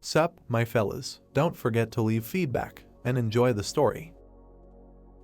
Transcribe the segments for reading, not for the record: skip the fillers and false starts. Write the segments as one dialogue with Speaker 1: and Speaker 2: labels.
Speaker 1: Sup, my fellas, don't forget to leave feedback, and enjoy the story.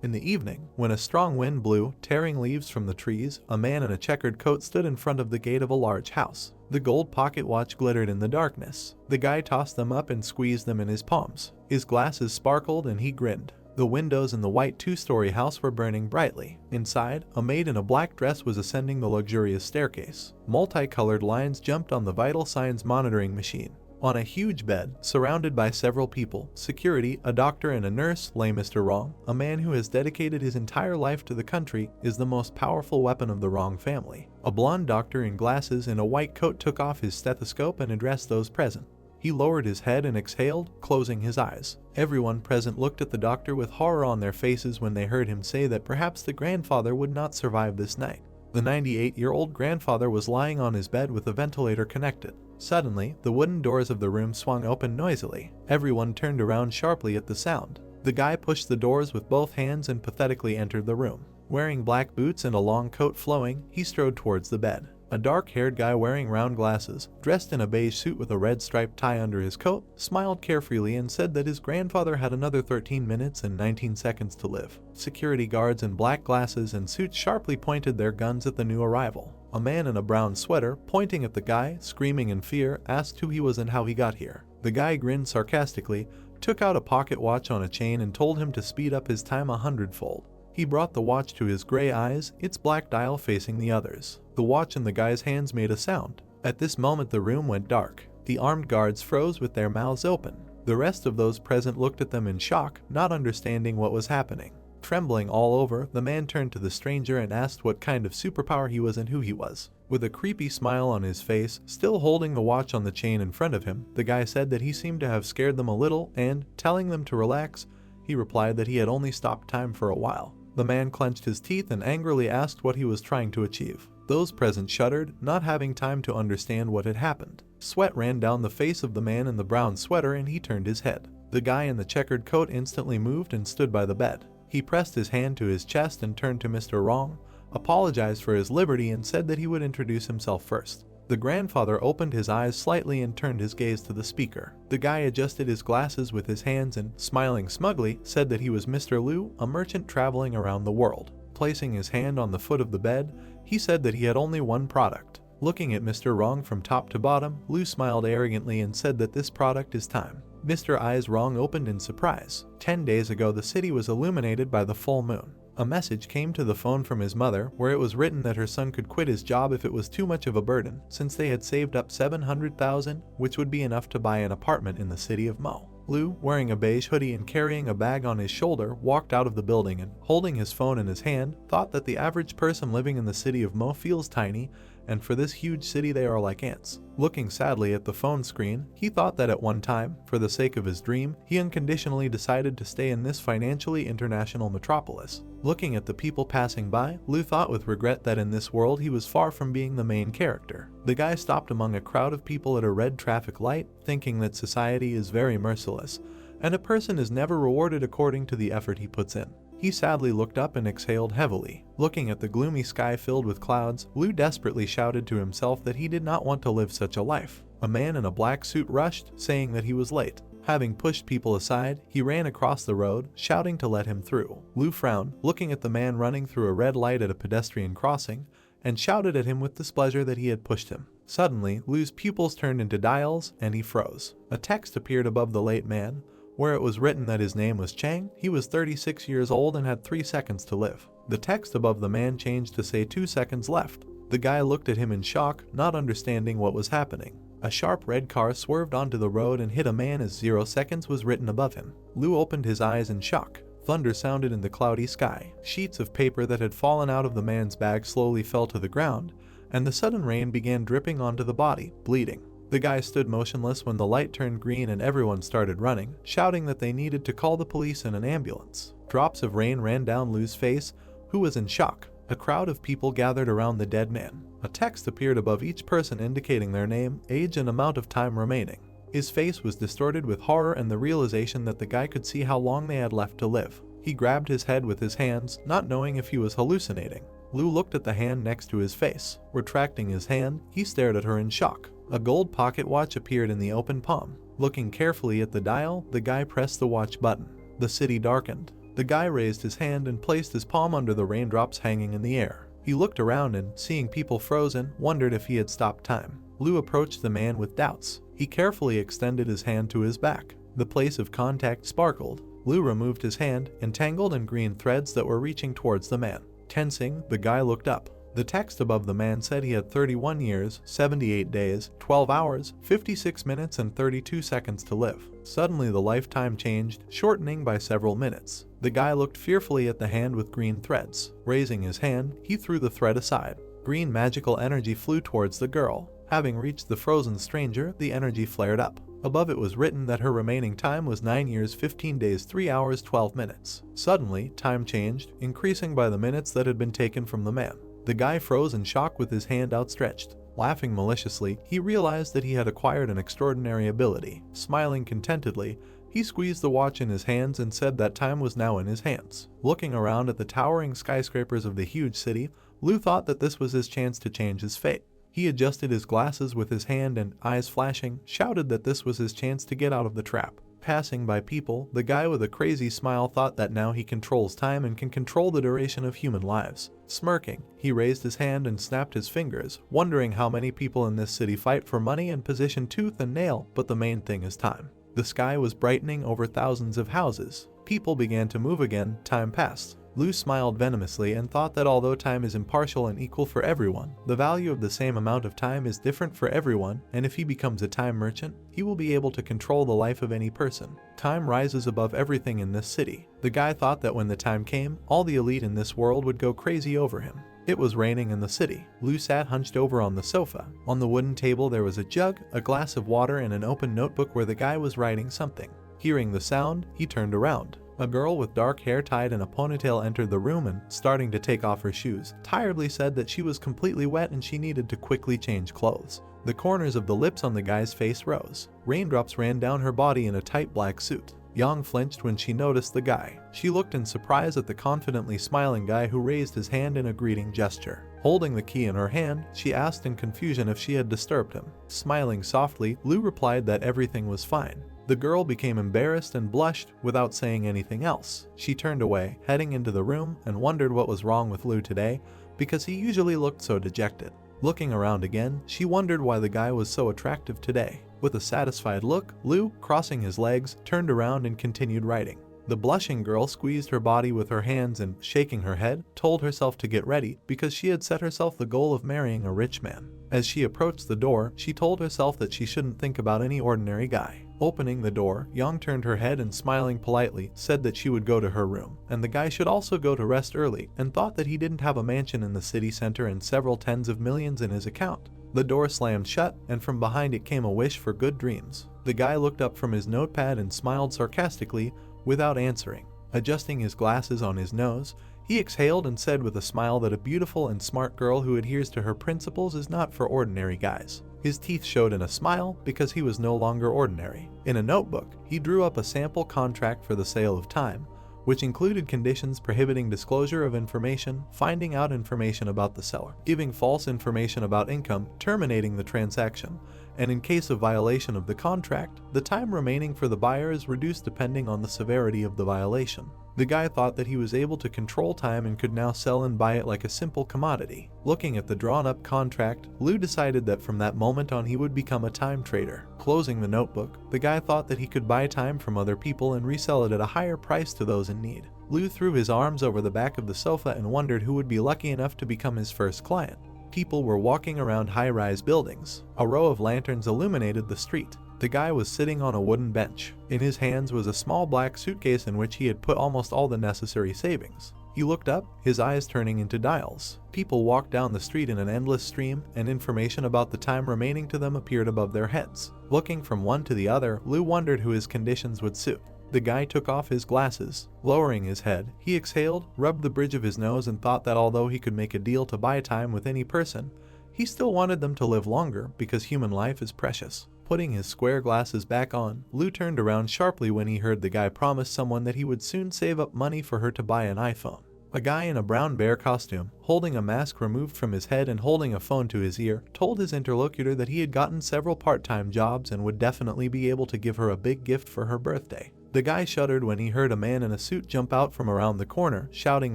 Speaker 1: In the evening, when a strong wind blew, tearing leaves from the trees, a man in a checkered coat stood in front of the gate of a large house. The gold pocket watch glittered in the darkness. The guy tossed them up and squeezed them in his palms. His glasses sparkled and he grinned. The windows in the white two-story house were burning brightly. Inside, a maid in a black dress was ascending the luxurious staircase. Multicolored lines jumped on the vital signs monitoring machine. On a huge bed, surrounded by several people, security, a doctor and a nurse, lay Mr. Wrong. A man who has dedicated his entire life to the country is the most powerful weapon of the Wrong family. A blonde doctor in glasses and a white coat took off his stethoscope and addressed those present. He lowered his head and exhaled, closing his eyes. Everyone present looked at the doctor with horror on their faces when they heard him say that perhaps the grandfather would not survive this night. The 98-year-old grandfather was lying on his bed with a ventilator connected. Suddenly, the wooden doors of the room swung open noisily. Everyone turned around sharply at the sound. The guy pushed the doors with both hands and pathetically entered the room. Wearing black boots and a long coat flowing, he strode towards the bed. A dark-haired guy wearing round glasses, dressed in a beige suit with a red striped tie under his coat, smiled carefreely and said that his grandfather had another 13 minutes and 19 seconds to live. Security guards in black glasses and suits sharply pointed their guns at the new arrival. A man in a brown sweater, pointing at the guy, screaming in fear, asked who he was and how he got here. The guy grinned sarcastically, took out a pocket watch on a chain and told him to speed up his time 100-fold. He brought the watch to his gray eyes, its black dial facing the others. The watch in the guy's hands made a sound. At this moment the room went dark. The armed guards froze with their mouths open. The rest of those present looked at them in shock, not understanding what was happening. Trembling all over, the man turned to the stranger and asked what kind of superpower he was and who he was. With a creepy smile on his face, still holding the watch on the chain in front of him, the guy said that he seemed to have scared them a little and, telling them to relax, he replied that he had only stopped time for a while. The man clenched his teeth and angrily asked what he was trying to achieve. Those present shuddered, not having time to understand what had happened. Sweat ran down the face of the man in the brown sweater and he turned his head. The guy in the checkered coat instantly moved and stood by the bed. He pressed his hand to his chest and turned to Mr. Wrong, apologized for his liberty and said that he would introduce himself first. The grandfather opened his eyes slightly and turned his gaze to the speaker. The guy adjusted his glasses with his hands and, smiling smugly, said that he was Mr. Liu, a merchant traveling around the world. Placing his hand on the foot of the bed, he said that he had only one product. Looking at Mr. Wrong from top to bottom, Liu smiled arrogantly and said that this product is time. Mr. Eyes Wrong opened in surprise. 10 days ago the city was illuminated by the full moon. A message came to the phone from his mother where it was written that her son could quit his job if it was too much of a burden, since they had saved up $700,000, which would be enough to buy an apartment in the city of Mo. Liu, wearing a beige hoodie and carrying a bag on his shoulder, walked out of the building and, holding his phone in his hand, thought that the average person living in the city of Mo feels tiny, and for this huge city they are like ants. Looking sadly at the phone screen, he thought that at one time, for the sake of his dream, he unconditionally decided to stay in this financially international metropolis. Looking at the people passing by, Liu thought with regret that in this world he was far from being the main character. The guy stopped among a crowd of people at a red traffic light, thinking that society is very merciless, and a person is never rewarded according to the effort he puts in. He sadly looked up and exhaled heavily. Looking at the gloomy sky filled with clouds, Liu desperately shouted to himself that he did not want to live such a life. A man in a black suit rushed, saying that he was late. Having pushed people aside, he ran across the road, shouting to let him through. Liu frowned, looking at the man running through a red light at a pedestrian crossing, and shouted at him with displeasure that he had pushed him. Suddenly, Liu's pupils turned into dials, and he froze. A text appeared above the late man, where it was written that his name was Chang, he was 36 years old and had 3 seconds to live. The text above the man changed to say 2 seconds left. The guy looked at him in shock, not understanding what was happening. A sharp red car swerved onto the road and hit a man as 0 seconds was written above him. Liu opened his eyes in shock. Thunder sounded in the cloudy sky. Sheets of paper that had fallen out of the man's bag slowly fell to the ground, and the sudden rain began dripping onto the body, bleeding. The guy stood motionless when the light turned green and everyone started running, shouting that they needed to call the police and an ambulance. Drops of rain ran down Liu's face, who was in shock. A crowd of people gathered around the dead man. A text appeared above each person indicating their name, age, and amount of time remaining. His face was distorted with horror and the realization that the guy could see how long they had left to live. He grabbed his head with his hands, not knowing if he was hallucinating. Liu looked at the hand next to his face. Retracting his hand, he stared at her in shock. A gold pocket watch appeared in the open palm. Looking carefully at the dial, the guy pressed the watch button. The city darkened. The guy raised his hand and placed his palm under the raindrops hanging in the air. He looked around and, seeing people frozen, wondered if he had stopped time. Lu approached the man with doubts. He carefully extended his hand to his back. The place of contact sparkled. Lu removed his hand, entangled in green threads that were reaching towards the man. Tensing, the guy looked up. The text above the man said he had 31 years, 78 days, 12 hours, 56 minutes and 32 seconds to live. Suddenly the lifetime changed, shortening by several minutes. The guy looked fearfully at the hand with green threads. Raising his hand, he threw the thread aside. Green magical energy flew towards the girl. Having reached the frozen stranger, the energy flared up. Above it was written that her remaining time was 9 years, 15 days, 3 hours, 12 minutes. Suddenly, time changed, increasing by the minutes that had been taken from the man. The guy froze in shock with his hand outstretched. Laughing maliciously, he realized that he had acquired an extraordinary ability. Smiling contentedly, he squeezed the watch in his hands and said that time was now in his hands. Looking around at the towering skyscrapers of the huge city, Lu thought that this was his chance to change his fate. He adjusted his glasses with his hand and, eyes flashing, shouted that this was his chance to get out of the trap. Passing by people, the guy with a crazy smile thought that now he controls time and can control the duration of human lives. Smirking, he raised his hand and snapped his fingers, wondering how many people in this city fight for money and position tooth and nail, but the main thing is time. The sky was brightening over thousands of houses. People began to move again. Time passed. Lu smiled venomously and thought that although time is impartial and equal for everyone, the value of the same amount of time is different for everyone, and if he becomes a time merchant, he will be able to control the life of any person. Time rises above everything in this city. The guy thought that when the time came, all the elite in this world would go crazy over him. It was raining in the city. Lu sat hunched over on the sofa. On the wooden table there was a jug, a glass of water, and an open notebook where the guy was writing something. Hearing the sound, he turned around. A girl with dark hair tied in a ponytail entered the room and, starting to take off her shoes, tiredly said that she was completely wet and she needed to quickly change clothes. The corners of the lips on the guy's face rose. Raindrops ran down her body in a tight black suit. Yang flinched when she noticed the guy. She looked in surprise at the confidently smiling guy who raised his hand in a greeting gesture. Holding the key in her hand, she asked in confusion if she had disturbed him. Smiling softly, Lu replied that everything was fine. The girl became embarrassed and blushed without saying anything else. She turned away, heading into the room, and wondered what was wrong with Lu today, because he usually looked so dejected. Looking around again, she wondered why the guy was so attractive today. With a satisfied look, Lu, crossing his legs, turned around and continued writing. The blushing girl squeezed her body with her hands and, shaking her head, told herself to get ready because she had set herself the goal of marrying a rich man. As she approached the door, she told herself that she shouldn't think about any ordinary guy. Opening the door, Yang turned her head and, smiling politely, said that she would go to her room, and the guy should also go to rest early, and thought that he didn't have a mansion in the city center and several tens of millions in his account. The door slammed shut, and from behind it came a wish for good dreams. The guy looked up from his notepad and smiled sarcastically, without answering. Adjusting his glasses on his nose, he exhaled and said with a smile that a beautiful and smart girl who adheres to her principles is not for ordinary guys. His teeth showed in a smile because he was no longer ordinary. In a notebook, he drew up a sample contract for the sale of time, which included conditions prohibiting disclosure of information, finding out information about the seller, giving false information about income, terminating the transaction, and in case of violation of the contract, the time remaining for the buyer is reduced depending on the severity of the violation. The guy thought that he was able to control time and could now sell and buy it like a simple commodity. Looking at the drawn-up contract, Lu decided that from that moment on he would become a time trader. Closing the notebook, the guy thought that he could buy time from other people and resell it at a higher price to those in need. Lu threw his arms over the back of the sofa and wondered who would be lucky enough to become his first client. People were walking around high-rise buildings. A row of lanterns illuminated the street. The guy was sitting on a wooden bench. In his hands was a small black suitcase in which he had put almost all the necessary savings. He looked up, his eyes turning into dials. People walked down the street in an endless stream, and information about the time remaining to them appeared above their heads. Looking from one to the other, Lu wondered who his conditions would suit. The guy took off his glasses. Lowering his head, he exhaled, rubbed the bridge of his nose, and thought that although he could make a deal to buy time with any person, he still wanted them to live longer because human life is precious. Putting his square glasses back on, Lu turned around sharply when he heard the guy promise someone that he would soon save up money for her to buy an iPhone. A guy in a brown bear costume, holding a mask removed from his head and holding a phone to his ear, told his interlocutor that he had gotten several part-time jobs and would definitely be able to give her a big gift for her birthday. The guy shuddered when he heard a man in a suit jump out from around the corner, shouting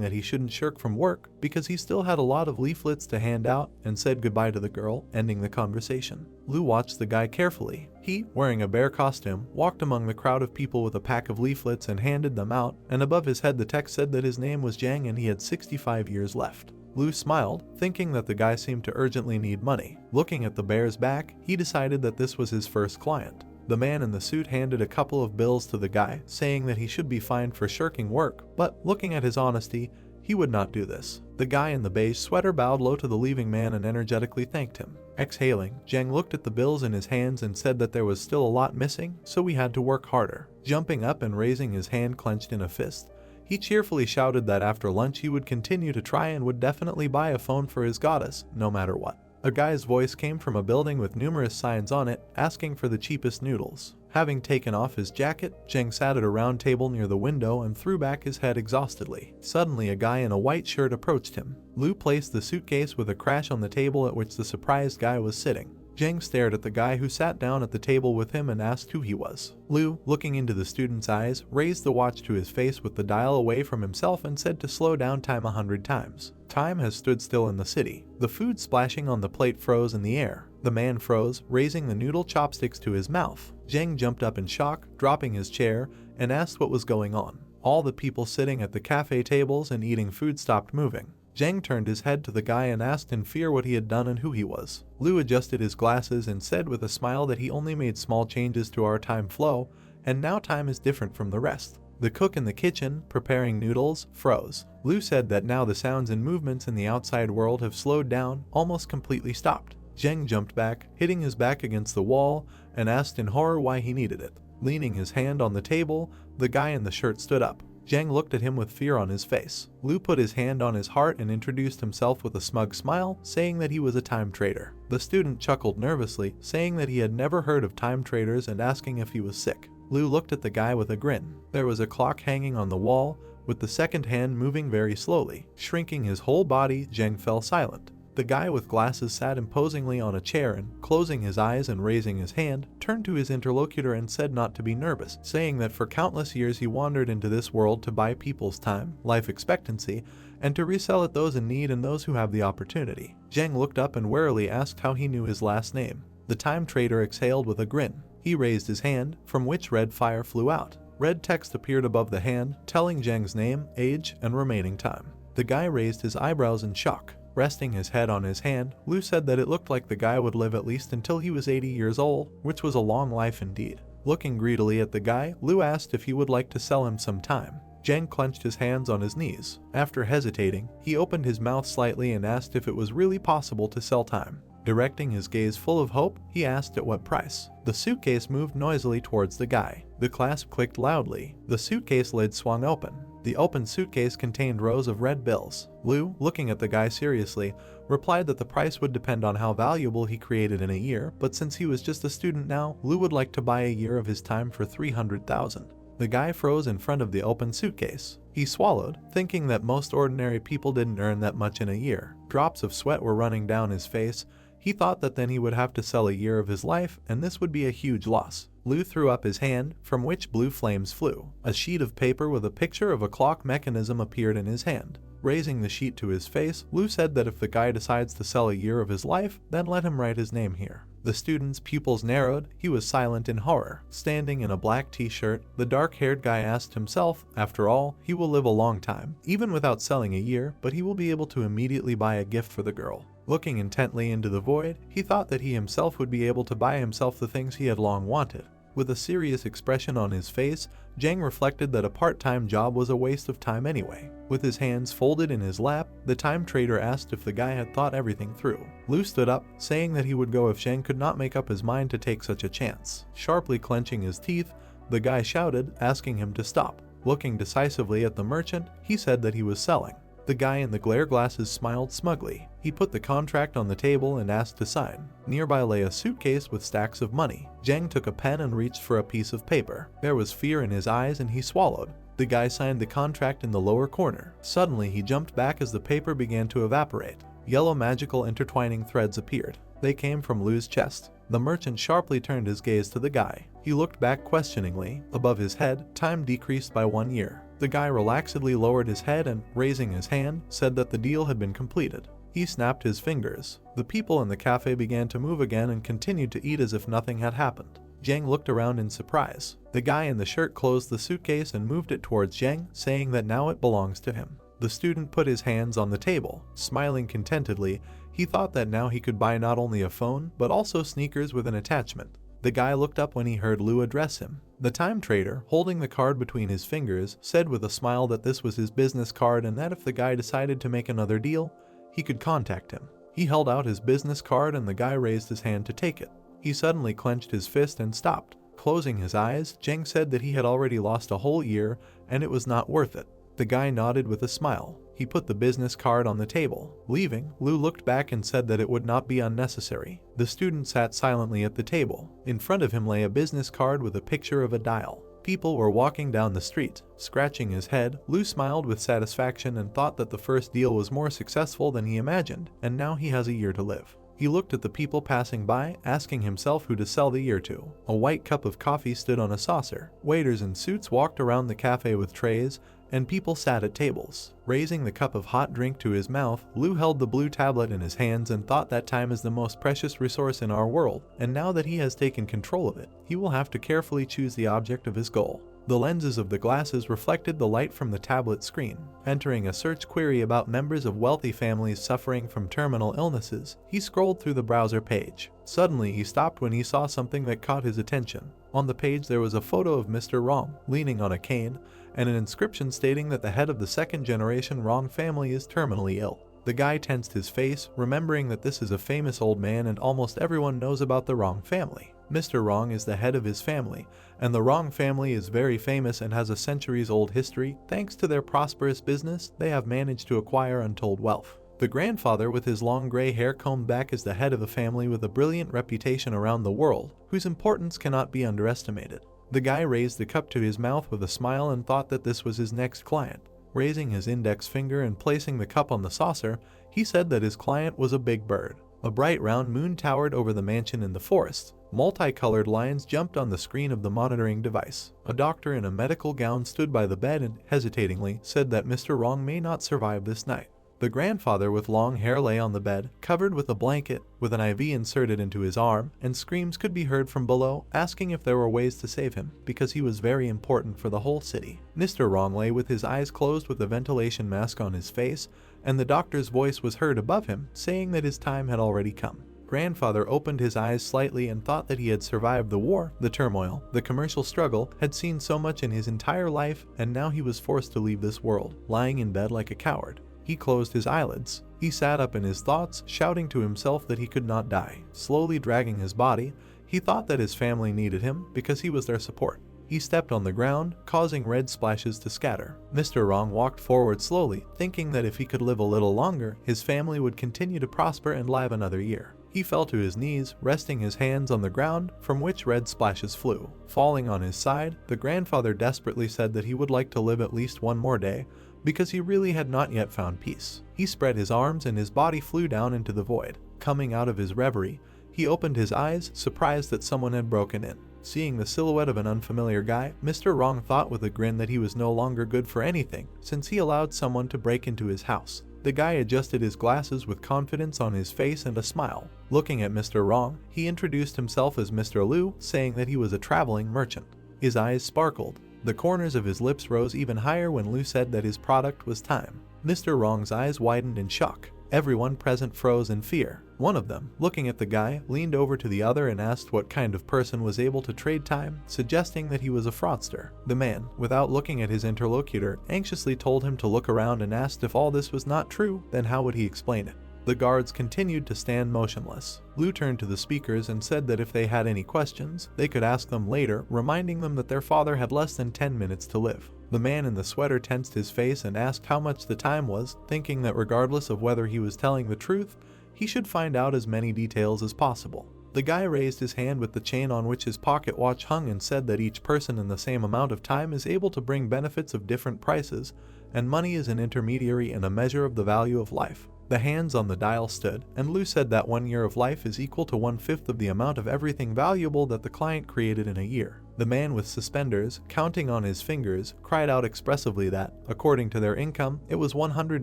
Speaker 1: that he shouldn't shirk from work because he still had a lot of leaflets to hand out, and said goodbye to the girl, ending the conversation. Lou watched the guy carefully. He, wearing a bear costume, walked among the crowd of people with a pack of leaflets and handed them out, and above his head the text said that his name was Jang and he had 65 years left. Lou smiled, thinking that the guy seemed to urgently need money. Looking at the bear's back, he decided that this was his first client. The man in the suit handed a couple of bills to the guy, saying that he should be fined for shirking work, but looking at his honesty, he would not do this. The guy in the beige sweater bowed low to the leaving man and energetically thanked him. Exhaling, Jang looked at the bills in his hands and said that there was still a lot missing, so we had to work harder. Jumping up and raising his hand clenched in a fist, he cheerfully shouted that after lunch he would continue to try and would definitely buy a phone for his goddess, no matter what. A guy's voice came from a building with numerous signs on it, asking for the cheapest noodles. Having taken off his jacket, Jang sat at a round table near the window and threw back his head exhaustedly. Suddenly, a guy in a white shirt approached him. Lou placed the suitcase with a crash on the table at which the surprised guy was sitting. Jang stared at the guy who sat down at the table with him and asked who he was. Lou, looking into the student's eyes, raised the watch to his face with the dial away from himself and said to slow down time 100 times. Time has stood still in the city. The food splashing on the plate froze in the air. The man froze, raising the noodle chopsticks to his mouth. Jang jumped up in shock, dropping his chair, and asked what was going on. All the people sitting at the cafe tables and eating food stopped moving. Jang turned his head to the guy and asked in fear what he had done and who he was. Lou adjusted his glasses and said with a smile that he only made small changes to our time flow, and now time is different from the rest. The cook in the kitchen, preparing noodles, froze. Lou said that now the sounds and movements in the outside world have slowed down, almost completely stopped. Jang jumped back, hitting his back against the wall, and asked in horror why he needed it. Leaning his hand on the table, the guy in the shirt stood up. Jang looked at him with fear on his face. Lou put his hand on his heart and introduced himself with a smug smile, saying that he was a time trader. The student chuckled nervously, saying that he had never heard of time traders and asking if he was sick. Lou looked at the guy with a grin. There was a clock hanging on the wall, with the second hand moving very slowly. Shrinking his whole body, Jang fell silent. The guy with glasses sat imposingly on a chair and, closing his eyes and raising his hand, turned to his interlocutor and said not to be nervous, saying that for countless years he wandered into this world to buy people's time, life expectancy, and to resell it those in need and those who have the opportunity. Jang looked up and warily asked how he knew his last name. The time trader exhaled with a grin. He raised his hand, from which red fire flew out. Red text appeared above the hand, telling Jang's name, age, and remaining time. The guy raised his eyebrows in shock. Resting his head on his hand, Lou said that it looked like the guy would live at least until he was 80 years old, which was a long life indeed. Looking greedily at the guy, Lou asked if he would like to sell him some time. Jang clenched his hands on his knees. After hesitating, he opened his mouth slightly and asked if it was really possible to sell time. Directing his gaze full of hope, he asked at what price. The suitcase moved noisily towards the guy. The clasp clicked loudly. The suitcase lid swung open. The open suitcase contained rows of red bills. Lou, looking at the guy seriously, replied that the price would depend on how valuable he created in a year, but since he was just a student now, Lou would like to buy a year of his time for 300,000. The guy froze in front of the open suitcase. He swallowed, thinking that most ordinary people didn't earn that much in a year. Drops of sweat were running down his face. He thought that then he would have to sell a year of his life, and this would be a huge loss. Lou threw up his hand, from which blue flames flew. A sheet of paper with a picture of a clock mechanism appeared in his hand. Raising the sheet to his face, Lou said that if the guy decides to sell a year of his life, then let him write his name here. The student's pupils narrowed. He was silent in horror. Standing in a black t-shirt, the dark-haired guy asked himself, after all, he will live a long time, even without selling a year, but he will be able to immediately buy a gift for the girl. Looking intently into the void, he thought that he himself would be able to buy himself the things he had long wanted. With a serious expression on his face, Jang reflected that a part-time job was a waste of time anyway. With his hands folded in his lap, the time trader asked if the guy had thought everything through. Lou stood up, saying that he would go if Jang could not make up his mind to take such a chance. Sharply clenching his teeth, the guy shouted, asking him to stop. Looking decisively at the merchant, he said that he was selling. The guy in the glare glasses smiled smugly. He put the contract on the table and asked to sign. Nearby lay a suitcase with stacks of money. Jang took a pen and reached for a piece of paper. There was fear in his eyes and he swallowed. The guy signed the contract in the lower corner. Suddenly he jumped back as the paper began to evaporate. Yellow magical intertwining threads appeared. They came from Lu's chest. The merchant sharply turned his gaze to the guy. He looked back questioningly. Above his head, time decreased by 1 year. The guy relaxedly lowered his head and, raising his hand, said that the deal had been completed. He snapped his fingers. The people in the cafe began to move again and continued to eat as if nothing had happened. Zhang looked around in surprise. The guy in the shirt closed the suitcase and moved it towards Zhang, saying that now it belongs to him. The student put his hands on the table. Smiling contentedly, he thought that now he could buy not only a phone, but also sneakers with an attachment. The guy looked up when he heard Lu address him. The time trader, holding the card between his fingers, said with a smile that this was his business card and that if the guy decided to make another deal, he could contact him. He held out his business card and the guy raised his hand to take it. He suddenly clenched his fist and stopped. Closing his eyes, Zhang said that he had already lost a whole year and it was not worth it. The guy nodded with a smile. He put the business card on the table. Leaving, Lu looked back and said that it would not be unnecessary. The student sat silently at the table. In front of him lay a business card with a picture of a dial. People were walking down the street. Scratching his head, Lu smiled with satisfaction and thought that the first deal was more successful than he imagined, and now he has a year to live. He looked at the people passing by, asking himself who to sell the year to. A white cup of coffee stood on a saucer. Waiters in suits walked around the cafe with trays, and people sat at tables. Raising the cup of hot drink to his mouth, Lu held the blue tablet in his hands and thought that time is the most precious resource in our world, and now that he has taken control of it, he will have to carefully choose the object of his goal. The lenses of the glasses reflected the light from the tablet screen. Entering a search query about members of wealthy families suffering from terminal illnesses, he scrolled through the browser page. Suddenly he stopped when he saw something that caught his attention. On the page there was a photo of Mr. Rong, leaning on a cane, and an inscription stating that the head of the second-generation Rong family is terminally ill. The guy tensed his face, remembering that this is a famous old man and almost everyone knows about the Rong family. Mr. Rong is the head of his family, and the Rong family is very famous and has a centuries-old history. Thanks to their prosperous business, they have managed to acquire untold wealth. The grandfather with his long gray hair combed back is the head of a family with a brilliant reputation around the world, whose importance cannot be underestimated. The guy raised the cup to his mouth with a smile and thought that this was his next client. Raising his index finger and placing the cup on the saucer, he said that his client was a big bird. A bright round moon towered over the mansion in the forest. Multicolored lines jumped on the screen of the monitoring device. A doctor in a medical gown stood by the bed and, hesitatingly, said that Mr. Rong may not survive this night. The grandfather with long hair lay on the bed, covered with a blanket, with an IV inserted into his arm, and screams could be heard from below, asking if there were ways to save him, because he was very important for the whole city. Mr. Rong lay with his eyes closed with a ventilation mask on his face, and the doctor's voice was heard above him, saying that his time had already come. Grandfather opened his eyes slightly and thought that he had survived the war, the turmoil, the commercial struggle, had seen so much in his entire life, and now he was forced to leave this world, lying in bed like a coward. He closed his eyelids. He sat up in his thoughts, shouting to himself that he could not die. Slowly dragging his body, he thought that his family needed him because he was their support. He stepped on the ground, causing red splashes to scatter. Mr. Rong walked forward slowly, thinking that if he could live a little longer, his family would continue to prosper and live another year. He fell to his knees, resting his hands on the ground, from which red splashes flew. Falling on his side, the grandfather desperately said that he would like to live at least one more day, because he really had not yet found peace. He spread his arms and his body flew down into the void. Coming out of his reverie, he opened his eyes, surprised that someone had broken in. Seeing the silhouette of an unfamiliar guy, Mr. Rong thought with a grin that he was no longer good for anything, since he allowed someone to break into his house. The guy adjusted his glasses with confidence on his face and a smile. Looking at Mr. Rong, he introduced himself as Mr. Lu, saying that he was a traveling merchant. His eyes sparkled. The corners of his lips rose even higher when Lu said that his product was time. Mr. Rong's eyes widened in shock. Everyone present froze in fear. One of them, looking at the guy, leaned over to the other and asked what kind of person was able to trade time, suggesting that he was a fraudster. The man, without looking at his interlocutor, anxiously told him to look around and asked if all this was not true, then how would he explain it? The guards continued to stand motionless. Lu turned to the speakers and said that if they had any questions, they could ask them later, reminding them that their father had less than 10 minutes to live. The man in the sweater tensed his face and asked how much the time was, thinking that regardless of whether he was telling the truth, he should find out as many details as possible. The guy raised his hand with the chain on which his pocket watch hung and said that each person in the same amount of time is able to bring benefits of different prices, and money is an intermediary and a measure of the value of life. The hands on the dial stood, and Lu said that 1 year of life is equal to 1/5 of the amount of everything valuable that the client created in a year. The man with suspenders, counting on his fingers, cried out expressively that, according to their income, it was 100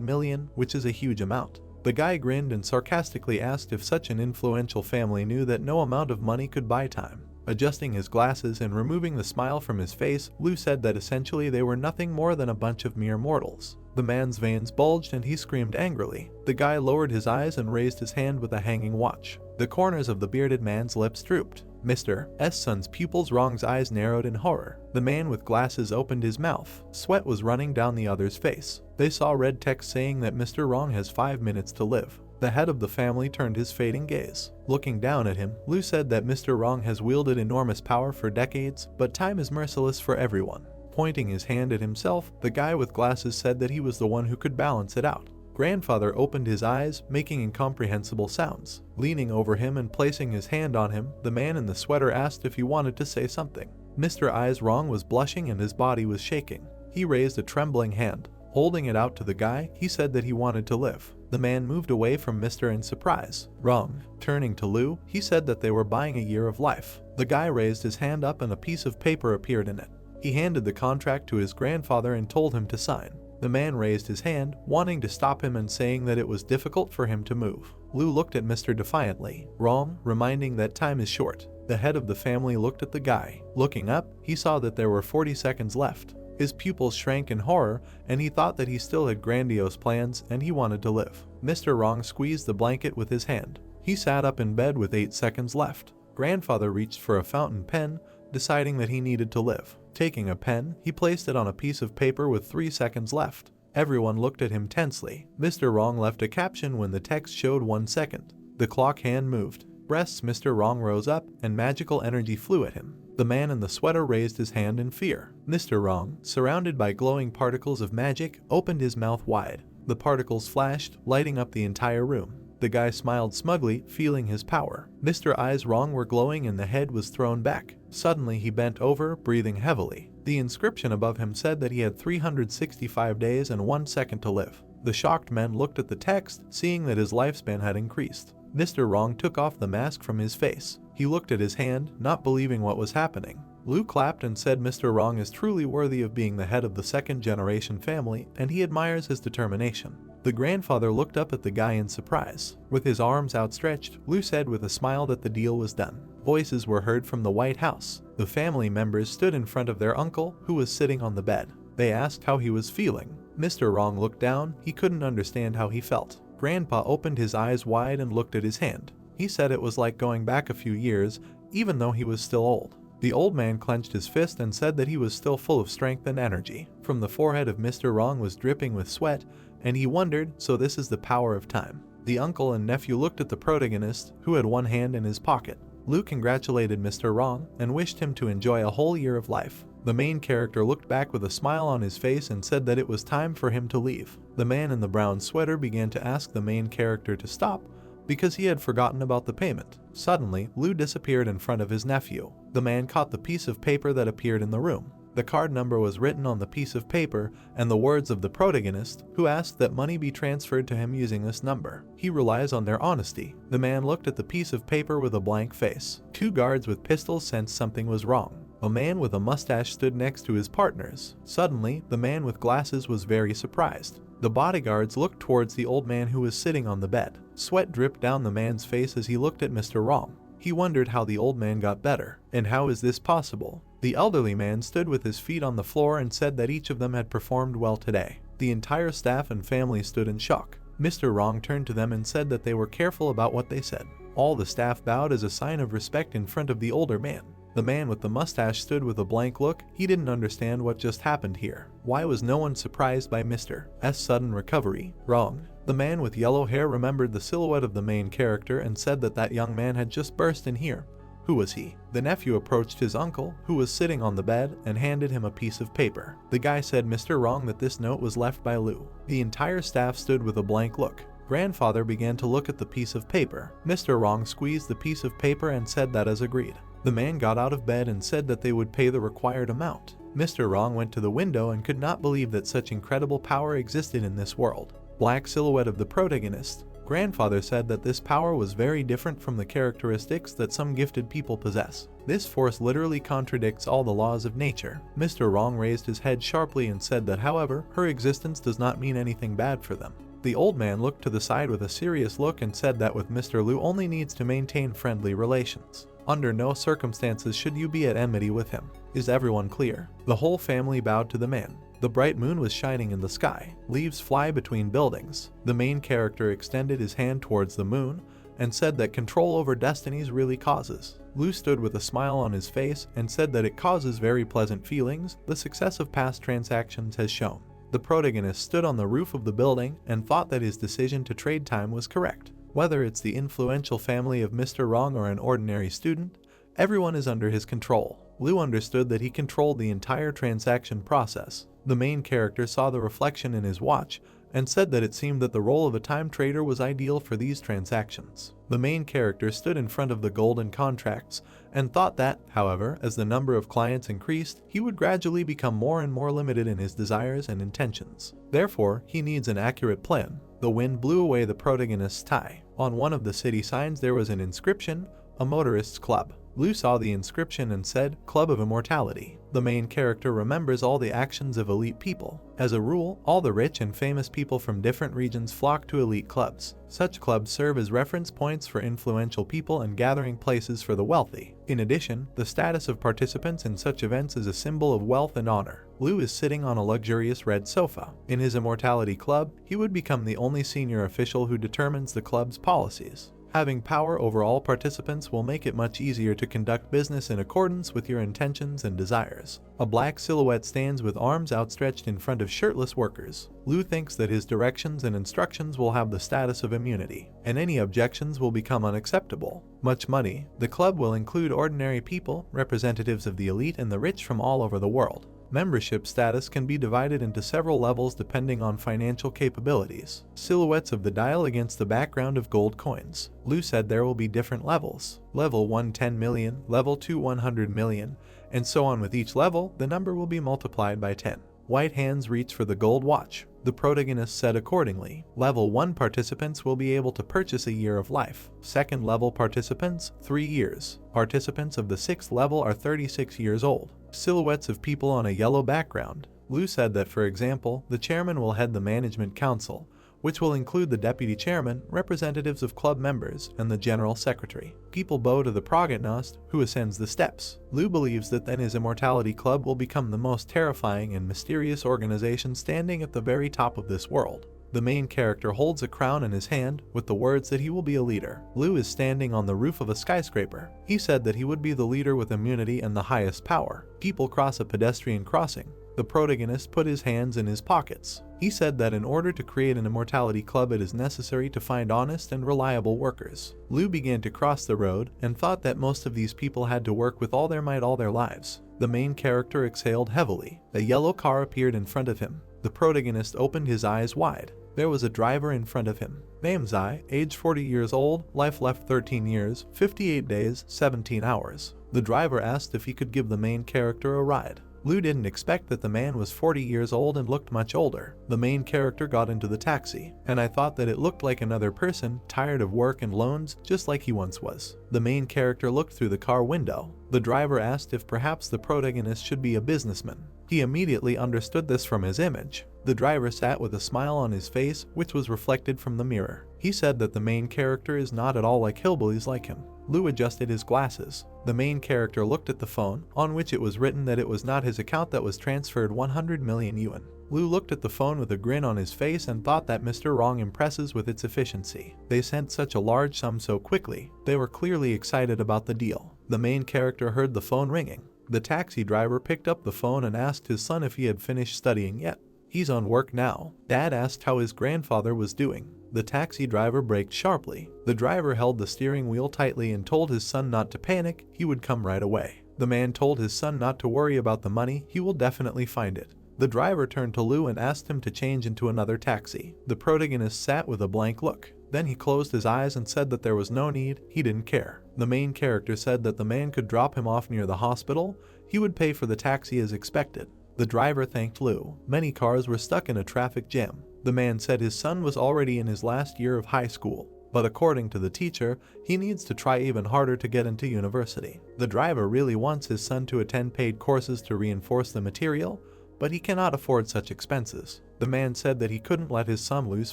Speaker 1: million, which is a huge amount. The guy grinned and sarcastically asked if such an influential family knew that no amount of money could buy time. Adjusting his glasses and removing the smile from his face, Lu said that essentially they were nothing more than a bunch of mere mortals. The man's veins bulged and he screamed angrily. The guy lowered his eyes and raised his hand with a hanging watch. The corners of the bearded man's lips drooped. Mr. S. Son's pupils Wrong's eyes narrowed in horror. The man with glasses opened his mouth. Sweat was running down the other's face. They saw red text saying that Mr. Wrong has 5 minutes to live. The head of the family turned his fading gaze. Looking down at him, Lu said that Mr. Wrong has wielded enormous power for decades, but time is merciless for everyone. Pointing his hand at himself, the guy with glasses said that he was the one who could balance it out. Grandfather opened his eyes, making incomprehensible sounds. Leaning over him and placing his hand on him, the man in the sweater asked if he wanted to say something. Mr. I's Wrong was blushing and his body was shaking. He raised a trembling hand. Holding it out to the guy, he said that he wanted to live. The man moved away from Mr. in surprise. Wrong. Turning to Lu, he said that they were buying a year of life. The guy raised his hand up and a piece of paper appeared in it. He handed the contract to his grandfather and told him to sign. The man raised his hand, wanting to stop him and saying that it was difficult for him to move. Lu looked at Mr. defiantly. Wrong, reminding that time is short. The head of the family looked at the guy. Looking up, he saw that there were 40 seconds left. His pupils shrank in horror, and he thought that he still had grandiose plans and he wanted to live. Mr. Wrong squeezed the blanket with his hand. He sat up in bed with 8 seconds left. Grandfather reached for a fountain pen, deciding that he needed to live. Taking a pen, he placed it on a piece of paper with 3 seconds left. Everyone looked at him tensely. Mr. Wrong left a caption when the text showed 1 second. The clock hand moved. Breasts Mr. Wrong rose up, and magical energy flew at him. The man in the sweater raised his hand in fear. Mr. Wrong, surrounded by glowing particles of magic, opened his mouth wide. The particles flashed, lighting up the entire room. The guy smiled smugly, feeling his power. Mr. I's Wrong were glowing and the head was thrown back. Suddenly he bent over, breathing heavily. The inscription above him said that he had 365 days and 1 second to live. The shocked men looked at the text, seeing that his lifespan had increased. Mr. Wrong took off the mask from his face. He looked at his hand, not believing what was happening. Lu clapped and said Mr. Wrong is truly worthy of being the head of the second-generation family, and he admires his determination. The grandfather looked up at the guy in surprise. With his arms outstretched, Lu said with a smile that the deal was done. Voices were heard from the White House. The family members stood in front of their uncle, who was sitting on the bed. They asked how he was feeling. Mr. Wrong looked down. He couldn't understand how he felt. Grandpa opened his eyes wide and looked at his hand. He said it was like going back a few years, even though he was still old. The old man clenched his fist and said that he was still full of strength and energy. From the forehead of Mr. Wrong was dripping with sweat, and he wondered, so this is the power of time. The uncle and nephew looked at the protagonist, who had one hand in his pocket. Lu congratulated Mr. Wrong and wished him to enjoy a whole year of life. The main character looked back with a smile on his face and said that it was time for him to leave. The man in the brown sweater began to ask the main character to stop because he had forgotten about the payment. Suddenly, Lu disappeared in front of his nephew. The man caught the piece of paper that appeared in the room. The card number was written on the piece of paper and the words of the protagonist, who asked that money be transferred to him using this number. He relies on their honesty. The man looked at the piece of paper with a blank face. 2 guards with pistols sensed something was wrong. A man with a mustache stood next to his partners. Suddenly, the man with glasses was very surprised. The bodyguards looked towards the old man who was sitting on the bed. Sweat dripped down the man's face as he looked at Mr. Wrong. He wondered how the old man got better, and how is this possible? The elderly man stood with his feet on the floor and said that each of them had performed well today. The entire staff and family stood in shock. Mr. Wrong turned to them and said that they were careful about what they said. All the staff bowed as a sign of respect in front of the older man. The man with the mustache stood with a blank look. He didn't understand what just happened here. Why was no one surprised by Mr. S' sudden recovery? Wrong. The man with yellow hair remembered the silhouette of the main character and said that that young man had just burst in here. Who was he? The nephew approached his uncle, who was sitting on the bed, and handed him a piece of paper. The guy said Mr. Wrong that this note was left by Lu. The entire staff stood with a blank look. Grandfather began to look at the piece of paper. Mr. Wrong squeezed the piece of paper and said that as agreed. The man got out of bed and said that they would pay the required amount. Mr. Wrong went to the window and could not believe that such incredible power existed in this world. Black silhouette of the protagonist. Grandfather said that this power was very different from the characteristics that some gifted people possess. This force literally contradicts all the laws of nature. Mr. Wrong raised his head sharply and said that, however, her existence does not mean anything bad for them. The old man looked to the side with a serious look and said that with Mr. Liu only needs to maintain friendly relations. Under no circumstances should you be at enmity with him. Is everyone clear? The whole family bowed to the man. The bright moon was shining in the sky. Leaves fly between buildings. The main character extended his hand towards the moon and said that control over destinies really causes. Liu stood with a smile on his face and said that it causes very pleasant feelings. The success of past transactions has shown. The protagonist stood on the roof of the building and thought that his decision to trade time was correct. Whether it's the influential family of Mr. Wrong or an ordinary student, everyone is under his control. Liu understood that he controlled the entire transaction process. The main character saw the reflection in his watch and said that it seemed that the role of a time trader was ideal for these transactions. The main character stood in front of the golden contracts and thought that, however, as the number of clients increased, he would gradually become more and more limited in his desires and intentions. Therefore, he needs an accurate plan. The wind blew away the protagonist's tie. On one of the city signs there was an inscription, "A Motorist's Club." Liu saw the inscription and said, "Club of Immortality." The main character remembers all the actions of elite people. As a rule, all the rich and famous people from different regions flock to elite clubs. Such clubs serve as reference points for influential people and gathering places for the wealthy. In addition, the status of participants in such events is a symbol of wealth and honor. Liu is sitting on a luxurious red sofa. In his Immortality Club, he would become the only senior official who determines the club's policies. Having power over all participants will make it much easier to conduct business in accordance with your intentions and desires. A black silhouette stands with arms outstretched in front of shirtless workers. Liu thinks that his directions and instructions will have the status of immunity, and any objections will become unacceptable. Much money. The club will include ordinary people, representatives of the elite and the rich from all over the world. Membership status can be divided into several levels depending on financial capabilities. Silhouettes of the dial against the background of gold coins. Liu said there will be different levels. Level 1 10 million, level 2 100 million, and so on. With each level, the number will be multiplied by 10. White hands reach for the gold watch. The protagonist said accordingly. Level 1 participants will be able to purchase a year of life. Second level participants, 3 years. Participants of the 6th level are 36 years old. Silhouettes of people on a yellow background. Liu said that, for example, the chairman will head the management council, which will include the deputy chairman, representatives of club members, and the general secretary. People bow to the protagonist, who ascends the steps. Liu believes that then his Immortality Club will become the most terrifying and mysterious organization standing at the very top of this world. The main character holds a crown in his hand, with the words that he will be a leader. Liu is standing on the roof of a skyscraper. He said that he would be the leader with immunity and the highest power. People cross a pedestrian crossing. The protagonist put his hands in his pockets. He said that in order to create an Immortality Club it is necessary to find honest and reliable workers. Liu began to cross the road and thought that most of these people had to work with all their might all their lives. The main character exhaled heavily. A yellow car appeared in front of him. The protagonist opened his eyes wide. There was a driver in front of him. Name Zai, age 40 years old, life left 13 years, 58 days, 17 hours. The driver asked if he could give the main character a ride. Liu didn't expect that the man was 40 years old and looked much older. The main character got into the taxi, and I thought that it looked like another person, tired of work and loans, just like he once was. The main character looked through the car window. The driver asked if perhaps the protagonist should be a businessman. He immediately understood this from his image. The driver sat with a smile on his face, which was reflected from the mirror. He said that the main character is not at all like hillbillies like him. Liu adjusted his glasses. The main character looked at the phone, on which it was written that it was not his account that was transferred 100 million yuan. Liu looked at the phone with a grin on his face and thought that Mr. Wrong impresses with its efficiency. They sent such a large sum so quickly. They were clearly excited about the deal. The main character heard the phone ringing. The taxi driver picked up the phone and asked his son if he had finished studying yet. He's on work now. Dad asked how his grandfather was doing. The taxi driver braked sharply. The driver held the steering wheel tightly and told his son not to panic, he would come right away. The man told his son not to worry about the money, he will definitely find it. The driver turned to Lu and asked him to change into another taxi. The protagonist sat with a blank look. Then he closed his eyes and said that there was no need, he didn't care. The main character said that the man could drop him off near the hospital, he would pay for the taxi as expected. The driver thanked Lu. Many cars were stuck in a traffic jam. The man said his son was already in his last year of high school, but according to the teacher, he needs to try even harder to get into university. The driver really wants his son to attend paid courses to reinforce the material, but he cannot afford such expenses. The man said that he couldn't let his son lose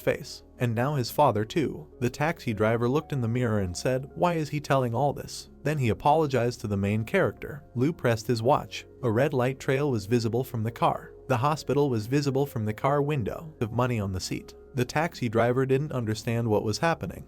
Speaker 1: face, and now his father too. The taxi driver looked in the mirror and said, "Why is he telling all this?" Then he apologized to the main character. Lu pressed his watch. A red light trail was visible from the car. The hospital was visible from the car window, with money on the seat. The taxi driver didn't understand what was happening.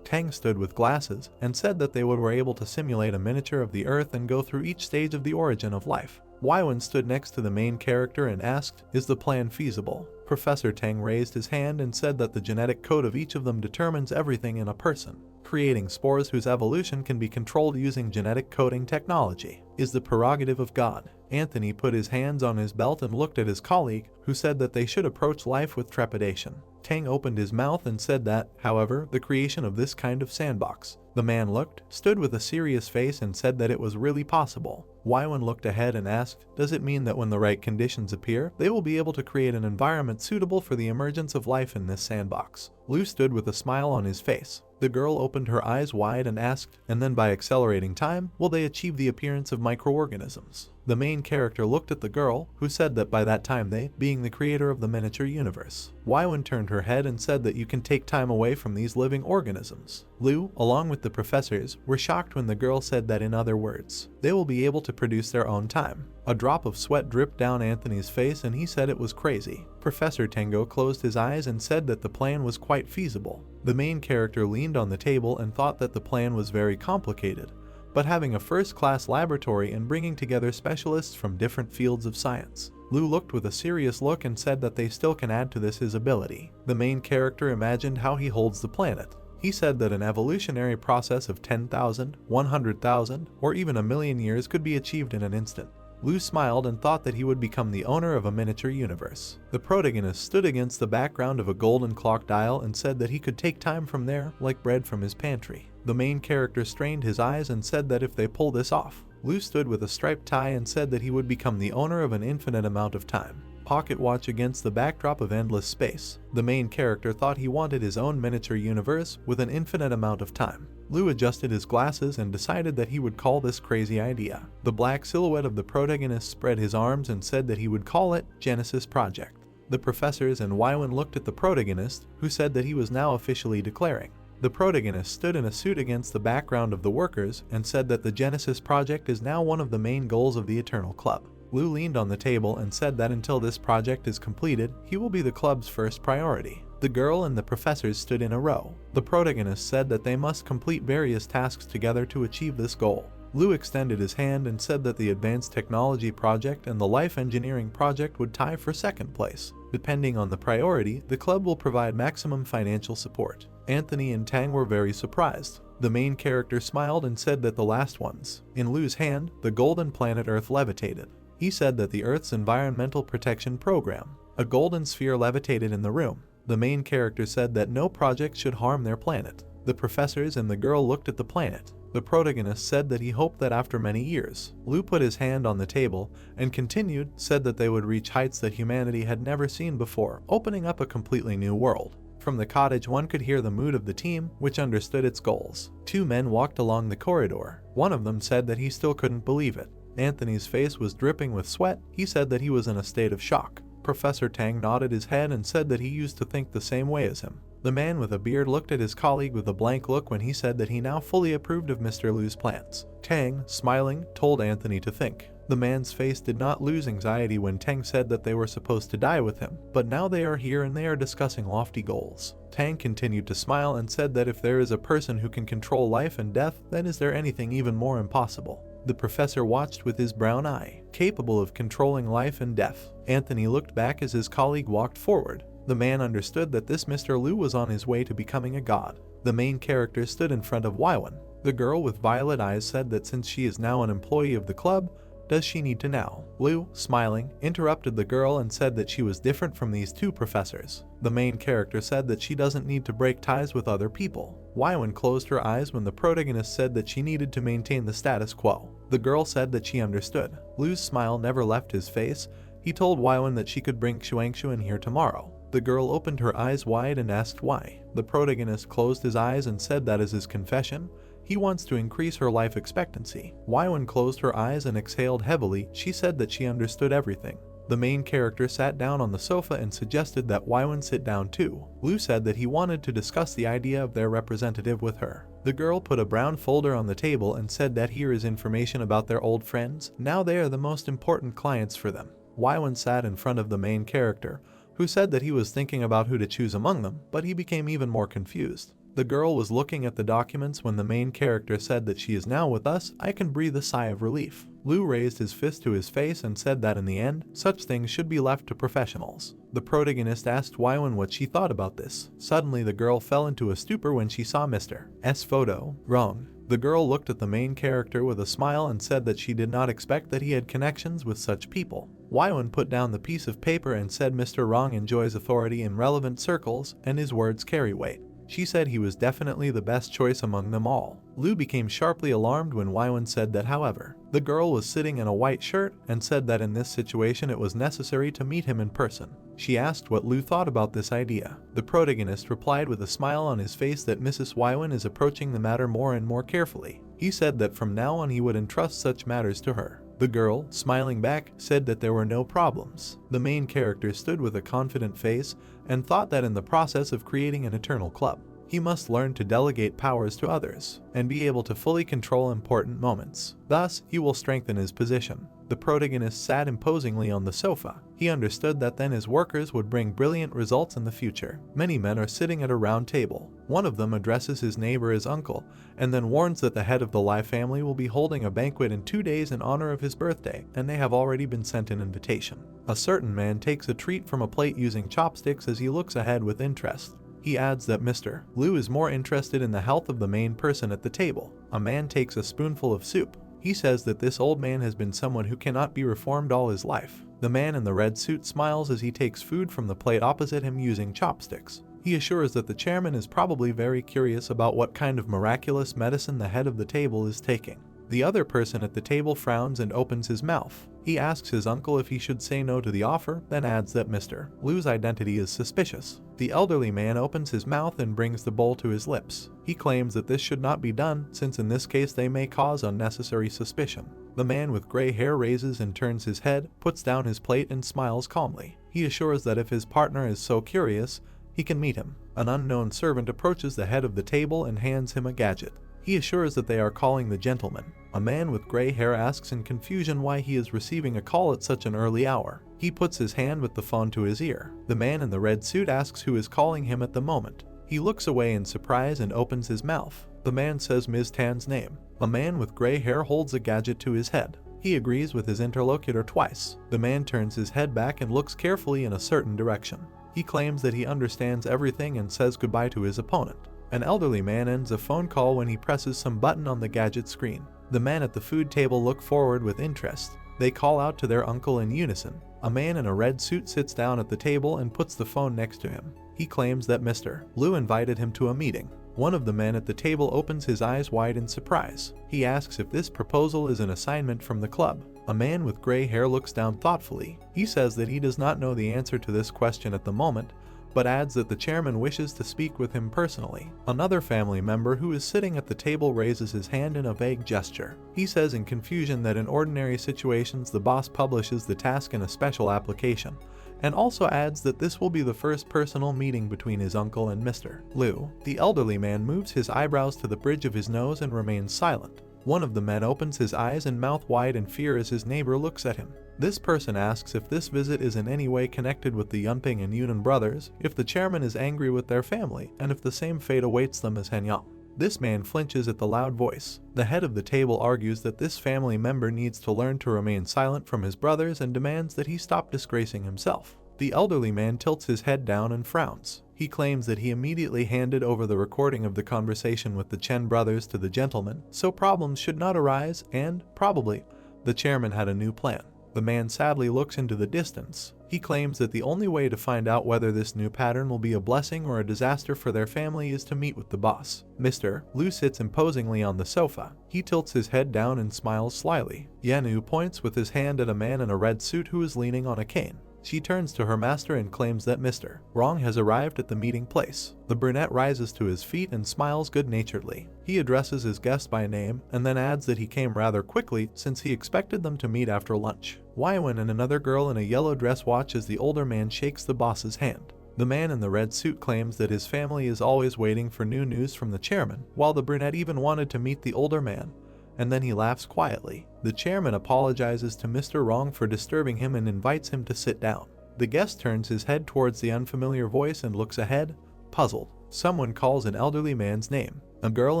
Speaker 1: Tang stood with glasses and said that they were able to simulate a miniature of the Earth and go through each stage of the origin of life. Waiwen stood next to the main character and asked, "Is the plan feasible?" Professor Tang raised his hand and said that the genetic code of each of them determines everything in a person, creating spores whose evolution can be controlled using genetic coding technology is the prerogative of God. Anthony put his hands on his belt and looked at his colleague, who said that they should approach life with trepidation. Tang opened his mouth and said that, however, the creation of this kind of sandbox. The man looked, stood with a serious face and said that it was really possible. Waiwen looked ahead and asked, "Does it mean that when the right conditions appear, they will be able to create an environment suitable for the emergence of life in this sandbox?" Lu stood with a smile on his face. The girl opened her eyes wide and asked, "And then by accelerating time, will they achieve the appearance of microorganisms?" The main character looked at the girl, who said that by that time they, being the creator of the miniature universe. Waiwen turned her head and said that you can take time away from these living organisms. Lu, along with the professors, were shocked when the girl said that in other words, they will be able to produce their own time. A drop of sweat dripped down Anthony's face and he said it was crazy. Professor Tango closed his eyes and said that the plan was quite feasible. The main character leaned on the table and thought that the plan was very complicated, but having a first-class laboratory and bringing together specialists from different fields of science. Lu looked with a serious look and said that they still can add to this his ability. The main character imagined how he holds the planet. He said that an evolutionary process of 10,000, 100,000, or even a million years could be achieved in an instant. Lu smiled and thought that he would become the owner of a miniature universe. The protagonist stood against the background of a golden clock dial and said that he could take time from there like bread from his pantry. The main character strained his eyes and said that if they pull this off, Lu stood with a striped tie and said that he would become the owner of an infinite amount of time. Pocket watch against the backdrop of endless space. The main character thought he wanted his own miniature universe with an infinite amount of time. Lu adjusted his glasses and decided that he would call this crazy idea. The black silhouette of the protagonist spread his arms and said that he would call it Genesis Project. The professors and Waiwen looked at the protagonist, who said that he was now officially declaring. The protagonist stood in a suit against the background of the workers and said that the Genesis Project is now one of the main goals of the Eternal Club. Lu leaned on the table and said that until this project is completed, he will be the club's first priority. The girl and the professors stood in a row. The protagonist said that they must complete various tasks together to achieve this goal. Lu extended his hand and said that the Advanced Technology Project and the Life Engineering Project would tie for second place. Depending on the priority, the club will provide maximum financial support. Anthony and Tang were very surprised. The main character smiled and said that the last ones. In Lu's hand, the golden planet Earth levitated. He said that the Earth's Environmental Protection Program. A golden sphere levitated in the room. The main character said that no project should harm their planet. The professors and the girl looked at the planet. The protagonist said that he hoped that after many years. Lu put his hand on the table and continued, said that they would reach heights that humanity had never seen before, opening up a completely new world. From the cottage one could hear the mood of the team, which understood its goals. Two men walked along the corridor. One of them said that he still couldn't believe it. Anthony's face was dripping with sweat. He said that he was in a state of shock. Professor Tang nodded his head and said that he used to think the same way as him. The man with a beard looked at his colleague with a blank look when he said that he now fully approved of Mr. Lu's plans. Tang, smiling, told Anthony to think. The man's face did not lose anxiety when Tang said that they were supposed to die with him, but now they are here and they are discussing lofty goals. Tang continued to smile and said that if there is a person who can control life and death, then is there anything even more impossible? The professor watched with his brown eye, capable of controlling life and death. Anthony looked back as his colleague walked forward. The man understood that this Mr. Lu was on his way to becoming a god. The main character stood in front of Waiwen. The girl with violet eyes said that since she is now an employee of the club, does she need to now? Lu, smiling, interrupted the girl and said that she was different from these two professors. The main character said that she doesn't need to break ties with other people. Waiwen closed her eyes when the protagonist said that she needed to maintain the status quo. The girl said that she understood. Lu's smile never left his face. He told Waiwen that she could bring Xuangshu in here tomorrow. The girl opened her eyes wide and asked why. The protagonist closed his eyes and said that as his confession, he wants to increase her life expectancy. Waiwen closed her eyes and exhaled heavily. She said that she understood everything. The main character sat down on the sofa and suggested that Waiwen sit down too. Lu said that he wanted to discuss the idea of their representative with her. The girl put a brown folder on the table and said that here is information about their old friends. Now they are the most important clients for them. Waiwen sat in front of the main character, who said that he was thinking about who to choose among them, but he became even more confused. The girl was looking at the documents when the main character said that she is now with us. I can breathe a sigh of relief. Lu raised his fist to his face and said that in the end, such things should be left to professionals. The protagonist asked Waiwen what she thought about this. Suddenly the girl fell into a stupor when she saw Mr. S photo. Wrong. The girl looked at the main character with a smile and said that she did not expect that he had connections with such people. Waiwen put down the piece of paper and said Mr. Wrong enjoys authority in relevant circles and his words carry weight. She said he was definitely the best choice among them all. Lu became sharply alarmed when Waiwen said that. However, the girl was sitting in a white shirt and said that in this situation it was necessary to meet him in person. She asked what Lu thought about this idea. The protagonist replied with a smile on his face that Mrs. Waiwen is approaching the matter more and more carefully. He said that from now on he would entrust such matters to her. The girl, smiling back, said that there were no problems. The main character stood with a confident face and thought that in the process of creating an eternal club, he must learn to delegate powers to others and be able to fully control important moments. Thus, he will strengthen his position. The protagonist sat imposingly on the sofa. He understood that then his workers would bring brilliant results in the future. Many men are sitting at a round table. One of them addresses his neighbor as uncle and then warns that the head of the Lai family will be holding a banquet in 2 days in honor of his birthday, and they have already been sent an invitation. A certain man takes a treat from a plate using chopsticks as he looks ahead with interest. He adds that Mr. Lu is more interested in the health of the main person at the table. A man takes a spoonful of soup. He says that this old man has been someone who cannot be reformed all his life. The man in the red suit smiles as he takes food from the plate opposite him using chopsticks. He assures that the chairman is probably very curious about what kind of miraculous medicine the head of the table is taking. The other person at the table frowns and opens his mouth. He asks his uncle if he should say no to the offer, then adds that Mr. Lu's identity is suspicious. The elderly man opens his mouth and brings the bowl to his lips. He claims that this should not be done, since in this case they may cause unnecessary suspicion. The man with gray hair raises and turns his head, puts down his plate and smiles calmly. He assures that if his partner is so curious, he can meet him. An unknown servant approaches the head of the table and hands him a gadget. He assures that they are calling the gentleman. A man with gray hair asks in confusion why he is receiving a call at such an early hour. He puts his hand with the phone to his ear. The man in the red suit asks who is calling him at the moment. He looks away in surprise and opens his mouth. The man says Ms. Tan's name. A man with gray hair holds a gadget to his head. He agrees with his interlocutor twice. The man turns his head back and looks carefully in a certain direction. He claims that he understands everything and says goodbye to his opponent. An elderly man ends a phone call when he presses some button on the gadget screen. The men at the food table look forward with interest. They call out to their uncle in unison. A man in a red suit sits down at the table and puts the phone next to him. He claims that Mr. Lu invited him to a meeting. One of the men at the table opens his eyes wide in surprise. He asks if this proposal is an assignment from the club. A man with gray hair looks down thoughtfully. He says that he does not know the answer to this question at the moment, but adds that the chairman wishes to speak with him personally. Another family member who is sitting at the table raises his hand in a vague gesture. He says in confusion that in ordinary situations the boss publishes the task in a special application, and also adds that this will be the first personal meeting between his uncle and Mr. Lu. The elderly man moves his eyebrows to the bridge of his nose and remains silent. One of the men opens his eyes and mouth wide in fear as his neighbor looks at him. This person asks if this visit is in any way connected with the Yunping and Yunan brothers, if the chairman is angry with their family, and if the same fate awaits them as Hanyang. This man flinches at the loud voice. The head of the table argues that this family member needs to learn to remain silent from his brothers and demands that he stop disgracing himself. The elderly man tilts his head down and frowns. He claims that he immediately handed over the recording of the conversation with the Chen brothers to the gentleman, so problems should not arise and, probably, The chairman had a new plan. The man sadly looks into the distance. He claims that the only way to find out whether this new pattern will be a blessing or a disaster for their family is to meet with the boss. Mr. Liu sits imposingly on the sofa. He tilts his head down and smiles slyly. Yanu points with his hand at a man in a red suit who is leaning on a cane. She turns to her master and claims that Mr. Wrong has arrived at the meeting place. The brunette rises to his feet and smiles good-naturedly. He addresses his guest by name and then adds that he came rather quickly since he expected them to meet after lunch. Waiwen and another girl in a yellow dress watch as the older man shakes the boss's hand. The man in the red suit claims that his family is always waiting for new news from the chairman, while the brunette even wanted to meet the older man. And then he laughs quietly. The chairman apologizes to Mr. Wrong for disturbing him and invites him to sit down. The guest turns his head towards the unfamiliar voice and looks ahead, puzzled. Someone calls an elderly man's name. A girl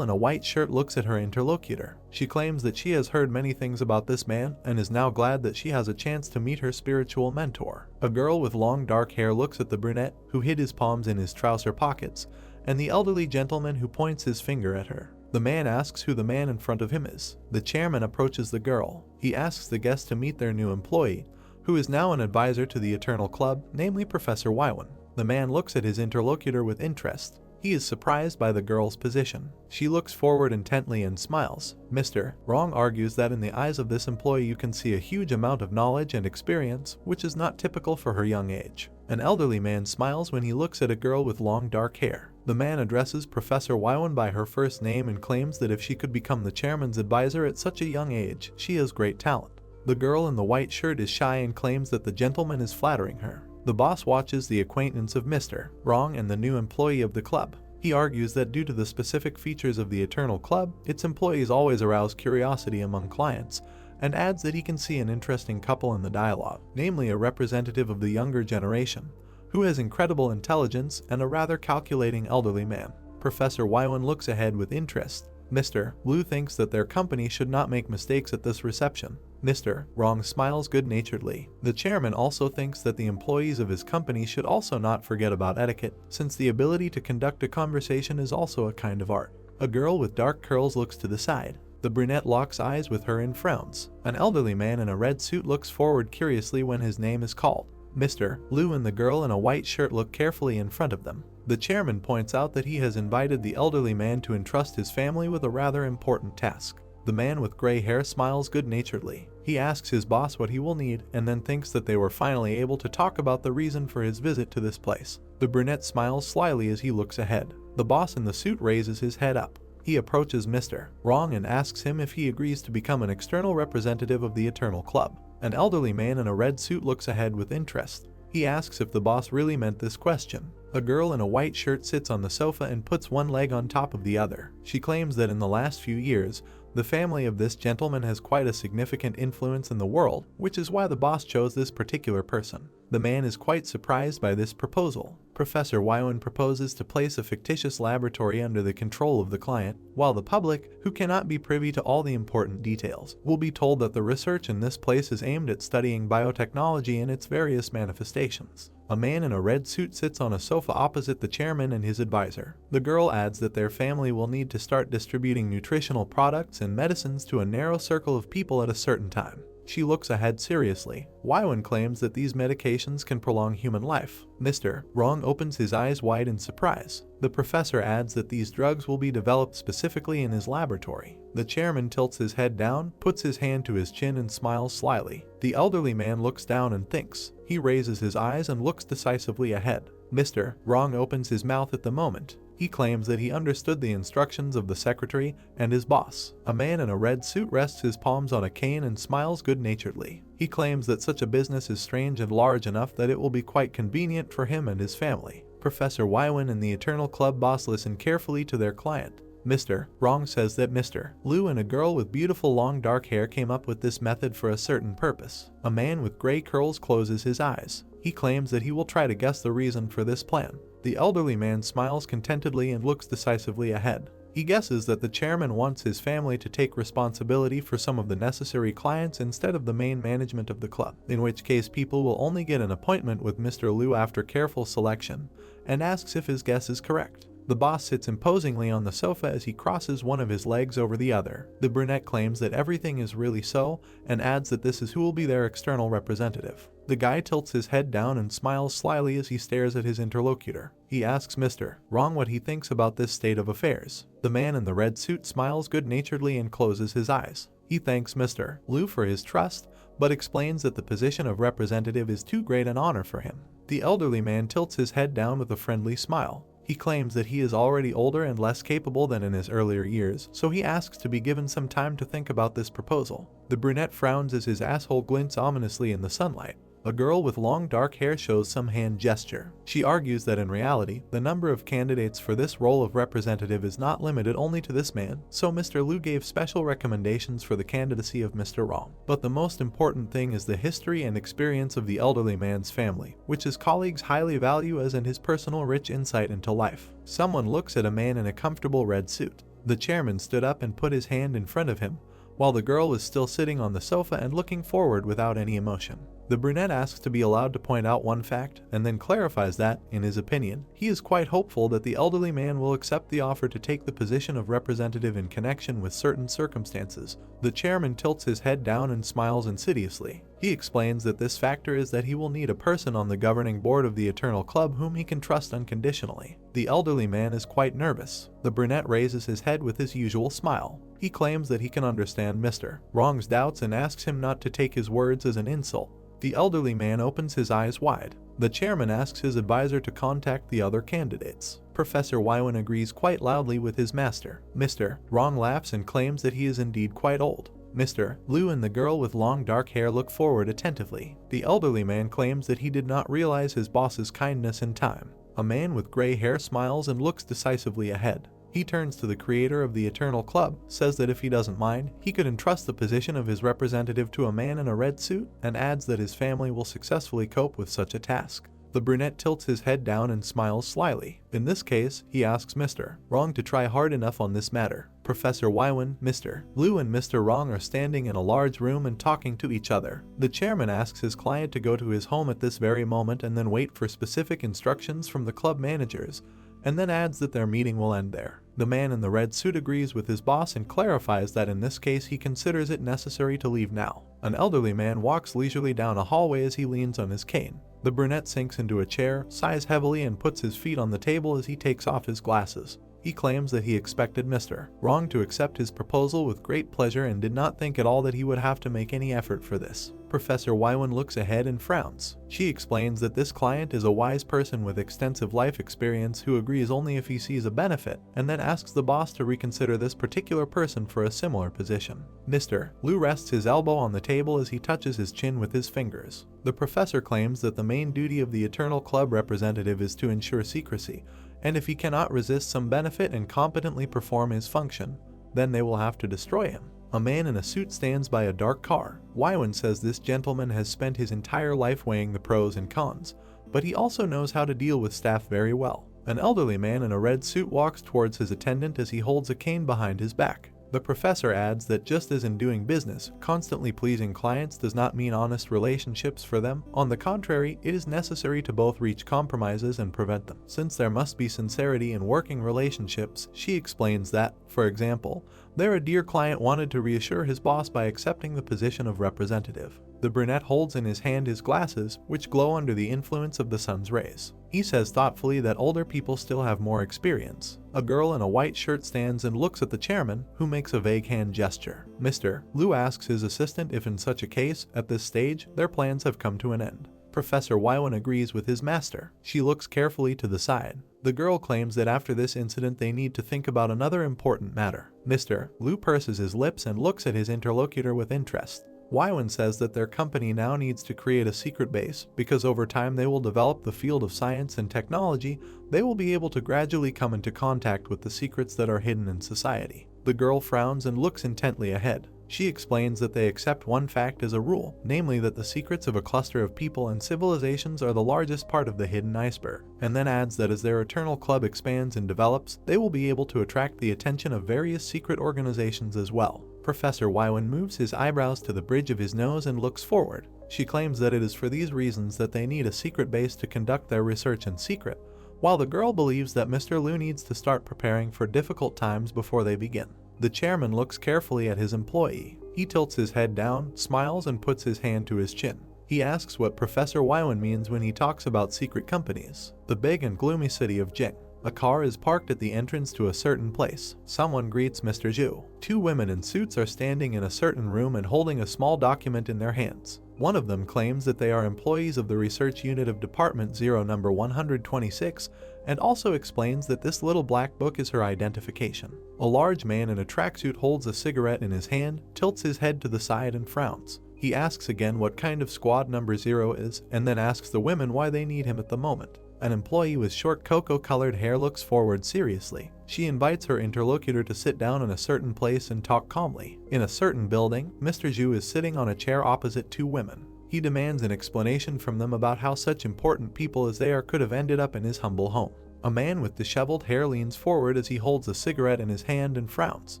Speaker 1: in a white shirt looks at her interlocutor. She claims that she has heard many things about this man and is now glad that she has a chance to meet her spiritual mentor. A girl with long dark hair looks at the brunette, who hid his palms in his trouser pockets, and the elderly gentleman who points his finger at her. The man asks who the man in front of him is. The chairman approaches the girl. He asks the guest to meet their new employee, who is now an advisor to the Eternal Club, namely Professor Waiwen. The man looks at his interlocutor with interest. He is surprised by the girl's position. She looks forward intently and smiles. Mr. Wrong argues that in the eyes of this employee you can see a huge amount of knowledge and experience, which is not typical for her young age. An elderly man smiles when he looks at a girl with long dark hair. The man addresses Professor Waiwen by her first name and claims that if she could become the chairman's advisor at such a young age, she has great talent. The girl in the white shirt is shy and claims that the gentleman is flattering her. The boss watches the acquaintance of Mr. Wrong and the new employee of the club. He argues that due to the specific features of the Eternal Club, its employees always arouse curiosity among clients, and adds that he can see an interesting couple in the dialogue, namely a representative of the younger generation, who has incredible intelligence and a rather calculating elderly man. Professor Waiwen looks ahead with interest. Mr. Liu thinks that their company should not make mistakes at this reception. Mr. Wrong smiles good-naturedly. The chairman also thinks that the employees of his company should also not forget about etiquette, since the ability to conduct a conversation is also a kind of art. A girl with dark curls looks to the side. The brunette locks eyes with her and frowns. An elderly man in a red suit looks forward curiously when his name is called. Mr. Liu and the girl in a white shirt look carefully in front of them. The chairman points out that he has invited the elderly man to entrust his family with a rather important task. The man with gray hair smiles good-naturedly. He asks his boss what he will need and then thinks that they were finally able to talk about the reason for his visit to this place. The brunette smiles slyly as he looks ahead. The boss in the suit raises his head up. He approaches Mr. Wrong and asks him if he agrees to become an external representative of the Eternal Club. An elderly man in a red suit looks ahead with interest. He asks if the boss really meant this question. A girl in a white shirt sits on the sofa and puts one leg on top of the other. She claims that in the last few years, the family of this gentleman has quite a significant influence in the world, which is why the boss chose this particular person. The man is quite surprised by this proposal. Professor Waiwen proposes to place a fictitious laboratory under the control of the client, while the public, who cannot be privy to all the important details, will be told that the research in this place is aimed at studying biotechnology in its various manifestations. A man in a red suit sits on a sofa opposite the chairman and his advisor. The girl adds that their family will need to start distributing nutritional products and medicines to a narrow circle of people at a certain time. She looks ahead seriously. Waiwen claims that these medications can prolong human life. Mr. Wrong opens his eyes wide in surprise. The professor adds that these drugs will be developed specifically in his laboratory. The chairman tilts his head down, puts his hand to his chin and smiles slyly. The elderly man looks down and thinks. He raises his eyes and looks decisively ahead. Mr. Wrong opens his mouth at the moment. He claims that he understood the instructions of the secretary and his boss. A man in a red suit rests his palms on a cane and smiles good-naturedly. He claims that such a business is strange and large enough that it will be quite convenient for him and his family. Professor Waiwen and the Eternal Club boss listen carefully to their client. Mr. Wrong says that Mr. Liu and a girl with beautiful long dark hair came up with this method for a certain purpose. A man with gray curls closes his eyes. He claims that he will try to guess the reason for this plan. The elderly man smiles contentedly and looks decisively ahead. He guesses that the chairman wants his family to take responsibility for some of the necessary clients instead of the main management of the club, in which case people will only get an appointment with Mr. Liu after careful selection, and asks if his guess is correct. The boss sits imposingly on the sofa as he crosses one of his legs over the other. The brunette claims that everything is really so, and adds that this is who will be their external representative. The guy tilts his head down and smiles slyly as he stares at his interlocutor. He asks Mr. Wrong what he thinks about this state of affairs. The man in the red suit smiles good-naturedly and closes his eyes. He thanks Mr. Liu for his trust, but explains that the position of representative is too great an honor for him. The elderly man tilts his head down with a friendly smile. He claims that he is already older and less capable than in his earlier years, so he asks to be given some time to think about this proposal. The brunette frowns as his asshole glints ominously in the sunlight. A girl with long dark hair shows some hand gesture. She argues that in reality, the number of candidates for this role of representative is not limited only to this man, so Mr. Liu gave special recommendations for the candidacy of Mr. Wrong. But the most important thing is the history and experience of the elderly man's family, which his colleagues highly value as in his personal rich insight into life. Someone looks at a man in a comfortable red suit. The chairman stood up and put his hand in front of him, while the girl was still sitting on the sofa and looking forward without any emotion. The brunette asks to be allowed to point out one fact, and then clarifies that, in his opinion, he is quite hopeful that the elderly man will accept the offer to take the position of representative in connection with certain circumstances. The chairman tilts his head down and smiles insidiously. He explains that this factor is that he will need a person on the governing board of the Eternal Club whom he can trust unconditionally. The elderly man is quite nervous. The brunette raises his head with his usual smile. He claims that he can understand Mr. Wrong's doubts and asks him not to take his words as an insult. The elderly man opens his eyes wide. The chairman asks his advisor to contact the other candidates. Professor Wywan agrees quite loudly with his master. Mr. Wrong laughs and claims that he is indeed quite old. Mr. Liu and the girl with long dark hair look forward attentively. The elderly man claims that he did not realize his boss's kindness in time. A man with gray hair smiles and looks decisively ahead. He turns to the creator of the Eternal Club, says that if he doesn't mind, he could entrust the position of his representative to a man in a red suit, and adds that his family will successfully cope with such a task. The brunette tilts his head down and smiles slyly. In this case, he asks Mr. Wrong to try hard enough on this matter. Professor Wywan, Mr. Liu and Mr. Wrong are standing in a large room and talking to each other. The chairman asks his client to go to his home at this very moment and then wait for specific instructions from the club managers, and then adds that their meeting will end there. The man in the red suit agrees with his boss and clarifies that in this case he considers it necessary to leave now. An elderly man walks leisurely down a hallway as he leans on his cane. The brunette sinks into a chair, sighs heavily and puts his feet on the table as he takes off his glasses. He claims that he expected Mr. Wrong to accept his proposal with great pleasure and did not think at all that he would have to make any effort for this. Professor Wywan looks ahead and frowns. She explains that this client is a wise person with extensive life experience who agrees only if he sees a benefit, and then asks the boss to reconsider this particular person for a similar position. Mr. Liu rests his elbow on the table as he touches his chin with his fingers. The professor claims that the main duty of the Eternal Club representative is to ensure secrecy, and if he cannot resist some benefit and competently perform his function, then they will have to destroy him. A man in a suit stands by a dark car. Wywan says this gentleman has spent his entire life weighing the pros and cons, but he also knows how to deal with staff very well. An elderly man in a red suit walks towards his attendant as he holds a cane behind his back. The professor adds that just as in doing business, constantly pleasing clients does not mean honest relationships for them. On the contrary, it is necessary to both reach compromises and prevent them. Since there must be sincerity in working relationships, she explains that, for example, a dear client wanted to reassure his boss by accepting the position of representative. The brunette holds in his hand his glasses, which glow under the influence of the sun's rays. He says thoughtfully that older people still have more experience. A girl in a white shirt stands and looks at the chairman, who makes a vague hand gesture. Mr. Liu asks his assistant if in such a case, at this stage, their plans have come to an end. Professor Wywan agrees with his master. She looks carefully to the side. The girl claims that after this incident they need to think about another important matter. Mr. Liu purses his lips and looks at his interlocutor with interest. Wywan says that their company now needs to create a secret base, because over time they will develop the field of science and technology, they will be able to gradually come into contact with the secrets that are hidden in society. The girl frowns and looks intently ahead. She explains that they accept one fact as a rule, namely that the secrets of a cluster of people and civilizations are the largest part of the hidden iceberg, and then adds that as their Eternal Club expands and develops, they will be able to attract the attention of various secret organizations as well. Professor Wywan moves his eyebrows to the bridge of his nose and looks forward. She claims that it is for these reasons that they need a secret base to conduct their research in secret, while the girl believes that Mr. Liu needs to start preparing for difficult times before they begin. The chairman looks carefully at his employee. He tilts his head down, smiles, and puts his hand to his chin. He asks what Professor Wywan means when he talks about secret companies. The big and gloomy city of Jing. A car is parked at the entrance to a certain place. Someone greets Mr. Zhu. Two women in suits are standing in a certain room and holding a small document in their hands. One of them claims that they are employees of the research unit of Department 0 number 126 and also explains that this little black book is her identification. A large man in a tracksuit holds a cigarette in his hand, tilts his head to the side and frowns. He asks again what kind of squad number 0 is and then asks the women why they need him at the moment. An employee with short cocoa-colored hair looks forward seriously. She invites her interlocutor to sit down in a certain place and talk calmly. In a certain building, Mr. Zhu is sitting on a chair opposite two women. He demands an explanation from them about how such important people as they are could have ended up in his humble home. A man with disheveled hair leans forward as he holds a cigarette in his hand and frowns.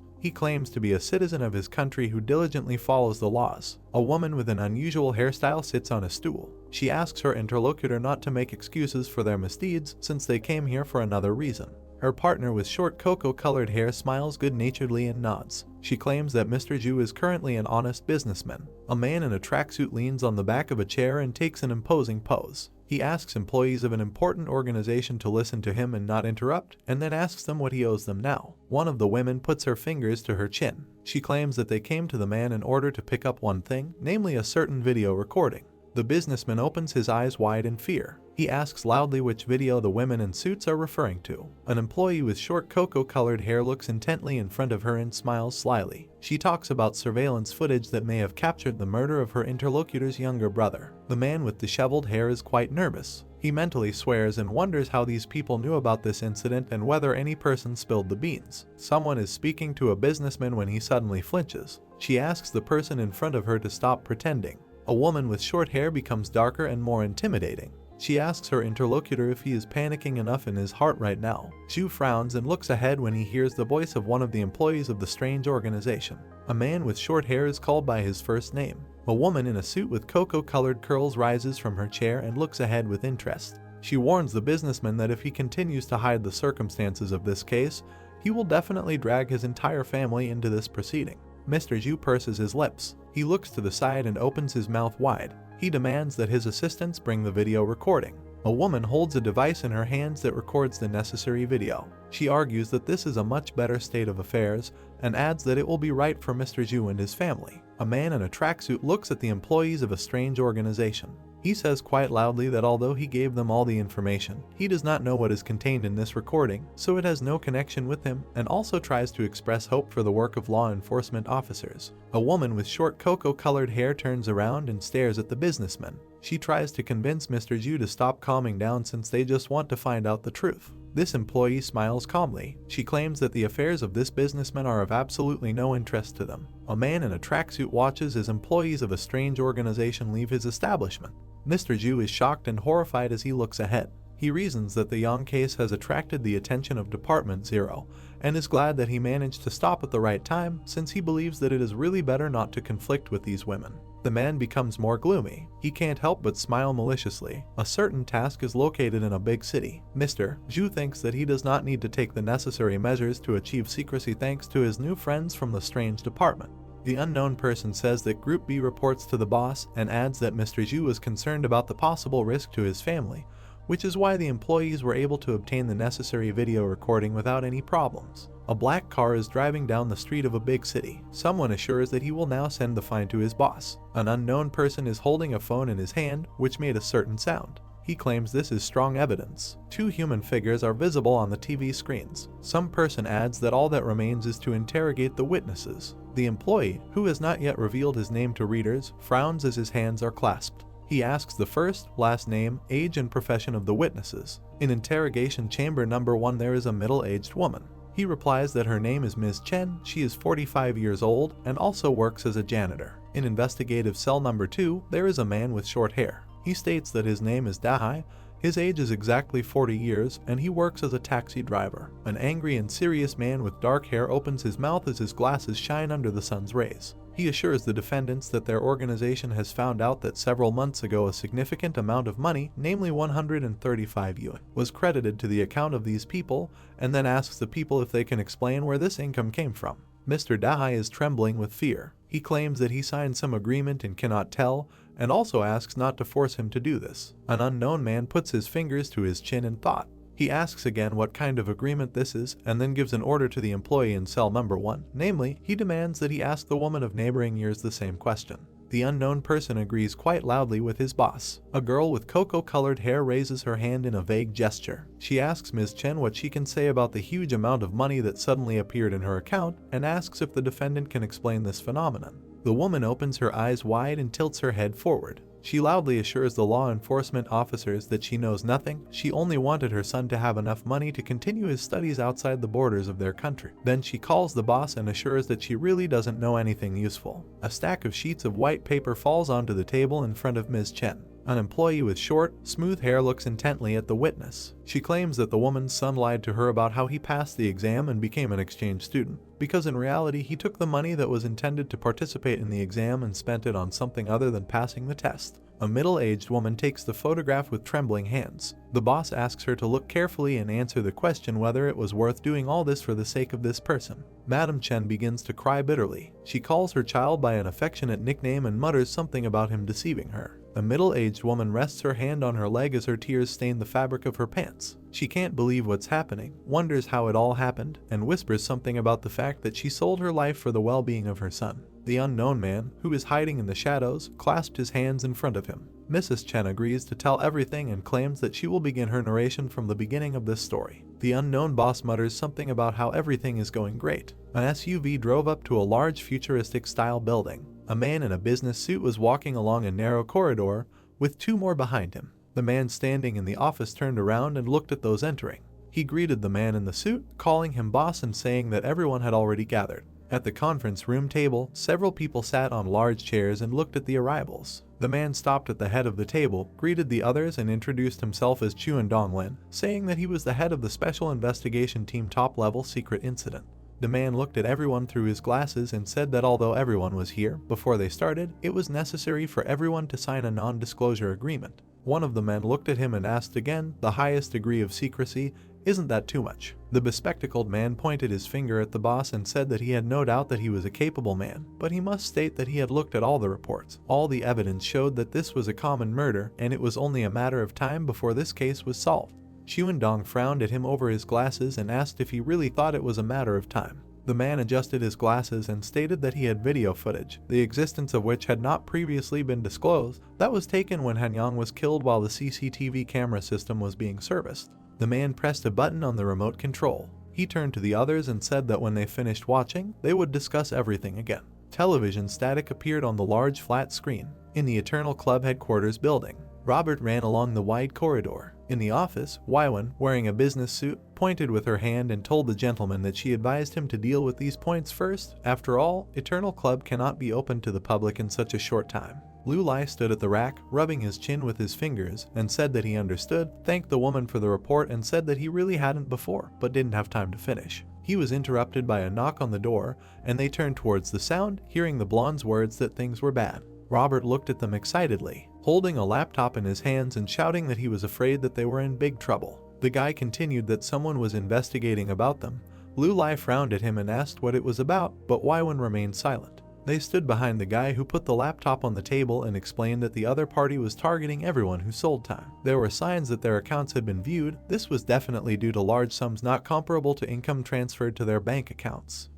Speaker 1: He claims to be a citizen of his country who diligently follows the laws. A woman with an unusual hairstyle sits on a stool. She asks her interlocutor not to make excuses for their misdeeds since they came here for another reason. Her partner with short cocoa-colored hair smiles good-naturedly and nods. She claims that Mr. Zhu is currently an honest businessman. A man in a tracksuit leans on the back of a chair and takes an imposing pose. He asks employees of an important organization to listen to him and not interrupt, and then asks them what he owes them now. One of the women puts her fingers to her chin. She claims that they came to the man in order to pick up one thing, namely a certain video recording. The businessman opens his eyes wide in fear. He asks loudly which video the women in suits are referring to. An employee with short cocoa-colored hair looks intently in front of her and smiles slyly. She talks about surveillance footage that may have captured the murder of her interlocutor's younger brother. The man with disheveled hair is quite nervous. He mentally swears and wonders how these people knew about this incident and whether any person spilled the beans. Someone is speaking to a businessman when he suddenly flinches. She asks the person in front of her to stop pretending. A woman with short hair becomes darker and more intimidating. She asks her interlocutor if he is panicking enough in his heart right now. Zhu frowns and looks ahead when he hears the voice of one of the employees of the strange organization. A man with short hair is called by his first name. A woman in a suit with cocoa-colored curls rises from her chair and looks ahead with interest. She warns the businessman that if he continues to hide the circumstances of this case, he will definitely drag his entire family into this proceeding. Mr. Zhu purses his lips. He looks to the side and opens his mouth wide. He demands that his assistants bring the video recording. A woman holds a device in her hands that records the necessary video. She argues that this is a much better state of affairs and adds that it will be right for Mr. Zhu and his family. A man in a tracksuit looks at the employees of a strange organization. He says quite loudly that although he gave them all the information, he does not know what is contained in this recording, so it has no connection with him, and also tries to express hope for the work of law enforcement officers. A woman with short cocoa-colored hair turns around and stares at the businessman. She tries to convince Mr. Zhu to stop calming down since they just want to find out the truth. This employee smiles calmly. She claims that the affairs of this businessman are of absolutely no interest to them. A man in a tracksuit watches as employees of a strange organization leave his establishment. Mr. Zhu is shocked and horrified as he looks ahead. He reasons that the Yang case has attracted the attention of Department 0 and is glad that he managed to stop at the right time since he believes that it is really better not to conflict with these women. The man becomes more gloomy. He can't help but smile maliciously. A certain task is located in a big city. Mr. Zhu thinks that he does not need to take the necessary measures to achieve secrecy thanks to his new friends from the strange department. The unknown person says that Group B reports to the boss and adds that Mr. Zhu is concerned about the possible risk to his family, which is why the employees were able to obtain the necessary video recording without any problems. A black car is driving down the street of a big city. Someone assures that he will now send the fine to his boss. An unknown person is holding a phone in his hand, which made a certain sound. He claims this is strong evidence. Two human figures are visible on the TV screens. Some person adds that all that remains is to interrogate the witnesses. The employee, who has not yet revealed his name to readers, frowns as his hands are clasped. He asks the first, last name, age and profession of the witnesses. In interrogation chamber number 1 there is a middle-aged woman. He replies that her name is Ms. Chen, she is 45 years old, and also works as a janitor. In investigative cell number 2, there is a man with short hair. He states that his name is Dahai, his age is exactly 40 years, and he works as a taxi driver. An angry and serious man with dark hair opens his mouth as his glasses shine under the sun's rays. He assures the defendants that their organization has found out that several months ago a significant amount of money, namely 135 yuan, was credited to the account of these people, and then asks the people if they can explain where this income came from. Mr. Dai is trembling with fear. He claims that he signed some agreement and cannot tell, and also asks not to force him to do this. An unknown man puts his fingers to his chin in thought. He asks again what kind of agreement this is, and then gives an order to the employee in cell number 1. Namely, he demands that he ask the woman of neighboring years the same question. The unknown person agrees quite loudly with his boss. A girl with cocoa-colored hair raises her hand in a vague gesture. She asks Ms. Chen what she can say about the huge amount of money that suddenly appeared in her account, and asks if the defendant can explain this phenomenon. The woman opens her eyes wide and tilts her head forward. She loudly assures the law enforcement officers that she knows nothing. She only wanted her son to have enough money to continue his studies outside the borders of their country. Then she calls the boss and assures that she really doesn't know anything useful. A stack of sheets of white paper falls onto the table in front of Ms. Chen. An employee with short, smooth hair looks intently at the witness. She claims that the woman's son lied to her about how he passed the exam and became an exchange student, because in reality he took the money that was intended to participate in the exam and spent it on something other than passing the test. A middle-aged woman takes the photograph with trembling hands. The boss asks her to look carefully and answer the question whether it was worth doing all this for the sake of this person. Madam Chen begins to cry bitterly. She calls her child by an affectionate nickname and mutters something about him deceiving her. A middle-aged woman rests her hand on her leg as her tears stain the fabric of her pants. She can't believe what's happening, wonders how it all happened, and whispers something about the fact that she sold her life for the well-being of her son. The unknown man, who is hiding in the shadows, clasped his hands in front of him. Mrs. Chen agrees to tell everything and claims that she will begin her narration from the beginning of this story. The unknown boss mutters something about how everything is going great. An SUV drove up to a large futuristic-style building. A man in a business suit was walking along a narrow corridor, with 2 more behind him. The man standing in the office turned around and looked at those entering. He greeted the man in the suit, calling him boss and saying that everyone had already gathered. At the conference room table, several people sat on large chairs and looked at the arrivals. The man stopped at the head of the table, greeted the others and introduced himself as Chuan Donglin, saying that he was the head of the Special Investigation Team top-level secret incident. The man looked at everyone through his glasses and said that although everyone was here before they started, it was necessary for everyone to sign a non-disclosure agreement. One of the men looked at him and asked again, the highest degree of secrecy, isn't that too much? The bespectacled man pointed his finger at the boss and said that he had no doubt that he was a capable man, but he must state that he had looked at all the reports. All the evidence showed that this was a common murder, and it was only a matter of time before this case was solved. Xuan Dong frowned at him over his glasses and asked if he really thought it was a matter of time. The man adjusted his glasses and stated that he had video footage, the existence of which had not previously been disclosed, that was taken when Hanyang was killed while the CCTV camera system was being serviced. The man pressed a button on the remote control. He turned to the others and said that when they finished watching, they would discuss everything again. Television static appeared on the large flat screen. In the Eternal Club headquarters building, Robert ran along the wide corridor. In the office, Weiwen, wearing a business suit, pointed with her hand and told the gentleman that she advised him to deal with these points first. After all, Eternal Club cannot be opened to the public in such a short time. Lu Lai stood at the rack, rubbing his chin with his fingers, and said that he understood, thanked the woman for the report and said that he really hadn't before, but didn't have time to finish. He was interrupted by a knock on the door, and they turned towards the sound, hearing the blonde's words that things were bad. Robert looked at them excitedly, holding a laptop in his hands and shouting that he was afraid that they were in big trouble. The guy continued that someone was investigating about them. Lu Lai frowned at him and asked what it was about, but Weiwen remained silent. They stood behind the guy who put the laptop on the table and explained that the other party was targeting everyone who sold time. There were signs that their accounts had been viewed. This was definitely due to large sums not comparable to income transferred to their bank accounts.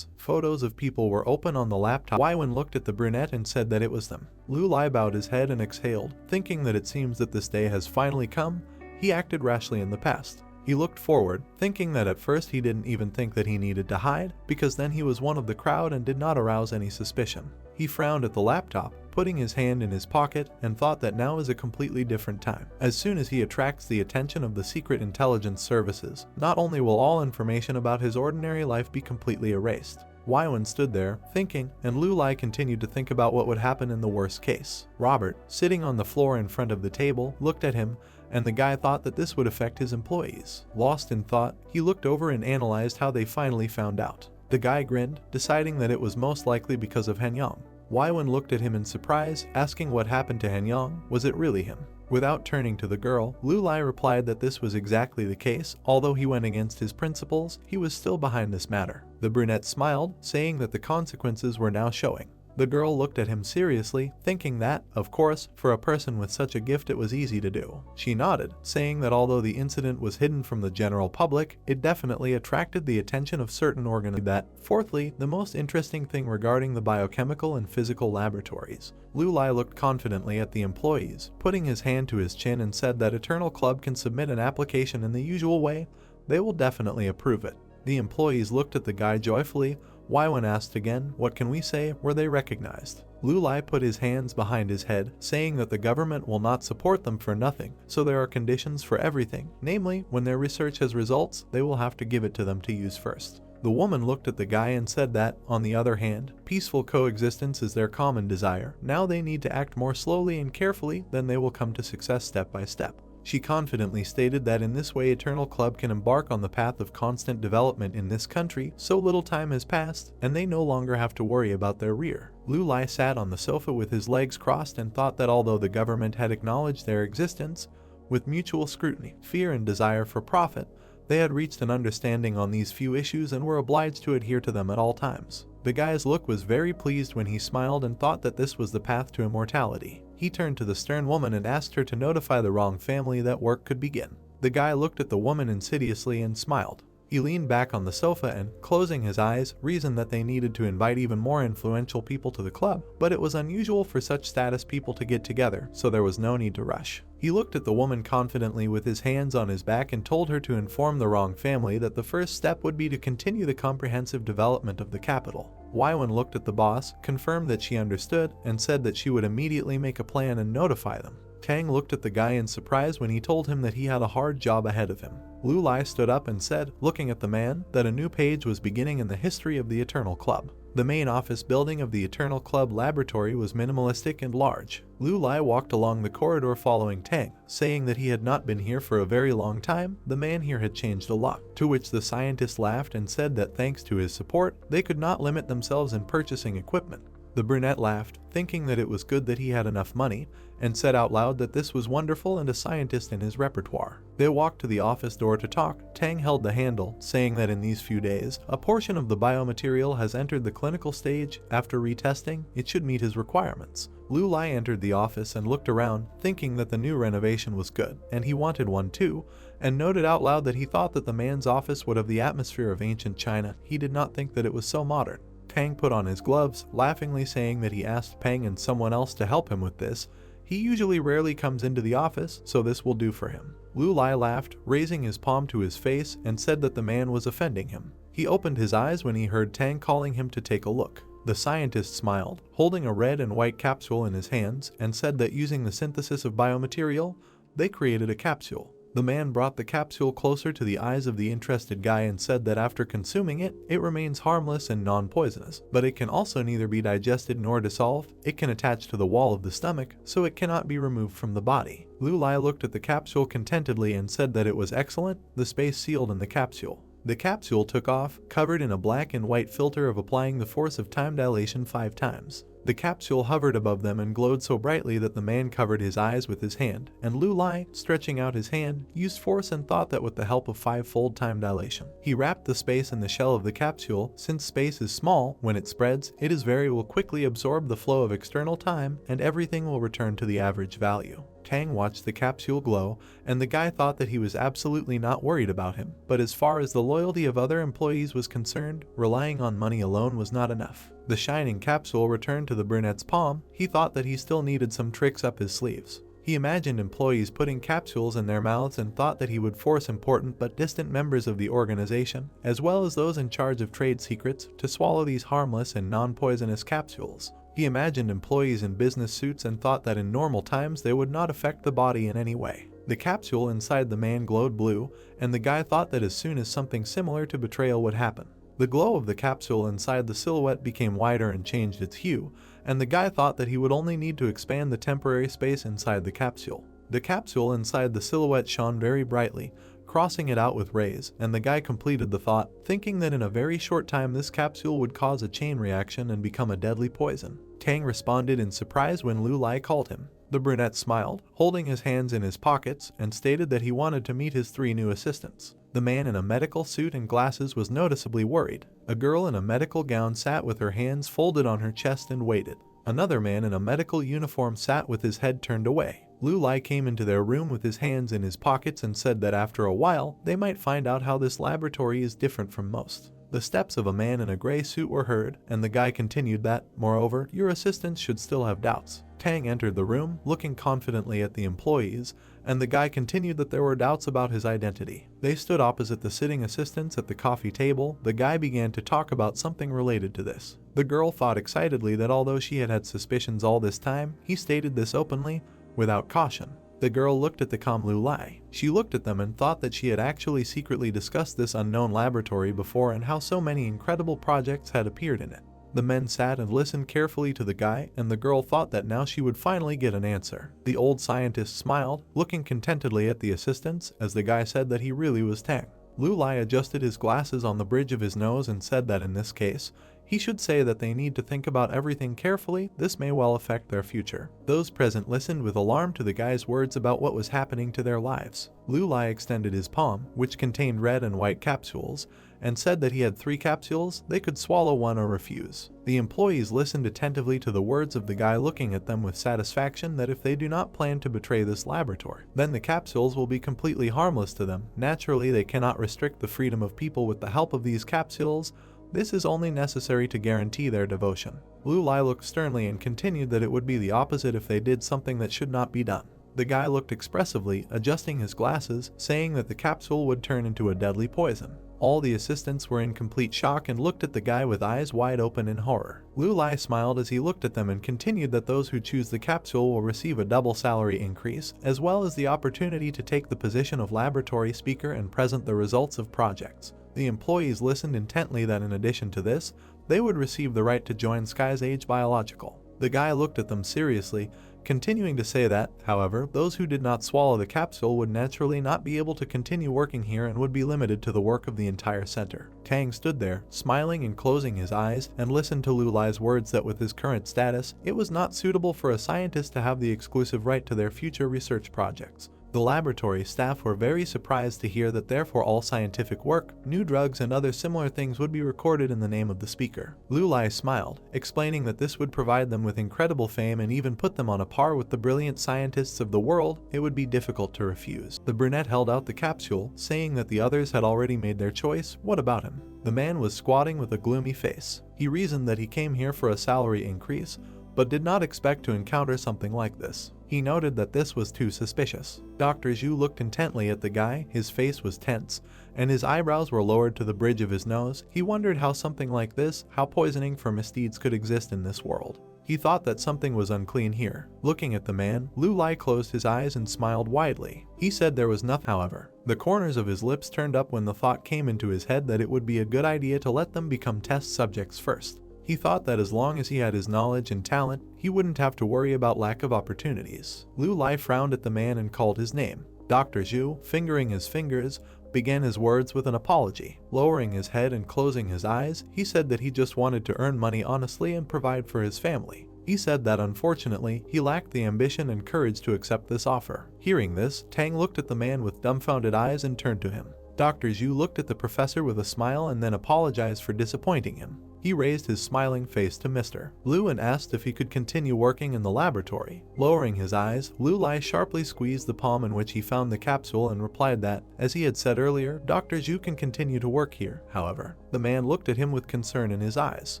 Speaker 1: Photos of people were open on the laptop. Weiwen looked at the brunette and said that it was them. Lu Lai bowed his head and exhaled, thinking that it seems that this day has finally come. He acted rashly in the past. He looked forward, thinking that at first he didn't even think that he needed to hide, because then he was one of the crowd and did not arouse any suspicion. He frowned at the laptop, putting his hand in his pocket, and thought that now is a completely different time. As soon as he attracts the attention of the secret intelligence services, not only will all information about his ordinary life be completely erased. Weiwen stood there, thinking, and Lu Lai continued to think about what would happen in the worst case. Robert, sitting on the floor in front of the table, looked at him, and the guy thought that this would affect his employees. Lost in thought, he looked over and analyzed how they finally found out. The guy grinned, deciding that it was most likely because of Hanyang. Waiwen looked at him in surprise, asking what happened to Hanyang, was it really him? Without turning to the girl, Lu Lai replied that this was exactly the case. Although he went against his principles, he was still behind this matter. The brunette smiled, saying that the consequences were now showing. The girl looked at him seriously, thinking that, of course, for a person with such a gift it was easy to do. She nodded, saying that although the incident was hidden from the general public, it definitely attracted the attention of certain organizations. Fourthly, the most interesting thing regarding the biochemical and physical laboratories. Lu Lai looked confidently at the employees, putting his hand to his chin and said that Eternal Club can submit an application in the usual way. They will definitely approve it. The employees looked at the guy joyfully. Waiwen asked again, what can we say, were they recognized? Lu Lai put his hands behind his head, saying that the government will not support them for nothing, so there are conditions for everything. Namely, when their research has results, they will have to give it to them to use first. The woman looked at the guy and said that, on the other hand, peaceful coexistence is their common desire. Now they need to act more slowly and carefully, then they will come to success step by step. She confidently stated that in this way Eternal Club can embark on the path of constant development in this country. So little time has passed, and they no longer have to worry about their rear. Lu Lai sat on the sofa with his legs crossed and thought that although the government had acknowledged their existence, with mutual scrutiny, fear and desire for profit, they had reached an understanding on these few issues and were obliged to adhere to them at all times. The guy's look was very pleased when he smiled and thought that this was the path to immortality. He turned to the stern woman and asked her to notify the wrong family that work could begin. The guy looked at the woman insidiously and smiled. He leaned back on the sofa and, closing his eyes, reasoned that they needed to invite even more influential people to the club, but it was unusual for such status people to get together, so there was no need to rush. He looked at the woman confidently with his hands on his back and told her to inform the wrong family that the first step would be to continue the comprehensive development of the capital. Waiwen looked at the boss, confirmed that she understood, and said that she would immediately make a plan and notify them. Tang looked at the guy in surprise when he told him that he had a hard job ahead of him. Lu Lai stood up and said, looking at the man, that a new page was beginning in the history of the Eternal Club. The main office building of the Eternal Club laboratory was minimalistic and large. Lu Lai walked along the corridor following Tang, saying that he had not been here for a very long time. The man here had changed a lot. To which the scientist laughed and said that thanks to his support, they could not limit themselves in purchasing equipment. The brunette laughed, thinking that it was good that he had enough money, and said out loud that this was wonderful and a scientist in his repertoire. They walked to the office door to talk. Tang held the handle, saying that in these few days, a portion of the biomaterial has entered the clinical stage. After retesting, it should meet his requirements. Lu Lai entered the office and looked around, thinking that the new renovation was good, and he wanted one too, and noted out loud that he thought that the man's office would have the atmosphere of ancient China. He did not think that it was so modern. Tang put on his gloves, laughingly saying that he asked Peng and someone else to help him with this. He usually rarely comes into the office, so this will do for him. Lu Lai laughed, raising his palm to his face, and said that the man was offending him. He opened his eyes when he heard Tang calling him to take a look. The scientist smiled, holding a red and white capsule in his hands, and said that using the synthesis of biomaterial, they created a capsule. The man brought the capsule closer to the eyes of the interested guy and said that after consuming it, it remains harmless and non-poisonous, but it can also neither be digested nor dissolved. It can attach to the wall of the stomach, so it cannot be removed from the body. Lu Lai looked at the capsule contentedly and said that it was excellent, the space sealed in the capsule. The capsule took off, covered in a black and white filter of applying the force of time dilation 5 times. The capsule hovered above them and glowed so brightly that the man covered his eyes with his hand, and Lu Lai, stretching out his hand, used force and thought that with the help of 5-fold time dilation, he wrapped the space in the shell of the capsule. Since space is small, when it spreads, it is will quickly absorb the flow of external time, and everything will return to the average value. Tang watched the capsule glow, and the guy thought that he was absolutely not worried about him, but as far as the loyalty of other employees was concerned, relying on money alone was not enough. The shining capsule returned to the brunette's palm. He thought that he still needed some tricks up his sleeves. He imagined employees putting capsules in their mouths and thought that he would force important but distant members of the organization, as well as those in charge of trade secrets, to swallow these harmless and non-poisonous capsules. He imagined employees in business suits and thought that in normal times they would not affect the body in any way. The capsule inside the man glowed blue, and the guy thought that as soon as something similar to betrayal would happen. The glow of the capsule inside the silhouette became wider and changed its hue, and the guy thought that he would only need to expand the temporary space inside the capsule. The capsule inside the silhouette shone very brightly, crossing it out with rays, and the guy completed the thought, thinking that in a very short time this capsule would cause a chain reaction and become a deadly poison. Tang responded in surprise when Lu Lai called him. The brunette smiled, holding his hands in his pockets, and stated that he wanted to meet his 3 new assistants. The man in a medical suit and glasses was noticeably worried. A girl in a medical gown sat with her hands folded on her chest and waited. Another man in a medical uniform sat with his head turned away. Lu Lai came into their room with his hands in his pockets and said that after a while, they might find out how this laboratory is different from most. The steps of a man in a gray suit were heard, and the guy continued that, moreover, your assistants should still have doubts. Tang entered the room, looking confidently at the employees, and the guy continued that there were doubts about his identity. They stood opposite the sitting assistants at the coffee table. The guy began to talk about something related to this. The girl thought excitedly that although she had had suspicions all this time, he stated this openly, without caution. The girl looked at the calm Lu Lai. She looked at them and thought that she had actually secretly discussed this unknown laboratory before and how so many incredible projects had appeared in it. The men sat and listened carefully to the guy, and the girl thought that now she would finally get an answer. The old scientist smiled, looking contentedly at the assistants, as the guy said that he really was Tang. Lu Lai adjusted his glasses on the bridge of his nose and said that in this case, he should say that they need to think about everything carefully. This may well affect their future. Those present listened with alarm to the guy's words about what was happening to their lives. Lu Lai extended his palm, which contained red and white capsules, and said that he had 3 capsules. They could swallow one or refuse. The employees listened attentively to the words of the guy, looking at them with satisfaction that if they do not plan to betray this laboratory, then the capsules will be completely harmless to them. Naturally, they cannot restrict the freedom of people with the help of these capsules. This is only necessary to guarantee their devotion. Lu Lai looked sternly and continued that it would be the opposite if they did something that should not be done. The guy looked expressively, adjusting his glasses, saying that the capsule would turn into a deadly poison. All the assistants were in complete shock and looked at the guy with eyes wide open in horror. Lu Lai smiled as he looked at them and continued that those who choose the capsule will receive a double salary increase, as well as the opportunity to take the position of laboratory speaker and present the results of projects. The employees listened intently that in addition to this, they would receive the right to join Sky's Age Biological. The guy looked at them seriously, continuing to say that, however, those who did not swallow the capsule would naturally not be able to continue working here and would be limited to the work of the entire center. Tang stood there, smiling and closing his eyes, and listened to Lu Lai's words that with his current status, it was not suitable for a scientist to have the exclusive right to their future research projects. The laboratory staff were very surprised to hear that therefore all scientific work, new drugs and other similar things would be recorded in the name of the speaker. Lu Lai smiled, explaining that this would provide them with incredible fame and even put them on a par with the brilliant scientists of the world. It would be difficult to refuse. The brunette held out the capsule, saying that the others had already made their choice. What about him? The man was squatting with a gloomy face. He reasoned that he came here for a salary increase, but did not expect to encounter something like this. He noted that this was too suspicious. Dr. Zhu looked intently at the guy. His face was tense, and his eyebrows were lowered to the bridge of his nose. He wondered how something like this, how poisoning for misdeeds could exist in this world. He thought that something was unclean here. Looking at the man, Lu Lai closed his eyes and smiled widely. He said there was nothing, however. The corners of his lips turned up when the thought came into his head that it would be a good idea to let them become test subjects first. He thought that as long as he had his knowledge and talent, he wouldn't have to worry about lack of opportunities. Lu Lai frowned at the man and called his name. Dr. Zhu, fingering his fingers, began his words with an apology. Lowering his head and closing his eyes, he said that he just wanted to earn money honestly and provide for his family. He said that unfortunately, he lacked the ambition and courage to accept this offer. Hearing this, Tang looked at the man with dumbfounded eyes and turned to him. Dr. Zhu looked at the professor with a smile and then apologized for disappointing him. He raised his smiling face to Mr. Lu and asked if he could continue working in the laboratory. Lowering his eyes, Lu Lai sharply squeezed the palm in which he found the capsule and replied that, as he had said earlier, Dr. Zhu can continue to work here. However, the man looked at him with concern in his eyes.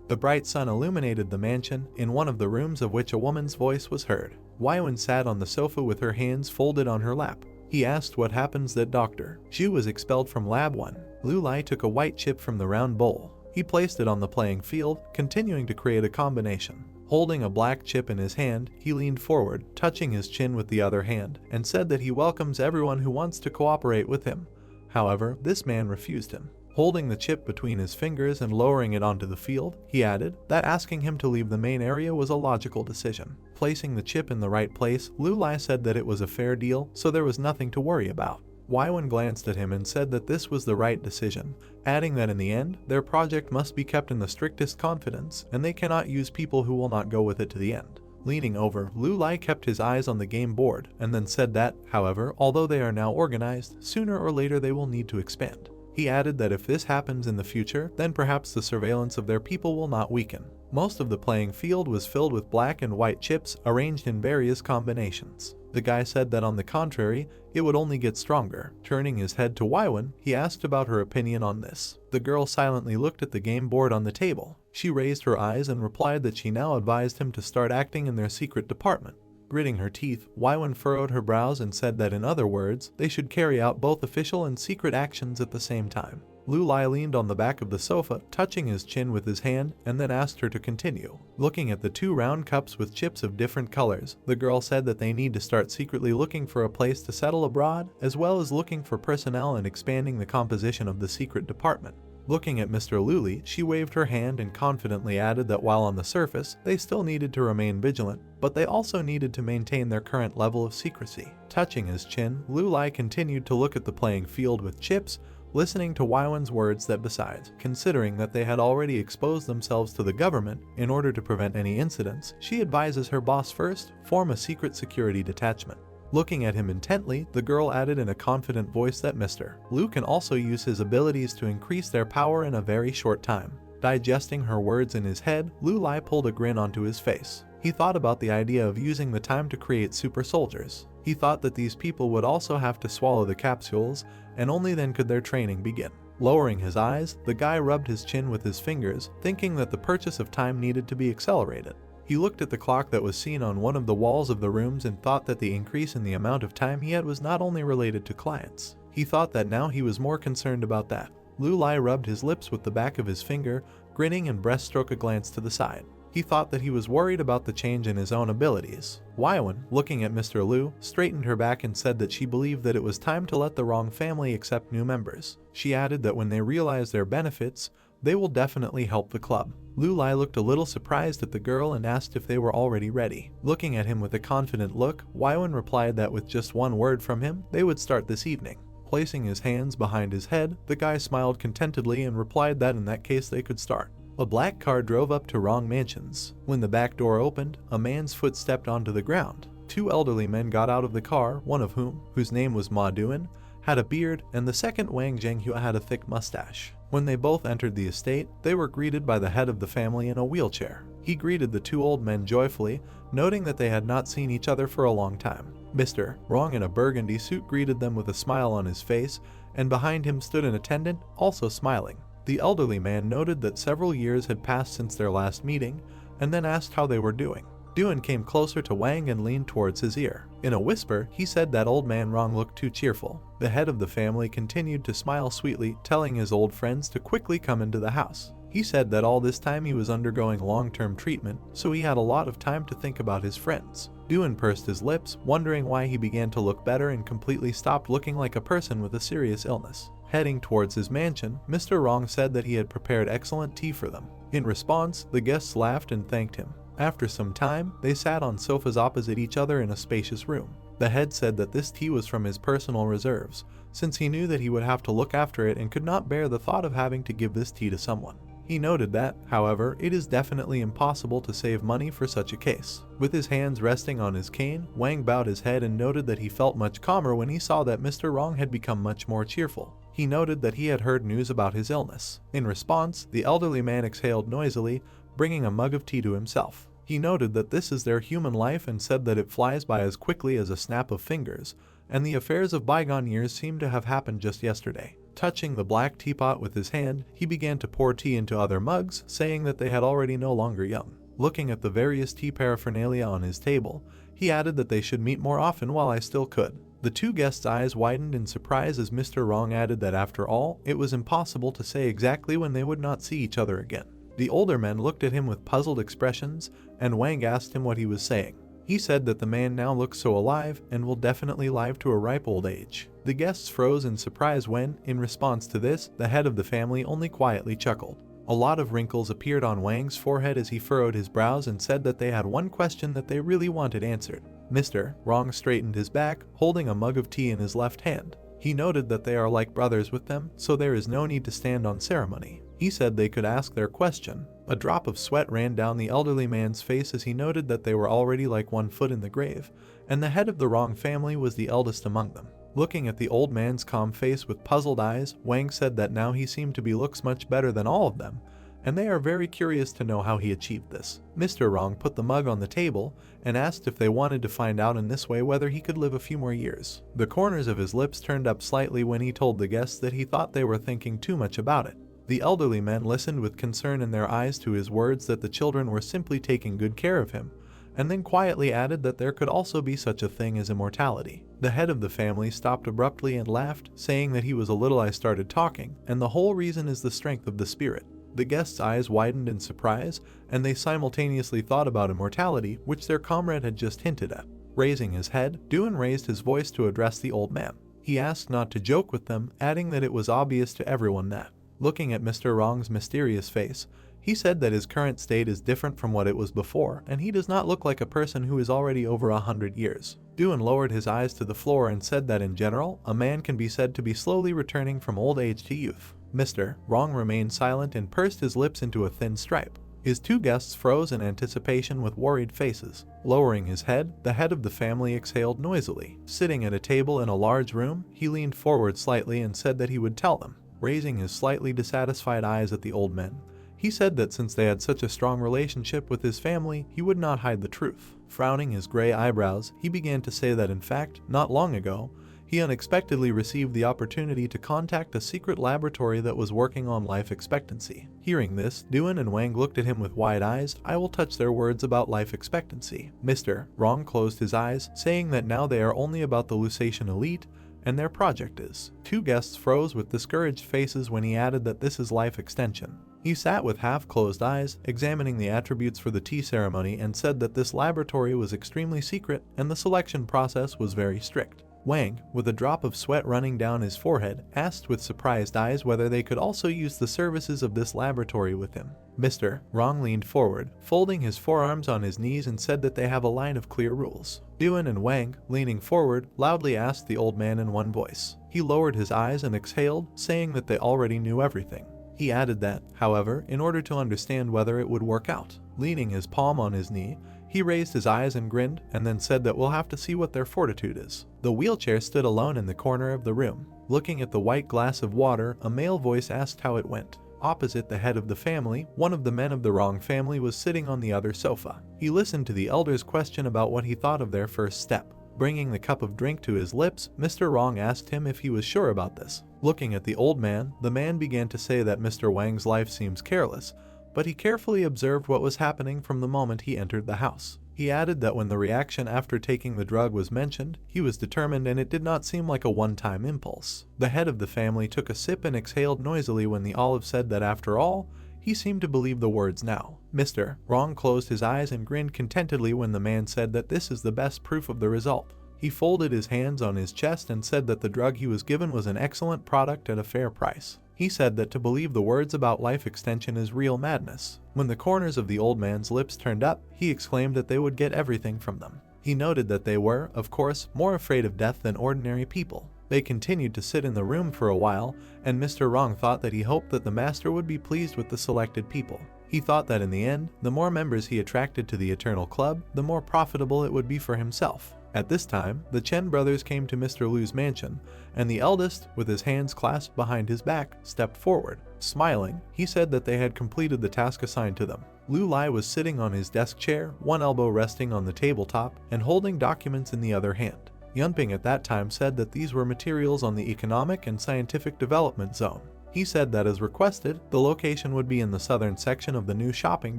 Speaker 1: The bright sun illuminated the mansion, in one of the rooms of which a woman's voice was heard. Waiwen sat on the sofa with her hands folded on her lap. He asked what happens that Dr. Zhu was expelled from Lab 1. Lu Lai took a white chip from the round bowl. He placed it on the playing field, continuing to create a combination. Holding a black chip in his hand, he leaned forward, touching his chin with the other hand, and said that he welcomes everyone who wants to cooperate with him. However, this man refused him. Holding the chip between his fingers and lowering it onto the field, he added that asking him to leave the main area was a logical decision. Placing the chip in the right place, Lu Lai said that it was a fair deal, so there was nothing to worry about. Waiwen glanced at him and said that this was the right decision, adding that in the end, their project must be kept in the strictest confidence and they cannot use people who will not go with it to the end. Leaning over, Lu Lai kept his eyes on the game board and then said that, however, although they are now organized, sooner or later they will need to expand. He added that if this happens in the future, then perhaps the surveillance of their people will not weaken. Most of the playing field was filled with black and white chips arranged in various combinations. The guy said that on the contrary, it would only get stronger. Turning his head to Waiwen, he asked about her opinion on this. The girl silently looked at the game board on the table. She raised her eyes and replied that she now advised him to start acting in their secret department. Gritting her teeth, Waiwen furrowed her brows and said that in other words, they should carry out both official and secret actions at the same time. Lu Lai leaned on the back of the sofa, touching his chin with his hand, and then asked her to continue. Looking at the two round cups with chips of different colors, the girl said that they need to start secretly looking for a place to settle abroad, as well as looking for personnel and expanding the composition of the secret department. Looking at Mr. Luli, she waved her hand and confidently added that while on the surface, they still needed to remain vigilant, but they also needed to maintain their current level of secrecy. Touching his chin, Lu Lai continued to look at the playing field with chips, listening to Waiwen's words that besides, considering that they had already exposed themselves to the government in order to prevent any incidents, she advises her boss first, form a secret security detachment. Looking at him intently, the girl added in a confident voice that Mr. Lu can also use his abilities to increase their power in a very short time. Digesting her words in his head, Lu Lai pulled a grin onto his face. He thought about the idea of using the time to create super soldiers. He thought that these people would also have to swallow the capsules, and only then could their training begin. Lowering his eyes, the guy rubbed his chin with his fingers, thinking that the purchase of time needed to be accelerated. He looked at the clock that was seen on one of the walls of the rooms and thought that the increase in the amount of time he had was not only related to clients. He thought that now he was more concerned about that. Lu Lai rubbed his lips with the back of his finger, grinning and breaststroke a glance to the side. He thought that he was worried about the change in his own abilities. Waiwen, looking at Mr. Lu, straightened her back and said that she believed that it was time to let the wrong family accept new members. She added that when they realize their benefits, they will definitely help the club. Lu Lai looked a little surprised at the girl and asked if they were already ready. Looking at him with a confident look, Waiwen replied that with just one word from him, they would start this evening. Placing his hands behind his head, the guy smiled contentedly and replied that in that case they could start. A black car drove up to Rong Mansions. When the back door opened, a man's foot stepped onto the ground. Two elderly men got out of the car, one of whom, whose name was Ma Duan, had a beard, and the second Wang Zhenghua had a thick mustache. When they both entered the estate, they were greeted by the head of the family in a wheelchair. He greeted the two old men joyfully, noting that they had not seen each other for a long time. Mr. Rong in a burgundy suit greeted them with a smile on his face, and behind him stood an attendant, also smiling. The elderly man noted that several years had passed since their last meeting, and then asked how they were doing. Duan came closer to Wang and leaned towards his ear. In a whisper, he said that old man Rong looked too cheerful. The head of the family continued to smile sweetly, telling his old friends to quickly come into the house. He said that all this time he was undergoing long-term treatment, so he had a lot of time to think about his friends. Duan pursed his lips, wondering why he began to look better and completely stopped looking like a person with a serious illness. Heading towards his mansion, Mr. Rong said that he had prepared excellent tea for them. In response, the guests laughed and thanked him. After some time, they sat on sofas opposite each other in a spacious room. The head said that this tea was from his personal reserves, since he knew that he would have to look after it and could not bear the thought of having to give this tea to someone. He noted that, however, it is definitely impossible to save money for such a case. With his hands resting on his cane, Wang bowed his head and noted that he felt much calmer when he saw that Mr. Rong had become much more cheerful. He noted that he had heard news about his illness. In response, the elderly man exhaled noisily, bringing a mug of tea to himself. He noted that this is their human life and said that it flies by as quickly as a snap of fingers, and the affairs of bygone years seem to have happened just yesterday. Touching the black teapot with his hand, he began to pour tea into other mugs, saying that they had already no longer young. Looking at the various tea paraphernalia on his table, he added that they should meet more often while I still could. The two guests' eyes widened in surprise as Mr. Rong added that after all, it was impossible to say exactly when they would not see each other again. The older men looked at him with puzzled expressions, and Wang asked him what he was saying. He said that the man now looks so alive and will definitely live to a ripe old age. The guests froze in surprise when, in response to this, the head of the family only quietly chuckled. A lot of wrinkles appeared on Wang's forehead as he furrowed his brows and said that they had one question that they really wanted answered. Mr. Rong straightened his back, holding a mug of tea in his left hand. He noted that they are like brothers with them, so there is no need to stand on ceremony. He said they could ask their question. A drop of sweat ran down the elderly man's face as he noted that they were already like 1 foot in the grave, and the head of the Wrong family was the eldest among them. Looking at the old man's calm face with puzzled eyes, Wang said that now he seemed to be looks much better than all of them, and they are very curious to know how he achieved this. Mr. Wrong put the mug on the table and asked if they wanted to find out in this way whether he could live a few more years. The corners of his lips turned up slightly when he told the guests that he thought they were thinking too much about it. The elderly men listened with concern in their eyes to his words that the children were simply taking good care of him, and then quietly added that there could also be such a thing as immortality. The head of the family stopped abruptly and laughed, saying that he was a little I started talking, and the whole reason is the strength of the spirit. The guests' eyes widened in surprise, and they simultaneously thought about immortality, which their comrade had just hinted at. Raising his head, Duan raised his voice to address the old man. He asked not to joke with them, adding that it was obvious to everyone that, looking at Mr. Wrong's mysterious face, he said that his current state is different from what it was before, and he does not look like a person who is already over 100 years. Duan lowered his eyes to the floor and said that in general, a man can be said to be slowly returning from old age to youth. Mr. Wrong remained silent and pursed his lips into a thin stripe. His 2 guests froze in anticipation with worried faces. Lowering his head, the head of the family exhaled noisily. Sitting at a table in a large room, he leaned forward slightly and said that he would tell them. Raising his slightly dissatisfied eyes at the old men, he said that since they had such a strong relationship with his family, he would not hide the truth. Frowning his gray eyebrows, he began to say that in fact, not long ago, he unexpectedly received the opportunity to contact a secret laboratory that was working on life expectancy. Hearing this, Duan and Wang looked at him with wide eyes. I will touch their words about life expectancy. Mr. Wrong closed his eyes, saying that now they are only about the Lusatian elite, and their project is. 2 guests froze with discouraged faces when he added that this is life extension. He sat with half-closed eyes, examining the attributes for the tea ceremony, and said that this laboratory was extremely secret and the selection process was very strict. Wang, with a drop of sweat running down his forehead, asked with surprised eyes whether they could also use the services of this laboratory with him. Mr. Wrong leaned forward, folding his forearms on his knees, and said that they have a line of clear rules. Duan and Wang, leaning forward, loudly asked the old man in one voice. He lowered his eyes and exhaled, saying that they already knew everything. He added that, however, in order to understand whether it would work out, leaning his palm on his knee, he raised his eyes and grinned, and then said that we'll have to see what their fortitude is. The wheelchair stood alone in the corner of the room. Looking at the white glass of water, a male voice asked how it went. Opposite the head of the family, one of the men of the Wrong family was sitting on the other sofa. He listened to the elder's question about what he thought of their first step. Bringing the cup of drink to his lips, Mr. Wrong asked him if he was sure about this. Looking at the old man, the man began to say that Mr. Wang's life seems careless, but he carefully observed what was happening from the moment he entered the house. He added that when the reaction after taking the drug was mentioned, he was determined and it did not seem like a one-time impulse. The head of the family took a sip and exhaled noisily when the olive said that after all, he seemed to believe the words now. Mr. Wrong closed his eyes and grinned contentedly when the man said that this is the best proof of the result. He folded his hands on his chest and said that the drug he was given was an excellent product at a fair price. He said that to believe the words about life extension is real madness. When the corners of the old man's lips turned up, he exclaimed that they would get everything from them. He noted that they were, of course, more afraid of death than ordinary people. They continued to sit in the room for a while, and Mr. Wrong thought that he hoped that the master would be pleased with the selected people. He thought that in the end, the more members he attracted to the Eternal Club, the more profitable it would be for himself. At this time, the Chen brothers came to Mr. Lu's mansion, and the eldest, with his hands clasped behind his back, stepped forward. Smiling, he said that they had completed the task assigned to them. Lu Lai was sitting on his desk chair, one elbow resting on the tabletop, and holding documents in the other hand. Yunping at that time said that these were materials on the Economic and Scientific Development Zone. He said that as requested, the location would be in the southern section of the new shopping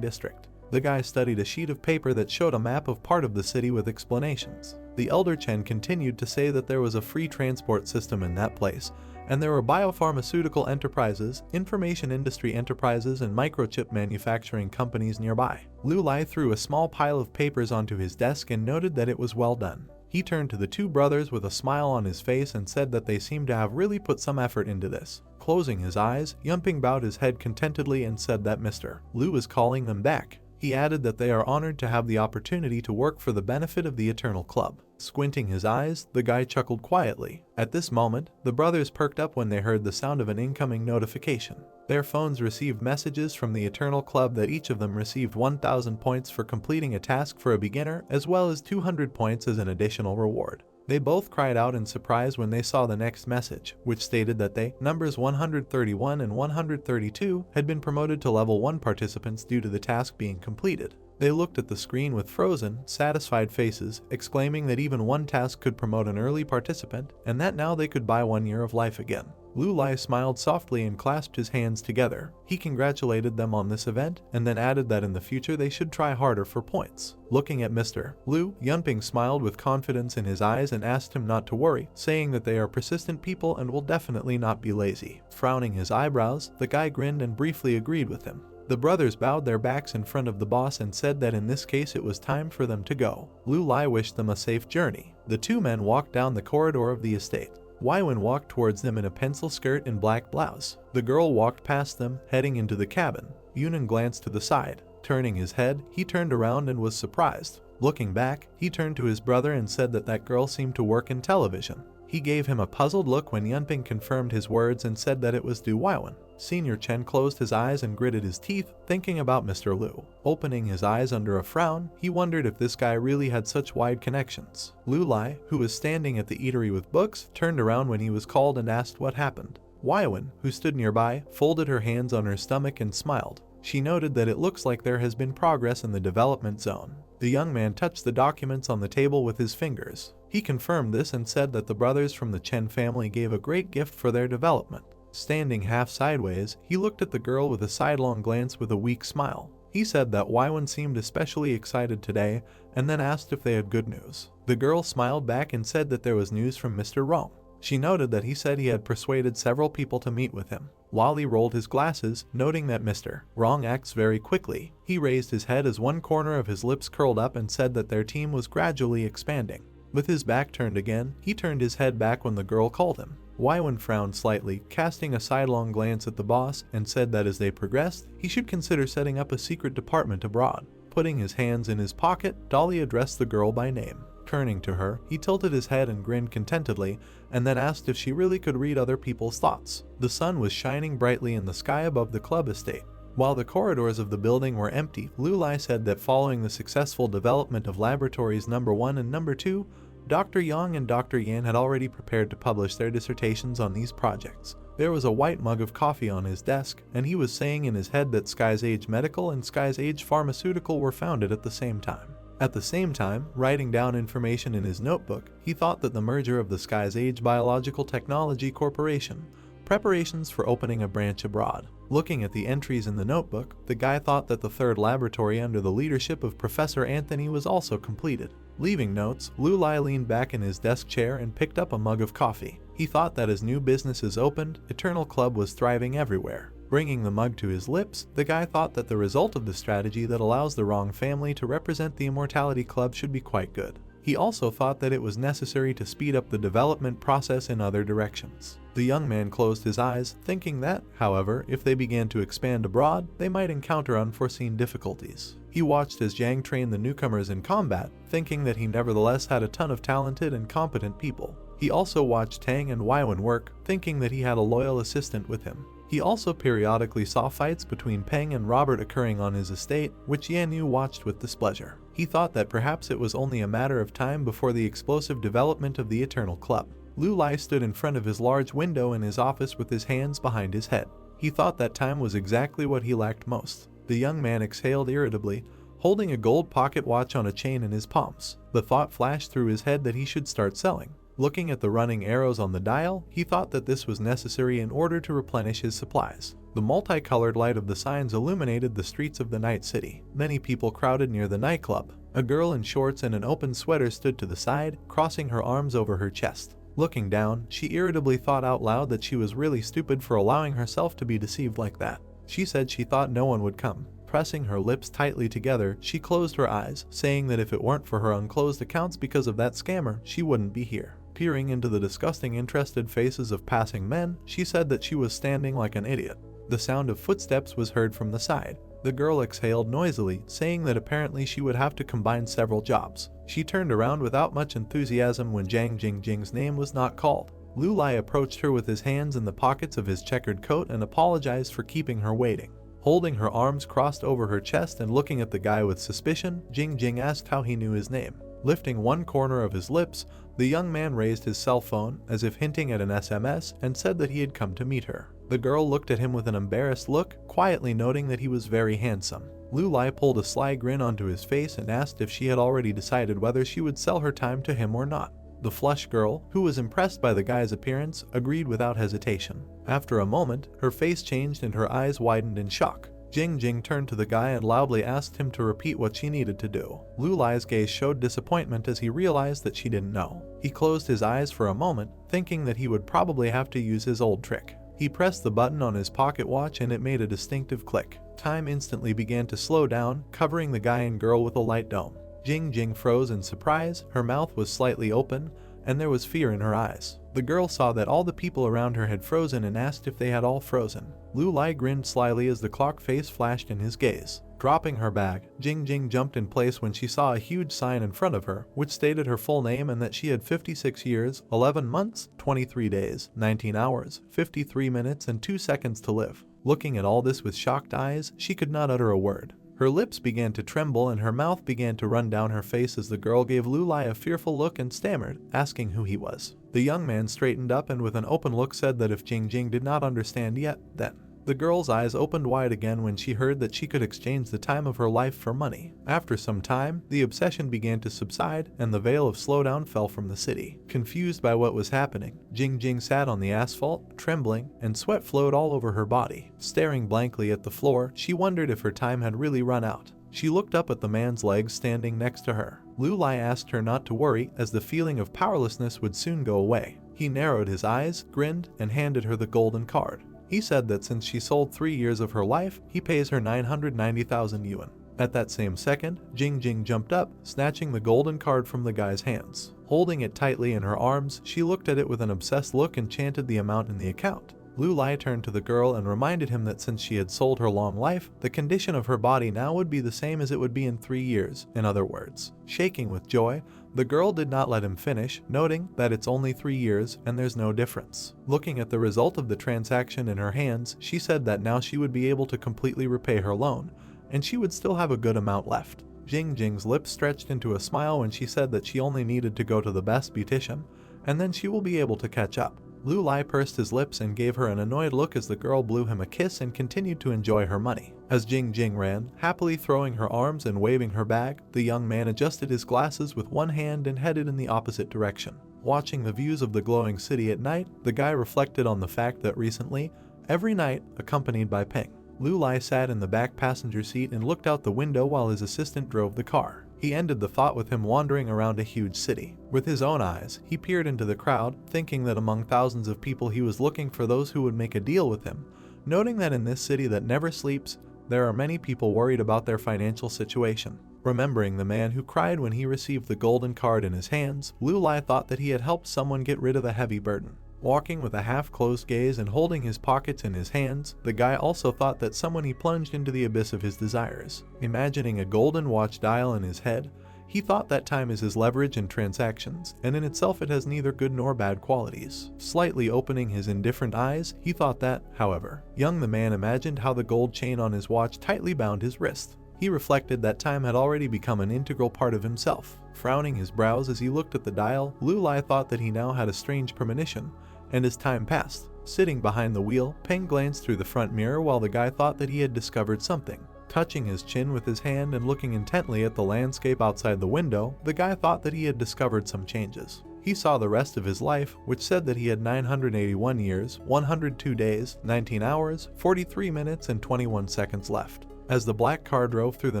Speaker 1: district. The guy studied a sheet of paper that showed a map of part of the city with explanations. The elder Chen continued to say that there was a free transport system in that place, and there were biopharmaceutical enterprises, information industry enterprises, and microchip manufacturing companies nearby. Lu Lai threw a small pile of papers onto his desk and noted that it was well done. He turned to the 2 brothers with a smile on his face and said that they seemed to have really put some effort into this. Closing his eyes, Yunping bowed his head contentedly and said that Mr. Lu was calling them back. He added that they are honored to have the opportunity to work for the benefit of the Eternal Club. Squinting his eyes, the guy chuckled quietly. At this moment, the brothers perked up when they heard the sound of an incoming notification. Their phones received messages from the Eternal Club that each of them received 1,000 points for completing a task for a beginner, as well as 200 points as an additional reward. They both cried out in surprise when they saw the next message, which stated that they, numbers 131 and 132, had been promoted to level 1 participants due to the task being completed. They looked at the screen with frozen, satisfied faces, exclaiming that even one task could promote an early participant, and that now they could buy 1 year of life again. Lu Lai smiled softly and clasped his hands together. He congratulated them on this event, and then added that in the future they should try harder for points. Looking at Mr. Lu, Yunping smiled with confidence in his eyes and asked him not to worry, saying that they are persistent people and will definitely not be lazy. Frowning his eyebrows, the guy grinned and briefly agreed with him. The brothers bowed their backs in front of the boss and said that in this case it was time for them to go. Lu Lai wished them a safe journey. The two men walked down the corridor of the estate. Waiwen walked towards them in a pencil skirt and black blouse. The girl walked past them, heading into the cabin. Yunan glanced to the side. Turning his head, he turned around and was surprised. Looking back, he turned to his brother and said that that girl seemed to work in television. He gave him a puzzled look when Yunping confirmed his words and said that it was Du Waiwen. Senior Chen closed his eyes and gritted his teeth, thinking about Mr. Lu. Opening his eyes under a frown, he wondered if this guy really had such wide connections. Lu Lai, who was standing at the eatery with books, turned around when he was called and asked what happened. Waiwen, who stood nearby, folded her hands on her stomach and smiled. She noted that it looks like there has been progress in the development zone. The young man touched the documents on the table with his fingers. He confirmed this and said that the brothers from the Chen family gave a great gift for their development. Standing half sideways, he looked at the girl with a sidelong glance with a weak smile. He said that Waiwen seemed especially excited today, and then asked if they had good news. The girl smiled back and said that there was news from Mr. Rong. She noted that he said he had persuaded several people to meet with him. While he rolled his glasses, noting that Mr. Rong acts very quickly, he raised his head as one corner of his lips curled up and said that their team was gradually expanding. With his back turned again, he turned his head back when the girl called him. Waiwen frowned slightly, casting a sidelong glance at the boss, and said that as they progressed, he should consider setting up a secret department abroad. Putting his hands in his pocket, Dolly addressed the girl by name. Turning to her, he tilted his head and grinned contentedly, and then asked if she really could read other people's thoughts. The sun was shining brightly in the sky above the club estate. While the corridors of the building were empty, Lu Lai said that following the successful development of laboratories number 1 and number 2, Dr. Yang and Dr. Yan had already prepared to publish their dissertations on these projects. There was a white mug of coffee on his desk, and he was saying in his head that Sky's Age Medical and Sky's Age Pharmaceutical were founded at the same time. At the same time, writing down information in his notebook, he thought that the merger of the Sky's Age Biological Technology Corporation, preparations for opening a branch abroad. Looking at the entries in the notebook, the guy thought that the third laboratory under the leadership of Professor Anthony was also completed. Leaving notes, Lu Lai leaned back in his desk chair and picked up a mug of coffee. He thought that as new businesses opened, Eternal Club was thriving everywhere. Bringing the mug to his lips, the guy thought that the result of the strategy that allows the Wrong family to represent the Immortality Club should be quite good. He also thought that it was necessary to speed up the development process in other directions. The young man closed his eyes, thinking that, however, if they began to expand abroad, they might encounter unforeseen difficulties. He watched as Zhang trained the newcomers in combat, thinking that he nevertheless had a ton of talented and competent people. He also watched Tang and Waiwen work, thinking that he had a loyal assistant with him. He also periodically saw fights between Peng and Robert occurring on his estate, which Yan Yu watched with displeasure. He thought that perhaps it was only a matter of time before the explosive development of the Eternal Club. Lu Lai stood in front of his large window in his office with his hands behind his head. He thought that time was exactly what he lacked most. The young man exhaled irritably, holding a gold pocket watch on a chain in his palms. The thought flashed through his head that he should start selling. Looking at the running arrows on the dial, he thought that this was necessary in order to replenish his supplies. The multicolored light of the signs illuminated the streets of the night city. Many people crowded near the nightclub. A girl in shorts and an open sweater stood to the side, crossing her arms over her chest. Looking down, she irritably thought out loud that she was really stupid for allowing herself to be deceived like that. She said she thought no one would come. Pressing her lips tightly together, she closed her eyes, saying that if it weren't for her unclosed accounts because of that scammer, she wouldn't be here. Peering into the disgusting interested faces of passing men, she said that she was standing like an idiot. The sound of footsteps was heard from the side. The girl exhaled noisily, saying that apparently she would have to combine several jobs. She turned around without much enthusiasm when Zhang Jingjing's name was not called. Lu Lai approached her with his hands in the pockets of his checkered coat and apologized for keeping her waiting. Holding her arms crossed over her chest and looking at the guy with suspicion, Jingjing asked how he knew his name. Lifting one corner of his lips, the young man raised his cell phone, as if hinting at an SMS, and said that he had come to meet her. The girl looked at him with an embarrassed look, quietly noting that he was very handsome. Lu Lai pulled a sly grin onto his face and asked if she had already decided whether she would sell her time to him or not. The flush girl, who was impressed by the guy's appearance, agreed without hesitation. After a moment, her face changed and her eyes widened in shock. Jingjing turned to the guy and loudly asked him to repeat what she needed to do. Lu Lai's gaze showed disappointment as he realized that she didn't know. He closed his eyes for a moment, thinking that he would probably have to use his old trick. He pressed the button on his pocket watch and it made a distinctive click. Time instantly began to slow down, covering the guy and girl with a light dome. Jingjing froze in surprise, her mouth was slightly open, and there was fear in her eyes. The girl saw that all the people around her had frozen and asked if they had all frozen. Lu Lai grinned slyly as the clock face flashed in his gaze. Dropping her bag, Jingjing jumped in place when she saw a huge sign in front of her, which stated her full name and that she had 56 years, 11 months, 23 days, 19 hours, 53 minutes, and 2 seconds to live. Looking at all this with shocked eyes, she could not utter a word. Her lips began to tremble and her mouth began to run down her face as the girl gave Lu Lai a fearful look and stammered, asking who he was. The young man straightened up and with an open look said that if Jingjing did not understand yet, then. The girl's eyes opened wide again when she heard that she could exchange the time of her life for money. After some time, the obsession began to subside and the veil of slowdown fell from the city. Confused by what was happening, Jingjing sat on the asphalt, trembling, and sweat flowed all over her body. Staring blankly at the floor, she wondered if her time had really run out. She looked up at the man's legs standing next to her. Lu Lai asked her not to worry, as the feeling of powerlessness would soon go away. He narrowed his eyes, grinned, and handed her the golden card. He said that since she sold 3 years of her life, he pays her 990,000 yuan. At that same second, Jingjing jumped up, snatching the golden card from the guy's hands. Holding it tightly in her arms, she looked at it with an obsessed look and chanted the amount in the account. Lu Lai turned to the girl and reminded him that since she had sold her long life, the condition of her body now would be the same as it would be in 3 years, in other words. Shaking with joy, the girl did not let him finish, noting that it's only 3 years and there's no difference. Looking at the result of the transaction in her hands, she said that now she would be able to completely repay her loan, and she would still have a good amount left. Jingjing's lips stretched into a smile when she said that she only needed to go to the best beautician, and then she will be able to catch up. Lu Lai pursed his lips and gave her an annoyed look as the girl blew him a kiss and continued to enjoy her money. As Jingjing ran, happily throwing her arms and waving her bag, the young man adjusted his glasses with one hand and headed in the opposite direction. Watching the views of the glowing city at night, the guy reflected on the fact that recently, every night, accompanied by Ping, Lu Lai sat in the back passenger seat and looked out the window while his assistant drove the car. He ended the thought with him wandering around a huge city. With his own eyes, he peered into the crowd, thinking that among thousands of people he was looking for those who would make a deal with him, noting that in this city that never sleeps, there are many people worried about their financial situation. Remembering the man who cried when he received the golden card in his hands, Lu Lai thought that he had helped someone get rid of a heavy burden. Walking with a half-closed gaze and holding his pockets in his hands, the guy also thought that someone he plunged into the abyss of his desires. Imagining a golden watch dial in his head, he thought that time is his leverage in transactions, and in itself it has neither good nor bad qualities. Slightly opening his indifferent eyes, he thought that, however, young the man imagined how the gold chain on his watch tightly bound his wrist. He reflected that time had already become an integral part of himself. Frowning his brows as he looked at the dial, Lu Lai thought that he now had a strange premonition. And as time passed, sitting behind the wheel, Peng glanced through the front mirror while the guy thought that he had discovered something. Touching his chin with his hand and looking intently at the landscape outside the window, the guy thought that he had discovered some changes. He saw the rest of his life, which said that he had 981 years, 102 days, 19 hours, 43 minutes, and 21 seconds left. As the black car drove through the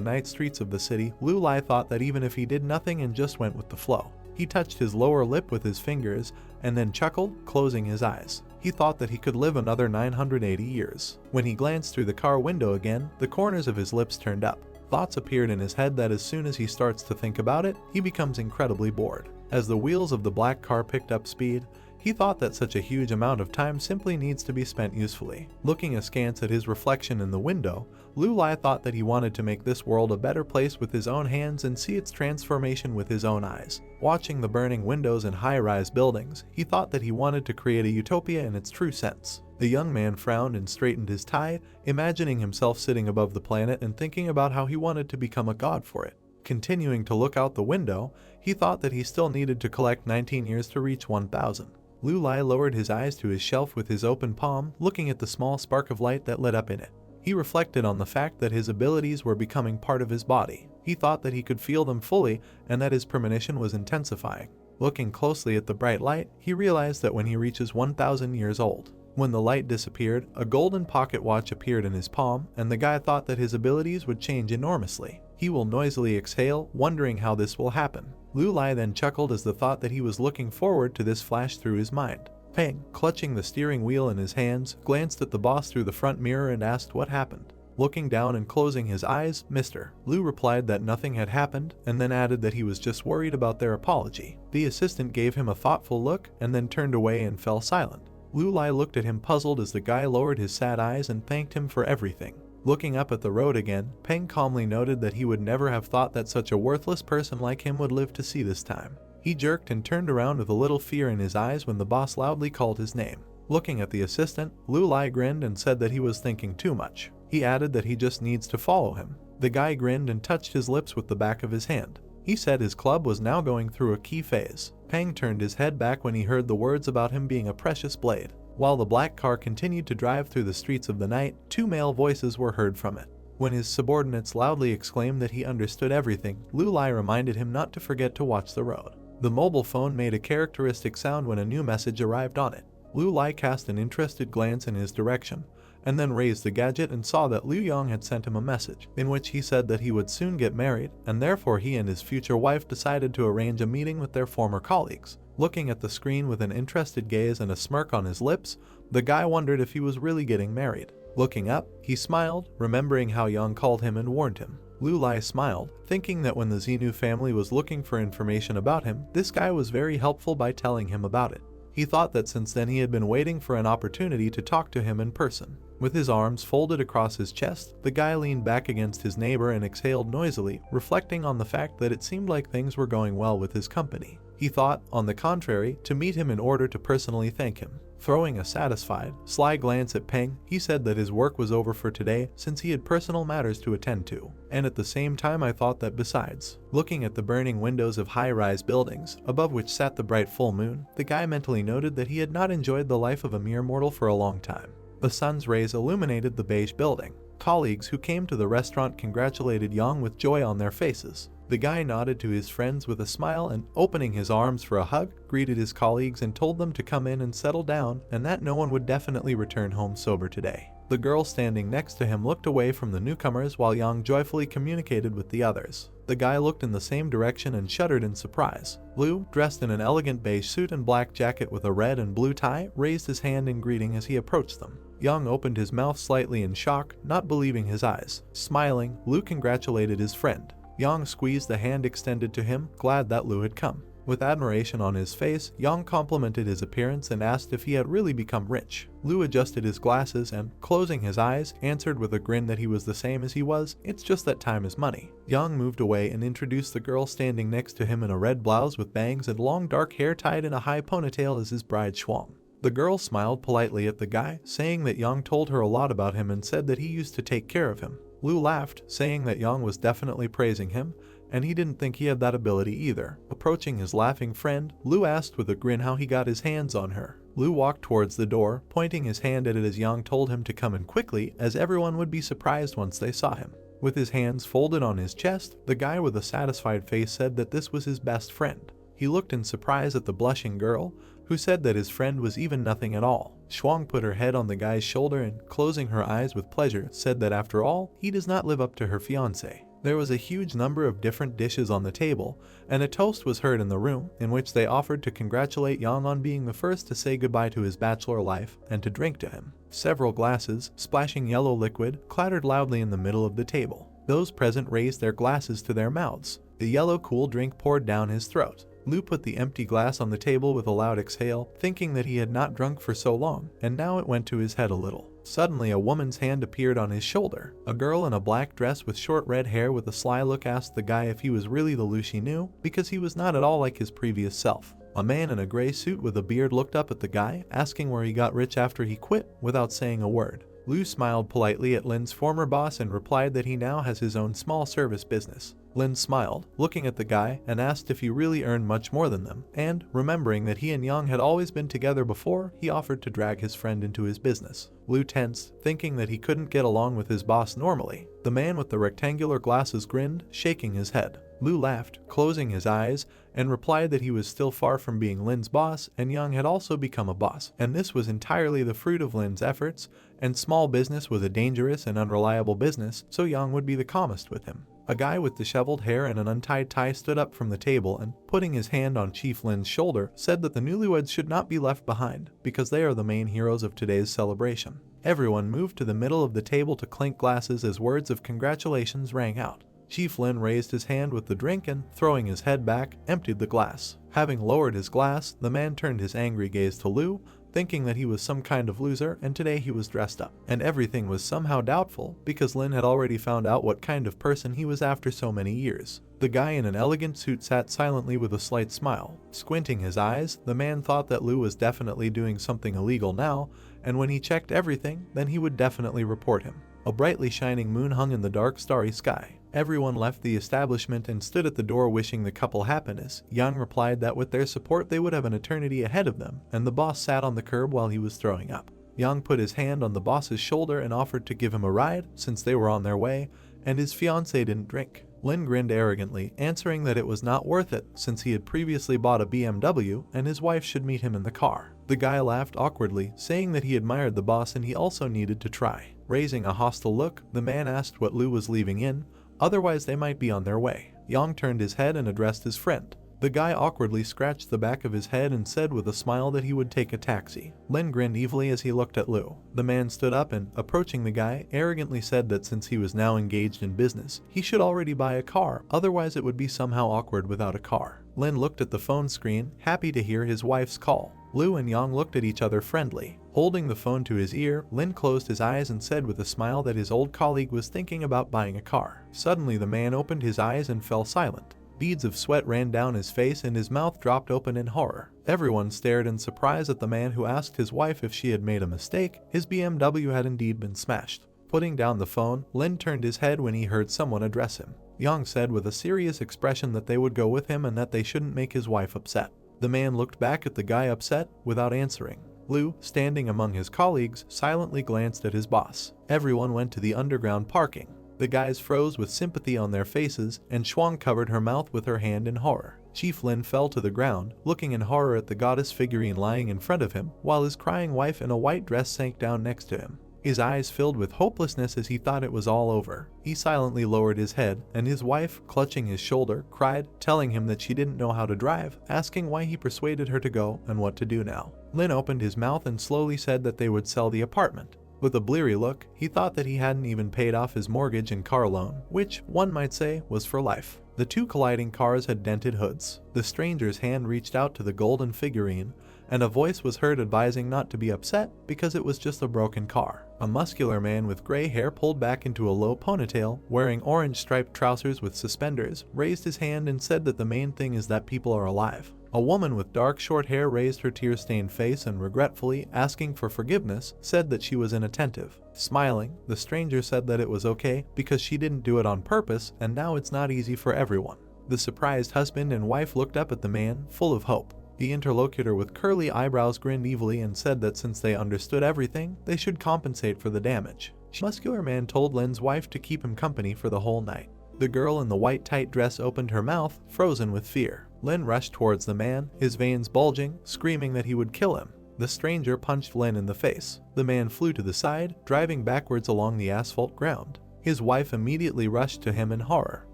Speaker 1: night streets of the city, Lu Lai thought that even if he did nothing and just went with the flow, he touched his lower lip with his fingers and then chuckled, closing his eyes. He thought that he could live another 980 years. When he glanced through the car window again, the corners of his lips turned up. Thoughts appeared in his head that as soon as he starts to think about it, he becomes incredibly bored. As the wheels of the black car picked up speed, He thought that such a huge amount of time simply needs to be spent usefully. Looking askance at his reflection in the window, Lu Lai thought that he wanted to make this world a better place with his own hands and see its transformation with his own eyes. Watching the burning windows and high-rise buildings, he thought that he wanted to create a utopia in its true sense. The young man frowned and straightened his tie, imagining himself sitting above the planet and thinking about how he wanted to become a god for it. Continuing to look out the window, he thought that he still needed to collect 19 years to reach 1,000. Lu Lai lowered his eyes to his shelf with his open palm, looking at the small spark of light that lit up in it. He reflected on the fact that his abilities were becoming part of his body. He thought that he could feel them fully and that his premonition was intensifying. Looking closely at the bright light, he realized that when he reaches 1,000 years old. When the light disappeared, a golden pocket watch appeared in his palm, and the guy thought that his abilities would change enormously. He will noisily exhale, wondering how this will happen. Lu Lai then chuckled as the thought that he was looking forward to this flashed through his mind. Peng, clutching the steering wheel in his hands, glanced at the boss through the front mirror and asked what happened. Looking down and closing his eyes, Mr. Lu replied that nothing had happened, and then added that he was just worried about their apology. The assistant gave him a thoughtful look and then turned away and fell silent. Lu Lai looked at him puzzled as the guy lowered his sad eyes and thanked him for everything. Looking up at the road again, Peng calmly noted that he would never have thought that such a worthless person like him would live to see this time. He jerked and turned around with a little fear in his eyes when the boss loudly called his name. Looking at the assistant, Lu Lai grinned and said that he was thinking too much. He added that he just needs to follow him. The guy grinned and touched his lips with the back of his hand. He said his club was now going through a key phase. Peng turned his head back when he heard the words about him being a precious blade. While the black car continued to drive through the streets of the night, two male voices were heard from it. When his subordinates loudly exclaimed that he understood everything, Lu Lai reminded him not to forget to watch the road. The mobile phone made a characteristic sound when a new message arrived on it. Lu Lai cast an interested glance in his direction, and then raised the gadget and saw that Liu Yong had sent him a message, in which he said that he would soon get married, and therefore he and his future wife decided to arrange a meeting with their former colleagues. Looking at the screen with an interested gaze and a smirk on his lips, the guy wondered if he was really getting married. Looking up, he smiled, remembering how Yang called him and warned him. Lu Lai smiled, thinking that when the Xenu family was looking for information about him, this guy was very helpful by telling him about it. He thought that since then he had been waiting for an opportunity to talk to him in person. With his arms folded across his chest, the guy leaned back against his neighbor and exhaled noisily, reflecting on the fact that it seemed like things were going well with his company. He thought, on the contrary, to meet him in order to personally thank him. Throwing a satisfied, sly glance at Peng, he said that his work was over for today since he had personal matters to attend to. And at the same time I thought that besides. Looking at the burning windows of high-rise buildings, above which sat the bright full moon, the guy mentally noted that he had not enjoyed the life of a mere mortal for a long time. The sun's rays illuminated the beige building. Colleagues who came to the restaurant congratulated Yang with joy on their faces. The guy nodded to his friends with a smile and, opening his arms for a hug, greeted his colleagues and told them to come in and settle down and that no one would definitely return home sober today. The girl standing next to him looked away from the newcomers while Yang joyfully communicated with the others. The guy looked in the same direction and shuddered in surprise. Liu, dressed in an elegant beige suit and black jacket with a red and blue tie, raised his hand in greeting as he approached them. Yang opened his mouth slightly in shock, not believing his eyes. Smiling, Liu congratulated his friend. Yang squeezed the hand extended to him, glad that Liu had come. With admiration on his face, Yang complimented his appearance and asked if he had really become rich. Liu adjusted his glasses and, closing his eyes, answered with a grin that he was the same as he was, "It's just that time is money." Yang moved away and introduced the girl standing next to him in a red blouse with bangs and long dark hair tied in a high ponytail as his bride Shuang. The girl smiled politely at the guy, saying that Yang told her a lot about him and said that he used to take care of him. Liu laughed, saying that Yang was definitely praising him, and he didn't think he had that ability either. Approaching his laughing friend, Liu asked with a grin how he got his hands on her. Liu walked towards the door, pointing his hand at it as Yang told him to come in quickly, as everyone would be surprised once they saw him. With his hands folded on his chest, the guy with a satisfied face said that this was his best friend. He looked in surprise at the blushing girl, who said that his friend was even nothing at all. Shuang put her head on the guy's shoulder and, closing her eyes with pleasure, said that after all, he does not live up to her fiancé. There was a huge number of different dishes on the table, and a toast was heard in the room, in which they offered to congratulate Yang on being the first to say goodbye to his bachelor life, and to drink to him. Several glasses, splashing yellow liquid, clattered loudly in the middle of the table. Those present raised their glasses to their mouths. The yellow cool drink poured down his throat. Lu put the empty glass on the table with a loud exhale, thinking that he had not drunk for so long, and now it went to his head a little. Suddenly a woman's hand appeared on his shoulder. A girl in a black dress with short red hair with a sly look asked the guy if he was really the Lu she knew, because he was not at all like his previous self. A man in a gray suit with a beard looked up at the guy, asking where he got rich after he quit, without saying a word. Lu smiled politely at Lin's former boss and replied that he now has his own small service business. Lin smiled, looking at the guy, and asked if he really earned much more than them, and, remembering that he and Yang had always been together before, he offered to drag his friend into his business. Lu tensed, thinking that he couldn't get along with his boss normally. The man with the rectangular glasses grinned, shaking his head. Lu laughed, closing his eyes, and replied that he was still far from being Lin's boss, and Yang had also become a boss, and this was entirely the fruit of Lin's efforts, and small business was a dangerous and unreliable business, so Yang would be the calmest with him. A guy with disheveled hair and an untied tie stood up from the table and, putting his hand on Chief Lin's shoulder, said that the newlyweds should not be left behind, because they are the main heroes of today's celebration. Everyone moved to the middle of the table to clink glasses as words of congratulations rang out. Chief Lin raised his hand with the drink and, throwing his head back, emptied the glass. Having lowered his glass, the man turned his angry gaze to Lu, thinking that he was some kind of loser, and today he was dressed up. And everything was somehow doubtful, because Lin had already found out what kind of person he was after so many years. The guy in an elegant suit sat silently with a slight smile. Squinting his eyes, the man thought that Lu was definitely doing something illegal now, and when he checked everything, then he would definitely report him. A brightly shining moon hung in the dark starry sky. Everyone left the establishment and stood at the door wishing the couple happiness. Yang replied that with their support they would have an eternity ahead of them, and the boss sat on the curb while he was throwing up. Yang put his hand on the boss's shoulder and offered to give him a ride, since they were on their way, and his fiancée didn't drink. Lin grinned arrogantly, answering that it was not worth it, since he had previously bought a BMW and his wife should meet him in the car. The guy laughed awkwardly, saying that he admired the boss and he also needed to try. Raising a hostile look, the man asked what Lu was leaving in, otherwise they might be on their way. Yang turned his head and addressed his friend. The guy awkwardly scratched the back of his head and said with a smile that he would take a taxi. Lin grinned evilly as he looked at Lu. The man stood up and, approaching the guy, arrogantly said that since he was now engaged in business, he should already buy a car, otherwise it would be somehow awkward without a car. Lin looked at the phone screen, happy to hear his wife's call. Lu and Yang looked at each other friendly. Holding the phone to his ear, Lin closed his eyes and said with a smile that his old colleague was thinking about buying a car. Suddenly the man opened his eyes and fell silent. Beads of sweat ran down his face and his mouth dropped open in horror. Everyone stared in surprise at the man who asked his wife if she had made a mistake. His BMW had indeed been smashed. Putting down the phone, Lin turned his head when he heard someone address him. Yang said with a serious expression that they would go with him and that they shouldn't make his wife upset. The man looked back at the guy upset, without answering. Lu, standing among his colleagues, silently glanced at his boss. Everyone went to the underground parking. The guys froze with sympathy on their faces, and Shuang covered her mouth with her hand in horror. Chief Lin fell to the ground, looking in horror at the goddess figurine lying in front of him, while his crying wife in a white dress sank down next to him. His eyes filled with hopelessness as he thought it was all over. He silently lowered his head, and his wife, clutching his shoulder, cried, telling him that she didn't know how to drive, asking why he persuaded her to go and what to do now. Lin opened his mouth and slowly said that they would sell the apartment. With a bleary look, he thought that he hadn't even paid off his mortgage and car loan, which, one might say, was for life. The two colliding cars had dented hoods. The stranger's hand reached out to the golden figurine, and a voice was heard advising not to be upset because it was just a broken car. A muscular man with gray hair pulled back into a low ponytail, wearing orange striped trousers with suspenders, raised his hand and said that the main thing is that people are alive. A woman with dark short hair raised her tear-stained face and regretfully, asking for forgiveness, said that she was inattentive. Smiling, the stranger said that it was okay because she didn't do it on purpose and now it's not easy for everyone. The surprised husband and wife looked up at the man, full of hope. The interlocutor with curly eyebrows grinned evilly and said that since they understood everything, they should compensate for the damage. The muscular man told Lin's wife to keep him company for the whole night. The girl in the white tight dress opened her mouth, frozen with fear. Lin rushed towards the man, his veins bulging, screaming that he would kill him. The stranger punched Lin in the face. The man flew to the side, driving backwards along the asphalt ground. His wife immediately rushed to him in horror.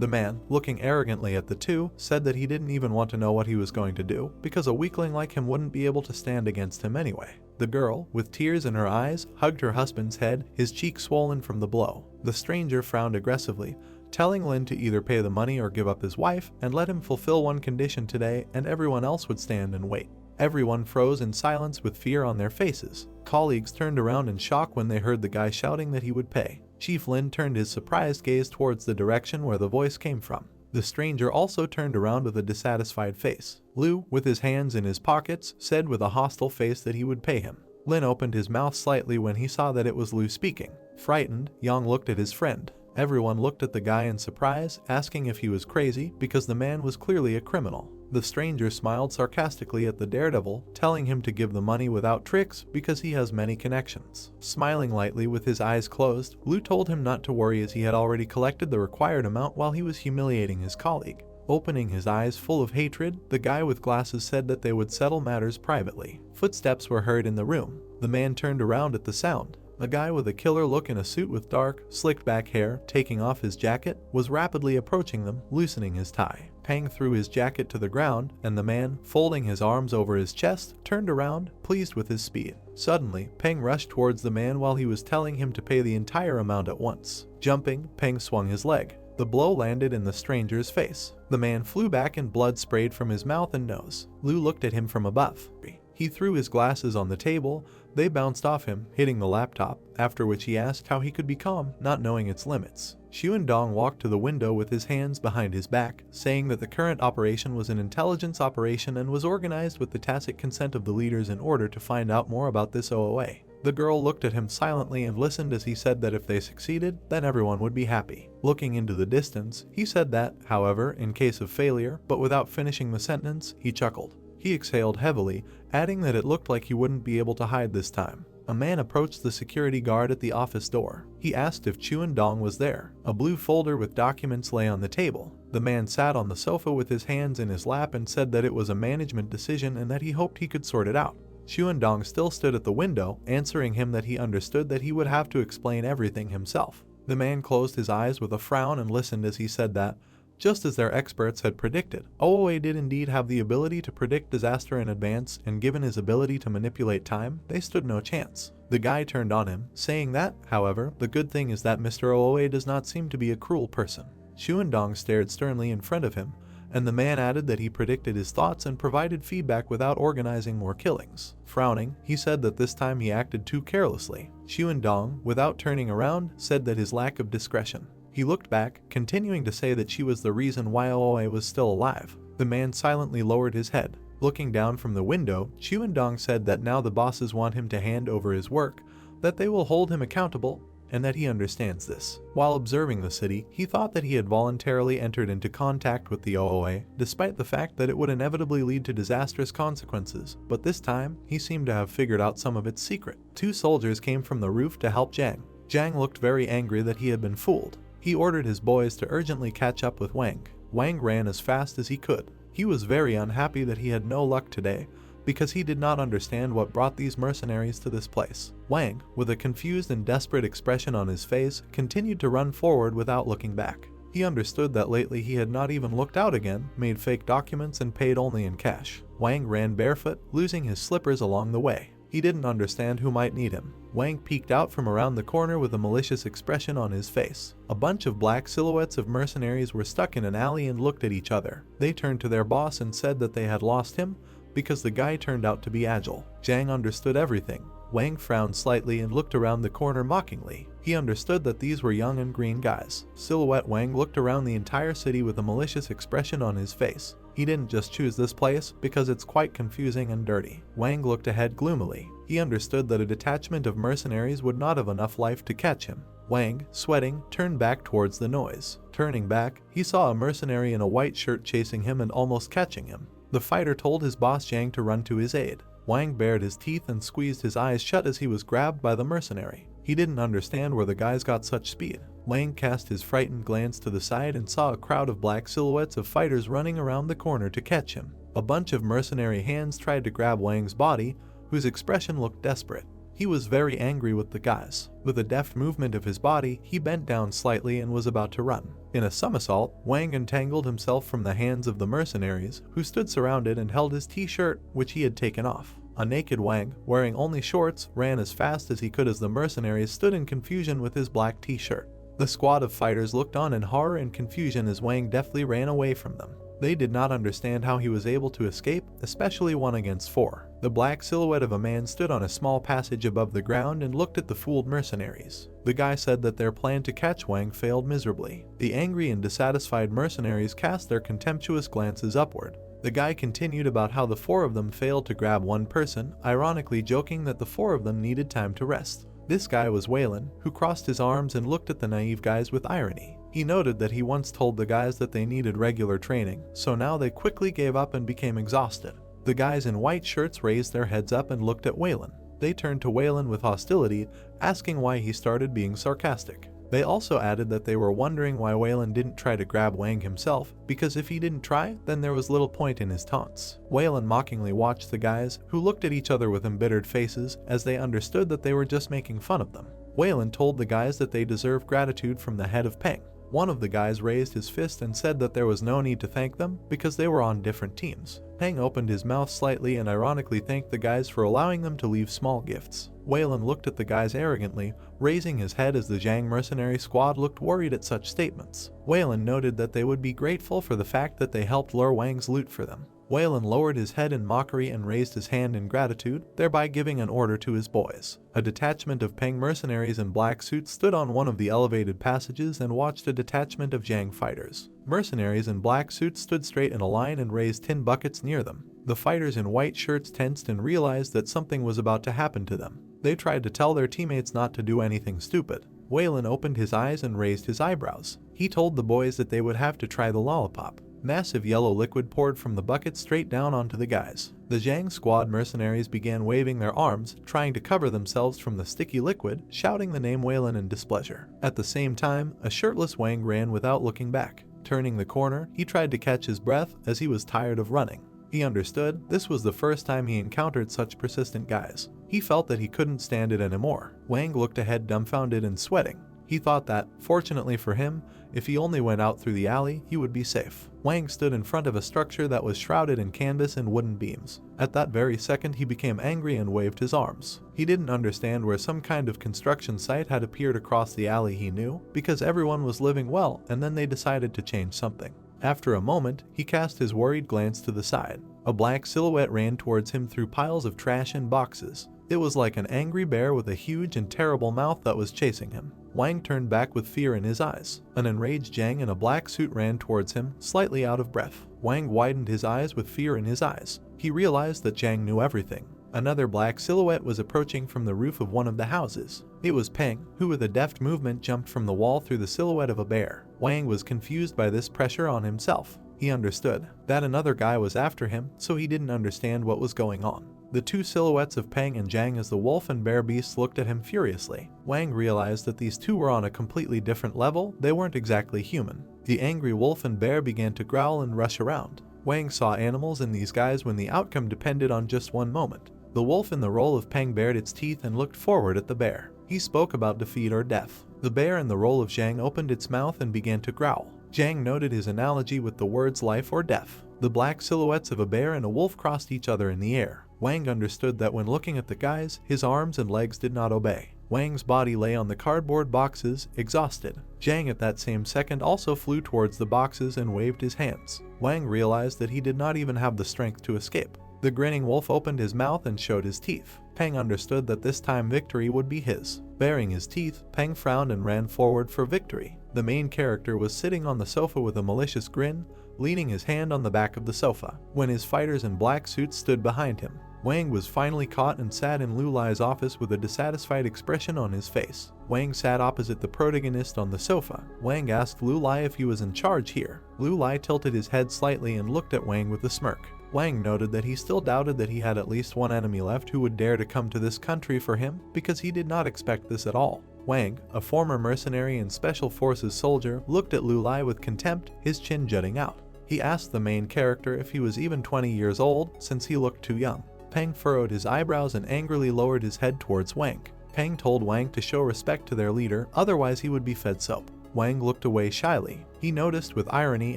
Speaker 1: The man, looking arrogantly at the two, said that he didn't even want to know what he was going to do, because a weakling like him wouldn't be able to stand against him anyway. The girl, with tears in her eyes, hugged her husband's head, his cheek swollen from the blow. The stranger frowned aggressively, telling Lin to either pay the money or give up his wife and let him fulfill one condition today, and everyone else would stand and wait. Everyone froze in silence with fear on their faces. Colleagues turned around in shock when they heard the guy shouting that he would pay. Chief Lin turned his surprised gaze towards the direction where the voice came from. The stranger also turned around with a dissatisfied face. Liu, with his hands in his pockets, said with a hostile face that he would pay him. Lin opened his mouth slightly when he saw that it was Liu speaking. Frightened, Yang looked at his friend. Everyone looked at the guy in surprise, asking if he was crazy because the man was clearly a criminal. The stranger smiled sarcastically at the daredevil, telling him to give the money without tricks because he has many connections. Smiling lightly with his eyes closed, Liu told him not to worry as he had already collected the required amount while he was humiliating his colleague. Opening his eyes full of hatred, the guy with glasses said that they would settle matters privately. Footsteps were heard in the room. The man turned around at the sound. A guy with a killer look in a suit with dark, slicked back hair, taking off his jacket, was rapidly approaching them, loosening his tie. Peng threw his jacket to the ground, and the man, folding his arms over his chest, turned around, pleased with his speed. Suddenly, Peng rushed towards the man while he was telling him to pay the entire amount at once. Jumping, Peng swung his leg. The blow landed in the stranger's face. The man flew back and blood sprayed from his mouth and nose. Liu looked at him from above. He threw his glasses on the table. They bounced off him, hitting the laptop, after which he asked how he could be calm, not knowing its limits. Xuandong walked to the window with his hands behind his back, saying that the current operation was an intelligence operation and was organized with the tacit consent of the leaders in order to find out more about this OOA. The girl looked at him silently and listened as he said that if they succeeded, then everyone would be happy. Looking into the distance, he said that, however, in case of failure, but without finishing the sentence, he chuckled. He exhaled heavily, adding that it looked like he wouldn't be able to hide this time. A man approached the security guard at the office door. He asked if Xuandong was there. A blue folder with documents lay on the table. The man sat on the sofa with his hands in his lap and said that it was a management decision and that he hoped he could sort it out. Xuandong still stood at the window, answering him that he understood that he would have to explain everything himself. The man closed his eyes with a frown and listened as he said that, just as their experts had predicted, OOA did indeed have the ability to predict disaster in advance, and given his ability to manipulate time, they stood no chance. The guy turned on him, saying that, however, the good thing is that Mr. OOA does not seem to be a cruel person. Xuandong stared sternly in front of him, and the man added that he predicted his thoughts and provided feedback without organizing more killings. Frowning, he said that this time he acted too carelessly. Xuandong, without turning around, said that his lack of discretion. He looked back, continuing to say that she was the reason why OOA was still alive. The man silently lowered his head. Looking down from the window, Xuandong said that now the bosses want him to hand over his work, that they will hold him accountable, and that he understands this. While observing the city, he thought that he had voluntarily entered into contact with the OOA, despite the fact that it would inevitably lead to disastrous consequences, but this time, he seemed to have figured out some of its secret. 2 soldiers came from the roof to help Zhang. Zhang looked very angry that he had been fooled. He ordered his boys to urgently catch up with Wang. Wang ran as fast as he could. He was very unhappy that he had no luck today, because he did not understand what brought these mercenaries to this place. Wang, with a confused and desperate expression on his face, continued to run forward without looking back. He understood that lately he had not even looked out again, made fake documents and paid only in cash. Wang ran barefoot, losing his slippers along the way. He didn't understand who might need him. Wang peeked out from around the corner with a malicious expression on his face. A bunch of black silhouettes of mercenaries were stuck in an alley and looked at each other. They turned to their boss and said that they had lost him, because the guy turned out to be agile. Zhang understood everything. Wang frowned slightly and looked around the corner mockingly. He understood that these were young and green guys. Silhouette Wang looked around the entire city with a malicious expression on his face. He didn't just choose this place because it's quite confusing and dirty. Wang looked ahead gloomily. He understood that a detachment of mercenaries would not have enough life to catch him. Wang, sweating, turned back towards the noise. Turning back, he saw a mercenary in a white shirt chasing him and almost catching him. The fighter told his boss Zhang to run to his aid. Wang bared his teeth and squeezed his eyes shut as he was grabbed by the mercenary. He didn't understand where the guys got such speed. Wang cast his frightened glance to the side and saw a crowd of black silhouettes of fighters running around the corner to catch him. A bunch of mercenary hands tried to grab Wang's body, whose expression looked desperate. He was very angry with the guys. With a deft movement of his body, he bent down slightly and was about to run. In a somersault, Wang entangled himself from the hands of the mercenaries, who stood surrounded and held his t-shirt, which he had taken off. A naked Wang, wearing only shorts, ran as fast as he could as the mercenaries stood in confusion with his black t-shirt. The squad of fighters looked on in horror and confusion as Wang deftly ran away from them. They did not understand how he was able to escape, especially 1 against 4. The black silhouette of a man stood on a small passage above the ground and looked at the fooled mercenaries. The guy said that their plan to catch Wang failed miserably. The angry and dissatisfied mercenaries cast their contemptuous glances upward. The guy continued about how the 4 of them failed to grab one person, ironically joking that the 4 of them needed time to rest. This guy was Waylon, who crossed his arms and looked at the naive guys with irony. He noted that he once told the guys that they needed regular training, so now they quickly gave up and became exhausted. The guys in white shirts raised their heads up and looked at Waylon. They turned to Waylon with hostility, asking why he started being sarcastic. They also added that they were wondering why Waylon didn't try to grab Wang himself, because if he didn't try, then there was little point in his taunts. Waylon mockingly watched the guys, who looked at each other with embittered faces, as they understood that they were just making fun of them. Waylon told the guys that they deserve gratitude from the head of Peng. One of the guys raised his fist and said that there was no need to thank them because they were on different teams. Peng opened his mouth slightly and ironically thanked the guys for allowing them to leave small gifts. Waylon looked at the guys arrogantly, raising his head as the Zhang mercenary squad looked worried at such statements. Waylon noted that they would be grateful for the fact that they helped lure Wang's loot for them. Waylon lowered his head in mockery and raised his hand in gratitude, thereby giving an order to his boys. A detachment of Peng mercenaries in black suits stood on one of the elevated passages and watched a detachment of Zhang fighters. Mercenaries in black suits stood straight in a line and raised tin buckets near them. The fighters in white shirts tensed and realized that something was about to happen to them. They tried to tell their teammates not to do anything stupid. Waylon opened his eyes and raised his eyebrows. He told the boys that they would have to try the lollipop. Massive yellow liquid poured from the bucket straight down onto the guys. The Zhang squad mercenaries began waving their arms, trying to cover themselves from the sticky liquid, shouting the name Waylon in displeasure. At the same time, a shirtless Wang ran without looking back. Turning the corner, he tried to catch his breath as he was tired of running. He understood this was the first time he encountered such persistent guys. He felt that he couldn't stand it anymore. Wang looked ahead dumbfounded and sweating. He thought that, fortunately for him, if he only went out through the alley, he would be safe. Wang stood in front of a structure that was shrouded in canvas and wooden beams. At that very second, he became angry and waved his arms. He didn't understand where some kind of construction site had appeared across the alley he knew, because everyone was living well, and then they decided to change something. After a moment, he cast his worried glance to the side. A black silhouette ran towards him through piles of trash and boxes. It was like an angry bear with a huge and terrible mouth that was chasing him. Wang turned back with fear in his eyes. An enraged Zhang in a black suit ran towards him, slightly out of breath. Wang widened his eyes with fear in his eyes. He realized that Zhang knew everything. Another black silhouette was approaching from the roof of one of the houses. It was Peng, who with a deft movement jumped from the wall through the silhouette of a bear. Wang was confused by this pressure on himself. He understood that another guy was after him, so he didn't understand what was going on. The two silhouettes of Peng and Zhang as the wolf and bear beasts looked at him furiously. Wang realized that these two were on a completely different level. They weren't exactly human. The angry wolf and bear began to growl and rush around. Wang saw animals in these guys when the outcome depended on just one moment. The wolf in the role of Peng bared its teeth and looked forward at the bear. He spoke about defeat or death. The bear in the role of Zhang opened its mouth and began to growl. Zhang noted his analogy with the words life or death. The black silhouettes of a bear and a wolf crossed each other in the air. Wang understood that when looking at the guys, his arms and legs did not obey. Wang's body lay on the cardboard boxes, exhausted. Zhang at that same second also flew towards the boxes and waved his hands. Wang realized that he did not even have the strength to escape. The grinning wolf opened his mouth and showed his teeth. Peng understood that this time victory would be his. Baring his teeth, Peng frowned and ran forward for victory. The main character was sitting on the sofa with a malicious grin, leaning his hand on the back of the sofa, when his fighters in black suits stood behind him. Wang was finally caught and sat in Lu Lai's office with a dissatisfied expression on his face. Wang sat opposite the protagonist on the sofa. Wang asked Lu Lai if he was in charge here. Lu Lai tilted his head slightly and looked at Wang with a smirk. Wang noted that he still doubted that he had at least one enemy left who would dare to come to this country for him, because he did not expect this at all. Wang, a former mercenary and special forces soldier, looked at Lu Lai with contempt, his chin jutting out. He asked the main character if he was even 20 years old, since he looked too young. Peng furrowed his eyebrows and angrily lowered his head towards Wang. Peng told Wang to show respect to their leader, otherwise he would be fed soap. Wang looked away shyly. He noticed with irony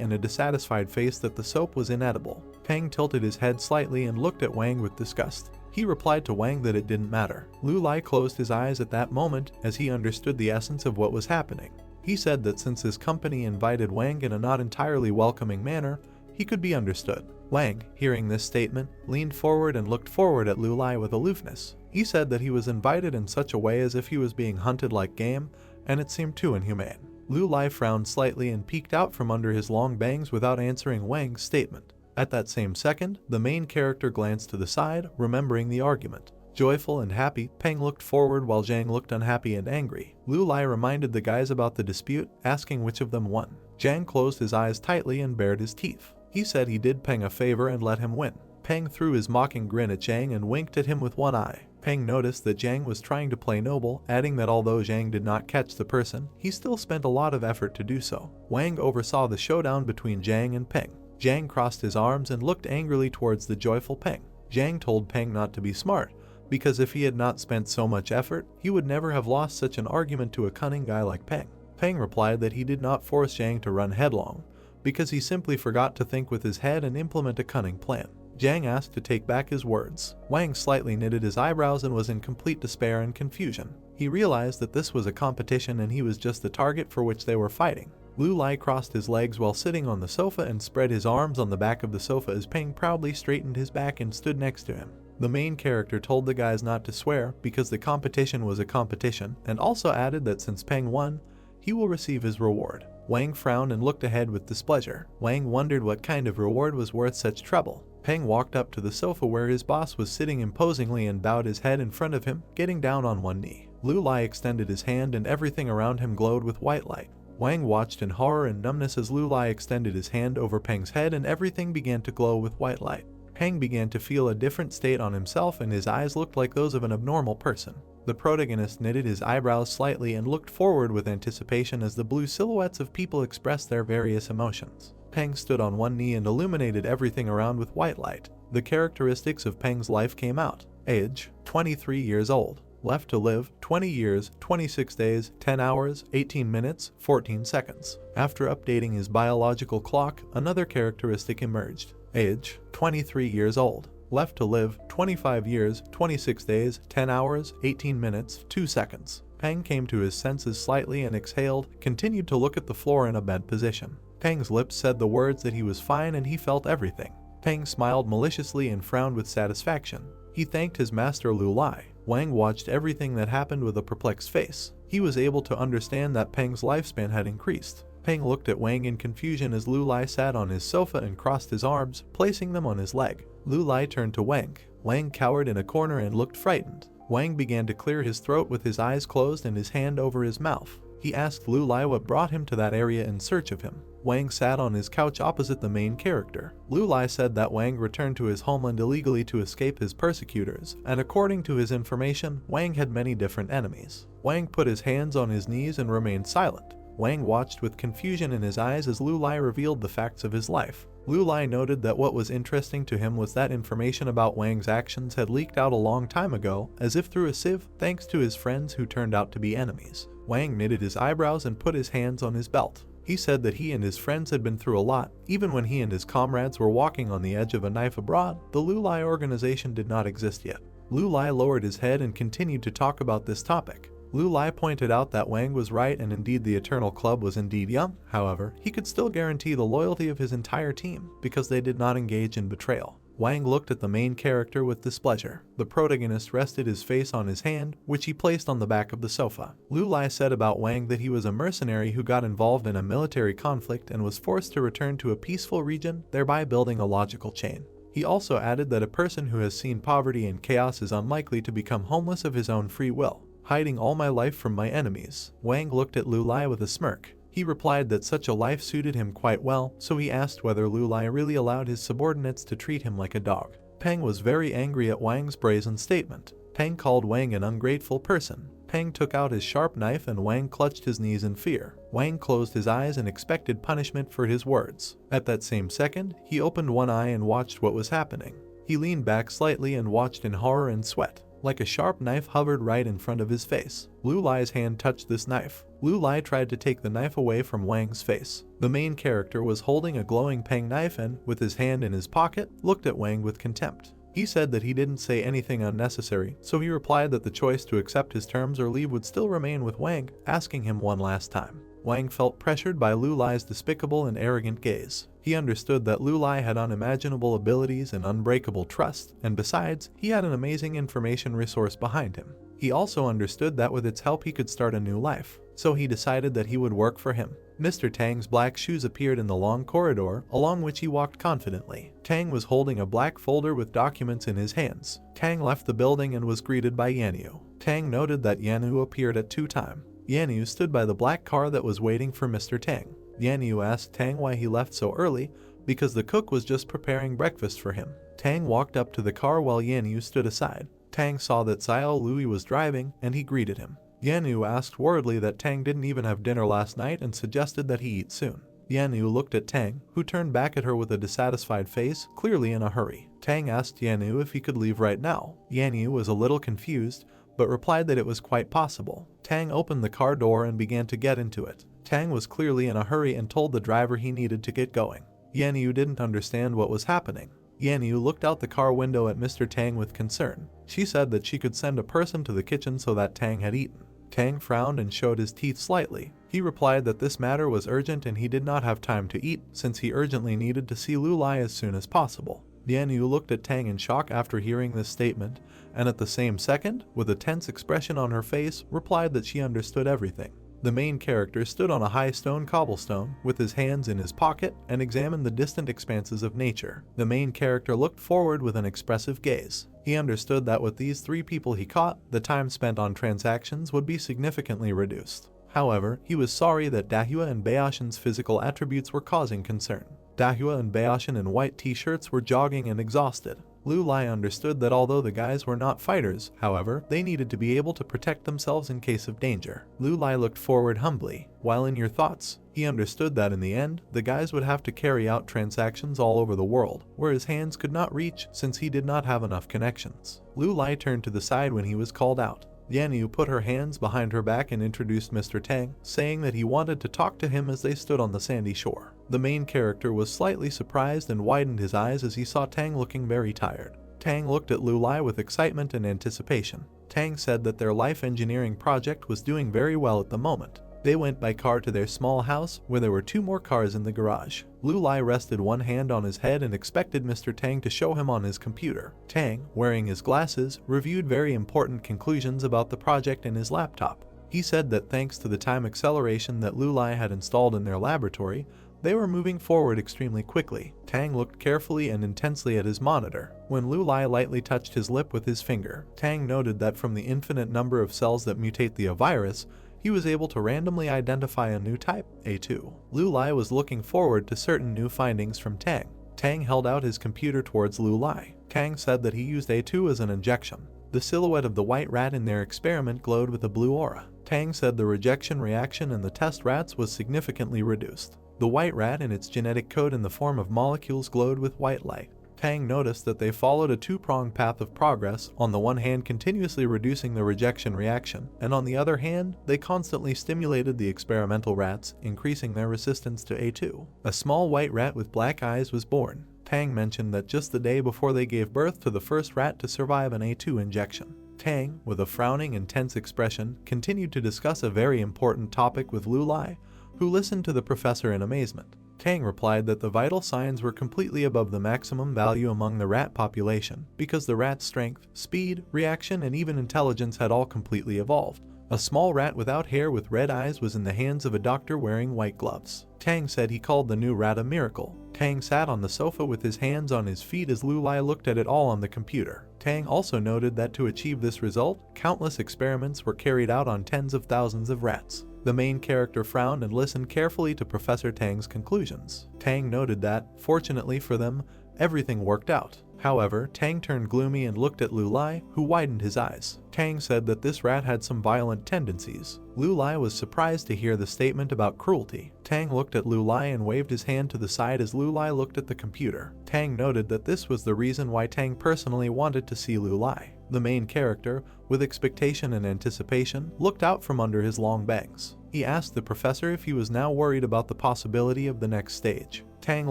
Speaker 1: and a dissatisfied face that the soap was inedible. Peng tilted his head slightly and looked at Wang with disgust. He replied to Wang that it didn't matter. Lu Lai closed his eyes at that moment as he understood the essence of what was happening. He said that since his company invited Wang in a not entirely welcoming manner, he could be understood. Wang, hearing this statement, leaned forward and looked forward at Lu Lai with aloofness. He said that he was invited in such a way as if he was being hunted like game, and it seemed too inhumane. Lu Lai frowned slightly and peeked out from under his long bangs without answering Wang's statement. At that same second, the main character glanced to the side, remembering the argument. Joyful and happy, Peng looked forward while Zhang looked unhappy and angry. Lu Lai reminded the guys about the dispute, asking which of them won. Zhang closed his eyes tightly and bared his teeth. He said he did Peng a favor and let him win. Peng threw his mocking grin at Zhang and winked at him with one eye. Peng noticed that Zhang was trying to play noble, adding that although Zhang did not catch the person, he still spent a lot of effort to do so. Wang oversaw the showdown between Zhang and Peng. Zhang crossed his arms and looked angrily towards the joyful Peng. Zhang told Peng not to be smart, because if he had not spent so much effort, he would never have lost such an argument to a cunning guy like Peng. Peng replied that he did not force Zhang to run headlong, because he simply forgot to think with his head and implement a cunning plan. Zhang asked to take back his words. Wang slightly knitted his eyebrows and was in complete despair and confusion. He realized that this was a competition and he was just the target for which they were fighting. Lu Lai crossed his legs while sitting on the sofa and spread his arms on the back of the sofa as Peng proudly straightened his back and stood next to him. The main character told the guys not to swear because the competition was a competition, and also added that since Peng won, he will receive his reward. Wang frowned and looked ahead with displeasure. Wang wondered what kind of reward was worth such trouble. Peng walked up to the sofa where his boss was sitting imposingly and bowed his head in front of him, getting down on one knee. Lu Lai extended his hand and everything around him glowed with white light. Wang watched in horror and numbness as Lu Lai extended his hand over Peng's head and everything began to glow with white light. Peng began to feel a different state on himself and his eyes looked like those of an abnormal person. The protagonist knitted his eyebrows slightly and looked forward with anticipation as the blue silhouettes of people expressed their various emotions. Peng stood on one knee and illuminated everything around with white light. The characteristics of Peng's life came out. Age, 23 years old. Left to live, 20 years, 26 days, 10 hours, 18 minutes, 14 seconds. After updating his biological clock, another characteristic emerged. Age, 23 years old. Left to live, 25 years, 26 days, 10 hours, 18 minutes, 2 seconds. Peng came to his senses slightly and exhaled, continued to look at the floor in a bed position. Peng's lips said the words that he was fine and he felt everything. Peng smiled maliciously and frowned with satisfaction. He thanked his master Lu Lai. Wang watched everything that happened with a perplexed face. He was able to understand that Peng's lifespan had increased. Peng looked at Wang in confusion as Lu Lai sat on his sofa and crossed his arms, placing them on his leg. Lu Lai turned to Wang. Wang cowered in a corner and looked frightened. Wang began to clear his throat with his eyes closed and his hand over his mouth. He asked Lu Lai what brought him to that area in search of him. Wang sat on his couch opposite the main character. Lu Lai said that Wang returned to his homeland illegally to escape his persecutors, and according to his information, Wang had many different enemies. Wang put his hands on his knees and remained silent. Wang watched with confusion in his eyes as Lu Lai revealed the facts of his life. Lu Lai noted that what was interesting to him was that information about Wang's actions had leaked out a long time ago, as if through a sieve, thanks to his friends who turned out to be enemies. Wang knitted his eyebrows and put his hands on his belt. He said that he and his friends had been through a lot. Even when he and his comrades were walking on the edge of a knife abroad, the Lu Lai organization did not exist yet. Lu Lai lowered his head and continued to talk about this topic. Lu Lai pointed out that Wang was right and indeed the Eternal Club was indeed young. However, he could still guarantee the loyalty of his entire team because they did not engage in betrayal. Wang looked at the main character with displeasure. The protagonist rested his face on his hand, which he placed on the back of the sofa. Lu Lai said about Wang that he was a mercenary who got involved in a military conflict and was forced to return to a peaceful region, thereby building a logical chain. He also added that a person who has seen poverty and chaos is unlikely to become homeless of his own free will. Hiding all my life from my enemies. Wang looked at Lu Lai with a smirk. He replied that such a life suited him quite well, so he asked whether Lu Lai really allowed his subordinates to treat him like a dog. Peng was very angry at Wang's brazen statement. Peng called Wang an ungrateful person. Peng took out his sharp knife and Wang clutched his knees in fear. Wang closed his eyes and expected punishment for his words. At that same second, he opened one eye and watched what was happening. He leaned back slightly and watched in horror and sweat. Like a sharp knife hovered right in front of his face. Lu Lai's hand touched this knife. Lu Lai tried to take the knife away from Wang's face. The main character was holding a glowing Peng knife and, with his hand in his pocket, looked at Wang with contempt. He said that he didn't say anything unnecessary, so he replied that the choice to accept his terms or leave would still remain with Wang, asking him one last time. Wang felt pressured by Lu Lai's despicable and arrogant gaze. He understood that Lu Lai had unimaginable abilities and unbreakable trust, and besides, he had an amazing information resource behind him. He also understood that with its help he could start a new life, so he decided that he would work for him. Mr. Tang's black shoes appeared in the long corridor, along which he walked confidently. Tang was holding a black folder with documents in his hands. Tang left the building and was greeted by Yanyu. Tang noted that Yanyu appeared at 2 times. Yanyu stood by the black car that was waiting for Mr. Tang. Yanyu asked Tang why he left so early, because the cook was just preparing breakfast for him. Tang walked up to the car while Yanyu stood aside. Tang saw that Xiao Lui was driving, and he greeted him. Yanyu asked worriedly that Tang didn't even have dinner last night and suggested that he eat soon. Yanyu looked at Tang, who turned back at her with a dissatisfied face, clearly in a hurry. Tang asked Yanyu if he could leave right now. Yanyu was a little confused, but replied that it was quite possible. Tang opened the car door and began to get into it. Tang was clearly in a hurry and told the driver he needed to get going. Yanyu didn't understand what was happening. Yanyu looked out the car window at Mr. Tang with concern. She said that she could send a person to the kitchen so that Tang had eaten. Tang frowned and showed his teeth slightly. He replied that this matter was urgent and he did not have time to eat, since he urgently needed to see Lu Lai as soon as possible. Yanyu looked at Tang in shock after hearing this statement, and at the same second, with a tense expression on her face, replied that she understood everything. The main character stood on a high stone cobblestone, with his hands in his pocket, and examined the distant expanses of nature. The main character looked forward with an expressive gaze. He understood that with these 3 people he caught, the time spent on transactions would be significantly reduced. However, he was sorry that Dahua and Bayashin's physical attributes were causing concern. Dahua and Bayashin in white t-shirts were jogging and exhausted. Lu Lai understood that although the guys were not fighters, however, they needed to be able to protect themselves in case of danger. Lu Lai looked forward humbly. While in your thoughts, he understood that in the end, the guys would have to carry out transactions all over the world, where his hands could not reach since he did not have enough connections. Lu Lai turned to the side when he was called out. Yanyu put her hands behind her back and introduced Mr. Tang, saying that he wanted to talk to him as they stood on the sandy shore. The main character was slightly surprised and widened his eyes as he saw Tang looking very tired. Tang looked at Lu Lai with excitement and anticipation. Tang said that their life engineering project was doing very well at the moment. They went by car to their small house, where there were 2 more cars in the garage. Lu Lai rested one hand on his head and expected Mr. Tang to show him on his computer. Tang, wearing his glasses, reviewed very important conclusions about the project in his laptop. He said that thanks to the time acceleration that Lu Lai had installed in their laboratory, they were moving forward extremely quickly. Tang looked carefully and intensely at his monitor. When Lu Lai lightly touched his lip with his finger, Tang noted that from the infinite number of cells that mutate the virus, he was able to randomly identify a new type, A2. Lu Lai was looking forward to certain new findings from Tang. Tang held out his computer towards Lu Lai. Tang said that he used A2 as an injection. The silhouette of the white rat in their experiment glowed with a blue aura. Tang said the rejection reaction in the test rats was significantly reduced. The white rat and its genetic code in the form of molecules glowed with white light. Tang noticed that they followed a 2-pronged path of progress, on the one hand continuously reducing the rejection reaction, and on the other hand, they constantly stimulated the experimental rats, increasing their resistance to A2. A small white rat with black eyes was born. Tang mentioned that just the day before they gave birth to the first rat to survive an A2 injection. Tang, with a frowning and tense expression, continued to discuss a very important topic with Lu Lai, who listened to the professor in amazement. Tang replied that the vital signs were completely above the maximum value among the rat population, because the rat's strength, speed, reaction, and even intelligence had all completely evolved. A small rat without hair with red eyes was in the hands of a doctor wearing white gloves. Tang said he called the new rat a miracle. Tang sat on the sofa with his hands on his feet as Lu Lai looked at it all on the computer. Tang also noted that to achieve this result, countless experiments were carried out on tens of thousands of rats. The main character frowned and listened carefully to Professor Tang's conclusions. Tang noted that, fortunately for them, everything worked out. However, Tang turned gloomy and looked at Lu Lai, who widened his eyes. Tang said that this rat had some violent tendencies. Lu Lai was surprised to hear the statement about cruelty. Tang looked at Lu Lai and waved his hand to the side as Lu Lai looked at the computer. Tang noted that this was the reason why Tang personally wanted to see Lu Lai. The main character, with expectation and anticipation, looked out from under his long bangs. He asked the professor if he was now worried about the possibility of the next stage. Tang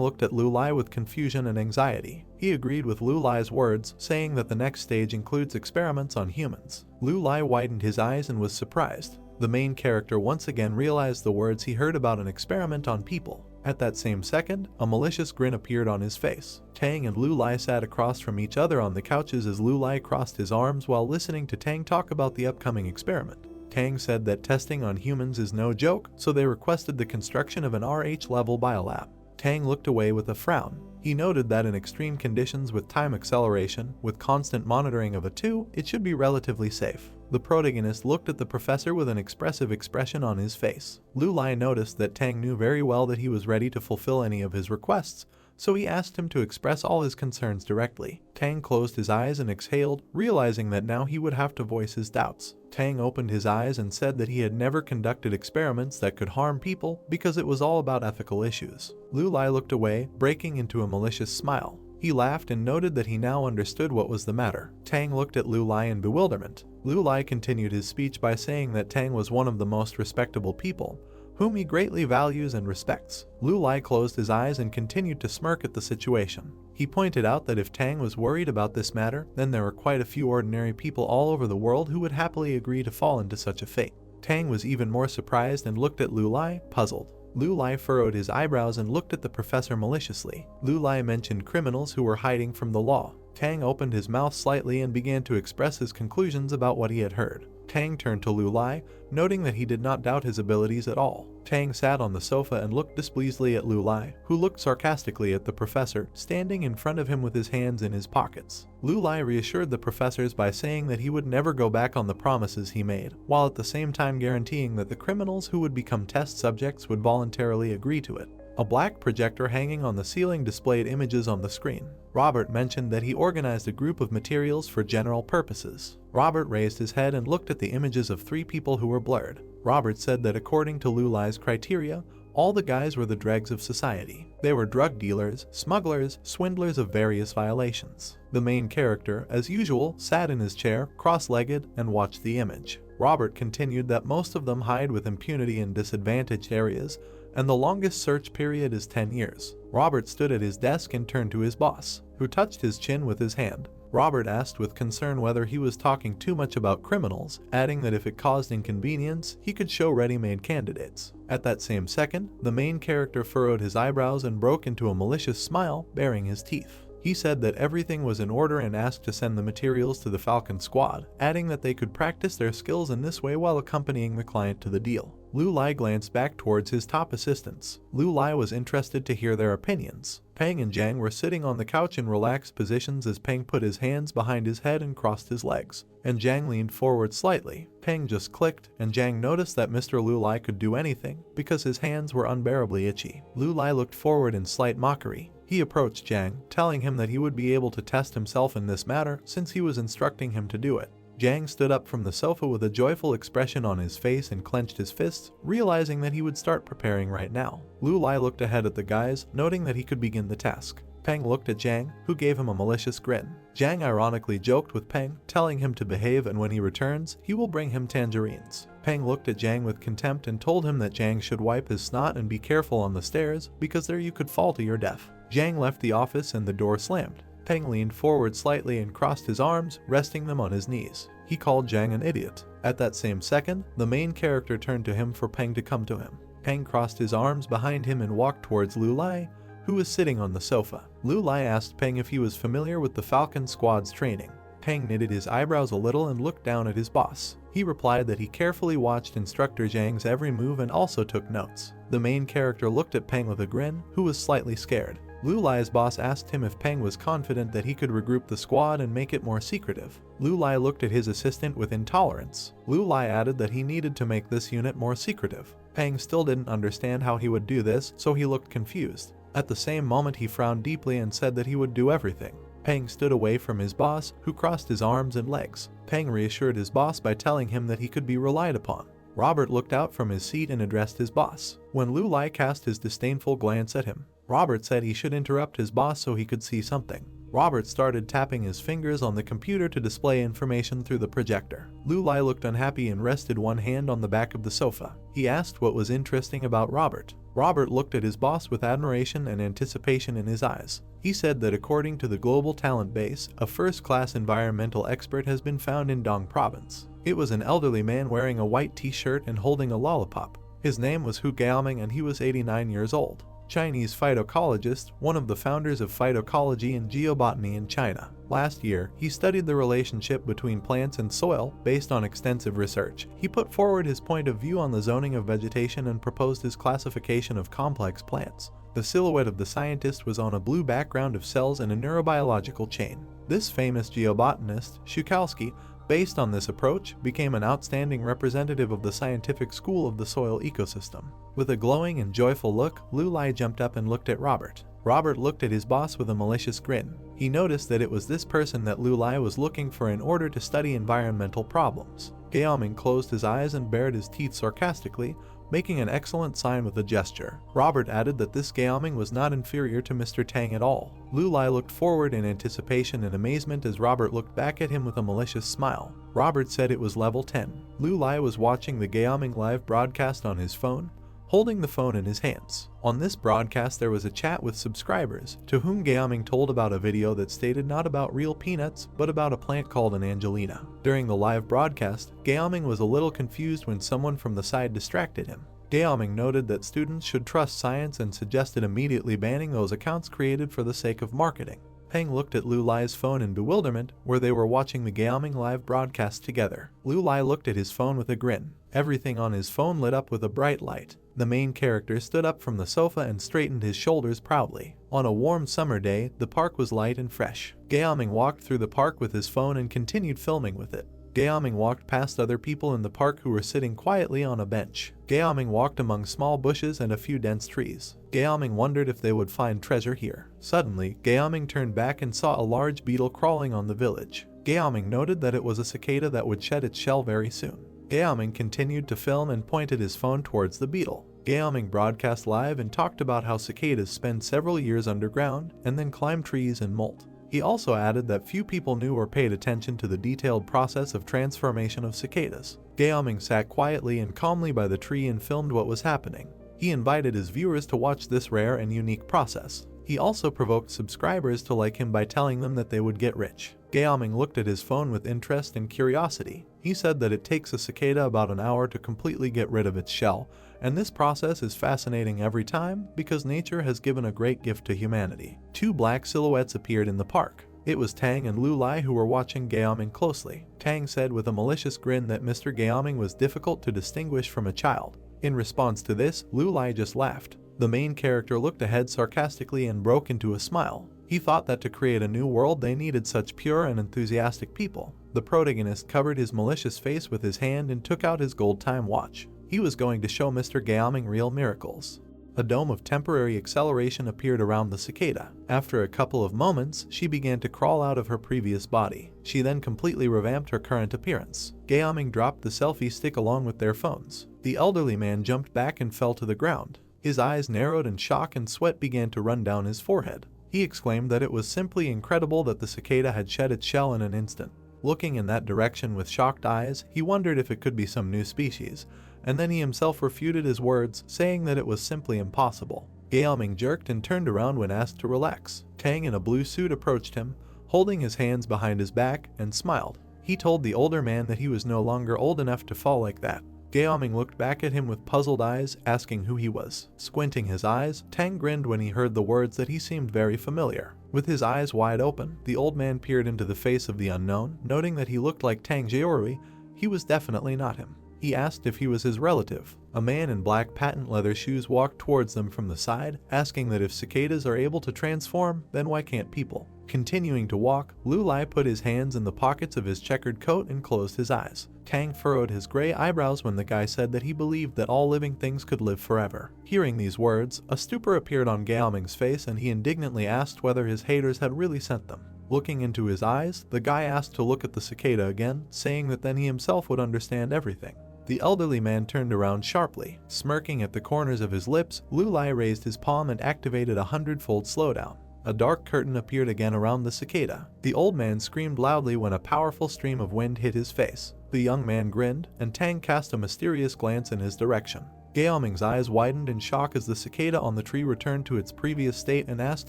Speaker 1: looked at Lu Lai with confusion and anxiety. He agreed with Lu Lai's words, saying that the next stage includes experiments on humans. Lu Lai widened his eyes and was surprised. The main character once again realized the words he heard about an experiment on people. At that same second, a malicious grin appeared on his face. Tang and Lu Lai sat across from each other on the couches as Lu Lai crossed his arms while listening to Tang talk about the upcoming experiment. Tang said that testing on humans is no joke, so they requested the construction of an RH-level biolab. Tang looked away with a frown. He noted that in extreme conditions with time acceleration, with constant monitoring of a 2, it should be relatively safe. The protagonist looked at the professor with an expressive expression on his face. Lu Lai noticed that Tang knew very well that he was ready to fulfill any of his requests, so he asked him to express all his concerns directly. Tang closed his eyes and exhaled, realizing that now he would have to voice his doubts. Tang opened his eyes and said that he had never conducted experiments that could harm people because it was all about ethical issues. Lu Lai looked away, breaking into a malicious smile. He laughed and noted that he now understood what was the matter. Tang looked at Lu Lai in bewilderment. Lu Lai continued his speech by saying that Tang was one of the most respectable people, whom he greatly values and respects. Lu Lai closed his eyes and continued to smirk at the situation. He pointed out that if Tang was worried about this matter, then there were quite a few ordinary people all over the world who would happily agree to fall into such a fate. Tang was even more surprised and looked at Lu Lai, puzzled. Lu Lai furrowed his eyebrows and looked at the professor maliciously. Lu Lai mentioned criminals who were hiding from the law. Tang opened his mouth slightly and began to express his conclusions about what he had heard. Tang turned to Lu Lai, noting that he did not doubt his abilities at all. Tang sat on the sofa and looked displeasedly at Lu Lai, who looked sarcastically at the professor, standing in front of him with his hands in his pockets. Lu Lai reassured the professors by saying that he would never go back on the promises he made, while at the same time guaranteeing that the criminals who would become test subjects would voluntarily agree to it. A black projector hanging on the ceiling displayed images on the screen. Robert mentioned that he organized a group of materials for general purposes. Robert raised his head and looked at the images of 3 people who were blurred. Robert said that according to Lu Lai's criteria, all the guys were the dregs of society. They were drug dealers, smugglers, swindlers of various violations. The main character, as usual, sat in his chair, cross-legged, and watched the image. Robert continued that most of them hide with impunity in disadvantaged areas, and the longest search period is 10 years. Robert stood at his desk and turned to his boss, who touched his chin with his hand. Robert asked with concern whether he was talking too much about criminals, adding that if it caused inconvenience, he could show ready-made candidates. At that same second, the main character furrowed his eyebrows and broke into a malicious smile, baring his teeth. He said that everything was in order and asked to send the materials to the Falcon Squad, adding that they could practice their skills in this way while accompanying the client to the deal. Lu Lai glanced back towards his top assistants. Lu Lai was interested to hear their opinions. Peng and Jiang were sitting on the couch in relaxed positions as Peng put his hands behind his head and crossed his legs, and Jiang leaned forward slightly. Peng just clicked, and Jiang noticed that Mr. Lu Lai could do anything because his hands were unbearably itchy. Lu Lai looked forward in slight mockery. He approached Jiang, telling him that he would be able to test himself in this matter since he was instructing him to do it. Jiang stood up from the sofa with a joyful expression on his face and clenched his fists, realizing that he would start preparing right now. Lu Lai looked ahead at the guys, noting that he could begin the task. Peng looked at Jiang, who gave him a malicious grin. Jiang ironically joked with Peng, telling him to behave and when he returns, he will bring him tangerines. Peng looked at Jiang with contempt and told him that Jiang should wipe his snot and be careful on the stairs, because there you could fall to your death. Jiang left the office and the door slammed. Peng leaned forward slightly and crossed his arms, resting them on his knees. He called Jiang an idiot. At that same second, the main character turned to him for Peng to come to him. Peng crossed his arms behind him and walked towards Lu Lai, who was sitting on the sofa. Lu Lai asked Peng if he was familiar with the Falcon Squad's training. Peng knitted his eyebrows a little and looked down at his boss. He replied that he carefully watched instructor Jiang's every move and also took notes. The main character looked at Peng with a grin, who was slightly scared. Lu Lai's boss asked him if Peng was confident that he could regroup the squad and make it more secretive. Lu Lai looked at his assistant with intolerance. Lu Lai added that he needed to make this unit more secretive. Peng still didn't understand how he would do this, so he looked confused. At the same moment he frowned deeply and said that he would do everything. Peng stood away from his boss, who crossed his arms and legs. Peng reassured his boss by telling him that he could be relied upon. Robert looked out from his seat and addressed his boss. When Lu Lai cast his disdainful glance at him, Robert said he should interrupt his boss so he could see something. Robert started tapping his fingers on the computer to display information through the projector. Lu Lai looked unhappy and rested one hand on the back of the sofa. He asked what was interesting about Robert. Robert looked at his boss with admiration and anticipation in his eyes. He said that according to the global talent base, a first-class environmental expert has been found in Dong province. It was an elderly man wearing a white t-shirt and holding a lollipop. His name was Hu Gaoming and he was 89 years old. Chinese phytoecologist, one of the founders of phytocology and geobotany in China. Last year, he studied the relationship between plants and soil based on extensive research. He put forward his point of view on the zoning of vegetation and proposed his classification of complex plants. The silhouette of the scientist was on a blue background of cells in a neurobiological chain. This famous geobotanist, Shukowski, based on this approach, became an outstanding representative of the scientific school of the soil ecosystem. With a glowing and joyful look, Lu Lai jumped up and looked at Robert. Robert looked at his boss with a malicious grin. He noticed that it was this person that Lu Lai was looking for in order to study environmental problems. Gaoming closed his eyes and bared his teeth sarcastically, making an excellent sign with a gesture. Robert added that this Gaoming was not inferior to Mr. Tang at all. Lu Lai looked forward in anticipation and amazement as Robert looked back at him with a malicious smile. Robert said it was level 10. Lu Lai was watching the Gaoming live broadcast on his phone, holding the phone in his hands. On this broadcast there was a chat with subscribers, to whom Gaoming told about a video that stated not about real peanuts, but about a plant called an Angelina. During the live broadcast, Gaoming was a little confused when someone from the side distracted him. Gaoming noted that students should trust science and suggested immediately banning those accounts created for the sake of marketing. Peng looked at Lu Lai's phone in bewilderment, where they were watching the Gaoming live broadcast together. Lu Lai looked at his phone with a grin. Everything on his phone lit up with a bright light. The main character stood up from the sofa and straightened his shoulders proudly. On a warm summer day, the park was light and fresh. Gaoming walked through the park with his phone and continued filming with it. Gaoming walked past other people in the park who were sitting quietly on a bench. Gaoming walked among small bushes and a few dense trees. Gaoming wondered if they would find treasure here. Suddenly, Gaoming turned back and saw a large beetle crawling on the village. Gaoming noted that it was a cicada that would shed its shell very soon. Gaoming continued to film and pointed his phone towards the beetle. Gaoming broadcast live and talked about how cicadas spend several years underground and then climb trees and molt. He also added that few people knew or paid attention to the detailed process of transformation of cicadas. Gaoming sat quietly and calmly by the tree and filmed what was happening. He invited his viewers to watch this rare and unique process. He also provoked subscribers to like him by telling them that they would get rich. Gaoming looked at his phone with interest and curiosity. He said that it takes a cicada about an hour to completely get rid of its shell, and this process is fascinating every time because nature has given a great gift to humanity. Two black silhouettes appeared in the park. It was Tang and Lu Lai who were watching Gaoming closely. Tang said with a malicious grin that Mr. Gaoming was difficult to distinguish from a child. In response to this, Lu Lai just laughed. The main character looked ahead sarcastically and broke into a smile. He thought that to create a new world they needed such pure and enthusiastic people. The protagonist covered his malicious face with his hand and took out his gold time watch. He was going to show Mr. Gaoming real miracles. A dome of temporary acceleration appeared around the cicada. After a couple of moments, she began to crawl out of her previous body. She then completely revamped her current appearance. Gaoming dropped the selfie stick along with their phones. The elderly man jumped back and fell to the ground. His eyes narrowed in shock and sweat began to run down his forehead. He exclaimed that it was simply incredible that the cicada had shed its shell in an instant. Looking in that direction with shocked eyes, he wondered if it could be some new species, and then he himself refuted his words, saying that it was simply impossible. Gaoming jerked and turned around when asked to relax. Tang in a blue suit approached him, holding his hands behind his back, and smiled. He told the older man that he was no longer old enough to fall like that. Gaoming looked back at him with puzzled eyes, asking who he was. Squinting his eyes, Tang grinned when he heard the words that he seemed very familiar. With his eyes wide open, the old man peered into the face of the unknown, noting that he looked like Tang Jiorui. He was definitely not him. He asked if he was his relative. A man in black patent leather shoes walked towards them from the side, asking that if cicadas are able to transform, then why can't people? Continuing to walk, Lu Lai put his hands in the pockets of his checkered coat and closed his eyes. Tang furrowed his gray eyebrows when the guy said that he believed that all living things could live forever. Hearing these words, a stupor appeared on Gaoming's face and he indignantly asked whether his haters had really sent them. Looking into his eyes, the guy asked to look at the cicada again, saying that then he himself would understand everything. The elderly man turned around sharply. Smirking at the corners of his lips, Lu Lai raised his palm and activated a 100-fold slowdown. a dark curtain appeared again around the cicada. The old man screamed loudly when a powerful stream of wind hit his face. The young man grinned, and Tang cast a mysterious glance in his direction. Gaoming's eyes widened in shock as the cicada on the tree returned to its previous state and asked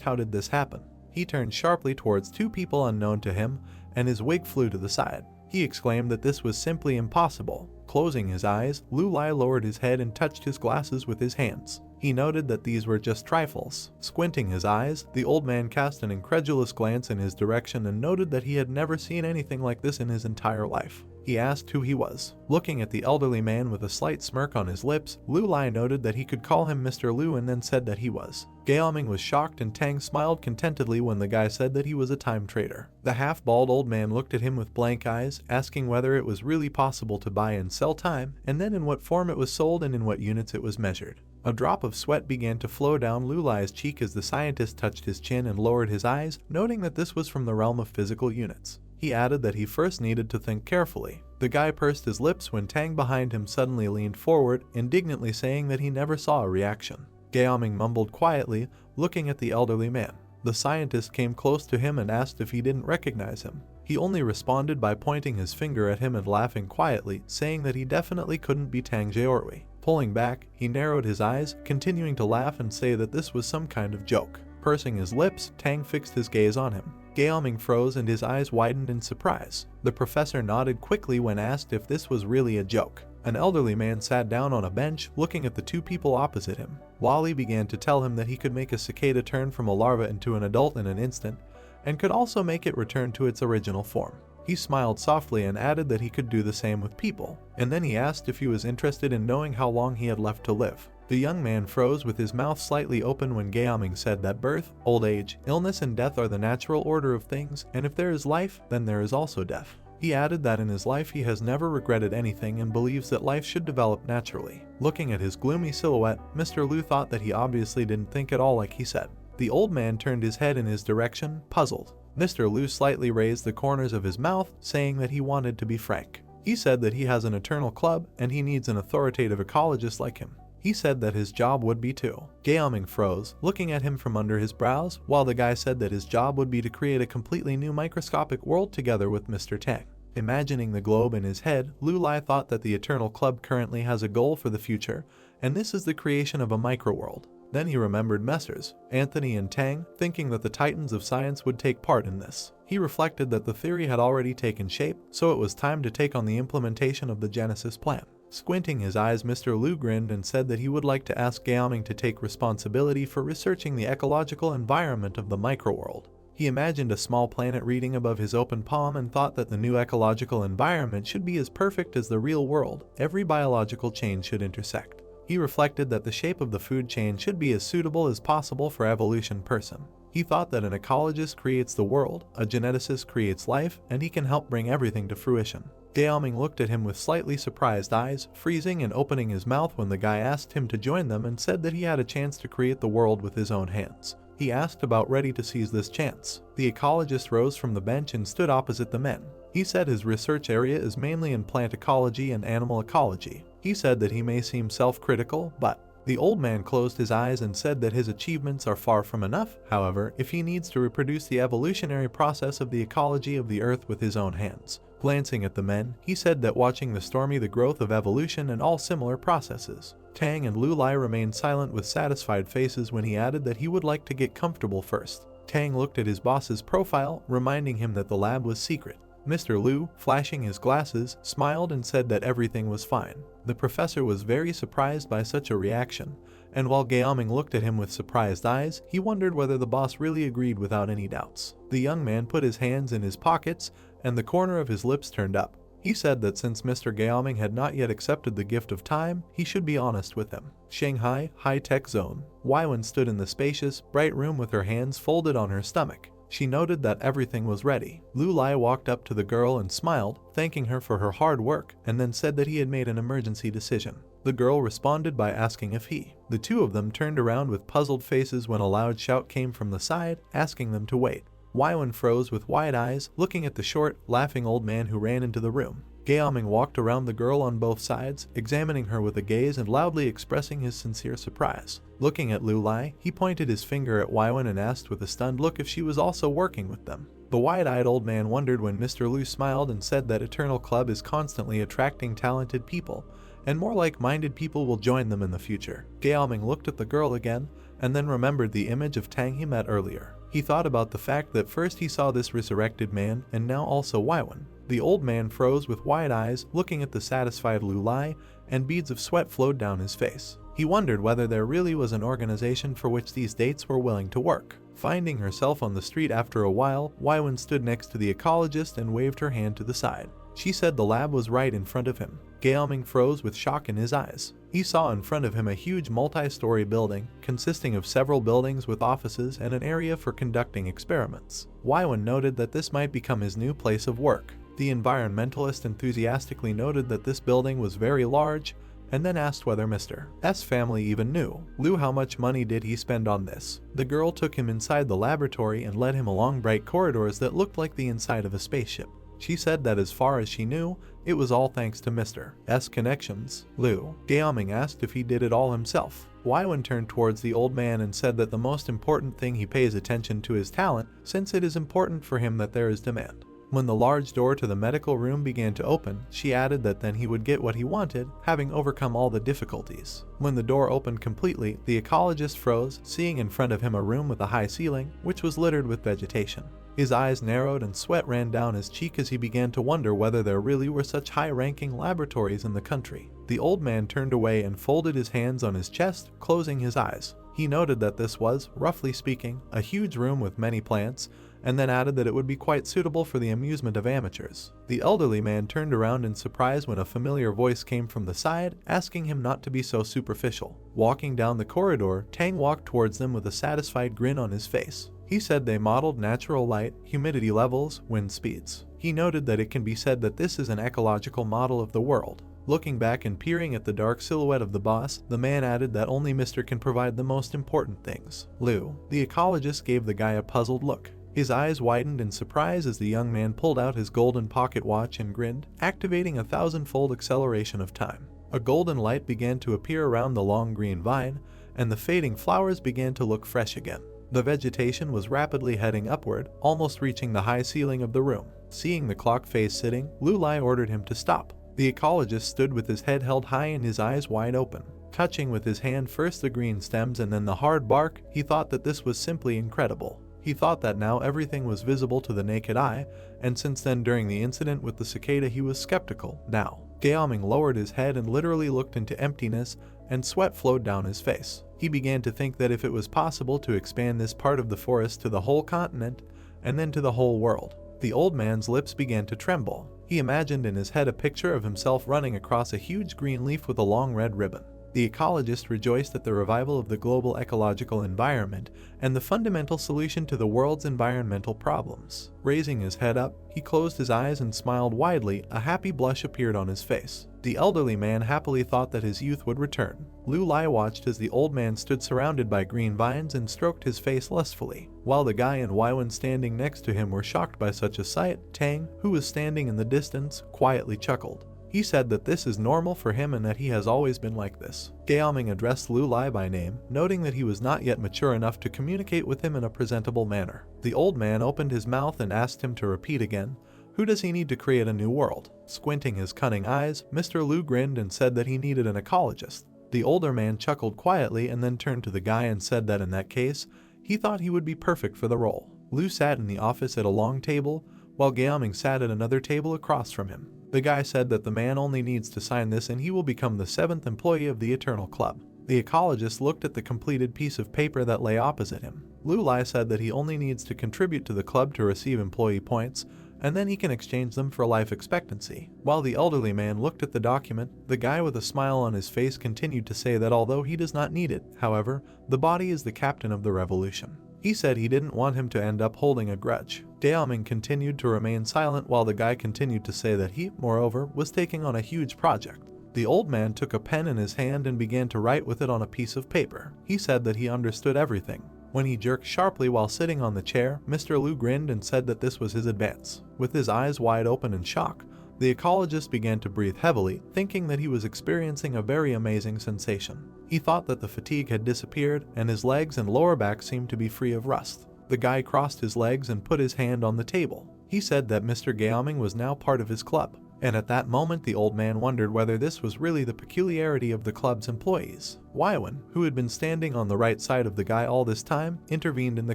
Speaker 1: how did this happen. He turned sharply towards two people unknown to him, and his wig flew to the side. He exclaimed that this was simply impossible. Closing his eyes, Lu Lai lowered his head and touched his glasses with his hands. He noted that these were just trifles. Squinting his eyes, the old man cast an incredulous glance in his direction and noted that he had never seen anything like this in his entire life. He asked who he was. Looking at the elderly man with a slight smirk on his lips, Lu Lai noted that he could call him Mr. Lu and then said that he was. Gaoming was shocked and Tang smiled contentedly when the guy said that he was a time trader. The half-bald old man looked at him with blank eyes, asking whether it was really possible to buy and sell time, and then in what form it was sold and in what units it was measured. A drop of sweat began to flow down Lu Lai's cheek as the scientist touched his chin and lowered his eyes, noting that this was from the realm of physical units. He added that he first needed to think carefully. The guy pursed his lips when Tang behind him suddenly leaned forward, indignantly saying that he never saw a reaction. Gaoming mumbled quietly, looking at the elderly man. The scientist came close to him and asked if he didn't recognize him. He only responded by pointing his finger at him and laughing quietly, saying that he definitely couldn't be Tang Jeorui. Pulling back, he narrowed his eyes, continuing to laugh and say that this was some kind of joke. Pursing his lips, Tang fixed his gaze on him. Gaoming froze and his eyes widened in surprise. The professor nodded quickly when asked if this was really a joke. An elderly man sat down on a bench, looking at the two people opposite him. Wally began to tell him that he could make a cicada turn from a larva into an adult in an instant, and could also make it return to its original form. He smiled softly and added that he could do the same with people, and then he asked if he was interested in knowing how long he had left to live. The young man froze with his mouth slightly open when Gaoming said that birth, old age, illness and death are the natural order of things, and if there is life, then there is also death. He added that in his life he has never regretted anything and believes that life should develop naturally. Looking at his gloomy silhouette, Mr. Lu thought that he obviously didn't think at all like he said. The old man turned his head in his direction, puzzled. Mr. Lu slightly raised the corners of his mouth, saying that he wanted to be frank. He said that he has an eternal club and he needs an authoritative ecologist like him. He said that his job would be too. Gaoming froze, looking at him from under his brows, while the guy said that his job would be to create a completely new microscopic world together with Mr. Tang. Imagining the globe in his head, Lu Lai thought that the Eternal Club currently has a goal for the future, and this is the creation of a microworld. Then he remembered Messrs. Anthony and Tang, thinking that the titans of science would take part in this. He reflected that the theory had already taken shape, so it was time to take on the implementation of the Genesis plan. Squinting his eyes, Mr. Lu grinned and said that he would like to ask Gaoming to take responsibility for researching the ecological environment of the microworld. He imagined a small planet reading above his open palm and thought that the new ecological environment should be as perfect as the real world. Every biological chain should intersect. He reflected that the shape of the food chain should be as suitable as possible for evolution person. He thought that an ecologist creates the world, a geneticist creates life, and he can help bring everything to fruition. Gaoming looked at him with slightly surprised eyes, freezing and opening his mouth when the guy asked him to join them and said that he had a chance to create the world with his own hands. He asked about ready to seize this chance. The ecologist rose from the bench and stood opposite the men. He said his research area is mainly in plant ecology and animal ecology. He said that he may seem self-critical, but the old man closed his eyes and said that his achievements are far from enough, however, if he needs to reproduce the evolutionary process of the ecology of the earth with his own hands. Glancing at the men, he said that watching the stormy the growth of evolution and all similar processes. Tang and Lu Lai remained silent with satisfied faces when he added that he would like to get comfortable first. Tang looked at his boss's profile, reminding him that the lab was secret. Mr. Lu, flashing his glasses, smiled and said that everything was fine. The professor was very surprised by such a reaction, and while Gaoming looked at him with surprised eyes, he wondered whether the boss really agreed without any doubts. The young man put his hands in his pockets, and the corner of his lips turned up. He said that since Mr. Gaoming had not yet accepted the gift of time, he should be honest with him. Shanghai, high-tech zone. Waiwen stood in the spacious, bright room with her hands folded on her stomach. She noted that everything was ready. Lu Lai walked up to the girl and smiled, thanking her for her hard work, and then said that he had made an emergency decision. The girl responded by asking if he. The two of them turned around with puzzled faces when a loud shout came from the side, asking them to wait. Waiwen froze with wide eyes, looking at the short, laughing old man who ran into the room. Gaoming walked around the girl on both sides, examining her with a gaze and loudly expressing his sincere surprise. Looking at Lu Lai, he pointed his finger at Waiwen and asked with a stunned look if she was also working with them. The wide-eyed old man wondered when Mr. Lu smiled and said that Eternal Club is constantly attracting talented people, and more like-minded people will join them in the future. Gaoming looked at the girl again, and then remembered the image of Tang he met earlier. He thought about the fact that first he saw this resurrected man, and now also Waiwen. The old man froze with wide eyes, looking at the satisfied Lu Lai, and beads of sweat flowed down his face. He wondered whether there really was an organization for which these dates were willing to work. Finding herself on the street after a while, Waiwen stood next to the ecologist and waved her hand to the side. She said the lab was right in front of him. Gaoming froze with shock in his eyes. He saw in front of him a huge multi-story building, consisting of several buildings with offices and an area for conducting experiments. Waiwen noted that this might become his new place of work. The environmentalist enthusiastically noted that this building was very large, and then asked whether Mr. S family even knew. Lu, how much money did he spend on this? The girl took him inside the laboratory and led him along bright corridors that looked like the inside of a spaceship. She said that as far as she knew, it was all thanks to Mr. S connections. Lu Gaoming asked if he did it all himself. Waiwen turned towards the old man and said that the most important thing he pays attention to is talent, since it is important for him that there is demand. When the large door to the medical room began to open, she added that then he would get what he wanted, having overcome all the difficulties. When the door opened completely, the ecologist froze, seeing in front of him a room with a high ceiling, which was littered with vegetation. His eyes narrowed and sweat ran down his cheek as he began to wonder whether there really were such high-ranking laboratories in the country. The old man turned away and folded his hands on his chest, closing his eyes. He noted that this was, roughly speaking, a huge room with many plants, and then added that it would be quite suitable for the amusement of amateurs. The elderly man turned around in surprise when a familiar voice came from the side, asking him not to be so superficial. Walking down the corridor, Tang walked towards them with a satisfied grin on his face. He said they modeled natural light, humidity levels, wind speeds. He noted that it can be said that this is an ecological model of the world. Looking back and peering at the dark silhouette of the boss, the man added that only Mr. can provide the most important things. Lu, the ecologist, gave the guy a puzzled look. His eyes widened in surprise as the young man pulled out his golden pocket watch and grinned, activating a 1,000-fold acceleration of time. A golden light began to appear around the long green vine, and the fading flowers began to look fresh again. The vegetation was rapidly heading upward, almost reaching the high ceiling of the room. Seeing the clock face sitting, Lu Lai ordered him to stop. The ecologist stood with his head held high and his eyes wide open. Touching with his hand first the green stems and then the hard bark, he thought that this was simply incredible. He thought that now everything was visible to the naked eye, and since then during the incident with the cicada he was skeptical. Now, Gaoming lowered his head and literally looked into emptiness, and sweat flowed down his face. He began to think that if it was possible to expand this part of the forest to the whole continent, and then to the whole world. The old man's lips began to tremble. He imagined in his head a picture of himself running across a huge green leaf with a long red ribbon. The ecologist rejoiced at the revival of the global ecological environment and the fundamental solution to the world's environmental problems. Raising his head up, he closed his eyes and smiled widely. A happy blush appeared on his face. The elderly man happily thought that his youth would return. Lu Lai watched as the old man stood surrounded by green vines and stroked his face lustfully. While the guy and Waiwen standing next to him were shocked by such a sight, Tang, who was standing in the distance, quietly chuckled. He said that this is normal for him and that he has always been like this. Gaoming addressed Lu Lai by name, noting that he was not yet mature enough to communicate with him in a presentable manner. The old man opened his mouth and asked him to repeat again. Who does he need to create a new world? Squinting his cunning eyes, Mr. Lu grinned and said that he needed an ecologist. The older man chuckled quietly and then turned to the guy and said that in that case, he thought he would be perfect for the role. Lu sat in the office at a long table, while Gaoming sat at another table across from him. The guy said that the man only needs to sign this and he will become the 7th employee of the Eternal Club. The ecologist looked at the completed piece of paper that lay opposite him. Lu Lai said that he only needs to contribute to the club to receive employee points, and then he can exchange them for life expectancy. While the elderly man looked at the document, the guy with a smile on his face continued to say that although he does not need it, however, the body is the captain of the revolution. He said he didn't want him to end up holding a grudge. Gaoming continued to remain silent while the guy continued to say that he, moreover, was taking on a huge project. The old man took a pen in his hand and began to write with it on a piece of paper. He said that he understood everything. When he jerked sharply while sitting on the chair, Mr. Lu grinned and said that this was his advance. With his eyes wide open in shock, The ecologist began to breathe heavily, thinking that he was experiencing a very amazing sensation. He thought that the fatigue had disappeared, and his legs and lower back seemed to be free of rust. The guy crossed his legs and put his hand on the table. He said that Mr. Gaoming was now part of his club. And at that moment the old man wondered whether this was really the peculiarity of the club's employees. Waiwen, who had been standing on the right side of the guy all this time, intervened in the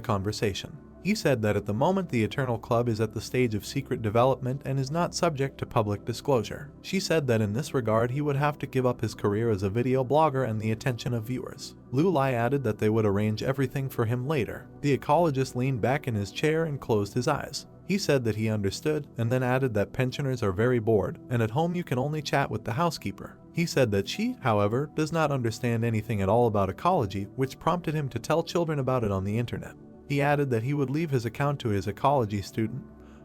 Speaker 1: conversation. He said that at the moment the Eternal Club is at the stage of secret development and is not subject to public disclosure. She said that in this regard he would have to give up his career as a video blogger and the attention of viewers. Lu Lai added that they would arrange everything for him later. The ecologist leaned back in his chair and closed his eyes. He said that he understood, and then added that pensioners are very bored, and at home you can only chat with the housekeeper. He said that she, however, does not understand anything at all about ecology, which prompted him to tell children about it on the internet. He added that he would leave his account to his ecology student,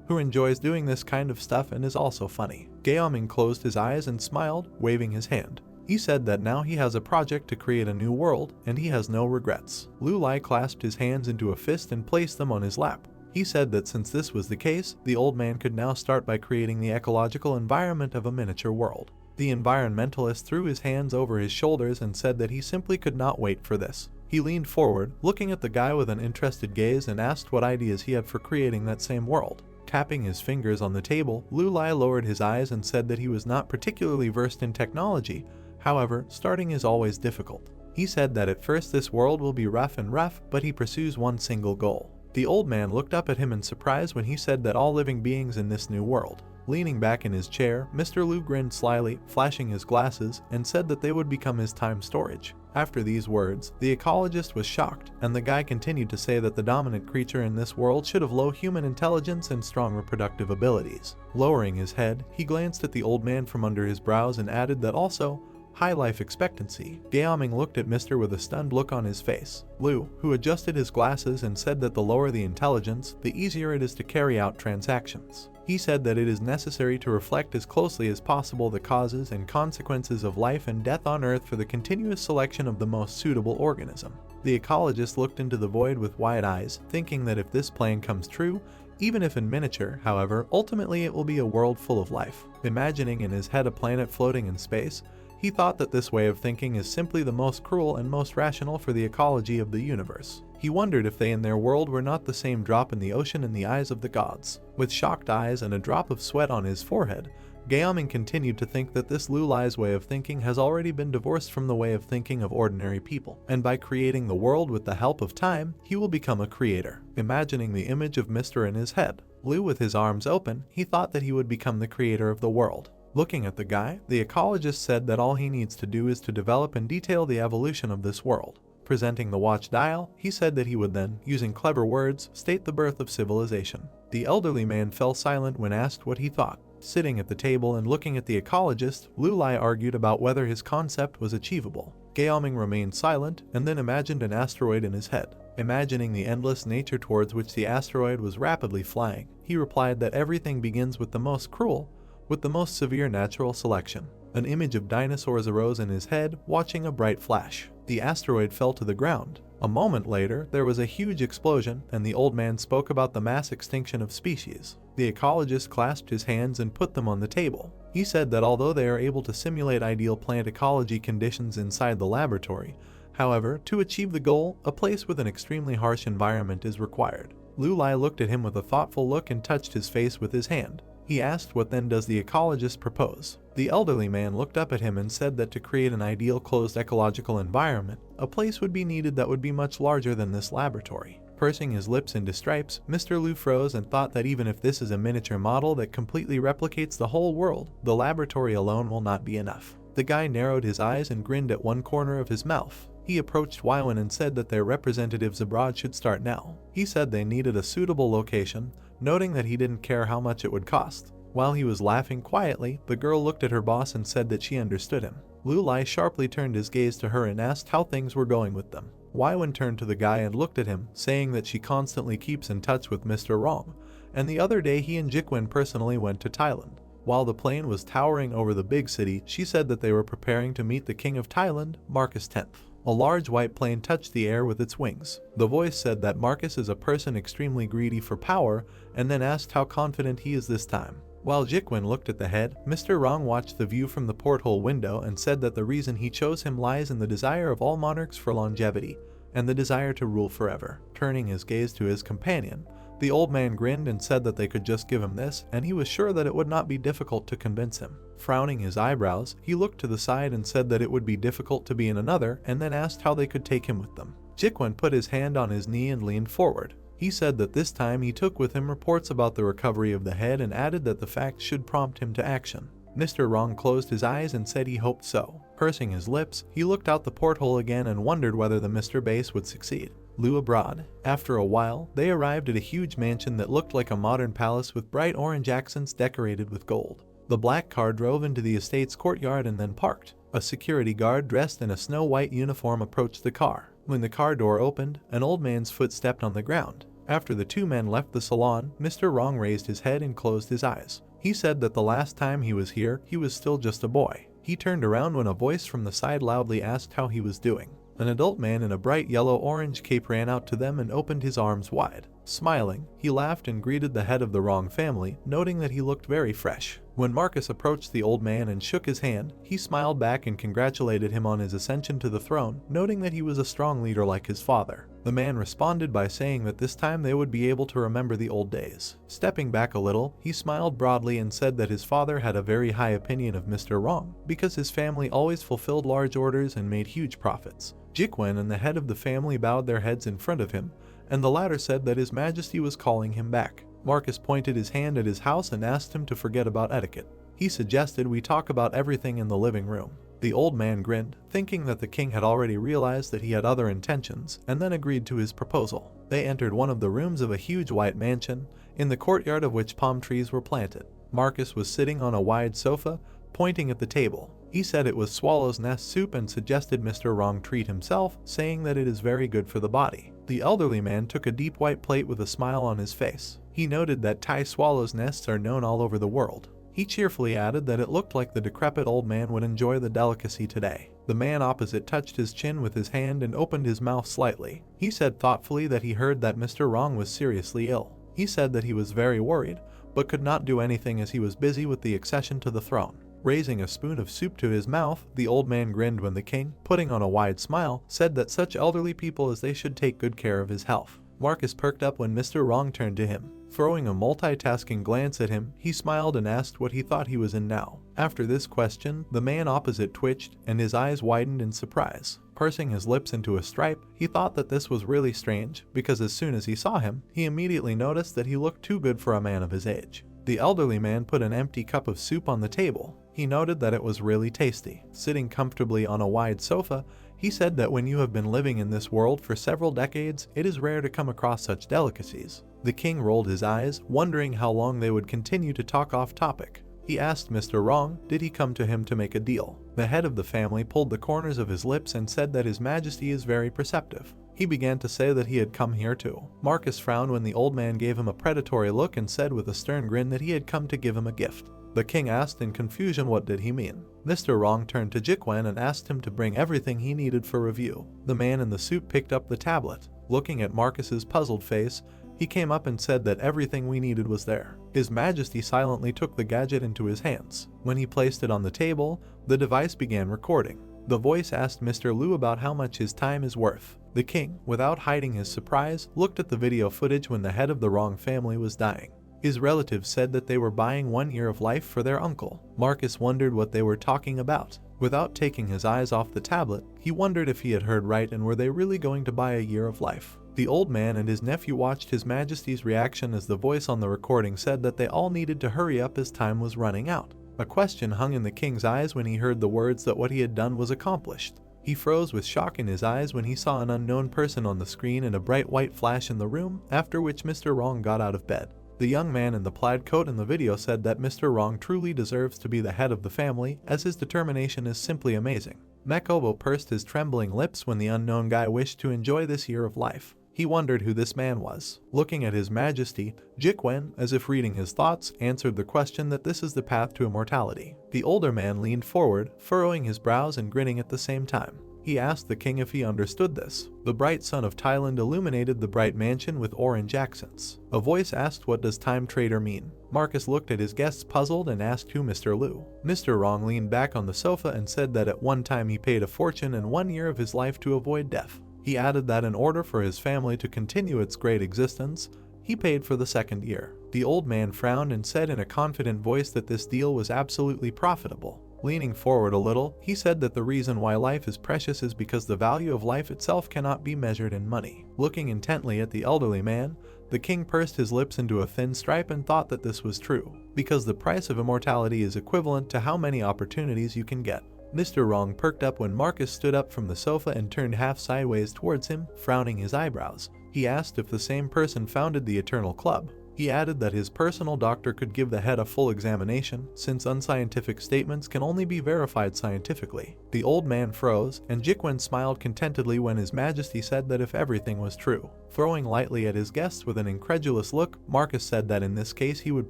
Speaker 1: who enjoys doing this kind of stuff and is also funny. Gaoming closed his eyes and smiled, waving his hand. He said that now he has a project to create a new world, and he has no regrets. Lu Lai clasped his hands into a fist and placed them on his lap. He said that since this was the case, the old man could now start by creating the ecological environment of a miniature world. The environmentalist threw his hands over his shoulders and said that he simply could not wait for this. He leaned forward, looking at the guy with an interested gaze, and asked what ideas he had for creating that same world. Tapping his fingers on the table, Lu Lai lowered his eyes and said that he was not particularly versed in technology. However, starting is always difficult. He said that at first this world will be rough, but he pursues one single goal. The old man looked up at him in surprise when he said that all living beings in this new world. Leaning back in his chair, Mr. Lu grinned slyly, flashing his glasses, and said that they would become his time storage. After these words, the ecologist was shocked, and the guy continued to say that the dominant creature in this world should have low human intelligence and strong reproductive abilities. Lowering his head, he glanced at the old man from under his brows and added that also, high life expectancy. Gaoming looked at Mr. with a stunned look on his face. Lu, who adjusted his glasses and said that the lower the intelligence, the easier it is to carry out transactions. He said that it is necessary to reflect as closely as possible the causes and consequences of life and death on Earth for the continuous selection of the most suitable organism. The ecologist looked into the void with wide eyes, thinking that if this plan comes true, even if in miniature, however, ultimately it will be a world full of life. Imagining in his head a planet floating in space, he thought that this way of thinking is simply the most cruel and most rational for the ecology of the universe. He wondered if they in their world were not the same drop in the ocean in the eyes of the gods. With shocked eyes and a drop of sweat on his forehead, Gaoming continued to think that this Lu Lai's way of thinking has already been divorced from the way of thinking of ordinary people, and by creating the world with the help of time, he will become a creator. Imagining the image of Mr. in his head, Lu with his arms open, he thought that he would become the creator of the world. Looking at the guy, the ecologist said that all he needs to do is to develop and detail the evolution of this world. Presenting the watch dial, he said that he would then, using clever words, state the birth of civilization. The elderly man fell silent when asked what he thought. Sitting at the table and looking at the ecologist, Lu Lai argued about whether his concept was achievable. Gaoming remained silent and then imagined an asteroid in his head. Imagining the endless nature towards which the asteroid was rapidly flying, he replied that everything begins with the most cruel, with the most severe natural selection. An image of dinosaurs arose in his head, watching a bright flash. The asteroid fell to the ground. A moment later, there was a huge explosion, and the old man spoke about the mass extinction of species. The ecologist clasped his hands and put them on the table. He said that although they are able to simulate ideal plant ecology conditions inside the laboratory, however, to achieve the goal, a place with an extremely harsh environment is required. Lu Lai looked at him with a thoughtful look and touched his face with his hand. He asked what then does the ecologist propose. The elderly man looked up at him and said that to create an ideal closed ecological environment, a place would be needed that would be much larger than this laboratory. Pursing his lips into stripes, Mr. Lu froze and thought that even if this is a miniature model that completely replicates the whole world, the laboratory alone will not be enough. The guy narrowed his eyes and grinned at one corner of his mouth. He approached Waiwen and said that their representatives abroad should start now. He said they needed a suitable location, noting that he didn't care how much it would cost. While he was laughing quietly, the girl looked at her boss and said that she understood him. Lu Lai sharply turned his gaze to her and asked how things were going with them. Waiwen turned to the guy and looked at him, saying that she constantly keeps in touch with Mr. Rong, and the other day he and Jikwin personally went to Thailand. While the plane was towering over the big city, she said that they were preparing to meet the King of Thailand, Marcus X. A large white plane touched the air with its wings. The voice said that Marcus is a person extremely greedy for power, and then asked how confident he is this time. While Jikwin looked at the head, Mr. Rong watched the view from the porthole window and said that the reason he chose him lies in the desire of all monarchs for longevity and the desire to rule forever. Turning his gaze to his companion, the old man grinned and said that they could just give him this, and he was sure that it would not be difficult to convince him. Frowning his eyebrows, he looked to the side and said that it would be difficult to be in another, and then asked how they could take him with them. Jikwin put his hand on his knee and leaned forward. He said that this time he took with him reports about the recovery of the head and added that the facts should prompt him to action. Mr. Rong closed his eyes and said he hoped so. Pursing his lips, he looked out the porthole again and wondered whether the Mr. Base would succeed. Liu abroad. After a while, they arrived at a huge mansion that looked like a modern palace with bright orange accents decorated with gold. The black car drove into the estate's courtyard and then parked. A security guard dressed in a snow-white uniform approached the car. When the car door opened, an old man's foot stepped on the ground. After the two men left the salon, Mr. Rong raised his head and closed his eyes. He said that the last time he was here, he was still just a boy. He turned around when a voice from the side loudly asked how he was doing. An adult man in a bright yellow-orange cape ran out to them and opened his arms wide. Smiling, he laughed and greeted the head of the Rong family, noting that he looked very fresh. When Marcus approached the old man and shook his hand, he smiled back and congratulated him on his ascension to the throne, noting that he was a strong leader like his father. The man responded by saying that this time they would be able to remember the old days. Stepping back a little, he smiled broadly and said that his father had a very high opinion of Mr. Rong, because his family always fulfilled large orders and made huge profits. Jikwin and the head of the family bowed their heads in front of him, and the latter said that His Majesty was calling him back. Marcus pointed his hand at his house and asked him to forget about etiquette. He suggested we talk about everything in the living room. The old man grinned, thinking that the king had already realized that he had other intentions, and then agreed to his proposal. They entered one of the rooms of a huge white mansion, in the courtyard of which palm trees were planted. Marcus was sitting on a wide sofa, pointing at the table. He said it was swallow's nest soup and suggested Mr. Rong treat himself, saying that it is very good for the body. The elderly man took a deep white plate with a smile on his face. He noted that Thai swallow's nests are known all over the world. He cheerfully added that it looked like the decrepit old man would enjoy the delicacy today. The man opposite touched his chin with his hand and opened his mouth slightly. He said thoughtfully that he heard that Mr. Rong was seriously ill. He said that he was very worried, but could not do anything as he was busy with the accession to the throne. Raising a spoon of soup to his mouth, the old man grinned when the king, putting on a wide smile, said that such elderly people as they should take good care of his health. Marcus perked up when Mr. Rong turned to him. Throwing a multitasking glance at him, he smiled and asked what he thought he was in now. After this question, the man opposite twitched, and his eyes widened in surprise. Pursing his lips into a stripe, he thought that this was really strange, because as soon as he saw him, he immediately noticed that he looked too good for a man of his age. The elderly man put an empty cup of soup on the table. He noted that it was really tasty. Sitting comfortably on a wide sofa, he said that when you have been living in this world for several decades, it is rare to come across such delicacies. The king rolled his eyes, wondering how long they would continue to talk off topic. He asked Mr. Rong, did he come to him to make a deal? The head of the family pulled the corners of his lips and said that His Majesty is very perceptive. He began to say that he had come here too. Marcus frowned when the old man gave him a predatory look and said with a stern grin that he had come to give him a gift. The king asked in confusion what did he mean. Mr. Rong turned to Jikwin and asked him to bring everything he needed for review. The man in the suit picked up the tablet. Looking at Marcus's puzzled face, he came up and said that everything we needed was there. His Majesty silently took the gadget into his hands. When he placed it on the table, the device began recording. The voice asked Mr. Liu about how much his time is worth. The king, without hiding his surprise, looked at the video footage when the head of the Rong family was dying. His relatives said that they were buying 1 year of life for their uncle. Marcus wondered what they were talking about. Without taking his eyes off the tablet, he wondered if he had heard right and were they really going to buy a year of life. The old man and his nephew watched His Majesty's reaction as the voice on the recording said that they all needed to hurry up as time was running out. A question hung in the king's eyes when he heard the words that what he had done was accomplished. He froze with shock in his eyes when he saw an unknown person on the screen and a bright white flash in the room, after which Mr. Rong got out of bed. The young man in the plaid coat in the video said that Mr. Rong truly deserves to be the head of the family, as his determination is simply amazing. Mekobo pursed his trembling lips when the unknown guy wished to enjoy this year of life. He wondered who this man was. Looking at His Majesty, Jikwin, as if reading his thoughts, answered the question that this is the path to immortality. The older man leaned forward, furrowing his brows and grinning at the same time. He asked the king if he understood this. The bright sun of Thailand illuminated the bright mansion with orange accents. A voice asked, "What does time trader mean?" Marcus looked at his guests puzzled and asked who Mr. Liu. Mr. Wrong leaned back on the sofa and said that at one time he paid a fortune and 1 year of his life to avoid death. He added that in order for his family to continue its great existence, he paid for the 2nd year. The old man frowned and said in a confident voice that this deal was absolutely profitable. Leaning forward a little, he said that the reason why life is precious is because the value of life itself cannot be measured in money. Looking intently at the elderly man, the king pursed his lips into a thin stripe and thought that this was true, because the price of immortality is equivalent to how many opportunities you can get. Mr. Wrong perked up when Marcus stood up from the sofa and turned half sideways towards him, frowning his eyebrows. He asked if the same person founded the Eternal Club. He added that his personal doctor could give the head a full examination, since unscientific statements can only be verified scientifically. The old man froze, and Jiquan smiled contentedly when His Majesty said that if everything was true. Throwing lightly at his guests with an incredulous look, Marcus said that in this case he would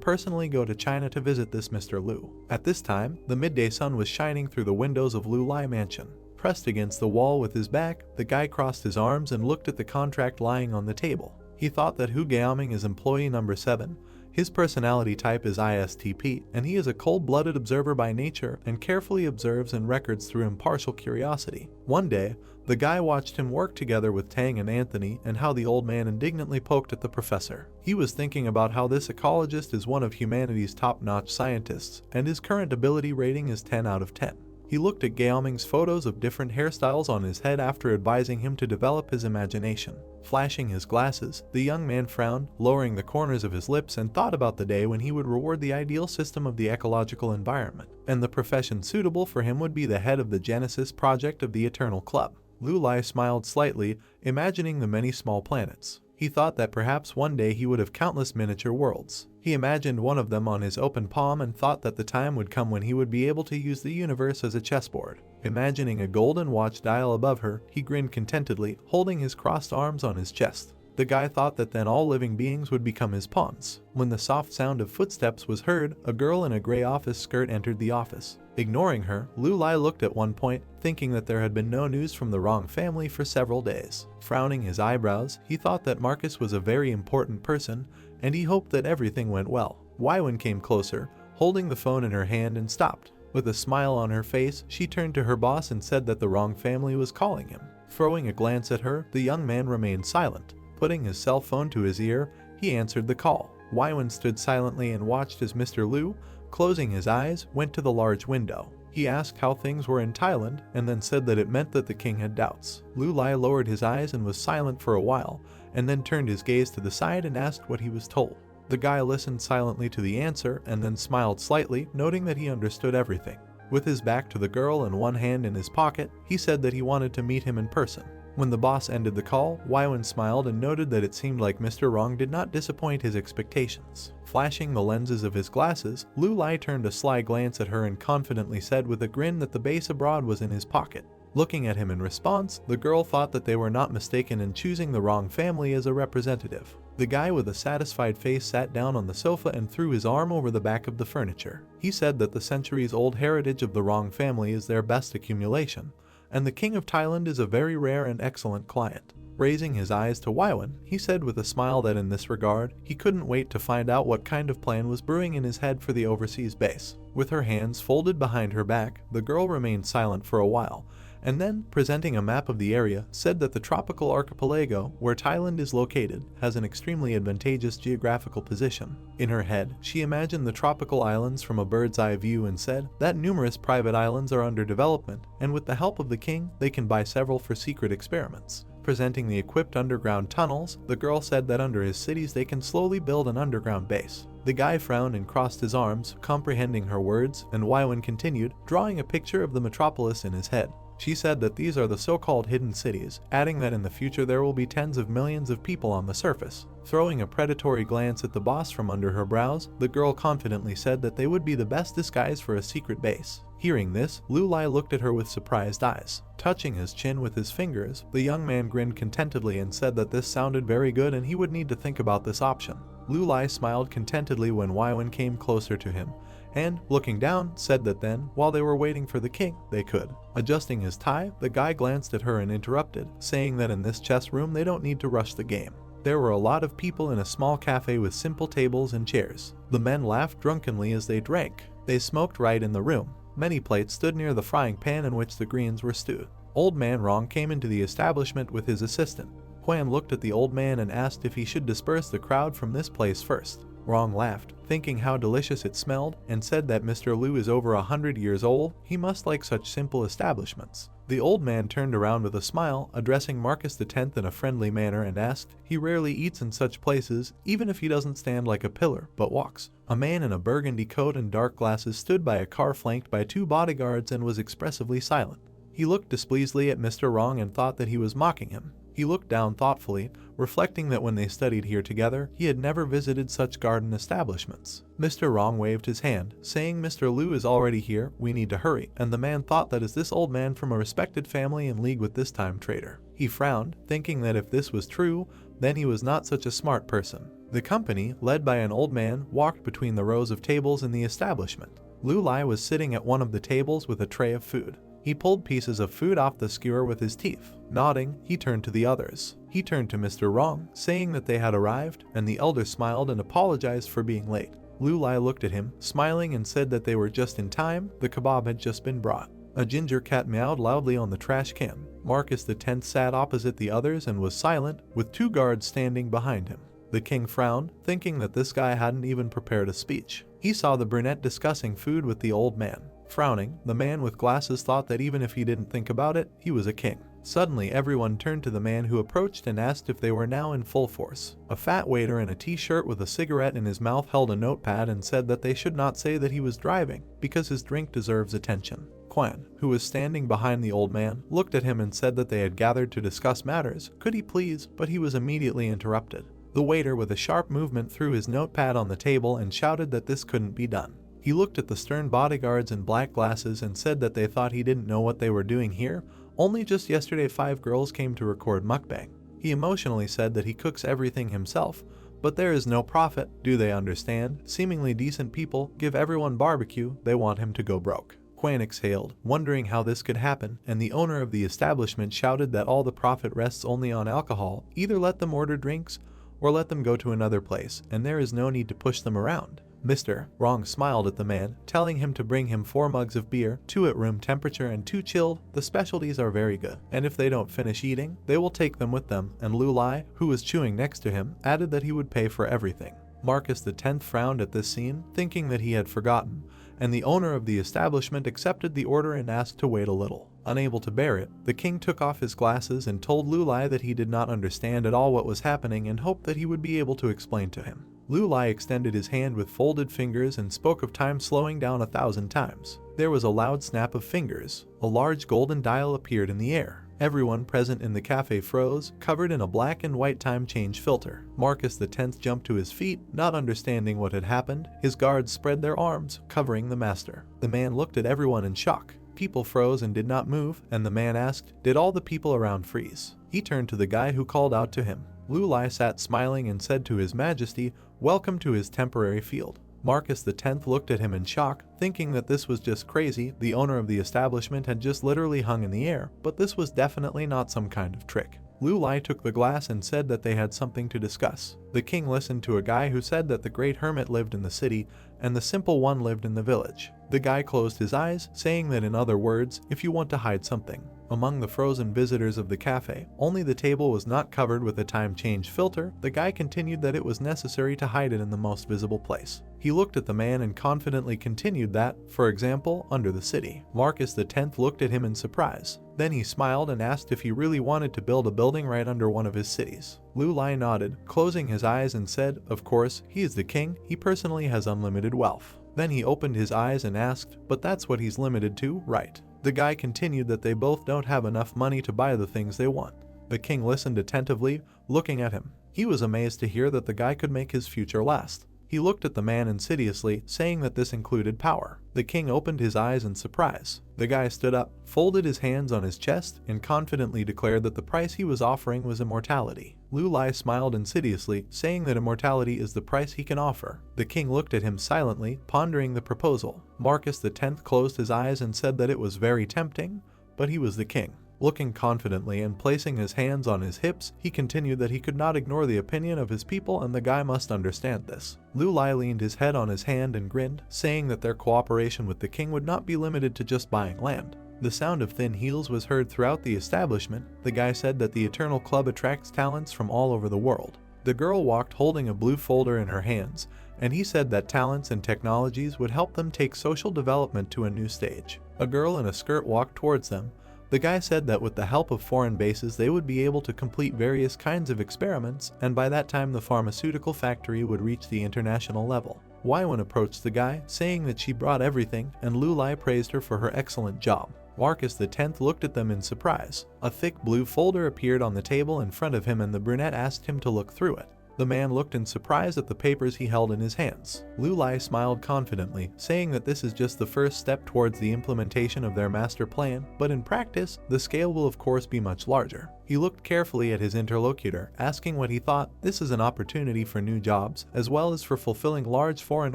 Speaker 1: personally go to China to visit this Mr. Liu. At this time, the midday sun was shining through the windows of Liu Lai Mansion. Pressed against the wall with his back, the guy crossed his arms and looked at the contract lying on the table. He thought that Hu Gaoming is employee number 7, his personality type is ISTP, and he is a cold-blooded observer by nature and carefully observes and records through impartial curiosity. One day, the guy watched him work together with Tang and Anthony and how the old man indignantly poked at the professor. He was thinking about how this ecologist is one of humanity's top-notch scientists, and his current ability rating is 10 out of 10. He looked at Gaoming's photos of different hairstyles on his head after advising him to develop his imagination. Flashing his glasses, the young man frowned, lowering the corners of his lips, and thought about the day when he would reward the ideal system of the ecological environment, and the profession suitable for him would be the head of the Genesis project of the Eternal Club. Liu Lai smiled slightly, imagining the many small planets. He thought that perhaps one day he would have countless miniature worlds. He imagined one of them on his open palm and thought that the time would come when he would be able to use the universe as a chessboard. Imagining a golden watch dial above her, he grinned contentedly, holding his crossed arms on his chest. The guy thought that then all living beings would become his pawns. When the soft sound of footsteps was heard, a girl in a gray office skirt entered the office. Ignoring her, Liu Lai looked at one point, thinking that there had been no news from the Wrong family for several days. Frowning his eyebrows, he thought that Marcus was a very important person, and he hoped that everything went well. Waiwen came closer, holding the phone in her hand, and stopped. With a smile on her face, she turned to her boss and said that the Wrong family was calling him. Throwing a glance at her, the young man remained silent. Putting his cell phone to his ear, he answered the call. Waiwen stood silently and watched as Mr. Liu, closing his eyes, went to the large window. He asked how things were in Thailand, and then said that it meant that the king had doubts. Liu Lai lowered his eyes and was silent for a while, and then turned his gaze to the side and asked what he was told. The guy listened silently to the answer and then smiled slightly, noting that he understood everything. With his back to the girl and one hand in his pocket, he said that he wanted to meet him in person. When the boss ended the call, Waiwen smiled and noted that it seemed like Mr. Wrong did not disappoint his expectations. Flashing the lenses of his glasses, Liu Lai turned a sly glance at her and confidently said with a grin that the base abroad was in his pocket. Looking at him in response, the girl thought that they were not mistaken in choosing the Wrong family as a representative. The guy with a satisfied face sat down on the sofa and threw his arm over the back of the furniture. He said that the centuries-old heritage of the Wrong family is their best accumulation, and the King of Thailand is a very rare and excellent client. Raising his eyes to Waiwen, he said with a smile that in this regard, he couldn't wait to find out what kind of plan was brewing in his head for the overseas base. With her hands folded behind her back, the girl remained silent for a while, and then, presenting a map of the area, said that the tropical archipelago, where Thailand is located, has an extremely advantageous geographical position. In her head, she imagined the tropical islands from a bird's eye view and said that numerous private islands are under development, and with the help of the king, they can buy several for secret experiments. Presenting the equipped underground tunnels, the girl said that under his cities they can slowly build an underground base. The guy frowned and crossed his arms, comprehending her words, and Waiwen continued, drawing a picture of the metropolis in his head. She said that these are the so-called hidden cities, adding that in the future there will be tens of millions of people on the surface. Throwing a predatory glance at the boss from under her brows, the girl confidently said that they would be the best disguise for a secret base. Hearing this, Liu Lai looked at her with surprised eyes. Touching his chin with his fingers, the young man grinned contentedly and said that this sounded very good and he would need to think about this option. Liu Lai smiled contentedly when Waiwen came closer to him, and, looking down, said that then, while they were waiting for the king, they could. Adjusting his tie, the guy glanced at her and interrupted, saying that in this chess room they don't need to rush the game. There were a lot of people in a small cafe with simple tables and chairs. The men laughed drunkenly as they drank. They smoked right in the room. Many plates stood near the frying pan in which the greens were stewed. Old Man Rong came into the establishment with his assistant. Huan looked at the old man and asked if he should disperse the crowd from this place first. Rong laughed, thinking how delicious it smelled, and said that Mr. Liu is over 100 years old, he must like such simple establishments. The old man turned around with a smile, addressing Marcus X in a friendly manner and asked, he rarely eats in such places, even if he doesn't stand like a pillar, but walks. A man in a burgundy coat and dark glasses stood by a car flanked by 2 bodyguards and was expressively silent. He looked displeasedly at Mr. Rong and thought that he was mocking him. He looked down thoughtfully, reflecting that when they studied here together, he had never visited such garden establishments. Mr. Rong waved his hand, saying Mr. Liu is already here, we need to hurry, and the man thought that is this old man from a respected family in league with this time traitor. He frowned, thinking that if this was true, then he was not such a smart person. The company, led by an old man, walked between the rows of tables in the establishment. Lu Lai was sitting at one of the tables with a tray of food. He pulled pieces of food off the skewer with his teeth. Nodding, he turned to the others. He turned to Mr. Rong, saying that they had arrived, and the elder smiled and apologized for being late. Lu Lai looked at him, smiling, and said that they were just in time, the kebab had just been brought. A ginger cat meowed loudly on the trash can. Marcus X sat opposite the others and was silent, with 2 guards standing behind him. The king frowned, thinking that this guy hadn't even prepared a speech. He saw the brunette discussing food with the old man. Frowning, the man with glasses thought that even if he didn't think about it, he was a king. Suddenly everyone turned to the man who approached and asked if they were now in full force. A fat waiter in a t-shirt with a cigarette in his mouth held a notepad and said that they should not say that he was driving, because his drink deserves attention. Quan, who was standing behind the old man, looked at him and said that they had gathered to discuss matters, could he please, but he was immediately interrupted. The waiter with a sharp movement threw his notepad on the table and shouted that this couldn't be done. He looked at the stern bodyguards in black glasses and said that they thought he didn't know what they were doing here. Only just yesterday 5 girls came to record mukbang. He emotionally said that he cooks everything himself, but there is no profit, do they understand? Seemingly decent people give everyone barbecue, they want him to go broke. Quan exhaled, wondering how this could happen, and the owner of the establishment shouted that all the profit rests only on alcohol, either let them order drinks or let them go to another place, and there is no need to push them around. Mr. Rong smiled at the man, telling him to bring him 4 mugs of beer, 2 at room temperature and 2 chilled. The specialties are very good, and if they don't finish eating, they will take them with them, and Lu Lai, who was chewing next to him, added that he would pay for everything. Marcus X frowned at this scene, thinking that he had forgotten, and the owner of the establishment accepted the order and asked to wait a little. Unable to bear it, the king took off his glasses and told Lu Lai that he did not understand at all what was happening and hoped that he would be able to explain to him. Lu Lai extended his hand with folded fingers and spoke of time slowing down 1,000 times. There was a loud snap of fingers. A large golden dial appeared in the air. Everyone present in the cafe froze, covered in a black and white time change filter. Marcus X jumped to his feet, not understanding what had happened. His guards spread their arms, covering the master. The man looked at everyone in shock. People froze and did not move, and the man asked, did all the people around freeze? He turned to the guy who called out to him. Lu Lai sat smiling and said to His Majesty, welcome to his temporary field. Marcus X looked at him in shock, thinking that this was just crazy. The owner of the establishment had just literally hung in the air, but this was definitely not some kind of trick. Lu Lai took the glass and said that they had something to discuss. The king listened to a guy who said that the great hermit lived in the city and the simple one lived in the village. The guy closed his eyes, saying that in other words, if you want to hide something. Among the frozen visitors of the cafe, only the table was not covered with a time change filter. The guy continued that it was necessary to hide it in the most visible place. He looked at the man and confidently continued that, for example, under the city. Marcus X looked at him in surprise. Then he smiled and asked if he really wanted to build a building right under one of his cities. Lu Lai nodded, closing his eyes and said, of course, he is the king, he personally has unlimited wealth. Then he opened his eyes and asked, but that's what he's limited to, right? The guy continued that they both don't have enough money to buy the things they want. The king listened attentively, looking at him. He was amazed to hear that the guy could make his future last. He looked at the man insidiously, saying that this included power. The king opened his eyes in surprise. The guy stood up, folded his hands on his chest, and confidently declared that the price he was offering was immortality. Lu Lai smiled insidiously, saying that immortality is the price he can offer. The king looked at him silently, pondering the proposal. Marcus X closed his eyes and said that it was very tempting, but he was the king. Looking confidently and placing his hands on his hips, he continued that he could not ignore the opinion of his people and the guy must understand this. Lu Lai leaned his head on his hand and grinned, saying that their cooperation with the king would not be limited to just buying land. The sound of thin heels was heard throughout the establishment. The guy said that the Eternal Club attracts talents from all over the world. The girl walked holding a blue folder in her hands, and he said that talents and technologies would help them take social development to a new stage. A girl in a skirt walked towards them. The guy said that with the help of foreign bases they would be able to complete various kinds of experiments, and by that time the pharmaceutical factory would reach the international level. Waiwen approached the guy, saying that she brought everything, and Lu Lai praised her for her excellent job. Marcus X looked at them in surprise. A thick blue folder appeared on the table in front of him and the brunette asked him to look through it. The man looked in surprise at the papers he held in his hands. Lu Lai smiled confidently, saying that this is just the first step towards the implementation of their master plan, but in practice, the scale will of course be much larger. He looked carefully at his interlocutor, asking what he thought. This is an opportunity for new jobs, as well as for fulfilling large foreign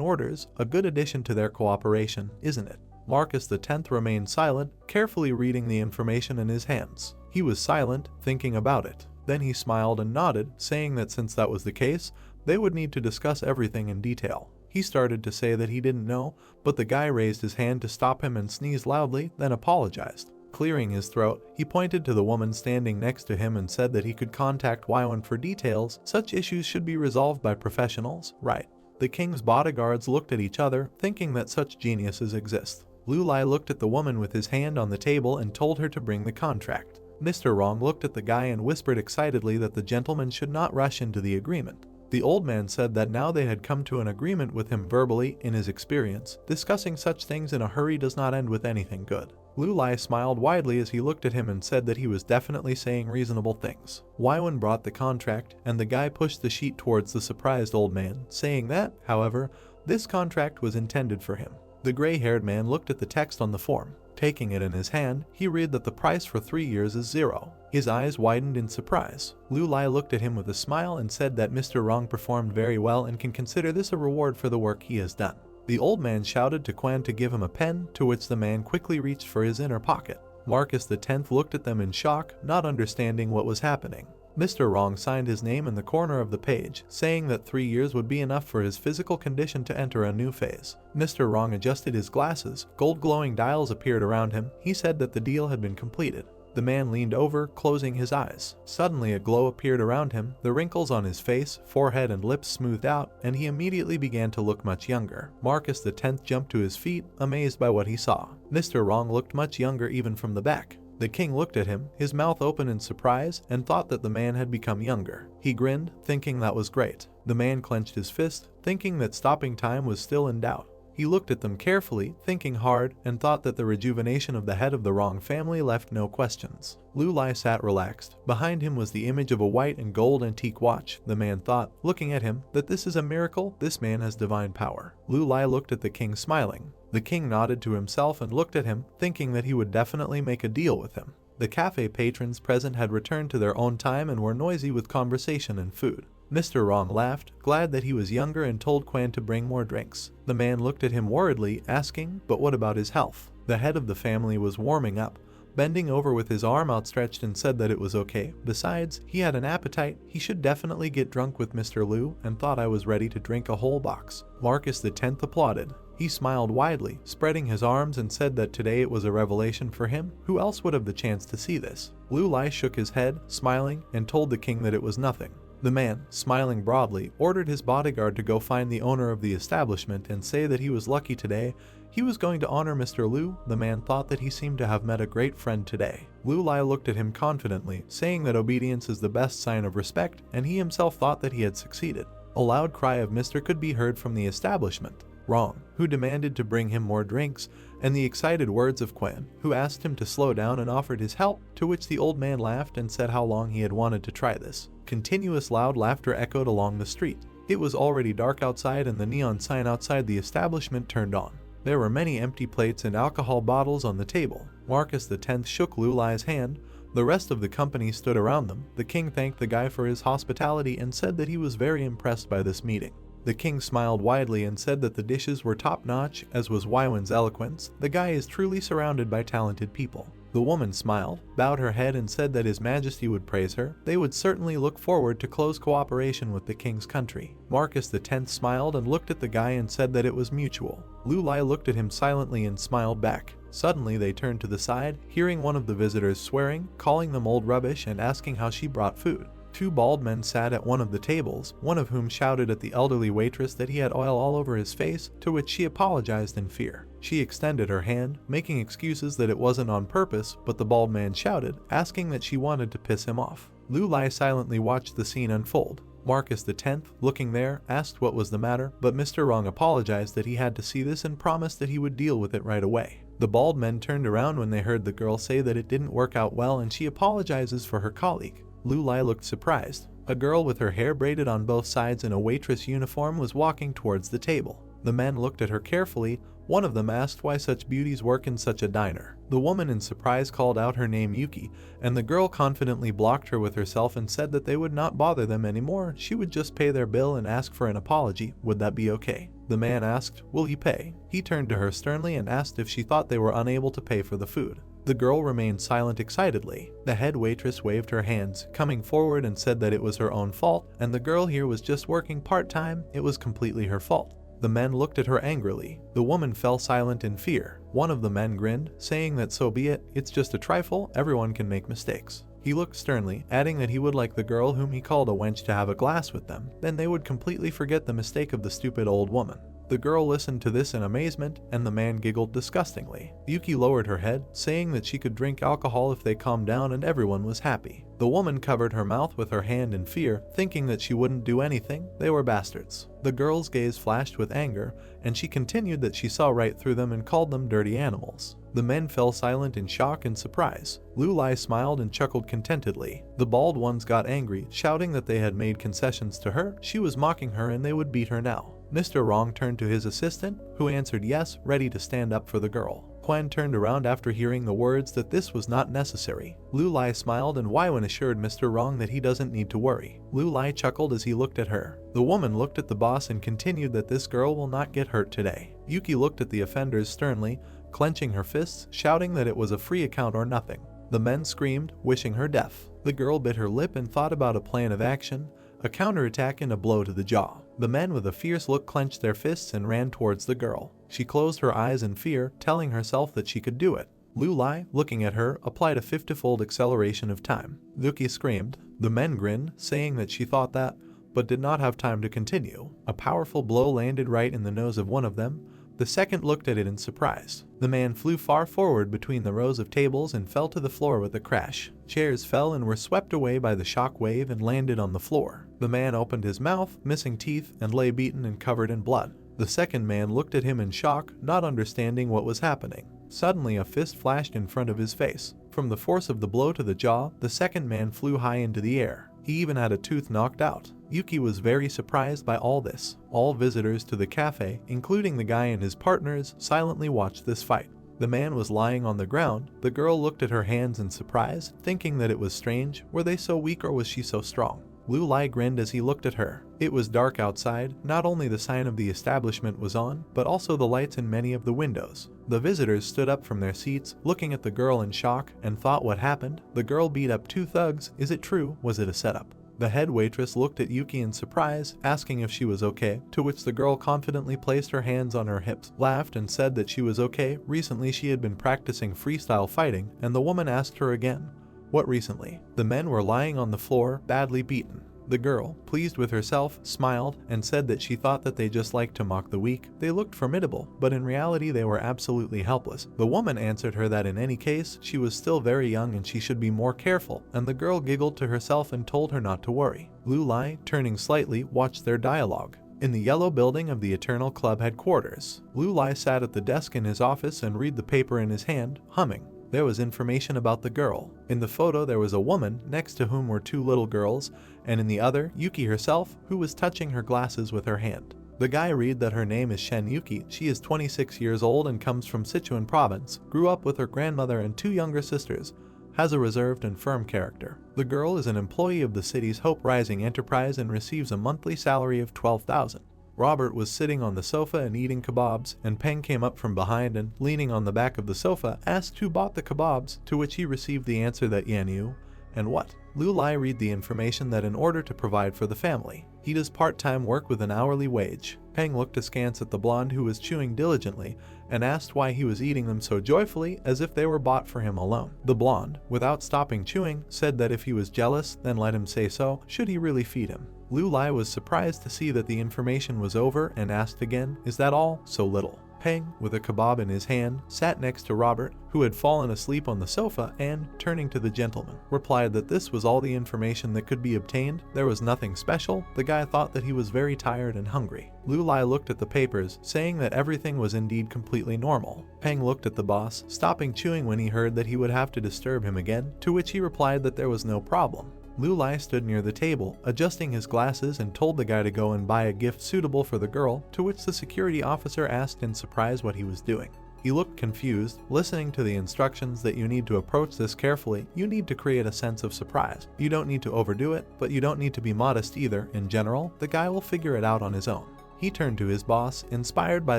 Speaker 1: orders, a good addition to their cooperation, isn't it? Marcus X remained silent, carefully reading the information in his hands. He was silent, thinking about it. Then he smiled and nodded, saying that since that was the case, they would need to discuss everything in detail. He started to say that he didn't know, but the guy raised his hand to stop him and sneezed loudly, then apologized. Clearing his throat, he pointed to the woman standing next to him and said that he could contact Waiwen for details. Such issues should be resolved by professionals, right? The king's bodyguards looked at each other, thinking that such geniuses exist. Lu Lai looked at the woman with his hand on the table and told her to bring the contract. Mr. Wrong looked at the guy and whispered excitedly that the gentleman should not rush into the agreement. The old man said that now they had come to an agreement with him verbally. In his experience, discussing such things in a hurry does not end with anything good. Lu Lai smiled widely as he looked at him and said that he was definitely saying reasonable things. Waiwen brought the contract, and the guy pushed the sheet towards the surprised old man, saying that, however, this contract was intended for him. The gray-haired man looked at the text on the form. Taking it in his hand, he read that the price for 3 years is 0. His eyes widened in surprise. Lu Lai looked at him with a smile and said that Mr. Wrong performed very well and can consider this a reward for the work he has done. The old man shouted to Quan to give him a pen, to which the man quickly reached for his inner pocket. Marcus X looked at them in shock, not understanding what was happening. Mr. Wrong signed his name in the corner of the page, saying that 3 years would be enough for his physical condition to enter a new phase. Mr. Wrong adjusted his glasses. Gold glowing dials appeared around him. He said that the deal had been completed. The man leaned over, closing his eyes. Suddenly a glow appeared around him, the wrinkles on his face, forehead and lips smoothed out, and he immediately began to look much younger. Marcus X jumped to his feet, amazed by what he saw. Mr. Wrong looked much younger even from the back. The king looked at him, his mouth open in surprise, and thought that the man had become younger. He grinned, thinking that was great. The man clenched his fist, thinking that stopping time was still in doubt. He looked at them carefully, thinking hard, and thought that the rejuvenation of the head of the Wrong family left no questions. Lu Lai sat relaxed. Behind him was the image of a white and gold antique watch. The man thought, looking at him, that this is a miracle. This man has divine power. Lu Lai looked at the king smiling. The king nodded to himself and looked at him, thinking that he would definitely make a deal with him. The cafe patrons present had returned to their own time and were noisy with conversation and food. Mr. Wrong laughed, glad that he was younger, and told Quan to bring more drinks. The man looked at him worriedly, asking, but what about his health? The head of the family was warming up, bending over with his arm outstretched, and said that it was okay. Besides, he had an appetite. He should definitely get drunk with Mr. Liu, and thought I was ready to drink a whole box. Marcus X applauded. He smiled widely, spreading his arms, and said that today it was a revelation for him. Who else would have the chance to see this? Lu Lai shook his head, smiling, and told the king that it was nothing. The man, smiling broadly, ordered his bodyguard to go find the owner of the establishment and say that he was lucky today. He was going to honor Mr. Liu. The man thought that he seemed to have met a great friend today. Lu Lai looked at him confidently, saying that obedience is the best sign of respect, and he himself thought that he had succeeded. A loud cry of Mr. could be heard from the establishment. Wrong, who demanded to bring him more drinks, and the excited words of Quan, who asked him to slow down and offered his help, to which the old man laughed and said how long he had wanted to try this. Continuous loud laughter echoed along the street. It was already dark outside and the neon sign outside the establishment turned on. There were many empty plates and alcohol bottles on the table. Marcus X shook Lu Lai's hand. The rest of the company stood around them. The king thanked the guy for his hospitality and said that he was very impressed by this meeting. The king smiled widely and said that the dishes were top-notch, as was Waiwen's eloquence. The guy is truly surrounded by talented people. The woman smiled, bowed her head and said that His Majesty would praise her. They would certainly look forward to close cooperation with the king's country. Marcus X smiled and looked at the guy and said that it was mutual. Lu Lai looked at him silently and smiled back. Suddenly they turned to the side, hearing one of the visitors swearing, calling them old rubbish and asking how she brought food. Two bald men sat at one of the tables, one of whom shouted at the elderly waitress that he had oil all over his face, to which she apologized in fear. She extended her hand, making excuses that it wasn't on purpose, but the bald man shouted, asking that she wanted to piss him off. Lu Lai silently watched the scene unfold. Marcus X, looking there, asked what was the matter, but Mr. Wrong apologized that he had to see this and promised that he would deal with it right away. The bald men turned around when they heard the girl say that it didn't work out well and she apologizes for her colleague. Lu Lai looked surprised. A girl with her hair braided on both sides in a waitress uniform was walking towards the table. The men looked at her carefully. One of them asked why such beauties work in such a diner. The woman in surprise called out her name Yuki, and the girl confidently blocked her with herself and said that they would not bother them anymore. She would just pay their bill and ask for an apology. Would that be okay? The man asked, "Will he pay?" He turned to her sternly and asked if she thought they were unable to pay for the food. The girl remained silent excitedly. The head waitress waved her hands, coming forward and said that it was her own fault, and the girl here was just working part-time. It was completely her fault. The men looked at her angrily. The woman fell silent in fear. One of the men grinned, saying that so be it, it's just a trifle, everyone can make mistakes. He looked sternly, adding that he would like the girl whom he called a wench to have a glass with them, then they would completely forget the mistake of the stupid old woman. The girl listened to this in amazement, and the man giggled disgustingly. Yuki lowered her head, saying that she could drink alcohol if they calmed down, and everyone was happy. The woman covered her mouth with her hand in fear, thinking that she wouldn't do anything. They were bastards. The girl's gaze flashed with anger, and she continued that she saw right through them and called them dirty animals. The men fell silent in shock and surprise. Lu Lai smiled and chuckled contentedly. The bald ones got angry, shouting that they had made concessions to her. She was mocking her and they would beat her now. Mr. Wrong turned to his assistant, who answered yes, ready to stand up for the girl. Quan turned around after hearing the words that this was not necessary. Lu Lai smiled and Waiwen assured Mr. Wrong that he doesn't need to worry. Lu Lai chuckled as he looked at her. The woman looked at the boss and continued that this girl will not get hurt today. Yuki looked at the offenders sternly, clenching her fists, shouting that it was a free account or nothing. The men screamed, wishing her death. The girl bit her lip and thought about a plan of action, a counterattack and a blow to the jaw. The men with a fierce look clenched their fists and ran towards the girl. She closed her eyes in fear, telling herself that she could do it. Lu Lai, looking at her, applied a 50-fold acceleration of time. Yuki screamed. The men grinned, saying that she thought that, but did not have time to continue. A powerful blow landed right in the nose of one of them. The second looked at it in surprise. The man flew far forward between the rows of tables and fell to the floor with a crash. Chairs fell and were swept away by the shock wave and landed on the floor. The man opened his mouth, missing teeth, and lay beaten and covered in blood. The second man looked at him in shock, not understanding what was happening. Suddenly a fist flashed in front of his face. From the force of the blow to the jaw, the second man flew high into the air. He even had a tooth knocked out. Yuki was very surprised by all this. All visitors to the cafe, including the guy and his partners, silently watched this fight. The man was lying on the ground. The girl looked at her hands in surprise, thinking that it was strange. Were they so weak or was she so strong? Lu Lai grinned as he looked at her. It was dark outside. Not only the sign of the establishment was on, but also the lights in many of the windows. The visitors stood up from their seats, looking at the girl in shock, and thought what happened. The girl beat up two thugs. Is it true? Was it a setup? The head waitress looked at Yuki in surprise, asking if she was okay, to which the girl confidently placed her hands on her hips, laughed and said that she was okay. Recently she had been practicing freestyle fighting, and the woman asked her again, "What recently?" The men were lying on the floor, badly beaten. The girl, pleased with herself, smiled and said that she thought that they just liked to mock the weak. They looked formidable, but in reality they were absolutely helpless. The woman answered her that in any case, she was still very young and she should be more careful, and the girl giggled to herself and told her not to worry. Lu Lai, turning slightly, watched their dialogue. In the yellow building of the Eternal Club headquarters, Lu Lai sat at the desk in his office and read the paper in his hand, humming. there was information about the girl. In the photo there was a woman, next to whom were 2 little girls, and in the other, Yuki herself, who was touching her glasses with her hand. The guy read that her name is Shen Yuki. She is 26 years old and comes from Sichuan province, grew up with her grandmother and 2 younger sisters, has a reserved and firm character. The girl is an employee of the city's Hope Rising enterprise and receives a monthly salary of 12,000. Robert was sitting on the sofa and eating kebabs, and Peng came up from behind and, leaning on the back of the sofa, asked who bought the kebabs, to which he received the answer that Yan Yu. And what? Lu Lai read the information that in order to provide for the family, he does part-time work with an hourly wage. Peng looked askance at the blonde who was chewing diligently and asked why he was eating them so joyfully as if they were bought for him alone. The blonde, without stopping chewing, said that if he was jealous, then let him say so, should he really feed him. Lu Lai was surprised to see that the information was over and asked again, "Is that all? So little?" Peng, with a kebab in his hand, sat next to Robert, who had fallen asleep on the sofa and, turning to the gentleman, replied that this was all the information that could be obtained. There was nothing special. The guy thought that he was very tired and hungry. Lu Lai looked at the papers, saying that everything was indeed completely normal. Peng looked at the boss, stopping chewing when he heard that he would have to disturb him again, to which he replied that there was no problem. Lu Lai stood near the table, adjusting his glasses, and told the guy to go and buy a gift suitable for the girl, to which the security officer asked in surprise what he was doing. He looked confused, listening to the instructions that you need to approach this carefully. You need to create a sense of surprise. You don't need to overdo it, but you don't need to be modest either. In general, the guy will figure it out on his own. He turned to his boss, inspired by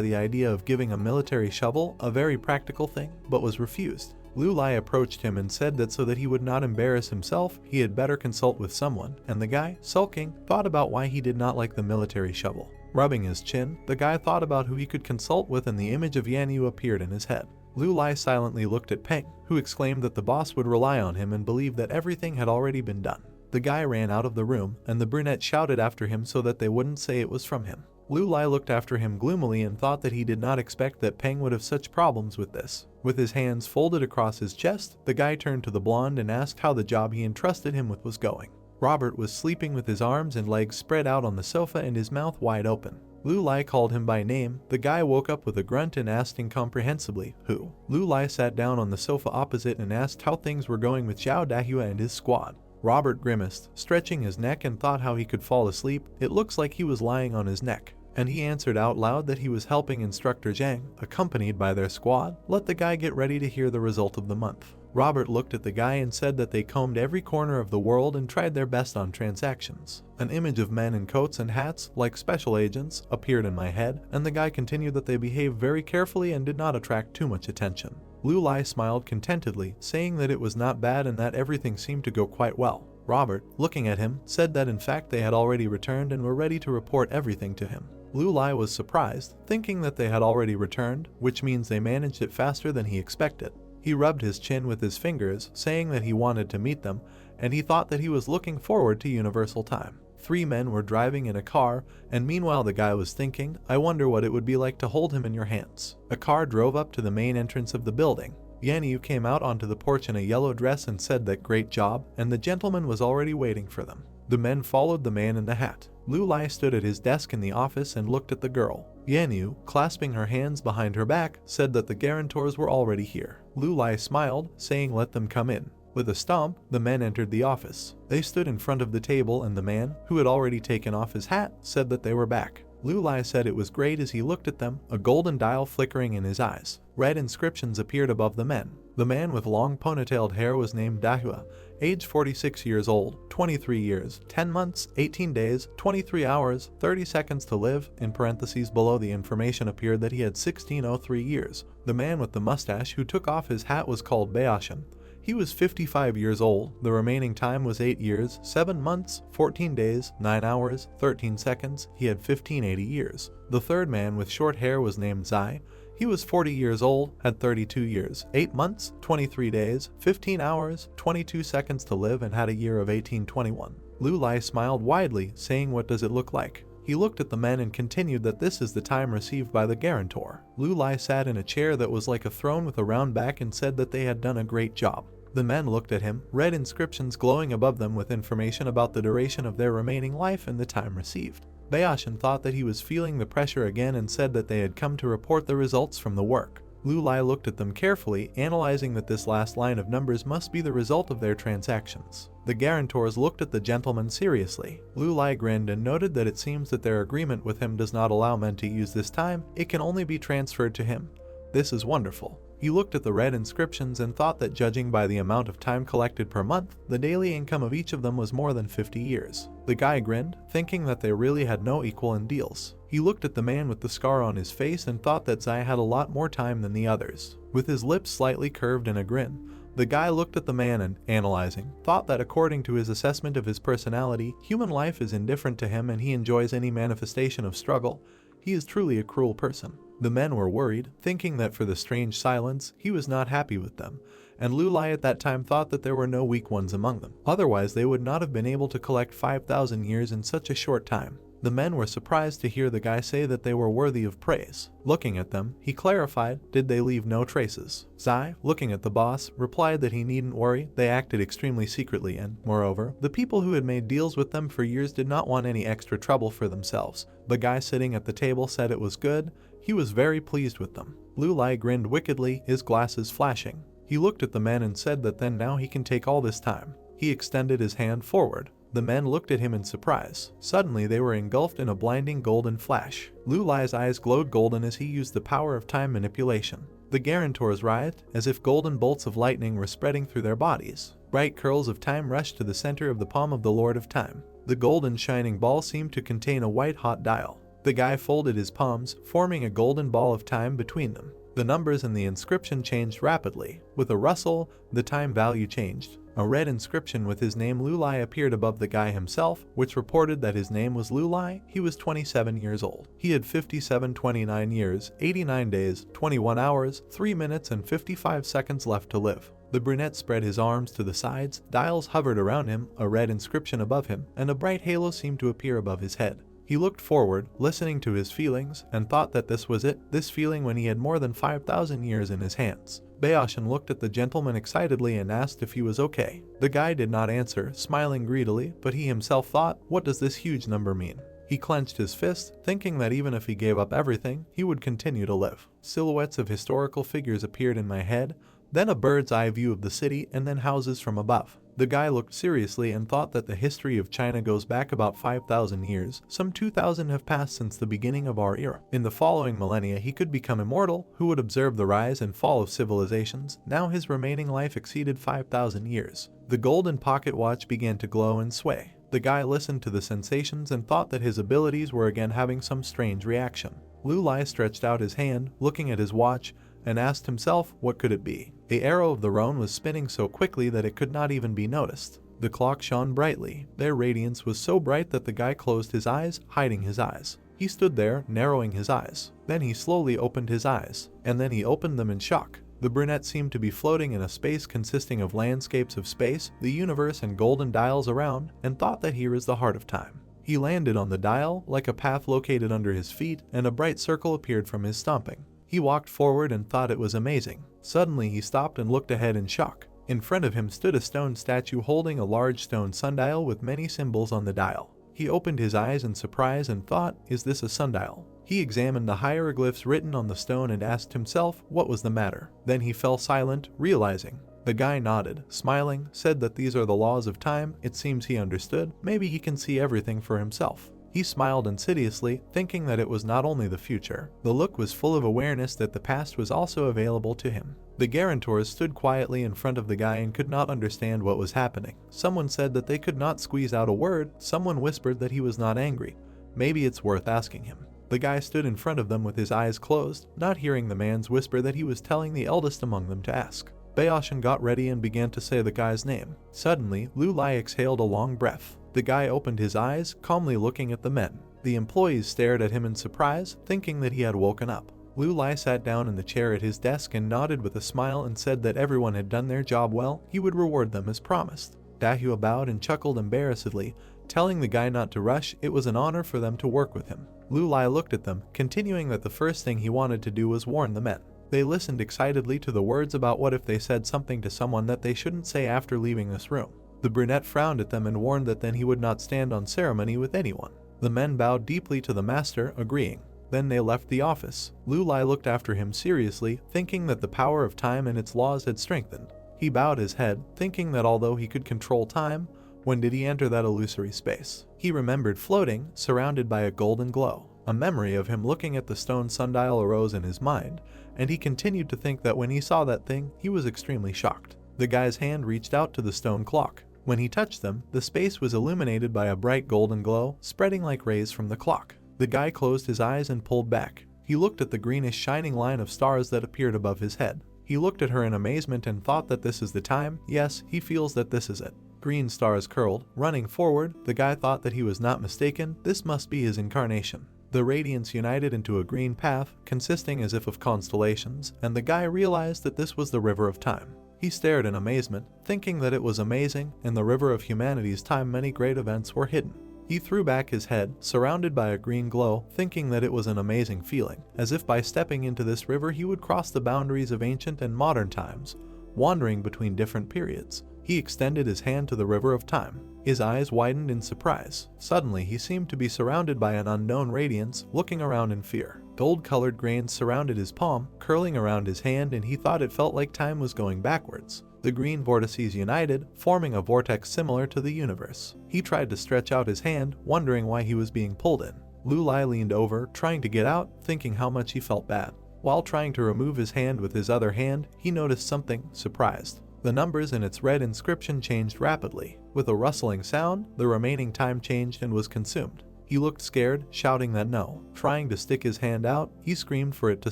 Speaker 1: the idea of giving a military shovel, a very practical thing, but was refused. Lu Lai approached him and said that so that he would not embarrass himself, he had better consult with someone, and the guy, sulking, thought about why he did not like the military shovel. Rubbing his chin, the guy thought about who he could consult with, and the image of Yan Yu appeared in his head. Lu Lai silently looked at Peng, who exclaimed that the boss would rely on him and believed that everything had already been done. The guy ran out of the room, and the brunette shouted after him so that they wouldn't say it was from him. Lu Lai looked after him gloomily and thought that he did not expect that Peng would have such problems with this. With his hands folded across his chest, the guy turned to the blonde and asked how the job he entrusted him with was going. Robert was sleeping with his arms and legs spread out on the sofa and his mouth wide open. Lu Lai called him by name. The guy woke up with a grunt and asked incomprehensibly, "Who?" Lu Lai sat down on the sofa opposite and asked how things were going with Zhao Dahua and his squad. Robert grimaced, stretching his neck, and thought how he could fall asleep. It looks like he was lying on his neck. And he answered out loud that he was helping Instructor Zhang, accompanied by their squad. Let the guy get ready to hear the result of the month. Robert looked at the guy and said that they combed every corner of the world and tried their best on transactions. An image of men in coats and hats, like special agents, appeared in my head, and the guy continued that they behaved very carefully and did not attract too much attention. Lu Lai smiled contentedly, saying that it was not bad and that everything seemed to go quite well. Robert, looking at him, said that in fact they had already returned and were ready to report everything to him. Lu Lai was surprised, thinking that they had already returned, which means they managed it faster than he expected. He rubbed his chin with his fingers, saying that he wanted to meet them, and he thought that he was looking forward to Universal Time. 3 men were driving in a car, and meanwhile the guy was thinking, I wonder what it would be like to hold him in your hands. A car drove up to the main entrance of the building. Yan Yu came out onto the porch in a yellow dress and said that great job, and the gentleman was already waiting for them. The men followed the man in the hat. Lu Lai stood at his desk in the office and looked at the girl. Yan Yu, clasping her hands behind her back, said that the guarantors were already here. Lu Lai smiled, saying let them come in. With a stomp, the men entered the office. They stood in front of the table, and the man, who had already taken off his hat, said that they were back. Lu Lai said it was great as he looked at them, a golden dial flickering in his eyes. Red inscriptions appeared above the men. The man with long ponytailed hair was named Dahua, age 46 years old, 23 years, 10 months, 18 days, 23 hours, 30 seconds to live. In parentheses below the information appeared that he had 1603 years. The man with the mustache who took off his hat was called Bayashan. He was 55 years old. The remaining time was 8 years, 7 months, 14 days, 9 hours, 13 seconds. He had 1580 years. The third man with short hair was named Zai. He was 40 years old, had 32 years, 8 months, 23 days, 15 hours, 22 seconds to live, and had a year of 1821. Lu Lai smiled widely, saying, what does it look like? He looked at the men and continued that this is the time received by the guarantor. Lu Lai sat in a chair that was like a throne with a round back and said that they had done a great job. The men looked at him, red inscriptions glowing above them with information about the duration of their remaining life and the time received. Bayashan thought that he was feeling the pressure again and said that they had come to report the results from the work. Lu Lai looked at them carefully, analyzing that this last line of numbers must be the result of their transactions. The guarantors looked at the gentleman seriously. Lu Lai grinned and noted that it seems that their agreement with him does not allow men to use this time, it can only be transferred to him. This is wonderful. He looked at the red inscriptions and thought that judging by the amount of time collected per month, the daily income of each of them was more than 50 years. The guy grinned, thinking that they really had no equal in deals. He looked at the man with the scar on his face and thought that Zai had a lot more time than the others. With his lips slightly curved in a grin, the guy looked at the man and, analyzing, thought that according to his assessment of his personality, human life is indifferent to him and he enjoys any manifestation of struggle. He is truly a cruel person. The men were worried, thinking that for the strange silence, he was not happy with them, and Lu Lai at that time thought that there were no weak ones among them. Otherwise, they would not have been able to collect 5,000 years in such a short time. The men were surprised to hear the guy say that they were worthy of praise. Looking at them, he clarified, did they leave no traces? Zai, looking at the boss, replied that he needn't worry, they acted extremely secretly and, moreover, the people who had made deals with them for years did not want any extra trouble for themselves. The guy sitting at the table said it was good, he was very pleased with them. Lu Lai grinned wickedly, his glasses flashing. He looked at the men and said that then now he can take all this time. He extended his hand forward. The men looked at him in surprise. Suddenly they were engulfed in a blinding golden flash. Lu Lai's eyes glowed golden as he used the power of time manipulation. The guarantors writhed, as if golden bolts of lightning were spreading through their bodies. Bright curls of time rushed to the center of the palm of the Lord of Time. The golden shining ball seemed to contain a white-hot dial. The guy folded his palms, forming a golden ball of time between them. The numbers in the inscription changed rapidly. With a rustle, the time value changed. A red inscription with his name Lu Lai appeared above the guy himself, which reported that his name was Lu Lai. He was 27 years old. He had 29 years, 89 days, 21 hours, 3 minutes and 55 seconds left to live. The brunette spread his arms to the sides, dials hovered around him, a red inscription above him, and a bright halo seemed to appear above his head. He looked forward, listening to his feelings, and thought that this was it, this feeling when he had more than 5,000 years in his hands. Bayashin looked at the gentleman excitedly and asked if he was okay. The guy did not answer, smiling greedily, but he himself thought, what does this huge number mean? He clenched his fist, thinking that even if he gave up everything, he would continue to live. Silhouettes of historical figures appeared in my head, then a bird's eye view of the city and then houses from above. The guy looked seriously and thought that the history of China goes back about 5,000 years. Some 2,000 have passed since the beginning of our era. In the following millennia he could become immortal, who would observe the rise and fall of civilizations. Now his remaining life exceeded 5,000 years. The golden pocket watch began to glow and sway. The guy listened to the sensations and thought that his abilities were again having some strange reaction. Lu Lai stretched out his hand, looking at his watch, and asked himself, what could it be? The arrow of the Rhone was spinning so quickly that it could not even be noticed. The clock shone brightly. Their radiance was so bright that the guy closed his eyes, hiding his eyes. He stood there, narrowing his eyes. Then he slowly opened his eyes, and then he opened them in shock. The brunette seemed to be floating in a space consisting of landscapes of space, the universe and golden dials around, and thought that here is the heart of time. He landed on the dial, like a path located under his feet, and a bright circle appeared from his stomping. He walked forward and thought it was amazing. Suddenly he stopped and looked ahead in shock. In front of him stood a stone statue holding a large stone sundial with many symbols on the dial. He opened his eyes in surprise and thought, is this a sundial? He examined the hieroglyphs written on the stone and asked himself what was the matter. Then he fell silent, realizing. The guy nodded, smiling, said that these are the laws of time. It seems he understood. Maybe he can see everything for himself. He smiled insidiously, thinking that it was not only the future. The look was full of awareness that the past was also available to him. The guarantors stood quietly in front of the guy and could not understand what was happening. Someone said that they could not squeeze out a word. Someone whispered that he was not angry. Maybe it's worth asking him. The guy stood in front of them with his eyes closed, not hearing the man's whisper that he was telling the eldest among them to ask. Bayashin got ready and began to say the guy's name. Suddenly, Lu Lai exhaled a long breath. The guy opened his eyes, calmly looking at the men. The employees stared at him in surprise, thinking that he had woken up. Lu Lai sat down in the chair at his desk and nodded with a smile and said that everyone had done their job well, he would reward them as promised. Dahua bowed and chuckled embarrassedly, telling the guy not to rush. It was an honor for them to work with him. Lu Lai looked at them, continuing that the first thing he wanted to do was warn the men. They listened excitedly to the words about what if they said something to someone that they shouldn't say after leaving this room. The brunette frowned at them and warned that then he would not stand on ceremony with anyone. The men bowed deeply to the master, agreeing. Then they left the office. Lu Lai looked after him seriously, thinking that the power of time and its laws had strengthened. He bowed his head, thinking that although he could control time, when did he enter that illusory space? He remembered floating, surrounded by a golden glow. A memory of him looking at the stone sundial arose in his mind, and he continued to think that when he saw that thing, he was extremely shocked. The guy's hand reached out to the stone clock. When he touched them, the space was illuminated by a bright golden glow, spreading like rays from the clock. The guy closed his eyes and pulled back. He looked at the greenish shining line of stars that appeared above his head. He looked at her in amazement and thought that this is the time. Yes, he feels that this is it. Green stars curled. Running forward, the guy thought that he was not mistaken. This must be his incarnation. The radiance united into a green path, consisting as if of constellations, and the guy realized that this was the river of time. He stared in amazement, thinking that it was amazing. In the river of humanity's time, many great events were hidden. He threw back his head, surrounded by a green glow, thinking that it was an amazing feeling, as if by stepping into this river he would cross the boundaries of ancient and modern times, wandering between different periods. He extended his hand to the river of time. His eyes widened in surprise. Suddenly he seemed to be surrounded by an unknown radiance, looking around in fear. Gold-colored grains surrounded his palm, curling around his hand, and he thought it felt like time was going backwards. The green vortices united, forming a vortex similar to the universe. He tried to stretch out his hand, wondering why he was being pulled in. Lu Lai leaned over, trying to get out, thinking how much he felt bad. While trying to remove his hand with his other hand, he noticed something, surprised. The numbers in its red inscription changed rapidly. With a rustling sound, the remaining time changed and was consumed. He looked scared, shouting that no. Trying to stick his hand out, he screamed for it to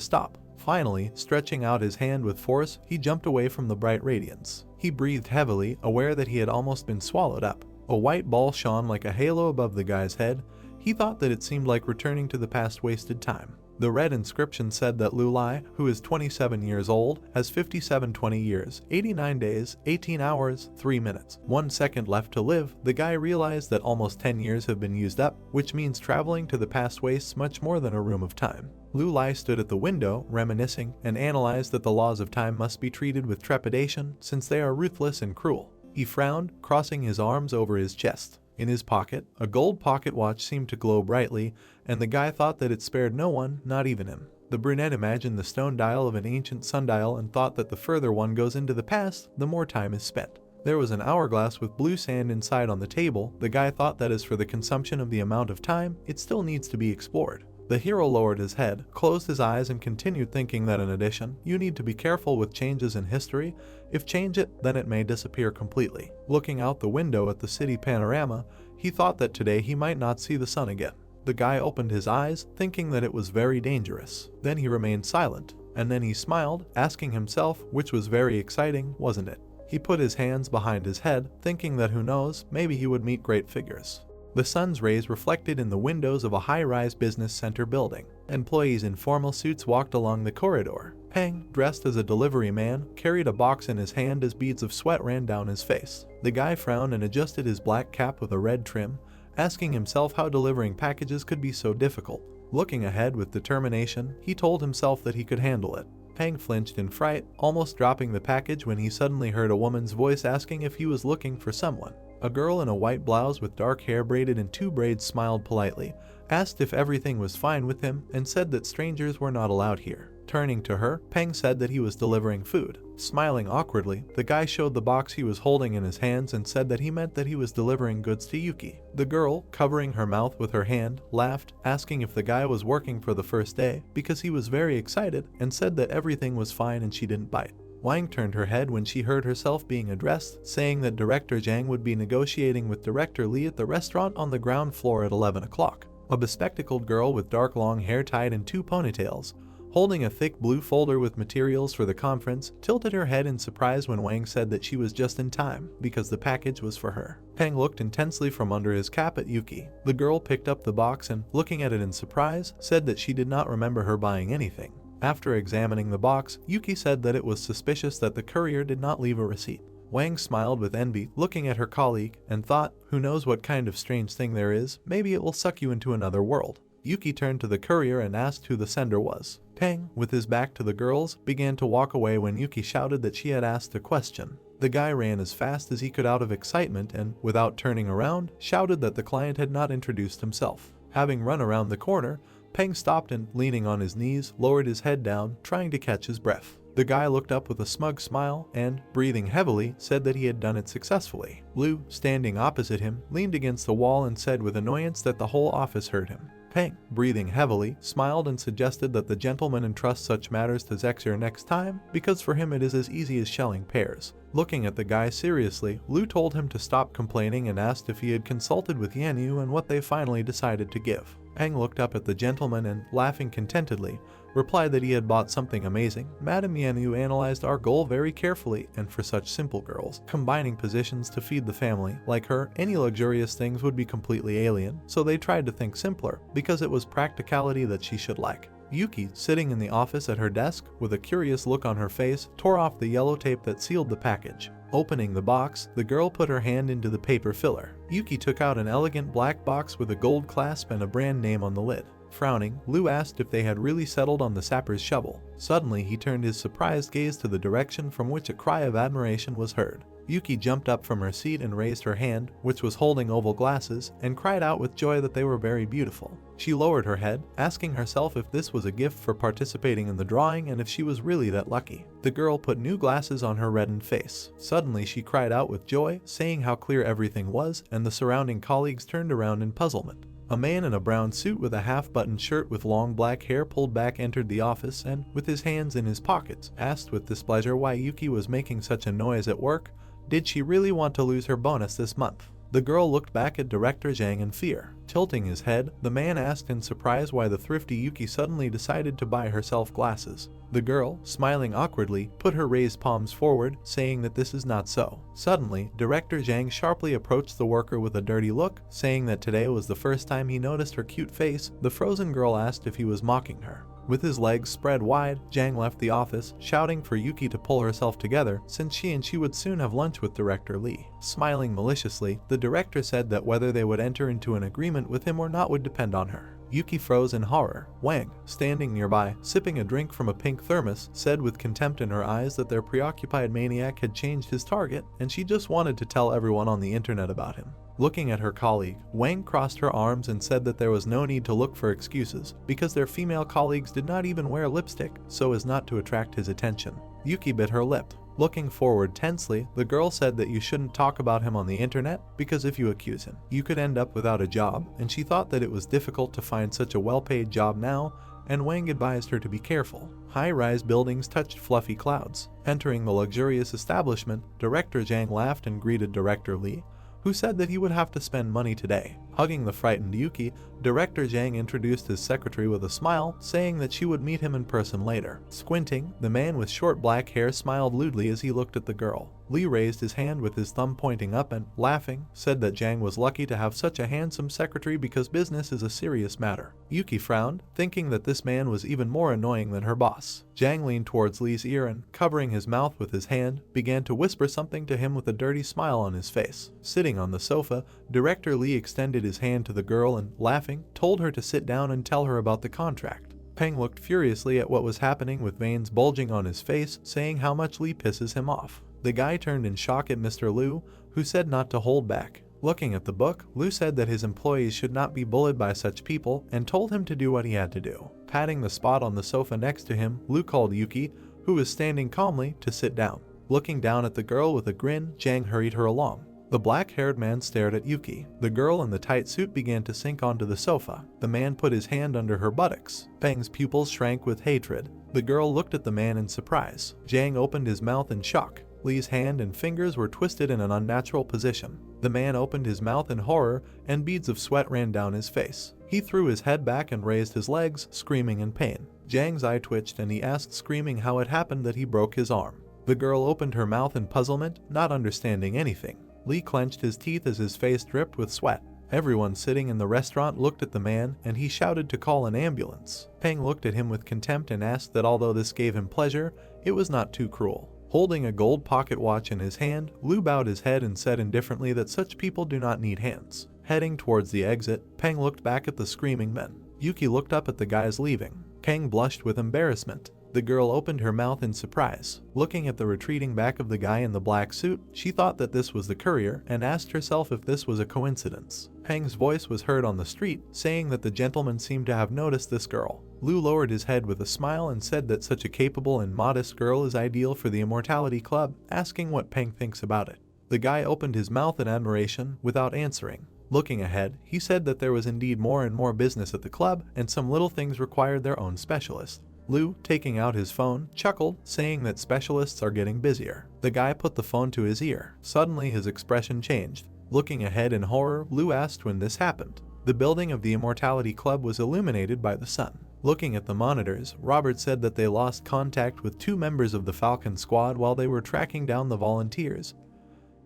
Speaker 1: stop. Finally, stretching out his hand with force, he jumped away from the bright radiance. He breathed heavily, aware that he had almost been swallowed up. A white ball shone like a halo above the guy's head. He thought that it seemed like returning to the past wasted time. The red inscription said that Lu Lai, who is 27 years old, has 5720 years, 89 days, 18 hours, 3 minutes, 1 second left to live. The guy realized that almost 10 years have been used up, which means traveling to the past wastes much more than a room of time. Lu Lai stood at the window, reminiscing, and analyzed that the laws of time must be treated with trepidation since they are ruthless and cruel. He frowned, crossing his arms over his chest. In his pocket, a gold pocket watch seemed to glow brightly, and the guy thought that it spared no one, not even him. The brunette imagined the stone dial of an ancient sundial and thought that the further one goes into the past, the more time is spent. There was an hourglass with blue sand inside on the table. The guy thought that as for the consumption of the amount of time, it still needs to be explored. The hero lowered his head, closed his eyes, and continued thinking that in addition, you need to be careful with changes in history. If change it, then it may disappear completely. Looking out the window at the city panorama, he thought that today he might not see the sun again. The guy opened his eyes, thinking that it was very dangerous. Then he remained silent, and then he smiled, asking himself, which was very exciting, wasn't it? He put his hands behind his head, thinking that who knows, maybe he would meet great figures. The sun's rays reflected in the windows of a high-rise business center building. Employees in formal suits walked along the corridor. Peng, dressed as a delivery man, carried a box in his hand as beads of sweat ran down his face. The guy frowned and adjusted his black cap with a red trim, asking himself how delivering packages could be so difficult. Looking ahead with determination, he told himself that he could handle it. Peng flinched in fright, almost dropping the package when he suddenly heard a woman's voice asking if he was looking for someone. A girl in a white blouse with dark hair braided in 2 braids smiled politely, asked if everything was fine with him, and said that strangers were not allowed here. Turning to her, Peng said that he was delivering food. Smiling awkwardly, the guy showed the box he was holding in his hands and said that he meant that he was delivering goods to Yuki. The girl, covering her mouth with her hand, laughed, asking if the guy was working for the first day, because he was very excited, and said that everything was fine and she didn't bite. Wang turned her head when she heard herself being addressed, saying that Director Zhang would be negotiating with Director Li at the restaurant on the ground floor at 11 o'clock. A bespectacled girl with dark long hair tied in 2 ponytails, holding a thick blue folder with materials for the conference, tilted her head in surprise when Wang said that she was just in time, because the package was for her. Peng looked intensely from under his cap at Yuki. The girl picked up the box and, looking at it in surprise, said that she did not remember her buying anything. After examining the box, Yuki said that it was suspicious that the courier did not leave a receipt. Wang smiled with envy, looking at her colleague, and thought, who knows what kind of strange thing there is, maybe it will suck you into another world. Yuki turned to the courier and asked who the sender was. Peng, with his back to the girls, began to walk away when Yuki shouted that she had asked a question. The guy ran as fast as he could out of excitement and, without turning around, shouted that the client had not introduced himself. Having run around the corner, Peng stopped and, leaning on his knees, lowered his head down, trying to catch his breath. The guy looked up with a smug smile and, breathing heavily, said that he had done it successfully. Lu, standing opposite him, leaned against the wall and said with annoyance that the whole office heard him. Peng, breathing heavily, smiled and suggested that the gentleman entrust such matters to Zexer next time, because for him it is as easy as shelling pears. Looking at the guy seriously, Lu told him to stop complaining and asked if he had consulted with Yanyu and what they finally decided to give. Peng looked up at the gentleman and, laughing contentedly, replied that he had bought something amazing. Madame Yanyu analyzed our goal very carefully, and for such simple girls, combining positions to feed the family, like her, any luxurious things would be completely alien, so they tried to think simpler, because it was practicality that she should like. Yuki, sitting in the office at her desk, with a curious look on her face, tore off the yellow tape that sealed the package. Opening the box, the girl put her hand into the paper filler. Yuki took out an elegant black box with a gold clasp and a brand name on the lid. Frowning, Lu asked if they had really settled on the sapper's shovel. Suddenly, he turned his surprised gaze to the direction from which a cry of admiration was heard. Yuki jumped up from her seat and raised her hand, which was holding oval glasses, and cried out with joy that they were very beautiful. She lowered her head, asking herself if this was a gift for participating in the drawing and if she was really that lucky. The girl put new glasses on her reddened face. Suddenly she cried out with joy, saying how clear everything was, and the surrounding colleagues turned around in puzzlement. A man in a brown suit with a half-buttoned shirt with long black hair pulled back entered the office and, with his hands in his pockets, asked with displeasure why Yuki was making such a noise at work. Did she really want to lose her bonus this month? The girl looked back at Director Zhang in fear. Tilting his head, the man asked in surprise why the thrifty Yuki suddenly decided to buy herself glasses. The girl, smiling awkwardly, put her raised palms forward, saying that this is not so. Suddenly, Director Zhang sharply approached the worker with a dirty look, saying that today was the first time he noticed her cute face. The frozen girl asked if he was mocking her. With his legs spread wide, Zhang left the office, shouting for Yuki to pull herself together, since she would soon have lunch with Director Lee. Smiling maliciously, the director said that whether they would enter into an agreement with him or not would depend on her. Yuki froze in horror. Wang, standing nearby, sipping a drink from a pink thermos, said with contempt in her eyes that their preoccupied maniac had changed his target, and she just wanted to tell everyone on the internet about him. Looking at her colleague, Wang crossed her arms and said that there was no need to look for excuses, because their female colleagues did not even wear lipstick, so as not to attract his attention. Yuki bit her lip. Looking forward tensely, the girl said that you shouldn't talk about him on the internet, because if you accuse him, you could end up without a job, and she thought that it was difficult to find such a well-paid job now, and Wang advised her to be careful. High-rise buildings touched fluffy clouds. Entering the luxurious establishment, Director Zhang laughed and greeted Director Lee, who said that he would have to spend money today. Hugging the frightened Yuki, Director Zhang introduced his secretary with a smile, saying that she would meet him in person later. Squinting, the man with short black hair smiled lewdly as he looked at the girl. Lee raised his hand with his thumb pointing up and, laughing, said that Zhang was lucky to have such a handsome secretary because business is a serious matter. Yuki frowned, thinking that this man was even more annoying than her boss. Zhang leaned towards Lee's ear and, covering his mouth with his hand, began to whisper something to him with a dirty smile on his face. Sitting on the sofa, Director Lee extended his hand to the girl and, laughing, told her to sit down and tell her about the contract. Peng looked furiously at what was happening with veins bulging on his face, saying how much Lee pisses him off. The guy turned in shock at Mr. Liu, who said not to hold back. Looking at the book, Liu said that his employees should not be bullied by such people and told him to do what he had to do. Patting the spot on the sofa next to him, Liu called Yuki, who was standing calmly, to sit down. Looking down at the girl with a grin, Zhang hurried her along. The black-haired man stared at Yuki. The girl in the tight suit began to sink onto the sofa. The man put his hand under her buttocks. Peng's pupils shrank with hatred. The girl looked at the man in surprise. Zhang opened his mouth in shock. Lee's hand and fingers were twisted in an unnatural position. The man opened his mouth in horror, and beads of sweat ran down his face. He threw his head back and raised his legs, screaming in pain. Zhang's eye twitched and he asked, screaming, how it happened that he broke his arm. The girl opened her mouth in puzzlement, not understanding anything. Lee clenched his teeth as his face dripped with sweat. Everyone sitting in the restaurant looked at the man, and he shouted to call an ambulance. Peng looked at him with contempt and asked that although this gave him pleasure, it was not too cruel. Holding a gold pocket watch in his hand, Liu bowed his head and said indifferently that such people do not need hands. Heading towards the exit, Peng looked back at the screaming men. Yuki looked up at the guys leaving. Peng blushed with embarrassment. The girl opened her mouth in surprise. Looking at the retreating back of the guy in the black suit, she thought that this was the courier and asked herself if this was a coincidence. Peng's voice was heard on the street, saying that the gentleman seemed to have noticed this girl. Lu lowered his head with a smile and said that such a capable and modest girl is ideal for the Immortality Club, asking what Peng thinks about it. The guy opened his mouth in admiration without answering. Looking ahead, he said that there was indeed more and more business at the club, and some little things required their own specialist. Lu, taking out his phone, chuckled, saying that specialists are getting busier. The guy put the phone to his ear. Suddenly his expression changed. Looking ahead in horror, Lu asked when this happened. The building of the Immortality Club was illuminated by the sun. Looking at the monitors, Robert said that they lost contact with 2 members of the Falcon squad while they were tracking down the volunteers.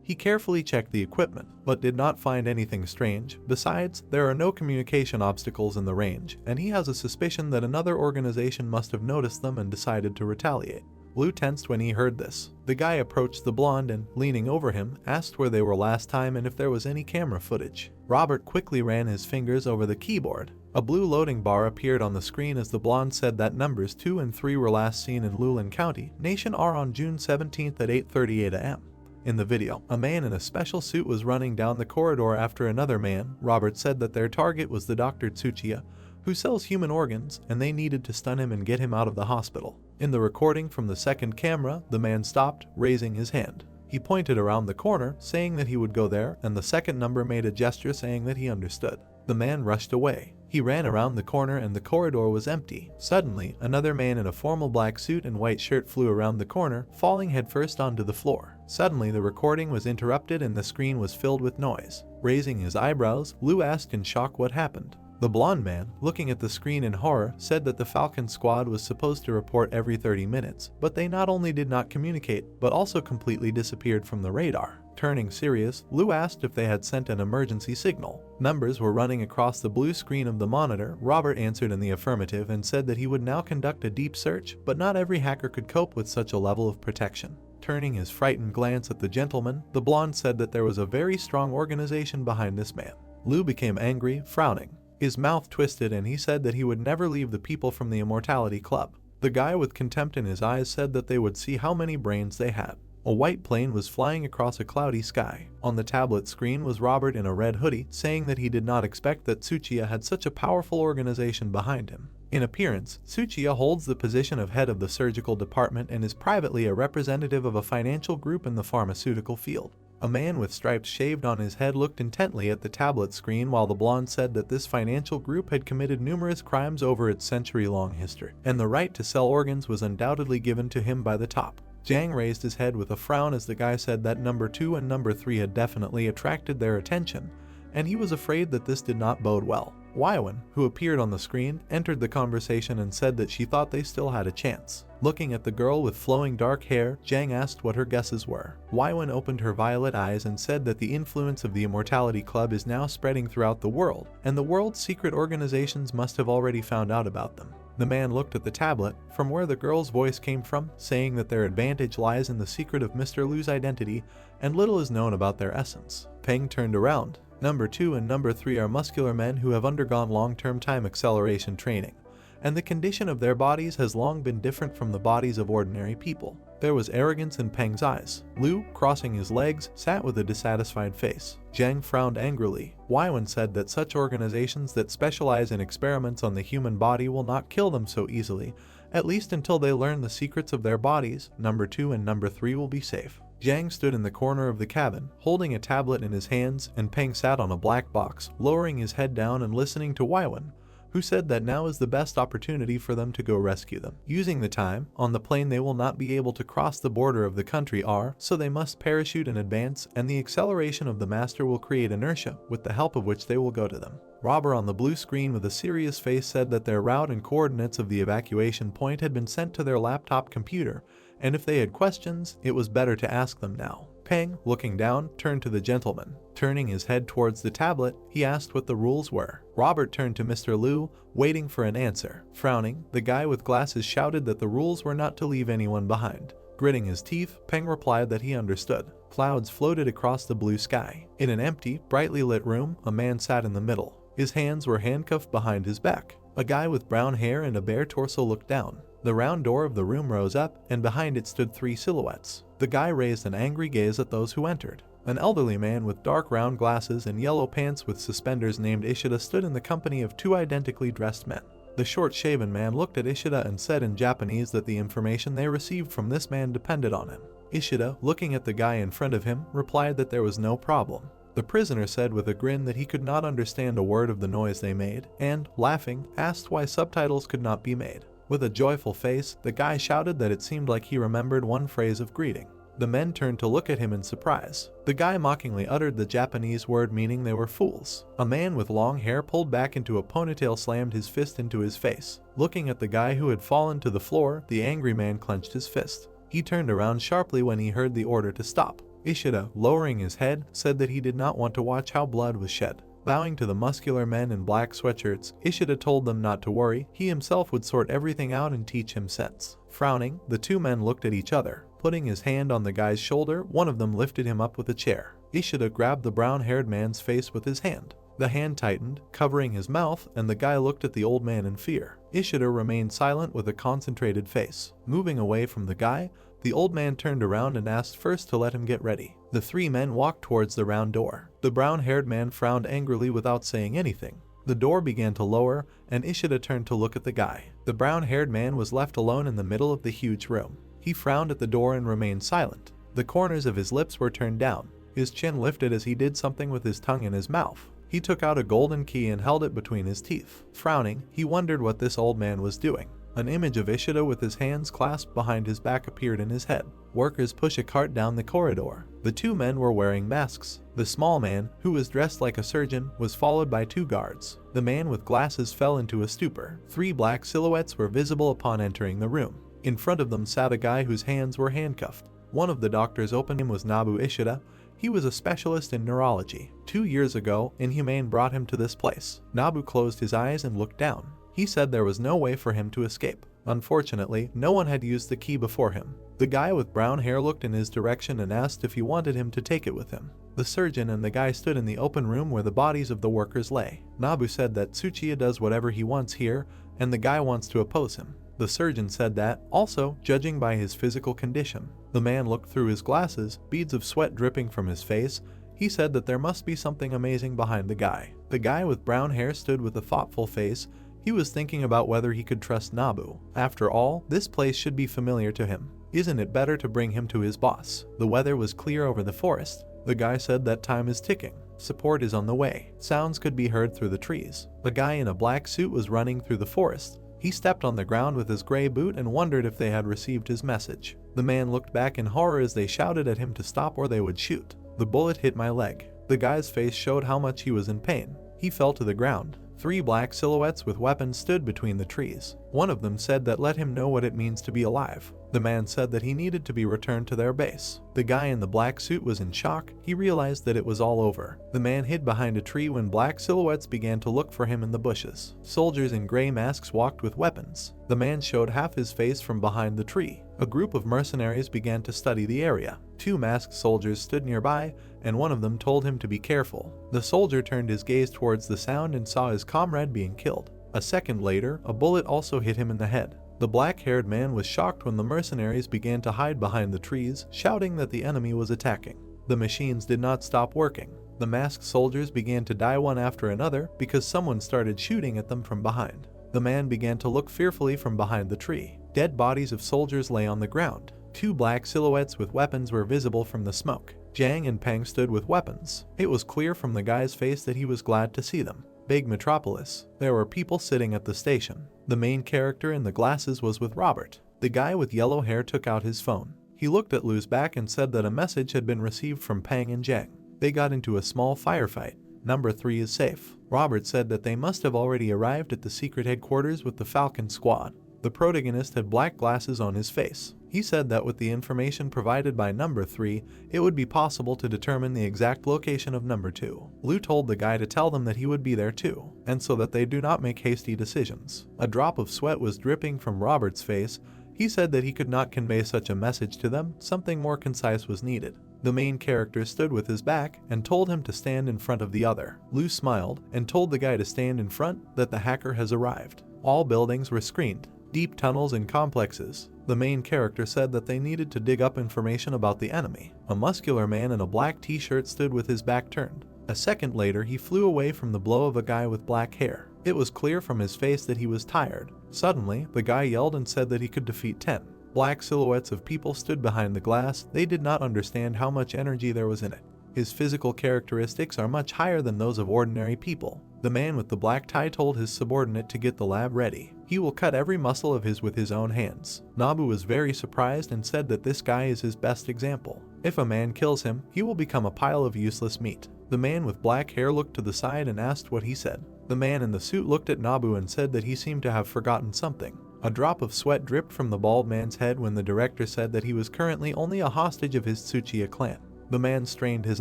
Speaker 1: He carefully checked the equipment, but did not find anything strange. Besides, there are no communication obstacles in the range, and he has a suspicion that another organization must have noticed them and decided to retaliate. Lu tensed when he heard this. The guy approached the blonde and, leaning over him, asked where they were last time and if there was any camera footage. Robert quickly ran his fingers over the keyboard. A blue loading bar appeared on the screen as the blonde said that numbers 2 and 3 were last seen in Lulan County, Nation R on June 17th at 8:38 a.m. In the video, a man in a special suit was running down the corridor after another man. Robert said that their target was the Dr. Tsuchiya, who sells human organs, and they needed to stun him and get him out of the hospital. In the recording from the second camera, the man stopped, raising his hand. He pointed around the corner, saying that he would go there, and the second number made a gesture saying that he understood. The man rushed away. He ran around the corner and the corridor was empty. Suddenly, another man in a formal black suit and white shirt flew around the corner, falling headfirst onto the floor. Suddenly, the recording was interrupted and the screen was filled with noise. Raising his eyebrows, Lu asked in shock what happened. The blonde man, looking at the screen in horror, said that the Falcon squad was supposed to report every 30 minutes, but they not only did not communicate, but also completely disappeared from the radar. Turning serious, Lu asked if they had sent an emergency signal. Numbers were running across the blue screen of the monitor. Robert answered in the affirmative and said that he would now conduct a deep search, but not every hacker could cope with such a level of protection. Turning his frightened glance at the gentleman, the blonde said that there was a very strong organization behind this man. Lu became angry, frowning. His mouth twisted and he said that he would never leave the people from the Immortality Club. The guy with contempt in his eyes said that they would see how many brains they had. A white plane was flying across a cloudy sky. On the tablet screen was Robert in a red hoodie, saying that he did not expect that Tsuchiya had such a powerful organization behind him. In appearance, Tsuchiya holds the position of head of the surgical department and is privately a representative of a financial group in the pharmaceutical field. A man with stripes shaved on his head looked intently at the tablet screen while the blonde said that this financial group had committed numerous crimes over its century-long history, and the right to sell organs was undoubtedly given to him by the top. Jang raised his head with a frown as the guy said that number 2 and number 3 had definitely attracted their attention, and he was afraid that this did not bode well. Waiwen, who appeared on the screen, entered the conversation and said that she thought they still had a chance. Looking at the girl with flowing dark hair, Jang asked what her guesses were. Waiwen opened her violet eyes and said that the influence of the Immortality Club is now spreading throughout the world, and the world's secret organizations must have already found out about them. The man looked at the tablet, from where the girl's voice came from, saying that their advantage lies in the secret of Mr. Lu's identity, and little is known about their essence. Peng turned around. Number 2 and number 3 are muscular men who have undergone long-term time acceleration training, and the condition of their bodies has long been different from the bodies of ordinary people. There was arrogance in Peng's eyes. Lu, crossing his legs, sat with a dissatisfied face. Zhang frowned angrily. Waiwen said that such organizations that specialize in experiments on the human body will not kill them so easily, at least until they learn the secrets of their bodies. Number 2 and number 3 will be safe. Zhang stood in the corner of the cabin, holding a tablet in his hands, and Peng sat on a black box, lowering his head down and listening to Waiwen, who said that now is the best opportunity for them to go rescue them. Using the time, on the plane they will not be able to cross the border of the country R, so they must parachute in advance, and the acceleration of the master will create inertia, with the help of which they will go to them. Robert on the blue screen with a serious face said that their route and coordinates of the evacuation point had been sent to their laptop computer, and if they had questions, it was better to ask them now. Peng, looking down, turned to the gentleman. Turning his head towards the tablet, he asked what the rules were. Robert turned to Mr. Lu, waiting for an answer. Frowning, the guy with glasses shouted that the rules were not to leave anyone behind. Gritting his teeth, Peng replied that he understood. Clouds floated across the blue sky. In an empty, brightly lit room, a man sat in the middle. His hands were handcuffed behind his back. A guy with brown hair and a bare torso looked down. The round door of the room rose up, and behind it stood 3 silhouettes. The guy raised an angry gaze at those who entered. An elderly man with dark round glasses and yellow pants with suspenders named Ishida stood in the company of 2 identically dressed men. The short-shaven man looked at Ishida and said in Japanese that the information they received from this man depended on him. Ishida, looking at the guy in front of him, replied that there was no problem. The prisoner said with a grin that he could not understand a word of the noise they made, and, laughing, asked why subtitles could not be made. With a joyful face, the guy shouted that it seemed like he remembered one phrase of greeting. The men turned to look at him in surprise. The guy mockingly uttered the Japanese word meaning they were fools. A man with long hair pulled back into a ponytail slammed his fist into his face. Looking at the guy who had fallen to the floor, the angry man clenched his fist. He turned around sharply when he heard the order to stop. Ishida, lowering his head, said that he did not want to watch how blood was shed. Bowing to the muscular men in black sweatshirts, Ishida told them not to worry, he himself would sort everything out and teach him sense. Frowning, the 2 men looked at each other. Putting his hand on the guy's shoulder, one of them lifted him up with a chair. Ishida grabbed the brown-haired man's face with his hand. The hand tightened, covering his mouth, and the guy looked at the old man in fear. Ishida remained silent with a concentrated face. Moving away from the guy, the old man turned around and asked first to let him get ready. The 3 men walked towards the round door. The brown-haired man frowned angrily without saying anything. The door began to lower, and Ishida turned to look at the guy. The brown-haired man was left alone in the middle of the huge room. He frowned at the door and remained silent. The corners of his lips were turned down. His chin lifted as he did something with his tongue in his mouth. He took out a golden key and held it between his teeth. Frowning, he wondered what this old man was doing. An image of Ishida with his hands clasped behind his back appeared in his head. Workers push a cart down the corridor. The 2 men were wearing masks. The small man, who was dressed like a surgeon, was followed by 2 guards. The man with glasses fell into a stupor. 3 black silhouettes were visible upon entering the room. In front of them sat a guy whose hands were handcuffed. One of the doctors opened him was Nabu Ishida. He was a specialist in neurology. 2 years ago, Inhumane brought him to this place. Nabu closed his eyes and looked down. He said there was no way for him to escape. Unfortunately, no one had used the key before him. The guy with brown hair looked in his direction and asked if he wanted him to take it with him. The surgeon and the guy stood in the open room where the bodies of the workers lay. Nabu said that Tsuchiya does whatever he wants here, and the guy wants to oppose him. The surgeon said that, also, judging by his physical condition. The man looked through his glasses, beads of sweat dripping from his face. He said that there must be something amazing behind the guy. The guy with brown hair stood with a thoughtful face. He was thinking about whether he could trust Nabu. After all, this place should be familiar to him. Isn't it better to bring him to his boss? The weather was clear over the forest. The guy said that time is ticking. Support is on the way. Sounds could be heard through the trees. The guy in a black suit was running through the forest. He stepped on the ground with his gray boot and wondered if they had received his message. The man looked back in horror as they shouted at him to stop or they would shoot. The bullet hit my leg. The guy's face showed how much he was in pain. He fell to the ground. 3 black silhouettes with weapons stood between the trees. One of them said that let him know what it means to be alive. The man said that he needed to be returned to their base. The guy in the black suit was in shock. He realized that it was all over. The man hid behind a tree when black silhouettes began to look for him in the bushes. Soldiers in gray masks walked with weapons. The man showed half his face from behind the tree. A group of mercenaries began to study the area. 2 masked soldiers stood nearby, and one of them told him to be careful. The soldier turned his gaze towards the sound and saw his comrade being killed. A second later, a bullet also hit him in the head. The black-haired man was shocked when the mercenaries began to hide behind the trees, shouting that the enemy was attacking. The machines did not stop working. The masked soldiers began to die one after another because someone started shooting at them from behind. The man began to look fearfully from behind the tree. Dead bodies of soldiers lay on the ground. 2 black silhouettes with weapons were visible from the smoke. Jiang and Peng stood with weapons. It was clear from the guy's face that he was glad to see them. Big metropolis. There were people sitting at the station. The main character in the glasses was with Robert. The guy with yellow hair took out his phone. He looked at Lu's back and said that a message had been received from Peng and Jiang. They got into a small firefight. Number 3 is safe. Robert said that they must have already arrived at the secret headquarters with the Falcon Squad. The protagonist had black glasses on his face. He said that with the information provided by number 3, it would be possible to determine the exact location of number 2. Lu told the guy to tell them that he would be there too, and so that they do not make hasty decisions. A drop of sweat was dripping from Robert's face. He said that he could not convey such a message to them, something more concise was needed. The main character stood with his back and told him to stand in front of the other. Lu smiled and told the guy to stand in front, that the hacker has arrived. All buildings were screened. Deep tunnels and complexes. The main character said that they needed to dig up information about the enemy. A muscular man in a black t-shirt stood with his back turned. A second later, he flew away from the blow of a guy with black hair. It was clear from his face that he was tired. Suddenly, the guy yelled and said that he could defeat 10. Black silhouettes of people stood behind the glass. They did not understand how much energy there was in it. His physical characteristics are much higher than those of ordinary people. The man with the black tie told his subordinate to get the lab ready. He will cut every muscle of his with his own hands. Nabu was very surprised and said that this guy is his best example. If a man kills him, he will become a pile of useless meat. The man with black hair looked to the side and asked what he said. The man in the suit looked at Nabu and said that he seemed to have forgotten something. A drop of sweat dripped from the bald man's head when the director said that he was currently only a hostage of his Tsuchiya clan. The man strained his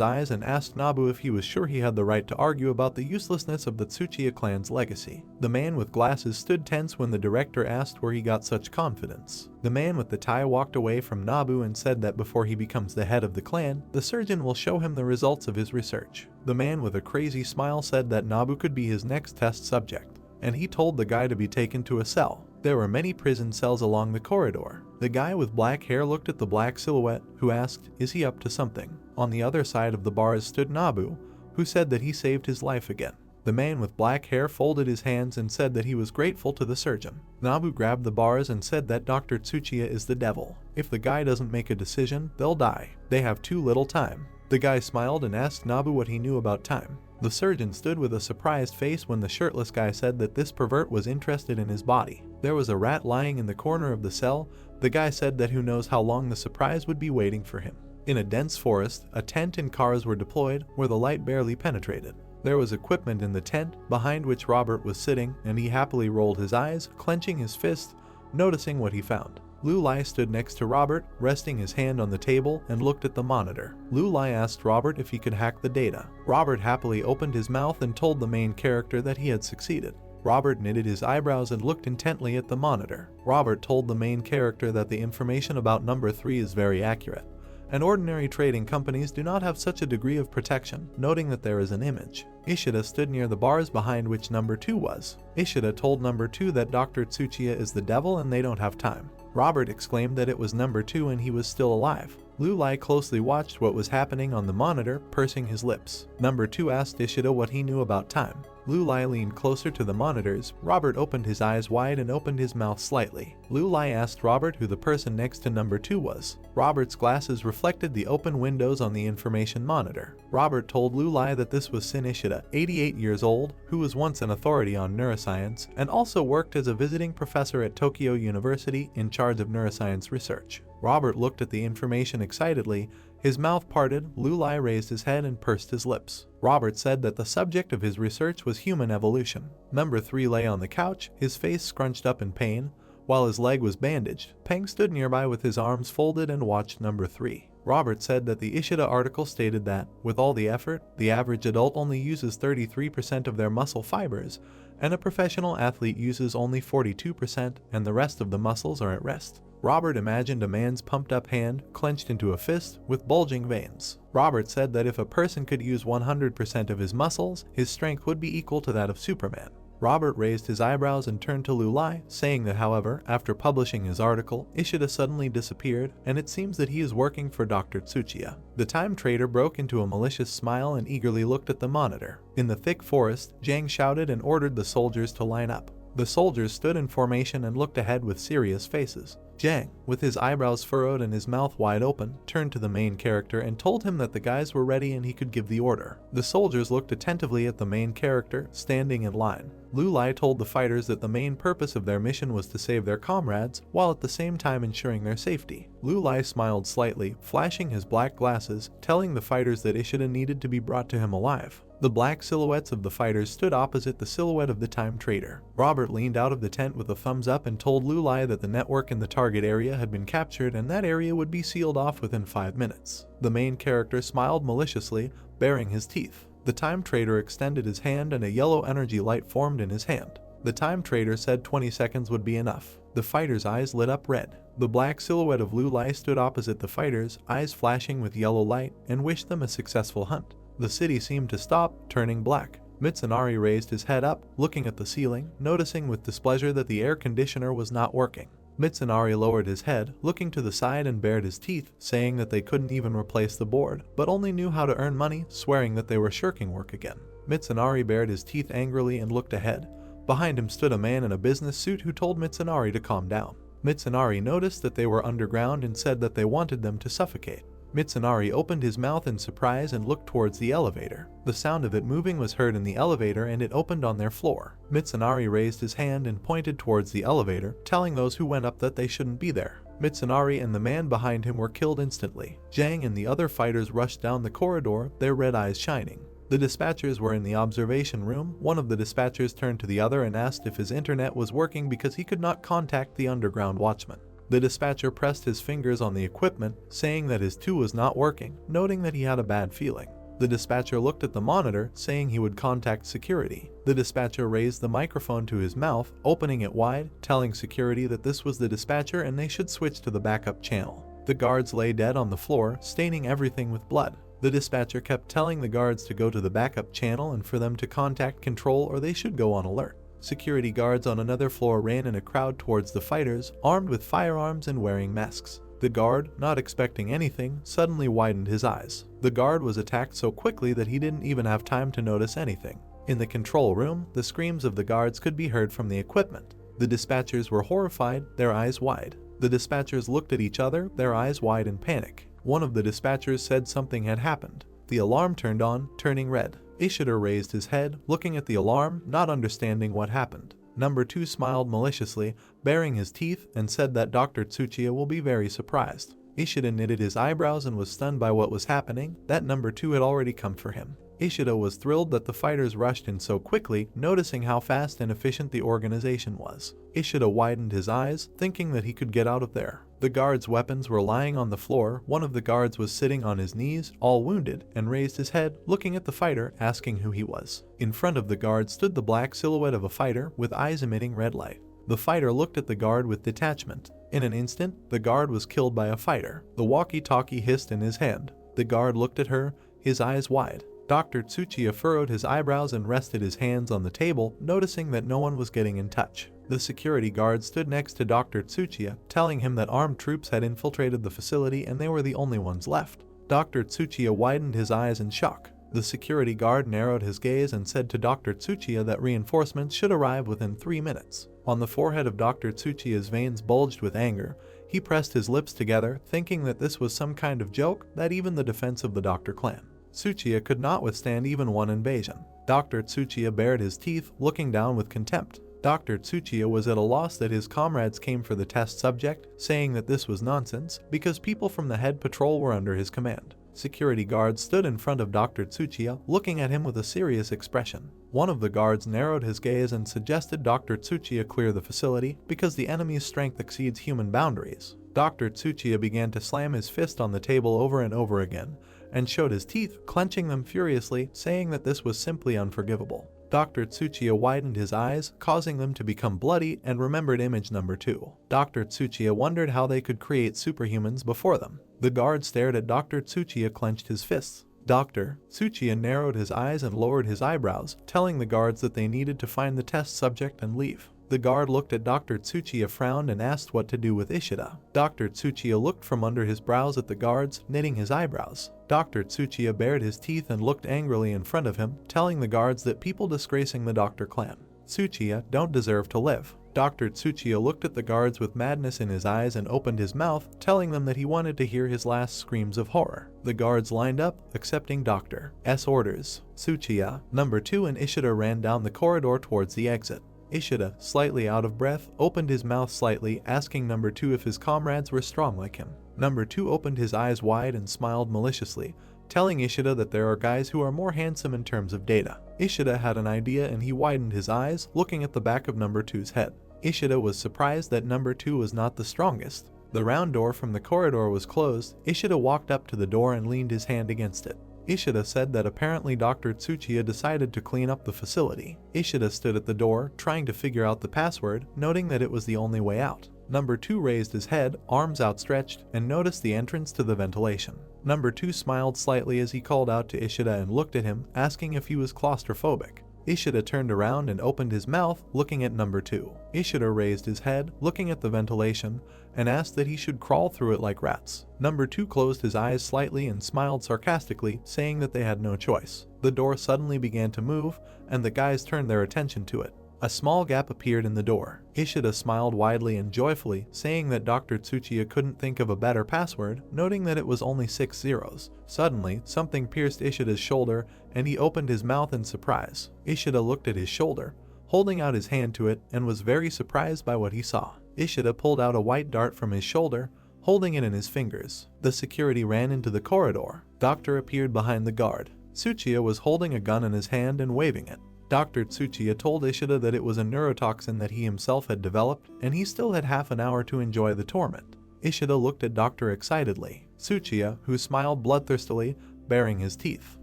Speaker 1: eyes and asked Nabu if he was sure he had the right to argue about the uselessness of the Tsuchiya clan's legacy. The man with glasses stood tense when the director asked where he got such confidence. The man with the tie walked away from Nabu and said that before he becomes the head of the clan, the surgeon will show him the results of his research. The man with a crazy smile said that Nabu could be his next test subject, and he told the guy to be taken to a cell. There were many prison cells along the corridor. The guy with black hair looked at the black silhouette, who asked, "Is he up to something?" On the other side of the bars stood Nabu, who said that he saved his life again. The man with black hair folded his hands and said that he was grateful to the surgeon. Nabu grabbed the bars and said that Dr. Tsuchiya is the devil. If the guy doesn't make a decision, they'll die. They have too little time. The guy smiled and asked Nabu what he knew about time. The surgeon stood with a surprised face when the shirtless guy said that this pervert was interested in his body. There was a rat lying in the corner of the cell. The guy said that who knows how long the surprise would be waiting for him. In a dense forest, a tent and cars were deployed where the light barely penetrated. There was equipment in the tent, behind which Robert was sitting, and he happily rolled his eyes, clenching his fist, noticing what he found. Lu Lai stood next to Robert, resting his hand on the table, and looked at the monitor. Lu Lai asked Robert if he could hack the data. Robert happily opened his mouth and told the main character that he had succeeded. Robert knitted his eyebrows and looked intently at the monitor. Robert told the main character that the information about number 3 is very accurate, and ordinary trading companies do not have such a degree of protection, noting that there is an image. Ishida stood near the bars behind which number 2 was. Ishida told number 2 that Dr. Tsuchiya is the devil and they don't have time. Robert exclaimed that it was number 2 and he was still alive. Lu Lai closely watched what was happening on the monitor, pursing his lips. Number 2 asked Ishida what he knew about time. Lu Lai leaned closer to the monitors. Robert opened his eyes wide and opened his mouth slightly. Lu Lai asked Robert who the person next to number 2 was. Robert's glasses reflected the open windows on the information monitor. Robert told Lu Lai that this was Sin Ishida, 88 years old, who was once an authority on neuroscience and also worked as a visiting professor at Tokyo University in charge of neuroscience research. Robert looked at the information excitedly. His mouth parted. Lu Lai raised his head and pursed his lips. Robert said that the subject of his research was human evolution. Number 3 lay on the couch, his face scrunched up in pain, while his leg was bandaged. Peng stood nearby with his arms folded and watched number 3. Robert said that the Ishida article stated that, with all the effort, the average adult only uses 33% of their muscle fibers, and a professional athlete uses only 42%, and the rest of the muscles are at rest. Robert imagined a man's pumped-up hand, clenched into a fist, with bulging veins. Robert said that if a person could use 100% of his muscles, his strength would be equal to that of Superman. Robert raised his eyebrows and turned to Lu Lai, saying that however, after publishing his article, Ishida suddenly disappeared, and it seems that he is working for Dr. Tsuchiya. The time trader broke into a malicious smile and eagerly looked at the monitor. In the thick forest, Zhang shouted and ordered the soldiers to line up. The soldiers stood in formation and looked ahead with serious faces. Zhang, with his eyebrows furrowed and his mouth wide open, turned to the main character and told him that the guys were ready and he could give the order. The soldiers looked attentively at the main character, standing in line. Lu Lai told the fighters that the main purpose of their mission was to save their comrades, while at the same time ensuring their safety. Lu Lai smiled slightly, flashing his black glasses, telling the fighters that Ishida needed to be brought to him alive. The black silhouettes of the fighters stood opposite the silhouette of the time trader. Robert leaned out of the tent with a thumbs up and told Lu Lai that the network in the target area had been captured and that area would be sealed off within 5 minutes. The main character smiled maliciously, baring his teeth. The time trader extended his hand and a yellow energy light formed in his hand. The time trader said 20 seconds would be enough. The fighter's eyes lit up red. The black silhouette of Lu Lai stood opposite the fighters, eyes flashing with yellow light, and wished them a successful hunt. The city seemed to stop, turning black. Mitsunari raised his head up, looking at the ceiling, noticing with displeasure that the air conditioner was not working. Mitsunari lowered his head, looking to the side and bared his teeth, saying that they couldn't even replace the board, but only knew how to earn money, swearing that they were shirking work again. Mitsunari bared his teeth angrily and looked ahead. Behind him stood a man in a business suit who told Mitsunari to calm down. Mitsunari noticed that they were underground and said that they wanted them to suffocate. Mitsunari opened his mouth in surprise and looked towards the elevator. The sound of it moving was heard in the elevator and it opened on their floor. Mitsunari raised his hand and pointed towards the elevator, telling those who went up that they shouldn't be there. Mitsunari and the man behind him were killed instantly. Zhang and the other fighters rushed down the corridor, their red eyes shining. The dispatchers were in the observation room. One of the dispatchers turned to the other and asked if his internet was working because he could not contact the underground watchman. The dispatcher pressed his fingers on the equipment, saying that his 2 was not working, noting that he had a bad feeling. The dispatcher looked at the monitor, saying he would contact security. The dispatcher raised the microphone to his mouth, opening it wide, telling security that this was the dispatcher and they should switch to the backup channel. The guards lay dead on the floor, staining everything with blood. The dispatcher kept telling the guards to go to the backup channel and for them to contact control or they should go on alert. Security guards on another floor ran in a crowd towards the fighters, armed with firearms and wearing masks. The guard, not expecting anything, suddenly widened his eyes. The guard was attacked so quickly that he didn't even have time to notice anything. In the control room, the screams of the guards could be heard from the equipment. The dispatchers were horrified, their eyes wide. The dispatchers looked at each other, their eyes wide in panic. One of the dispatchers said something had happened. The alarm turned on, turning red. Ishida raised his head, looking at the alarm, not understanding what happened. Number 2 smiled maliciously, baring his teeth, and said that Dr. Tsuchiya will be very surprised. Ishida knitted his eyebrows and was stunned by what was happening, that number 2 had already come for him. Ishida was thrilled that the fighters rushed in so quickly, noticing how fast and efficient the organization was. Ishida widened his eyes, thinking that he could get out of there. The guards' weapons were lying on the floor. One of the guards was sitting on his knees, all wounded, and raised his head, looking at the fighter, asking who he was. In front of the guard stood the black silhouette of a fighter, with eyes emitting red light. The fighter looked at the guard with detachment. In an instant, the guard was killed by a fighter. The walkie-talkie hissed in his hand. The guard looked at her, his eyes wide. Dr. Tsuchiya furrowed his eyebrows and rested his hands on the table, noticing that no one was getting in touch. The security guard stood next to Dr. Tsuchiya, telling him that armed troops had infiltrated the facility and they were the only ones left. Dr. Tsuchiya widened his eyes in shock. The security guard narrowed his gaze and said to Dr. Tsuchiya that reinforcements should arrive within 3 minutes. On the forehead of Dr. Tsuchiya's veins bulged with anger. He pressed his lips together, thinking that this was some kind of joke, that even the defense of the Doctor clan. Tsuchiya could not withstand even one invasion. Dr. Tsuchiya bared his teeth, looking down with contempt. Dr. Tsuchiya was at a loss that his comrades came for the test subject, saying that this was nonsense, because people from the head patrol were under his command. Security guards stood in front of Dr. Tsuchiya, looking at him with a serious expression. One of the guards narrowed his gaze and suggested Dr. Tsuchiya clear the facility, because the enemy's strength exceeds human boundaries. Dr. Tsuchiya began to slam his fist on the table over and over again, and showed his teeth, clenching them furiously, saying that this was simply unforgivable. Dr. Tsuchiya widened his eyes, causing them to become bloody, and remembered image number 2. Dr. Tsuchiya wondered how they could create superhumans before them. The guard stared at Dr. Tsuchiya, clenched his fists. Dr. Tsuchiya narrowed his eyes and lowered his eyebrows, telling the guards that they needed to find the test subject and leave. The guard looked at Dr. Tsuchiya, frowned, and asked what to do with Ishida. Dr. Tsuchiya looked from under his brows at the guards, knitting his eyebrows. Dr. Tsuchiya bared his teeth and looked angrily in front of him, telling the guards that people disgracing the Doctor clan, Tsuchiya, don't deserve to live. Dr. Tsuchiya looked at the guards with madness in his eyes and opened his mouth, telling them that he wanted to hear his last screams of horror. The guards lined up, accepting Dr. S. orders. Tsuchiya, number 2 and Ishida ran down the corridor towards the exit. Ishida, slightly out of breath, opened his mouth slightly, asking number 2 if his comrades were strong like him. Number 2 opened his eyes wide and smiled maliciously, telling Ishida that there are guys who are more handsome in terms of data. Ishida had an idea and he widened his eyes, looking at the back of number 2's head. Ishida was surprised that number 2 was not the strongest. The round door from the corridor was closed. Ishida walked up to the door and leaned his hand against it. Ishida said that apparently Dr. Tsuchiya decided to clean up the facility. Ishida stood at the door, trying to figure out the password, noting that it was the only way out. Number 2 raised his head, arms outstretched, and noticed the entrance to the ventilation. Number 2 smiled slightly as he called out to Ishida and looked at him, asking if he was claustrophobic. Ishida turned around and opened his mouth, looking at number 2. Ishida raised his head, looking at the ventilation, and asked that he should crawl through it like rats. Number 2 closed his eyes slightly and smiled sarcastically, saying that they had no choice. The door suddenly began to move, and the guys turned their attention to it. A small gap appeared in the door. Ishida smiled widely and joyfully, saying that Dr. Tsuchiya couldn't think of a better password, noting that it was only 6 zeros. Suddenly, something pierced Ishida's shoulder, and he opened his mouth in surprise. Ishida looked at his shoulder, holding out his hand to it, and was very surprised by what he saw. Ishida pulled out a white dart from his shoulder, holding it in his fingers. The security ran into the corridor. Doctor appeared behind the guard. Tsuchiya was holding a gun in his hand and waving it. Dr. Tsuchiya told Ishida that it was a neurotoxin that he himself had developed, and he still had half an hour to enjoy the torment. Ishida looked at Doctor excitedly. Tsuchiya, who smiled bloodthirstily, baring his teeth.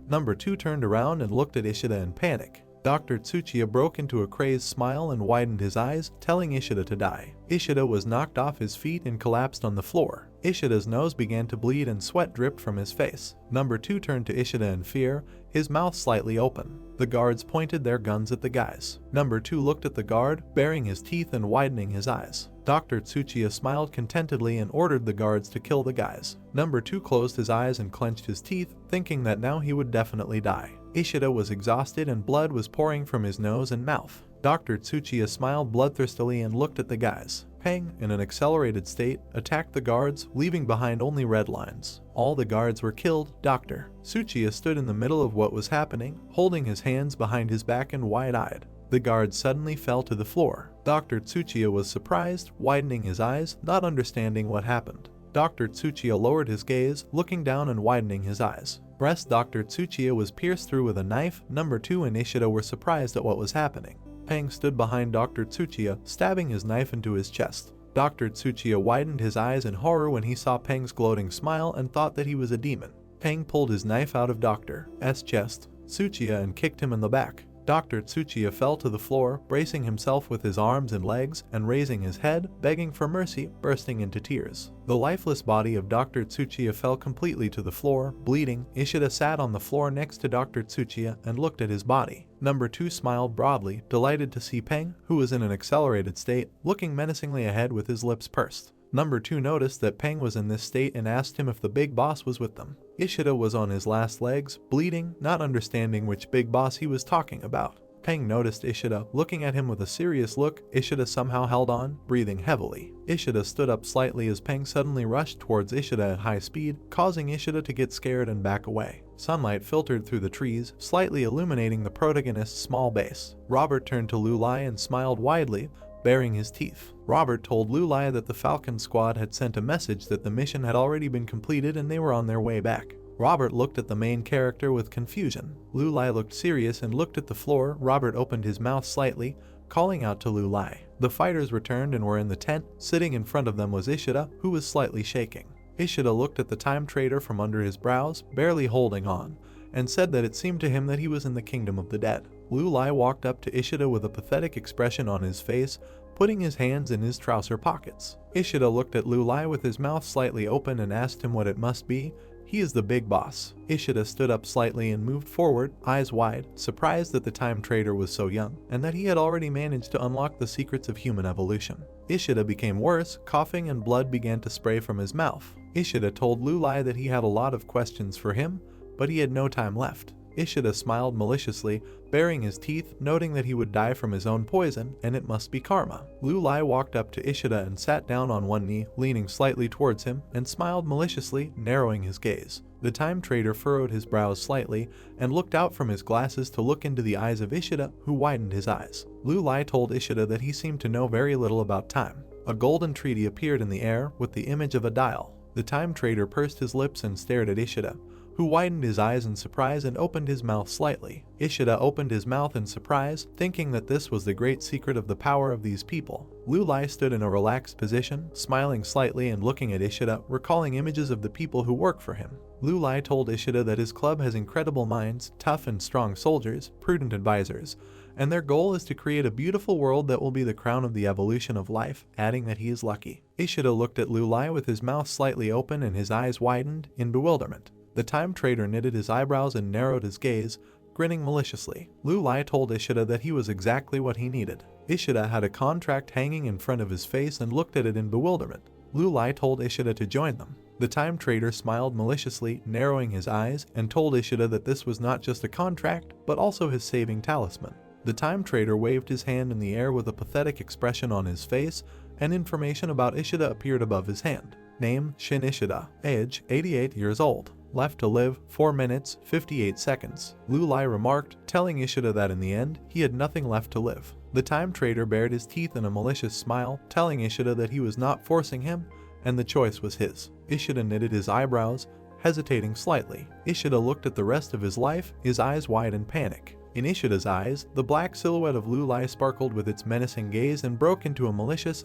Speaker 1: Number 2 turned around and looked at Ishida in panic. Dr. Tsuchiya broke into a crazed smile and widened his eyes, telling Ishida to die. Ishida was knocked off his feet and collapsed on the floor. Ishida's nose began to bleed and sweat dripped from his face. Number 2 turned to Ishida in fear, his mouth slightly open. The guards pointed their guns at the guys. Number 2 looked at the guard, baring his teeth and widening his eyes. Dr. Tsuchiya smiled contentedly and ordered the guards to kill the guys. Number 2 closed his eyes and clenched his teeth, thinking that now he would definitely die. Ishida was exhausted and blood was pouring from his nose and mouth. Dr. Tsuchiya smiled bloodthirstily and looked at the guys. Peng, in an accelerated state, attacked the guards, leaving behind only red lines. All the guards were killed. Dr. Tsuchiya stood in the middle of what was happening, holding his hands behind his back and wide-eyed. The guards suddenly fell to the floor. Dr. Tsuchiya was surprised, widening his eyes, not understanding what happened. Dr. Tsuchiya lowered his gaze, looking down and widening his eyes. Breast Dr. Tsuchiya was pierced through with a knife. Number 2 and Ishida were surprised at what was happening. Peng stood behind Dr. Tsuchiya, stabbing his knife into his chest. Dr. Tsuchiya widened his eyes in horror when he saw Peng's gloating smile and thought that he was a demon. Peng pulled his knife out of Dr. S. chest, Tsuchiya, and kicked him in the back. Dr. Tsuchiya fell to the floor, bracing himself with his arms and legs and raising his head, begging for mercy, bursting into tears. The lifeless body of Dr. Tsuchiya fell completely to the floor, bleeding. Ishida sat on the floor next to Dr. Tsuchiya and looked at his body. Number 2 smiled broadly, delighted to see Peng, who was in an accelerated state, looking menacingly ahead with his lips pursed. Number 2 noticed that Peng was in this state and asked him if the big boss was with them. Ishida was on his last legs, bleeding, not understanding which big boss he was talking about. Peng noticed Ishida, looking at him with a serious look. Ishida somehow held on, breathing heavily. Ishida stood up slightly as Peng suddenly rushed towards Ishida at high speed, causing Ishida to get scared and back away. Sunlight filtered through the trees, slightly illuminating the protagonist's small base. Robert turned to Lulai and smiled widely, baring his teeth. Robert told Lulai that the Falcon Squad had sent a message that the mission had already been completed and they were on their way back. Robert looked at the main character with confusion. Lulai looked serious and looked at the floor. Robert opened his mouth slightly, calling out to Lulai. The fighters returned and were in the tent. Sitting in front of them was Ishida, who was slightly shaking. Ishida looked at the time trader from under his brows, barely holding on, and said that it seemed to him that he was in the kingdom of the dead. Lulai walked up to Ishida with a pathetic expression on his face, putting his hands in his trouser pockets. Ishida looked at Lulai with his mouth slightly open and asked him what it must be. He is the big boss. Ishida stood up slightly and moved forward, eyes wide, surprised that the time trader was so young, and that he had already managed to unlock the secrets of human evolution. Ishida became worse, coughing and blood began to spray from his mouth. Ishida told Lulai that he had a lot of questions for him, but he had no time left. Ishida smiled maliciously, baring his teeth, noting that he would die from his own poison, and it must be karma. Lulai walked up to Ishida and sat down on one knee, leaning slightly towards him, and smiled maliciously, narrowing his gaze. The time trader furrowed his brows slightly, and looked out from his glasses to look into the eyes of Ishida, who widened his eyes. Lulai told Ishida that he seemed to know very little about time. A golden treaty appeared in the air, with the image of a dial. The time trader pursed his lips and stared at Ishida, who widened his eyes in surprise and opened his mouth slightly. Ishida opened his mouth in surprise, thinking that this was the great secret of the power of these people. Lu Lai stood in a relaxed position, smiling slightly and looking at Ishida, recalling images of the people who work for him. Lu Lai told Ishida that his club has incredible minds, tough and strong soldiers, prudent advisors, and their goal is to create a beautiful world that will be the crown of the evolution of life, adding that he is lucky. Ishida looked at Lu Lai with his mouth slightly open and his eyes widened in bewilderment. The time trader knitted his eyebrows and narrowed his gaze, grinning maliciously. Lu Lai told Ishida that he was exactly what he needed. Ishida had a contract hanging in front of his face and looked at it in bewilderment. Lu Lai told Ishida to join them. The time trader smiled maliciously, narrowing his eyes, and told Ishida that this was not just a contract, but also his saving talisman. The time trader waved his hand in the air with a pathetic expression on his face, and information about Ishida appeared above his hand. Name: Shin Ishida. Age: 88 years old. Left to live: 4 minutes, 58 seconds. Lu Lai remarked, telling Ishida that in the end, he had nothing left to live. The time trader bared his teeth in a malicious smile, telling Ishida that he was not forcing him, and the choice was his. Ishida knitted his eyebrows, hesitating slightly. Ishida looked at the rest of his life, his eyes wide in panic. In Ishida's eyes, the black silhouette of Lu Lai sparkled with its menacing gaze and broke into a malicious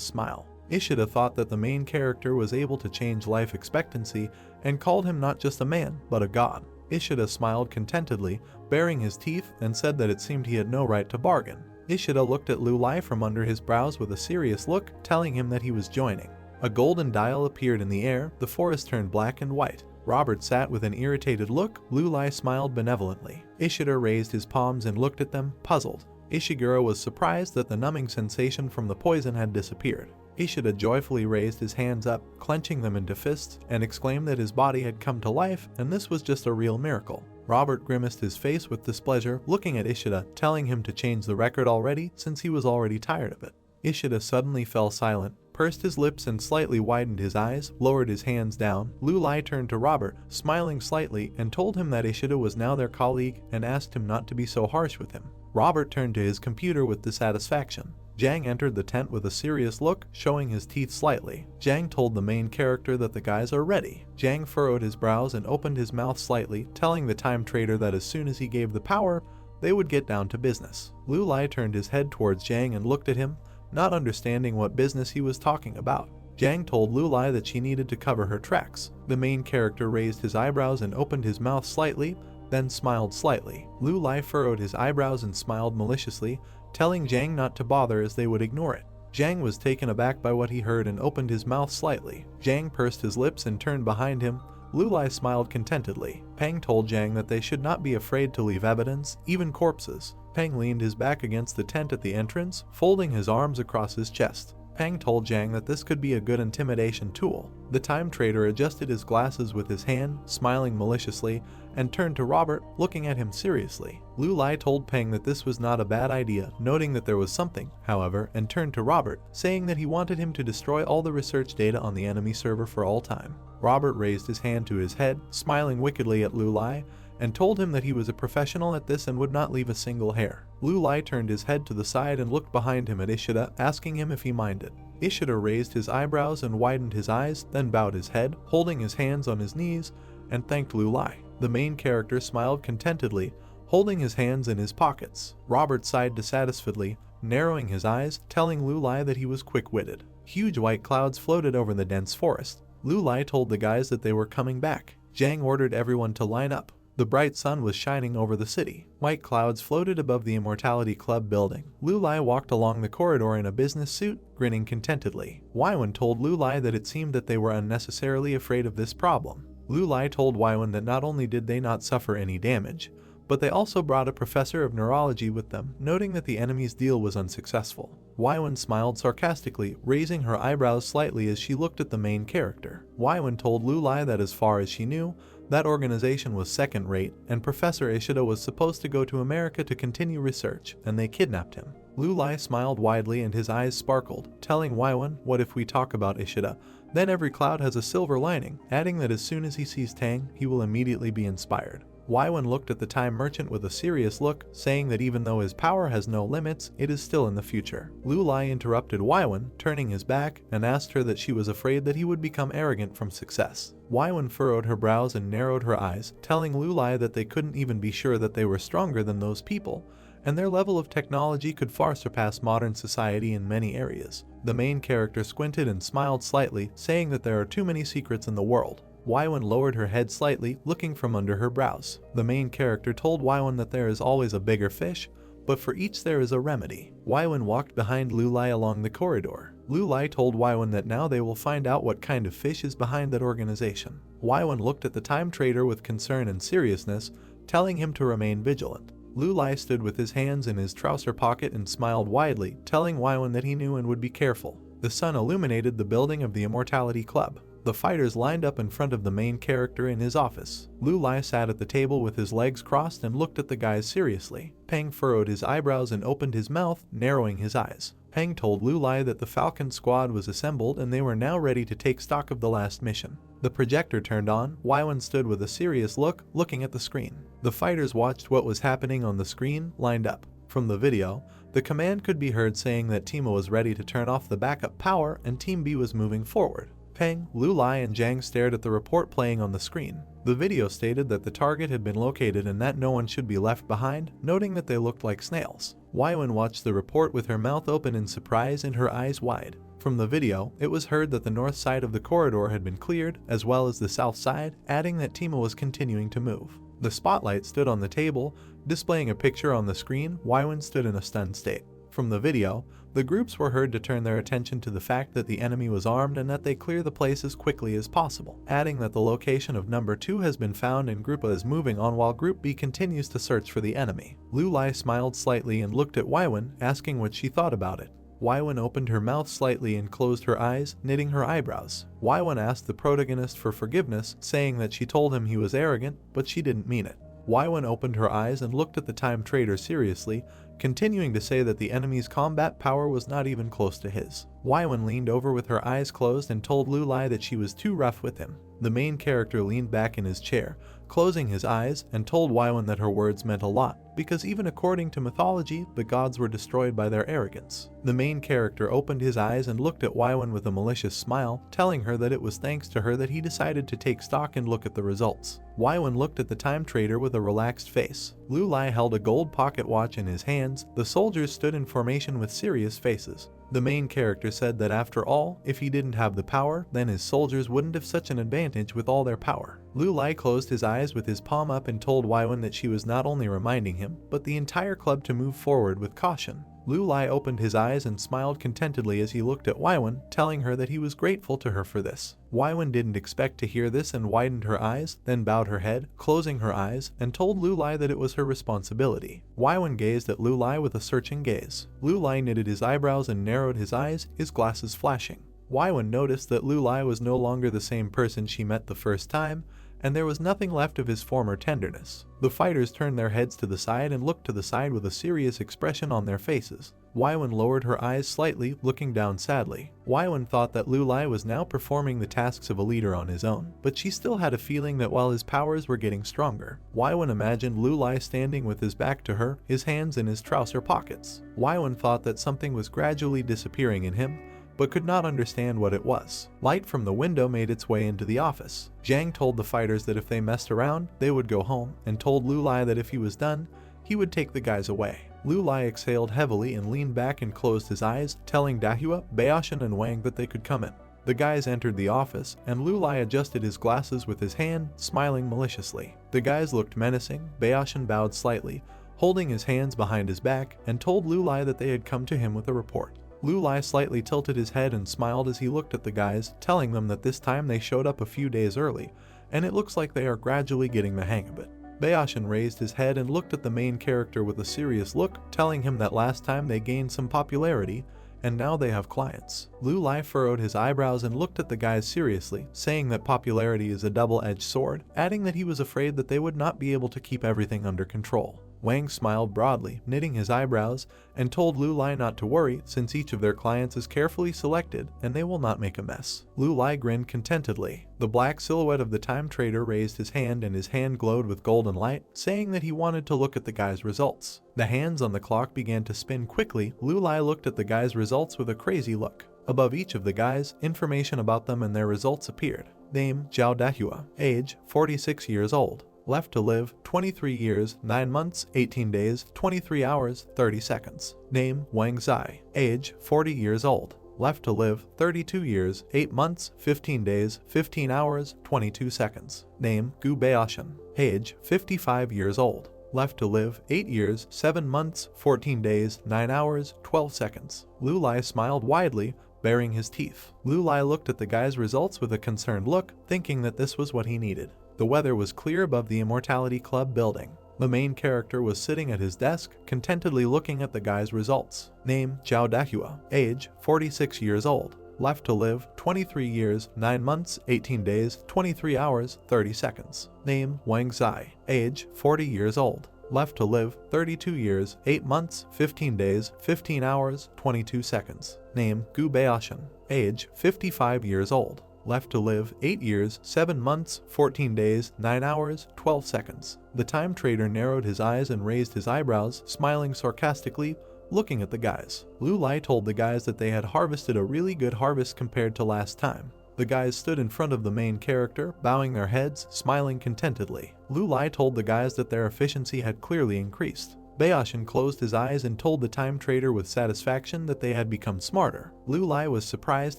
Speaker 1: smile. Ishida thought that the main character was able to change life expectancy and called him not just a man, but a god. Ishida smiled contentedly, baring his teeth, and said that it seemed he had no right to bargain. Ishida looked at Lu Lai from under his brows with a serious look, telling him that he was joining. A golden dial appeared in the air, the forest turned black and white. Robert sat with an irritated look. Lu Lai smiled benevolently. Ishida raised his palms and looked at them, puzzled. Ishiguro was surprised that the numbing sensation from the poison had disappeared. Ishida joyfully raised his hands up, clenching them into fists, and exclaimed that his body had come to life, and this was just a real miracle. Robert grimaced his face with displeasure, looking at Ishida, telling him to change the record already, since he was already tired of it. Ishida suddenly fell silent, pursed his lips and slightly widened his eyes, lowered his hands down. Lu Lai turned to Robert, smiling slightly, and told him that Ishida was now their colleague and asked him not to be so harsh with him. Robert turned to his computer with dissatisfaction. Jang entered the tent with a serious look, showing his teeth slightly. Jang told the main character that the guys are ready. Jang furrowed his brows and opened his mouth slightly, telling the time trader that as soon as he gave the power, they would get down to business. Lu Lai turned his head towards Jang and looked at him, not understanding what business he was talking about. Jang told Lu Lai that she needed to cover her tracks. The main character raised his eyebrows and opened his mouth slightly, then smiled slightly. Lu Lai furrowed his eyebrows and smiled maliciously, telling Jang not to bother as they would ignore it. Jang was taken aback by what he heard and opened his mouth slightly. Jang pursed his lips and turned behind him. Lu Lai smiled contentedly. Pang told Jang that they should not be afraid to leave evidence, even corpses. Pang leaned his back against the tent at the entrance, folding his arms across his chest. Pang told Jang that this could be a good intimidation tool. The time trader adjusted his glasses with his hand, smiling maliciously, and turned to Robert, looking at him seriously. Lu Lai told Pang that this was not a bad idea, noting that there was something, however, and turned to Robert, saying that he wanted him to destroy all the research data on the enemy server for all time. Robert raised his hand to his head, smiling wickedly at Lu Lai, and told him that he was a professional at this and would not leave a single hair. Lu Lai turned his head to the side and looked behind him at Ishida, asking him if he minded. Ishida raised his eyebrows and widened his eyes, then bowed his head, holding his hands on his knees, and thanked Lu Lai. The main character smiled contentedly, holding his hands in his pockets. Robert sighed dissatisfiedly, narrowing his eyes, telling Lu Lai that he was quick-witted. Huge white clouds floated over the dense forest. Lu Lai told the guys that they were coming back. Jang ordered everyone to line up. The bright sun was shining over the city. White clouds floated above the Immortality Club building. Lu Lai walked along the corridor in a business suit, grinning contentedly. Waiwen told Lu Lai that it seemed that they were unnecessarily afraid of this problem. Lu Lai told Waiwen that not only did they not suffer any damage, but they also brought a professor of neurology with them, noting that the enemy's deal was unsuccessful. Waiwen smiled sarcastically, raising her eyebrows slightly as she looked at the main character. Waiwen told Lu Lai that as far as she knew, that organization was second-rate, and Professor Ishida was supposed to go to America to continue research, and they kidnapped him. Lu Lai smiled widely and his eyes sparkled, telling Waiwen, "What if we talk about Ishida? Then every cloud has a silver lining," adding that as soon as he sees Tang, he will immediately be inspired. Waiwen looked at the time merchant with a serious look, saying that even though his power has no limits, it is still in the future. Lu Lai interrupted Waiwen, turning his back, and asked her that she was afraid that he would become arrogant from success. Waiwen furrowed her brows and narrowed her eyes, telling Lu Lai that they couldn't even be sure that they were stronger than those people, and their level of technology could far surpass modern society in many areas. The main character squinted and smiled slightly, saying that there are too many secrets in the world. Waiwen lowered her head slightly, looking from under her brows. The main character told Waiwen that there is always a bigger fish, but for each there is a remedy. Waiwen walked behind Lu Lai along the corridor. Lu Lai told Waiwen that now they will find out what kind of fish is behind that organization. Waiwen looked at the time trader with concern and seriousness, telling him to remain vigilant. Lu Lai stood with his hands in his trouser pocket and smiled widely, telling Waiwen that he knew and would be careful. The sun illuminated the building of the Immortality Club. The fighters lined up in front of the main character in his office. Lu Lai sat at the table with his legs crossed and looked at the guys seriously. Peng furrowed his eyebrows and opened his mouth, narrowing his eyes. Peng told Lu Lai that the Falcon squad was assembled and they were now ready to take stock of the last mission. The projector turned on. Waiwen stood with a serious look, looking at the screen. The fighters watched what was happening on the screen, lined up. From the video, the command could be heard saying that Team A was ready to turn off the backup power and Team B was moving forward. Peng, Lu Lai, and Zhang stared at the report playing on the screen. The video stated that the target had been located and that no one should be left behind, noting that they looked like snails. Waiwen watched the report with her mouth open in surprise and her eyes wide. From the video, it was heard that the north side of the corridor had been cleared, as well as the south side, adding that Team A was continuing to move. The spotlight stood on the table, displaying a picture on the screen. Waiwen stood in a stunned state. From the video, the groups were heard to turn their attention to the fact that the enemy was armed and that they clear the place as quickly as possible, adding that the location of number 2 has been found and Group A is moving on while Group B continues to search for the enemy. Lu Lai smiled slightly and looked at Waiwen, asking what she thought about it. Waiwen opened her mouth slightly and closed her eyes, knitting her eyebrows. Waiwen asked the protagonist for forgiveness, saying that she told him he was arrogant, but she didn't mean it. Waiwen opened her eyes and looked at the time trader seriously, continuing to say that the enemy's combat power was not even close to his. Waiwen leaned over with her eyes closed and told Lu Lai that she was too rough with him. The main character leaned back in his chair, closing his eyes, and told Waiwen that her words meant a lot, because even according to mythology, the gods were destroyed by their arrogance. The main character opened his eyes and looked at Waiwen with a malicious smile, telling her that it was thanks to her that he decided to take stock and look at the results. Waiwen looked at the time trader with a relaxed face. Lu Lai held a gold pocket watch in his hands. The soldiers stood in formation with serious faces. The main character said that after all, if he didn't have the power, then his soldiers wouldn't have such an advantage with all their power. Lu Lai closed his eyes with his palm up and told Waiwen that she was not only reminding him, but the entire club to move forward with caution. Lu Lai opened his eyes and smiled contentedly as he looked at Waiwen, telling her that he was grateful to her for this. Waiwen didn't expect to hear this and widened her eyes, then bowed her head, closing her eyes, and told Lu Lai that it was her responsibility. Waiwen gazed at Lu Lai with a searching gaze. Lu Lai knitted his eyebrows and narrowed his eyes, his glasses flashing. Waiwen noticed that Lu Lai was no longer the same person she met the first time, and there was nothing left of his former tenderness. The fighters turned their heads to the side and looked to the side with a serious expression on their faces. Waiwen lowered her eyes slightly, looking down sadly. Waiwen thought that Lu Lai was now performing the tasks of a leader on his own, but she still had a feeling that while his powers were getting stronger. Waiwen imagined Lu Lai standing with his back to her, his hands in his trouser pockets. Waiwen thought that something was gradually disappearing in him, but could not understand what it was. Light from the window made its way into the office. Zhang told the fighters that if they messed around, they would go home, and told Lu Lai that if he was done, he would take the guys away. Lu Lai exhaled heavily and leaned back and closed his eyes, telling Dahua, Baoshan, and Wang that they could come in. The guys entered the office, and Lu Lai adjusted his glasses with his hand, smiling maliciously. The guys looked menacing. Baoshan bowed slightly, holding his hands behind his back, and told Lu Lai that they had come to him with a report. Lu Lai slightly tilted his head and smiled as he looked at the guys, telling them that this time they showed up a few days early, and it looks like they are gradually getting the hang of it. Baoshan raised his head and looked at the main character with a serious look, telling him that last time they gained some popularity, and now they have clients. Lu Lai furrowed his eyebrows and looked at the guys seriously, saying that popularity is a double-edged sword, adding that he was afraid that they would not be able to keep everything under control. Wang smiled broadly, knitting his eyebrows, and told Lu Lai not to worry since each of their clients is carefully selected and they will not make a mess. Lu Lai grinned contentedly. The black silhouette of the time trader raised his hand and his hand glowed with golden light, saying that he wanted to look at the guy's results. The hands on the clock began to spin quickly. Lu Lai looked at the guy's results with a crazy look. Above each of the guys, information about them and their results appeared. Name: Zhao Dahua. Age: 46 years old. Left to live: 23 years, 9 months, 18 days, 23 hours, 30 seconds. Name: Wang Zai. Age: 40 years old. Left to live: 32 years, 8 months, 15 days, 15 hours, 22 seconds. Name: Gu Baoshan. Age: 55 years old. Left to live: 8 years, 7 months, 14 days, 9 hours, 12 seconds. Lu Lai smiled widely, baring his teeth. Lu Lai looked at the guy's results with a concerned look, thinking that this was what he needed. The weather was clear above the Immortality Club building. The main character was sitting at his desk, contentedly looking at the guy's results. Name: Zhao Dahua. Age: 46 years old. Left to live: 23 years, 9 months, 18 days, 23 hours, 30 seconds. Name: Wang Zai. Age: 40 years old. Left to live: 32 years, 8 months, 15 days, 15 hours, 22 seconds. Name: Gu Baoshan. Age: 55 years old. Left to live: 8 years, 7 months, 14 days, 9 hours, 12 seconds. The time trader narrowed his eyes and raised his eyebrows, smiling sarcastically, looking at the guys. Lu Lai told the guys that they had harvested a really good harvest compared to last time. The guys stood in front of the main character, bowing their heads, smiling contentedly. Lu Lai told the guys that their efficiency had clearly increased. Baoshan closed his eyes and told the time trader with satisfaction that they had become smarter. Lu Lai was surprised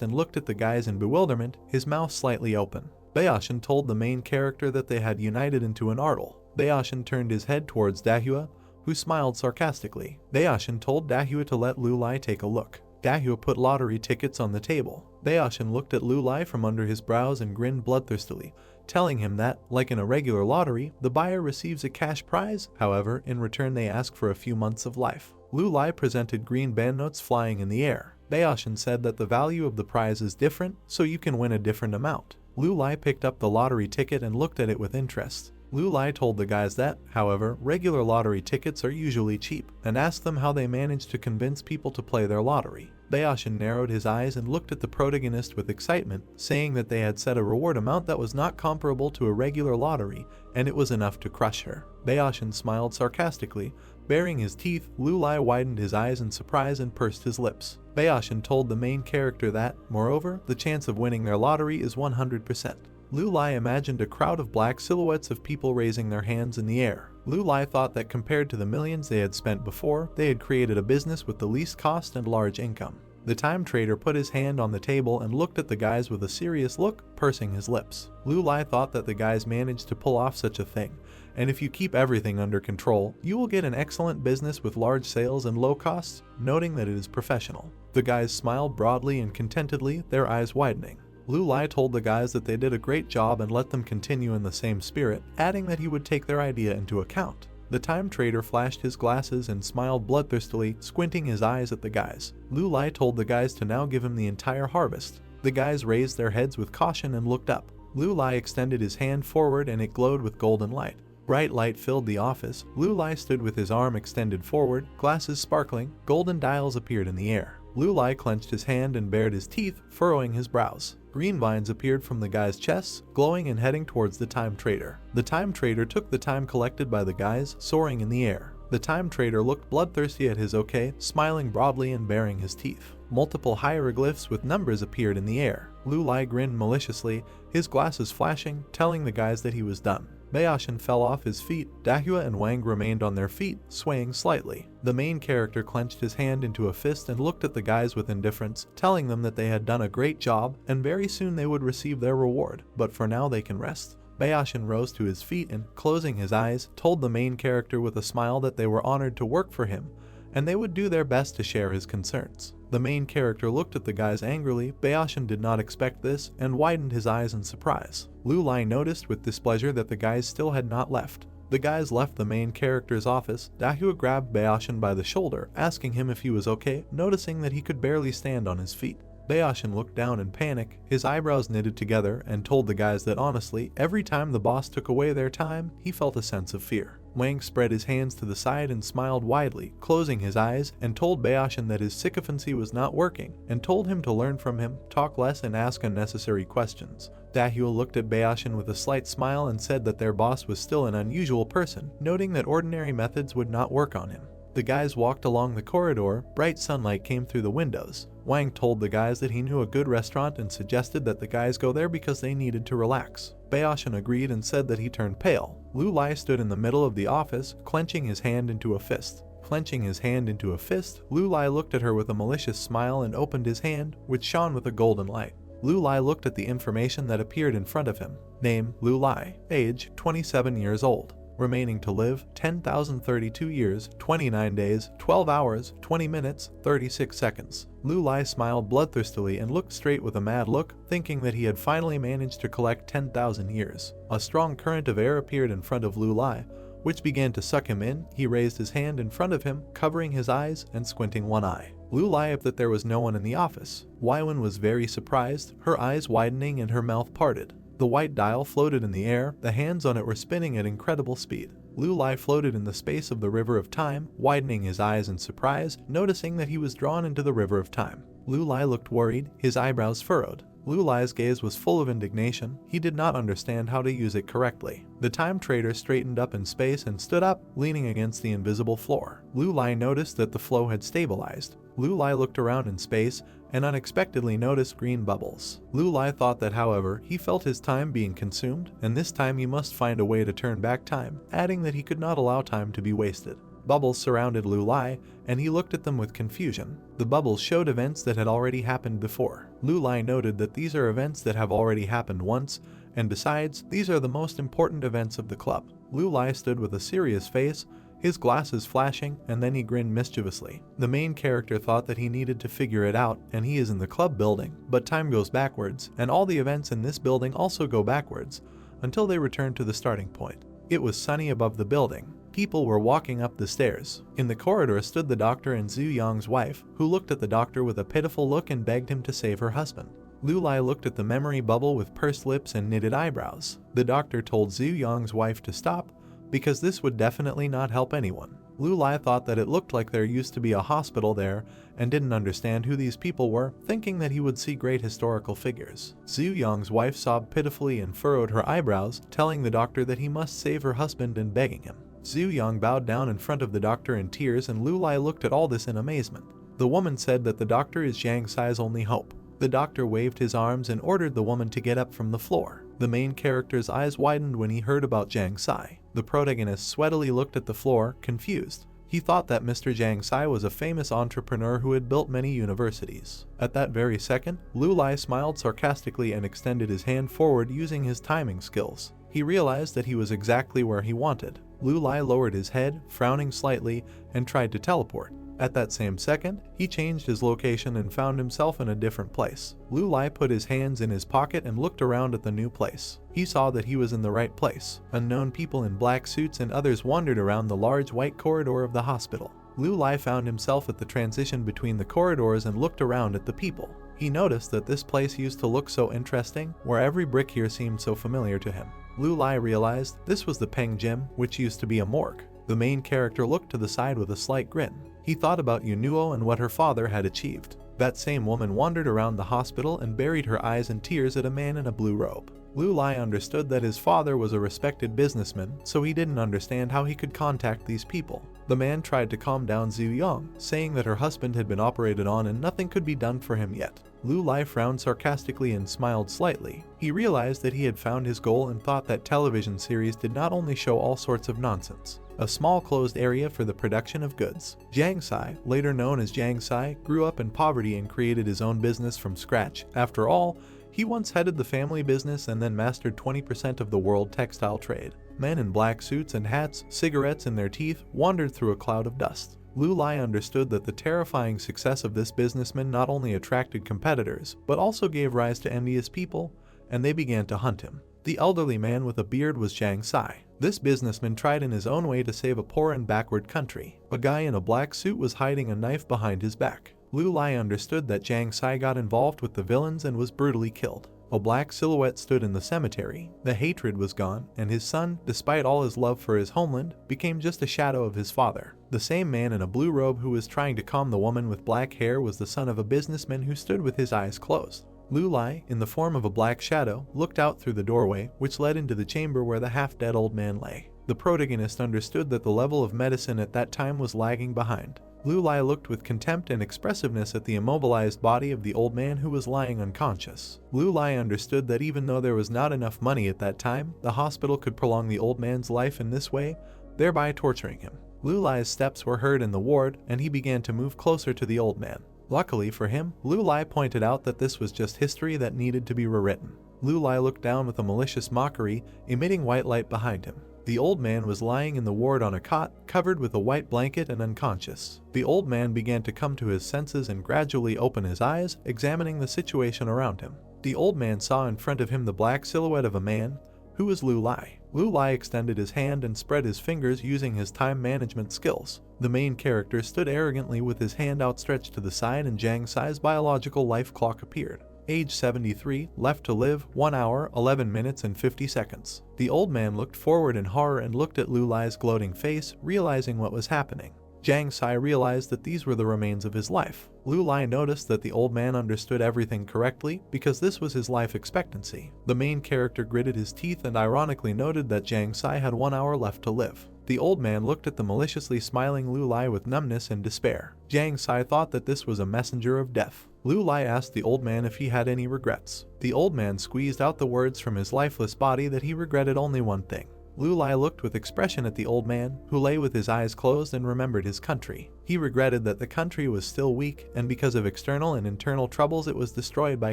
Speaker 1: and looked at the guys in bewilderment, his mouth slightly open. Baoshan told the main character that they had united into an Immortal. Baoshan turned his head towards Dahua, who smiled sarcastically. Baoshan told Dahua to let Lu Lai take a look. Dahua put lottery tickets on the table. Baoshan looked at Lu Lai from under his brows and grinned bloodthirstily, telling him that, like in a regular lottery, the buyer receives a cash prize, however, in return they ask for a few months of life. Lu Lai presented green banknotes flying in the air. Baoshan said that the value of the prize is different, so you can win a different amount. Lu Lai picked up the lottery ticket and looked at it with interest. Lu Lai told the guys that, however, regular lottery tickets are usually cheap, and asked them how they managed to convince people to play their lottery. Baoshan narrowed his eyes and looked at the protagonist with excitement, saying that they had set a reward amount that was not comparable to a regular lottery, and it was enough to crush her. Baoshan smiled sarcastically. Baring his teeth, Lu Lai widened his eyes in surprise and pursed his lips. Baoshan told the main character that, moreover, the chance of winning their lottery is 100%. Lu Lai imagined a crowd of black silhouettes of people raising their hands in the air. Lu Lai thought that compared to the millions they had spent before, they had created a business with the least cost and large income. The time trader put his hand on the table and looked at the guys with a serious look, pursing his lips. Lu Lai thought that the guys managed to pull off such a thing, and if you keep everything under control, you will get an excellent business with large sales and low costs, noting that it is professional. The guys smiled broadly and contentedly, their eyes widening. Lu Lai told the guys that they did a great job and let them continue in the same spirit, adding that he would take their idea into account. The time trader flashed his glasses and smiled bloodthirstily, squinting his eyes at the guys. Lu Lai told the guys to now give him the entire harvest. The guys raised their heads with caution and looked up. Lu Lai extended his hand forward and it glowed with golden light. Bright light filled the office. Lu Lai stood with his arm extended forward, glasses sparkling, golden dials appeared in the air. Lu Lai clenched his hand and bared his teeth, furrowing his brows. Green vines appeared from the guys' chests, glowing and heading towards the time trader. The time trader took the time collected by the guys, soaring in the air. The time trader looked bloodthirsty at his okay, smiling broadly and baring his teeth. Multiple hieroglyphs with numbers appeared in the air. Lu Lai grinned maliciously, his glasses flashing, telling the guys that he was done. Baoshan fell off his feet. Dahua and Wang remained on their feet, swaying slightly. The main character clenched his hand into a fist and looked at the guys with indifference, telling them that they had done a great job and very soon they would receive their reward, but for now they can rest. Baoshan rose to his feet and, closing his eyes, told the main character with a smile that they were honored to work for him, and they would do their best to share his concerns. The main character looked at the guys angrily. Baoshan did not expect this and widened his eyes in surprise. Lu Lai noticed with displeasure that the guys still had not left. The guys left the main character's office. Dahua grabbed Baoshan by the shoulder, asking him if he was okay, noticing that he could barely stand on his feet. Baoshan looked down in panic, his eyebrows knitted together, and told the guys that honestly, every time the boss took away their time, he felt a sense of fear. Wang spread his hands to the side and smiled widely, closing his eyes, and told Bayashin that his sycophancy was not working, and told him to learn from him, talk less and ask unnecessary questions. Dahyul looked at Bayashin with a slight smile and said that their boss was still an unusual person, noting that ordinary methods would not work on him. The guys walked along the corridor, bright sunlight came through the windows. Wang told the guys that he knew a good restaurant and suggested that the guys go there because they needed to relax. Bayashin agreed and said that he turned pale. Lu Lai stood in the middle of the office, clenching his hand into a fist. Clenching his hand into a fist, Lu Lai looked at her with a malicious smile and opened his hand, which shone with a golden light. Lu Lai looked at the information that appeared in front of him. Name, Lu Lai. Age, 27 years old. Remaining to live, 10,032 years, 29 days, 12 hours, 20 minutes, 36 seconds. Lu Lai smiled bloodthirstily and looked straight with a mad look, thinking that he had finally managed to collect 10,000 years. A strong current of air appeared in front of Lu Lai, which began to suck him in. He raised his hand in front of him, covering his eyes and squinting one eye. Lu Lai that there was no one in the office. Waiwen was very surprised, her eyes widening and her mouth parted. The white dial floated in the air, the hands on it were spinning at incredible speed. Lu Lai floated in the space of the river of time, widening his eyes in surprise, noticing that he was drawn into the river of time. Lu Lai looked worried, his eyebrows furrowed. Lu Lai's gaze was full of indignation. He did not understand how to use it correctly. The time trader straightened up in space and stood up, leaning against the invisible floor. Lu Lai noticed that the flow had stabilized. Lu Lai looked around in space and unexpectedly noticed green bubbles. Lu Lai thought that, however, he felt his time being consumed, and this time he must find a way to turn back time, adding that he could not allow time to be wasted. Bubbles surrounded Lu Lai, and he looked at them with confusion. The bubbles showed events that had already happened before. Lu Lai noted that these are events that have already happened once, and besides, these are the most important events of the club. Lu Lai stood with a serious face, his glasses flashing, and then he grinned mischievously. The main character thought that he needed to figure it out, and he is in the club building, but time goes backwards, and all the events in this building also go backwards, until they return to the starting point. It was sunny above the building. People were walking up the stairs. In the corridor stood the doctor and Zhu Yang's wife, who looked at the doctor with a pitiful look and begged him to save her husband. Lu Lai looked at the memory bubble with pursed lips and knitted eyebrows. The doctor told Zhu Yang's wife to stop, because this would definitely not help anyone. Lu Lai thought that it looked like there used to be a hospital there and didn't understand who these people were, thinking that he would see great historical figures. Zhu Yang's wife sobbed pitifully and furrowed her eyebrows, telling the doctor that he must save her husband and begging him. Zhu Yang bowed down in front of the doctor in tears, and Lu Lai looked at all this in amazement. The woman said that the doctor is Jiang Sai's only hope. The doctor waved his arms and ordered the woman to get up from the floor. The main character's eyes widened when he heard about Jiang Sai. The protagonist sweatily looked at the floor, confused. He thought that Mr. Jiang Sai was a famous entrepreneur who had built many universities. At that very second, Lu Lai smiled sarcastically and extended his hand forward using his timing skills. He realized that he was exactly where he wanted. Lu Lai lowered his head, frowning slightly, and tried to teleport. At that same second, he changed his location and found himself in a different place. Lu Lai put his hands in his pocket and looked around at the new place. He saw that he was in the right place. Unknown people in black suits and others wandered around the large white corridor of the hospital. Lu Lai found himself at the transition between the corridors and looked around at the people. He noticed that this place used to look so interesting, where every brick here seemed so familiar to him. Lu Lai realized this was the Peng Gym, which used to be a morgue. The main character looked to the side with a slight grin. He thought about Yunuo and what her father had achieved. That same woman wandered around the hospital and buried her eyes in tears at a man in a blue robe. Lu Lai understood that his father was a respected businessman, so he didn't understand how he could contact these people. The man tried to calm down Zhu Yang, saying that her husband had been operated on and nothing could be done for him yet. Lu Lai frowned sarcastically and smiled slightly. He realized that he had found his goal and thought that television series did not only show all sorts of nonsense. A small closed area for the production of goods. Jiang Sai, later known as Jiang Sai, grew up in poverty and created his own business from scratch. After all, he once headed the family business and then mastered 20% of the world textile trade. Men in black suits and hats, cigarettes in their teeth, wandered through a cloud of dust. Lu Lai understood that the terrifying success of this businessman not only attracted competitors, but also gave rise to envious people, and they began to hunt him. The elderly man with a beard was Jiang Sai. This businessman tried in his own way to save a poor and backward country. A guy in a black suit was hiding a knife behind his back. Lu Lai understood that Jiang Sai got involved with the villains and was brutally killed. A black silhouette stood in the cemetery. The hatred was gone, and his son, despite all his love for his homeland, became just a shadow of his father. The same man in a blue robe who was trying to calm the woman with black hair was the son of a businessman who stood with his eyes closed. Lu Lai, in the form of a black shadow, looked out through the doorway, which led into the chamber where the half-dead old man lay. The protagonist understood that the level of medicine at that time was lagging behind. Lu Lai looked with contempt and expressiveness at the immobilized body of the old man who was lying unconscious. Lu Lai understood that even though there was not enough money at that time, the hospital could prolong the old man's life in this way, thereby torturing him. Lu Lai's steps were heard in the ward, and he began to move closer to the old man. Luckily for him, Lu Lai pointed out that this was just history that needed to be rewritten. Lu Lai looked down with a malicious mockery, emitting white light behind him. The old man was lying in the ward on a cot, covered with a white blanket and unconscious. The old man began to come to his senses and gradually open his eyes, examining the situation around him. The old man saw in front of him the black silhouette of a man, who was Lu Lai. Lu Lai extended his hand and spread his fingers using his time management skills. The main character stood arrogantly with his hand outstretched to the side, and Jiang Sai's biological life clock appeared. Age 73, left to live, 1 hour, 11 minutes and 50 seconds. The old man looked forward in horror and looked at Lu Lai's gloating face, realizing what was happening. Jiang Sai realized that these were the remains of his life. Lu Lai noticed that the old man understood everything correctly because this was his life expectancy. The main character gritted his teeth and ironically noted that Jiang Sai had 1 hour left to live. The old man looked at the maliciously smiling Lu Lai with numbness and despair. Jiang Sai thought that this was a messenger of death. Lu Lai asked the old man if he had any regrets. The old man squeezed out the words from his lifeless body that he regretted only one thing. Lu Lai looked with expression at the old man, who lay with his eyes closed, and remembered his country. He regretted that the country was still weak, and because of external and internal troubles it was destroyed by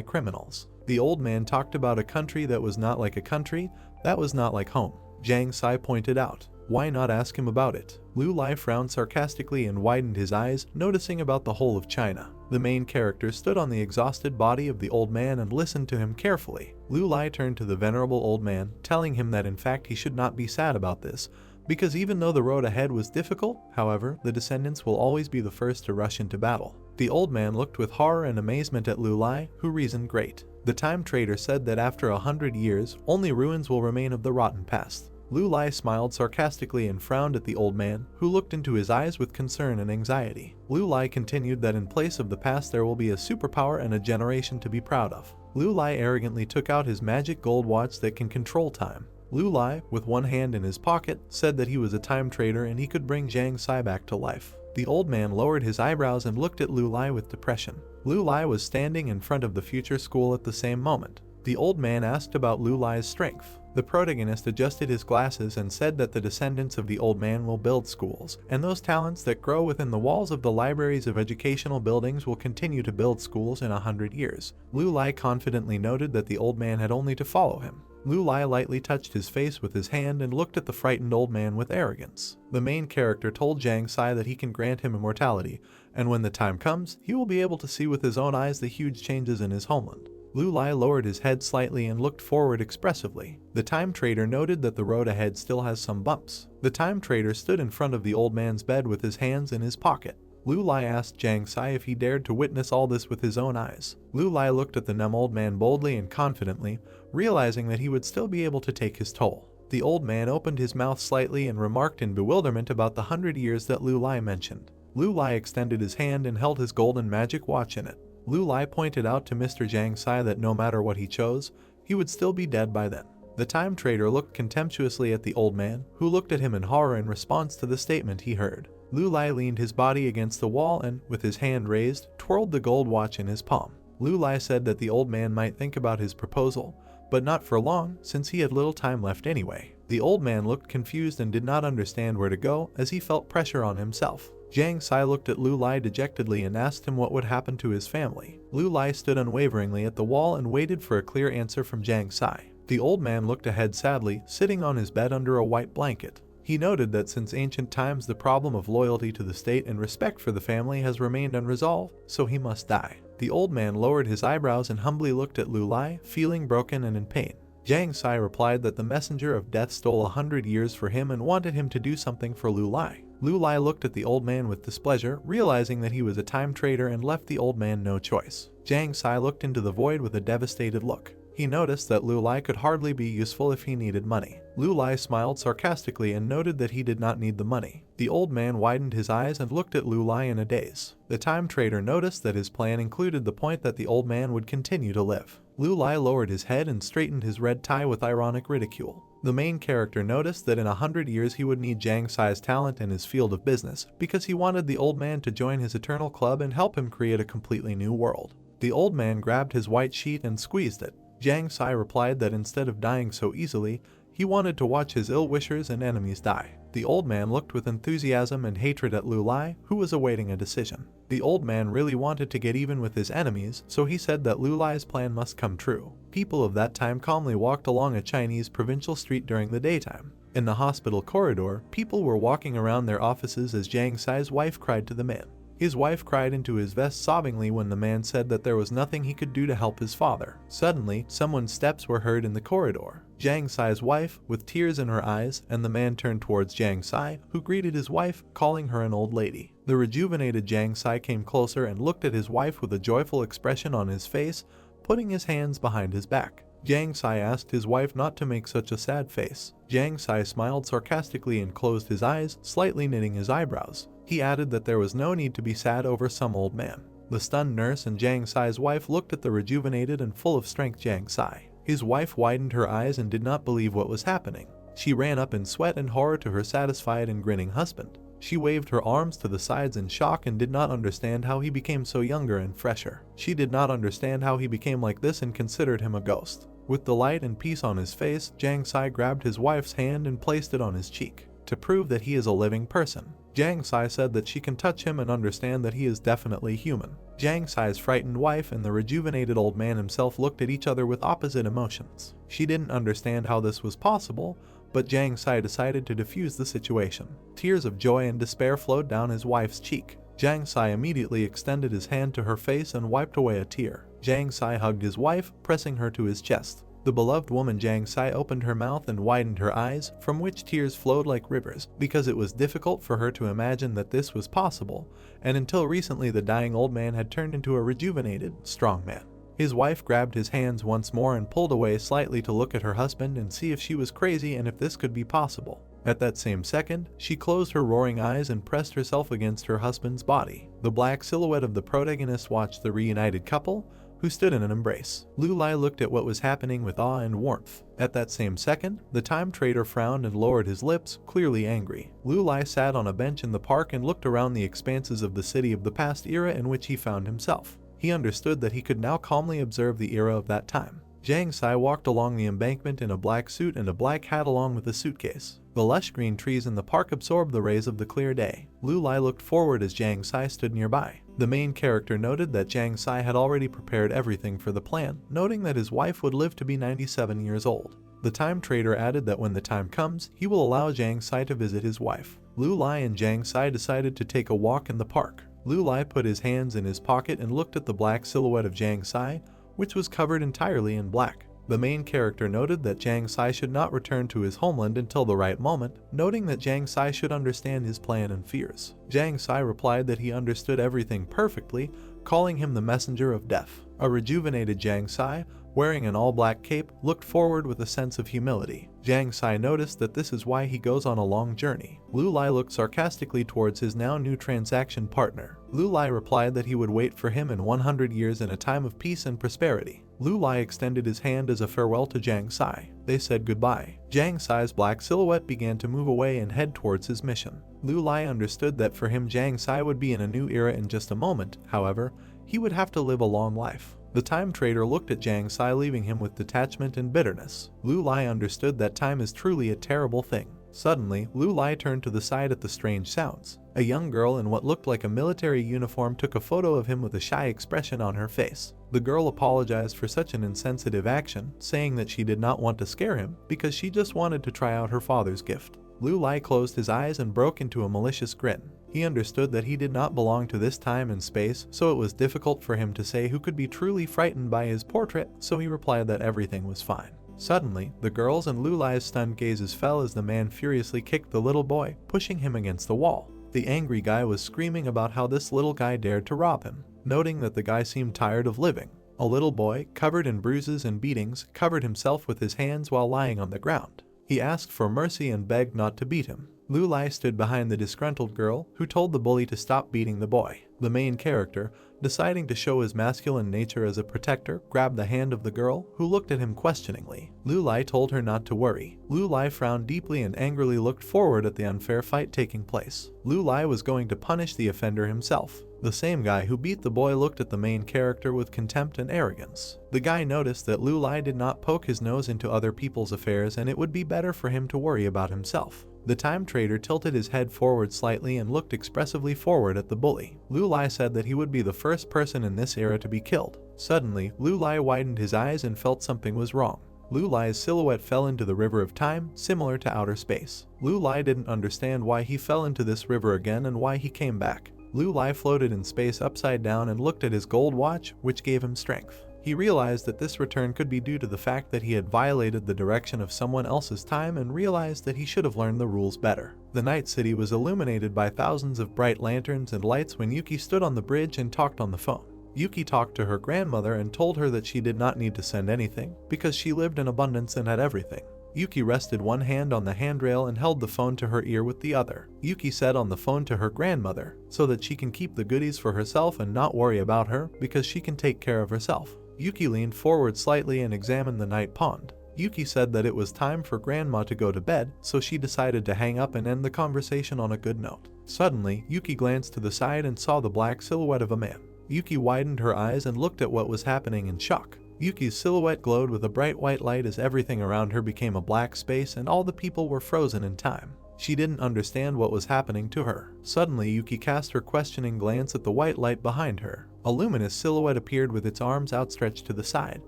Speaker 1: criminals. The old man talked about a country that was not like a country, that was not like home. Jiang Sai pointed out, "Why not ask him about it?" Lu Lai frowned sarcastically and widened his eyes, noticing about the whole of China. The main character stood on the exhausted body of the old man and listened to him carefully. Lu Lai turned to the venerable old man, telling him that in fact he should not be sad about this, because even though the road ahead was difficult, however, the descendants will always be the first to rush into battle. The old man looked with horror and amazement at Lu Lai, who reasoned great. The time trader said that after 100 years, only ruins will remain of the rotten past. Lu Lai smiled sarcastically and frowned at the old man, who looked into his eyes with concern and anxiety. Lu Lai continued that in place of the past there will be a superpower and a generation to be proud of. Lu Lai arrogantly took out his magic gold watch that can control time. Lu Lai, with one hand in his pocket, said that he was a time trader and he could bring Jiang Sai back to life. The old man lowered his eyebrows and looked at Lu Lai with depression. Lu Lai was standing in front of the future school at the same moment. The old man asked about Lu Lai's strength. The protagonist adjusted his glasses and said that the descendants of the old man will build schools, and those talents that grow within the walls of the libraries of educational buildings will continue to build schools in 100 years. Lu Lai confidently noted that the old man had only to follow him. Lu Lai lightly touched his face with his hand and looked at the frightened old man with arrogance. The main character told Jiang Sai that he can grant him immortality, and when the time comes, he will be able to see with his own eyes the huge changes in his homeland. Lu Lai lowered his head slightly and looked forward expressively. The time trader noted that the road ahead still has some bumps. The time trader stood in front of the old man's bed with his hands in his pocket. Lu Lai asked Jiang Sai if he dared to witness all this with his own eyes. Lu Lai looked at the numb old man boldly and confidently, realizing that he would still be able to take his toll. The old man opened his mouth slightly and remarked in bewilderment about the 100 years that Lu Lai mentioned. Lu Lai extended his hand and held his golden magic watch in it. Lu Lai pointed out to Mr. Jiang Sai that no matter what he chose, he would still be dead by then. The time trader looked contemptuously at the old man, who looked at him in horror in response to the statement he heard. Lu Lai leaned his body against the wall and, with his hand raised, twirled the gold watch in his palm. Lu Lai said that the old man might think about his proposal, but not for long, since he had little time left anyway. The old man looked confused and did not understand where to go, as he felt pressure on himself. Jiang Sai looked at Lu Lai dejectedly and asked him what would happen to his family. Lu Lai stood unwaveringly at the wall and waited for a clear answer from Jiang Sai. The old man looked ahead sadly, sitting on his bed under a white blanket. He noted that since ancient times the problem of loyalty to the state and respect for the family has remained unresolved, so he must die. The old man lowered his eyebrows and humbly looked at Lu Lai, feeling broken and in pain. Jiang Sai replied that the messenger of death stole 100 years for him and wanted him to do something for Lu Lai. Lu Lai looked at the old man with displeasure, realizing that he was a time trader, and left the old man no choice. Jiang Sai looked into the void with a devastated look. He noticed that Lu Lai could hardly be useful if he needed money. Lu Lai smiled sarcastically and noted that he did not need the money. The old man widened his eyes and looked at Lu Lai in a daze. The time trader noticed that his plan included the point that the old man would continue to live. Lu Lai lowered his head and straightened his red tie with ironic ridicule. The main character noticed that in 100 years he would need Jiang Sai's talent in his field of business because he wanted the old man to join his eternal club and help him create a completely new world. The old man grabbed his white sheet and squeezed it. Jiang Sai replied that instead of dying so easily, he wanted to watch his ill-wishers and enemies die. The old man looked with enthusiasm and hatred at Lu Lai, who was awaiting a decision. The old man really wanted to get even with his enemies, so he said that Lu Lai's plan must come true. People of that time calmly walked along a Chinese provincial street during the daytime. In the hospital corridor, people were walking around their offices as Jiang Sai's wife cried to the man. His wife cried into his vest sobbingly when the man said that there was nothing he could do to help his father. Suddenly, someone's steps were heard in the corridor. Jiang Sai's wife, with tears in her eyes, and the man turned towards Jiang Sai, who greeted his wife, calling her an old lady. The rejuvenated Jiang Sai came closer and looked at his wife with a joyful expression on his face, putting his hands behind his back. Jiang Sai asked his wife not to make such a sad face. Jiang Sai smiled sarcastically and closed his eyes, slightly knitting his eyebrows. He added that there was no need to be sad over some old man. The stunned nurse and Jiang Sai's wife looked at the rejuvenated and full of strength Jiang Sai. His wife widened her eyes and did not believe what was happening. She ran up in sweat and horror to her satisfied and grinning husband. She waved her arms to the sides in shock and did not understand how he became so younger and fresher. She did not understand how he became like this and considered him a ghost. With delight and peace on his face, Jiang Sai grabbed his wife's hand and placed it on his cheek. To prove that he is a living person, Jiang Sai said that she can touch him and understand that he is definitely human. Jiang Sai's frightened wife and the rejuvenated old man himself looked at each other with opposite emotions. She didn't understand how this was possible, but Jiang Sai decided to defuse the situation. Tears of joy and despair flowed down his wife's cheek. Jiang Sai immediately extended his hand to her face and wiped away a tear. Jiang Sai hugged his wife, pressing her to his chest. The beloved woman Jiang Sai opened her mouth and widened her eyes, from which tears flowed like rivers, because it was difficult for her to imagine that this was possible, and until recently the dying old man had turned into a rejuvenated, strong man. His wife grabbed his hands once more and pulled away slightly to look at her husband and see if she was crazy and if this could be possible. At that same second, she closed her roaring eyes and pressed herself against her husband's body. The black silhouette of the protagonist watched the reunited couple, who stood in an embrace. Lu Lai looked at what was happening with awe and warmth. At that same second, the time trader frowned and lowered his lips, clearly angry. Lu Lai sat on a bench in the park and looked around the expanses of the city of the past era in which he found himself. He understood that he could now calmly observe the era of that time. Jiang Sai walked along the embankment in a black suit and a black hat along with a suitcase. The lush green trees in the park absorbed the rays of the clear day. Lu Lai looked forward as Jiang Sai stood nearby. The main character noted that Jiang Sai had already prepared everything for the plan, noting that his wife would live to be 97 years old. The time trader added that when the time comes, he will allow Jiang Sai to visit his wife. Lu Lai and Jiang Sai decided to take a walk in the park. Lu Lai put his hands in his pocket and looked at the black silhouette of Jiang Sai, which was covered entirely in black. The main character noted that Jiang Sai should not return to his homeland until the right moment, noting that Jiang Sai should understand his plan and fears. Jiang Sai replied that he understood everything perfectly, calling him the messenger of death. A rejuvenated Jiang Sai, wearing an all-black cape, looked forward with a sense of humility. Jiang Sai noticed that this is why he goes on a long journey. Lu Lai looked sarcastically towards his now new transaction partner. Lu Lai replied that he would wait for him in 100 years in a time of peace and prosperity. Lu Lai extended his hand as a farewell to Jiang Sai. They said goodbye. Jiang Sai's black silhouette began to move away and head towards his mission. Lu Lai understood that for him Jiang Sai would be in a new era in just a moment. However, he would have to live a long life. The time trader looked at Jiang Sai, leaving him with detachment and bitterness. Lu Lai understood that time is truly a terrible thing. Suddenly, Lu Lai turned to the side at the strange sounds. A young girl in what looked like a military uniform took a photo of him with a shy expression on her face. The girl apologized for such an insensitive action, saying that she did not want to scare him because she just wanted to try out her father's gift. Lu Lai closed his eyes and broke into a malicious grin. He understood that he did not belong to this time and space, so it was difficult for him to say who could be truly frightened by his portrait, so he replied that everything was fine. Suddenly, the girls and Lu Lai's stunned gazes fell as the man furiously kicked the little boy, pushing him against the wall. The angry guy was screaming about how this little guy dared to rob him. Noting that the guy seemed tired of living, A little boy, covered in bruises and beatings, covered himself with his hands while lying on the ground. He asked for mercy and begged not to beat him. Lu Lai stood behind the disgruntled girl, who told the bully to stop beating the boy. The main character, deciding to show his masculine nature as a protector, grabbed the hand of the girl, who looked at him questioningly. Lu Lai told her not to worry. Lu Lai frowned deeply and angrily looked forward at the unfair fight taking place. Lu Lai was going to punish the offender himself. The same guy who beat the boy looked at the main character with contempt and arrogance. The guy noticed that Lu Lai did not poke his nose into other people's affairs, and it would be better for him to worry about himself. The time trader tilted his head forward slightly and looked expressively forward at the bully. Lu Lai said that he would be the first person in this era to be killed. Suddenly, Lu Lai widened his eyes and felt something was wrong. Lu Lai's silhouette fell into the river of time, similar to outer space. Lu Lai didn't understand why he fell into this river again and why he came back. Lu Lai floated in space upside down and looked at his gold watch, which gave him strength. He realized that this return could be due to the fact that he had violated the direction of someone else's time and realized that he should have learned the rules better. The night city was illuminated by thousands of bright lanterns and lights when Yuki stood on the bridge and talked on the phone. Yuki talked to her grandmother and told her that she did not need to send anything because she lived in abundance and had everything. Yuki rested one hand on the handrail and held the phone to her ear with the other. Yuki said on the phone to her grandmother, so that she can keep the goodies for herself and not worry about her because she can take care of herself. Yuki leaned forward slightly and examined the night pond. Yuki said that it was time for grandma to go to bed, so she decided to hang up and end the conversation on a good note. Suddenly, Yuki glanced to the side and saw the black silhouette of a man. Yuki widened her eyes and looked at what was happening in shock. Yuki's silhouette glowed with a bright white light as everything around her became a black space and all the people were frozen in time. She didn't understand what was happening to her. Suddenly, Yuki cast her questioning glance at the white light behind her. A luminous silhouette appeared with its arms outstretched to the side.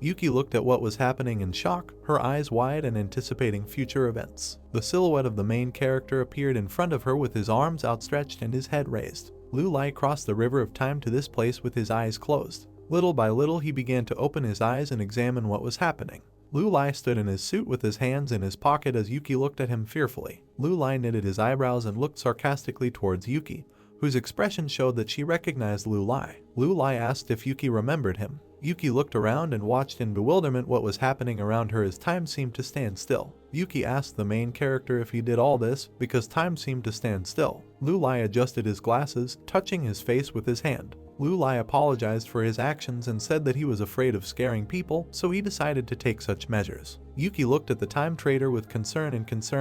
Speaker 1: Yuki looked at what was happening in shock, her eyes wide and anticipating future events. The silhouette of the main character appeared in front of her with his arms outstretched and his head raised. Lu Lai crossed the river of time to this place with his eyes closed. Little by little he began to open his eyes and examine what was happening. Lu Lai stood in his suit with his hands in his pocket as Yuki looked at him fearfully. Lu Lai knitted his eyebrows and looked sarcastically towards Yuki, whose expression showed that she recognized Lu Lai. Lu Lai asked if Yuki remembered him. Yuki looked around and watched in bewilderment what was happening around her as time seemed to stand still. Yuki asked the main character if he did all this because time seemed to stand still. Lu Lai adjusted his glasses, touching his face with his hand. Lu Lai apologized for his actions and said that he was afraid of scaring people, so he decided to take such measures. Yuki looked at the time trader with concern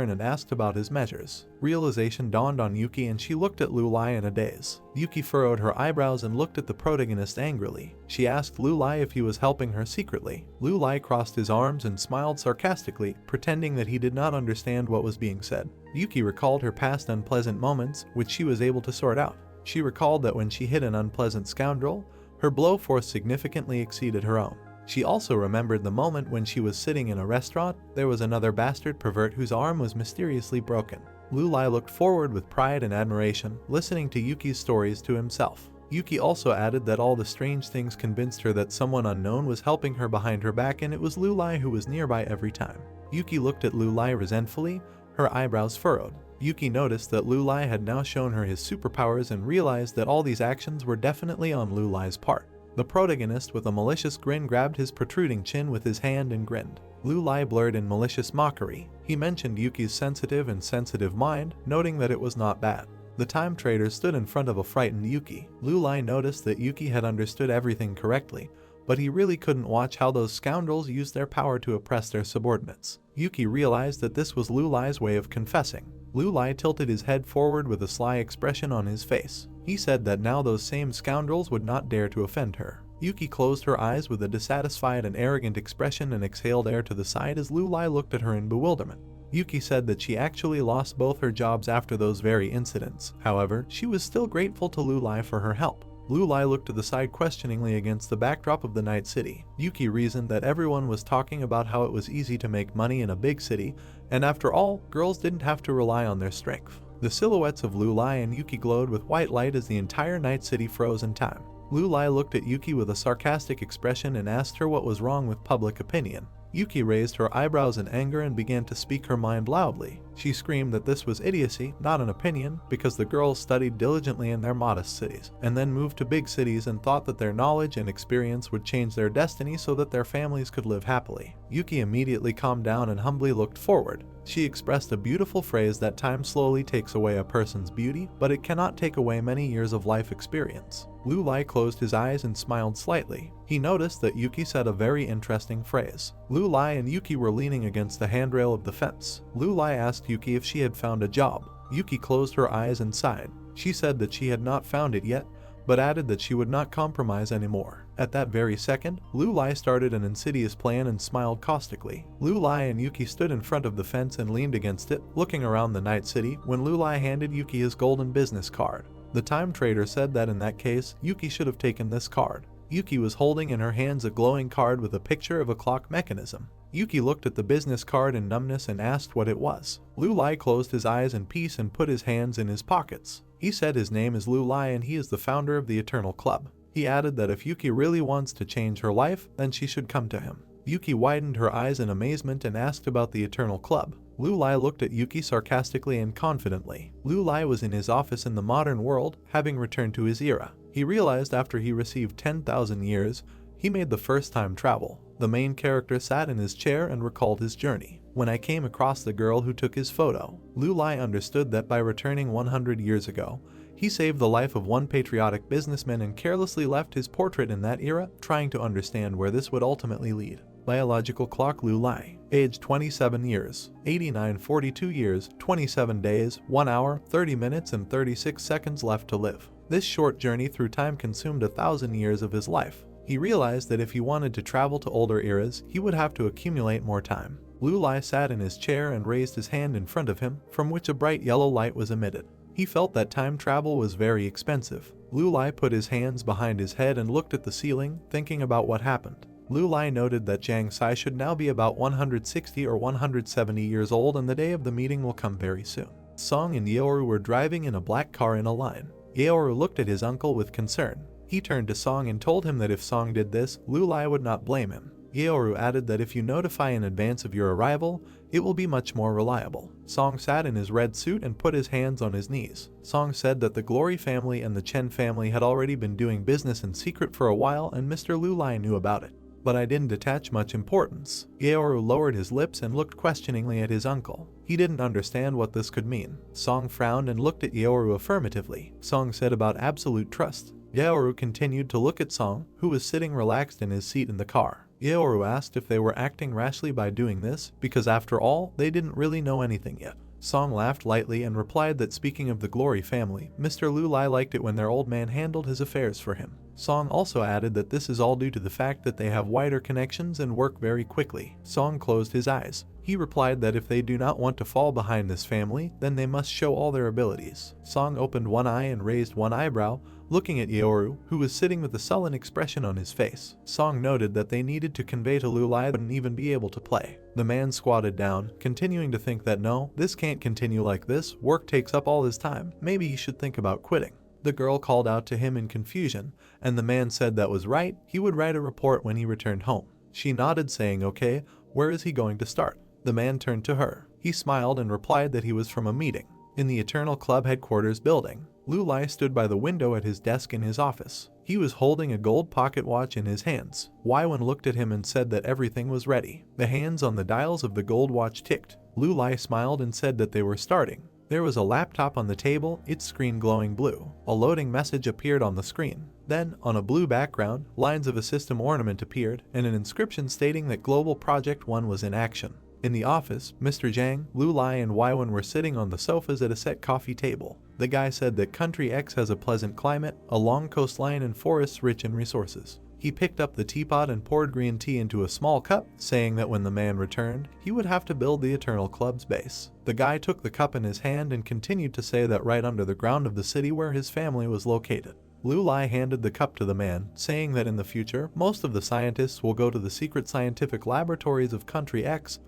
Speaker 1: and asked about his measures. Realization dawned on Yuki and she looked at Lu Lai in a daze. Yuki furrowed her eyebrows and looked at the protagonist angrily. She asked Lu Lai if he was helping her secretly. Lu Lai crossed his arms and smiled sarcastically, pretending that he did not understand what was being said. Yuki recalled her past unpleasant moments, which she was able to sort out. She recalled that when she hit an unpleasant scoundrel, her blow force significantly exceeded her own. She also remembered the moment when she was sitting in a restaurant, there was another bastard pervert whose arm was mysteriously broken. Lu Lai looked forward with pride and admiration, listening to Yuki's stories to himself. Yuki also added that all the strange things convinced her that someone unknown was helping her behind her back and it was Lu Lai who was nearby every time. Yuki looked at Lu Lai resentfully, her eyebrows furrowed. Yuki noticed that Lu Lai had now shown her his superpowers and realized that all these actions were definitely on Lu Lai's part. The protagonist with a malicious grin grabbed his protruding chin with his hand and grinned. Lu Lai blurred in malicious mockery. He mentioned Yuki's sensitive mind, noting that it was not bad. The time trader stood in front of a frightened Yuki. Lu Lai noticed that Yuki had understood everything correctly, but he really couldn't watch how those scoundrels used their power to oppress their subordinates. Yuki realized that this was Lu Lai's way of confessing. Lu Lai tilted his head forward with a sly expression on his face. He said that now those same scoundrels would not dare to offend her. Yuki closed her eyes with a dissatisfied and arrogant expression and exhaled air to the side as Lu Lai looked at her in bewilderment. Yuki said that she actually lost both her jobs after those very incidents. However, she was still grateful to Lu Lai for her help. Lu Lai looked to the side questioningly against the backdrop of the night city. Yuki reasoned that everyone was talking about how it was easy to make money in a big city, and after all, girls didn't have to rely on their strength. The silhouettes of Lu Lai and Yuki glowed with white light as the entire night city froze in time. Lu Lai looked at Yuki with a sarcastic expression and asked her what was wrong with public opinion. Yuki raised her eyebrows in anger and began to speak her mind loudly. She screamed that this was idiocy, not an opinion, because the girls studied diligently in their modest cities, and then moved to big cities and thought that their knowledge and experience would change their destiny so that their families could live happily. Yuki immediately calmed down and humbly looked forward. She expressed a beautiful phrase that time slowly takes away a person's beauty, but it cannot take away many years of life experience. Lu Lai closed his eyes and smiled slightly. He noticed that Yuki said a very interesting phrase. Lu Lai and Yuki were leaning against the handrail of the fence. Lu Lai asked Yuki if she had found a job. Yuki closed her eyes and sighed. She said that she had not found it yet, but added that she would not compromise anymore. At that very second, Lu Lai started an insidious plan and smiled caustically. Lu Lai and Yuki stood in front of the fence and leaned against it, looking around the night city, when Lu Lai handed Yuki his golden business card. The time trader said that in that case, Yuki should have taken this card. Yuki was holding in her hands a glowing card with a picture of a clock mechanism. Yuki looked at the business card in numbness and asked what it was. Lu Lai closed his eyes in peace and put his hands in his pockets. He said his name is Lu Lai and he is the founder of the Eternal Club. He added that if Yuki really wants to change her life, then she should come to him. Yuki widened her eyes in amazement and asked about the Eternal Club. Lu Lai looked at Yuki sarcastically and confidently. Lu Lai was in his office in the modern world, having returned to his era. He realized after he received 10,000 years, he made the first time travel. The main character sat in his chair and recalled his journey. When I came across the girl who took his photo, Lu Lai understood that by returning 100 years ago, he saved the life of one patriotic businessman and carelessly left his portrait in that era, trying to understand where this would ultimately lead. Biological clock Lu Lai. Age 27 years. 89 42 years, 27 days, 1 hour, 30 minutes and 36 seconds left to live. This short journey through time consumed 1,000 years of his life. He realized that if he wanted to travel to older eras, he would have to accumulate more time. Lu Lai sat in his chair and raised his hand in front of him, from which a bright yellow light was emitted. He felt that time travel was very expensive. Lu Lai put his hands behind his head and looked at the ceiling, thinking about what happened. Lu Lai noted that Jiang Sai should now be about 160 or 170 years old and the day of the meeting will come very soon. Song and Yeoru were driving in a black car in a line. Yeoru looked at his uncle with concern. He turned to Song and told him that if Song did this, Lu Lai would not blame him. Yeoru added that if you notify in advance of your arrival, it will be much more reliable. Song sat in his red suit and put his hands on his knees. Song said that the Glory family and the Chen family had already been doing business in secret for a while and Mr. Lu Lai knew about it. But I didn't attach much importance. Yeoru lowered his lips and looked questioningly at his uncle. He didn't understand what this could mean. Song frowned and looked at Yeoru affirmatively. Song said about absolute trust. Yeoru continued to look at Song, who was sitting relaxed in his seat in the car. Yeoru asked if they were acting rashly by doing this, because after all, they didn't really know anything yet. Song laughed lightly and replied that speaking of the Glory family, Mr. Lu Lai liked it when their old man handled his affairs for him. Song also added that this is all due to the fact that they have wider connections and work very quickly. Song closed his eyes. He replied that if they do not want to fall behind this family, then they must show all their abilities. Song opened one eye and raised one eyebrow, looking at Yeoru, who was sitting with a sullen expression on his face. Song noted that they needed to convey to Lu Lai wouldn't even be able to play. The man squatted down, continuing to think that no, this can't continue like this, work takes up all his time, maybe he should think about quitting. The girl called out to him in confusion, and the man said that was right, he would write a report when he returned home. She nodded saying okay, where is he going to start? The man turned to her. He smiled and replied that he was from a meeting in the Eternal Club headquarters building. Lu Lai stood by the window at his desk in his office. He was holding a gold pocket watch in his hands. Waiwen looked at him and said that everything was ready. The hands on the dials of the gold watch ticked. Lu Lai smiled and said that they were starting. There was a laptop on the table, its screen glowing blue. A loading message appeared on the screen. Then, on a blue background, lines of a system ornament appeared, and an inscription stating that Global Project 1 was in action. In the office, Mr. Jiang, Lu Lai and Waiwen were sitting on the sofas at a set coffee table. The guy said that Country X has a pleasant climate, a long coastline and forests rich in resources. He picked up the teapot and poured green tea into a small cup, saying that when the man returned, he would have to build the Eternal Club's base. The guy took the cup in his hand and continued to say that right under the ground of the city where his family was located. Lu Lai handed the cup to the man, saying that in the future, most of the scientists will go to the secret scientific laboratories of Country X,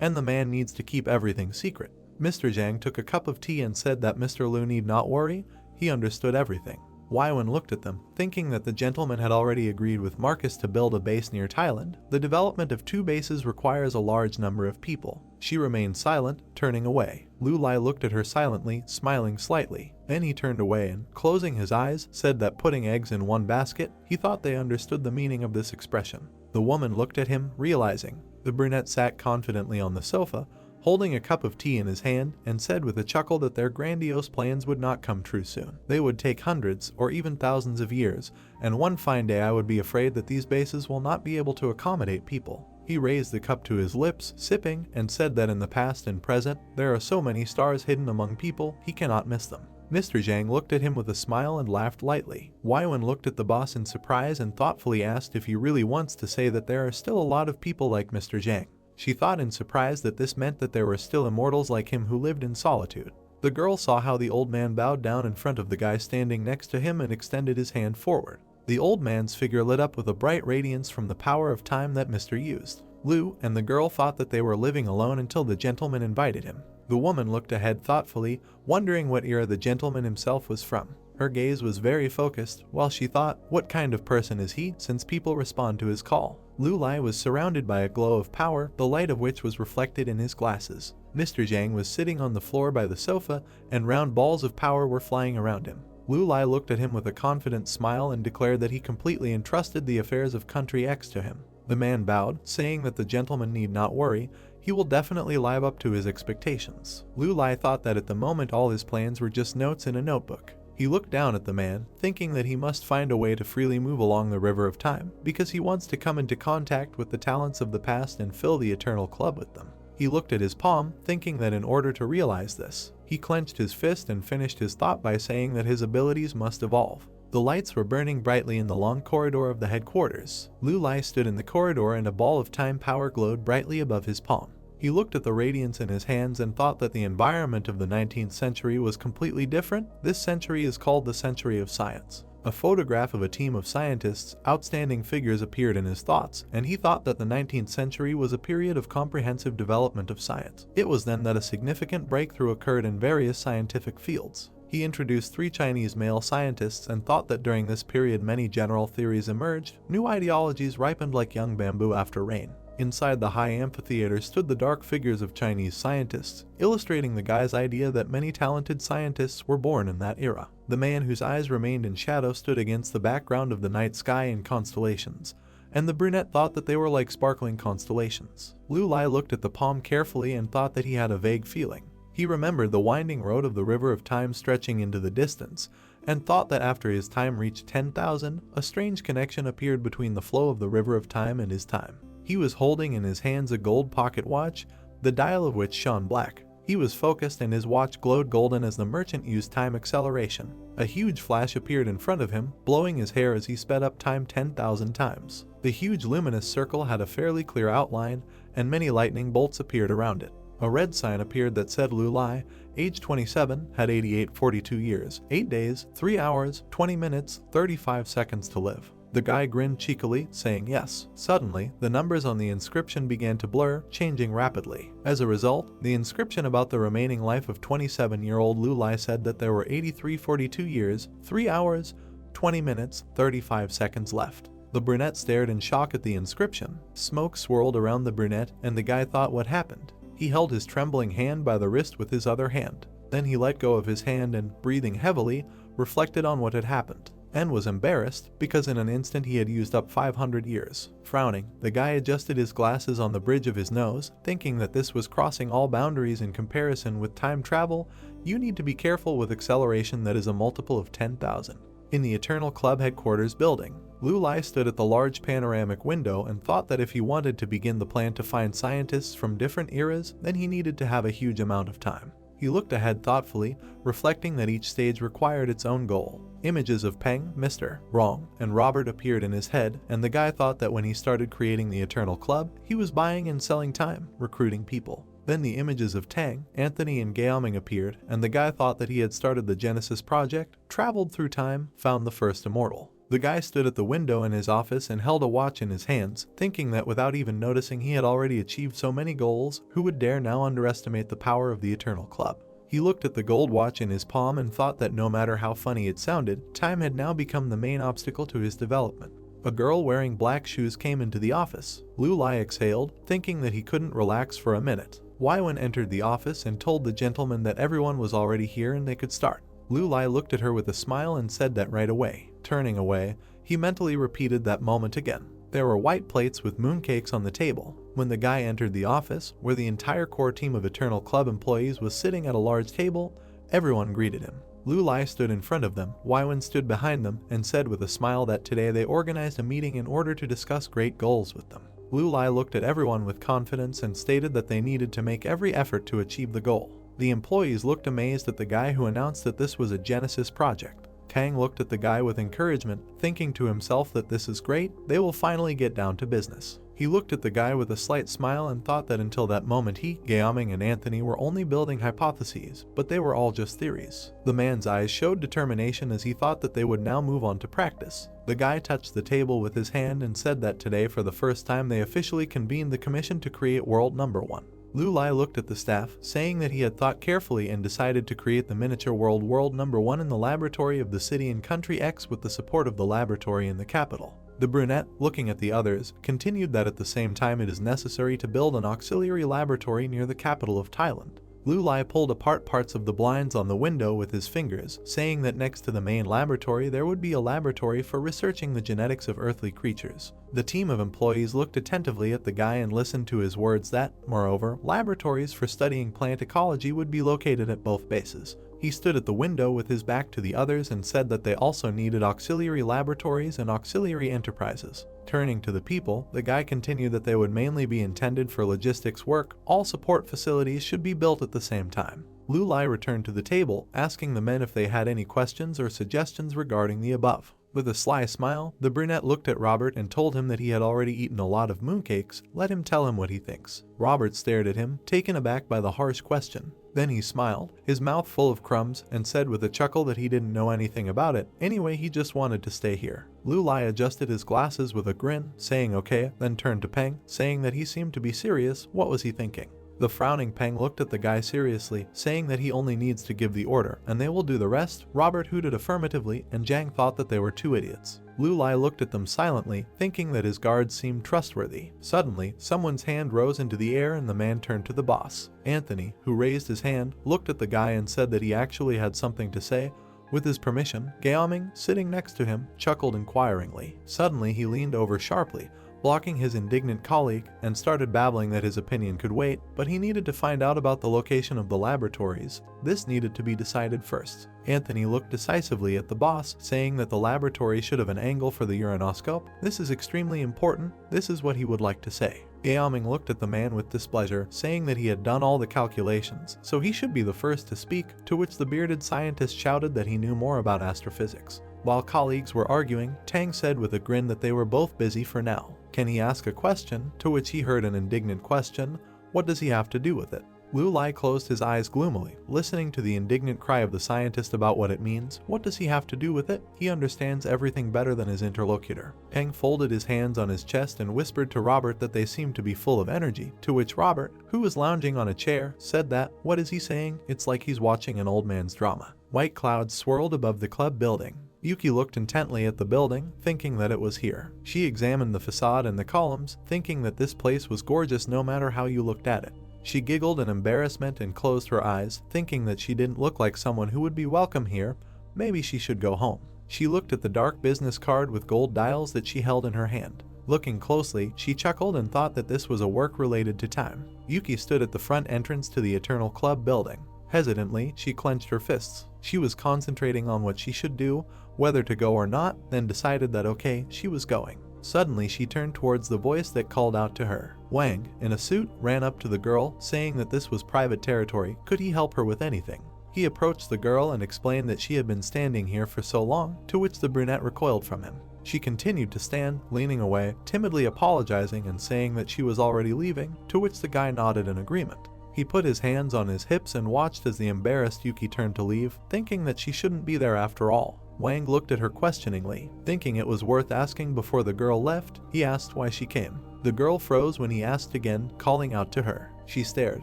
Speaker 1: and the man needs to keep everything secret. Mr. Jiang took a cup of tea and said that Mr. Lu need not worry, he understood everything. Waiwen looked at them, thinking that the gentleman had already agreed with Marcus to build a base near Thailand. The development of 2 bases requires a large number of people. She remained silent, turning away. Lu Lai looked at her silently, smiling slightly. Then he turned away and, closing his eyes, said that putting eggs in one basket, he thought they understood the meaning of this expression. The woman looked at him, realizing. The brunette sat confidently on the sofa, holding a cup of tea in his hand, and said with a chuckle that their grandiose plans would not come true soon. They would take hundreds or even thousands of years, and one fine day I would be afraid that these bases will not be able to accommodate people. He raised the cup to his lips, sipping, and said that in the past and present, there are so many stars hidden among people, he cannot miss them. Mr. Zhang looked at him with a smile and laughed lightly. Weiwen looked at the boss in surprise and thoughtfully asked if he really wants to say that there are still a lot of people like Mr. Zhang. She thought in surprise that this meant that there were still immortals like him who lived in solitude. The girl saw how the old man bowed down in front of the guy standing next to him and extended his hand forward. The old man's figure lit up with a bright radiance from the power of time that Mr. used. Lu and the girl thought that they were living alone until the gentleman invited him. The woman looked ahead thoughtfully, wondering what era the gentleman himself was from. Her gaze was very focused, while she thought, what kind of person is he, since people respond to his call? Lu Lai was surrounded by a glow of power, the light of which was reflected in his glasses. Mr. Zhang was sitting on the floor by the sofa, and round balls of power were flying around him. Lu Lai looked at him with a confident smile and declared that he completely entrusted the affairs of Country X to him. The man bowed, saying that the gentleman need not worry, he will definitely live up to his expectations. Lu Lai thought that at the moment all his plans were just notes in a notebook. He looked down at the man, thinking that he must find a way to freely move along the river of time, because he wants to come into contact with the talents of the past and fill the Eternal Club with them. He looked at his palm, thinking that in order to realize this, he clenched his fist and finished his thought by saying that his abilities must evolve. The lights were burning brightly in the long corridor of the headquarters. Lu Lai stood in the corridor and a ball of time power glowed brightly above his palm. He looked at the radiance in his hands and thought that the environment of the 19th century was completely different. This century is called the Century of Science. A photograph of a team of scientists, outstanding figures appeared in his thoughts, and he thought that the 19th century was a period of comprehensive development of science. It was then that a significant breakthrough occurred in various scientific fields. He introduced 3 Chinese male scientists and thought that during this period many general theories emerged, new ideologies ripened like young bamboo after rain. Inside the high amphitheater stood the dark figures of Chinese scientists, illustrating the guy's idea that many talented scientists were born in that era. The man whose eyes remained in shadow stood against the background of the night sky and constellations, and the brunette thought that they were like sparkling constellations. Lu Lai looked at the palm carefully and thought that he had a vague feeling. He remembered the winding road of the river of time stretching into the distance, and thought that after his time reached 10,000, a strange connection appeared between the flow of the river of time and his time. He was holding in his hands a gold pocket watch, the dial of which shone black. He was focused and his watch glowed golden as the merchant used time acceleration. A huge flash appeared in front of him, blowing his hair as he sped up time 10,000 times. The huge luminous circle had a fairly clear outline, and many lightning bolts appeared around it. A red sign appeared that said Lu Lai, age 27, had 42 years, 8 days, 3 hours, 20 minutes, 35 seconds to live. The guy grinned cheekily, saying yes. Suddenly, the numbers on the inscription began to blur, changing rapidly. As a result, the inscription about the remaining life of 27-year-old Lu Lai said that there were 42 years, 3 hours, 20 minutes, 35 seconds left. The brunette stared in shock at the inscription. Smoke swirled around the brunette, and the guy thought what happened. He held his trembling hand by the wrist with his other hand. Then he let go of his hand and, breathing heavily, reflected on what had happened, and was embarrassed because in an instant he had used up 500 years. Frowning, the guy adjusted his glasses on the bridge of his nose, thinking that this was crossing all boundaries in comparison with time travel. You need to be careful with acceleration that is a multiple of 10,000. In the Eternal Club headquarters building, Lu Lai stood at the large panoramic window and thought that if he wanted to begin the plan to find scientists from different eras, then he needed to have a huge amount of time. He looked ahead thoughtfully, reflecting that each stage required its own goal. Images of Peng, Mr. Wrong, and Robert appeared in his head, and the guy thought that when he started creating the Eternal Club, he was buying and selling time, recruiting people. Then the images of Tang, Anthony, and Gaoming appeared, and the guy thought that he had started the Genesis project, traveled through time, found the first immortal. The guy stood at the window in his office and held a watch in his hands, thinking that without even noticing he had already achieved so many goals, who would dare now underestimate the power of the Eternal Club? He looked at the gold watch in his palm and thought that no matter how funny it sounded, time had now become the main obstacle to his development. A girl wearing black shoes came into the office. Lu Lai exhaled, thinking that he couldn't relax for a minute. Waiwen entered the office and told the gentleman that everyone was already here and they could start. Lu Lai looked at her with a smile and said that right away. Turning away, he mentally repeated that moment again. There were white plates with mooncakes on the table. When the guy entered the office, where the entire core team of Eternal Club employees was sitting at a large table, everyone greeted him. Lu Lai stood in front of them, Waiwen stood behind them, and said with a smile that today they organized a meeting in order to discuss great goals with them. Lu Lai looked at everyone with confidence and stated that they needed to make every effort to achieve the goal. The employees looked amazed at the guy who announced that this was a Genesis project. Tang looked at the guy with encouragement, thinking to himself that this is great, they will finally get down to business. He looked at the guy with a slight smile and thought that until that moment he, Gaoming and Anthony were only building hypotheses, but they were all just theories. The man's eyes showed determination as he thought that they would now move on to practice. The guy touched the table with his hand and said that today for the first time they officially convened the commission to create World Number 1. Lu Lai looked at the staff, saying that he had thought carefully and decided to create the miniature World Number 1 in the laboratory of the city in Country X with the support of the laboratory in the capital. The brunette, looking at the others, continued that at the same time it is necessary to build an auxiliary laboratory near the capital of Thailand. Lu Lai pulled apart parts of the blinds on the window with his fingers, saying that next to the main laboratory there would be a laboratory for researching the genetics of earthly creatures. The team of employees looked attentively at the guy and listened to his words that, moreover, laboratories for studying plant ecology would be located at both bases. He stood at the window with his back to the others and said that they also needed auxiliary laboratories and auxiliary enterprises. Turning to the people, the guy continued that they would mainly be intended for logistics work. All support facilities should be built at the same time. Lu Lai returned to the table, asking the men if they had any questions or suggestions regarding the above. With a sly smile, the brunette looked at Robert and told him that he had already eaten a lot of mooncakes. Let him tell him what he thinks. Robert stared at him, taken aback by the harsh question. Then he smiled, his mouth full of crumbs, and said with a chuckle that he didn't know anything about it. Anyway, he just wanted to stay here. Lu Lai adjusted his glasses with a grin, saying okay, then turned to Peng, saying that he seemed to be serious. What was he thinking? The frowning Peng looked at the guy seriously, saying that he only needs to give the order, and they will do the rest. Robert hooted affirmatively, and Zhang thought that they were two idiots. Lu Lai looked at them silently, thinking that his guards seemed trustworthy. Suddenly, someone's hand rose into the air and the man turned to the boss. Anthony, who raised his hand, looked at the guy and said that he actually had something to say. With his permission, Gaoming, sitting next to him, chuckled inquiringly. Suddenly he leaned over sharply, blocking his indignant colleague, and started babbling that his opinion could wait, but he needed to find out about the location of the laboratories. This needed to be decided first. Anthony looked decisively at the boss, saying that the laboratory should have an angle for the uranoscope. This is extremely important. This is what he would like to say. Gaoming looked at the man with displeasure, saying that he had done all the calculations, so he should be the first to speak, to which the bearded scientist shouted that he knew more about astrophysics. While colleagues were arguing, Tang said with a grin that they were both busy for now. Can he ask a question? To which he heard an indignant question. What does he have to do with it? Lu Lai closed his eyes gloomily, listening to the indignant cry of the scientist about what it means. What does he have to do with it? He understands everything better than his interlocutor. Peng folded his hands on his chest and whispered to Robert that they seemed to be full of energy, to which Robert, who was lounging on a chair, said that, what is he saying? It's like he's watching an old man's drama. White clouds swirled above the club building. Yuki looked intently at the building, thinking that it was here. She examined the facade and the columns, thinking that this place was gorgeous no matter how you looked at it. She giggled in embarrassment and closed her eyes, thinking that she didn't look like someone who would be welcome here. Maybe she should go home. She looked at the dark business card with gold dials that she held in her hand. Looking closely, she chuckled and thought that this was a work related to time. Yuki stood at the front entrance to the Eternal Club building. Hesitantly, she clenched her fists. She was concentrating on what she should do, whether to go or not, then decided that okay, she was going. Suddenly, she turned towards the voice that called out to her. Wang, in a suit, ran up to the girl, saying that this was private territory. Could he help her with anything? He approached the girl and explained that she had been standing here for so long, to which the brunette recoiled from him. She continued to stand, leaning away, timidly apologizing and saying that she was already leaving, to which the guy nodded in agreement. He put his hands on his hips and watched as the embarrassed Yuki turned to leave, thinking that she shouldn't be there after all. Wang looked at her questioningly. Thinking it was worth asking before the girl left, he asked why she came. The girl froze when he asked again, calling out to her. She stared,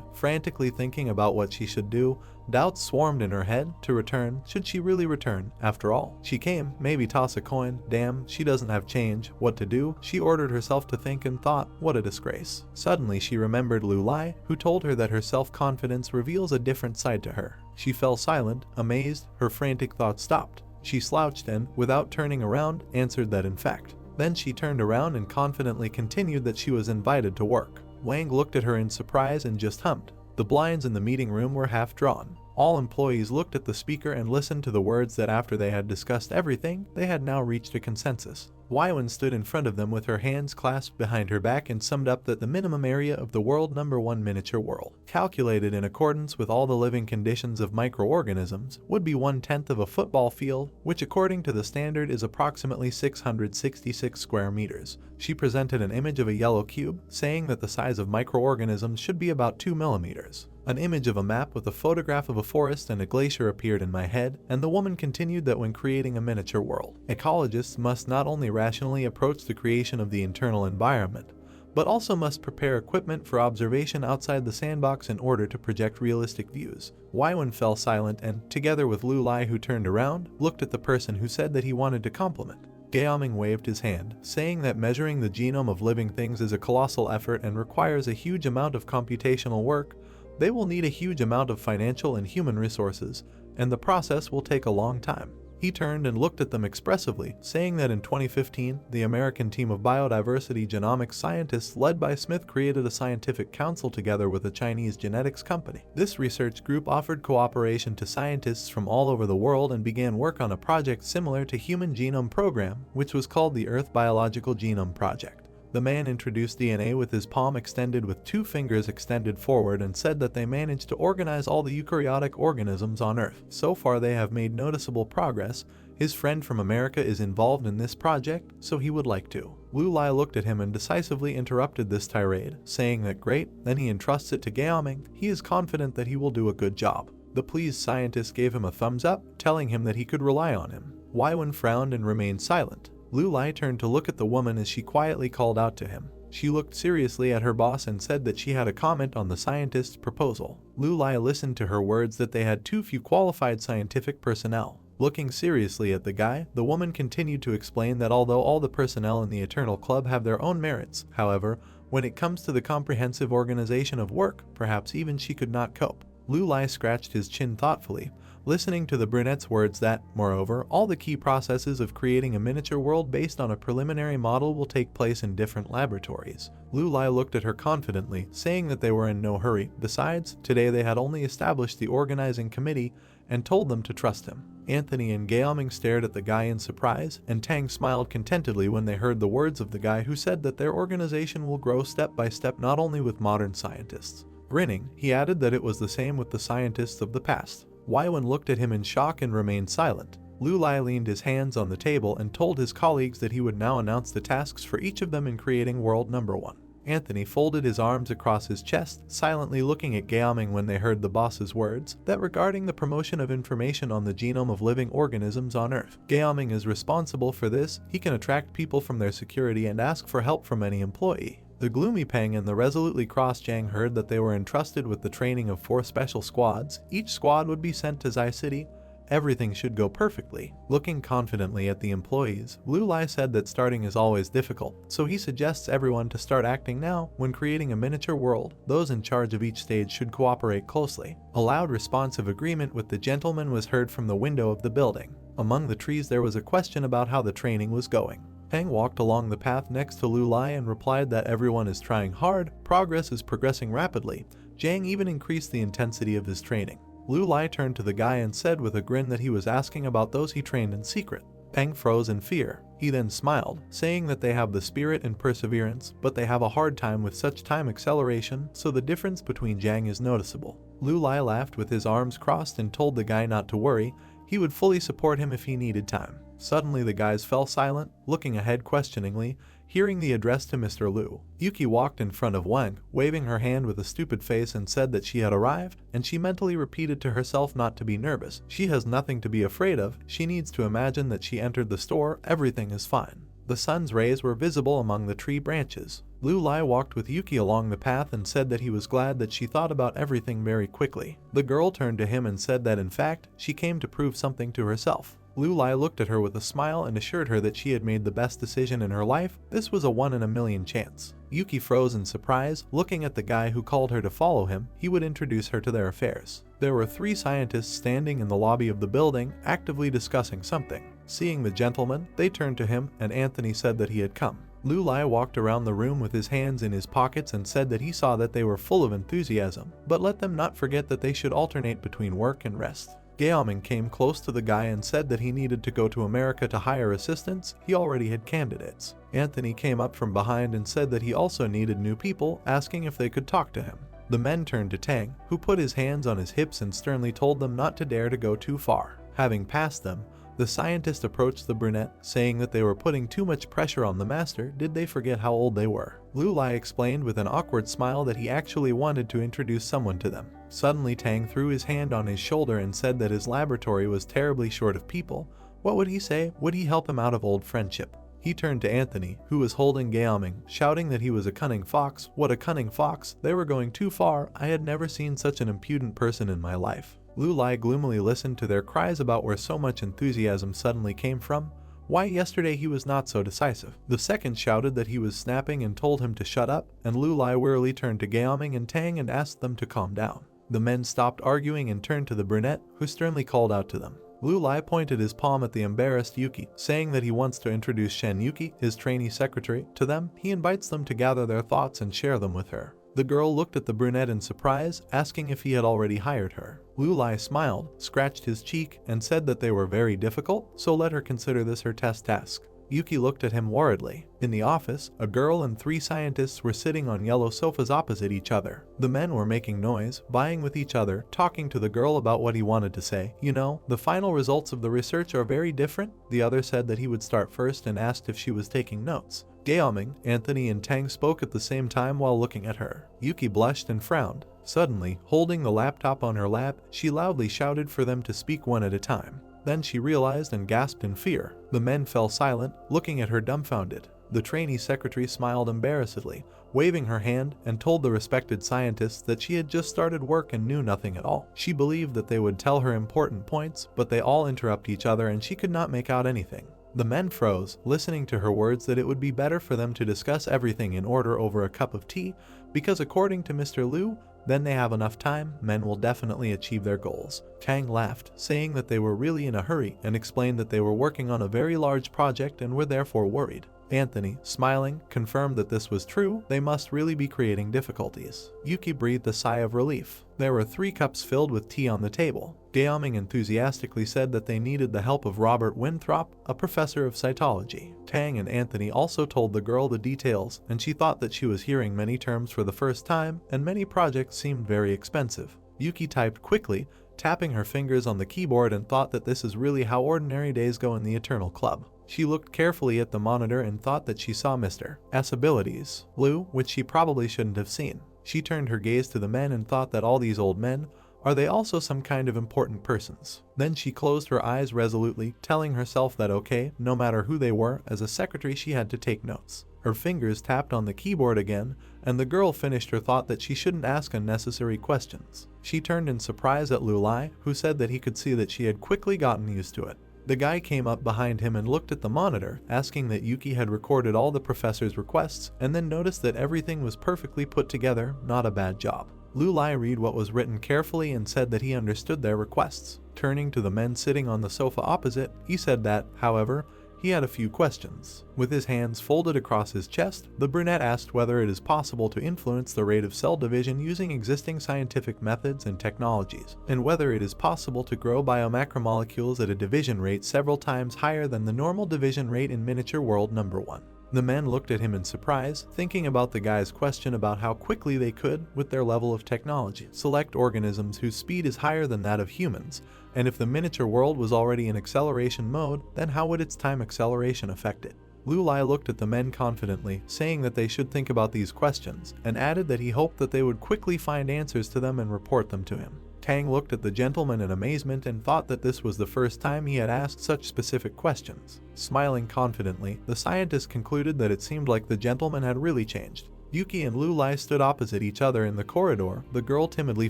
Speaker 1: frantically thinking about what she should do. Doubts swarmed in her head. To return? Should she really return? After all, she came, maybe toss a coin. Damn, she doesn't have change. What to do? She ordered herself to think and thought, what a disgrace. Suddenly she remembered Lu Lai, who told her that her self-confidence reveals a different side to her. She fell silent, amazed. Her frantic thoughts stopped. She slouched and, without turning around, answered that in fact. Then she turned around and confidently continued that she was invited to work. Wang looked at her in surprise and just hummed. The blinds in the meeting room were half drawn. All employees looked at the speaker and listened to the words that after they had discussed everything, they had now reached a consensus. Waiwen stood in front of them with her hands clasped behind her back and summed up that the minimum area of the world #1 miniature world, calculated in accordance with all the living conditions of microorganisms, would be 1/10 of a football field, which according to the standard is approximately 666 square meters. She presented an image of a yellow cube, saying that the size of microorganisms should be about 2 millimeters. An image of a map with a photograph of a forest and a glacier appeared in my head, and the woman continued that when creating a miniature world, ecologists must not only rationally approach the creation of the internal environment, but also must prepare equipment for observation outside the sandbox in order to project realistic views. Waiwen fell silent and, together with Lu Lai who turned around, looked at the person who said that he wanted to compliment. Gaoming waved his hand, saying that measuring the genome of living things is a colossal effort and requires a huge amount of computational work. They will need a huge amount of financial and human resources, and the process will take a long time. He turned and looked at them expressively, saying that in 2015, the American team of biodiversity genomics scientists led by Smith created a scientific council together with a Chinese genetics company. This research group offered cooperation to scientists from all over the world and began work on a project similar to Human Genome Program, which was called the Earth Biological Genome Project. The man introduced DNA with his palm extended with 2 fingers extended forward and said that they managed to organize all the eukaryotic organisms on Earth. So far they have made noticeable progress. His friend from America is involved in this project, so he would like to. Lu Lai looked at him and decisively interrupted this tirade, saying that great, then he entrusts it to Gaoming. He is confident that he will do a good job. The pleased scientist gave him a thumbs up, telling him that he could rely on him. Waiwen frowned and remained silent. Lu Lai turned to look at the woman as she quietly called out to him. She looked seriously at her boss and said that she had a comment on the scientist's proposal. Lu Lai listened to her words that they had too few qualified scientific personnel. Looking seriously at the guy, the woman continued to explain that although all the personnel in the Eternal Club have their own merits, however, when it comes to the comprehensive organization of work, perhaps even she could not cope. Lu Lai scratched his chin thoughtfully, listening to the brunette's words that, moreover, all the key processes of creating a miniature world based on a preliminary model will take place in different laboratories. Lu Lai looked at her confidently, saying that they were in no hurry. Besides, today they had only established the organizing committee and told them to trust him. Anthony and Gaoming stared at the guy in surprise, and Tang smiled contentedly when they heard the words of the guy who said that their organization will grow step by step not only with modern scientists. Grinning, he added that it was the same with the scientists of the past. Waiwen looked at him in shock and remained silent. Lu Lai leaned his hands on the table and told his colleagues that he would now announce the tasks for each of them in creating world #1. Anthony folded his arms across his chest, silently looking at Gaoming when they heard the boss's words, that regarding the promotion of information on the genome of living organisms on Earth. Gaoming is responsible for this. He can attract people from their security and ask for help from any employee. The gloomy Peng and the resolutely crossed Zhang heard that they were entrusted with the training of 4 special squads. Each squad would be sent to Zai City. Everything should go perfectly. Looking confidently at the employees, Lu Lai said that starting is always difficult, so he suggests everyone to start acting now. When creating a miniature world, those in charge of each stage should cooperate closely. A loud responsive agreement with the gentleman was heard from the window of the building. Among the trees there was a question about how the training was going. Peng walked along the path next to Lu Lai and replied that everyone is trying hard, progress is progressing rapidly. Zhang even increased the intensity of his training. Lu Lai turned to the guy and said with a grin that he was asking about those he trained in secret. Peng froze in fear. He then smiled, saying that they have the spirit and perseverance, but they have a hard time with such time acceleration, so the difference between Zhang is noticeable. Lu Lai laughed with his arms crossed and told the guy not to worry. He he would fully support him if he needed time. Suddenly the guys fell silent, looking ahead questioningly, hearing the address to Mr. Liu. Yuki walked in front of Wang, waving her hand with a stupid face, and said that she had arrived, and she mentally repeated to herself not to be nervous. She has nothing to be afraid of, she needs to imagine that she entered the store, everything is fine. The sun's rays were visible among the tree branches. Liu Lai walked with Yuki along the path and said that he was glad that she thought about everything very quickly. The girl turned to him and said that in fact, she came to prove something to herself. Liu Lai looked at her with a smile and assured her that she had made the best decision in her life. This was a 1 in a million chance. Yuki froze in surprise, looking at the guy who called her to follow him. He would introduce her to their affairs. There were 3 scientists standing in the lobby of the building, actively discussing something. Seeing the gentleman, they turned to him, and Anthony said that he had come. Liu Lai walked around the room with his hands in his pockets and said that he saw that they were full of enthusiasm, but let them not forget that they should alternate between work and rest. Gaoming came close to the guy and said that he needed to go to America to hire assistants. He already had candidates. Anthony came up from behind and said that he also needed new people, asking if they could talk to him. The men turned to Tang, who put his hands on his hips and sternly told them not to dare to go too far. Having passed them, the scientist approached the brunette, saying that they were putting too much pressure on the master. Did they forget how old they were? Liu Lai explained with an awkward smile that he actually wanted to introduce someone to them. Suddenly Tang threw his hand on his shoulder and said that his laboratory was terribly short of people. What would he say? Would he help him out of old friendship? He turned to Anthony, who was holding Gaoming, shouting that he was a cunning fox. What a cunning fox! They were going too far. I had never seen such an impudent person in my life. Liu Lai gloomily listened to their cries about where so much enthusiasm suddenly came from. Why yesterday he was not so decisive. The second shouted that he was snapping and told him to shut up, and Liu Lai wearily turned to Gaoming and Tang and asked them to calm down. The men stopped arguing and turned to the brunette, who sternly called out to them. Liu Lai pointed his palm at the embarrassed Yuki, saying that he wants to introduce Shen Yuki, his trainee secretary, to them. He invites them to gather their thoughts and share them with her. The girl looked at the brunette in surprise, asking if he had already hired her. Liu Lai smiled, scratched his cheek, and said that they were very difficult, so let her consider this her test task. Yuki looked at him worriedly. In the office, a girl and 3 scientists were sitting on yellow sofas opposite each other. The men were making noise, vying with each other, talking to the girl about what he wanted to say. You know, the final results of the research are very different. The other said that he would start first and asked if she was taking notes. Gaoming, Anthony and Tang spoke at the same time while looking at her. Yuki blushed and frowned. Suddenly, holding the laptop on her lap, she loudly shouted for them to speak one at a time. Then she realized and gasped in fear. The men fell silent, looking at her dumbfounded. The trainee secretary smiled embarrassedly, waving her hand, and told the respected scientists that she had just started work and knew nothing at all. She believed that they would tell her important points, but they all interrupt each other and she could not make out anything. The men froze, listening to her words that it would be better for them to discuss everything in order over a cup of tea, because according to Mr. Liu, then they have enough time, men will definitely achieve their goals. Tang laughed, saying that they were really in a hurry, and explained that they were working on a very large project and were therefore worried. Anthony, smiling, confirmed that this was true. They must really be creating difficulties. Yuki breathed a sigh of relief. There were 3 cups filled with tea on the table. Gaoming enthusiastically said that they needed the help of Robert Winthrop, a professor of cytology. Tang and Anthony also told the girl the details, and she thought that she was hearing many terms for the first time, and many projects seemed very expensive. Yuki typed quickly, tapping her fingers on the keyboard, and thought that this is really how ordinary days go in the Eternal Club. She looked carefully at the monitor and thought that she saw Mr. S abilities, Liu, which she probably shouldn't have seen. She turned her gaze to the men and thought that all these old men, are they also some kind of important persons? Then she closed her eyes resolutely, telling herself that okay, no matter who they were, as a secretary she had to take notes. Her fingers tapped on the keyboard again, and the girl finished her thought that she shouldn't ask unnecessary questions. She turned in surprise at Liu Lai, who said that he could see that she had quickly gotten used to it. The guy came up behind him and looked at the monitor, asking that Yuki had recorded all the professor's requests, and then noticed that everything was perfectly put together. Not a bad job. Liu Lai read what was written carefully and said that he understood their requests. Turning to the men sitting on the sofa opposite, he said that, however, he had a few questions. With his hands folded across his chest, the brunette asked whether it is possible to influence the rate of cell division using existing scientific methods and technologies, and whether it is possible to grow biomacromolecules at a division rate several times higher than the normal division rate in Miniature World No. 1. The men looked at him in surprise, thinking about the guy's question about how quickly they could, with their level of technology, select organisms whose speed is higher than that of humans, and if the miniature world was already in acceleration mode, then how would its time acceleration affect it? Lu Lai looked at the men confidently, saying that they should think about these questions, and added that he hoped that they would quickly find answers to them and report them to him. Tang looked at the gentleman in amazement and thought that this was the first time he had asked such specific questions. Smiling confidently, the scientist concluded that it seemed like the gentleman had really changed. Yuki and Lu Lai stood opposite each other in the corridor. The girl timidly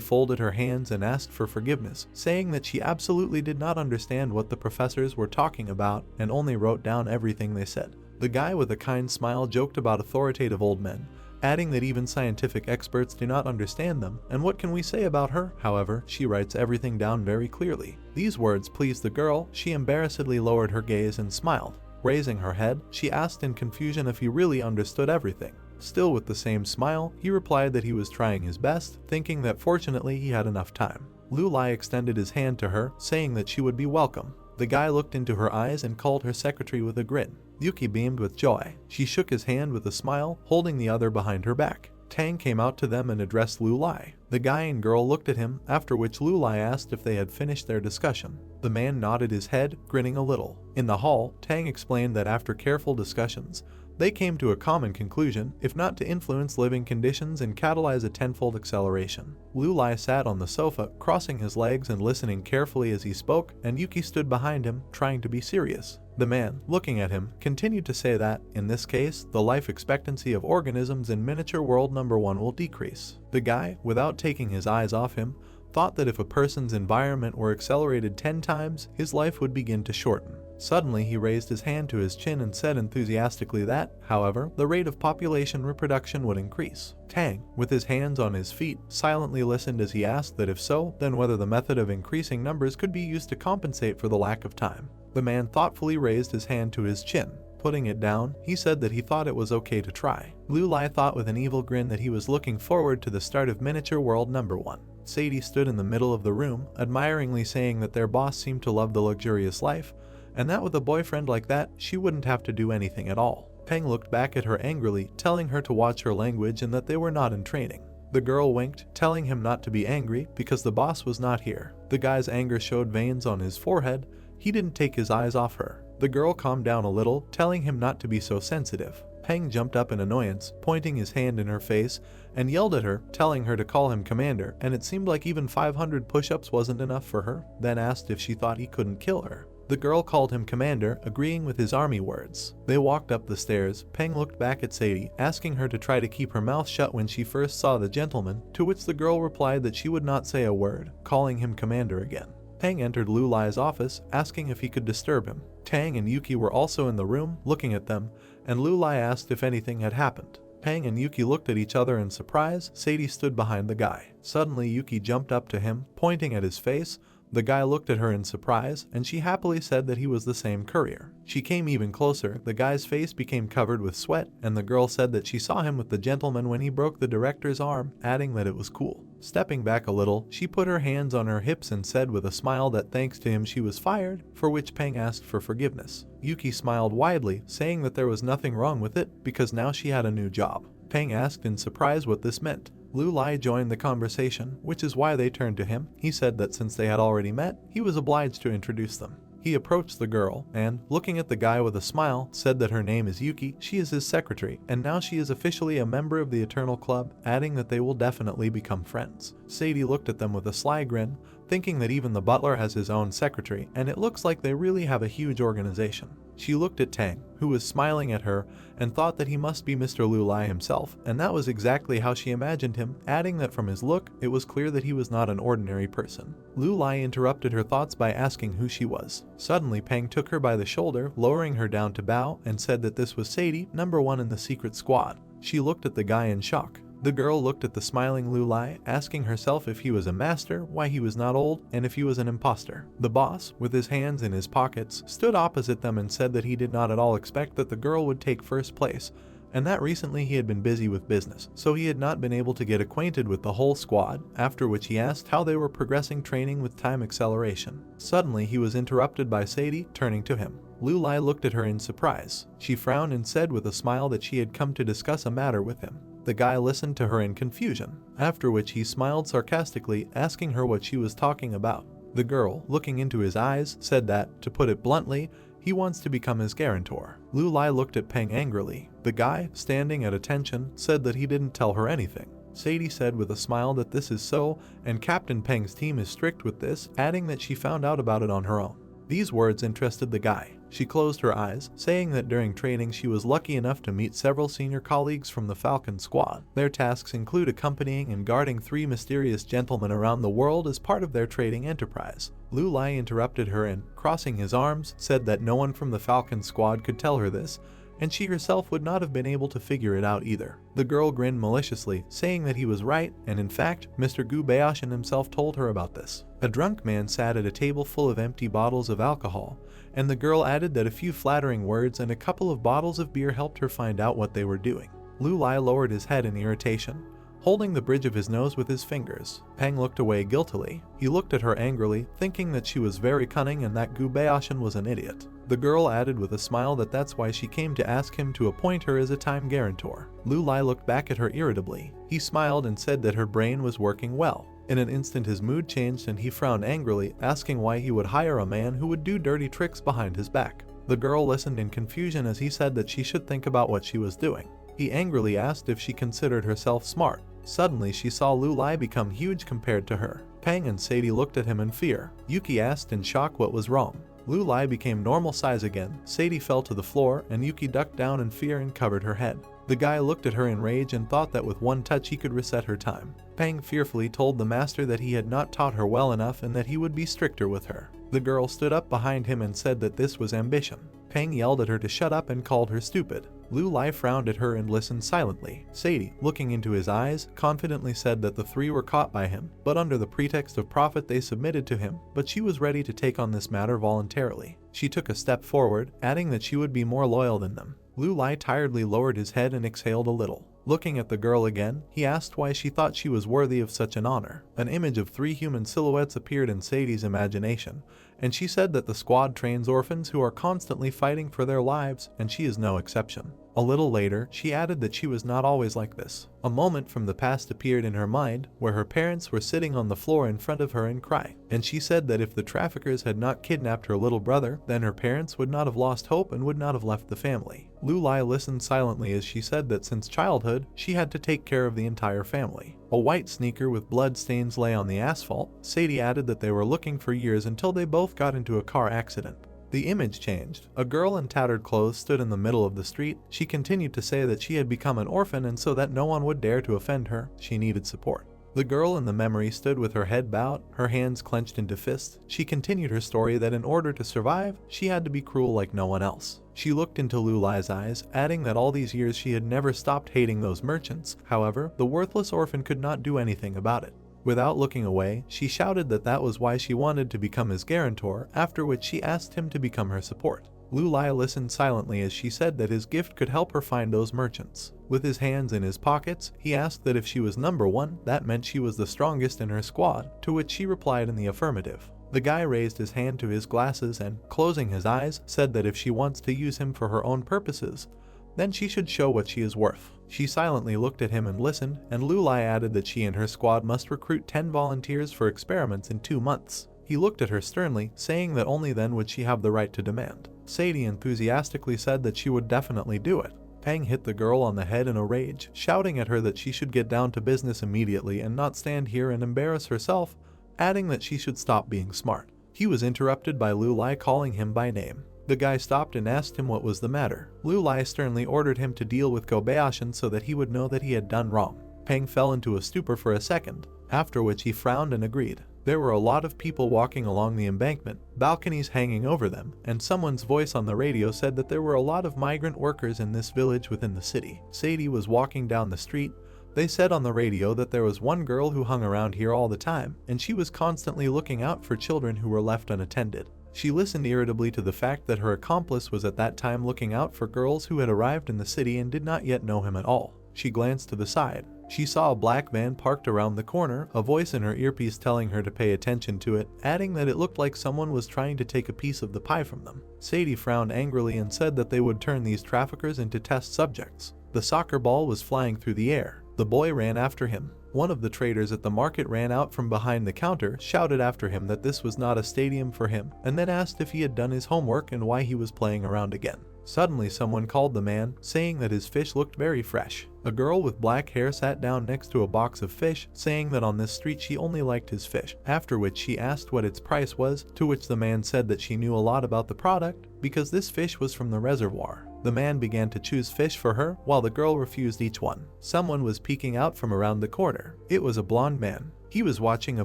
Speaker 1: folded her hands and asked for forgiveness, saying that she absolutely did not understand what the professors were talking about and only wrote down everything they said. The guy with a kind smile joked about authoritative old men, adding that even scientific experts do not understand them, and what can we say about her? However, she writes everything down very clearly. These words pleased the girl. She embarrassedly lowered her gaze and smiled. Raising her head, she asked in confusion if he really understood everything. Still with the same smile, he replied that he was trying his best, thinking that fortunately he had enough time. Lu Lai extended his hand to her, saying that she would be welcome. The guy looked into her eyes and called her secretary with a grin. Yuki beamed with joy. She shook his hand with a smile, holding the other behind her back. Tang came out to them and addressed Lu Lai. The guy and girl looked at him, after which Lu Lai asked if they had finished their discussion. The man nodded his head, grinning a little. In the hall, Tang explained that after careful discussions, they came to a common conclusion, if not to influence living conditions and catalyze a tenfold acceleration. Lu Lai sat on the sofa, crossing his legs and listening carefully as he spoke, and Yuki stood behind him, trying to be serious. The man, looking at him, continued to say that, in this case, the life expectancy of organisms in miniature world number 1 will decrease. The guy, without taking his eyes off him, thought that if a person's environment were accelerated 10 times, his life would begin to shorten. Suddenly, he raised his hand to his chin and said enthusiastically that, however, the rate of population reproduction would increase. Tang, with his hands on his feet, silently listened as he asked that if so, then whether the method of increasing numbers could be used to compensate for the lack of time. The man thoughtfully raised his hand to his chin. Putting it down, he said that he thought it was okay to try. Lu Lai thought with an evil grin that he was looking forward to the start of miniature world number 1. Sadie stood in the middle of the room, admiringly saying that their boss seemed to love the luxurious life, and that with a boyfriend like that, she wouldn't have to do anything at all. Peng looked back at her angrily, telling her to watch her language and that they were not in training. The girl winked, telling him not to be angry because the boss was not here. The guy's anger showed veins on his forehead. He didn't take his eyes off her. The girl calmed down a little, telling him not to be so sensitive. Peng jumped up in annoyance, pointing his hand in her face, and yelled at her, telling her to call him commander, and it seemed like even 500 push-ups wasn't enough for her, then asked if she thought he couldn't kill her. The girl called him commander, agreeing with his army words. They walked up the stairs. Peng looked back at Sadie, asking her to try to keep her mouth shut when she first saw the gentleman, to which the girl replied that she would not say a word, calling him commander again. Peng entered Lu Lai's office, asking if he could disturb him. Tang and Yuki were also in the room, looking at them, and Lu Lai asked if anything had happened. Peng and Yuki looked at each other in surprise. Sadie stood behind the guy. Suddenly, Yuki jumped up to him, pointing at his face. The guy looked at her in surprise, and she happily said that he was the same courier. She came even closer. The guy's face became covered with sweat, and the girl said that she saw him with the gentleman when he broke the director's arm, adding that it was cool. Stepping back a little, she put her hands on her hips and said with a smile that thanks to him she was fired, for which Peng asked for forgiveness. Yuki smiled widely, saying that there was nothing wrong with it because now she had a new job. Peng asked in surprise what this meant. Lu Lai joined the conversation, which is why they turned to him. He said that since they had already met, he was obliged to introduce them. He approached the girl and, looking at the guy with a smile, said that her name is Yuki, she is his secretary, and now she is officially a member of the Eternal Club, adding that they will definitely become friends. Sadie looked at them with a sly grin, thinking that even the butler has his own secretary, and it looks like they really have a huge organization. She looked at Tang, who was smiling at her, and thought that he must be Mr. Lu Lai himself, and that was exactly how she imagined him, adding that from his look, it was clear that he was not an ordinary person. Lu Lai interrupted her thoughts by asking who she was. Suddenly, Peng took her by the shoulder, lowering her down to bow, and said that this was Sadie, number 1 in the secret squad. She looked at the guy in shock. The girl looked at the smiling Lu Lai, asking herself if he was a master, why he was not old, and if he was an imposter. The boss, with his hands in his pockets, stood opposite them and said that he did not at all expect that the girl would take first place, and that recently he had been busy with business, so he had not been able to get acquainted with the whole squad, after which he asked how they were progressing training with time acceleration. Suddenly he was interrupted by Sadie, turning to him. Lu Lai looked at her in surprise. She frowned and said with a smile that she had come to discuss a matter with him. The guy listened to her in confusion, after which he smiled sarcastically, asking her what she was talking about. The girl, looking into his eyes, said that, to put it bluntly, he wants to become his guarantor. Lu Lai looked at Peng angrily. The guy, standing at attention, said that he didn't tell her anything. Sadie said with a smile that this is so, and Captain Peng's team is strict with this, adding that she found out about it on her own. These words interested the guy. She closed her eyes, saying that during training she was lucky enough to meet several senior colleagues from the Falcon Squad. Their tasks include accompanying and guarding 3 mysterious gentlemen around the world as part of their trading enterprise. Lu Lai interrupted her and, crossing his arms, said that no one from the Falcon Squad could tell her this, and she herself would not have been able to figure it out either. The girl grinned maliciously, saying that he was right, and in fact, Mr. Gu Baoshan himself told her about this. A drunk man sat at a table full of empty bottles of alcohol, and the girl added that a few flattering words and a couple of bottles of beer helped her find out what they were doing. Lu Lai lowered his head in irritation, holding the bridge of his nose with his fingers. Peng looked away guiltily. He looked at her angrily, thinking that she was very cunning and that Gu Baoshan was an idiot. The girl added with a smile that that's why she came to ask him to appoint her as a time guarantor. Lu Lai looked back at her irritably. He smiled and said that her brain was working well. In an instant his mood changed and he frowned angrily, asking why he would hire a man who would do dirty tricks behind his back. The girl listened in confusion as he said that she should think about what she was doing. He angrily asked if she considered herself smart. Suddenly she saw Lu Lai become huge compared to her. Peng and Sadie looked at him in fear. Yuki asked in shock what was wrong. Lu Lai became normal size again. Sadie fell to the floor and Yuki ducked down in fear and covered her head. The guy looked at her in rage and thought that with one touch he could reset her time. Peng fearfully told the master that he had not taught her well enough and that he would be stricter with her. The girl stood up behind him and said that this was ambition. Peng yelled at her to shut up and called her stupid. Lu Lai frowned at her and listened silently. Sadie, looking into his eyes, confidently said that the 3 were caught by him, but under the pretext of profit they submitted to him, but she was ready to take on this matter voluntarily. She took a step forward, adding that she would be more loyal than them. Lu Lai tiredly lowered his head and exhaled a little. Looking at the girl again, he asked why she thought she was worthy of such an honor. An image of 3 human silhouettes appeared in Sadie's imagination, and she said that the squad trains orphans who are constantly fighting for their lives, and she is no exception. A little later, she added that she was not always like this. A moment from the past appeared in her mind, where her parents were sitting on the floor in front of her and crying, and she said that if the traffickers had not kidnapped her little brother, then her parents would not have lost hope and would not have left the family. Lu Lai listened silently as she said that since childhood, she had to take care of the entire family. A white sneaker with blood stains lay on the asphalt. Sadie added that they were looking for years until they both got into a car accident. The image changed. A girl in tattered clothes stood in the middle of the street. She continued to say that she had become an orphan and so that no one would dare to offend her, she needed support. The girl in the memory stood with her head bowed, her hands clenched into fists. She continued her story that in order to survive, she had to be cruel like no one else. She looked into Lu Lai's eyes, adding that all these years she had never stopped hating those merchants. However, the worthless orphan could not do anything about it. Without looking away, she shouted that that was why she wanted to become his guarantor, after which she asked him to become her support. Lu Lai listened silently as she said that his gift could help her find those merchants. With his hands in his pockets, he asked that if she was number 1, that meant she was the strongest in her squad, to which she replied in the affirmative. The guy raised his hand to his glasses and, closing his eyes, said that if she wants to use him for her own purposes, then she should show what she is worth. She silently looked at him and listened, and Lu Lai added that she and her squad must recruit 10 volunteers for experiments in 2 months. He looked at her sternly, saying that only then would she have the right to demand. Sadie enthusiastically said that she would definitely do it. Peng hit the girl on the head in a rage, shouting at her that she should get down to business immediately and not stand here and embarrass herself, adding that she should stop being smart. He was interrupted by Lu Lai calling him by name. The guy stopped and asked him what was the matter. Lu Lai sternly ordered him to deal with Kobayashi so that he would know that he had done wrong. Peng fell into a stupor for a second, after which he frowned and agreed. There were a lot of people walking along the embankment, balconies hanging over them, and someone's voice on the radio said that there were a lot of migrant workers in this village within the city. Sadie was walking down the street. They said on the radio that there was one girl who hung around here all the time, and she was constantly looking out for children who were left unattended. She listened irritably to the fact that her accomplice was at that time looking out for girls who had arrived in the city and did not yet know him at all. She glanced to the side. She saw a black van parked around the corner, a voice in her earpiece telling her to pay attention to it, adding that it looked like someone was trying to take a piece of the pie from them. Sadie frowned angrily and said that they would turn these traffickers into test subjects. The soccer ball was flying through the air. The boy ran after him. One of the traders at the market ran out from behind the counter, shouted after him that this was not a stadium for him, and then asked if he had done his homework and why he was playing around again. Suddenly someone called the man, saying that his fish looked very fresh. A girl with black hair sat down next to a box of fish, saying that on this street she only liked his fish, after which she asked what its price was, to which the man said that she knew a lot about the product, because this fish was from the reservoir. The man began to choose fish for her, while the girl refused each one. Someone was peeking out from around the corner. It was a blonde man. He was watching a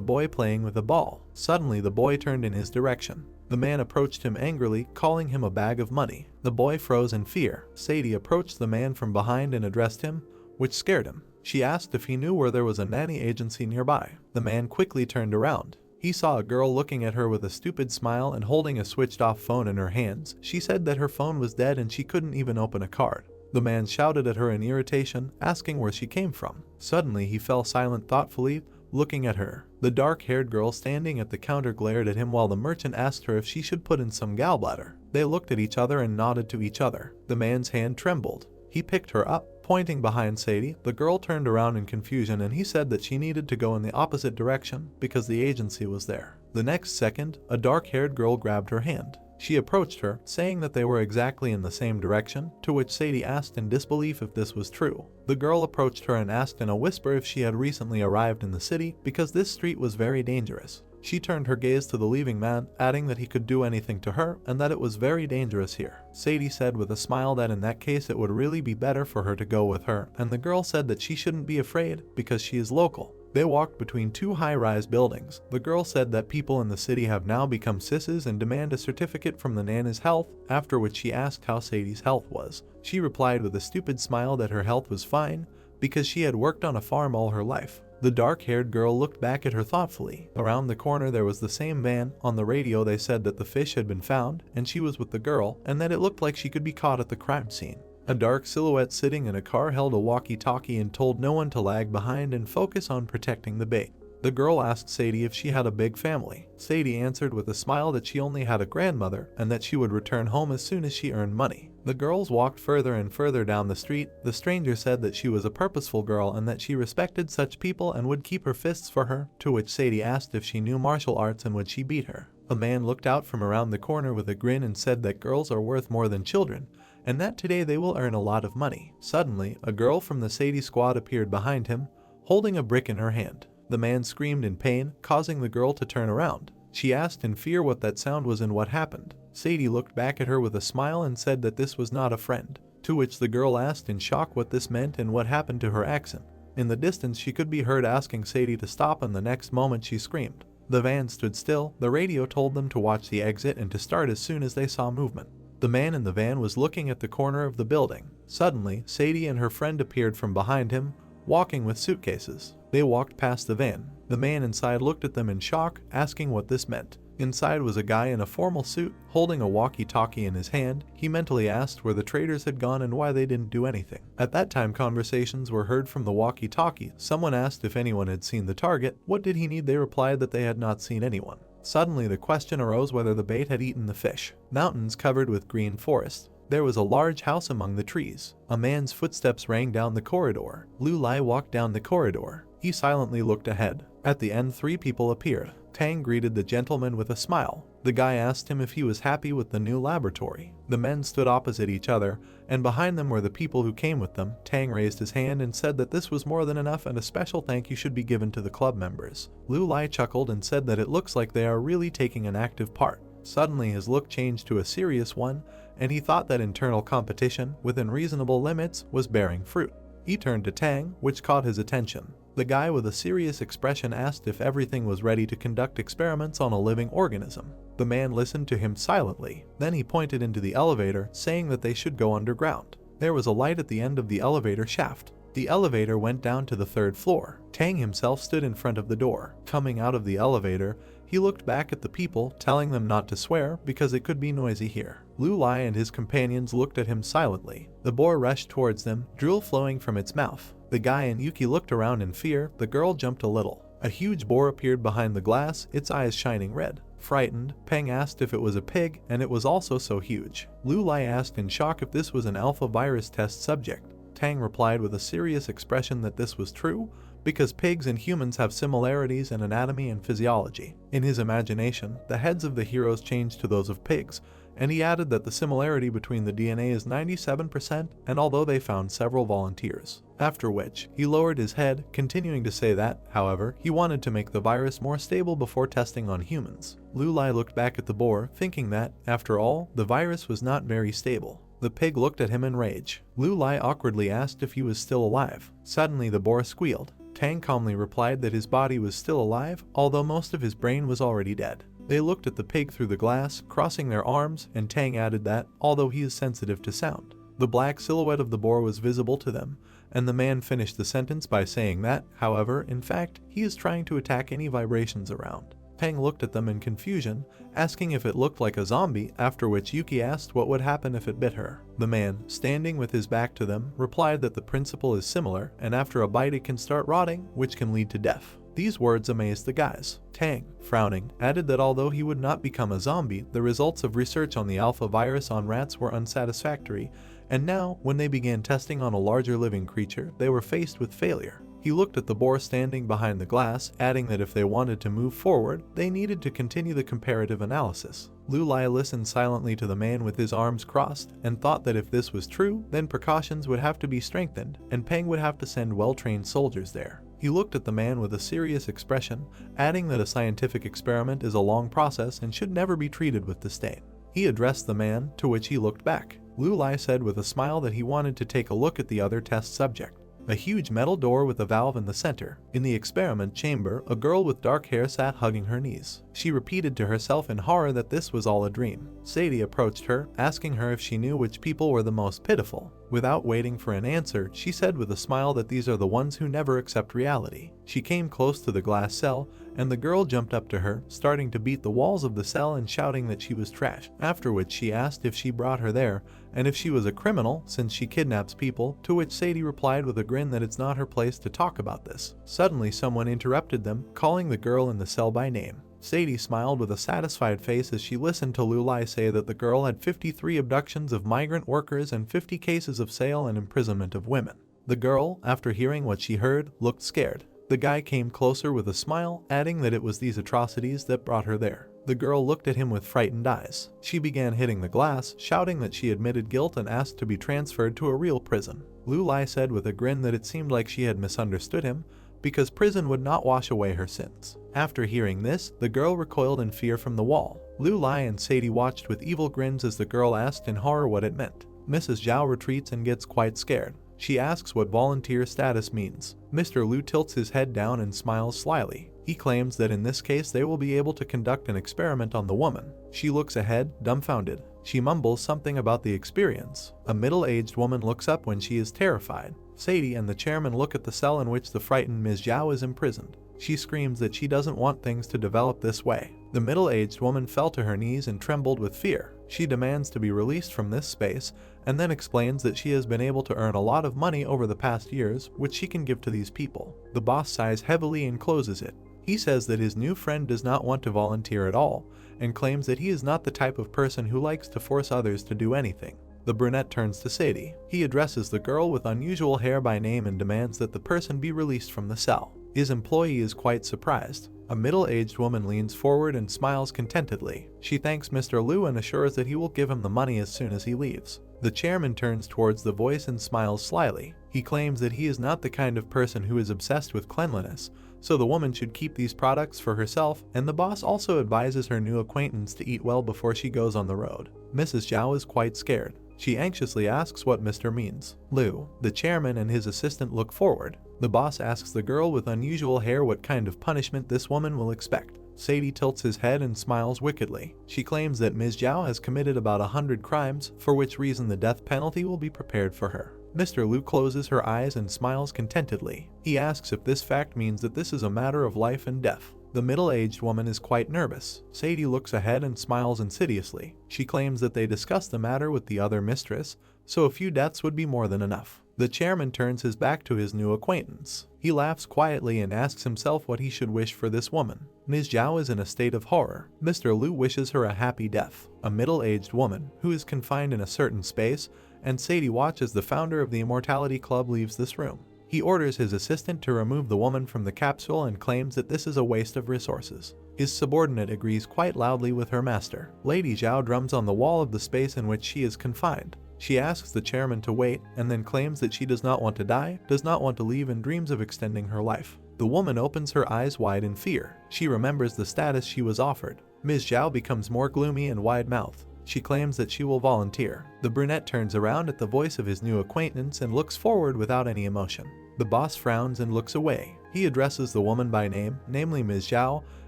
Speaker 1: boy playing with a ball. Suddenly the boy turned in his direction. The man approached him angrily, calling him a bag of money. The boy froze in fear. Sadie approached the man from behind and addressed him, which scared him. She asked if he knew where there was a nanny agency nearby. The man quickly turned around. He saw a girl looking at her with a stupid smile and holding a switched-off phone in her hands. She said that her phone was dead and she couldn't even open a card. The man shouted at her in irritation, asking where she came from. Suddenly he fell silent thoughtfully, looking at her. The dark-haired girl standing at the counter glared at him while the merchant asked her if she should put in some gallbladder. They looked at each other and nodded to each other. The man's hand trembled. He picked her up, pointing behind Sadie. The girl turned around in confusion and he said that she needed to go in the opposite direction because the agency was there. The next second, a dark-haired girl grabbed her hand. She approached her, saying that they were exactly in the same direction, to which Sadie asked in disbelief if this was true. The girl approached her and asked in a whisper if she had recently arrived in the city, because this street was very dangerous. She turned her gaze to the leaving man, adding that he could do anything to her and that it was very dangerous here. Sadie said with a smile that in that case it would really be better for her to go with her, and the girl said that she shouldn't be afraid because she is local. They walked between two high-rise buildings. The girl said that people in the city have now become sisses and demand a certificate from the Nana's health, after which she asked how Sadie's health was. She replied with a stupid smile that her health was fine, because she had worked on a farm all her life. The dark-haired girl looked back at her thoughtfully. Around the corner there was the same van. On the radio they said that the fish had been found, and she was with the girl, and that it looked like she could be caught at the crime scene. A dark silhouette sitting in a car held a walkie-talkie and told no one to lag behind and focus on protecting the bait. The girl asked Sadie if she had a big family. Sadie answered with a smile that she only had a grandmother and that she would return home as soon as she earned money. The girls walked further and further down the street. The stranger said that she was a purposeful girl and that she respected such people and would keep her fists for her, to which Sadie asked if she knew martial arts and would she beat her. A man looked out from around the corner with a grin and said that girls are worth more than children, and that today they will earn a lot of money. Suddenly, a girl from the Sadie squad appeared behind him, holding a brick in her hand. The man screamed in pain, causing the girl to turn around. She asked in fear what that sound was and what happened. Sadie looked back at her with a smile and said that this was not a friend, to which the girl asked in shock what this meant and what happened to her accent. In the distance she could be heard asking Sadie to stop, and the next moment she screamed. The van stood still. The radio told them to watch the exit and to start as soon as they saw movement. The man in the van was looking at the corner of the building. Suddenly, Sadie and her friend appeared from behind him, walking with suitcases. They walked past the van. The man inside looked at them in shock, asking what this meant. Inside was a guy in a formal suit, holding a walkie-talkie in his hand. He mentally asked where the traders had gone and why they didn't do anything. At that time, conversations were heard from the walkie-talkie. Someone asked if anyone had seen the target. What did he need? They replied that they had not seen anyone. Suddenly the question arose whether the bait had eaten the fish. Mountains covered with green forest. There was a large house among the trees. A man's footsteps rang down the corridor. Lu Lai walked down the corridor. He silently looked ahead. At the end, 3 people appeared. Tang greeted the gentleman with a smile. The guy asked him if he was happy with the new laboratory. The men stood opposite each other, and behind them were the people who came with them. Tang raised his hand and said that this was more than enough and a special thank you should be given to the club members. Lu Lai chuckled and said that it looks like they are really taking an active part. Suddenly his look changed to a serious one, and he thought that internal competition, within reasonable limits, was bearing fruit. He turned to Tang, which caught his attention. The guy with a serious expression asked if everything was ready to conduct experiments on a living organism. The man listened to him silently. Then he pointed into the elevator, saying that they should go underground. There was a light at the end of the elevator shaft. The elevator went down to the 3rd floor. Tang himself stood in front of the door. Coming out of the elevator, he looked back at the people, telling them not to swear because it could be noisy here. Lu Lai and his companions looked at him silently. The boar rushed towards them, drool flowing from its mouth. The guy and Yuki looked around in fear. The girl jumped a little. A huge boar appeared behind the glass, its eyes shining red. Frightened, Peng asked if it was a pig, and it was also so huge. Lu Lai asked in shock if this was an alpha virus test subject. Tang replied with a serious expression that this was true, because pigs and humans have similarities in anatomy and physiology. In his imagination, the heads of the heroes changed to those of pigs, and he added that the similarity between the DNA is 97%, and although they found several volunteers. After which, he lowered his head, continuing to say that, however, he wanted to make the virus more stable before testing on humans. Lu Lai looked back at the boar, thinking that, after all, the virus was not very stable. The pig looked at him in rage. Lu Lai awkwardly asked if he was still alive. Suddenly the boar squealed. Tang calmly replied that his body was still alive, although most of his brain was already dead. They looked at the pig through the glass, crossing their arms, and Tang added that, although he is sensitive to sound, the black silhouette of the boar was visible to them, and the man finished the sentence by saying that, however, in fact, he is trying to attack any vibrations around. Tang looked at them in confusion, asking if it looked like a zombie, after which Yuki asked what would happen if it bit her. The man, standing with his back to them, replied that the principle is similar, and after a bite it can start rotting, which can lead to death. These words amazed the guys. Tang, frowning, added that although he would not become a zombie, the results of research on the alpha virus on rats were unsatisfactory, and now, when they began testing on a larger living creature, they were faced with failure. He looked at the boar standing behind the glass, adding that if they wanted to move forward, they needed to continue the comparative analysis. Lu Lai listened silently to the man with his arms crossed, and thought that if this was true, then precautions would have to be strengthened, and Peng would have to send well-trained soldiers there. He looked at the man with a serious expression, adding that a scientific experiment is a long process and should never be treated with disdain. He addressed the man, to which he looked back. Lu Lai said with a smile that he wanted to take a look at the other test subject. A huge metal door with a valve in the center. In the experiment chamber, a girl with dark hair sat hugging her knees. She repeated to herself in horror that this was all a dream. Sadie approached her, asking her if she knew which people were the most pitiful. Without waiting for an answer, she said with a smile that these are the ones who never accept reality. She came close to the glass cell, and the girl jumped up to her, starting to beat the walls of the cell and shouting that she was trash, after which she asked if she brought her there, and if she was a criminal since she kidnaps people, to which Sadie replied with a grin that it's not her place to talk about this. Suddenly someone interrupted them, calling the girl in the cell by name. Sadie smiled with a satisfied face as she listened to Lu Lai say that the girl had 53 abductions of migrant workers and 50 cases of sale and imprisonment of women. The girl, after hearing what she heard, looked scared. The guy came closer with a smile, adding that it was these atrocities that brought her there. The girl looked at him with frightened eyes. She began hitting the glass, shouting that she admitted guilt and asked to be transferred to a real prison. Lu Lai said with a grin that it seemed like she had misunderstood him, because prison would not wash away her sins. After hearing this, the girl recoiled in fear from the wall. Lu Lai and Sadie watched with evil grins as the girl asked in horror what it meant. Mrs. Zhao retreats and gets quite scared. She asks what volunteer status means. Mr. Liu tilts his head down and smiles slyly. He claims that in this case they will be able to conduct an experiment on the woman. She looks ahead, dumbfounded. She mumbles something about the experience. A middle-aged woman looks up when she is terrified. Sadie and the chairman look at the cell in which the frightened Ms. Zhao is imprisoned. She screams that she doesn't want things to develop this way. The middle-aged woman fell to her knees and trembled with fear. She demands to be released from this space, and then explains that she has been able to earn a lot of money over the past years, which she can give to these people. The boss sighs heavily and closes it. He says that his new friend does not want to volunteer at all, and claims that he is not the type of person who likes to force others to do anything. The brunette turns to Sadie. He addresses the girl with unusual hair by name and demands that the person be released from the cell. His employee is quite surprised. A middle-aged woman leans forward and smiles contentedly. She thanks Mr. Liu and assures that he will give him the money as soon as he leaves. The chairman turns towards the voice and smiles slyly. He claims that he is not the kind of person who is obsessed with cleanliness, so the woman should keep these products for herself, and the boss also advises her new acquaintance to eat well before she goes on the road. Mrs. Zhao is quite scared. She anxiously asks what Mr. means. Liu, the chairman, and his assistant look forward. The boss asks the girl with unusual hair what kind of punishment this woman will expect. Sadie tilts his head and smiles wickedly. She claims that Ms. Zhao has committed about 100 crimes, for which reason the death penalty will be prepared for her. Mr. Liu closes her eyes and smiles contentedly. He asks if this fact means that this is a matter of life and death. The middle-aged woman is quite nervous. Sadie looks ahead and smiles insidiously. She claims that they discussed the matter with the other mistress, so a few deaths would be more than enough. The chairman turns his back to his new acquaintance. He laughs quietly and asks himself what he should wish for this woman. Ms. Zhao is in a state of horror. Mr. Liu wishes her a happy death. A middle-aged woman, who is confined in a certain space, and Sadie watches the founder of the Immortality Club leaves this room. He orders his assistant to remove the woman from the capsule and claims that this is a waste of resources. His subordinate agrees quite loudly with her master. Lady Zhao drums on the wall of the space in which she is confined. She asks the chairman to wait and then claims that she does not want to die, does not want to leave, and dreams of extending her life. The woman opens her eyes wide in fear. She remembers the status she was offered. Ms. Zhao becomes more gloomy and wide-mouthed. She claims that she will volunteer. The brunette turns around at the voice of his new acquaintance and looks forward without any emotion. The boss frowns and looks away. He addresses the woman by name, namely Ms. Zhao,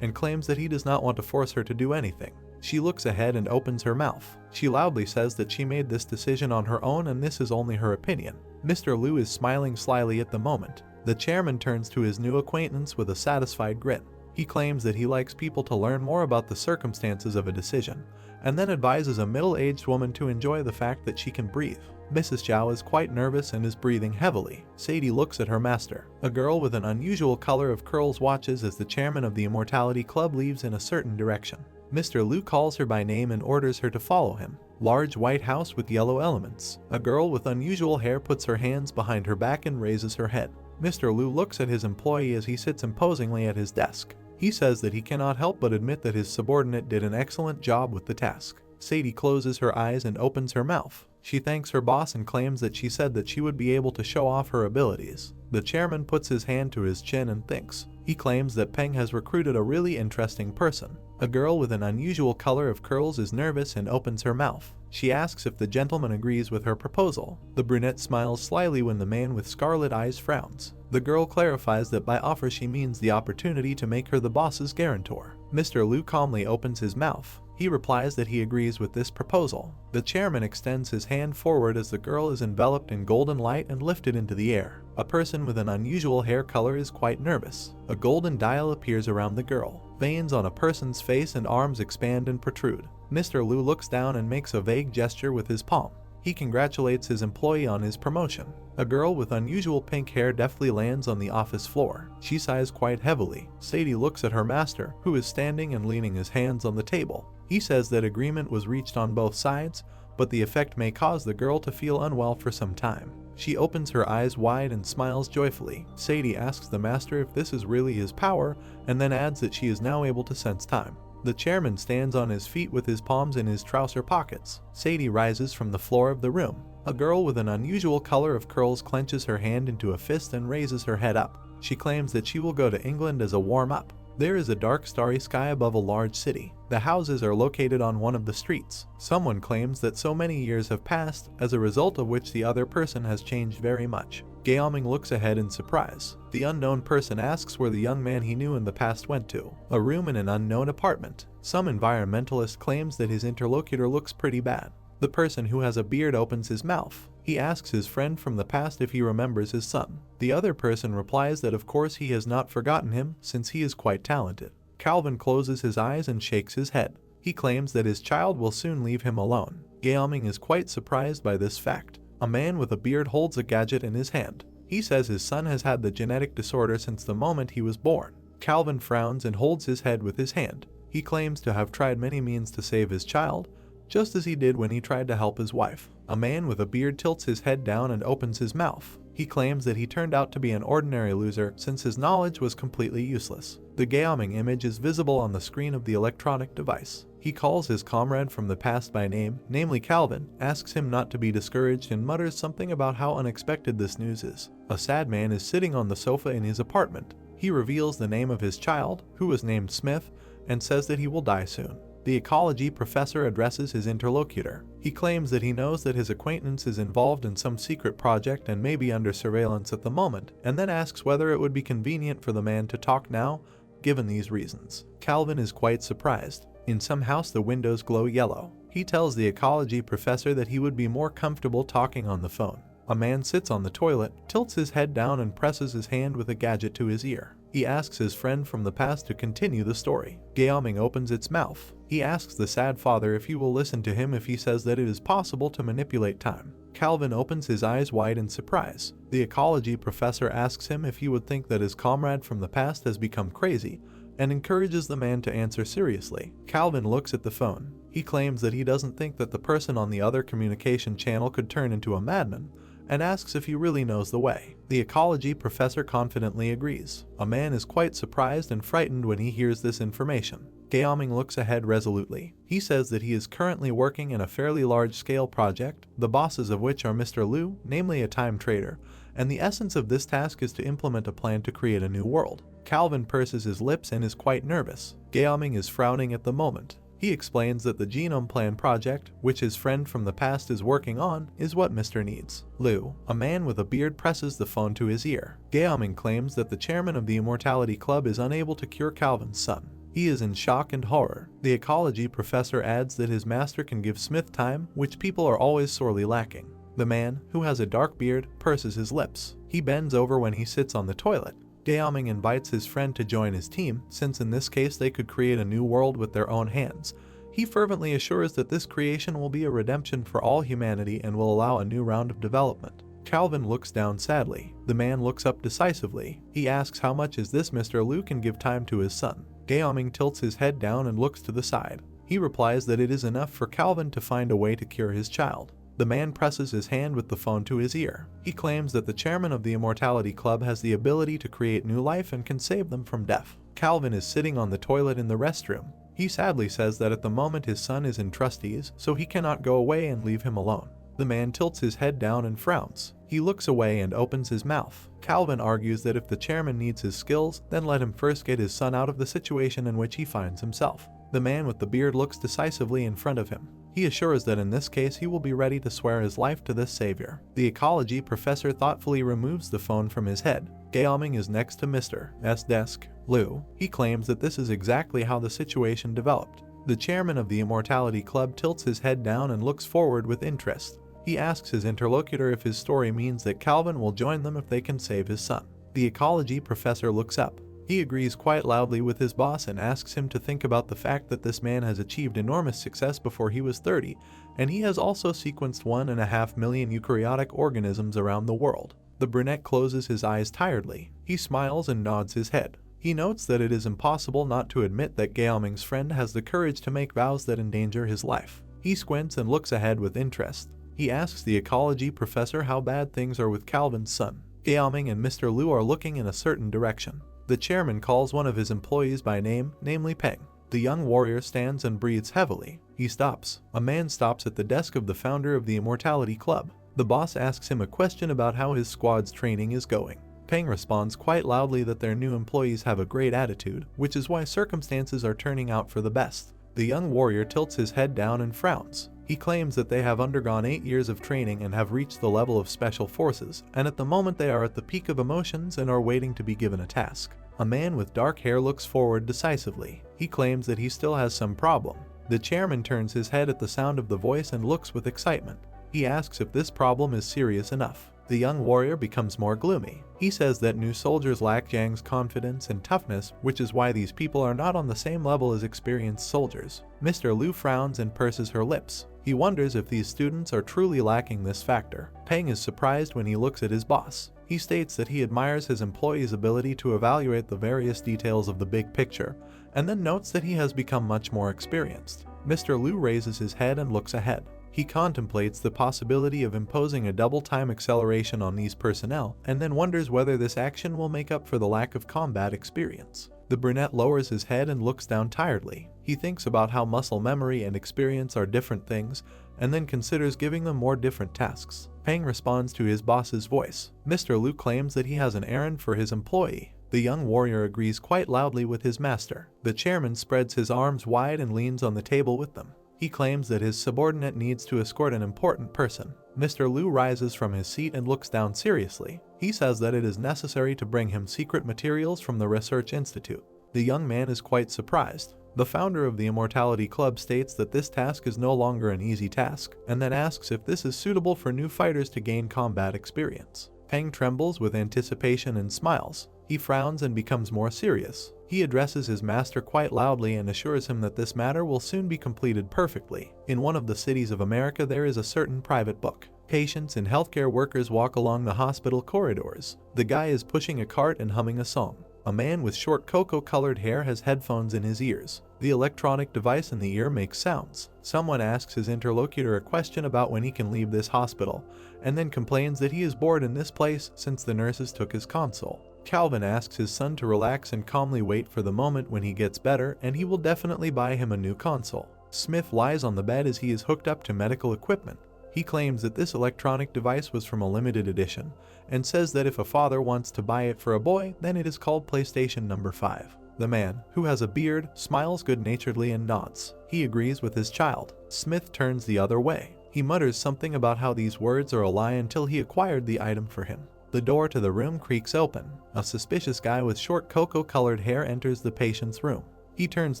Speaker 1: and claims that he does not want to force her to do anything. She looks ahead and opens her mouth. She loudly says that she made this decision on her own and this is only her opinion. Mr. Liu is smiling slyly at the moment. The chairman turns to his new acquaintance with a satisfied grin. He claims that he likes people to learn more about the circumstances of a decision, and then advises a middle-aged woman to enjoy the fact that she can breathe. Mrs. Zhao is quite nervous and is breathing heavily. Sadie looks at her master. A girl with an unusual color of curls watches as the chairman of the Immortality Club leaves in a certain direction. Mr. Liu calls her by name and orders her to follow him. Large white house with yellow elements. A girl with unusual hair puts her hands behind her back and raises her head. Mr. Liu looks at his employee as he sits imposingly at his desk. He says that he cannot help but admit that his subordinate did an excellent job with the task. Sadie closes her eyes and opens her mouth. She thanks her boss and claims that she said that she would be able to show off her abilities. The chairman puts his hand to his chin and thinks. He claims that Peng has recruited a really interesting person. A girl with an unusual color of curls is nervous and opens her mouth. She asks if the gentleman agrees with her proposal. The brunette smiles slyly when the man with scarlet eyes frowns. The girl clarifies that by offer she means the opportunity to make her the boss's guarantor. Mr. Liu calmly opens his mouth. He replies that he agrees with this proposal. The chairman extends his hand forward as the girl is enveloped in golden light and lifted into the air. A person with an unusual hair color is quite nervous. A golden dial appears around the girl. Veins on a person's face and arms expand and protrude. Mr. Liu looks down and makes a vague gesture with his palm. He congratulates his employee on his promotion. A girl with unusual pink hair deftly lands on the office floor. She sighs quite heavily. Sadie looks at her master, who is standing and leaning his hands on the table. He says that agreement was reached on both sides, but the effect may cause the girl to feel unwell for some time. She opens her eyes wide and smiles joyfully. Sadie asks the master if this is really his power, and then adds that she is now able to sense time. The chairman stands on his feet with his palms in his trouser pockets. Sadie rises from the floor of the room. A girl with an unusual color of curls clenches her hand into a fist and raises her head up. She claims that she will go to England as a warm-up. There is a dark starry sky above a large city. The houses are located on one of the streets. Someone claims that so many years have passed, as a result of which the other person has changed very much. Gaoming looks ahead in surprise. The unknown person asks where the young man he knew in the past went to. A room in an unknown apartment. Some environmentalist claims that his interlocutor looks pretty bad. The person who has a beard opens his mouth. He asks his friend from the past if he remembers his son. The other person replies that of course he has not forgotten him, since he is quite talented. Calvin closes his eyes and shakes his head. He claims that his child will soon leave him alone. Gaoming is quite surprised by this fact. A man with a beard holds a gadget in his hand. He says his son has had the genetic disorder since the moment he was born. Calvin frowns and holds his head with his hand. He claims to have tried many means to save his child, just as he did when he tried to help his wife. A man with a beard tilts his head down and opens his mouth. He claims that he turned out to be an ordinary loser since his knowledge was completely useless. The Gaoming image is visible on the screen of the electronic device. He calls his comrade from the past by name, namely Calvin, asks him not to be discouraged and mutters something about how unexpected this news is. A sad man is sitting on the sofa in his apartment. He reveals the name of his child, who was named Smith, and says that he will die soon. The ecology professor addresses his interlocutor. He claims that he knows that his acquaintance is involved in some secret project and may be under surveillance at the moment, and then asks whether it would be convenient for the man to talk now, given these reasons. Calvin is quite surprised. In some house the windows glow yellow. He tells the ecology professor that he would be more comfortable talking on the phone. A man sits on the toilet, tilts his head down and presses his hand with a gadget to his ear. He asks his friend from the past to continue the story. Gaoming opens its mouth. He asks the sad father if he will listen to him if he says that it is possible to manipulate time. Calvin opens his eyes wide in surprise. The ecology professor asks him if he would think that his comrade from the past has become crazy, and encourages the man to answer seriously. Calvin looks at the phone. He claims that he doesn't think that the person on the other communication channel could turn into a madman, and asks if he really knows the way. The ecology professor confidently agrees. A man is quite surprised and frightened when he hears this information. Gaoming looks ahead resolutely. He says that he is currently working in a fairly large-scale project, the bosses of which are Mr. Liu, namely a time trader, and the essence of this task is to implement a plan to create a new world. Calvin purses his lips and is quite nervous. Gaoming is frowning at the moment. He explains that the Genome Plan project, which his friend from the past is working on, is what Mr. needs. Liu, a man with a beard, presses the phone to his ear. Gaoming claims that the chairman of the Immortality Club is unable to cure Calvin's son. He is in shock and horror. The ecology professor adds that his master can give Smith time, which people are always sorely lacking. The man, who has a dark beard, purses his lips. He bends over when he sits on the toilet. Gaoming invites his friend to join his team, since in this case they could create a new world with their own hands. He fervently assures that this creation will be a redemption for all humanity and will allow a new round of development. Calvin looks down sadly. The man looks up decisively. He asks how much is this Mr. Liu can give time to his son. Gaoming tilts his head down and looks to the side. He replies that it is enough for Calvin to find a way to cure his child. The man presses his hand with the phone to his ear. He claims that the chairman of the Immortality Club has the ability to create new life and can save them from death. Calvin is sitting on the toilet in the restroom. He sadly says that at the moment his son is in trustees, so he cannot go away and leave him alone. The man tilts his head down and frowns. He looks away and opens his mouth. Calvin argues that if the chairman needs his skills, then let him first get his son out of the situation in which he finds himself. The man with the beard looks decisively in front of him. He assures that in this case he will be ready to swear his life to this savior. The ecology professor thoughtfully removes the phone from his head. Gaoming is next to Mr. S. desk, Liu. He claims that this is exactly how the situation developed. The chairman of the Immortality Club tilts his head down and looks forward with interest. He asks his interlocutor if his story means that Calvin will join them if they can save his son. The ecology professor looks up. He agrees quite loudly with his boss and asks him to think about the fact that this man has achieved enormous success before he was 30, and he has also sequenced 1.5 million eukaryotic organisms around the world. The brunette closes his eyes tiredly. He smiles and nods his head. He notes that it is impossible not to admit that Gaoming's friend has the courage to make vows that endanger his life. He squints and looks ahead with interest. He asks the ecology professor how bad things are with Calvin's son. Gaoming and Mr. Liu are looking in a certain direction. The chairman calls one of his employees by name, namely Peng. The young warrior stands and breathes heavily. He stops. A man stops at the desk of the founder of the Immortality Club. The boss asks him a question about how his squad's training is going. Peng responds quite loudly that their new employees have a great attitude, which is why circumstances are turning out for the best. The young warrior tilts his head down and frowns. He claims that they have undergone 8 years of training and have reached the level of special forces, and at the moment they are at the peak of emotions and are waiting to be given a task. A man with dark hair looks forward decisively. He claims that he still has some problem. The chairman turns his head at the sound of the voice and looks with excitement. He asks if this problem is serious enough. The young warrior becomes more gloomy. He says that new soldiers lack Jiang's confidence and toughness, which is why these people are not on the same level as experienced soldiers. Mr. Liu frowns and purses her lips. He wonders if these students are truly lacking this factor. Peng is surprised when he looks at his boss. He states that he admires his employee's ability to evaluate the various details of the big picture, and then notes that he has become much more experienced. Mr. Liu raises his head and looks ahead. He contemplates the possibility of imposing a double-time acceleration on these personnel, and then wonders whether this action will make up for the lack of combat experience. The brunette lowers his head and looks down tiredly. He thinks about how muscle memory and experience are different things, and then considers giving them more different tasks. Peng responds to his boss's voice. Mr. Liu claims that he has an errand for his employee. The young warrior agrees quite loudly with his master. The chairman spreads his arms wide and leans on the table with them. He claims that his subordinate needs to escort an important person. Mr. Liu rises from his seat and looks down seriously. He says that it is necessary to bring him secret materials from the research institute. The young man is quite surprised. The founder of the Immortality Club states that this task is no longer an easy task, and then asks if this is suitable for new fighters to gain combat experience. Peng trembles with anticipation and smiles. He frowns and becomes more serious. He addresses his master quite loudly and assures him that this matter will soon be completed perfectly. In one of the cities of America there is a certain private book. Patients and healthcare workers walk along the hospital corridors. The guy is pushing a cart and humming a song. A man with short cocoa-colored hair has headphones in his ears. The electronic device in the ear makes sounds. Someone asks his interlocutor a question about when he can leave this hospital, and then complains that he is bored in this place since the nurses took his console. Calvin asks his son to relax and calmly wait for the moment when he gets better, and he will definitely buy him a new console. Smith lies on the bed as he is hooked up to medical equipment. He claims that this electronic device was from a limited edition, and says that if a father wants to buy it for a boy, then it is called PlayStation number 5. The man, who has a beard, smiles good-naturedly and nods. He agrees with his child. Smith turns the other way. He mutters something about how these words are a lie until he acquired the item for him. The door to the room creaks open. A suspicious guy with short cocoa-colored hair enters the patient's room. He turns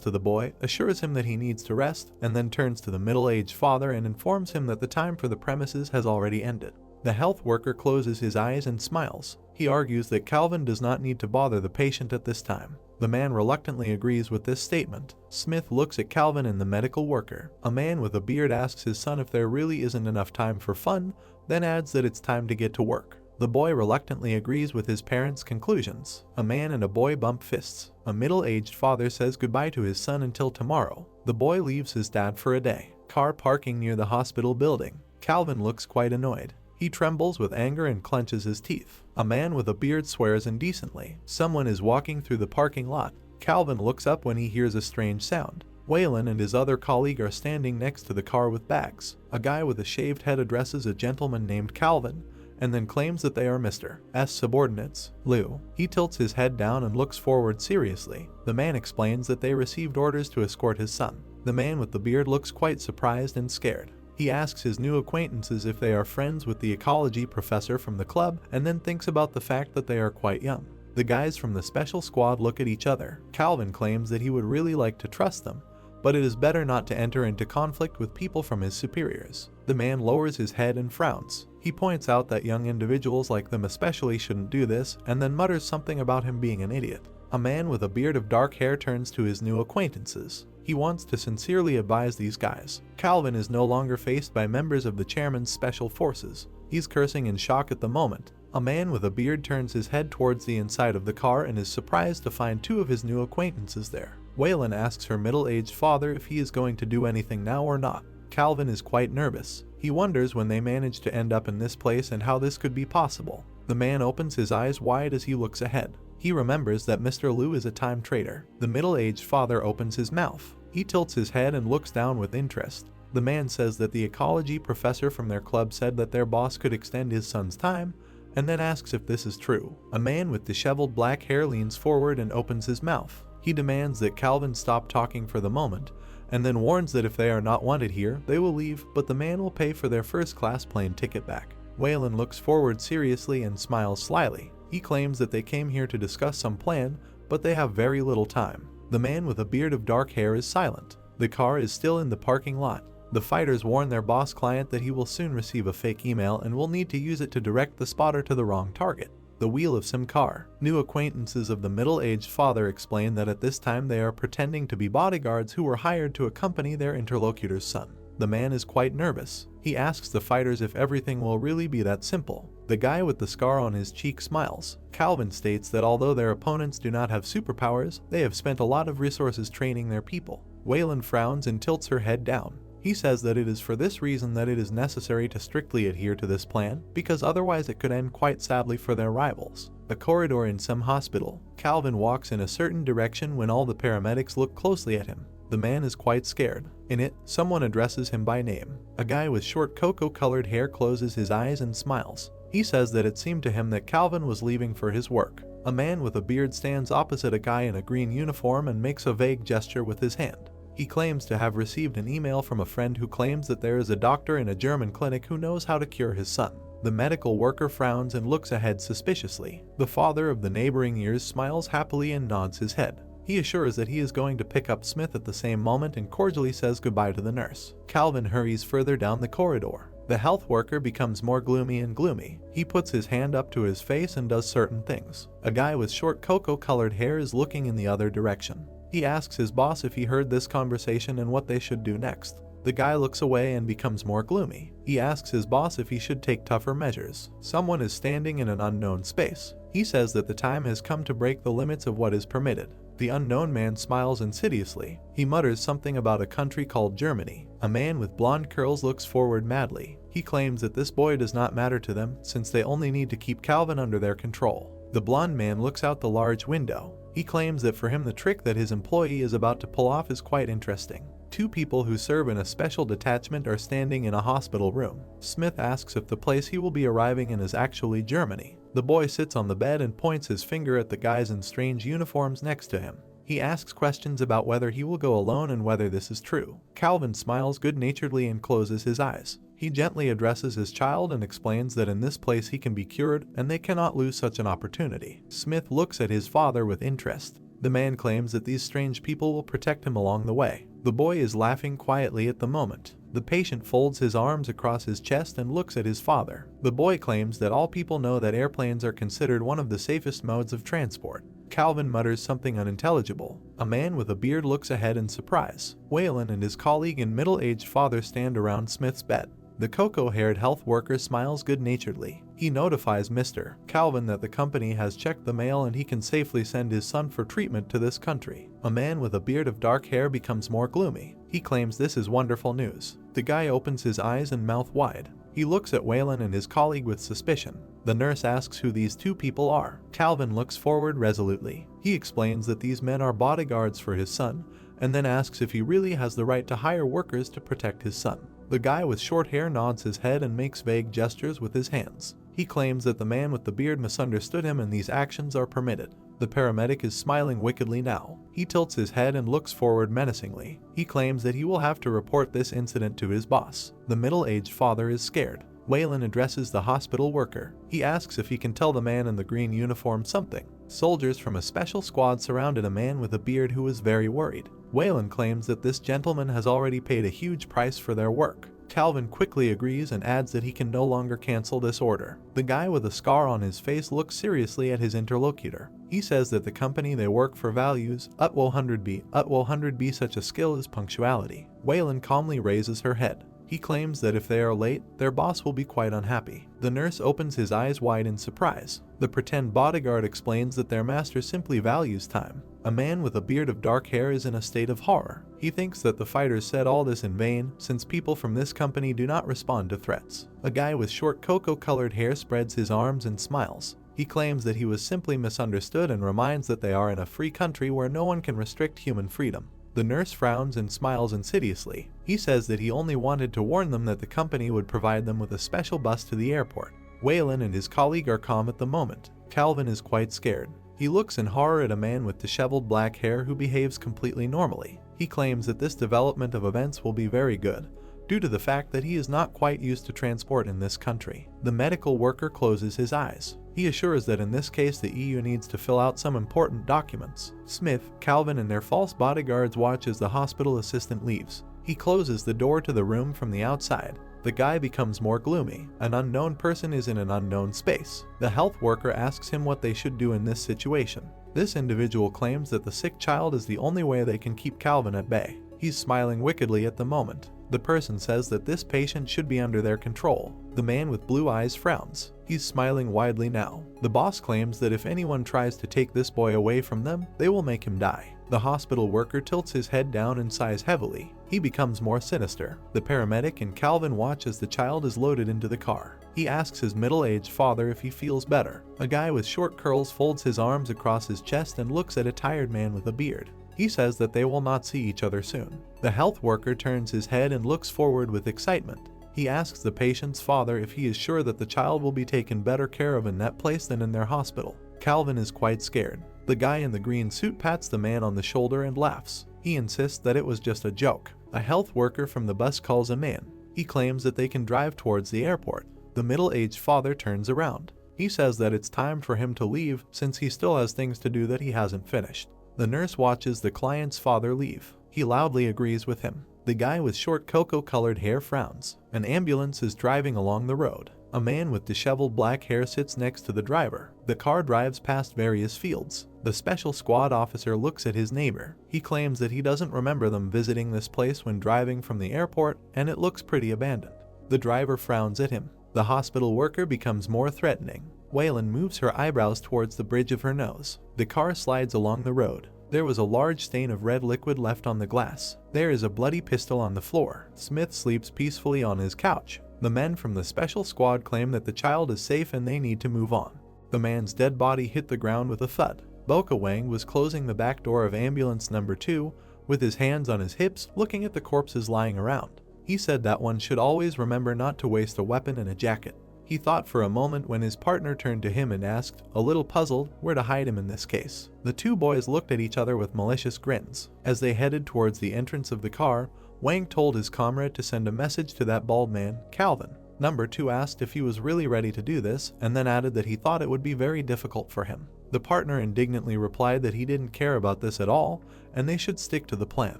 Speaker 1: to the boy, assures him that he needs to rest, and then turns to the middle-aged father and informs him that the time for the premises has already ended. The health worker closes his eyes and smiles. He argues that Calvin does not need to bother the patient at this time. The man reluctantly agrees with this statement. Smith looks at Calvin and the medical worker. A man with a beard asks his son if there really isn't enough time for fun, then adds that it's time to get to work. The boy reluctantly agrees with his parents' conclusions. A man and a boy bump fists. A middle-aged father says goodbye to his son until tomorrow. The boy leaves his dad for a day. Car parking near the hospital building. Calvin looks quite annoyed. He trembles with anger and clenches his teeth. A man with a beard swears indecently. Someone is walking through the parking lot. Calvin looks up when he hears a strange sound. Waylon and his other colleague are standing next to the car with bags. A guy with a shaved head addresses a gentleman named Calvin, and then claims that they are Mr. S. subordinates, Lou. He tilts his head down and looks forward seriously. The man explains that they received orders to escort his son. The man with the beard looks quite surprised and scared. He asks his new acquaintances if they are friends with the ecology professor from the club, and then thinks about the fact that they are quite young. The guys from the special squad look at each other. Calvin claims that he would really like to trust them, but it is better not to enter into conflict with people from his superiors. The man lowers his head and frowns. He points out that young individuals like them especially shouldn't do this, and then mutters something about him being an idiot. A man with a beard of dark hair turns to his new acquaintances. He wants to sincerely advise these guys. Calvin is no longer faced by members of the chairman's special forces. He's cursing in shock at the moment. A man with a beard turns his head towards the inside of the car and is surprised to find two of his new acquaintances there. Waylon asks her middle-aged father if he is going to do anything now or not. Calvin is quite nervous. He wonders when they managed to end up in this place and how this could be possible. The man opens his eyes wide as he looks ahead. He remembers that Mr. Liu is a time trader. The middle-aged father opens his mouth. He tilts his head and looks down with interest. The man says that the ecology professor from their club said that their boss could extend his son's time, and then asks if this is true. A man with disheveled black hair leans forward and opens his mouth. He demands that Calvin stop talking for the moment, and then warns that if they are not wanted here, they will leave, but the man will pay for their first-class plane ticket back. Waylon looks forward seriously and smiles slyly. He claims that they came here to discuss some plan, but they have very little time. The man with a beard of dark hair is silent. The car is still in the parking lot. The fighters warn their boss client that he will soon receive a fake email and will need to use it to direct the spotter to the wrong target. The wheel of some car. New acquaintances of the middle-aged father explain that at this time they are pretending to be bodyguards who were hired to accompany their interlocutor's son. The man is quite nervous. He asks the fighters if everything will really be that simple. The guy with the scar on his cheek smiles. Calvin states that although their opponents do not have superpowers, they have spent a lot of resources training their people. Waylon frowns and tilts her head down. He says that it is for this reason that it is necessary to strictly adhere to this plan, because otherwise it could end quite sadly for their rivals. A corridor in some hospital. Calvin walks in a certain direction when all the paramedics look closely at him. The man is quite scared. In it, someone addresses him by name. A guy with short cocoa-colored hair closes his eyes and smiles. He says that it seemed to him that Calvin was leaving for his work. A man with a beard stands opposite a guy in a green uniform and makes a vague gesture with his hand. He claims to have received an email from a friend who claims that there is a doctor in a German clinic who knows how to cure his son. The medical worker frowns and looks ahead suspiciously. The father of the neighboring years smiles happily and nods his head. He assures that he is going to pick up Smith at the same moment and cordially says goodbye to the nurse. Calvin hurries further down the corridor. The health worker becomes more gloomy and gloomy. He puts his hand up to his face and does certain things. A guy with short cocoa-colored hair is looking in the other direction. He asks his boss if he heard this conversation and what they should do next. The guy looks away and becomes more gloomy. He asks his boss if he should take tougher measures. Someone is standing in an unknown space. He says that the time has come to break the limits of what is permitted. The unknown man smiles insidiously. He mutters something about a country called Germany. A man with blonde curls looks forward madly. He claims that this boy does not matter to them since they only need to keep Calvin under their control. The blonde man looks out the large window. He claims that for him the trick that his employee is about to pull off is quite interesting. Two people who serve in a special detachment are standing in a hospital room. Smith asks if the place he will be arriving in is actually Germany. The boy sits on the bed and points his finger at the guys in strange uniforms next to him. He asks questions about whether he will go alone and whether this is true. Calvin smiles good-naturedly and closes his eyes. He gently addresses his child and explains that in this place he can be cured and they cannot lose such an opportunity. Smith looks at his father with interest. The man claims that these strange people will protect him along the way. The boy is laughing quietly at the moment. The patient folds his arms across his chest and looks at his father. The boy claims that all people know that airplanes are considered one of the safest modes of transport. Calvin mutters something unintelligible. A man with a beard looks ahead in surprise. Waylon and his colleague and middle-aged father stand around Smith's bed. The cocoa-haired health worker smiles good-naturedly. He notifies Mr. Calvin that the company has checked the mail and he can safely send his son for treatment to this country. A man with a beard of dark hair becomes more gloomy. He claims this is wonderful news. The guy opens his eyes and mouth wide. He looks at Waylon and his colleague with suspicion. The nurse asks who these two people are. Calvin looks forward resolutely. He explains that these men are bodyguards for his son, and then asks if he really has the right to hire workers to protect his son. The guy with short hair nods his head and makes vague gestures with his hands. He claims that the man with the beard misunderstood him and these actions are permitted. The paramedic is smiling wickedly now. He tilts his head and looks forward menacingly. He claims that he will have to report this incident to his boss. The middle-aged father is scared. Waylon addresses the hospital worker. He asks if he can tell the man in the green uniform something. Soldiers from a special squad surrounded a man with a beard who is very worried. Waylon claims that this gentleman has already paid a huge price for their work. Calvin quickly agrees and adds that he can no longer cancel this order. The guy with a scar on his face looks seriously at his interlocutor. He says that the company they work for values @100B such a skill is punctuality. Waylon calmly raises her head. He claims that if they are late, their boss will be quite unhappy. The nurse opens his eyes wide in surprise. The pretend bodyguard explains that their master simply values time. A man with a beard of dark hair is in a state of horror. He thinks that the fighters said all this in vain, since people from this company do not respond to threats. A guy with short cocoa-colored hair spreads his arms and smiles. He claims that he was simply misunderstood and reminds that they are in a free country where no one can restrict human freedom. The nurse frowns and smiles insidiously. He says that he only wanted to warn them that the company would provide them with a special bus to the airport. Waylon and his colleague are calm at the moment. Calvin is quite scared. He looks in horror at a man with disheveled black hair who behaves completely normally. He claims that this development of events will be very good, due to the fact that he is not quite used to transport in this country. The medical worker closes his eyes. He assures that in this case the EU needs to fill out some important documents. Smith, Calvin and their false bodyguards watch as the hospital assistant leaves. He closes the door to the room from the outside. The guy becomes more gloomy. An unknown person is in an unknown space. The health worker asks him what they should do in this situation. This individual claims that the sick child is the only way they can keep Calvin at bay. He's smiling wickedly at the moment. The person says that this patient should be under their control. The man with blue eyes frowns. He's smiling widely now. The boss claims that if anyone tries to take this boy away from them, they will make him die. The hospital worker tilts his head down and sighs heavily. He becomes more sinister. The paramedic and Calvin watch as the child is loaded into the car. He asks his middle-aged father if he feels better. A guy with short curls folds his arms across his chest and looks at a tired man with a beard. He says that they will not see each other soon. The health worker turns his head and looks forward with excitement. He asks the patient's father if he is sure that the child will be taken better care of in that place than in their hospital. Calvin is quite scared. The guy in the green suit pats the man on the shoulder and laughs. He insists that it was just a joke. A health worker from the bus calls him in. He claims that they can drive towards the airport. The middle-aged father turns around. He says that it's time for him to leave since he still has things to do that he hasn't finished. The nurse watches the client's father leave. He loudly agrees with him. The guy with short cocoa-colored hair frowns. An ambulance is driving along the road. A man with disheveled black hair sits next to the driver. The car drives past various fields. The special squad officer looks at his neighbor. He claims that he doesn't remember them visiting this place when driving from the airport, and it looks pretty abandoned. The driver frowns at him. The hospital worker becomes more threatening. Waylon moves her eyebrows towards the bridge of her nose. The car slides along the road. There was a large stain of red liquid left on the glass. There is a bloody pistol on the floor. Smith sleeps peacefully on his couch. The men from the special squad claim that the child is safe and they need to move on. The man's dead body hit the ground with a thud. Boka Wang was closing the back door of ambulance number 2 with his hands on his hips, looking at the corpses lying around. He said that one should always remember not to waste a weapon and a jacket. He thought for a moment when his partner turned to him and asked, a little puzzled, where to hide him in this case. The two boys looked at each other with malicious grins. As they headed towards the entrance of the car, Wang told his comrade to send a message to that bald man, Calvin. Number 2 asked if he was really ready to do this, and then added that he thought it would be very difficult for him. The partner indignantly replied that he didn't care about this at all, and they should stick to the plan.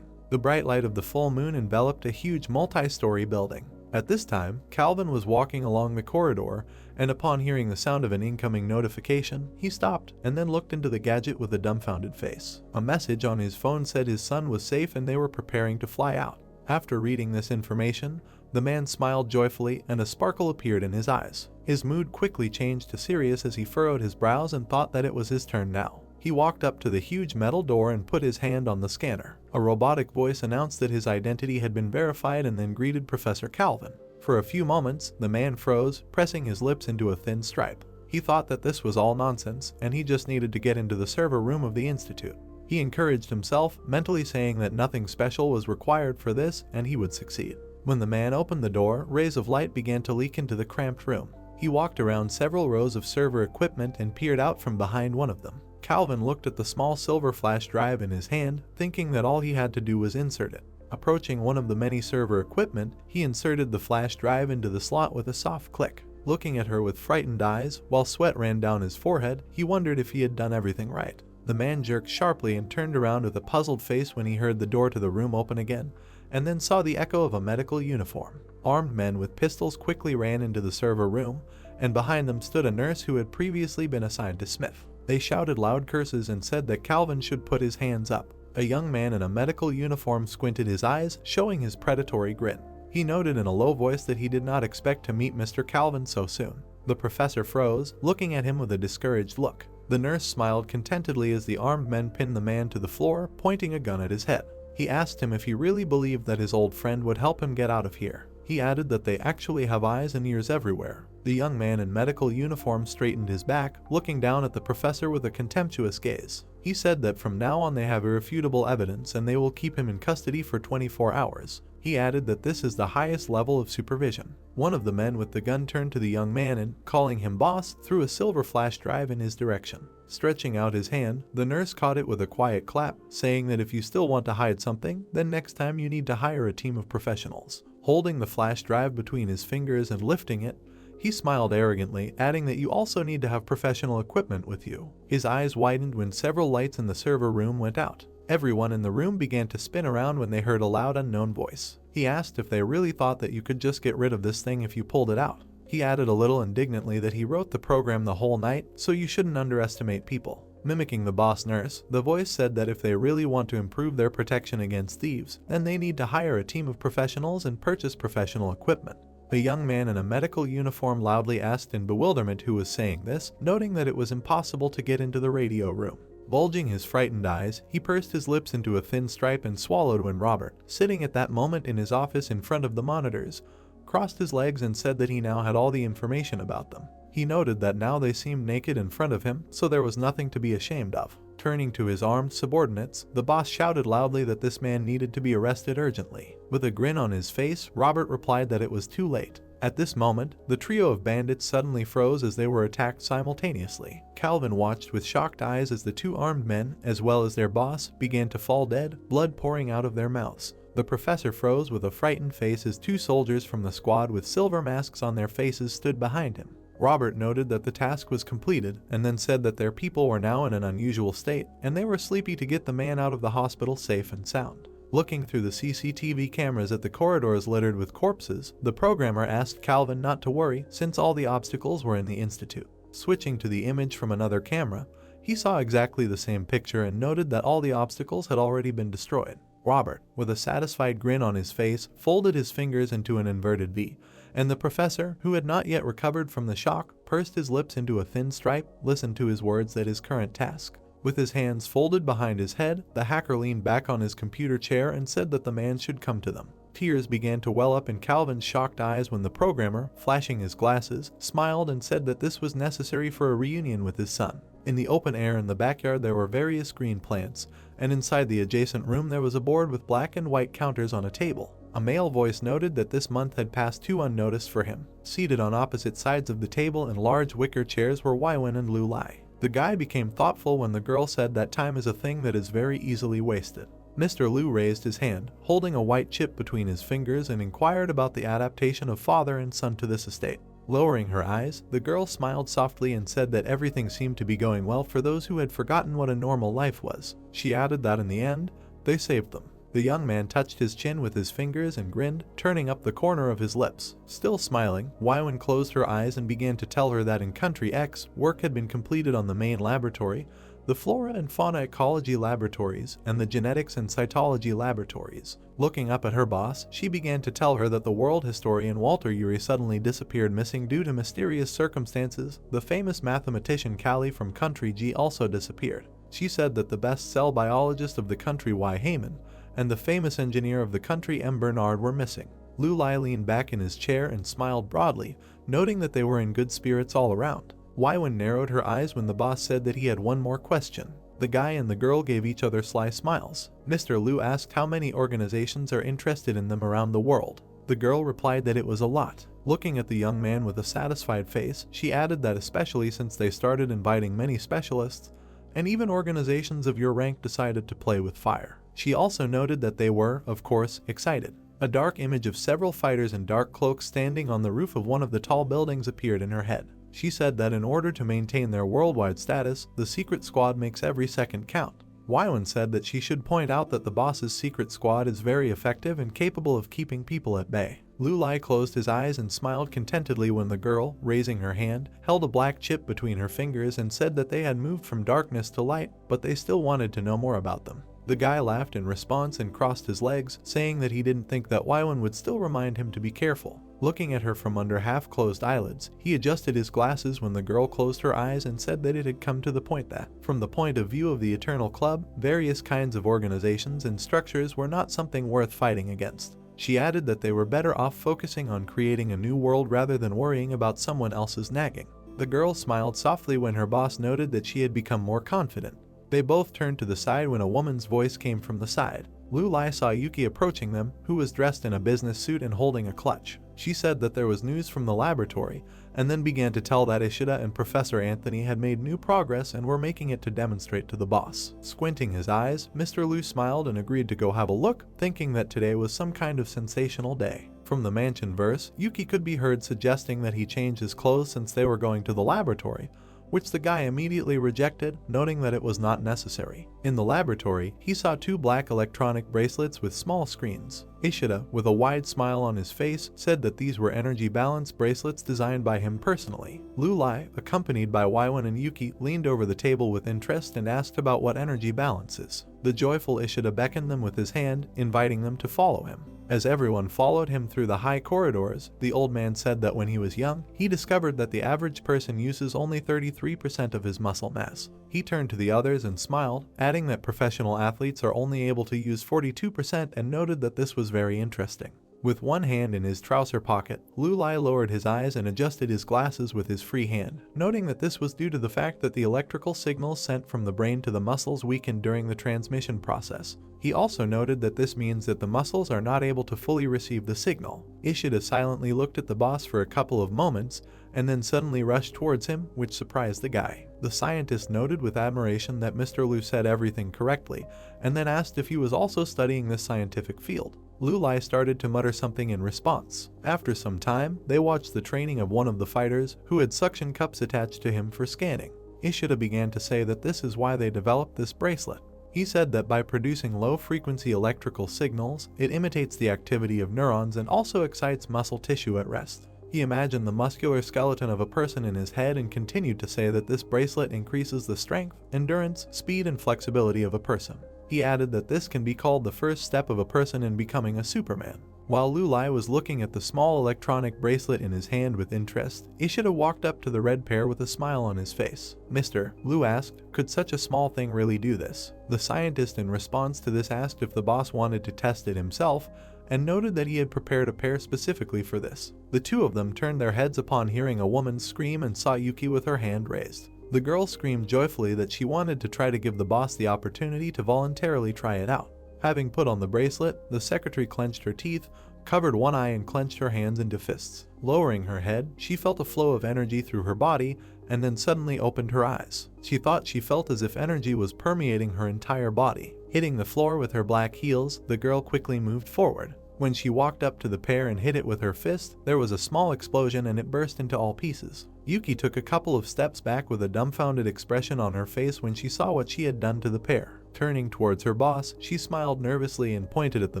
Speaker 1: The bright light of the full moon enveloped a huge multi-story building. At this time, Calvin was walking along the corridor, and upon hearing the sound of an incoming notification, he stopped and then looked into the gadget with a dumbfounded face. A message on his phone said his son was safe and they were preparing to fly out. After reading this information, the man smiled joyfully and a sparkle appeared in his eyes. His mood quickly changed to serious as he furrowed his brows and thought that it was his turn now. He walked up to the huge metal door and put his hand on the scanner. A robotic voice announced that his identity had been verified and then greeted Professor Calvin. For a few moments, the man froze, pressing his lips into a thin stripe. He thought that this was all nonsense, and he just needed to get into the server room of the institute. He encouraged himself, mentally saying that nothing special was required for this and he would succeed. When the man opened the door, rays of light began to leak into the cramped room. He walked around several rows of server equipment and peered out from behind one of them. Calvin looked at the small silver flash drive in his hand, thinking that all he had to do was insert it. Approaching one of the many server equipment, he inserted the flash drive into the slot with a soft click. Looking at her with frightened eyes, while sweat ran down his forehead, he wondered if he had done everything right. The man jerked sharply and turned around with a puzzled face when he heard the door to the room open again, and then saw the echo of a medical uniform. Armed men with pistols quickly ran into the server room, and behind them stood a nurse who had previously been assigned to Smith. They shouted loud curses and said that Calvin should put his hands up. A young man in a medical uniform squinted his eyes, showing his predatory grin. He noted in a low voice that he did not expect to meet Mr. Calvin so soon. The professor froze, looking at him with a discouraged look. The nurse smiled contentedly as the armed men pinned the man to the floor, pointing a gun at his head. He asked him if he really believed that his old friend would help him get out of here. He added that they actually have eyes and ears everywhere. The young man in medical uniform straightened his back, looking down at the professor with a contemptuous gaze. He said that from now on they have irrefutable evidence and they will keep him in custody for 24 hours. He added that this is the highest level of supervision. One of the men with the gun turned to the young man and, calling him boss, threw a silver flash drive in his direction. Stretching out his hand, the nurse caught it with a quiet clap, saying that if you still want to hide something, then next time you need to hire a team of professionals. Holding the flash drive between his fingers and lifting it, he smiled arrogantly, adding that you also need to have professional equipment with you. His eyes widened when several lights in the server room went out. Everyone in the room began to spin around when they heard a loud unknown voice. He asked if they really thought that you could just get rid of this thing if you pulled it out. He added a little indignantly that he wrote the program the whole night, so you shouldn't underestimate people. Mimicking the boss nurse, the voice said that if they really want to improve their protection against thieves, then they need to hire a team of professionals and purchase professional equipment. A young man in a medical uniform loudly asked in bewilderment who was saying this, noting that it was impossible to get into the radio room. Bulging his frightened eyes, he pursed his lips into a thin stripe and swallowed when Robert, sitting at that moment in his office in front of the monitors, crossed his legs and said that he now had all the information about them. He noted that now they seemed naked in front of him, so there was nothing to be ashamed of. Turning to his armed subordinates, the boss shouted loudly that this man needed to be arrested urgently. With a grin on his face, Robert replied that it was too late. At this moment, the trio of bandits suddenly froze as they were attacked simultaneously. Calvin watched with shocked eyes as the two armed men, as well as their boss, began to fall dead, blood pouring out of their mouths. The professor froze with a frightened face as two soldiers from the squad with silver masks on their faces stood behind him. Robert noted that the task was completed and then said that their people were now in an unusual state and they were sleepy to get the man out of the hospital safe and sound. Looking through the CCTV cameras at the corridors littered with corpses, the programmer asked Calvin not to worry since all the obstacles were in the Institute. Switching to the image from another camera, he saw exactly the same picture and noted that all the obstacles had already been destroyed. Robert, with a satisfied grin on his face, folded his fingers into an inverted V, and the professor, who had not yet recovered from the shock, pursed his lips into a thin stripe, listened to his words at his current task. With his hands folded behind his head, the hacker leaned back on his computer chair and said that the man should come to them. Tears began to well up in Calvin's shocked eyes when the programmer, flashing his glasses, smiled and said that this was necessary for a reunion with his son. In the open air in the backyard there were various green plants, and inside the adjacent room there was a board with black and white counters on a table. A male voice noted that this month had passed too unnoticed for him. Seated on opposite sides of the table in large wicker chairs were Waiwen and Lu Lai. The guy became thoughtful when the girl said that time is a thing that is very easily wasted. Mr. Liu raised his hand, holding a white chip between his fingers, and inquired about the adaptation of father and son to this estate. Lowering her eyes, the girl smiled softly and said that everything seemed to be going well for those who had forgotten what a normal life was. She added that in the end, they saved them. The young man touched his chin with his fingers and grinned, turning up the corner of his lips. Still smiling, Waiwen closed her eyes and began to tell her that in Country X, work had been completed on the main laboratory, the Flora and Fauna Ecology Laboratories, and the Genetics and Cytology Laboratories. Looking up at her boss, she began to tell her that the world historian Walter Urey suddenly disappeared missing due to mysterious circumstances. The famous mathematician Callie from Country G also disappeared. She said that the best cell biologist of the country Y. Heyman and the famous engineer of the country M. Bernard were missing. Lu Lai leaned back in his chair and smiled broadly, noting that they were in good spirits all around. Waiwen narrowed her eyes when the boss said that he had one more question. The guy and the girl gave each other sly smiles. Mr. Liu asked how many organizations are interested in them around the world. The girl replied that it was a lot. Looking at the young man with a satisfied face, she added that especially since they started inviting many specialists, and even organizations of your rank decided to play with fire. She also noted that they were, of course, excited. A dark image of several fighters in dark cloaks standing on the roof of one of the tall buildings appeared in her head. She said that in order to maintain their worldwide status, the secret squad makes every second count. Waiwen said that she should point out that the boss's secret squad is very effective and capable of keeping people at bay. Lu Lai closed his eyes and smiled contentedly when the girl, raising her hand, held a black chip between her fingers and said that they had moved from darkness to light, but they still wanted to know more about them. The guy laughed in response and crossed his legs, saying that he didn't think that Waiwen would still remind him to be careful. Looking at her from under half-closed eyelids, he adjusted his glasses when the girl closed her eyes and said that it had come to the point that, from the point of view of the Eternal Club, various kinds of organizations and structures were not something worth fighting against. She added that they were better off focusing on creating a new world rather than worrying about someone else's nagging. The girl smiled softly when her boss noted that she had become more confident. They both turned to the side when a woman's voice came from the side. Lu Lai saw Yuki approaching them, who was dressed in a business suit and holding a clutch. She said that there was news from the laboratory, and then began to tell that Ishida and Professor Anthony had made new progress and were making it to demonstrate to the boss. Squinting his eyes, Mr. Liu smiled and agreed to go have a look, thinking that today was some kind of sensational day. From the mansion verse, Yuki could be heard suggesting that he change his clothes since they were going to the laboratory, which the guy immediately rejected, noting that it was not necessary. In the laboratory, he saw two black electronic bracelets with small screens. Ishida, with a wide smile on his face, said that these were energy balance bracelets designed by him personally. Lu Lai, accompanied by Waiwen and Yuki, leaned over the table with interest and asked about what energy balance is. The joyful Ishida beckoned them with his hand, inviting them to follow him. As everyone followed him through the high corridors, the old man said that when he was young, he discovered that the average person uses only 33% of his muscle mass. He turned to the others and smiled, adding that professional athletes are only able to use 42% and noted that this was very interesting. With one hand in his trouser pocket, Lu Lai lowered his eyes and adjusted his glasses with his free hand, noting that this was due to the fact that the electrical signals sent from the brain to the muscles weakened during the transmission process. He also noted that this means that the muscles are not able to fully receive the signal. Ishida silently looked at the boss for a couple of moments, and then suddenly rushed towards him, which surprised the guy. The scientist noted with admiration that Mr. Liu said everything correctly, and then asked if he was also studying this scientific field. Lu Lai started to mutter something in response. After some time, they watched the training of one of the fighters, who had suction cups attached to him for scanning. Ishida began to say that this is why they developed this bracelet. He said that by producing low-frequency electrical signals, it imitates the activity of neurons and also excites muscle tissue at rest. He imagined the muscular skeleton of a person in his head and continued to say that this bracelet increases the strength, endurance, speed, and flexibility of a person. He added that this can be called the first step of a person in becoming a Superman. While Lu Lai was looking at the small electronic bracelet in his hand with interest, Ishida walked up to the red pair with a smile on his face. "Mister," Lu asked, "could such a small thing really do this?" The scientist in response to this asked if the boss wanted to test it himself, and noted that he had prepared a pair specifically for this. The two of them turned their heads upon hearing a woman scream and saw Yuki with her hand raised. The girl screamed joyfully that she wanted to try to give the boss the opportunity to voluntarily try it out. Having put on the bracelet, the secretary clenched her teeth, covered one eye and clenched her hands into fists. Lowering her head, she felt a flow of energy through her body and then suddenly opened her eyes. She thought she felt as if energy was permeating her entire body. Hitting the floor with her black heels, the girl quickly moved forward. When she walked up to the pair and hit it with her fist, there was a small explosion and it burst into all pieces. Yuki took a couple of steps back with a dumbfounded expression on her face when she saw what she had done to the pair. Turning towards her boss, she smiled nervously and pointed at the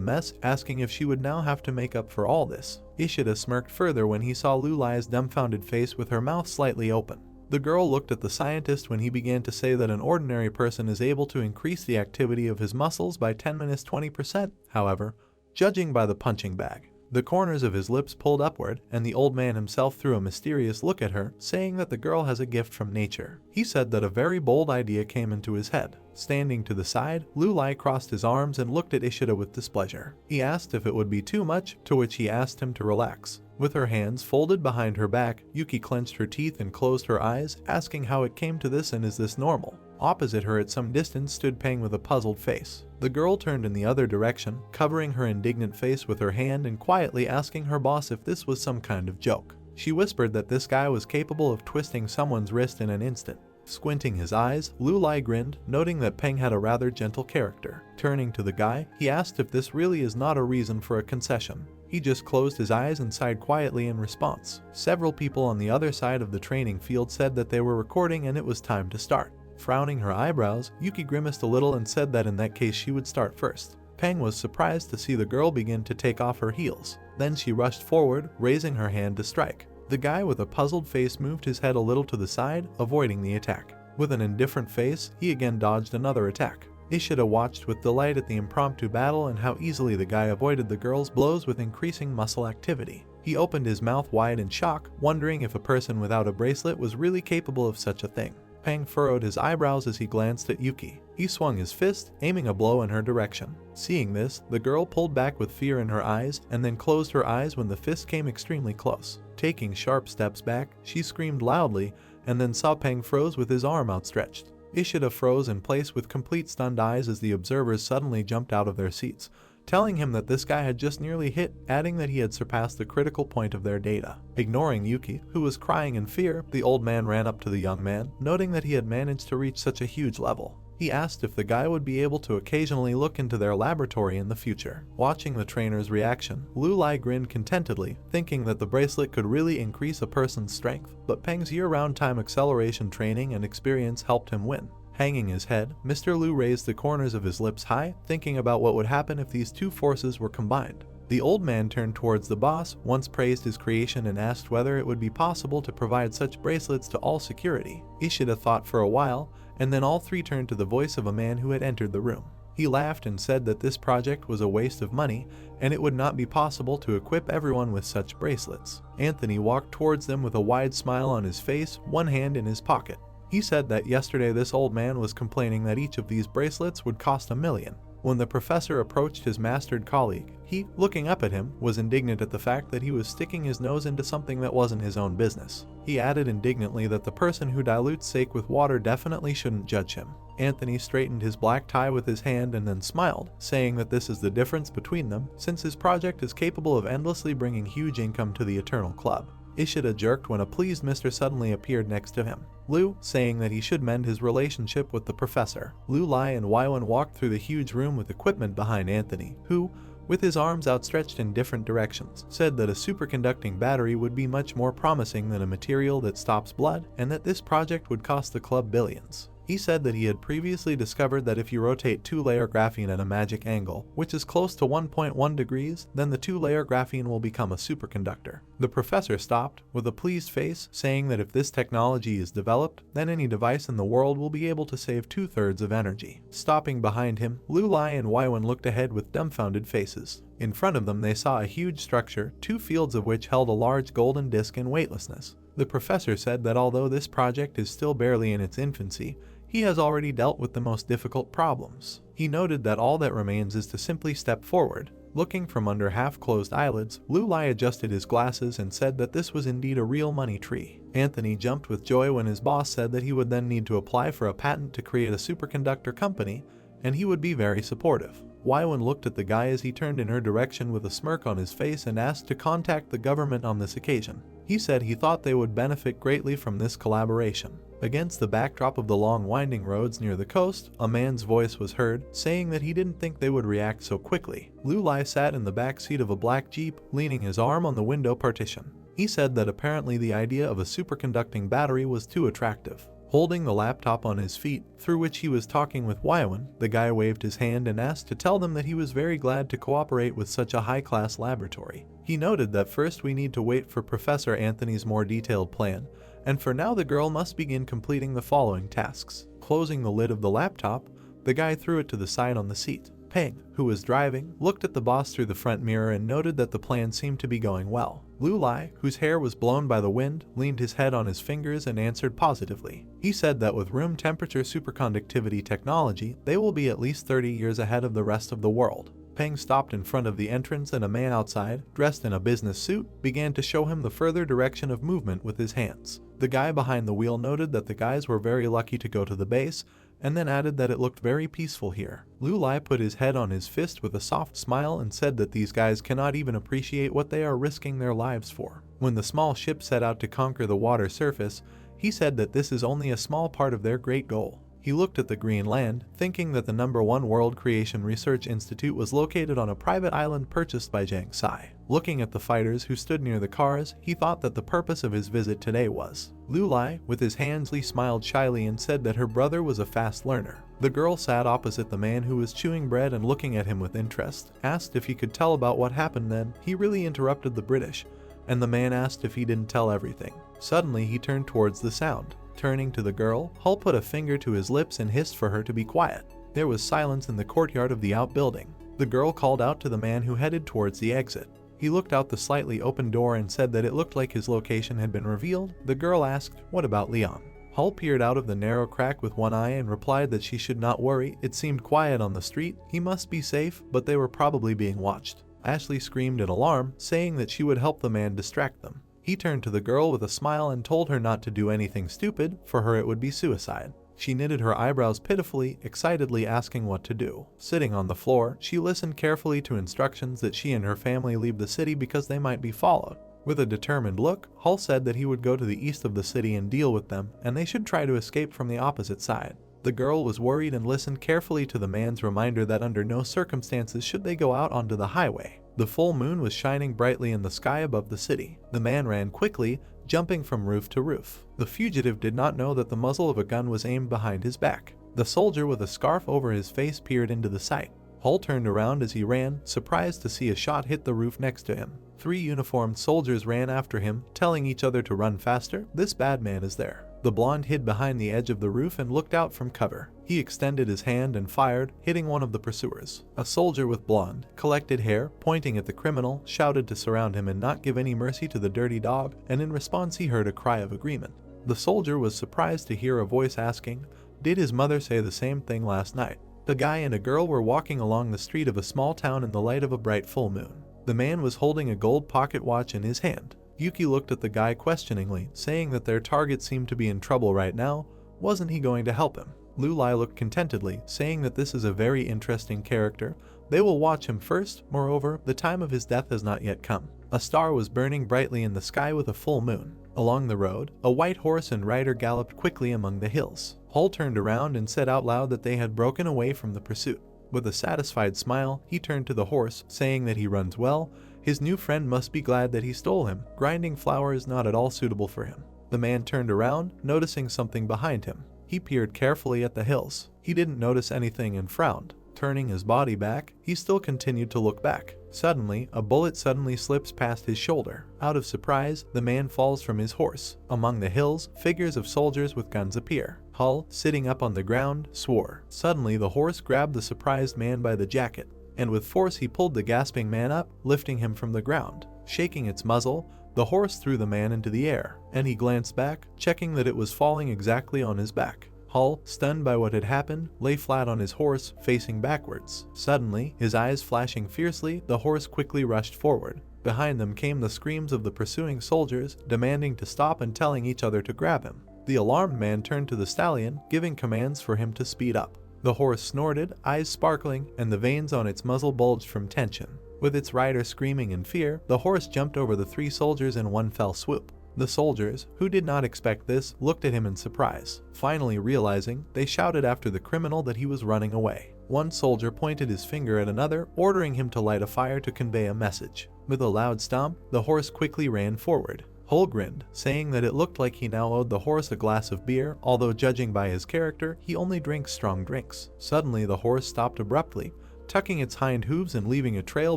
Speaker 1: mess, asking if she would now have to make up for all this. Ishida smirked further when he saw Lu Lai's dumbfounded face with her mouth slightly open. The girl looked at the scientist when he began to say that an ordinary person is able to increase the activity of his muscles by 10–20%, however, judging by the punching bag. The corners of his lips pulled upward, and the old man himself threw a mysterious look at her, saying that the girl has a gift from nature. He said that a very bold idea came into his head. Standing to the side, Lu Lai crossed his arms and looked at Ishida with displeasure. He asked if it would be too much, to which he asked him to relax. With her hands folded behind her back, Yuki clenched her teeth and closed her eyes, asking how it came to this and is this normal. Opposite her at some distance stood Peng with a puzzled face. The girl turned in the other direction, covering her indignant face with her hand and quietly asking her boss if this was some kind of joke. She whispered that this guy was capable of twisting someone's wrist in an instant. Squinting his eyes, Lu Lai grinned, noting that Peng had a rather gentle character. Turning to the guy, he asked if this really is not a reason for a concession. He just closed his eyes and sighed quietly in response. Several people on the other side of the training field said that they were recording and it was time to start. Frowning her eyebrows, Yuki grimaced a little and said that in that case she would start first. Peng was surprised to see the girl begin to take off her heels. Then she rushed forward, raising her hand to strike. The guy with a puzzled face moved his head a little to the side, avoiding the attack. With an indifferent face, he again dodged another attack. Ishida watched with delight at the impromptu battle and how easily the guy avoided the girl's blows with increasing muscle activity. He opened his mouth wide in shock, wondering if a person without a bracelet was really capable of such a thing. Peng furrowed his eyebrows as he glanced at Yuki. He swung his fist, aiming a blow in her direction. Seeing this, the girl pulled back with fear in her eyes and then closed her eyes when the fist came extremely close. Taking sharp steps back, she screamed loudly and then saw Peng froze with his arm outstretched. Ishida froze in place with complete stunned eyes as the observers suddenly jumped out of their seats, telling him that this guy had just nearly hit, adding that he had surpassed the critical point of their data. Ignoring Yuki, who was crying in fear, the old man ran up to the young man, noting that he had managed to reach such a huge level. He asked if the guy would be able to occasionally look into their laboratory in the future. Watching the trainer's reaction, Lu Lai grinned contentedly, thinking that the bracelet could really increase a person's strength, but Peng's year-round time acceleration training and experience helped him win. Hanging his head, Mr. Liu raised the corners of his lips high, thinking about what would happen if these two forces were combined. The old man turned towards the boss, once praised his creation and asked whether it would be possible to provide such bracelets to all security. Ishida thought for a while, and then all three turned to the voice of a man who had entered the room. He laughed and said that this project was a waste of money, and it would not be possible to equip everyone with such bracelets. Anthony walked towards them with a wide smile on his face, one hand in his pocket. He said that yesterday this old man was complaining that each of these bracelets would cost $1 million. When the professor approached his mastered colleague, he, looking up at him, was indignant at the fact that he was sticking his nose into something that wasn't his own business. He added indignantly that the person who dilutes sake with water definitely shouldn't judge him. Anthony straightened his black tie with his hand and then smiled, saying that this is the difference between them, since his project is capable of endlessly bringing huge income to the Eternal Club. Ishida jerked when a pleased Mr. suddenly appeared next to him. Liu, saying that he should mend his relationship with the professor. Lu Lai and Weiwen walked through the huge room with equipment behind Anthony, who, with his arms outstretched in different directions, said that a superconducting battery would be much more promising than a material that stops blood, and that this project would cost the club billions. He said that he had previously discovered that if you rotate two-layer graphene at a magic angle, which is close to 1.1 degrees, then the two-layer graphene will become a superconductor. The professor stopped, with a pleased face, saying that if this technology is developed, then any device in the world will be able to save 2/3 of energy. Stopping behind him, Lulai and Waiwen looked ahead with dumbfounded faces. In front of them they saw a huge structure, 2 fields of which held a large golden disc in weightlessness. The professor said that although this project is still barely in its infancy, he has already dealt with the most difficult problems. He noted that all that remains is to simply step forward. Looking from under half-closed eyelids, Lulai adjusted his glasses and said that this was indeed a real money tree. Anthony jumped with joy when his boss said that he would then need to apply for a patent to create a superconductor company, and he would be very supportive. Waiwen looked at the guy as he turned in her direction with a smirk on his face and asked to contact the government on this occasion. He said he thought they would benefit greatly from this collaboration. Against the backdrop of the long winding roads near the coast, a man's voice was heard, saying that he didn't think they would react so quickly. Lulai sat in the back seat of a black Jeep, leaning his arm on the window partition. He said that apparently the idea of a superconducting battery was too attractive. Holding the laptop on his feet, through which he was talking with Waiwen, the guy waved his hand and asked to tell them that he was very glad to cooperate with such a high-class laboratory. He noted that first we need to wait for Professor Anthony's more detailed plan, and for now the girl must begin completing the following tasks. Closing the lid of the laptop, the guy threw it to the side on the seat. Peng, who was driving, looked at the boss through the front mirror and noted that the plan seemed to be going well. Lulai, whose hair was blown by the wind, leaned his head on his fingers and answered positively. He said that with room temperature superconductivity technology, they will be at least 30 years ahead of the rest of the world. Peng stopped in front of the entrance and a man outside, dressed in a business suit, began to show him the further direction of movement with his hands. The guy behind the wheel noted that the guys were very lucky to go to the base, and then added that it looked very peaceful here. Lulai put his head on his fist with a soft smile and said that these guys cannot even appreciate what they are risking their lives for. When the small ship set out to conquer the water surface, he said that this is only a small part of their great goal. He looked at the green land, thinking that the #1 World Creation Research Institute was located on a private island purchased by Jiang Sai. Looking at the fighters who stood near the cars, he thought that the purpose of his visit today was. Lulai, with his hands, smiled shyly and said that her brother was a fast learner. The girl sat opposite the man who was chewing bread and looking at him with interest, asked if he could tell about what happened then. He really interrupted the British, and the man asked if he didn't tell everything. Suddenly he turned towards the sound. Turning to the girl, Hull put a finger to his lips and hissed for her to be quiet. There was silence in the courtyard of the outbuilding. The girl called out to the man who headed towards the exit. He looked out the slightly open door and said that it looked like his location had been revealed. The girl asked, "What about Leon?" Hull peered out of the narrow crack with one eye and replied that she should not worry. It seemed quiet on the street. He must be safe, but they were probably being watched. Ashley screamed in alarm, saying that she would help the man distract them. He turned to the girl with a smile and told her not to do anything stupid, for her it would be suicide. She knitted her eyebrows pitifully, excitedly asking what to do. Sitting on the floor, she listened carefully to instructions that she and her family leave the city because they might be followed. With a determined look, Hull said that he would go to the east of the city and deal with them, and they should try to escape from the opposite side. The girl was worried and listened carefully to the man's reminder that under no circumstances should they go out onto the highway. The full moon was shining brightly in the sky above the city. The man ran quickly, jumping from roof to roof. The fugitive did not know that the muzzle of a gun was aimed behind his back. The soldier with a scarf over his face peered into the sight. Hull turned around as he ran, surprised to see a shot hit the roof next to him. 3 uniformed soldiers ran after him, telling each other to run faster. This bad man is there. The blonde hid behind the edge of the roof and looked out from cover. He extended his hand and fired, hitting one of the pursuers. A soldier with blonde, collected hair, pointing at the criminal, shouted to surround him and not give any mercy to the dirty dog, and in response he heard a cry of agreement. The soldier was surprised to hear a voice asking, "Did his mother say the same thing last night?" The guy and a girl were walking along the street of a small town in the light of a bright full moon. The man was holding a gold pocket watch in his hand. Yuki looked at the guy questioningly, saying that their target seemed to be in trouble right now. Wasn't he going to help him? Lulai looked contentedly, saying that this is a very interesting character. They will watch him first. Moreover, the time of his death has not yet come. A star was burning brightly in the sky with a full moon. Along the road, a white horse and rider galloped quickly among the hills. Hull turned around and said out loud that they had broken away from the pursuit. With a satisfied smile, he turned to the horse, saying that he runs well. His new friend must be glad that he stole him. Grinding flour is not at all suitable for him. The man turned around, noticing something behind him. He peered carefully at the hills. He didn't notice anything and frowned. Turning his body back, he still continued to look back. Suddenly, a bullet suddenly slips past his shoulder. Out of surprise, the man falls from his horse. Among the hills, figures of soldiers with guns appear. Hull, sitting up on the ground, swore. Suddenly, the horse grabbed the surprised man by the jacket, and with force he pulled the gasping man up, lifting him from the ground. Shaking its muzzle, the horse threw the man into the air, and he glanced back, checking that it was falling exactly on his back. Hull, stunned by what had happened, lay flat on his horse, facing backwards. Suddenly, his eyes flashing fiercely, the horse quickly rushed forward. Behind them came the screams of the pursuing soldiers, demanding to stop and telling each other to grab him. The alarmed man turned to the stallion, giving commands for him to speed up. The horse snorted, eyes sparkling, and the veins on its muzzle bulged from tension. With its rider screaming in fear, the horse jumped over the 3 soldiers in one fell swoop. The soldiers, who did not expect this, looked at him in surprise. Finally realizing, they shouted after the criminal that he was running away. One soldier pointed his finger at another, ordering him to light a fire to convey a message. With a loud stomp, the horse quickly ran forward. Hull grinned, saying that it looked like he now owed the horse a glass of beer, although judging by his character, he only drinks strong drinks. Suddenly, the horse stopped abruptly, tucking its hind hooves and leaving a trail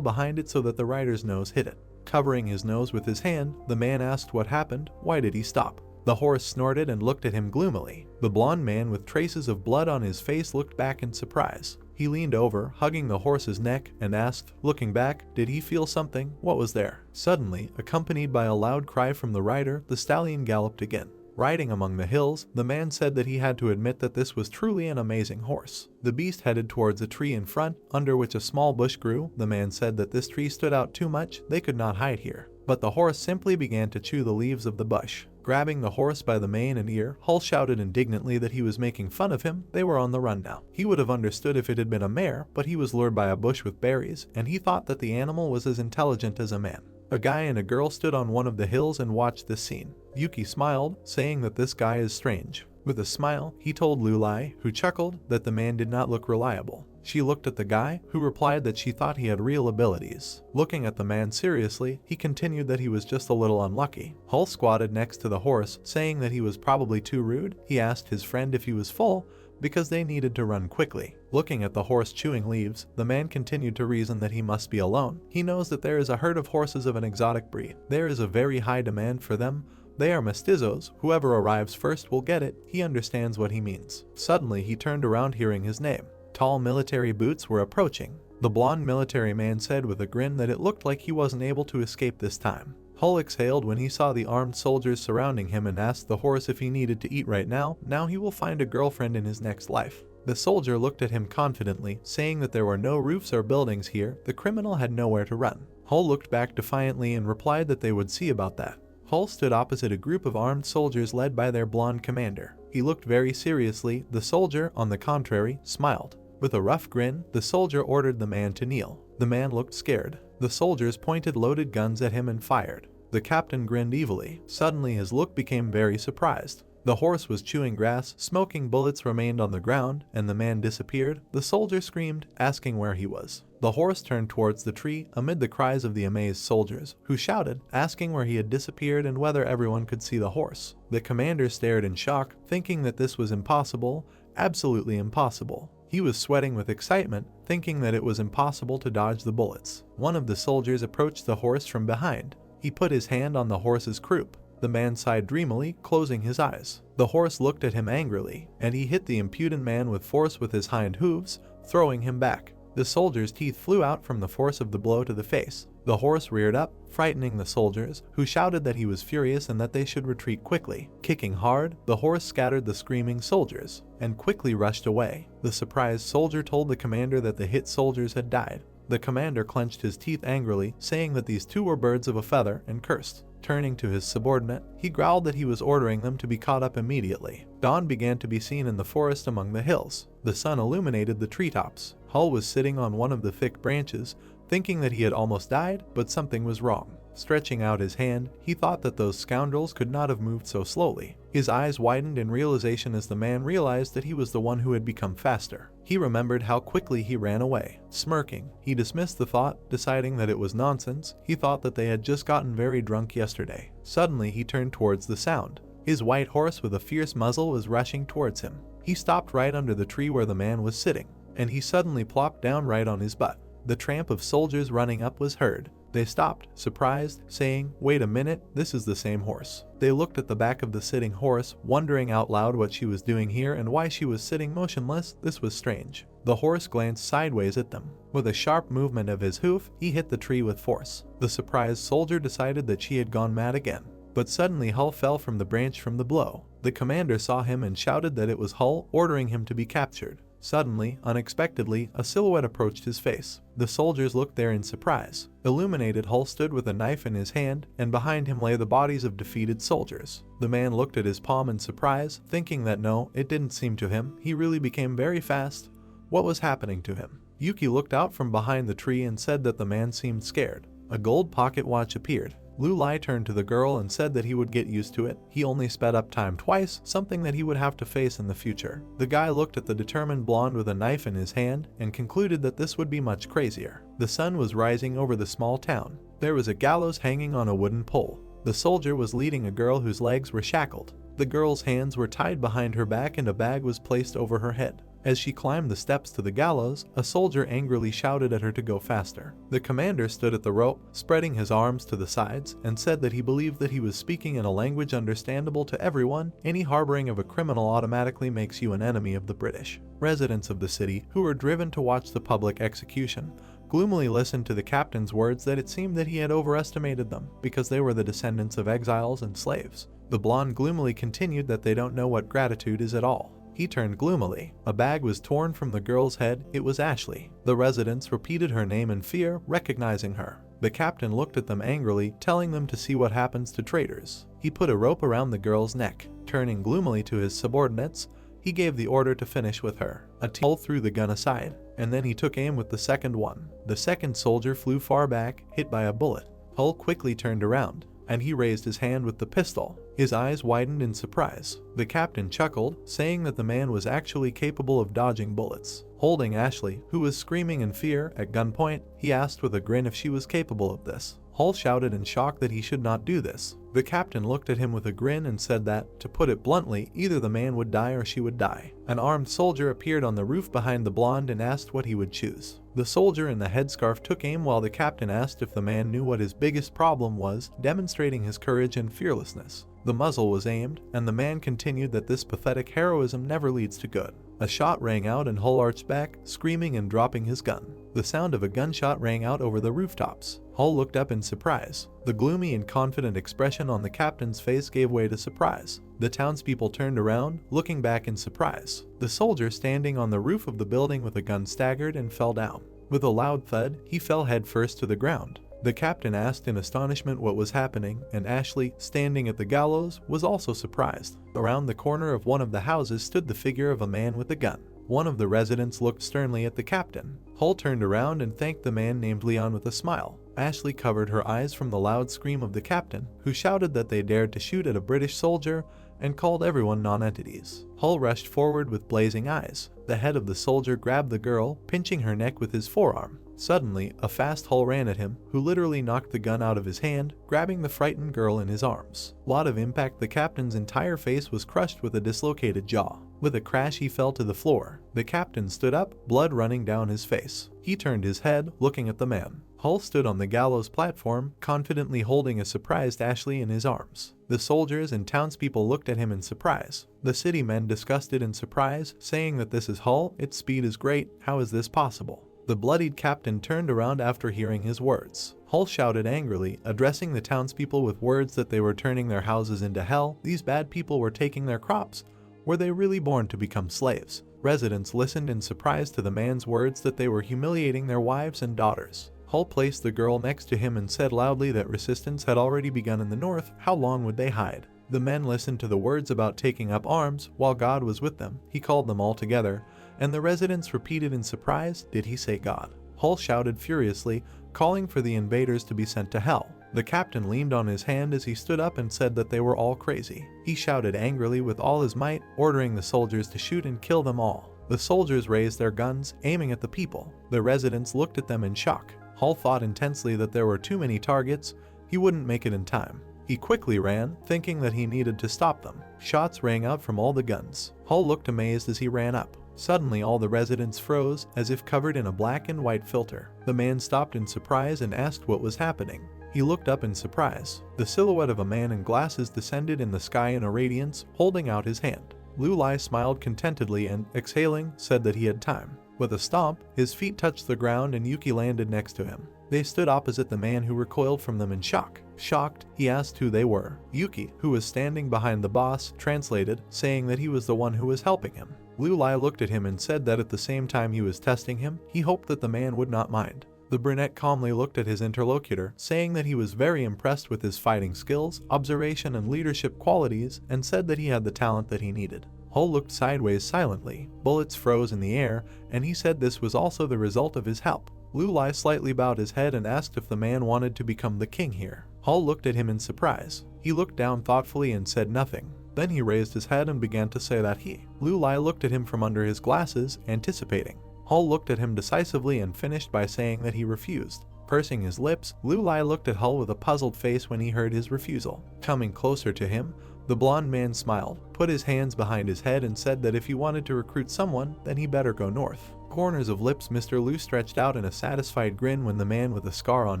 Speaker 1: behind it so that the rider's nose hit it. Covering his nose with his hand, the man asked what happened. Why did he stop? The horse snorted and looked at him gloomily. The blond man with traces of blood on his face looked back in surprise. He leaned over, hugging the horse's neck, and asked, looking back, did he feel something? What was there? Suddenly, accompanied by a loud cry from the rider, the stallion galloped again. Riding among the hills, the man said that he had to admit that this was truly an amazing horse. The beast headed towards a tree in front, under which a small bush grew. The man said that this tree stood out too much, they could not hide here. But the horse simply began to chew the leaves of the bush. Grabbing the horse by the mane and ear, Hull shouted indignantly that he was making fun of him. They were on the run now. He would have understood if it had been a mare, but he was lured by a bush with berries, and he thought that the animal was as intelligent as a man. A guy and a girl stood on one of the hills and watched this scene. Yuki smiled, saying that this guy is strange. With a smile, he told Lulai, who chuckled, that the man did not look reliable. She looked at the guy, who replied that she thought he had real abilities. Looking at the man seriously, he continued that he was just a little unlucky. Hull squatted next to the horse, saying that he was probably too rude. He asked his friend if he was full, because they needed to run quickly. Looking at the horse chewing leaves, the man continued to reason that he must be alone. He knows that there is a herd of horses of an exotic breed. There is a very high demand for them. They are mestizos. Whoever arrives first will get it. He understands what he means. Suddenly, he turned around hearing his name. Tall military boots were approaching. The blonde military man said with a grin that it looked like he wasn't able to escape this time. Hull exhaled when he saw the armed soldiers surrounding him and asked the horse if he needed to eat right now. Now he will find a girlfriend in his next life. The soldier looked at him confidently, saying that there were no roofs or buildings here. The criminal had nowhere to run. Hull looked back defiantly and replied that they would see about that. Hull stood opposite a group of armed soldiers led by their blonde commander. He looked very seriously. The soldier, on the contrary, smiled. With a rough grin, the soldier ordered the man to kneel. The man looked scared. The soldiers pointed loaded guns at him and fired. The captain grinned evilly. Suddenly his look became very surprised. The horse was chewing grass, smoking bullets remained on the ground, and the man disappeared. The soldier screamed, asking where he was. The horse turned towards the tree amid the cries of the amazed soldiers, who shouted, asking where he had disappeared and whether everyone could see the horse. The commander stared in shock, thinking that this was impossible, absolutely impossible. He was sweating with excitement, thinking that it was impossible to dodge the bullets. One of the soldiers approached the horse from behind. He put his hand on the horse's croup. The man sighed dreamily, closing his eyes. The horse looked at him angrily, and he hit the impudent man with force with his hind hooves, throwing him back. The soldier's teeth flew out from the force of the blow to the face. The horse reared up, frightening the soldiers, who shouted that he was furious and that they should retreat quickly. Kicking hard, the horse scattered the screaming soldiers, and quickly rushed away. The surprised soldier told the commander that the hit soldiers had died. The commander clenched his teeth angrily, saying that these two were birds of a feather, and cursed. Turning to his subordinate, he growled that he was ordering them to be caught up immediately. Dawn began to be seen in the forest among the hills. The sun illuminated the treetops. Hull was sitting on one of the thick branches, thinking that he had almost died, but something was wrong. Stretching out his hand, he thought that those scoundrels could not have moved so slowly. His eyes widened in realization as the man realized that he was the one who had become faster. He remembered how quickly he ran away. Smirking, he dismissed the thought, deciding that it was nonsense. He thought that they had just gotten very drunk yesterday. Suddenly he turned towards the sound. His white horse with a fierce muzzle was rushing towards him. He stopped right under the tree where the man was sitting, and he suddenly plopped down right on his butt. The tramp of soldiers running up was heard. They stopped, surprised, saying, "Wait a minute, this is the same horse." They looked at the back of the sitting horse, wondering out loud what she was doing here and why she was sitting motionless. This was strange. The horse glanced sideways at them. With a sharp movement of his hoof, he hit the tree with force. The surprised soldier decided that she had gone mad again. But suddenly Hull fell from the branch from the blow. The commander saw him and shouted that it was Hull, ordering him to be captured. Suddenly, unexpectedly, a silhouette approached his face. The soldiers looked there in surprise. Illuminated Hull stood with a knife in his hand, and behind him lay the bodies of defeated soldiers. The man looked at his palm in surprise, thinking that no, it didn't seem to him. He really became very fast. What was happening to him? Yuki looked out from behind the tree and said that the man seemed scared. A gold pocket watch appeared. Lu Lai turned to the girl and said that he would get used to it. He only sped up time twice, something that he would have to face in the future. The guy looked at the determined blonde with a knife in his hand and concluded that this would be much crazier. The sun was rising over the small town. There was a gallows hanging on a wooden pole. The soldier was leading a girl whose legs were shackled. The girl's hands were tied behind her back and a bag was placed over her head. As she climbed the steps to the gallows, a soldier angrily shouted at her to go faster. The commander stood at the rope, spreading his arms to the sides, and said that he believed that he was speaking in a language understandable to everyone. Any harboring of a criminal automatically makes you an enemy of the British. Residents of the city, who were driven to watch the public execution, gloomily listened to the captain's words that it seemed that he had overestimated them, because they were the descendants of exiles and slaves. The blonde gloomily continued that they don't know what gratitude is at all. He turned gloomily. A bag was torn from the girl's head. It was Ashley. The residents repeated her name in fear, recognizing her. The captain looked at them angrily, telling them to see what happens to traitors. He put a rope around the girl's neck. Turning gloomily to his subordinates, he gave the order to finish with her. A team threw the gun aside, and then he took aim with the second one. The second soldier flew far back, hit by a bullet. Hull quickly turned around, and he raised his hand with the pistol. His eyes widened in surprise. The captain chuckled, saying that the man was actually capable of dodging bullets. Holding Ashley, who was screaming in fear, at gunpoint, he asked with a grin if she was capable of this. Hull shouted in shock that he should not do this. The captain looked at him with a grin and said that, to put it bluntly, either the man would die or she would die. An armed soldier appeared on the roof behind the blonde and asked what he would choose. The soldier in the headscarf took aim while the captain asked if the man knew what his biggest problem was, demonstrating his courage and fearlessness. The muzzle was aimed, and the man continued that this pathetic heroism never leads to good. A shot rang out and Hull arched back, screaming and dropping his gun. The sound of a gunshot rang out over the rooftops. Hull looked up in surprise. The gloomy and confident expression on the captain's face gave way to surprise. The townspeople turned around, looking back in surprise. The soldier standing on the roof of the building with a gun staggered and fell down. With a loud thud, he fell headfirst to the ground. The captain asked in astonishment what was happening, and Ashley, standing at the gallows, was also surprised. Around the corner of one of the houses stood the figure of a man with a gun. One of the residents looked sternly at the captain. Hull turned around and thanked the man named Leon with a smile. Ashley covered her eyes from the loud scream of the captain, who shouted that they dared to shoot at a British soldier and called everyone non-entities. Hull rushed forward with blazing eyes. The head of the soldier grabbed the girl, pinching her neck with his forearm. Suddenly, a fast Hull ran at him, who literally knocked the gun out of his hand, grabbing the frightened girl in his arms. Lot of impact, the captain's entire face was crushed with a dislocated jaw. With a crash, he fell to the floor. The captain stood up, blood running down his face. He turned his head, looking at the man. Hull stood on the gallows platform, confidently holding a surprised Ashley in his arms. The soldiers and townspeople looked at him in surprise. The city men discussed it in surprise, saying that this is Hull, its speed is great, how is this possible? The bloodied captain turned around after hearing his words. Hull shouted angrily, addressing the townspeople with words that they were turning their houses into hell. These bad people were taking their crops. Were they really born to become slaves? Residents listened in surprise to the man's words that they were humiliating their wives and daughters. Hull placed the girl next to him and said loudly that resistance had already begun in the north. How long would they hide? The men listened to the words about taking up arms while God was with them. He called them all together, and the residents repeated in surprise, "Did he say God?" Hull shouted furiously, calling for the invaders to be sent to hell. The captain leaned on his hand as he stood up and said that they were all crazy. He shouted angrily with all his might, ordering the soldiers to shoot and kill them all. The soldiers raised their guns, aiming at the people. The residents looked at them in shock. Hull thought intensely that there were too many targets. He wouldn't make it in time. He quickly ran, thinking that he needed to stop them. Shots rang out from all the guns. Hull looked amazed as he ran up. Suddenly all the residents froze, as if covered in a black and white filter. The man stopped in surprise and asked what was happening. He looked up in surprise. The silhouette of a man in glasses descended in the sky in a radiance, holding out his hand. Lu Lai smiled contentedly and, exhaling, said that he had time. With a stomp, his feet touched the ground and Yuki landed next to him. They stood opposite the man, who recoiled from them in shock. Shocked, he asked who they were. Yuki, who was standing behind the boss, translated, saying that he was the one who was helping him. Lu Lai looked at him and said that at the same time he was testing him, he hoped that the man would not mind. The brunette calmly looked at his interlocutor, saying that he was very impressed with his fighting skills, observation and leadership qualities, and said that he had the talent that he needed. Hull looked sideways silently. Bullets froze in the air, and he said this was also the result of his help. Lu Lai slightly bowed his head and asked if the man wanted to become the king here. Hull looked at him in surprise. He looked down thoughtfully and said nothing. Then he raised his head and began to say that he. Lu Lai looked at him from under his glasses, anticipating. Hull looked at him decisively and finished by saying that he refused. Pursing his lips, Lu Lai looked at Hull with a puzzled face when he heard his refusal. Coming closer to him, the blond man smiled, put his hands behind his head and said that if he wanted to recruit someone, then he better go north. Corners of lips, Mr. Lu stretched out in a satisfied grin when the man with a scar on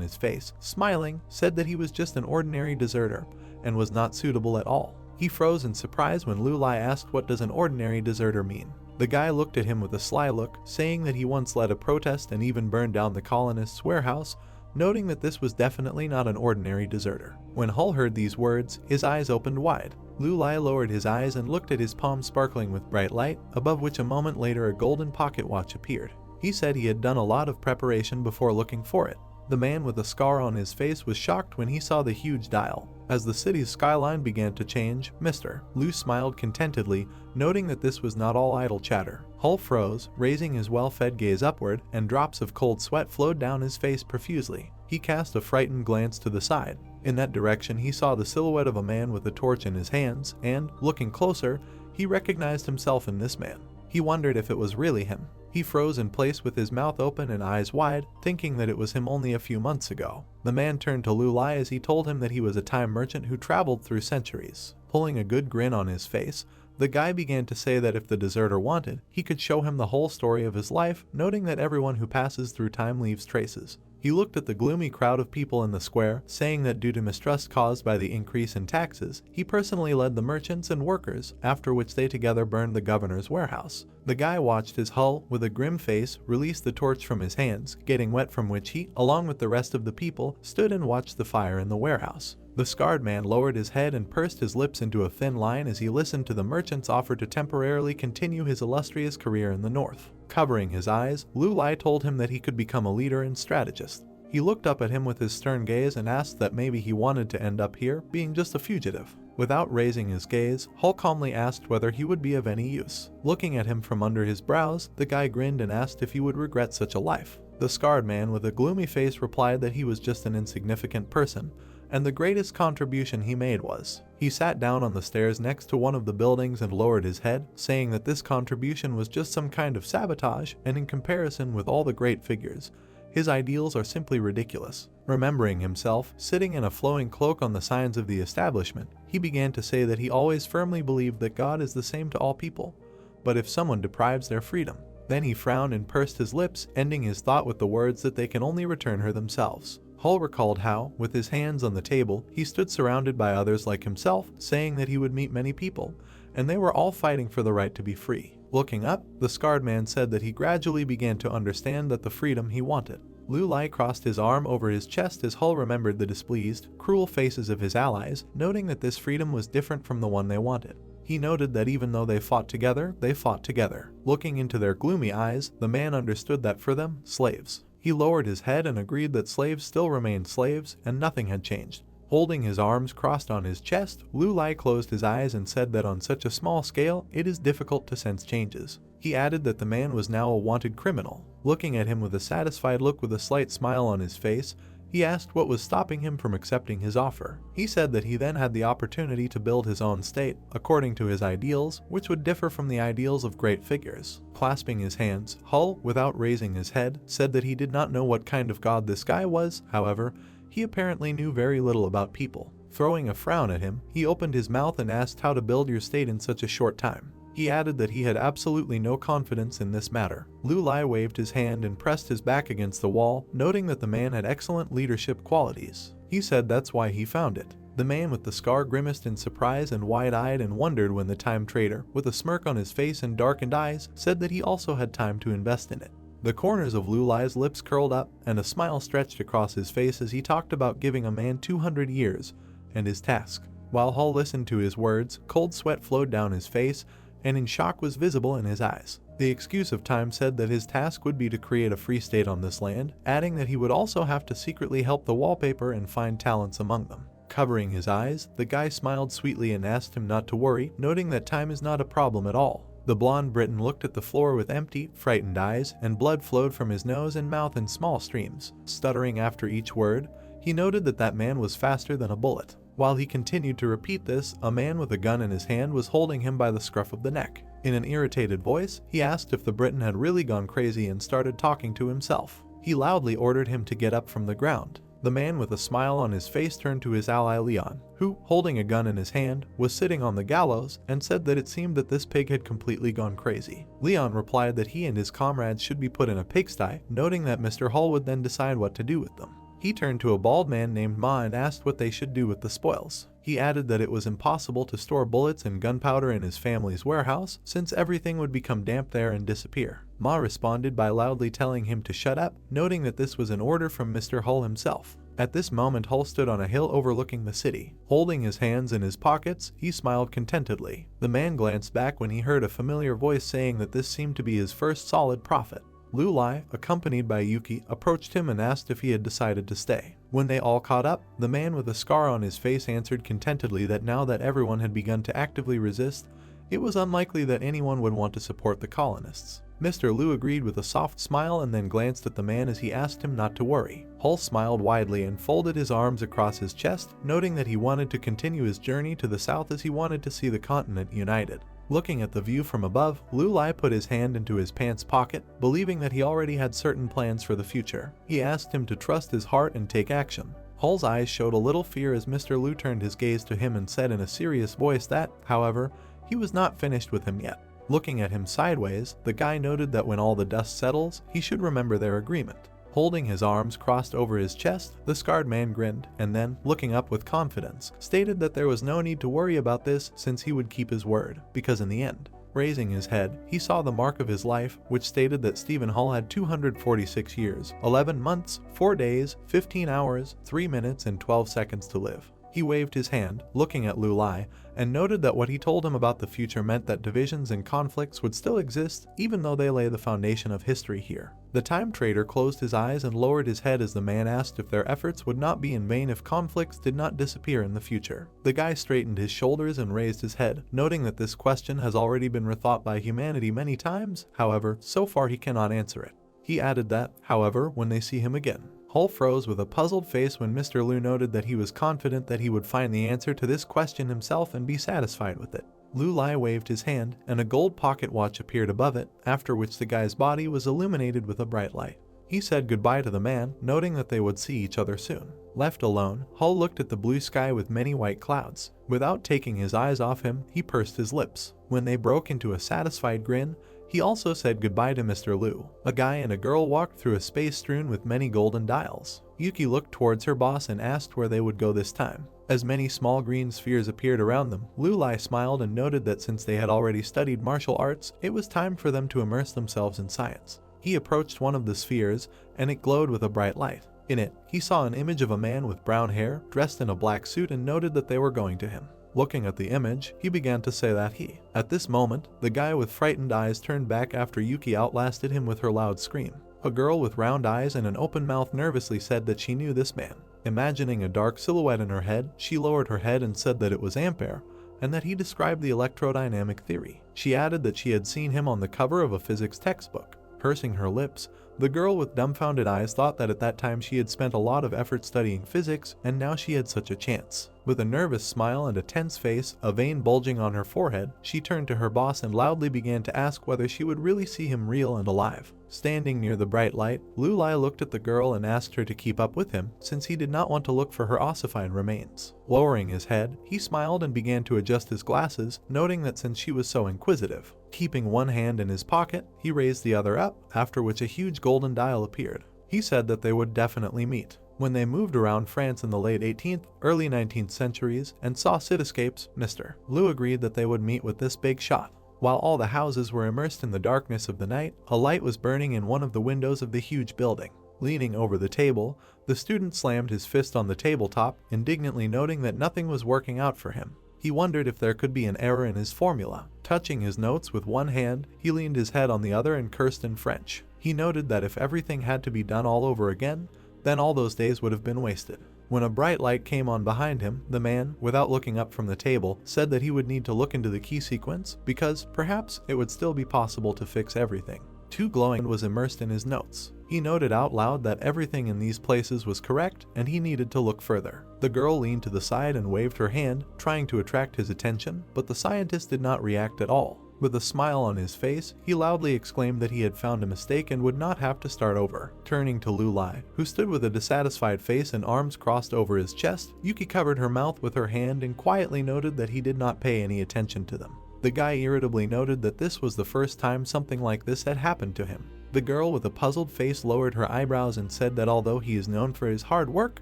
Speaker 1: his face, smiling, said that he was just an ordinary deserter and was not suitable at all. He froze in surprise when Lu Lai asked what does an ordinary deserter mean. The guy looked at him with a sly look, saying that he once led a protest and even burned down the colonists' warehouse, noting that this was definitely not an ordinary deserter. When Hull heard these words, his eyes opened wide. Lu Lai lowered his eyes and looked at his palm sparkling with bright light, above which a moment later a golden pocket watch appeared. He said he had done a lot of preparation before looking for it. The man with a scar on his face was shocked when he saw the huge dial. As the city's skyline began to change, Mr. Lu smiled contentedly, noting that this was not all idle chatter. Hull froze, raising his well-fed gaze upward, and drops of cold sweat flowed down his face profusely. He cast a frightened glance to the side. In that direction he saw the silhouette of a man with a torch in his hands, and, looking closer, he recognized himself in this man. He wondered if it was really him. He froze in place with his mouth open and eyes wide, thinking that it was him only a few months ago. The man turned to Lu Lai as he told him that he was a time merchant who traveled through centuries. Pulling a good grin on his face, the guy began to say that if the deserter wanted, he could show him the whole story of his life, noting that everyone who passes through time leaves traces. He looked at the gloomy crowd of people in the square, saying that due to mistrust caused by the increase in taxes, he personally led the merchants and workers, after which they together burned the governor's warehouse. The guy watched as Hull, with a grim face, released the torch from his hands, getting wet from which he, along with the rest of the people, stood and watched the fire in the warehouse. The scarred man lowered his head and pursed his lips into a thin line as he listened to the merchant's offer to temporarily continue his illustrious career in the north. Covering his eyes, Lu Lai told him that he could become a leader and strategist. He looked up at him with his stern gaze and asked that maybe he wanted to end up here, being just a fugitive. Without raising his gaze, Hull calmly asked whether he would be of any use. Looking at him from under his brows, the guy grinned and asked if he would regret such a life. The scarred man with a gloomy face replied that he was just an insignificant person, and the greatest contribution he made was. He sat down on the stairs next to one of the buildings and lowered his head, saying that this contribution was just some kind of sabotage, and in comparison with all the great figures, his ideals are simply ridiculous. Remembering himself, sitting in a flowing cloak on the signs of the establishment, he began to say that he always firmly believed that God is the same to all people, but if someone deprives their freedom, then he frowned and pursed his lips, ending his thought with the words that they can only return her themselves. Hull recalled how, with his hands on the table, he stood surrounded by others like himself, saying that he would meet many people, and they were all fighting for the right to be free. Looking up, the scarred man said that he gradually began to understand that the freedom he wanted. Lu Lai crossed his arm over his chest as Hull remembered the displeased, cruel faces of his allies, noting that this freedom was different from the one they wanted. He noted that even though they fought together, they fought together. Looking into their gloomy eyes, the man understood that for them, slaves. He lowered his head and agreed that slaves still remained slaves and nothing had changed. Holding his arms crossed on his chest, Lu Lai closed his eyes and said that on such a small scale, it is difficult to sense changes. He added that the man was now a wanted criminal. Looking at him with a satisfied look with a slight smile on his face, he asked what was stopping him from accepting his offer. He said that he then had the opportunity to build his own state, according to his ideals, which would differ from the ideals of great figures. Clasping his hands, Hull, without raising his head, said that he did not know what kind of god this guy was. However, he apparently knew very little about people. Throwing a frown at him, he opened his mouth and asked how to build your state in such a short time. He added that he had absolutely no confidence in this matter. Lu Lai waved his hand and pressed his back against the wall, noting that the man had excellent leadership qualities. He said that's why he found it. The man with the scar grimaced in surprise and wide-eyed and wondered when the time trader, with a smirk on his face and darkened eyes, said that he also had time to invest in it. The corners of Lu Lai's lips curled up, and a smile stretched across his face as he talked about giving a man 200 years and his task. While Hull listened to his words, cold sweat flowed down his face, and in shock was visible in his eyes. The excuse of time said that his task would be to create a free state on this land, adding that he would also have to secretly help the wallpaper and find talents among them. Covering his eyes, the guy smiled sweetly and asked him not to worry, noting that time is not a problem at all. The blonde Briton looked at the floor with empty, frightened eyes, and blood flowed from his nose and mouth in small streams. Stuttering after each word, he noted that that man was faster than a bullet. While he continued to repeat this, a man with a gun in his hand was holding him by the scruff of the neck. In an irritated voice, he asked if the Briton had really gone crazy and started talking to himself. He loudly ordered him to get up from the ground. The man with a smile on his face turned to his ally Leon, who, holding a gun in his hand, was sitting on the gallows, and said that it seemed that this pig had completely gone crazy. Leon replied that he and his comrades should be put in a pigsty, noting that Mr. Hull would then decide what to do with them. He turned to a bald man named Ma and asked what they should do with the spoils. He added that it was impossible to store bullets and gunpowder in his family's warehouse, since everything would become damp there and disappear. Ma responded by loudly telling him to shut up, noting that this was an order from Mr. Hull himself. At this moment, Hull stood on a hill overlooking the city. Holding his hands in his pockets, he smiled contentedly. The man glanced back when he heard a familiar voice saying that this seemed to be his first solid profit. Lu Lai, accompanied by Yuki, approached him and asked if he had decided to stay. When they all caught up, the man with a scar on his face answered contentedly that now that everyone had begun to actively resist, it was unlikely that anyone would want to support the colonists. Mr. Liu agreed with a soft smile and then glanced at the man as he asked him not to worry. Hull smiled widely and folded his arms across his chest, noting that he wanted to continue his journey to the south as he wanted to see the continent united. Looking at the view from above, Lu Lai put his hand into his pants pocket, believing that he already had certain plans for the future. He asked him to trust his heart and take action. Hull's eyes showed a little fear as Mr. Liu turned his gaze to him and said in a serious voice that, however, he was not finished with him yet. Looking at him sideways, the guy noted that when all the dust settles, he should remember their agreement. Holding his arms crossed over his chest, the scarred man grinned, and then, looking up with confidence, stated that there was no need to worry about this since he would keep his word, because in the end, raising his head, he saw the mark of his life, which stated that Stephen Hull had 246 years, 11 months, 4 days, 15 hours, 3 minutes, and 12 seconds to live. He waved his hand, looking at Lu Lai, and noted that what he told him about the future meant that divisions and conflicts would still exist even though they lay the foundation of history here. The time trader closed his eyes and lowered his head as the man asked if their efforts would not be in vain if conflicts did not disappear in the future. The guy straightened his shoulders and raised his head, noting that this question has already been rethought by humanity many times, however, so far he cannot answer it. He added that, however, when they see him again. Hull froze with a puzzled face when Mr. Liu noted that he was confident that he would find the answer to this question himself and be satisfied with it. Lu Lai waved his hand, and a gold pocket watch appeared above it, after which the guy's body was illuminated with a bright light. He said goodbye to the man, noting that they would see each other soon. Left alone, Hull looked at the blue sky with many white clouds. Without taking his eyes off him, he pursed his lips. When they broke into a satisfied grin, he also said goodbye to Mr. Liu. A guy and a girl walked through a space strewn with many golden dials. Yuki looked towards her boss and asked where they would go this time. As many small green spheres appeared around them, Lu Lai smiled and noted that since they had already studied martial arts, it was time for them to immerse themselves in science. He approached one of the spheres, and it glowed with a bright light. In it, he saw an image of a man with brown hair, dressed in a black suit, and noted that they were going to him. Looking at the image, he began to say that he. At this moment, the guy with frightened eyes turned back after Yuki outlasted him with her loud scream. A girl with round eyes and an open mouth nervously said that she knew this man. Imagining a dark silhouette in her head, she lowered her head and said that it was Ampere, and that he described the electrodynamic theory. She added that she had seen him on the cover of a physics textbook. Pursing her lips, the girl with dumbfounded eyes thought that at that time she had spent a lot of effort studying physics and now she had such a chance. With a nervous smile and a tense face, a vein bulging on her forehead, she turned to her boss and loudly began to ask whether she would really see him real and alive. Standing near the bright light, Lu Lai looked at the girl and asked her to keep up with him, since he did not want to look for her ossified remains. Lowering his head, he smiled and began to adjust his glasses, noting that since she was so inquisitive. Keeping one hand in his pocket, he raised the other up, after which a huge golden dial appeared. He said that they would definitely meet. When they moved around France in the late 18th, early 19th centuries and saw cityscapes, Mr. Lu agreed that they would meet with this big shot. While all the houses were immersed in the darkness of the night, a light was burning in one of the windows of the huge building. Leaning over the table, the student slammed his fist on the tabletop, indignantly noting that nothing was working out for him. He wondered if there could be an error in his formula. Touching his notes with one hand, he leaned his head on the other and cursed in French. He noted that if everything had to be done all over again, then all those days would have been wasted. When a bright light came on behind him, the man, without looking up from the table, said that he would need to look into the key sequence because perhaps it would still be possible to fix everything. Too Glowing was immersed in his notes. He noted out loud that everything in these places was correct and he needed to look further. The girl leaned to the side and waved her hand, trying to attract his attention, but the scientist did not react at all. With a smile on his face, he loudly exclaimed that he had found a mistake and would not have to start over. Turning to Lu Lai, who stood with a dissatisfied face and arms crossed over his chest, Yuki covered her mouth with her hand and quietly noted that he did not pay any attention to them. The guy irritably noted that this was the first time something like this had happened to him. The girl with a puzzled face lowered her eyebrows and said that although he is known for his hard work,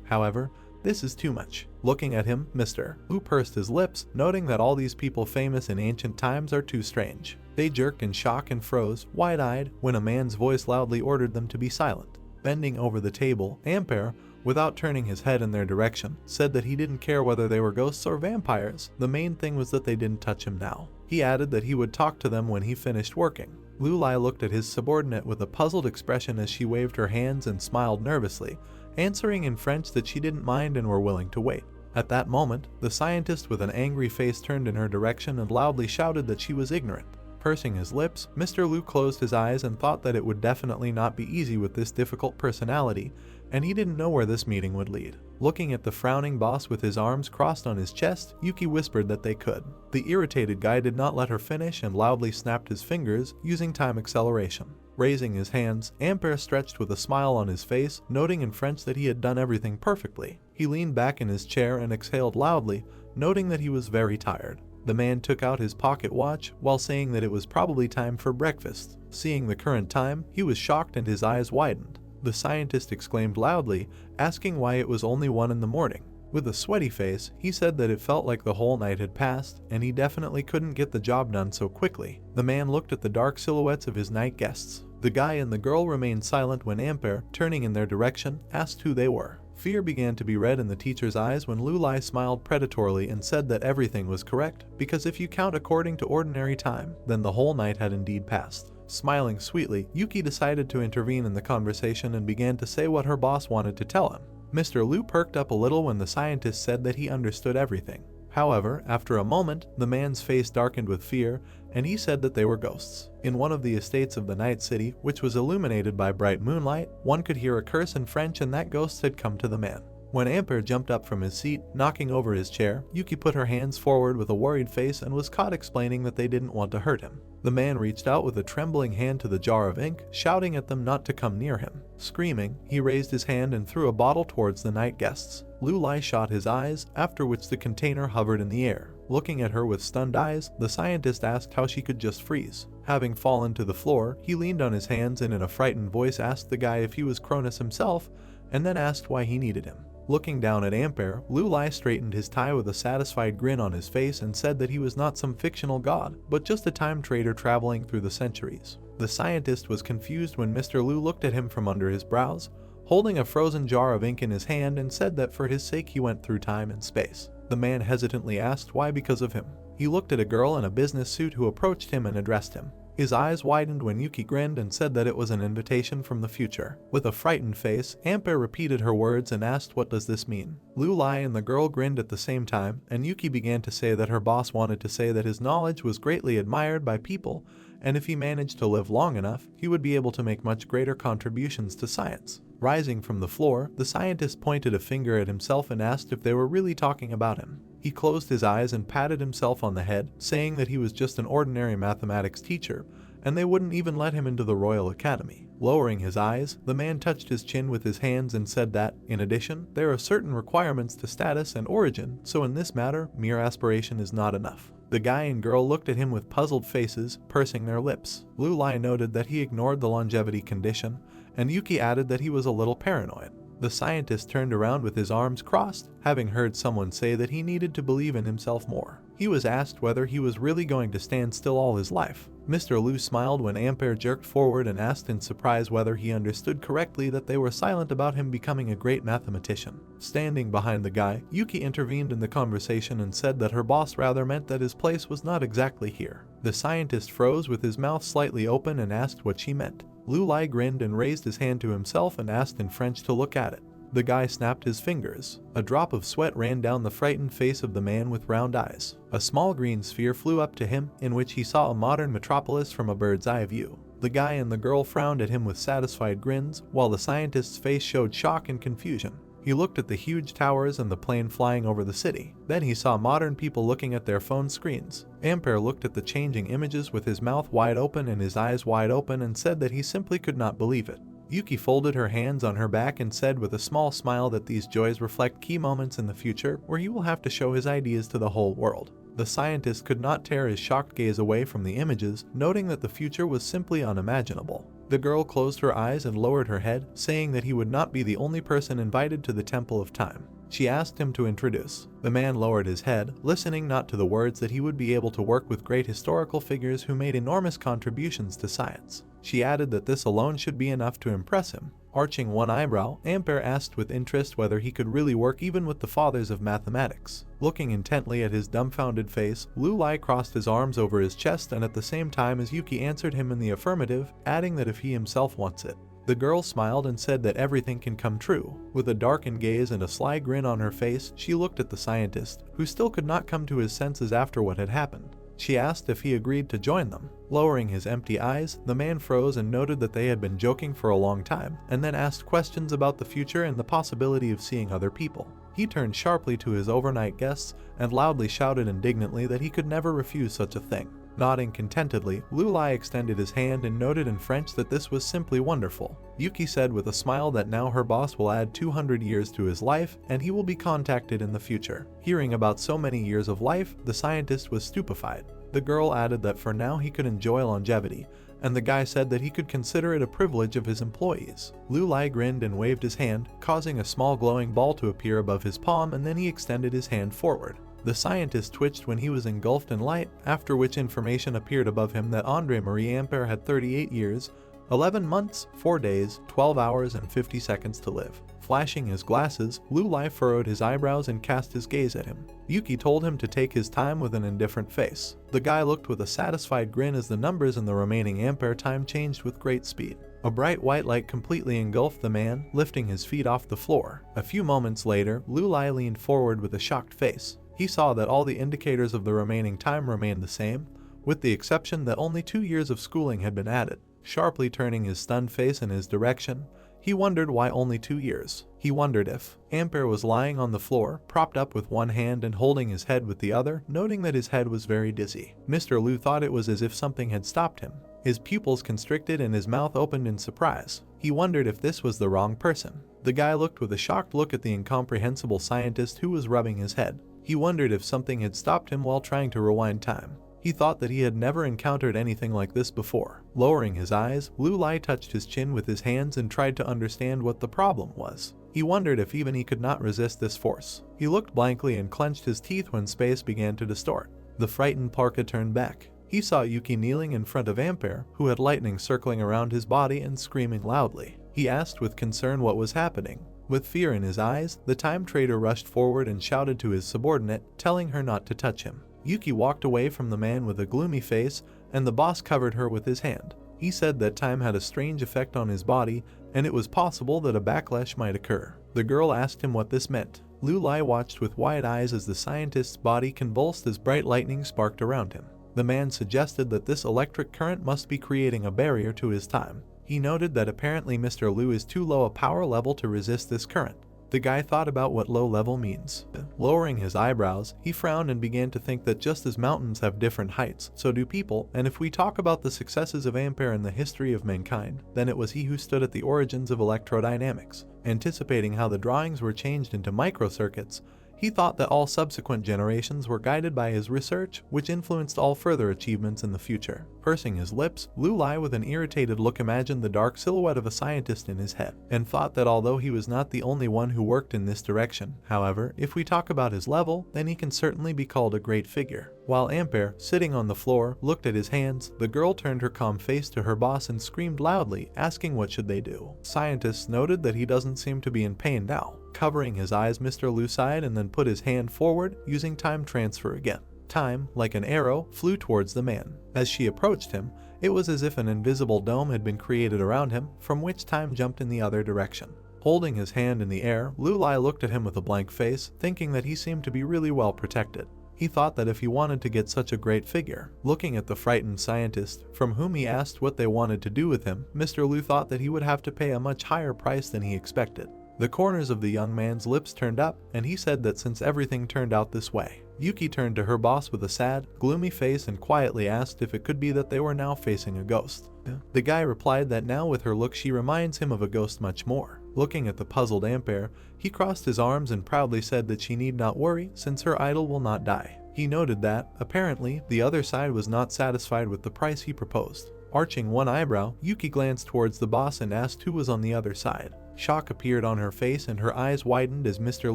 Speaker 1: however, this is too much. Looking at him, Mr. Lu pursed his lips, noting that all these people famous in ancient times are too strange. They jerked in shock and froze, wide-eyed, when a man's voice loudly ordered them to be silent. Bending over the table, Ampere, without turning his head in their direction, said that he didn't care whether they were ghosts or vampires. The main thing was that they didn't touch him now. He added that he would talk to them when he finished working. Lu Lai looked at his subordinate with a puzzled expression as she waved her hands and smiled nervously, answering in French that she didn't mind and were willing to wait. At that moment, the scientist with an angry face turned in her direction and loudly shouted that she was ignorant. Pursing his lips, Mr. Lu closed his eyes and thought that it would definitely not be easy with this difficult personality, and he didn't know where this meeting would lead. Looking at the frowning boss with his arms crossed on his chest, Yuki whispered that they could. The irritated guy did not let her finish and loudly snapped his fingers, using time acceleration. Raising his hands, Ampere stretched with a smile on his face, noting in French that he had done everything perfectly. He leaned back in his chair and exhaled loudly, noting that he was very tired. The man took out his pocket watch while saying that it was probably time for breakfast. Seeing the current time, he was shocked and his eyes widened. The scientist exclaimed loudly, asking why it was only 1 in the morning. With a sweaty face, he said that it felt like the whole night had passed, and he definitely couldn't get the job done so quickly. The man looked at the dark silhouettes of his night guests. The guy and the girl remained silent when Ampere, turning in their direction, asked who they were. Fear began to be read in the teacher's eyes when Lu Lai smiled predatorily and said that everything was correct, because if you count according to ordinary time, then the whole night had indeed passed. Smiling sweetly, Yuki decided to intervene in the conversation and began to say what her boss wanted to tell him. Mr. Lu perked up a little when the scientist said that he understood everything. However, after a moment, the man's face darkened with fear, and he said that they were ghosts. In one of the estates of the night city, which was illuminated by bright moonlight, one could hear a curse in French, and that ghost had come to the man. When Ampere jumped up from his seat, knocking over his chair, Yuki put her hands forward with a worried face and was caught explaining that they didn't want to hurt him. The man reached out with a trembling hand to the jar of ink, shouting at them not to come near him. Screaming, he raised his hand and threw a bottle towards the night guests. Lu Lai shot his eyes, after which the container hovered in the air. Looking at her with stunned eyes, the scientist asked how she could just freeze. Having fallen to the floor, he leaned on his hands and in a frightened voice asked the guy if he was Cronus himself, and then asked why he needed him. Looking down at Ampere, Lu Lai straightened his tie with a satisfied grin on his face and said that he was not some fictional god, but just a time trader traveling through the centuries. The scientist was confused when Mr. Lu looked at him from under his brows, holding a frozen jar of ink in his hand, and said that for his sake he went through time and space. The man hesitantly asked why because of him. He looked at a girl in a business suit who approached him and addressed him. His eyes widened when Yuki grinned and said that it was an invitation from the future. With a frightened face, Ampere repeated her words and asked, "What does this mean?" Lulai and the girl grinned at the same time, and Yuki began to say that her boss wanted to say that his knowledge was greatly admired by people, and if he managed to live long enough, he would be able to make much greater contributions to science. Rising from the floor, the scientist pointed a finger at himself and asked if they were really talking about him. He closed his eyes and patted himself on the head, saying that he was just an ordinary mathematics teacher, and they wouldn't even let him into the Royal Academy. Lowering his eyes, the man touched his chin with his hands and said that, in addition, there are certain requirements to status and origin, so in this matter, mere aspiration is not enough. The guy and girl looked at him with puzzled faces, pursing their lips. Lulai noted that he ignored the longevity condition, and Yuki added that he was a little paranoid. The scientist turned around with his arms crossed, having heard someone say that he needed to believe in himself more. He was asked whether he was really going to stand still all his life. Mr. Liu smiled when Ampere jerked forward and asked in surprise whether he understood correctly that they were silent about him becoming a great mathematician. Standing behind the guy, Yuki intervened in the conversation and said that her boss rather meant that his place was not exactly here. The scientist froze with his mouth slightly open and asked what she meant. Lulai grinned and raised his hand to himself and asked in French to look at it. The guy snapped his fingers. A drop of sweat ran down the frightened face of the man with round eyes. A small green sphere flew up to him, in which he saw a modern metropolis from a bird's eye view. The guy and the girl frowned at him with satisfied grins, while the scientist's face showed shock and confusion. He looked at the huge towers and the plane flying over the city. Then he saw modern people looking at their phone screens. Ampere looked at the changing images with his mouth wide open and his eyes wide open and said that he simply could not believe it. Yuki folded her hands on her back and said with a small smile that these joys reflect key moments in the future where he will have to show his ideas to the whole world. The scientist could not tear his shocked gaze away from the images, noting that the future was simply unimaginable. The girl closed her eyes and lowered her head, saying that he would not be the only person invited to the Temple of Time. She asked him to introduce. The man lowered his head, listening not to the words that he would be able to work with great historical figures who made enormous contributions to science. She added that this alone should be enough to impress him. Arching one eyebrow, Ampere asked with interest whether he could really work even with the fathers of mathematics. Looking intently at his dumbfounded face, Lulai crossed his arms over his chest and at the same time as Yuki answered him in the affirmative, adding that if he himself wants it. The girl smiled and said that everything can come true. With a darkened gaze and a sly grin on her face, she looked at the scientist, who still could not come to his senses after what had happened. She asked if he agreed to join them. Lowering his empty eyes, the man froze and noted that they had been joking for a long time, and then asked questions about the future and the possibility of seeing other people. He turned sharply to his overnight guests and loudly shouted indignantly that he could never refuse such a thing. Nodding contentedly, Lulai extended his hand and noted in French that this was simply wonderful. Yuki said with a smile that now her boss will add 200 years to his life and he will be contacted in the future. Hearing about so many years of life, the scientist was stupefied. The girl added that for now he could enjoy longevity, and the guy said that he could consider it a privilege of his employees. Lulai grinned and waved his hand, causing a small glowing ball to appear above his palm, and then he extended his hand forward. The scientist twitched when he was engulfed in light, after which information appeared above him that Andre Marie Ampere had 38 years, 11 months, 4 days, 12 hours, and 50 seconds to live. Flashing his glasses, Lulai furrowed his eyebrows and cast his gaze at him. Yuki told him to take his time with an indifferent face. The guy looked with a satisfied grin as the numbers in the remaining Ampere time changed with great speed. A bright white light completely engulfed the man, lifting his feet off the floor. A few moments later, Lulai leaned forward with a shocked face. He saw that all the indicators of the remaining time remained the same, with the exception that only 2 years of schooling had been added. Sharply turning his stunned face in his direction, he wondered why only 2 years. He wondered if Ampere was lying on the floor, propped up with one hand and holding his head with the other, noting that his head was very dizzy. Mr. Liu thought it was as if something had stopped him. His pupils constricted and his mouth opened in surprise. He wondered if this was the wrong person. The guy looked with a shocked look at the incomprehensible scientist who was rubbing his head. He wondered if something had stopped him while trying to rewind time. He thought that he had never encountered anything like this before. Lowering his eyes, Lulai touched his chin with his hands and tried to understand what the problem was. He wondered if even he could not resist this force. He looked blankly and clenched his teeth when space began to distort. The frightened Parka turned back. He saw Yuki kneeling in front of Ampere, who had lightning circling around his body and screaming loudly. He asked with concern what was happening. With fear in his eyes, the time trader rushed forward and shouted to his subordinate, telling her not to touch him. Yuki walked away from the man with a gloomy face and the boss covered her with his hand. He said that time had a strange effect on his body, and it was possible that a backlash might occur. The girl asked him what this meant. Lu Lai watched with wide eyes as the scientist's body convulsed as bright lightning sparked around him. The man suggested that this electric current must be creating a barrier to his time. He noted that apparently Mr. Liu is too low a power level to resist this current. The guy thought about what low level means. Lowering his eyebrows, he frowned and began to think that just as mountains have different heights, so do people, and if we talk about the successes of Ampere in the history of mankind, then it was he who stood at the origins of electrodynamics. Anticipating how the drawings were changed into microcircuits, he thought that all subsequent generations were guided by his research, which influenced all further achievements in the future. Pursing his lips, Lu Lai with an irritated look imagined the dark silhouette of a scientist in his head, and thought that although he was not the only one who worked in this direction, however, if we talk about his level, then he can certainly be called a great figure. While Ampere, sitting on the floor, looked at his hands, the girl turned her calm face to her boss and screamed loudly, asking what should they do. Scientists noted that he doesn't seem to be in pain now. Covering his eyes, Mr. Liu sighed and then put his hand forward, using time transfer again. Time, like an arrow, flew towards the man. As she approached him, it was as if an invisible dome had been created around him, from which time jumped in the other direction. Holding his hand in the air, Lu Lai looked at him with a blank face, thinking that he seemed to be really well protected. He thought that if he wanted to get such a great figure, looking at the frightened scientist, from whom he asked what they wanted to do with him, Mr. Liu thought that he would have to pay a much higher price than he expected. The corners of the young man's lips turned up, and he said that since everything turned out this way. Yuki turned to her boss with a sad, gloomy face and quietly asked if it could be that they were now facing a ghost. The guy replied that now with her look she reminds him of a ghost much more. Looking at the puzzled Ampere, he crossed his arms and proudly said that she need not worry since her idol will not die. He noted that, apparently, the other side was not satisfied with the price he proposed. Arching one eyebrow, Yuki glanced towards the boss and asked who was on the other side. Shock appeared on her face and her eyes widened as Mr.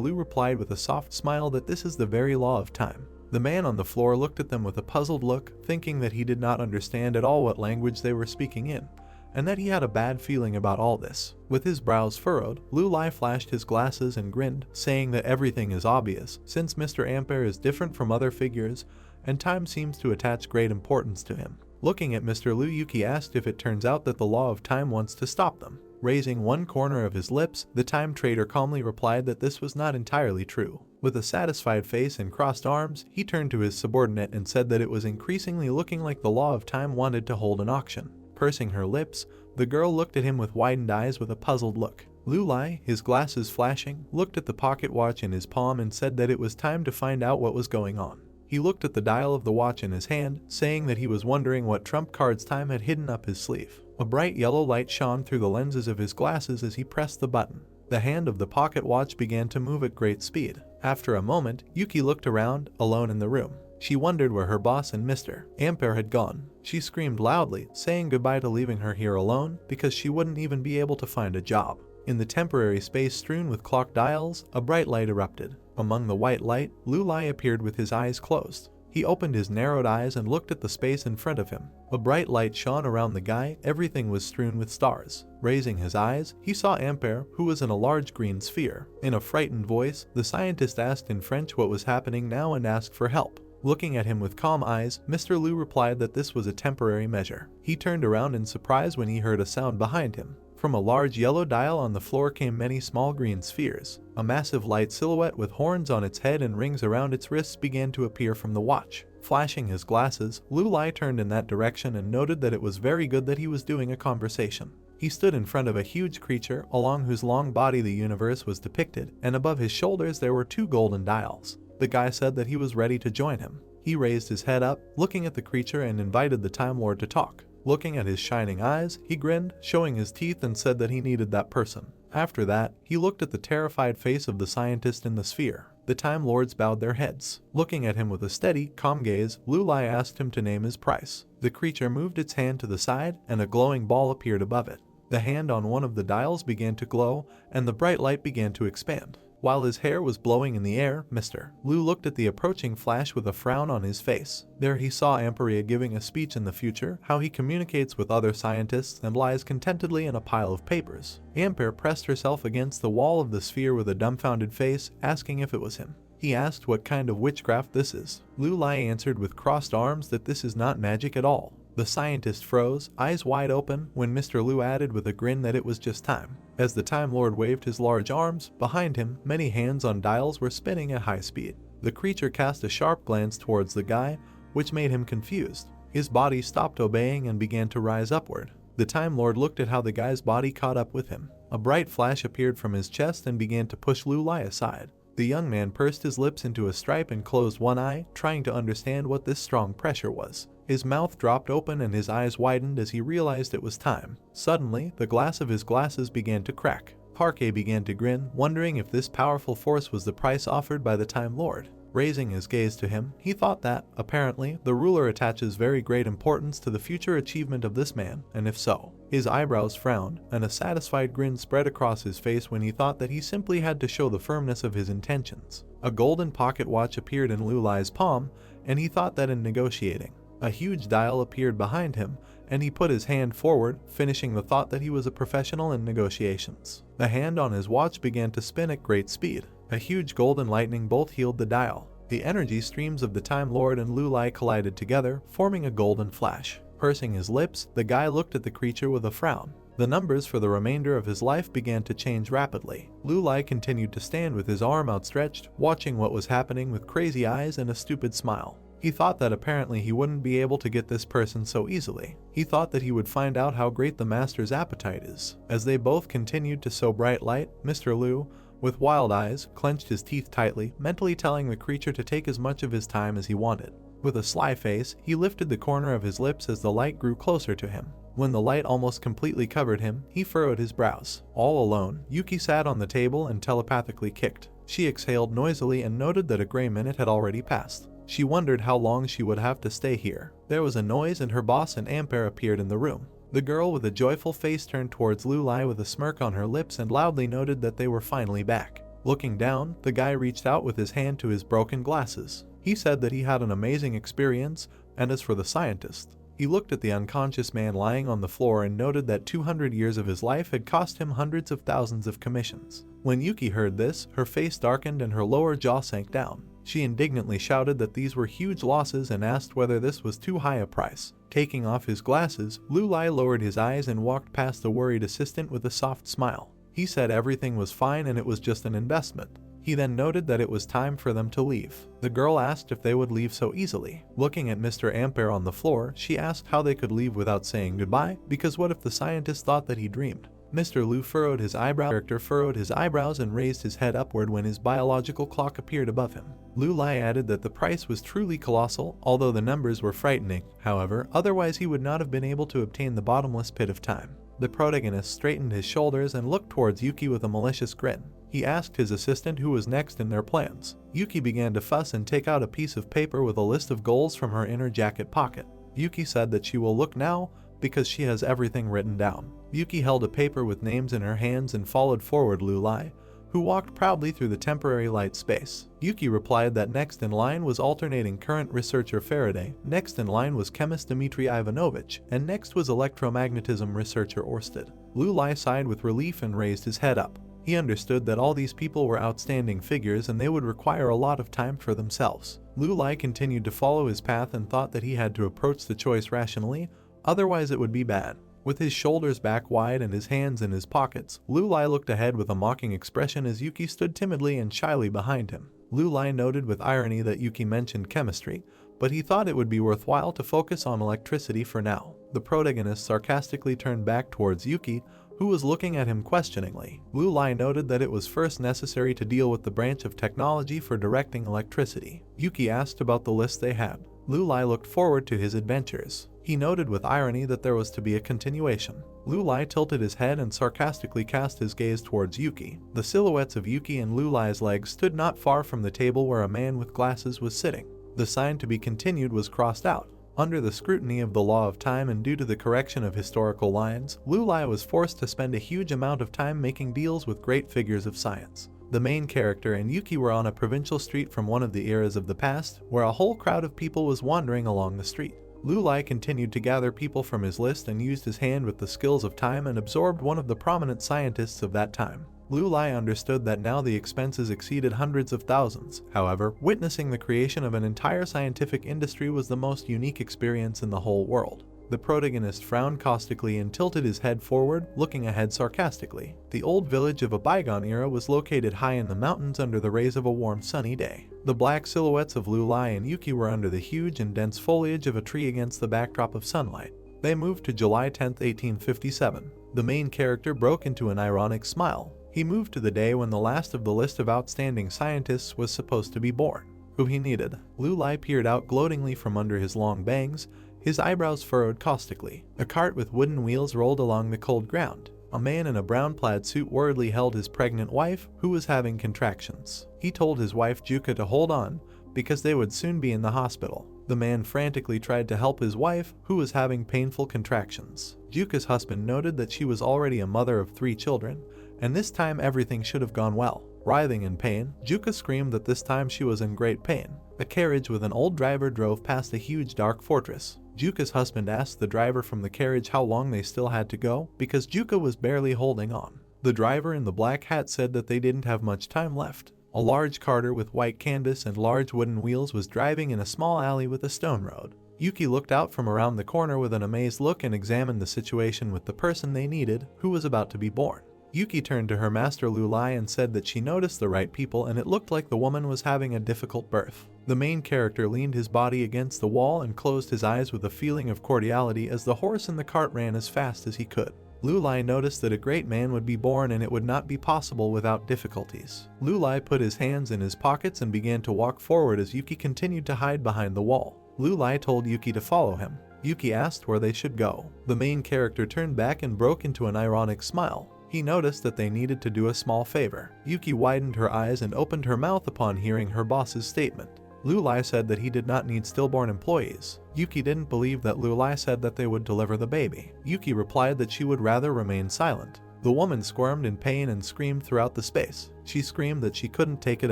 Speaker 1: Liu replied with a soft smile that this is the very law of time. The man on the floor looked at them with a puzzled look, thinking that he did not understand at all what language they were speaking in, and that he had a bad feeling about all this. With his brows furrowed, Lu Lai flashed his glasses and grinned, saying that everything is obvious, since Mr. Ampere is different from other figures, and time seems to attach great importance to him. Looking at Mr. Liu, Yuki asked if it turns out that the law of time wants to stop them. Raising one corner of his lips, the time trader calmly replied that this was not entirely true. With a satisfied face and crossed arms, he turned to his subordinate and said that it was increasingly looking like the law of time wanted to hold an auction. Pursing her lips, the girl looked at him with widened eyes with a puzzled look. Lu Lai, his glasses flashing, looked at the pocket watch in his palm and said that it was time to find out what was going on. He looked at the dial of the watch in his hand, saying that he was wondering what trump cards time had hidden up his sleeve. A bright yellow light shone through the lenses of his glasses as he pressed the button. The hand of the pocket watch began to move at great speed. After a moment, Yuki looked around, alone in the room. She wondered where her boss and Mr. Ampere had gone. She screamed loudly, saying goodbye to leaving her here alone because she wouldn't even be able to find a job. In the temporary space strewn with clock dials, a bright light erupted. Among the white light, Lu Lai appeared with his eyes closed. He opened his narrowed eyes and looked at the space in front of him. A bright light shone around the guy, everything was strewn with stars. Raising his eyes, he saw Ampere, who was in a large green sphere. In a frightened voice, the scientist asked in French what was happening now and asked for help. Looking at him with calm eyes, Mr. Liu replied that this was a temporary measure. He turned around in surprise when he heard a sound behind him. From a large yellow dial on the floor came many small green spheres. A massive light silhouette with horns on its head and rings around its wrists began to appear from the watch. Flashing his glasses, Lu Lai turned in that direction and noted that it was very good that he was doing a conversation. He stood in front of a huge creature, along whose long body the universe was depicted, and above his shoulders there were two golden dials. The guy said that he was ready to join him. He raised his head up, looking at the creature and invited the Time Lord to talk. Looking at his shining eyes, he grinned, showing his teeth and said that he needed that person. After that, he looked at the terrified face of the scientist in the sphere. The Time Lords bowed their heads. Looking at him with a steady, calm gaze, Lu Lai asked him to name his price. The creature moved its hand to the side, and a glowing ball appeared above it. The hand on one of the dials began to glow, and the bright light began to expand. While his hair was blowing in the air, Mr. Liu looked at the approaching flash with a frown on his face. There he saw Ampere giving a speech in the future, how he communicates with other scientists and lies contentedly in a pile of papers. Ampere pressed herself against the wall of the sphere with a dumbfounded face, asking if it was him. He asked what kind of witchcraft this is. Lu Lai answered with crossed arms that this is not magic at all. The scientist froze, eyes wide open, when Mr. Liu added with a grin that it was just time. As the Time Lord waved his large arms, behind him, many hands on dials were spinning at high speed. The creature cast a sharp glance towards the guy, which made him confused. His body stopped obeying and began to rise upward. The Time Lord looked at how the guy's body caught up with him. A bright flash appeared from his chest and began to push Liu Lai aside. The young man pursed his lips into a stripe and closed one eye, trying to understand what this strong pressure was. His mouth dropped open and his eyes widened as he realized it was time. Suddenly, the glass of his glasses began to crack. Parquet began to grin, wondering if this powerful force was the price offered by the Time Lord. Raising his gaze to him, he thought that, apparently, the ruler attaches very great importance to the future achievement of this man, and if so. His eyebrows frowned, and a satisfied grin spread across his face when he thought that he simply had to show the firmness of his intentions. A golden pocket watch appeared in Liu Lai's palm, and he thought that in negotiating. A huge dial appeared behind him, and he put his hand forward, finishing the thought that he was a professional in negotiations. The hand on his watch began to spin at great speed. A huge golden lightning bolt healed the dial. The energy streams of the Time Lord and Liu Lai collided together, forming a golden flash. Pursing his lips, the guy looked at the creature with a frown. The numbers for the remainder of his life began to change rapidly. Liu Lai continued to stand with his arm outstretched, watching what was happening with crazy eyes and a stupid smile. He thought that apparently he wouldn't be able to get this person so easily. He thought that he would find out how great the master's appetite is. As they both continued to sow bright light, Mr. Liu, with wild eyes, clenched his teeth tightly, mentally telling the creature to take as much of his time as he wanted. With a sly face, he lifted the corner of his lips as the light grew closer to him. When the light almost completely covered him, he furrowed his brows. All alone, Yuki sat on the table and telepathically kicked. She exhaled noisily and noted that a gray minute had already passed. She wondered how long she would have to stay here. There was a noise and her boss and Ampere appeared in the room. The girl with a joyful face turned towards Liu Lai with a smirk on her lips and loudly noted that they were finally back. Looking down, the guy reached out with his hand to his broken glasses. He said that he had an amazing experience, and as for the scientist, he looked at the unconscious man lying on the floor and noted that 200 years of his life had cost him hundreds of thousands of commissions. When Yuki heard this, her face darkened and her lower jaw sank down. She indignantly shouted that these were huge losses and asked whether this was too high a price. Taking off his glasses, Liu Lai lowered his eyes and walked past the worried assistant with a soft smile. He said everything was fine and it was just an investment. He then noted that it was time for them to leave. The girl asked if they would leave so easily. Looking at Mr. Ampere on the floor, she asked how they could leave without saying goodbye, because what if the scientist thought that he dreamed? Mr. Liu furrowed his eyebrows and raised his head upward when his biological clock appeared above him. Liu Lai added that the price was truly colossal, although the numbers were frightening. However, otherwise he would not have been able to obtain the bottomless pit of time. The protagonist straightened his shoulders and looked towards Yuki with a malicious grin. He asked his assistant who was next in their plans. Yuki began to fuss and take out a piece of paper with a list of goals from her inner jacket pocket. Yuki said that she will look now because she has everything written down. Yuki held a paper with names in her hands and followed forward Liu Lai, who walked proudly through the temporary light space. Yuki replied that next in line was alternating current researcher Faraday, next in line was chemist Dmitry Ivanovich, and next was electromagnetism researcher Orsted. Liu Lai sighed with relief and raised his head up. He understood that all these people were outstanding figures and they would require a lot of time for themselves. Liu Lai continued to follow his path and thought that he had to approach the choice rationally, otherwise it would be bad. With his shoulders back wide and his hands in his pockets, Liu Lai looked ahead with a mocking expression as Yuki stood timidly and shyly behind him. Liu Lai noted with irony that Yuki mentioned chemistry, but he thought it would be worthwhile to focus on electricity for now. The protagonist sarcastically turned back towards Yuki, who was looking at him questioningly. Liu Lai noted that it was first necessary to deal with the branch of technology for directing electricity. Yuki asked about the list they had. Liu Lai looked forward to his adventures. He noted with irony that there was to be a continuation. Liu Lai tilted his head and sarcastically cast his gaze towards Yuki. The silhouettes of Yuki and Liu Lai's legs stood not far from the table where a man with glasses was sitting. The sign to be continued was crossed out. Under the scrutiny of the law of time and due to the correction of historical lines, Liu Lai was forced to spend a huge amount of time making deals with great figures of science. The main character and Yuki were on a provincial street from one of the eras of the past, where a whole crowd of people was wandering along the street. Liu Lai continued to gather people from his list and used his hand with the skills of time and absorbed one of the prominent scientists of that time. Liu Lai understood that now the expenses exceeded hundreds of thousands. However, witnessing the creation of an entire scientific industry was the most unique experience in the whole world. The protagonist frowned caustically and tilted his head forward, looking ahead sarcastically. The old village of a bygone era was located high in the mountains under the rays of a warm sunny day. The black silhouettes of Lulai and Yuki were under the huge and dense foliage of a tree against the backdrop of sunlight. They moved to July 10, 1857. The main character broke into an ironic smile. He moved to the day when the last of the list of outstanding scientists was supposed to be born. Who he needed. Lulai peered out gloatingly from under his long bangs, his eyebrows furrowed caustically. A cart with wooden wheels rolled along the cold ground. A man in a brown plaid suit worriedly held his pregnant wife, who was having contractions. He told his wife Juka to hold on, because they would soon be in the hospital. The man frantically tried to help his wife, who was having painful contractions. Juka's husband noted that she was already a mother of 3 children, and this time everything should have gone well. Writhing in pain, Juka screamed that this time she was in great pain. A carriage with an old driver drove past a huge dark fortress. Juka's husband asked the driver from the carriage how long they still had to go, because Juka was barely holding on. The driver in the black hat said that they didn't have much time left. A large carter with white canvas and large wooden wheels was driving in a small alley with a stone road. Yuki looked out from around the corner with an amazed look and examined the situation with the person they needed, who was about to be born. Yuki turned to her master Lulai and said that she noticed the right people and it looked like the woman was having a difficult birth. The main character leaned his body against the wall and closed his eyes with a feeling of cordiality as the horse in the cart ran as fast as he could. Lulai noticed that a great man would be born and it would not be possible without difficulties. Lulai put his hands in his pockets and began to walk forward as Yuki continued to hide behind the wall. Lulai told Yuki to follow him. Yuki asked where they should go. The main character turned back and broke into an ironic smile. He noticed that they needed to do a small favor. Yuki widened her eyes and opened her mouth upon hearing her boss's statement. Lulai said that he did not need stillborn employees. Yuki didn't believe that Lulai said that they would deliver the baby. Yuki replied that she would rather remain silent. The woman squirmed in pain and screamed throughout the space. She screamed that she couldn't take it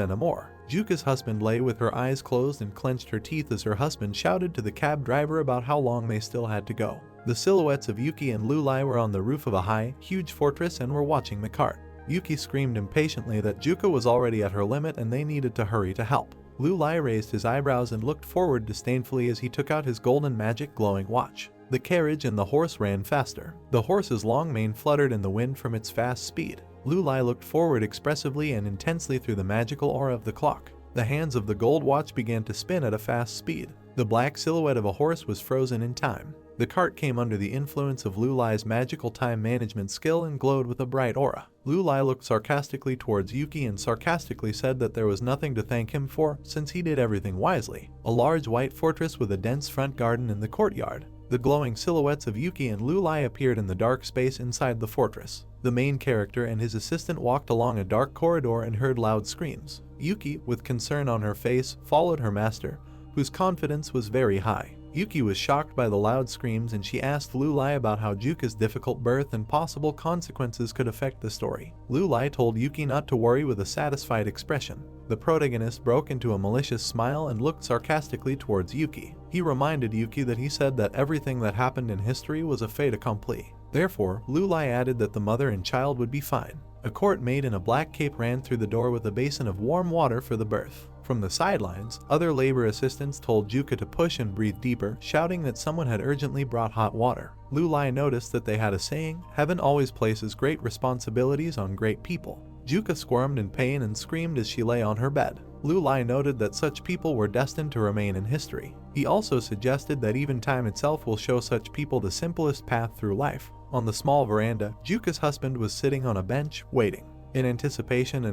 Speaker 1: anymore. Juka's husband lay with her eyes closed and clenched her teeth as her husband shouted to the cab driver about how long they still had to go. The silhouettes of Yuki and Lulai were on the roof of a high, huge fortress and were watching the cart. Yuki screamed impatiently that Juka was already at her limit and they needed to hurry to help. Lulai raised his eyebrows and looked forward disdainfully as he took out his golden magic glowing watch. The carriage and the horse ran faster. The horse's long mane fluttered in the wind from its fast speed. Lulai looked forward expressively and intensely through the magical aura of the clock. The hands of the gold watch began to spin at a fast speed. The black silhouette of a horse was frozen in time. The cart came under the influence of Lulai's magical time management skill and glowed with a bright aura. Lulai looked sarcastically towards Yuki and sarcastically said that there was nothing to thank him for since he did everything wisely. A large white fortress with a dense front garden in the courtyard. The glowing silhouettes of Yuki and Lulai appeared in the dark space inside the fortress. The main character and his assistant walked along a dark corridor and heard loud screams. Yuki, with concern on her face, followed her master, whose confidence was very high. Yuki was shocked by the loud screams and she asked Lulai about how Juka's difficult birth and possible consequences could affect the story. Lulai told Yuki not to worry with a satisfied expression. The protagonist broke into a malicious smile and looked sarcastically towards Yuki. He reminded Yuki that he said that everything that happened in history was a fait accompli. Therefore, Lulai added that the mother and child would be fine. A court maid in a black cape ran through the door with a basin of warm water for the birth. From the sidelines, other labor assistants told Juka to push and breathe deeper, shouting that someone had urgently brought hot water. Lulai noticed that they had a saying, "Heaven always places great responsibilities on great people." Juka squirmed in pain and screamed as she lay on her bed. Lulai noted that such people were destined to remain in history. He also suggested that even time itself will show such people the simplest path through life. On the small veranda, Juka's husband was sitting on a bench, waiting. In anticipation,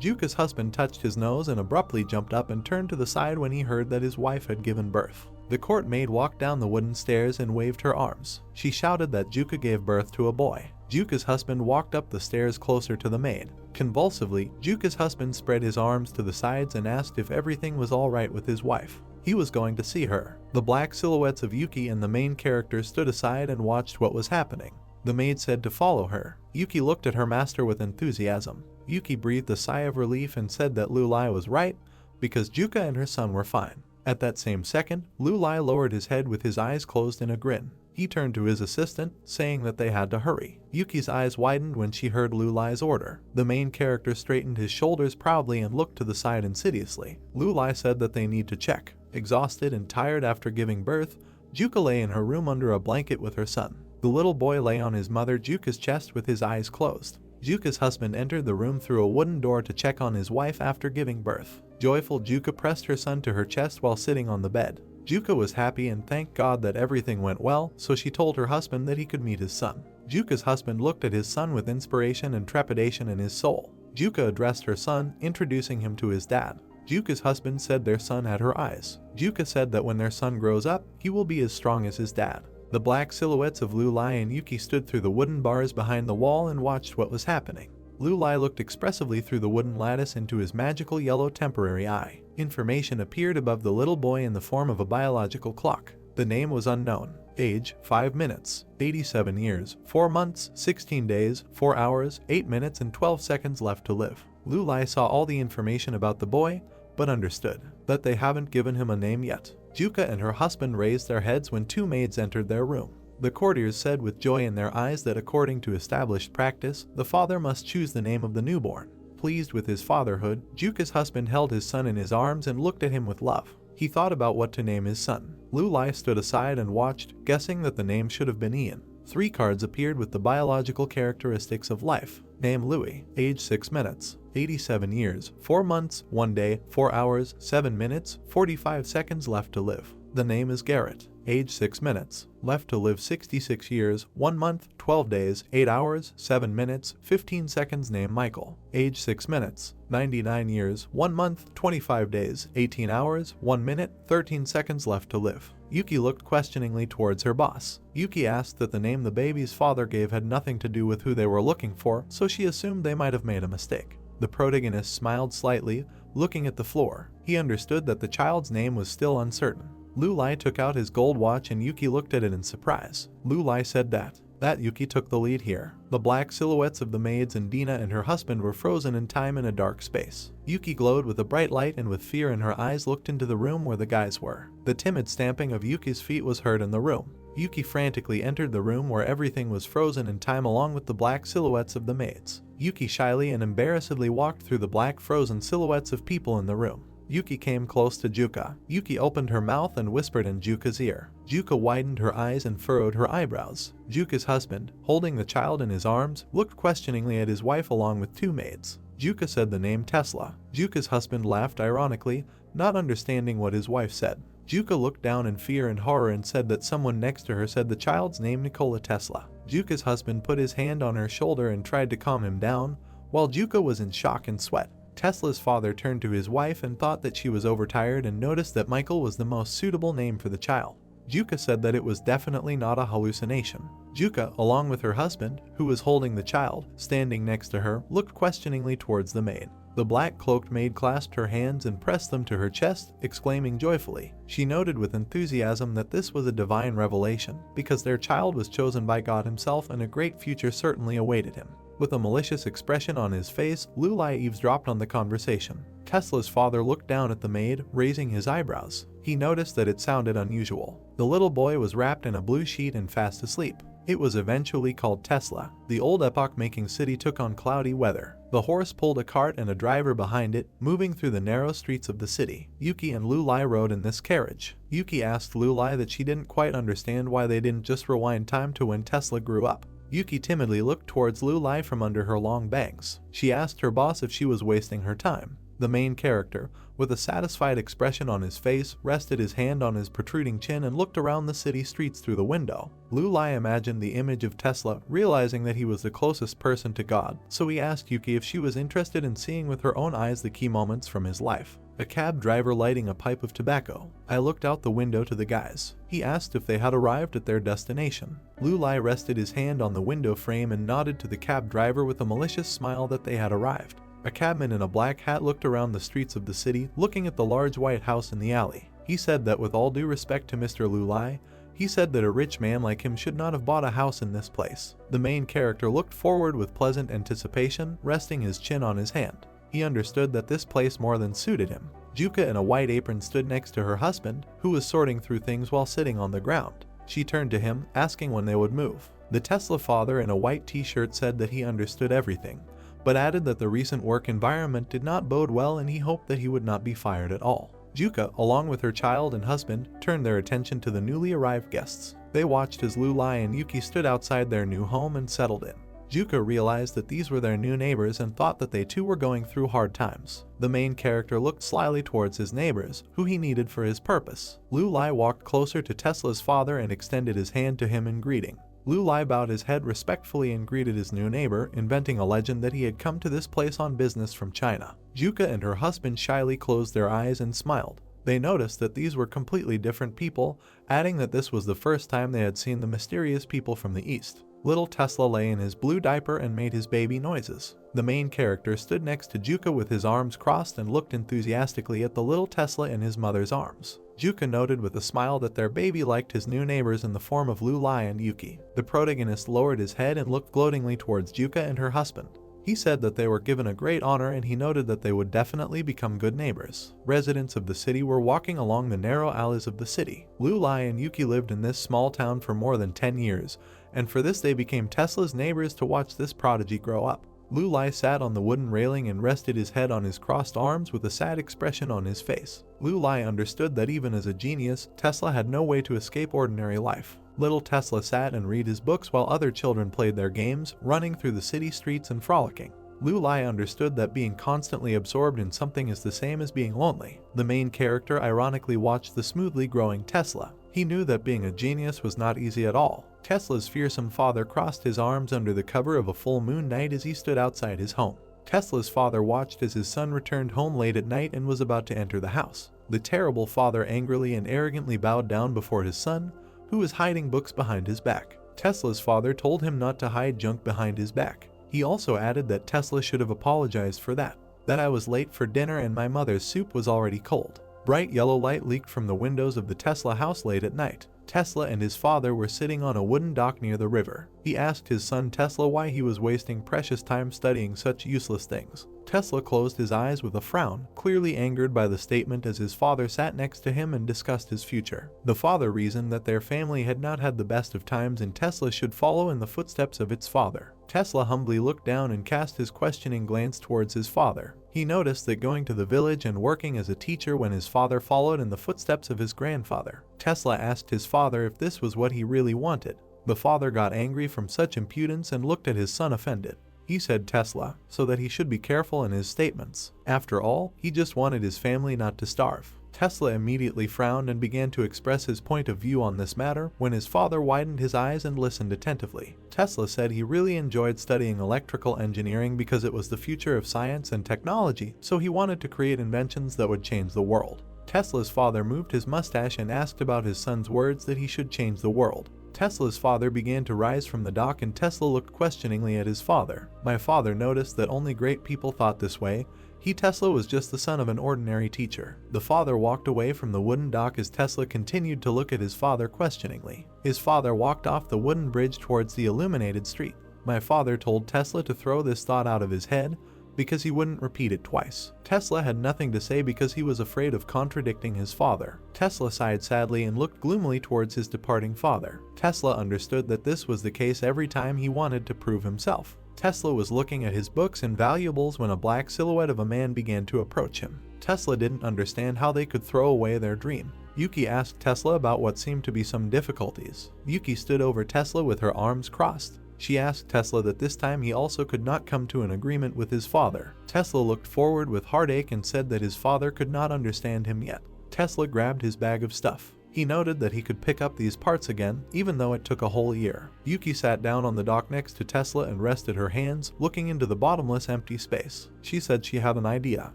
Speaker 1: Juka's husband touched his nose and abruptly jumped up and turned to the side when he heard that his wife had given birth. The court maid walked down the wooden stairs and waved her arms. She shouted that Juka gave birth to a boy. Juka's husband walked up the stairs closer to the maid. Convulsively, Juka's husband spread his arms to the sides and asked if everything was all right with his wife. He was going to see her. The black silhouettes of Yuki and the main character stood aside and watched what was happening. The maid said to follow her. Yuki looked at her master with enthusiasm. Yuki breathed a sigh of relief and said that Lulai was right, because Juka and her son were fine. At that same second, Lulai lowered his head with his eyes closed in a grin. He turned to his assistant, saying that they had to hurry. Yuki's eyes widened when she heard Lulai's order. The main character straightened his shoulders proudly and looked to the side insidiously. Lulai said that they need to check. Exhausted and tired after giving birth, Juka lay in her room under a blanket with her son. The little boy lay on his mother Juka's chest with his eyes closed. Juka's husband entered the room through a wooden door to check on his wife after giving birth. Joyful Juka pressed her son to her chest while sitting on the bed. Juka was happy and thanked God that everything went well, so she told her husband that he could meet his son. Juka's husband looked at his son with inspiration and trepidation in his soul. Juka addressed her son, introducing him to his dad. Juka's husband said their son had her eyes. Juka said that when their son grows up, he will be as strong as his dad. The black silhouettes of Lulai and Yuki stood through the wooden bars behind the wall and watched what was happening. Lulai looked expressively through the wooden lattice into his magical yellow temporary eye. Information appeared above the little boy in the form of a biological clock. The name was unknown. Age, 5 minutes, 87 years, 4 months, 16 days, 4 hours, 8 minutes and 12 seconds left to live. Lulai saw all the information about the boy, but understood that they haven't given him a name yet. Juka and her husband raised their heads when 2 maids entered their room. The courtiers said with joy in their eyes that according to established practice, the father must choose the name of the newborn. Pleased with his fatherhood, Juka's husband held his son in his arms and looked at him with love. He thought about what to name his son. Lulai stood aside and watched, guessing that the name should have been Ian. 3 cards appeared with the biological characteristics of life. Name Louis, age 6 minutes, 87 years, 4 months, 1 day, 4 hours, 7 minutes, 45 seconds left to live. The name is Garrett, age 6 minutes, left to live 66 years, 1 month, 12 days, 8 hours, 7 minutes, 15 seconds. Name Michael, age 6 minutes, 99 years, 1 month, 25 days, 18 hours, 1 minute, 13 seconds left to live. Yuki looked questioningly towards her boss. Yuki asked that the name the baby's father gave had nothing to do with who they were looking for, so she assumed they might have made a mistake. The protagonist smiled slightly, looking at the floor. He understood that the child's name was still uncertain. Lulai took out his gold watch and Yuki looked at it in surprise. Lulai said that Yuki took the lead here. The black silhouettes of the maids and Dina and her husband were frozen in time in a dark space. Yuki glowed with a bright light and with fear in her eyes looked into the room where the guys were. The timid stamping of Yuki's feet was heard in the room. Yuki frantically entered the room where everything was frozen in time along with the black silhouettes of the maids. Yuki shyly and embarrassedly walked through the black frozen silhouettes of people in the room. Yuki came close to Juka. Yuki opened her mouth and whispered in Juka's ear. Juka widened her eyes and furrowed her eyebrows. Juka's husband, holding the child in his arms, looked questioningly at his wife along with 2 maids. Juka said the name Tesla. Juka's husband laughed ironically, not understanding what his wife said. Juka looked down in fear and horror and said that someone next to her said the child's name Nikola Tesla. Juka's husband put his hand on her shoulder and tried to calm him down, while Juka was in shock and sweat. Tesla's father turned to his wife and thought that she was overtired and noticed that Michael was the most suitable name for the child. Juka said that it was definitely not a hallucination. Juka, along with her husband, who was holding the child, standing next to her, looked questioningly towards the maid. The black-cloaked maid clasped her hands and pressed them to her chest, exclaiming joyfully. She noted with enthusiasm that this was a divine revelation, because their child was chosen by God himself and a great future certainly awaited him. With a malicious expression on his face, Lulai eavesdropped on the conversation. Tesla's father looked down at the maid, raising his eyebrows. He noticed that it sounded unusual. The little boy was wrapped in a blue sheet and fast asleep. It was eventually called Tesla. The old epoch-making city took on cloudy weather. The horse pulled a cart and a driver behind it, moving through the narrow streets of the city. Yuki and Lulai rode in this carriage. Yuki asked Lulai that she didn't quite understand why they didn't just rewind time to when Tesla grew up. Yuki timidly looked towards Lulai from under her long bangs. She asked her boss if she was wasting her time. The main character, with a satisfied expression on his face, rested his hand on his protruding chin and looked around the city streets through the window. Lulai imagined the image of Tesla, realizing that he was the closest person to God, so he asked Yuki if she was interested in seeing with her own eyes the key moments from his life. A cab driver lighting a pipe of tobacco. I looked out the window to the guys. He asked if they had arrived at their destination. Lulai rested his hand on the window frame and nodded to the cab driver with a malicious smile that they had arrived. A cabman in a black hat looked around the streets of the city, looking at the large white house in the alley. He said that with all due respect to Mr. Lulai, he said that a rich man like him should not have bought a house in this place. The main character looked forward with pleasant anticipation, resting his chin on his hand. He understood that this place more than suited him. Juka in a white apron stood next to her husband, who was sorting through things while sitting on the ground. She turned to him, asking when they would move. The Tesla father in a white t-shirt said that he understood everything, but added that the recent work environment did not bode well and he hoped that he would not be fired at all. Juka, along with her child and husband, turned their attention to the newly arrived guests. They watched as Lulai and Yuki stood outside their new home and settled in. Juka realized that these were their new neighbors and thought that they too were going through hard times. The main character looked slyly towards his neighbors, who he needed for his purpose. Lulai walked closer to Tesla's father and extended his hand to him in greeting. Lulai bowed his head respectfully and greeted his new neighbor, inventing a legend that he had come to this place on business from China. Juka and her husband shyly closed their eyes and smiled. They noticed that these were completely different people, adding that this was the first time they had seen the mysterious people from the east. Little Tesla lay in his blue diaper and made his baby noises. The main character stood next to Juka with his arms crossed and looked enthusiastically at the little Tesla in his mother's arms. Juka noted with a smile that their baby liked his new neighbors in the form of Lulai and Yuki. The protagonist lowered his head and looked gloatingly towards Juka and her husband. He said that they were given a great honor and he noted that they would definitely become good neighbors. Residents of the city were walking along the narrow alleys of the city. Lulai and Yuki lived in this small town for more than 10 years, and for this they became Tesla's neighbors to watch this prodigy grow up. Lulai sat on the wooden railing and rested his head on his crossed arms with a sad expression on his face. Lulai understood that even as a genius, Tesla had no way to escape ordinary life. Little Tesla sat and read his books while other children played their games, running through the city streets and frolicking. Lulai understood that being constantly absorbed in something is the same as being lonely. The main character ironically watched the smoothly growing Tesla. He knew that being a genius was not easy at all. Tesla's fearsome father crossed his arms under the cover of a full moon night as he stood outside his home. Tesla's father watched as his son returned home late at night and was about to enter the house. The terrible father angrily and arrogantly bowed down before his son, who was hiding books behind his back. Tesla's father told him not to hide junk behind his back. He also added that Tesla should have apologized for that I was late for dinner and my mother's soup was already cold. Bright yellow light leaked from the windows of the Tesla house late at night. Tesla and his father were sitting on a wooden dock near the river. He asked his son Tesla why he was wasting precious time studying such useless things. Tesla closed his eyes with a frown, clearly angered by the statement as his father sat next to him and discussed his future. The father reasoned that their family had not had the best of times and Tesla should follow in the footsteps of its father. Tesla humbly looked down and cast his questioning glance towards his father. He noticed that going to the village and working as a teacher when his father followed in the footsteps of his grandfather. Tesla asked his father if this was what he really wanted. The father got angry from such impudence and looked at his son offended. He said Tesla, so that he should be careful in his statements. After all, he just wanted his family not to starve. Tesla immediately frowned and began to express his point of view on this matter when his father widened his eyes and listened attentively. Tesla said he really enjoyed studying electrical engineering because it was the future of science and technology, so he wanted to create inventions that would change the world. Tesla's father moved his mustache and asked about his son's words that he should change the world. Tesla's father began to rise from the dock and Tesla looked questioningly at his father. My father noticed that only great people thought this way. Tesla was just the son of an ordinary teacher. The father walked away from the wooden dock as Tesla continued to look at his father questioningly. His father walked off the wooden bridge towards the illuminated street. My father told Tesla to throw this thought out of his head because he wouldn't repeat it twice. Tesla had nothing to say because he was afraid of contradicting his father. Tesla sighed sadly and looked gloomily towards his departing father. Tesla understood that this was the case every time he wanted to prove himself. Tesla was looking at his books and valuables when a black silhouette of a man began to approach him. Tesla didn't understand how they could throw away their dream. Yuki asked Tesla about what seemed to be some difficulties. Yuki stood over Tesla with her arms crossed. She asked Tesla that this time he also could not come to an agreement with his father. Tesla looked forward with heartache and said that his father could not understand him yet. Tesla grabbed his bag of stuff. He noted that he could pick up these parts again, even though it took a whole year. Yuki sat down on the dock next to Tesla and rested her hands, looking into the bottomless empty space. She said she had an idea.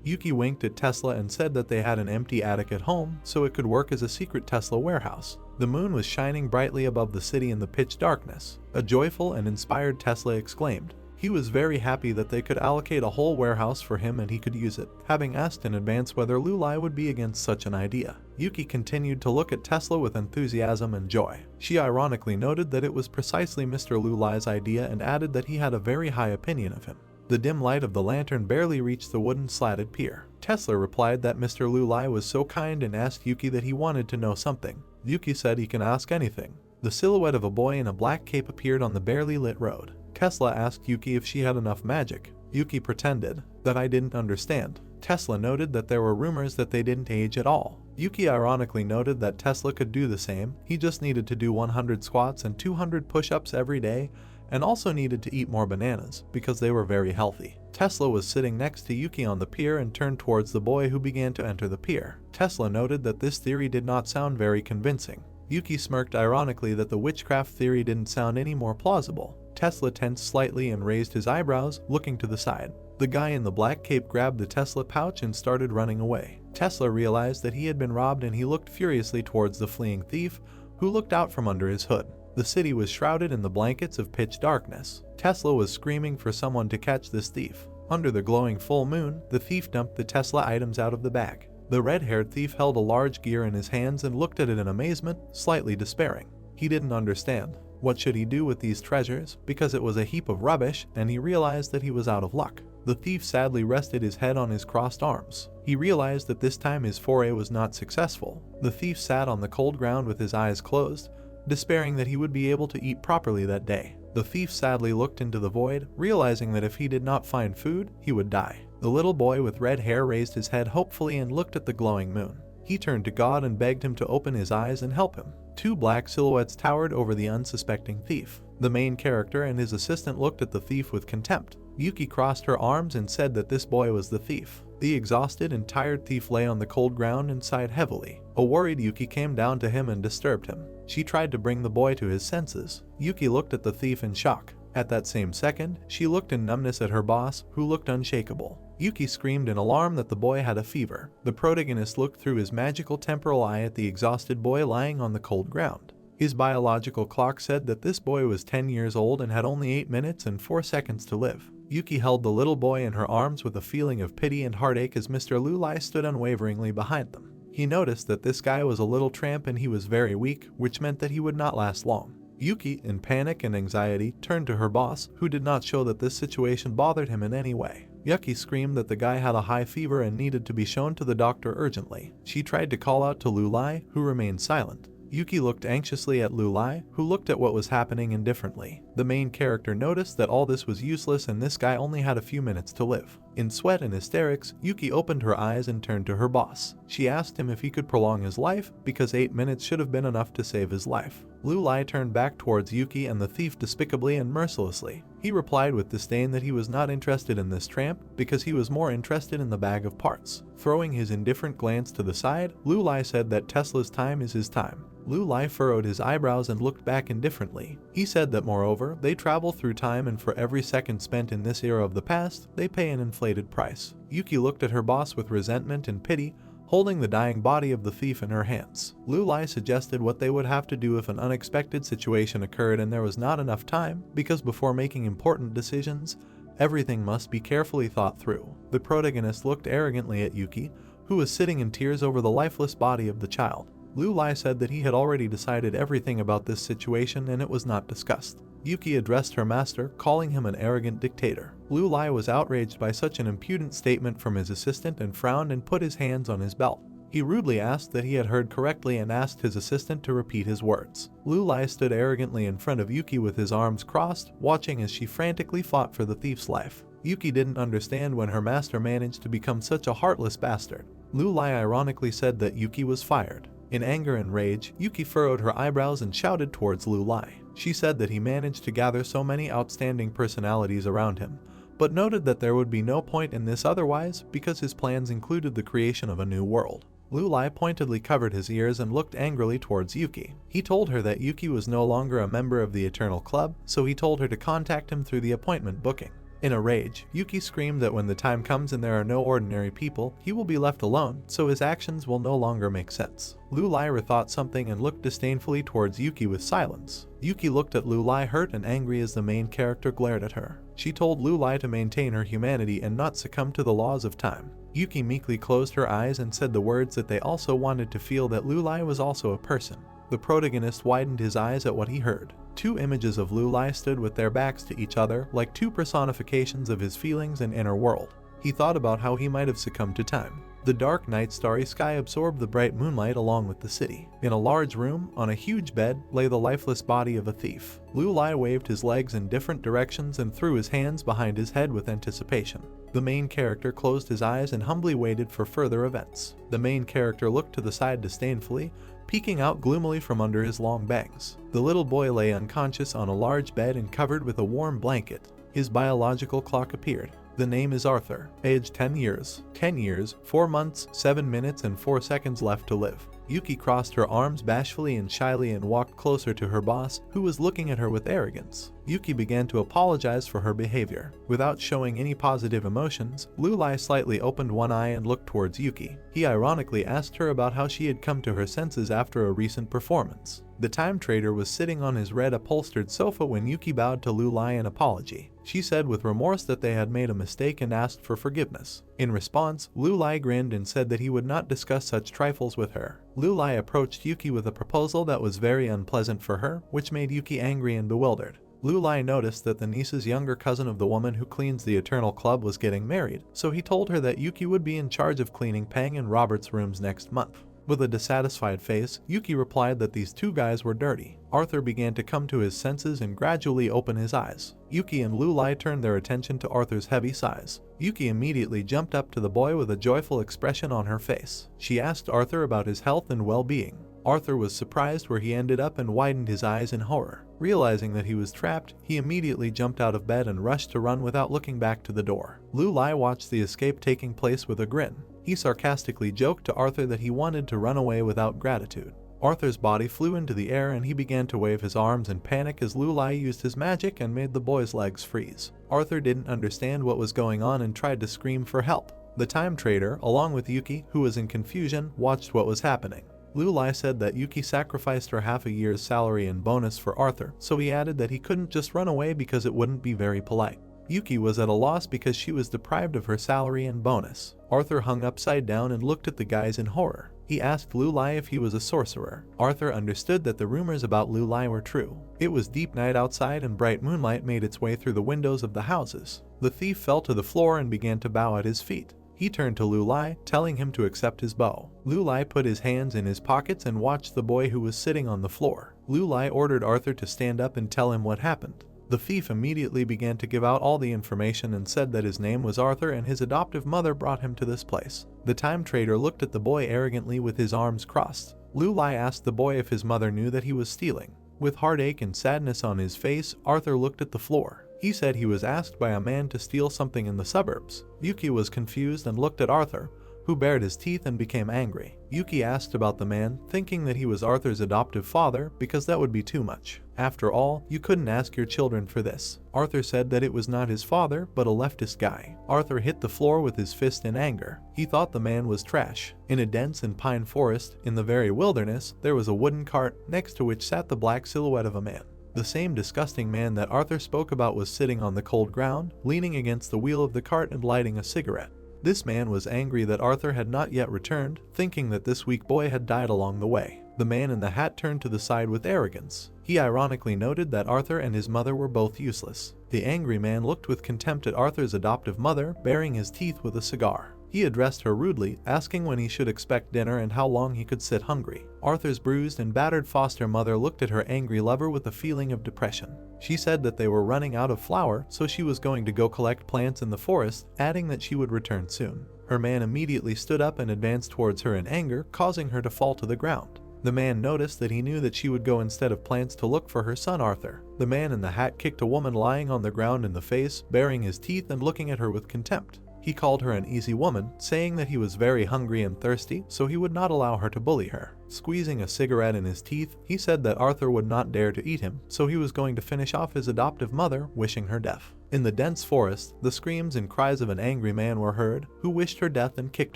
Speaker 1: Yuki winked at Tesla and said that they had an empty attic at home, so it could work as a secret Tesla warehouse. The moon was shining brightly above the city in the pitch darkness. A joyful and inspired Tesla exclaimed. He was very happy that they could allocate a whole warehouse for him and he could use it, having asked in advance whether Lulai would be against such an idea. Yuki continued to look at Tesla with enthusiasm and joy. She ironically noted that it was precisely Mr. Lulai's idea and added that he had a very high opinion of him. The dim light of the lantern barely reached the wooden slatted pier. Tesla replied that Mr. Lulai was so kind and asked Yuki that he wanted to know something. Yuki said he can ask anything. The silhouette of a boy in a black cape appeared on the barely lit road. Tesla asked Yuki if she had enough magic. Yuki pretended that I didn't understand. Tesla noted that there were rumors that they didn't age at all. Yuki ironically noted that Tesla could do the same, he just needed to do 100 squats and 200 push-ups every day, and also needed to eat more bananas, because they were very healthy. Tesla was sitting next to Yuki on the pier and turned towards the boy who began to enter the pier. Tesla noted that this theory did not sound very convincing. Yuki smirked ironically that the witchcraft theory didn't sound any more plausible. Tesla tensed slightly and raised his eyebrows, looking to the side. The guy in the black cape grabbed the Tesla pouch and started running away. Tesla realized that he had been robbed and he looked furiously towards the fleeing thief, who looked out from under his hood. The city was shrouded in the blankets of pitch darkness. Tesla was screaming for someone to catch this thief. Under the glowing full moon, the thief dumped the Tesla items out of the bag. The red-haired thief held a large gear in his hands and looked at it in amazement, slightly despairing. He didn't understand. What should he do with these treasures, because it was a heap of rubbish, and he realized that he was out of luck. The thief sadly rested his head on his crossed arms. He realized that this time his foray was not successful. The thief sat on the cold ground with his eyes closed, despairing that he would be able to eat properly that day. The thief sadly looked into the void, realizing that if he did not find food, he would die. The little boy with red hair raised his head hopefully and looked at the glowing moon. He turned to God and begged him to open his eyes and help him. Two black silhouettes towered over the unsuspecting thief. The main character and his assistant looked at the thief with contempt. Yuki crossed her arms and said that this boy was the thief. The exhausted and tired thief lay on the cold ground and sighed heavily. A worried Yuki came down to him and disturbed him. She tried to bring the boy to his senses. Yuki looked at the thief in shock. At that same second, she looked in numbness at her boss, who looked unshakable. Yuki screamed in alarm that the boy had a fever. The protagonist looked through his magical temporal eye at the exhausted boy lying on the cold ground. His biological clock said that this boy was 10 years old and had only 8 minutes and 4 seconds to live. Yuki held the little boy in her arms with a feeling of pity and heartache as Mr. Lulai stood unwaveringly behind them. He noticed that this guy was a little tramp and he was very weak, which meant that he would not last long. Yuki, in panic and anxiety, turned to her boss, who did not show that this situation bothered him in any way. Yuki screamed that the guy had a high fever and needed to be shown to the doctor urgently. She tried to call out to Lulai, who remained silent. Yuki looked anxiously at Lulai, who looked at what was happening indifferently. The main character noticed that all this was useless and this guy only had a few minutes to live. In sweat and hysterics, Yuki opened her eyes and turned to her boss. She asked him if he could prolong his life, because 8 minutes should have been enough to save his life. Lulai turned back towards Yuki and the thief despicably and mercilessly. He replied with disdain that he was not interested in this tramp, because he was more interested in the bag of parts. Throwing his indifferent glance to the side, Lulai said that Tesla's time is his time. Lulai furrowed his eyebrows and looked back indifferently. He said that moreover, they travel through time and for every second spent in this era of the past, they pay an inflated price. Yuki looked at her boss with resentment and pity, holding the dying body of the thief in her hands. Lulai suggested what they would have to do if an unexpected situation occurred and there was not enough time, because before making important decisions, everything must be carefully thought through. The protagonist looked arrogantly at Yuki, who was sitting in tears over the lifeless body of the child. Lulai said that he had already decided everything about this situation and it was not discussed. Yuki addressed her master, calling him an arrogant dictator. Lulai was outraged by such an impudent statement from his assistant and frowned and put his hands on his belt. He rudely asked that he had heard correctly and asked his assistant to repeat his words. Lulai stood arrogantly in front of Yuki with his arms crossed, watching as she frantically fought for the thief's life. Yuki didn't understand when her master managed to become such a heartless bastard. Lulai ironically said that Yuki was fired. In anger and rage, Yuki furrowed her eyebrows and shouted towards Lulai. She said that he managed to gather so many outstanding personalities around him, but noted that there would be no point in this otherwise because his plans included the creation of a new world. Lulai pointedly covered his ears and looked angrily towards Yuki. He told her that Yuki was no longer a member of the Eternal Club, so he told her to contact him through the appointment booking. In a rage, Yuki screamed that when the time comes and there are no ordinary people, he will be left alone, so his actions will no longer make sense. Lulai rethought something and looked disdainfully towards Yuki with silence. Yuki looked at Lulai hurt and angry as the main character glared at her. She told Lulai to maintain her humanity and not succumb to the laws of time. Yuki meekly closed her eyes and said the words that they also wanted to feel that Lulai was also a person. The protagonist widened his eyes at what he heard. Two images of Lulai stood with their backs to each other, like two personifications of his feelings and inner world. He thought about how he might have succumbed to time. The dark night starry sky absorbed the bright moonlight along with the city. In a large room, on a huge bed, lay the lifeless body of a thief. Lu Lai waved his legs in different directions and threw his hands behind his head with anticipation. The main character closed his eyes and humbly waited for further events. The main character looked to the side disdainfully, peeking out gloomily from under his long bangs. The little boy lay unconscious on a large bed and covered with a warm blanket. His biological clock appeared. The name is Arthur, age 10 years. 10 years, 4 months, 7 minutes and 4 seconds left to live. Yuki crossed her arms bashfully and shyly and walked closer to her boss, who was looking at her with arrogance. Yuki began to apologize for her behavior. Without showing any positive emotions, Lu Lai slightly opened one eye and looked towards Yuki. He ironically asked her about how she had come to her senses after a recent performance. The time trader was sitting on his red upholstered sofa when Yuki bowed to Lu Lai in apology. She said with remorse that they had made a mistake and asked for forgiveness. In response, Lu Lai grinned and said that he would not discuss such trifles with her. Lu Lai approached Yuki with a proposal that was very unpleasant for her, which made Yuki angry and bewildered. Lu Lai noticed that the niece's younger cousin of the woman who cleans the Eternal Club was getting married, so he told her that Yuki would be in charge of cleaning Pang and Robert's rooms next month. With a dissatisfied face, Yuki replied that these two guys were dirty. Arthur began to come to his senses and gradually open his eyes. Yuki and Lu Lai turned their attention to Arthur's heavy size. Yuki immediately jumped up to the boy with a joyful expression on her face. She asked Arthur about his health and well-being. Arthur was surprised where he ended up and widened his eyes in horror. Realizing that he was trapped, he immediately jumped out of bed and rushed to run without looking back to the door. Lu Lai watched the escape taking place with a grin. He sarcastically joked to Arthur that he wanted to run away without gratitude. Arthur's body flew into the air and he began to wave his arms in panic as Lu Lai used his magic and made the boy's legs freeze. Arthur didn't understand what was going on and tried to scream for help. The time trader, along with Yuki, who was in confusion, watched what was happening. Lu Lai said that Yuki sacrificed her half a year's salary and bonus for Arthur, so he added that he couldn't just run away because it wouldn't be very polite. Yuki was at a loss because she was deprived of her salary and bonus. Arthur hung upside down and looked at the guys in horror. He asked Lu Lai if he was a sorcerer. Arthur understood that the rumors about Lu Lai were true. It was deep night outside and bright moonlight made its way through the windows of the houses. The thief fell to the floor and began to bow at his feet. He turned to Lu Lai, telling him to accept his bow. Lu Lai put his hands in his pockets and watched the boy who was sitting on the floor. Lu Lai ordered Arthur to stand up and tell him what happened. The thief immediately began to give out all the information and said that his name was Arthur and his adoptive mother brought him to this place. The time trader looked at the boy arrogantly with his arms crossed. Lu Lai asked the boy if his mother knew that he was stealing. With heartache and sadness on his face, Arthur looked at the floor. He said he was asked by a man to steal something in the suburbs. Yuki was confused and looked at Arthur, who bared his teeth and became angry. Yuki asked about the man, thinking that he was Arthur's adoptive father because that would be too much. After all, you couldn't ask your children for this. Arthur said that it was not his father, but a leftist guy. Arthur hit the floor with his fist in anger. He thought the man was trash. In a dense and pine forest, in the very wilderness, there was a wooden cart, next to which sat the black silhouette of a man. The same disgusting man that Arthur spoke about was sitting on the cold ground, leaning against the wheel of the cart and lighting a cigarette. This man was angry that Arthur had not yet returned, thinking that this weak boy had died along the way. The man in the hat turned to the side with arrogance. He ironically noted that Arthur and his mother were both useless. The angry man looked with contempt at Arthur's adoptive mother, baring his teeth with a cigar. He addressed her rudely, asking when he should expect dinner and how long he could sit hungry. Arthur's bruised and battered foster mother looked at her angry lover with a feeling of depression. She said that they were running out of flour, so she was going to go collect plants in the forest, adding that she would return soon. Her man immediately stood up and advanced towards her in anger, causing her to fall to the ground. The man noticed that he knew that she would go instead of plants to look for her son Arthur. The man in the hat kicked a woman lying on the ground in the face, baring his teeth and looking at her with contempt. He called her an easy woman, saying that he was very hungry and thirsty, so he would not allow her to bully her. Squeezing a cigarette in his teeth, he said that Arthur would not dare to eat him, so he was going to finish off his adoptive mother, wishing her death. In the dense forest, the screams and cries of an angry man were heard, who wished her death and kicked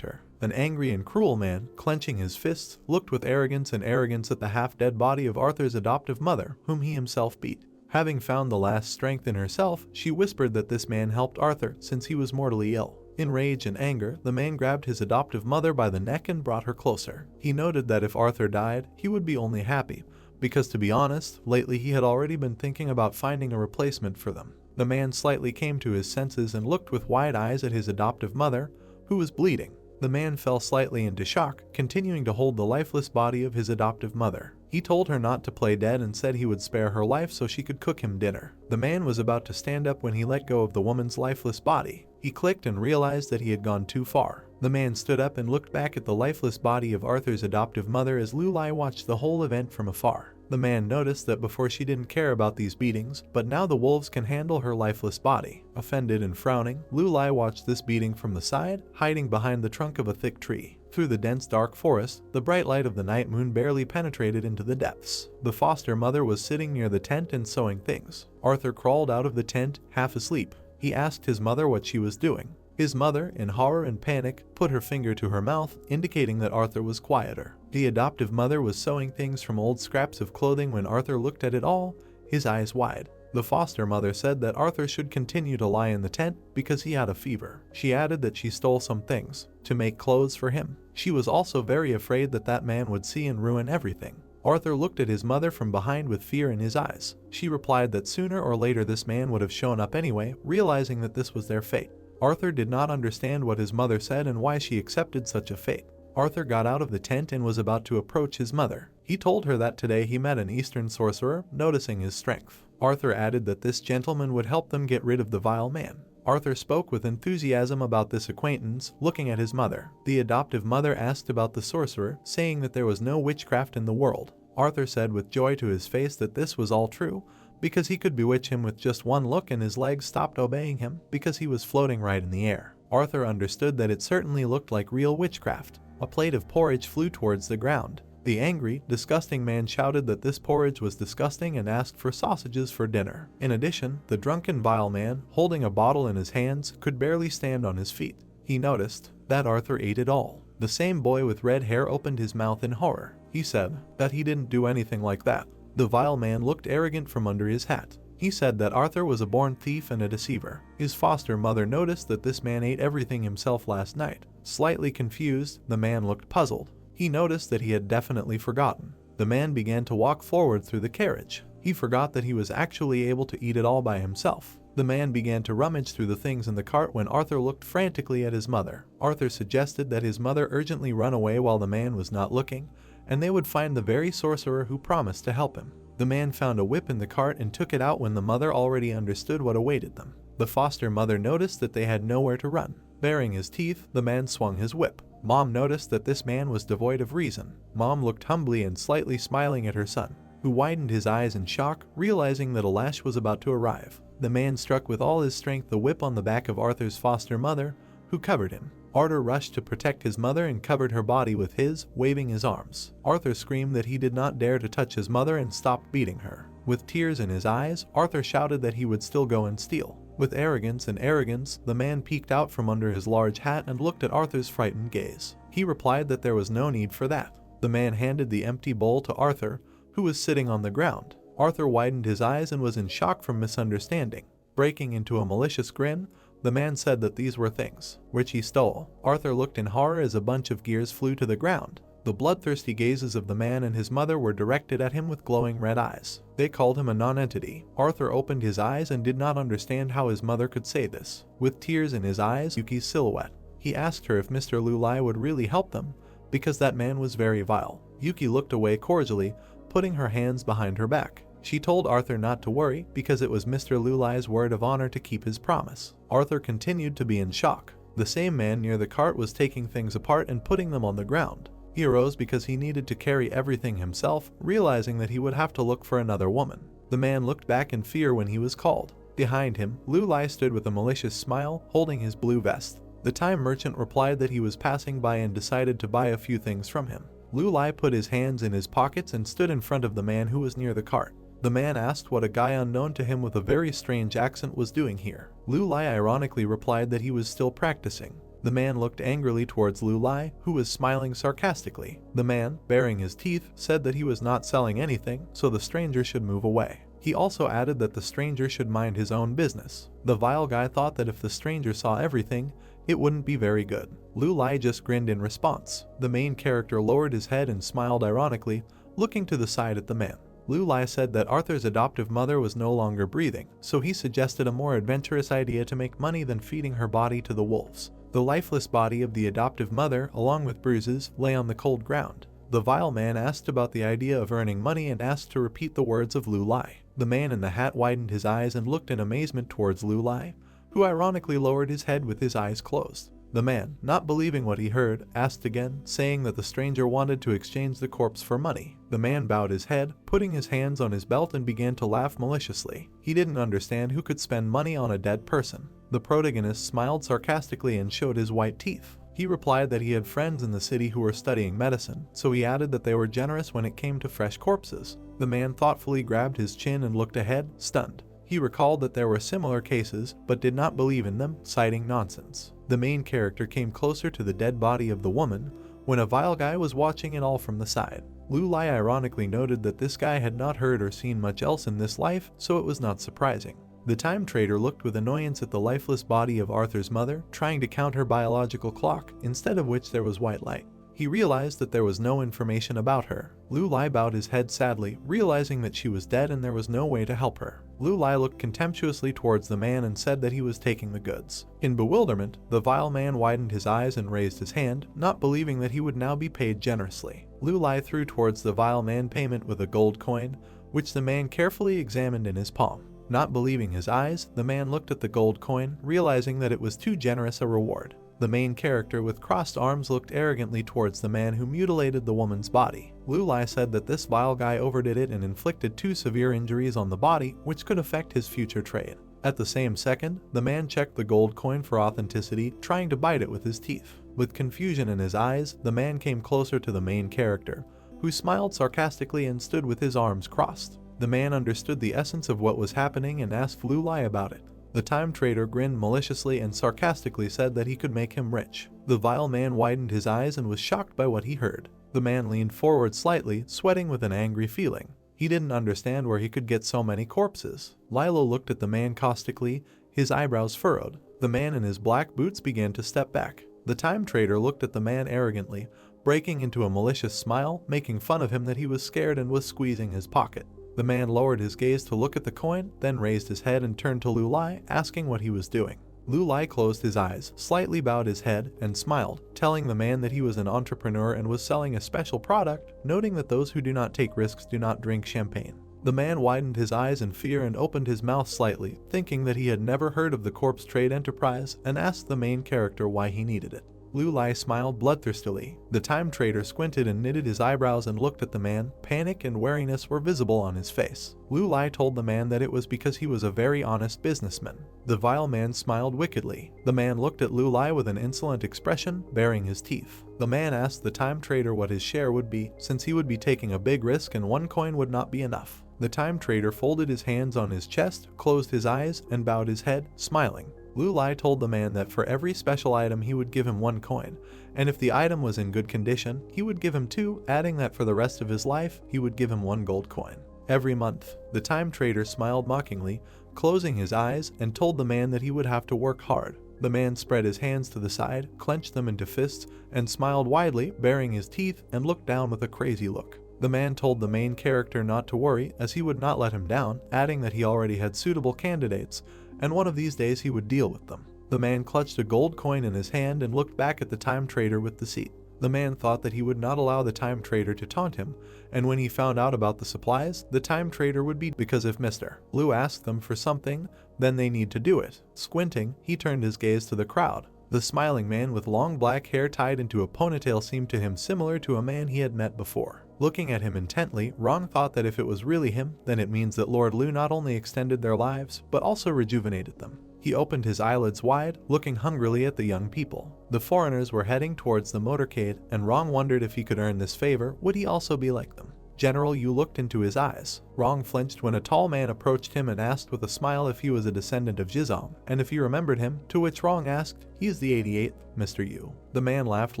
Speaker 1: her. An angry and cruel man, clenching his fists, looked with arrogance at the half-dead body of Arthur's adoptive mother, whom he himself beat. Having found the last strength in herself, she whispered that this man helped Arthur since he was mortally ill. In rage and anger, the man grabbed his adoptive mother by the neck and brought her closer. He noted that if Arthur died, he would be only happy, because to be honest, lately he had already been thinking about finding a replacement for them. The man slightly came to his senses and looked with wide eyes at his adoptive mother, who was bleeding. The man fell slightly into shock, continuing to hold the lifeless body of his adoptive mother. He told her not to play dead and said he would spare her life so she could cook him dinner. The man was about to stand up when he let go of the woman's lifeless body. He clicked and realized that he had gone too far. The man stood up and looked back at the lifeless body of Arthur's adoptive mother as Lulai watched the whole event from afar. The man noticed that before she didn't care about these beatings, but now the wolves can handle her lifeless body. Offended and frowning, Lulai watched this beating from the side, hiding behind the trunk of a thick tree. Through the dense dark forest, the bright light of the night moon barely penetrated into the depths. The foster mother was sitting near the tent and sewing things. Arthur crawled out of the tent, half asleep. He asked his mother what she was doing. His mother, in horror and panic, put her finger to her mouth, indicating that Arthur was quieter. The adoptive mother was sewing things from old scraps of clothing when Arthur looked at it all, his eyes wide. The foster mother said that Arthur should continue to lie in the tent because he had a fever. She added that she stole some things to make clothes for him. She was also very afraid that that man would see and ruin everything. Arthur looked at his mother from behind with fear in his eyes. She replied that sooner or later this man would have shown up anyway, realizing that this was their fate. Arthur did not understand what his mother said and why she accepted such a fate. Arthur got out of the tent and was about to approach his mother. He told her that today he met an Eastern sorcerer, noticing his strength. Arthur added that this gentleman would help them get rid of the vile man. Arthur spoke with enthusiasm about this acquaintance, looking at his mother. The adoptive mother asked about the sorcerer, saying that there was no witchcraft in the world. Arthur said with joy to his face that this was all true, because he could bewitch him with just one look and his legs stopped obeying him because he was floating right in the air. Arthur understood that it certainly looked like real witchcraft. A plate of porridge flew towards the ground. The angry, disgusting man shouted that this porridge was disgusting and asked for sausages for dinner. In addition, the drunken vile man, holding a bottle in his hands, could barely stand on his feet. He noticed that Arthur ate it all. The same boy with red hair opened his mouth in horror. He said that he didn't do anything like that. The vile man looked arrogant from under his hat. He said that Arthur was a born thief and a deceiver. His foster mother noticed that this man ate everything himself last night. Slightly confused, the man looked puzzled. He noticed that he had definitely forgotten. The man began to walk forward through the carriage. He forgot that he was actually able to eat it all by himself. The man began to rummage through the things in the cart when Arthur looked frantically at his mother. Arthur suggested that his mother urgently run away while the man was not looking, and they would find the very sorcerer who promised to help him. The man found a whip in the cart and took it out when the mother already understood what awaited them. The foster mother noticed that they had nowhere to run. Baring his teeth, the man swung his whip. Mom noticed that this man was devoid of reason. Mom looked humbly and slightly smiling at her son, who widened his eyes in shock, realizing that a lash was about to arrive. The man struck with all his strength the whip on the back of Arthur's foster mother, who covered him. Arthur rushed to protect his mother and covered her body with his, waving his arms. Arthur screamed that he did not dare to touch his mother and stopped beating her. With tears in his eyes, Arthur shouted that he would still go and steal. With arrogance, the man peeked out from under his large hat and looked at Arthur's frightened gaze. He replied that there was no need for that. The man handed the empty bowl to Arthur, who was sitting on the ground. Arthur widened his eyes and was in shock from misunderstanding. Breaking into a malicious grin, the man said that these were things which he stole. Arthur looked in horror as a bunch of gears flew to the ground. The bloodthirsty gazes of the man and his mother were directed at him with glowing red eyes. They called him a non-entity. Arthur opened his eyes and did not understand how his mother could say this. With tears in his eyes, Yuki's silhouette. He asked her if Mr. Lulai would really help them, because that man was very vile. Yuki looked away cordially, putting her hands behind her back. She told Arthur not to worry because it was Mr. Lulai's word of honor to keep his promise. Arthur continued to be in shock. The same man near the cart was taking things apart and putting them on the ground. He arose because he needed to carry everything himself, realizing that he would have to look for another woman. The man looked back in fear when he was called. Behind him, Lulai stood with a malicious smile, holding his blue vest. The time merchant replied that he was passing by and decided to buy a few things from him. Lulai put his hands in his pockets and stood in front of the man who was near the cart. The man asked what a guy unknown to him with a very strange accent was doing here. Lulai ironically replied that he was still practicing. The man looked angrily towards Lulai, who was smiling sarcastically. The man, baring his teeth, said that he was not selling anything, so the stranger should move away. He also added that the stranger should mind his own business. The vile guy thought that if the stranger saw everything, it wouldn't be very good. Lulai just grinned in response. The main character lowered his head and smiled ironically, looking to the side at the man. Lulai said that Arthur's adoptive mother was no longer breathing, so he suggested a more adventurous idea to make money than feeding her body to the wolves. The lifeless body of the adoptive mother, along with bruises, lay on the cold ground. The vile man asked about the idea of earning money and asked to repeat the words of Lu Lai. The man in the hat widened his eyes and looked in amazement towards Lu Lai, who ironically lowered his head with his eyes closed. The man, not believing what he heard, asked again, saying that the stranger wanted to exchange the corpse for money. The man bowed his head, putting his hands on his belt, and began to laugh maliciously. He didn't understand who could spend money on a dead person. The protagonist smiled sarcastically and showed his white teeth. He replied that he had friends in the city who were studying medicine, so he added that they were generous when it came to fresh corpses. The man thoughtfully grabbed his chin and looked ahead, stunned. He recalled that there were similar cases, but did not believe in them, citing nonsense. The main character came closer to the dead body of the woman, when a vile guy was watching it all from the side. Lu Lai ironically noted that this guy had not heard or seen much else in this life, so it was not surprising. The time trader looked with annoyance at the lifeless body of Arthur's mother, trying to count her biological clock, instead of which there was white light. He realized that there was no information about her. Lu Lai bowed his head sadly, realizing that she was dead and there was no way to help her. Lu Lai looked contemptuously towards the man and said that he was taking the goods. In bewilderment, the vile man widened his eyes and raised his hand, not believing that he would now be paid generously. Lu Lai threw towards the vile man payment with a gold coin, which the man carefully examined in his palm. Not believing his eyes, the man looked at the gold coin, realizing that it was too generous a reward. The main character with crossed arms looked arrogantly towards the man who mutilated the woman's body. Lu Lai said that this vile guy overdid it and inflicted 2 severe injuries on the body, which could affect his future trade. At the same second, the man checked the gold coin for authenticity, trying to bite it with his teeth. With confusion in his eyes, the man came closer to the main character, who smiled sarcastically and stood with his arms crossed. The man understood the essence of what was happening and asked Lu Lai about it. The time trader grinned maliciously and sarcastically said that he could make him rich. The vile man widened his eyes and was shocked by what he heard. The man leaned forward slightly, sweating with an angry feeling. He didn't understand where he could get so many corpses. Lilo looked at the man caustically, his eyebrows furrowed. The man in his black boots began to step back. The time trader looked at the man arrogantly, breaking into a malicious smile, making fun of him that he was scared and was squeezing his pocket. The man lowered his gaze to look at the coin, then raised his head and turned to Lu Lai, asking what he was doing. Lu Lai closed his eyes, slightly bowed his head, and smiled, telling the man that he was an entrepreneur and was selling a special product, noting that those who do not take risks do not drink champagne. The man widened his eyes in fear and opened his mouth slightly, thinking that he had never heard of the corpse trade enterprise, and asked the main character why he needed it. Lu Lai smiled bloodthirstily. The time trader squinted and knitted his eyebrows and looked at the man. Panic and wariness were visible on his face. Lu Lai told the man that it was because he was a very honest businessman. The vile man smiled wickedly. The man looked at Lu Lai with an insolent expression, baring his teeth. The man asked the time trader what his share would be, since he would be taking a big risk and 1 coin would not be enough. The time trader folded his hands on his chest, closed his eyes, and bowed his head, smiling. Lu Lai told the man that for every special item he would give him 1 coin, and if the item was in good condition, he would give him 2, adding that for the rest of his life, he would give him 1 gold coin. Every month, the time trader smiled mockingly, closing his eyes, and told the man that he would have to work hard. The man spread his hands to the side, clenched them into fists, and smiled widely, baring his teeth, and looked down with a crazy look. The man told the main character not to worry, as he would not let him down, adding that he already had suitable candidates, and one of these days he would deal with them. The man clutched a gold coin in his hand and looked back at the time trader with deceit. The man thought that he would not allow the time trader to taunt him, and when he found out about the supplies, the time trader would be because if Mr. Lu asked them for something, then they need to do it. Squinting, he turned his gaze to the crowd. The smiling man with long black hair tied into a ponytail seemed to him similar to a man he had met before. Looking at him intently, Rong thought that if it was really him, then it means that Lord Lu not only extended their lives, but also rejuvenated them. He opened his eyelids wide, looking hungrily at the young people. The foreigners were heading towards the motorcade, and Rong wondered if he could earn this favor, would he also be like them? General Yu looked into his eyes. Rong flinched when a tall man approached him and asked with a smile if he was a descendant of Jizong, and if he remembered him, to which Rong asked, "He is the 88th, Mr. Yu." The man laughed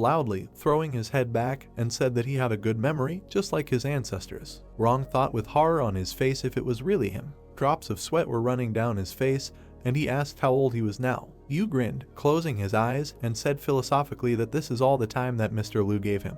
Speaker 1: loudly, throwing his head back, and said that he had a good memory, just like his ancestors. Rong thought with horror on his face if it was really him. Drops of sweat were running down his face, and he asked how old he was now. Yu grinned, closing his eyes, and said philosophically that this is all the time that Mr. Lu gave him.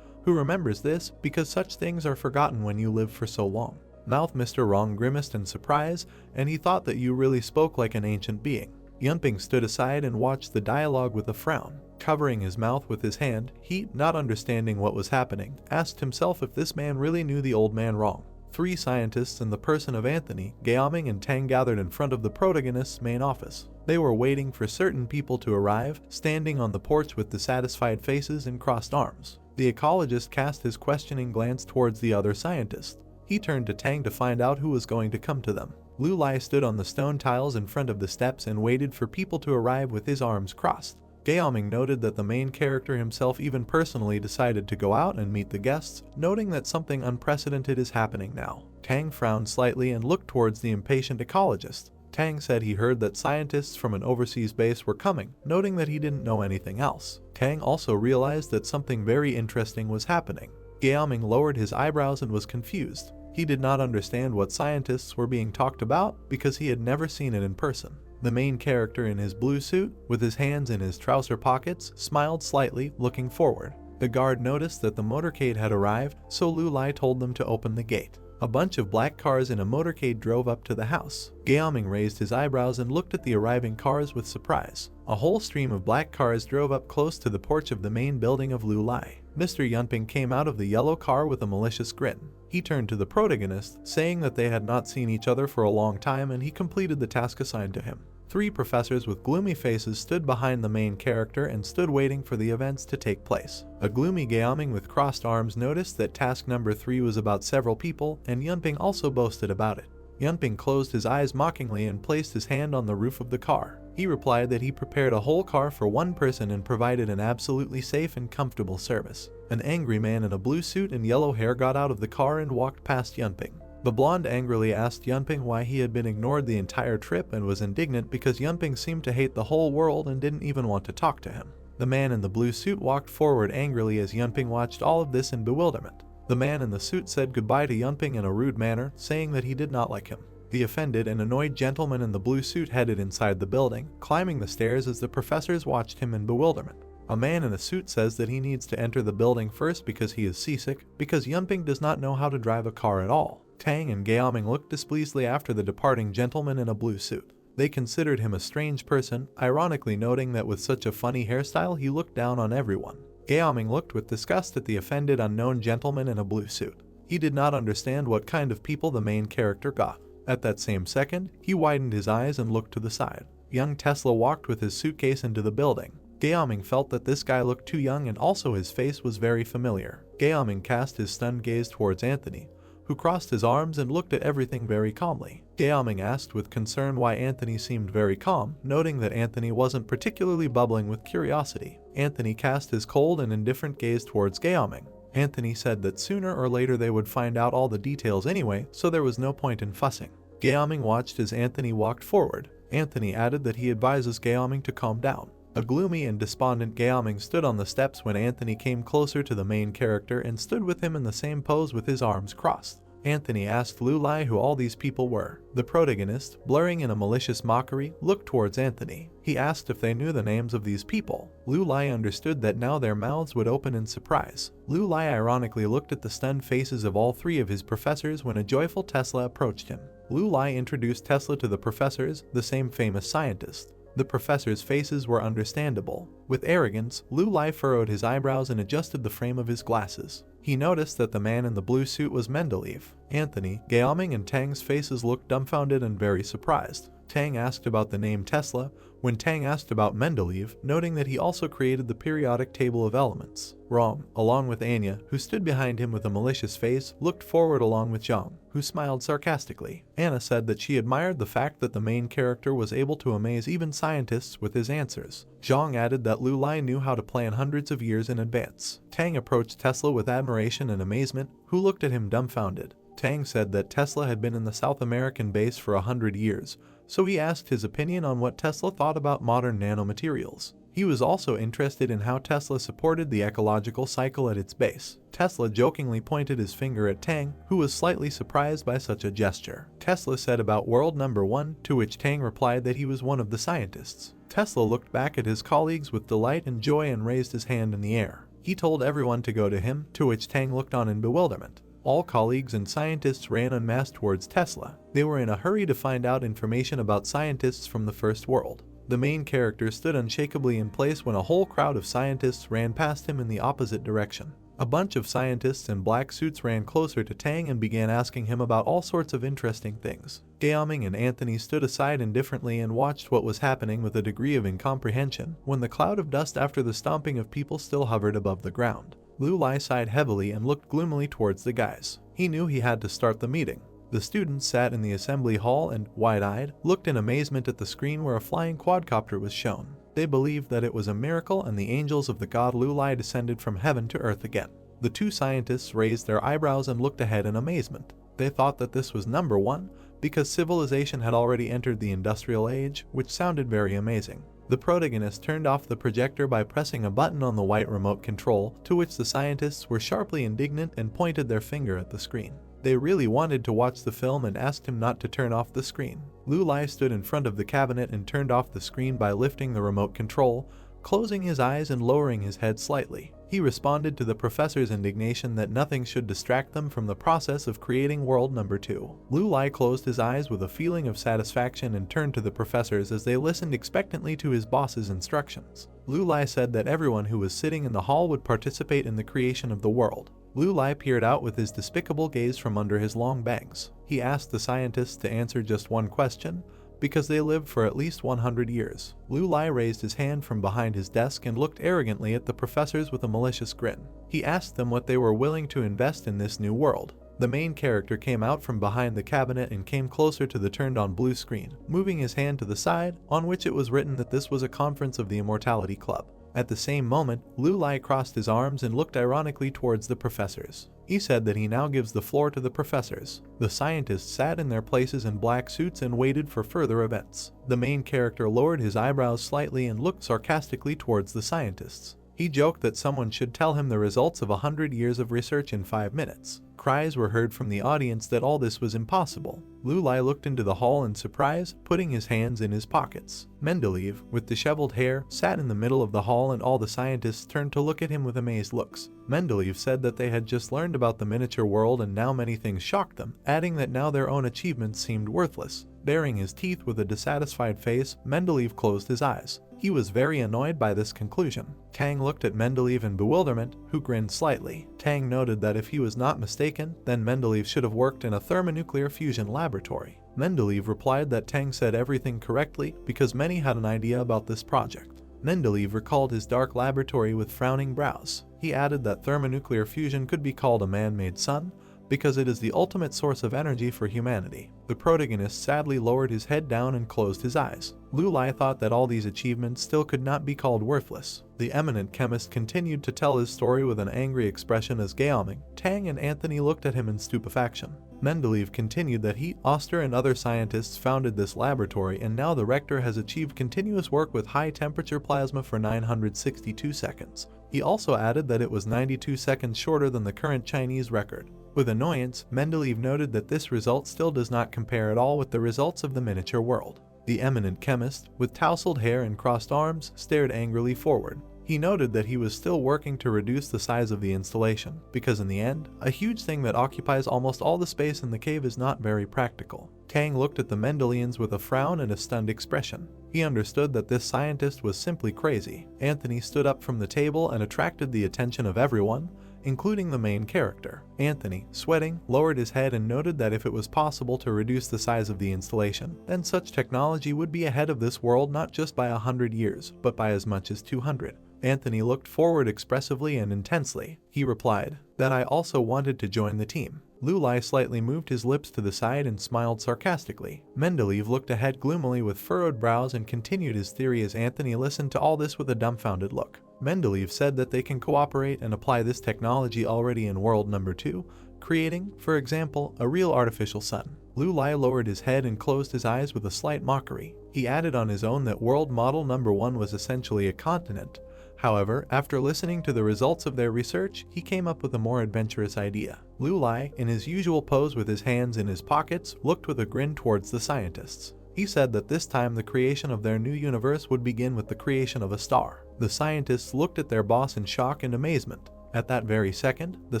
Speaker 1: Who remembers this, because such things are forgotten when you live for so long. Mouth Mr. Rong grimaced in surprise, and he thought that Yu really spoke like an ancient being. Yunping stood aside and watched the dialogue with a frown. Covering his mouth with his hand, he, not understanding what was happening, asked himself if this man really knew the old man wrong. 3 scientists in the person of Anthony, Gaoming and Tang gathered in front of the protagonist's main office. They were waiting for certain people to arrive, standing on the porch with dissatisfied faces and crossed arms. The ecologist cast his questioning glance towards the other scientist. He turned to Tang to find out who was going to come to them. Lu Lai stood on the stone tiles in front of the steps and waited for people to arrive with his arms crossed. Gaoming noted that the main character himself even personally decided to go out and meet the guests, noting that something unprecedented is happening now. Tang frowned slightly and looked towards the impatient ecologist. Tang said he heard that scientists from an overseas base were coming, noting that he didn't know anything else. Tang also realized that something very interesting was happening. Gaoming lowered his eyebrows and was confused. He did not understand what scientists were being talked about because he had never seen it in person. The main character in his blue suit, with his hands in his trouser pockets, smiled slightly, looking forward. The guard noticed that the motorcade had arrived, so Lu Lai told them to open the gate. A bunch of black cars in a motorcade drove up to the house. Gaoming raised his eyebrows and looked at the arriving cars with surprise. A whole stream of black cars drove up close to the porch of the main building of Lu Lai. Mr. Yunping came out of the yellow car with a malicious grin. He turned to the protagonist, saying that they had not seen each other for a long time, and he completed the task assigned to him. 3 professors with gloomy faces stood behind the main character and stood waiting for the events to take place. A gloomy Gaoming with crossed arms noticed that task number 3 was about several people, and Yunping also boasted about it. Yunping closed his eyes mockingly and placed his hand on the roof of the car. He replied that he prepared a whole car for one person and provided an absolutely safe and comfortable service. An angry man in a blue suit and yellow hair got out of the car and walked past Yunping. The blonde angrily asked Yunping why he had been ignored the entire trip and was indignant because Yunping seemed to hate the whole world and didn't even want to talk to him. The man in the blue suit walked forward angrily as Yunping watched all of this in bewilderment. The man in the suit said goodbye to Yunping in a rude manner, saying that he did not like him. The offended and annoyed gentleman in the blue suit headed inside the building, climbing the stairs as the professors watched him in bewilderment. A man in a suit says that he needs to enter the building first because he is seasick, because Yunping does not know how to drive a car at all. Tang and Gaoming looked displeasedly after the departing gentleman in a blue suit. They considered him a strange person, ironically noting that with such a funny hairstyle he looked down on everyone. Gaoming looked with disgust at the offended unknown gentleman in a blue suit. He did not understand what kind of people the main character got. At that same second, he widened his eyes and looked to the side. Young Tesla walked with his suitcase into the building. Gaoming felt that this guy looked too young and also his face was very familiar. Gaoming cast his stunned gaze towards Anthony, who crossed his arms and looked at everything very calmly. Gaoming asked with concern why Anthony seemed very calm, noting that Anthony wasn't particularly bubbling with curiosity. Anthony cast his cold and indifferent gaze towards Gaoming. Anthony said that sooner or later they would find out all the details anyway, so there was no point in fussing. Gaoming watched as Anthony walked forward. Anthony added that he advises Gaoming to calm down. A gloomy and despondent Gaoming stood on the steps when Anthony came closer to the main character and stood with him in the same pose with his arms crossed. Anthony asked Lu Lai who all these people were. The protagonist, blurring in a malicious mockery, looked towards Anthony. He asked if they knew the names of these people. Lu Lai understood that now their mouths would open in surprise. Lu Lai ironically looked at the stunned faces of all 3 of his professors when a joyful Tesla approached him. Lu Lai introduced Tesla to the professors, the same famous scientist. The professors' faces were understandable. With arrogance, Lu Lai furrowed his eyebrows and adjusted the frame of his glasses. He noticed that the man in the blue suit was Mendeleev. Anthony, Gaoming and Tang's faces looked dumbfounded and very surprised. Tang asked about the name Tesla, when Tang asked about Mendeleev, noting that he also created the periodic table of elements. Rom, along with Anya, who stood behind him with a malicious face, looked forward along with Zhang, who smiled sarcastically. Anna said that she admired the fact that the main character was able to amaze even scientists with his answers. Zhang added that Lu Lai knew how to plan hundreds of years in advance. Tang approached Tesla with admiration and amazement, who looked at him dumbfounded. Tang said that Tesla had been in the South American base for 100 years, so he asked his opinion on what Tesla thought about modern nanomaterials. He was also interested in how Tesla supported the ecological cycle at its base. Tesla jokingly pointed his finger at Tang, who was slightly surprised by such a gesture. Tesla said about world number 1, to which Tang replied that he was one of the scientists. Tesla looked back at his colleagues with delight and joy and raised his hand in the air. He told everyone to go to him, to which Tang looked on in bewilderment. All colleagues and scientists ran en masse towards Tesla. They were in a hurry to find out information about scientists from the first world. The main character stood unshakably in place when a whole crowd of scientists ran past him in the opposite direction. A bunch of scientists in black suits ran closer to Tang and began asking him about all sorts of interesting things. Gaoming and Anthony stood aside indifferently and watched what was happening with a degree of incomprehension when the cloud of dust after the stomping of people still hovered above the ground. Lu Lai sighed heavily and looked gloomily towards the guys. He knew he had to start the meeting. The students sat in the assembly hall and, wide-eyed, looked in amazement at the screen where a flying quadcopter was shown. They believed that it was a miracle and the angels of the god Lu Lai descended from heaven to earth again. The two scientists raised their eyebrows and looked ahead in amazement. They thought that this was number one, because civilization had already entered the industrial age, which sounded very amazing. The protagonist turned off the projector by pressing a button on the white remote control, to which the scientists were sharply indignant and pointed their finger at the screen. They really wanted to watch the film and asked him not to turn off the screen. Lu Lai stood in front of the cabinet and turned off the screen by lifting the remote control, closing his eyes and lowering his head slightly. He responded to the professor's indignation that nothing should distract them from the process of creating world number 2. Lu Lai closed his eyes with a feeling of satisfaction and turned to the professors as they listened expectantly to his boss's instructions. Lu Lai said that everyone who was sitting in the hall would participate in the creation of the world. Lu Lai peered out with his despicable gaze from under his long bangs. He asked the scientists to answer just one question, because they lived for at least 100 years. Lu Lai raised his hand from behind his desk and looked arrogantly at the professors with a malicious grin. He asked them what they were willing to invest in this new world. The main character came out from behind the cabinet and came closer to the turned-on blue screen, moving his hand to the side, on which it was written that this was a conference of the Immortality Club. At the same moment, Lu Lai crossed his arms and looked ironically towards the professors. He said that he now gives the floor to the professors. The scientists sat in their places in black suits and waited for further events. The main character lowered his eyebrows slightly and looked sarcastically towards the scientists. He joked that someone should tell him the results of 100 years of research in 5 minutes. Cries were heard from the audience that all this was impossible. Lu Lai looked into the hall in surprise, putting his hands in his pockets. Mendeleev, with disheveled hair, sat in the middle of the hall and all the scientists turned to look at him with amazed looks. Mendeleev said that they had just learned about the miniature world and now many things shocked them, adding that now their own achievements seemed worthless. Baring his teeth with a dissatisfied face, Mendeleev closed his eyes. He was very annoyed by this conclusion. Tang looked at Mendeleev in bewilderment, who grinned slightly. Tang noted that if he was not mistaken, then Mendeleev should have worked in a thermonuclear fusion laboratory. Mendeleev replied that Tang said everything correctly because many had an idea about this project. Mendeleev recalled his dark laboratory with frowning brows. He added that thermonuclear fusion could be called a man-made sun, because it is the ultimate source of energy for humanity. The protagonist sadly lowered his head down and closed his eyes. Lu Lai thought that all these achievements still could not be called worthless. The eminent chemist continued to tell his story with an angry expression as Gaoming, Tang and Anthony looked at him in stupefaction. Mendeleev continued that he, Oster and other scientists founded this laboratory and now the rector has achieved continuous work with high-temperature plasma for 962 seconds. He also added that it was 92 seconds shorter than the current Chinese record. With annoyance, Mendeleev noted that this result still does not compare at all with the results of the miniature world. The eminent chemist, with tousled hair and crossed arms, stared angrily forward. He noted that he was still working to reduce the size of the installation, because in the end, a huge thing that occupies almost all the space in the cave is not very practical. Tang looked at the Mendelians with a frown and a stunned expression. He understood that this scientist was simply crazy. Anthony stood up from the table and attracted the attention of everyone, including the main character. Anthony, sweating, lowered his head and noted that if it was possible to reduce the size of the installation, then such technology would be ahead of this world not just by 100 years, but by as much as 200. Anthony looked forward expressively and intensely. He replied that I also wanted to join the team. Lu Lai slightly moved his lips to the side and smiled sarcastically. Mendeleev looked ahead gloomily with furrowed brows and continued his theory as Anthony listened to all this with a dumbfounded look. Mendeleev said that they can cooperate and apply this technology already in world number 2, creating, for example, a real artificial sun. Lu Lai lowered his head and closed his eyes with a slight mockery. He added on his own that world model number 1 was essentially a continent. However, after listening to the results of their research, he came up with a more adventurous idea. Lu Lai, in his usual pose with his hands in his pockets, looked with a grin towards the scientists. He said that this time the creation of their new universe would begin with the creation of a star. The scientists looked at their boss in shock and amazement. At that very second, the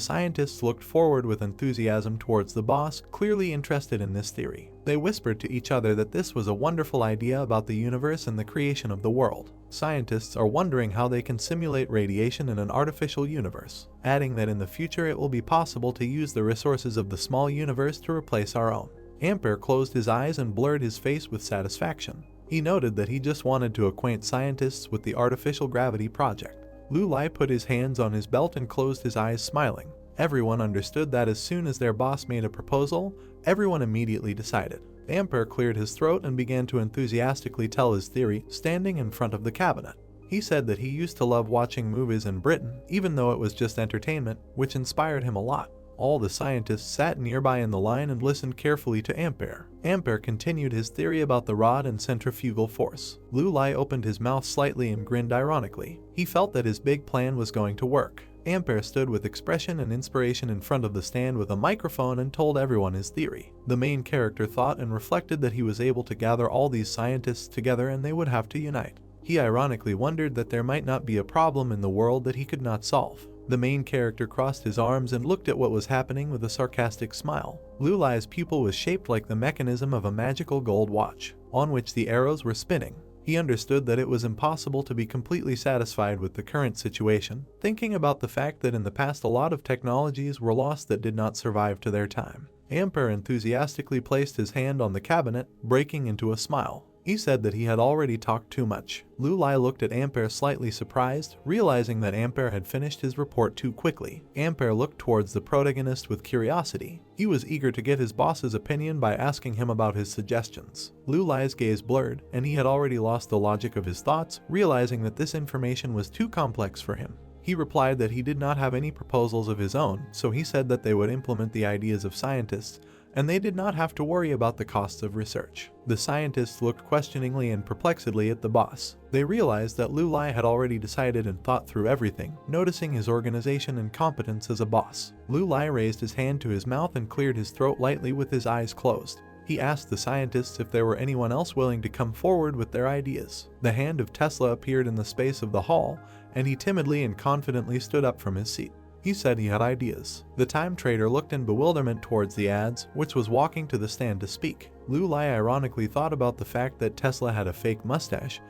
Speaker 1: scientists looked forward with enthusiasm towards the boss, clearly interested in this theory. They whispered to each other that this was a wonderful idea about the universe and the creation of the world. Scientists are wondering how they can simulate radiation in an artificial universe, adding that in the future it will be possible to use the resources of the small universe to replace our own. Ampere closed his eyes and blurred his face with satisfaction. He noted that he just wanted to acquaint scientists with the artificial gravity project. Lu Lai put his hands on his belt and closed his eyes, smiling. Everyone understood that as soon as their boss made a proposal, everyone immediately decided. Ampere cleared his throat and began to enthusiastically tell his theory, standing in front of the cabinet. He said that he used to love watching movies in Britain, even though it was just entertainment, which inspired him a lot. All the scientists sat nearby in the line and listened carefully to Ampere. Ampere continued his theory about the rod and centrifugal force. Lu Lai opened his mouth slightly and grinned ironically. He felt that his big plan was going to work. Ampere stood with expression and inspiration in front of the stand with a microphone and told everyone his theory. The main character thought and reflected that he was able to gather all these scientists together and they would have to unite. He ironically wondered that there might not be a problem in the world that he could not solve. The main character crossed his arms and looked at what was happening with a sarcastic smile. Lu Lai's pupil was shaped like the mechanism of a magical gold watch, on which the arrows were spinning. He understood that it was impossible to be completely satisfied with the current situation, thinking about the fact that in the past a lot of technologies were lost that did not survive to their time. Ampere enthusiastically placed his hand on the cabinet, breaking into a smile. He said that he had already talked too much. Lu Lai looked at Ampere slightly surprised, realizing that Ampere had finished his report too quickly. Ampere looked towards the protagonist with curiosity. He was eager to get his boss's opinion by asking him about his suggestions. Lu Lai's gaze blurred, and he had already lost the logic of his thoughts, realizing that this information was too complex for him. He replied that he did not have any proposals of his own, so he said that they would implement the ideas of scientists, and they did not have to worry about the costs of research. The scientists looked questioningly and perplexedly at the boss. They realized that Lu Lai had already decided and thought through everything, noticing his organization and competence as a boss. Lu Lai raised his hand to his mouth and cleared his throat lightly with his eyes closed. He asked the scientists if there were anyone else willing to come forward with their ideas. The hand of Tesla appeared in the space of the hall, and he timidly and confidently stood up from his seat. He said he had ideas. The time trader looked in bewilderment towards the ads, which was walking to the stand to speak. Lu Lai ironically thought about the fact that Tesla had a fake mustache,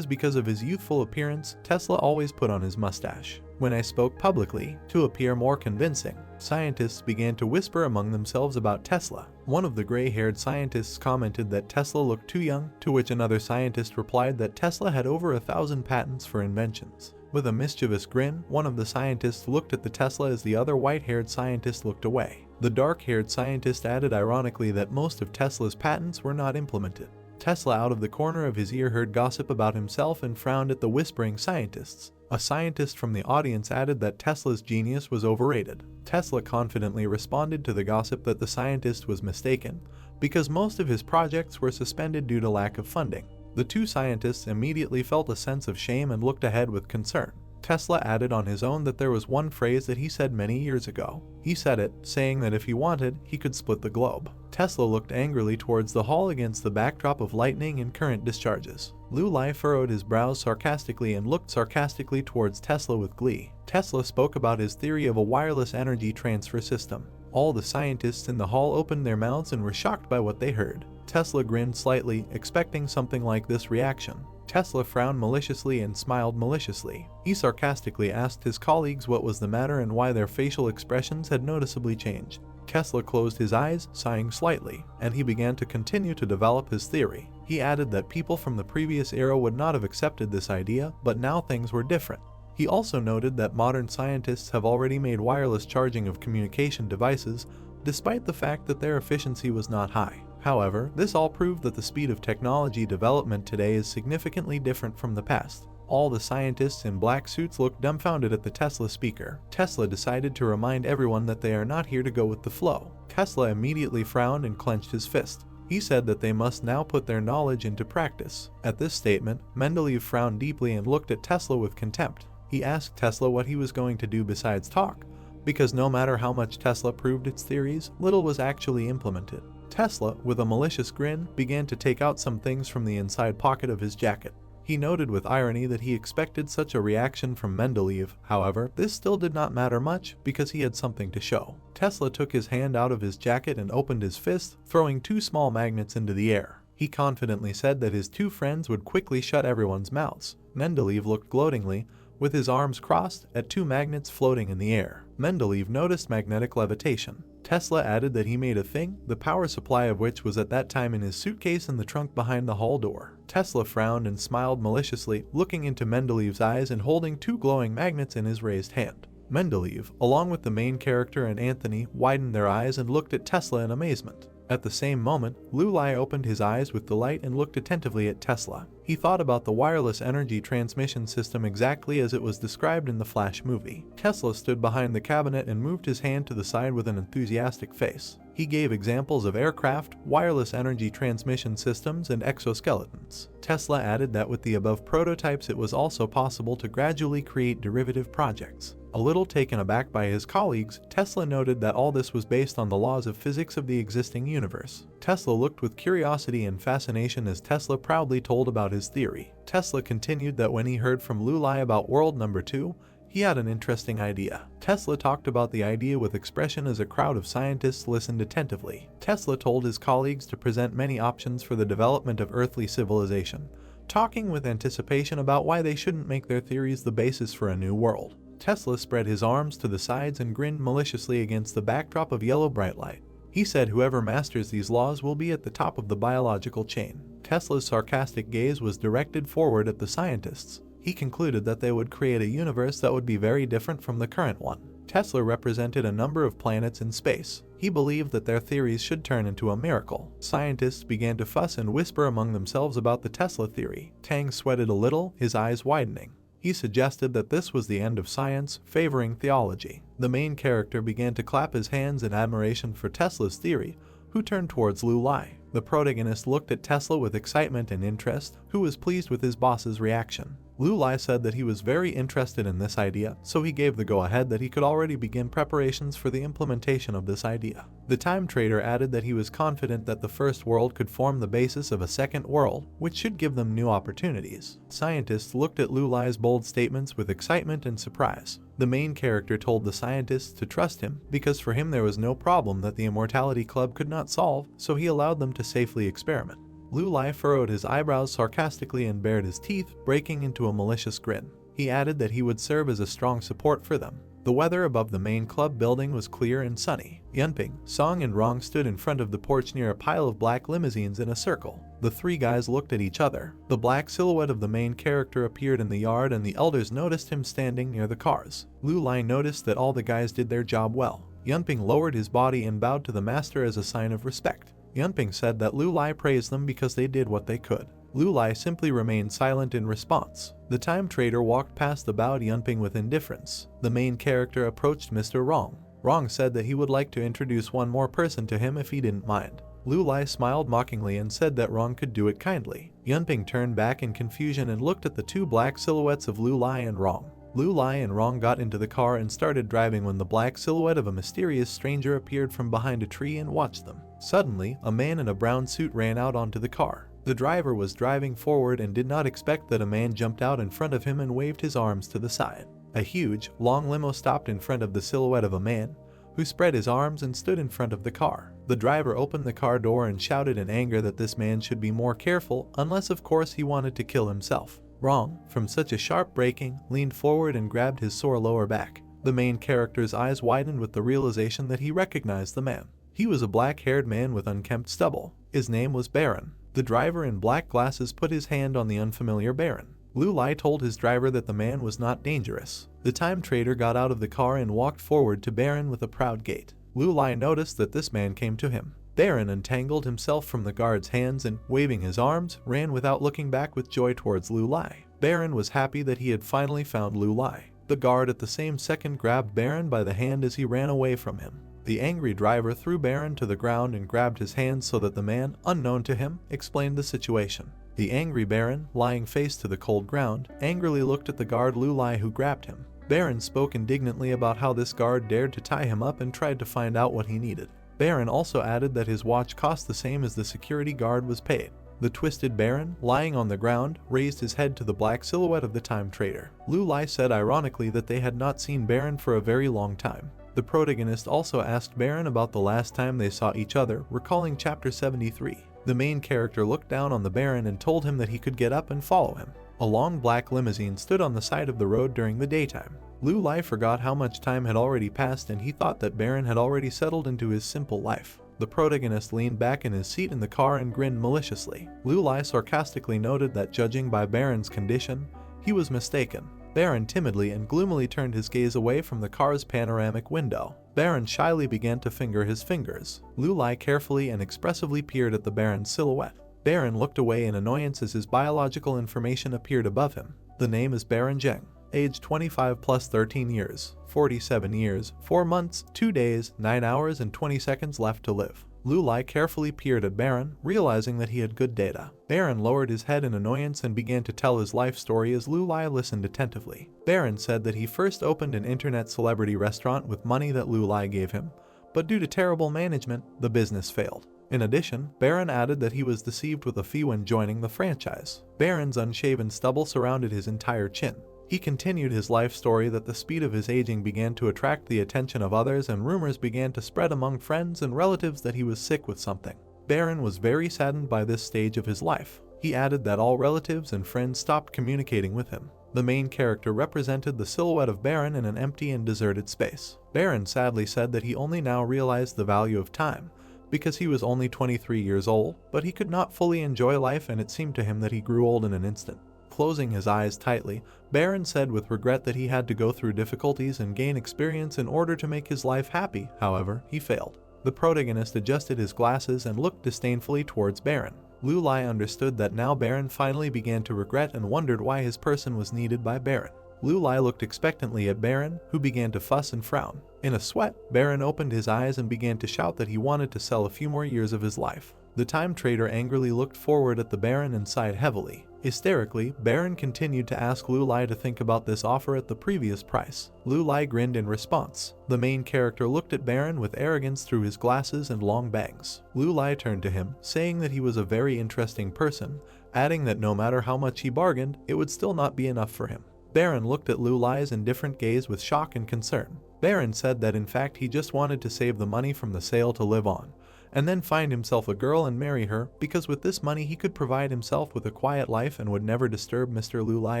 Speaker 1: because of his youthful appearance, Tesla always put on his mustache. When I spoke publicly, to appear more convincing, scientists began to whisper among themselves about Tesla. One of the gray-haired scientists commented that Tesla looked too young, to which another scientist replied that Tesla had over 1,000 patents for inventions. With a mischievous grin, one of the scientists looked at the Tesla as the other white-haired scientist looked away. The dark-haired scientist added ironically that most of Tesla's patents were not implemented. Tesla out of the corner of his ear heard gossip about himself and frowned at the whispering scientists. A scientist from the audience added that Tesla's genius was overrated. Tesla confidently responded to the gossip that the scientist was mistaken, because most of his projects were suspended due to lack of funding. The two scientists immediately felt a sense of shame and looked ahead with concern. Tesla added on his own that there was one phrase that he said many years ago. He said it, saying that if he wanted, he could split the globe. Tesla looked angrily towards the hall against the backdrop of lightning and current discharges. Lu Lai furrowed his brows sarcastically and looked sarcastically towards Tesla with glee. Tesla spoke about his theory of a wireless energy transfer system. All the scientists in the hall opened their mouths and were shocked by what they heard. Tesla grinned slightly, expecting something like this reaction. Tesla frowned maliciously and smiled maliciously. He sarcastically asked his colleagues what was the matter and why their facial expressions had noticeably changed. Tesla closed his eyes, sighing slightly, and he began to continue to develop his theory. He added that people from the previous era would not have accepted this idea, but now things were different. He also noted that modern scientists have already made wireless charging of communication devices, despite the fact that their efficiency was not high. However, this all proved that the speed of technology development today is significantly different from the past. All the scientists in black suits looked dumbfounded at the Tesla speaker. Tesla decided to remind everyone that they are not here to go with the flow. Tesla immediately frowned and clenched his fist. He said that they must now put their knowledge into practice. At this statement, Mendeleev frowned deeply and looked at Tesla with contempt. He asked Tesla what he was going to do besides talk, because no matter how much Tesla proved its theories, little was actually implemented. Tesla, with a malicious grin, began to take out some things from the inside pocket of his jacket. He noted with irony that he expected such a reaction from Mendeleev. However, this still did not matter much because he had something to show. Tesla took his hand out of his jacket and opened his fist, throwing 2 small magnets into the air. He confidently said that his 2 friends would quickly shut everyone's mouths. Mendeleev looked gloatingly, with his arms crossed, at 2 magnets floating in the air. Mendeleev noticed magnetic levitation. Tesla added that he made a thing, the power supply of which was at that time in his suitcase in the trunk behind the hall door. Tesla frowned and smiled maliciously, looking into Mendeleev's eyes and holding 2 glowing magnets in his raised hand. Mendeleev, along with the main character and Anthony, widened their eyes and looked at Tesla in amazement. At the same moment, Lulai opened his eyes with delight and looked attentively at Tesla. He thought about the wireless energy transmission system exactly as it was described in the Flash movie. Tesla stood behind the cabinet and moved his hand to the side with an enthusiastic face. He gave examples of aircraft, wireless energy transmission systems, and exoskeletons. Tesla added that with the above prototypes it was also possible to gradually create derivative projects. A little taken aback by his colleagues, Tesla noted that all this was based on the laws of physics of the existing universe. Tesla looked with curiosity and fascination as Tesla proudly told about his theory. Tesla continued that when he heard from Lulai about world number 2, he had an interesting idea. Tesla talked about the idea with expression as a crowd of scientists listened attentively. Tesla told his colleagues to present many options for the development of earthly civilization, talking with anticipation about why they shouldn't make their theories the basis for a new world. Tesla spread his arms to the sides and grinned maliciously against the backdrop of yellow bright light. He said whoever masters these laws will be at the top of the biological chain. Tesla's sarcastic gaze was directed forward at the scientists. He concluded that they would create a universe that would be very different from the current one. Tesla represented a number of planets in space. He believed that their theories should turn into a miracle. Scientists began to fuss and whisper among themselves about the Tesla theory. Tang sweated a little, his eyes widening. He suggested that this was the end of science, favoring theology. The main character began to clap his hands in admiration for Tesla's theory, who turned towards Lulai. The protagonist looked at Tesla with excitement and interest, who was pleased with his boss's reaction. Lulai said that he was very interested in this idea, so he gave the go-ahead that he could already begin preparations for the implementation of this idea. The time trader added that he was confident that the first world could form the basis of a second world, which should give them new opportunities. Scientists looked at Lulai's bold statements with excitement and surprise. The main character told the scientists to trust him, because for him there was no problem that the Immortality Club could not solve, so he allowed them to safely experiment. Lulai furrowed his eyebrows sarcastically and bared his teeth, breaking into a malicious grin. He added that he would serve as a strong support for them. The weather above the main club building was clear and sunny. Yunping, Song and Rong stood in front of the porch near a pile of black limousines in a circle. The 3 guys looked at each other. The black silhouette of the main character appeared in the yard and the elders noticed him standing near the cars. Lulai noticed that all the guys did their job well. Yunping lowered his body and bowed to the master as a sign of respect. Yunping said that Lulai praised them because they did what they could. Lulai simply remained silent in response. The time trader walked past the bowed Yunping with indifference. The main character approached Mr. Rong. Rong said that he would like to introduce one more person to him if he didn't mind. Lulai smiled mockingly and said that Rong could do it kindly. Yunping turned back in confusion and looked at the 2 black silhouettes of Lulai and Rong. Lulai and Rong got into the car and started driving when the black silhouette of a mysterious stranger appeared from behind a tree and watched them. Suddenly, a man in a brown suit ran out onto the car. The driver was driving forward and did not expect that a man jumped out in front of him and waved his arms to the side. A huge, long limo stopped in front of the silhouette of a man, who spread his arms and stood in front of the car. The driver opened the car door and shouted in anger that this man should be more careful, unless of course he wanted to kill himself. Rong, from such a sharp braking, leaned forward and grabbed his sore lower back. The main character's eyes widened with the realization that he recognized the man. He was a black-haired man with unkempt stubble. His name was Baron. The driver in black glasses put his hand on the unfamiliar Baron. Lulai told his driver that the man was not dangerous. The time trader got out of the car and walked forward to Baron with a proud gait. Lulai noticed that this man came to him. Baron untangled himself from the guard's hands and, waving his arms, ran without looking back with joy towards Lulai. Baron was happy that he had finally found Lulai. The guard at the same second grabbed Baron by the hand as he ran away from him. The angry driver threw Baron to the ground and grabbed his hands so that the man, unknown to him, explained the situation. The angry Baron, lying face to the cold ground, angrily looked at the guard Lulai who grabbed him. Baron spoke indignantly about how this guard dared to tie him up and tried to find out what he needed. Baron also added that his watch cost the same as the security guard was paid. The twisted Baron, lying on the ground, raised his head to the black silhouette of the time trader. Lu Lai said ironically that they had not seen Baron for a very long time. The protagonist also asked Baron about the last time they saw each other, recalling chapter 73. The main character looked down on the Baron and told him that he could get up and follow him. A long black limousine stood on the side of the road during the daytime. Lu Lai forgot how much time had already passed and he thought that Baron had already settled into his simple life. The protagonist leaned back in his seat in the car and grinned maliciously. Lu Lai sarcastically noted that judging by Baron's condition, he was mistaken. Baron timidly and gloomily turned his gaze away from the car's panoramic window. Baron shyly began to finger his fingers. Lu Lai carefully and expressively peered at the Baron's silhouette. Baron looked away in annoyance as his biological information appeared above him. The name is Baron Zheng. Age 25 plus 13 years, 47 years, 4 months, 2 days, 9 hours and 20 seconds left to live. Lu Lai carefully peered at Baron, realizing that he had good data. Baron lowered his head in annoyance and began to tell his life story as Lu Lai listened attentively. Baron said that he first opened an internet celebrity restaurant with money that Lu Lai gave him, but due to terrible management, the business failed. In addition, Baron added that he was deceived with a fee when joining the franchise. Baron's unshaven stubble surrounded his entire chin. He continued his life story that the speed of his aging began to attract the attention of others and rumors began to spread among friends and relatives that he was sick with something. Baron was very saddened by this stage of his life. He added that all relatives and friends stopped communicating with him. The main character represented the silhouette of Baron in an empty and deserted space. Baron sadly said that he only now realized the value of time, because he was only 23 years old, but he could not fully enjoy life and it seemed to him that he grew old in an instant. Closing his eyes tightly, Baron said with regret that he had to go through difficulties and gain experience in order to make his life happy. However, he failed. The protagonist adjusted his glasses and looked disdainfully towards Baron. Lu Lai understood that now Baron finally began to regret and wondered why his person was needed by Baron. Lu Lai looked expectantly at Baron, who began to fuss and frown. In a sweat, Baron opened his eyes and began to shout that he wanted to sell a few more years of his life. The time trader angrily looked forward at the Baron and sighed heavily. Hysterically, Baron continued to ask Lu Lai to think about this offer at the previous price. Lu Lai grinned in response. The main character looked at Baron with arrogance through his glasses and long bangs. Lu Lai turned to him, saying that he was a very interesting person, adding that no matter how much he bargained, it would still not be enough for him. Baron looked at Lu Lai's indifferent gaze with shock and concern. Baron said that in fact he just wanted to save the money from the sale to live on, and then find himself a girl and marry her, because with this money he could provide himself with a quiet life and would never disturb Mr. Lu Lai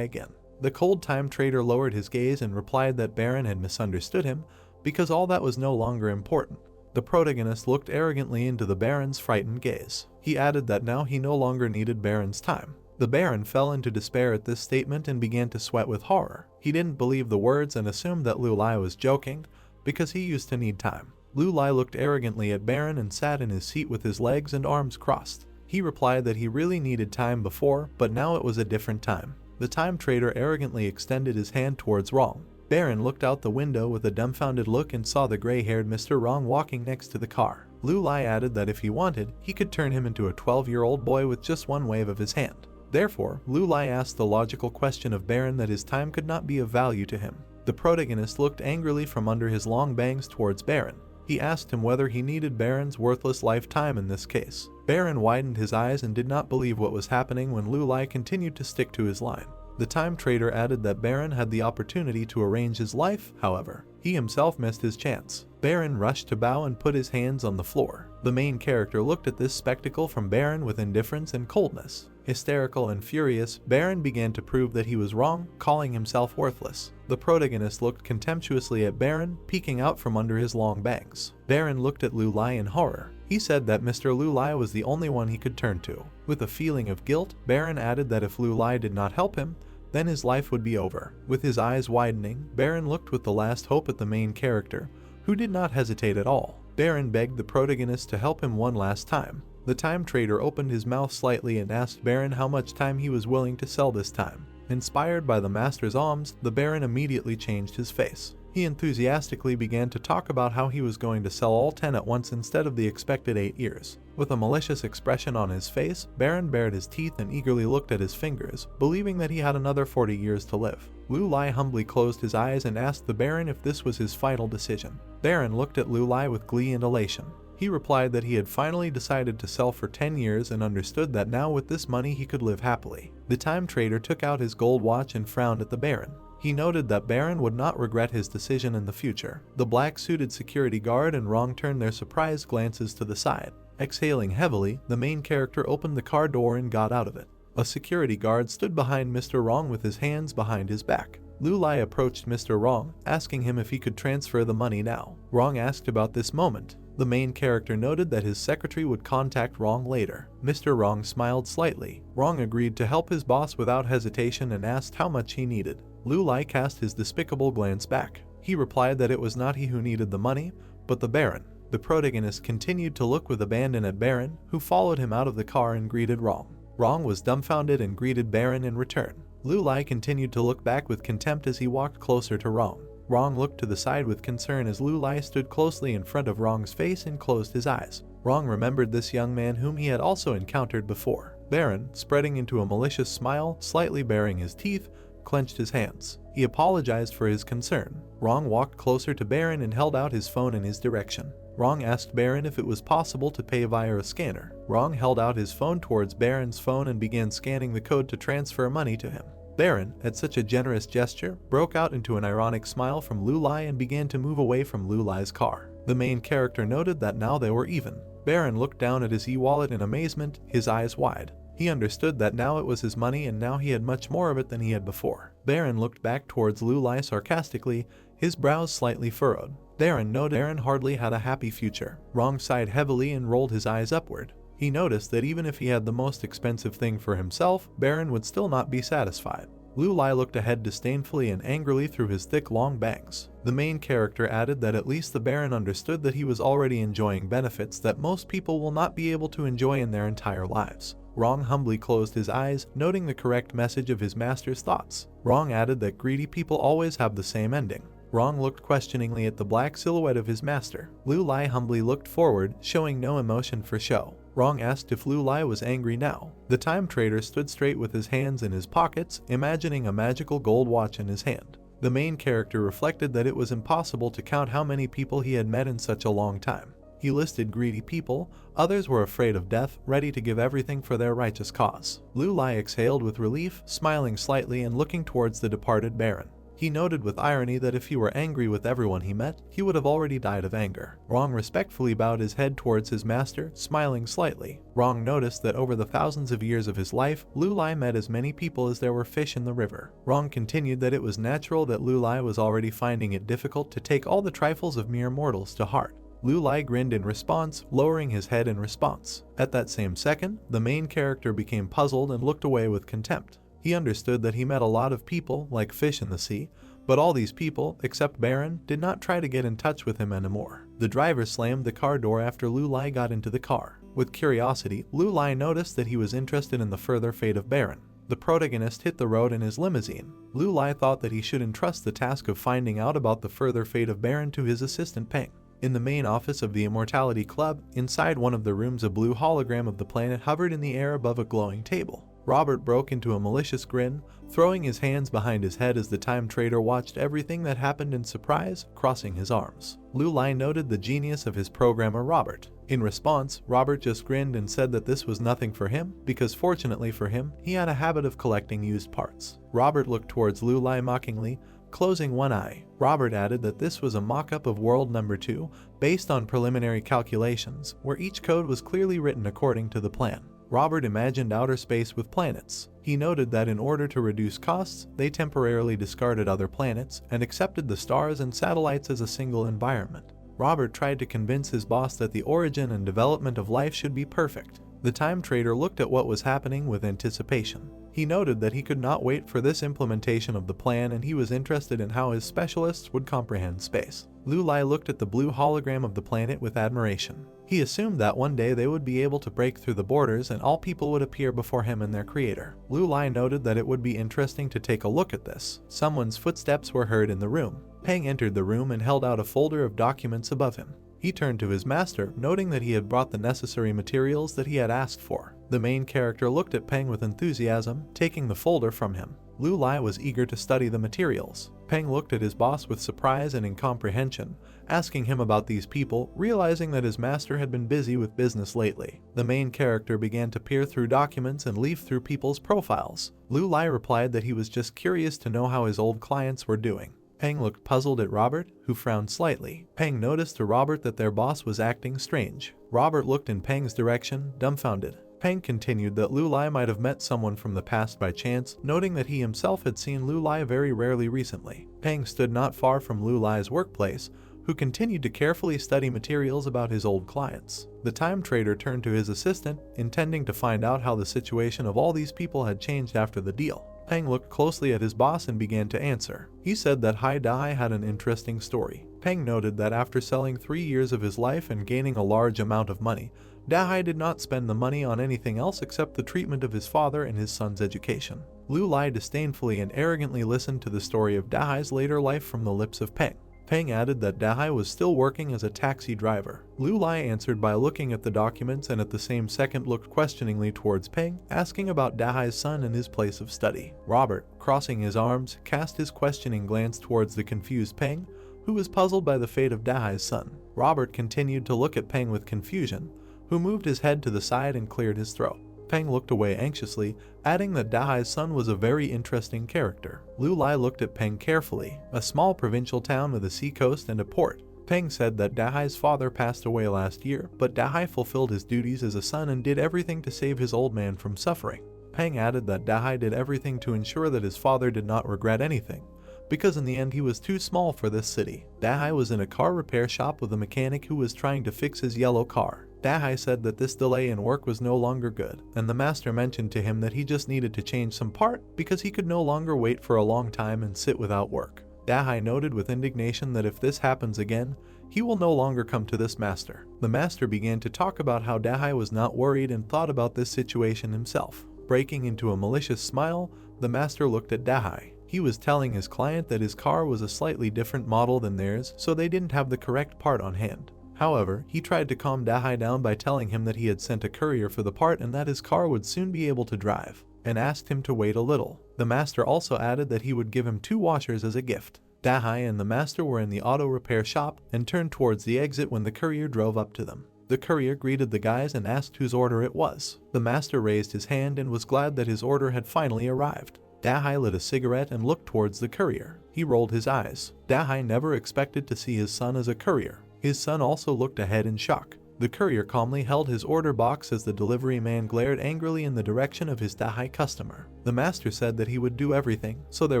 Speaker 1: again. The cold time trader lowered his gaze and replied that Baron had misunderstood him, because all that was no longer important. The protagonist looked arrogantly into the Baron's frightened gaze. He added that now he no longer needed Baron's time. The Baron fell into despair at this statement and began to sweat with horror. He didn't believe the words and assumed that Lu Lai was joking, because he used to need time. Lu Lai looked arrogantly at Baron and sat in his seat with his legs and arms crossed. He replied that he really needed time before, but now it was a different time. The time trader arrogantly extended his hand towards Rong. Baron looked out the window with a dumbfounded look and saw the gray-haired Mr. Rong walking next to the car. Lu Lai added that if he wanted, he could turn him into a 12-year-old boy with just one wave of his hand. Therefore, Lu Lai asked the logical question of Baron that his time could not be of value to him. The protagonist looked angrily from under his long bangs towards Baron. He asked him whether he needed Baron's worthless lifetime in this case. Baron widened his eyes and did not believe what was happening when Lu Lai continued to stick to his line. The time trader added that Baron had the opportunity to arrange his life, however. He himself missed his chance. Baron rushed to bow and put his hands on the floor. The main character looked at this spectacle from Baron with indifference and coldness. Hysterical and furious, Baron began to prove that he was wrong, calling himself worthless. The protagonist looked contemptuously at Baron, peeking out from under his long bangs. Baron looked at Lu Lai in horror. He said that Mr. Lu Lai was the only one he could turn to. With a feeling of guilt, Baron added that if Lu Lai did not help him, then his life would be over. With his eyes widening, Baron looked with the last hope at the main character, who did not hesitate at all. Baron begged the protagonist to help him one last time. The time trader opened his mouth slightly and asked Baron how much time he was willing to sell this time. Inspired by the master's alms, the Baron immediately changed his face. He enthusiastically began to talk about how he was going to sell all 10 at once instead of the expected 8 years. With a malicious expression on his face, Baron bared his teeth and eagerly looked at his fingers, believing that he had another 40 years to live. Lu Lai humbly closed his eyes and asked the Baron if this was his final decision. Baron looked at Lu Lai with glee and elation. He replied that he had finally decided to sell for 10 years and understood that now with this money he could live happily. The time trader took out his gold watch and frowned at the Baron. He noted that Baron would not regret his decision in the future. The black-suited security guard and Rong turned their surprised glances to the side. Exhaling heavily, the main character opened the car door and got out of it. A security guard stood behind Mr. Rong with his hands behind his back. Lu Lai approached Mr. Rong, asking him if he could transfer the money now. Rong asked about this moment. The main character noted that his secretary would contact Rong later. Mr. Rong smiled slightly. Rong agreed to help his boss without hesitation and asked how much he needed. Lu Lai cast his despicable glance back. He replied that it was not he who needed the money, but the Baron. The protagonist continued to look with abandon at Baron, who followed him out of the car and greeted Rong. Rong was dumbfounded and greeted Baron in return. Lu Lai continued to look back with contempt as he walked closer to Rong. Rong looked to the side with concern as Lu Lai stood closely in front of Rong's face and closed his eyes. Rong remembered this young man whom he had also encountered before. Baron, spreading into a malicious smile, slightly baring his teeth, clenched his hands. He apologized for his concern. Rong walked closer to Baron and held out his phone in his direction. Rong asked Baron if it was possible to pay via a scanner. Rong held out his phone towards Baron's phone and began scanning the code to transfer money to him. Baron, at such a generous gesture, broke out into an ironic smile from Lu Lai and began to move away from Lu Lai's car. The main character noted that now they were even. Baron looked down at his e-wallet in amazement, his eyes wide. He understood that now it was his money and now he had much more of it than he had before. Baron looked back towards Lu Lai sarcastically, his brows slightly furrowed. Baron noted Baron hardly had a happy future. Rong sighed heavily and rolled his eyes upward. He noticed that even if he had the most expensive thing for himself, Baron would still not be satisfied. Lu Lai looked ahead disdainfully and angrily through his thick long bangs. The main character added that at least the Baron understood that he was already enjoying benefits that most people will not be able to enjoy in their entire lives. Rong humbly closed his eyes, noting the correct message of his master's thoughts. Rong added that greedy people always have the same ending. Rong looked questioningly at the black silhouette of his master. Lu Lai humbly looked forward, showing no emotion for show. Rong asked if Lu Lai was angry now. The time trader stood straight with his hands in his pockets, imagining a magical gold watch in his hand. The main character reflected that it was impossible to count how many people he had met in such a long time. He listed greedy people, others were afraid of death, ready to give everything for their righteous cause. Lu Lai exhaled with relief, smiling slightly and looking towards the departed Baron. He noted with irony that if he were angry with everyone he met, he would have already died of anger. Rong respectfully bowed his head towards his master, smiling slightly. Rong noticed that over the thousands of years of his life, Lu Lai met as many people as there were fish in the river. Rong continued that it was natural that Lu Lai was already finding it difficult to take all the trifles of mere mortals to heart. Lu Lai grinned in response, lowering his head in response. At that same second, the main character became puzzled and looked away with contempt. He understood that he met a lot of people, like fish in the sea, but all these people, except Baron, did not try to get in touch with him anymore. The driver slammed the car door after Lu Lai got into the car. With curiosity, Lu Lai noticed that he was interested in the further fate of Baron. The protagonist hit the road in his limousine. Lu Lai thought that he should entrust the task of finding out about the further fate of Baron to his assistant Peng. In the main office of the Immortality Club, inside one of the rooms a blue hologram of the planet hovered in the air above a glowing table. Robert broke into a malicious grin, throwing his hands behind his head as the time trader watched everything that happened in surprise, crossing his arms. Lu Lai noted the genius of his programmer Robert. In response, Robert just grinned and said that this was nothing for him, because fortunately for him, he had a habit of collecting used parts. Robert looked towards Lu Lai mockingly, closing one eye. Robert added that this was a mock-up of World Number 2, based on preliminary calculations, where each code was clearly written according to the plan. Robert imagined outer space with planets. He noted that in order to reduce costs, they temporarily discarded other planets and accepted the stars and satellites as a single environment. Robert tried to convince his boss that the origin and development of life should be perfect. The time trader looked at what was happening with anticipation. He noted that he could not wait for this implementation of the plan and he was interested in how his specialists would comprehend space. Lu Lai looked at the blue hologram of the planet with admiration. He assumed that one day they would be able to break through the borders and all people would appear before him and their creator. Lu Lai noted that it would be interesting to take a look at this. Someone's footsteps were heard in the room. Peng entered the room and held out a folder of documents above him. He turned to his master, noting that he had brought the necessary materials that he had asked for. The main character looked at Peng with enthusiasm, taking the folder from him. Lu Lai was eager to study the materials. Peng looked at his boss with surprise and incomprehension, asking him about these people, realizing that his master had been busy with business lately. The main character began to peer through documents and leaf through people's profiles. Lu Lai replied that he was just curious to know how his old clients were doing. Peng looked puzzled at Robert, who frowned slightly. Peng noticed to Robert that their boss was acting strange. Robert looked in Peng's direction, dumbfounded. Peng continued that Lu Lai might have met someone from the past by chance, noting that he himself had seen Lu Lai very rarely recently. Peng stood not far from Lu Lai's workplace, who continued to carefully study materials about his old clients. The time trader turned to his assistant, intending to find out how the situation of all these people had changed after the deal. Peng looked closely at his boss and began to answer. He said that Hai Dai had an interesting story. Peng noted that after selling 3 years of his life and gaining a large amount of money, Dahai did not spend the money on anything else except the treatment of his father and his son's education. Lu Lai disdainfully and arrogantly listened to the story of Dahai's later life from the lips of Peng. Peng added that Dahai was still working as a taxi driver. Lu Lai answered by looking at the documents and at the same second looked questioningly towards Peng, asking about Dahai's son and his place of study. Robert, crossing his arms, cast his questioning glance towards the confused Peng, who was puzzled by the fate of Dahai's son. Robert continued to look at Peng with confusion, who moved his head to the side and cleared his throat. Peng looked away anxiously, adding that Dahai's son was a very interesting character. Lu Lai looked at Peng carefully, a small provincial town with a seacoast and a port. Peng said that Dahai's father passed away last year, but Dahai fulfilled his duties as a son and did everything to save his old man from suffering. Peng added that Dahai did everything to ensure that his father did not regret anything, because in the end he was too small for this city. Dahai was in a car repair shop with a mechanic who was trying to fix his yellow car. Dahai said that this delay in work was no longer good, and the master mentioned to him that he just needed to change some part because he could no longer wait for a long time and sit without work. Dahai noted with indignation that if this happens again, he will no longer come to this master. The master began to talk about how Dahai was not worried and thought about this situation himself. Breaking into a malicious smile, the master looked at Dahai. He was telling his client that his car was a slightly different model than theirs, so they didn't have the correct part on hand. However, he tried to calm Dahai down by telling him that he had sent a courier for the part and that his car would soon be able to drive, and asked him to wait a little. The master also added that he would give him 2 washers as a gift. Dahai and the master were in the auto repair shop and turned towards the exit when the courier drove up to them. The courier greeted the guys and asked whose order it was. The master raised his hand and was glad that his order had finally arrived. Dahai lit a cigarette and looked towards the courier. He rolled his eyes. Dahai never expected to see his son as a courier. His son also looked ahead in shock. The courier calmly held his order box as the delivery man glared angrily in the direction of his Dahai customer. The master said that he would do everything, so there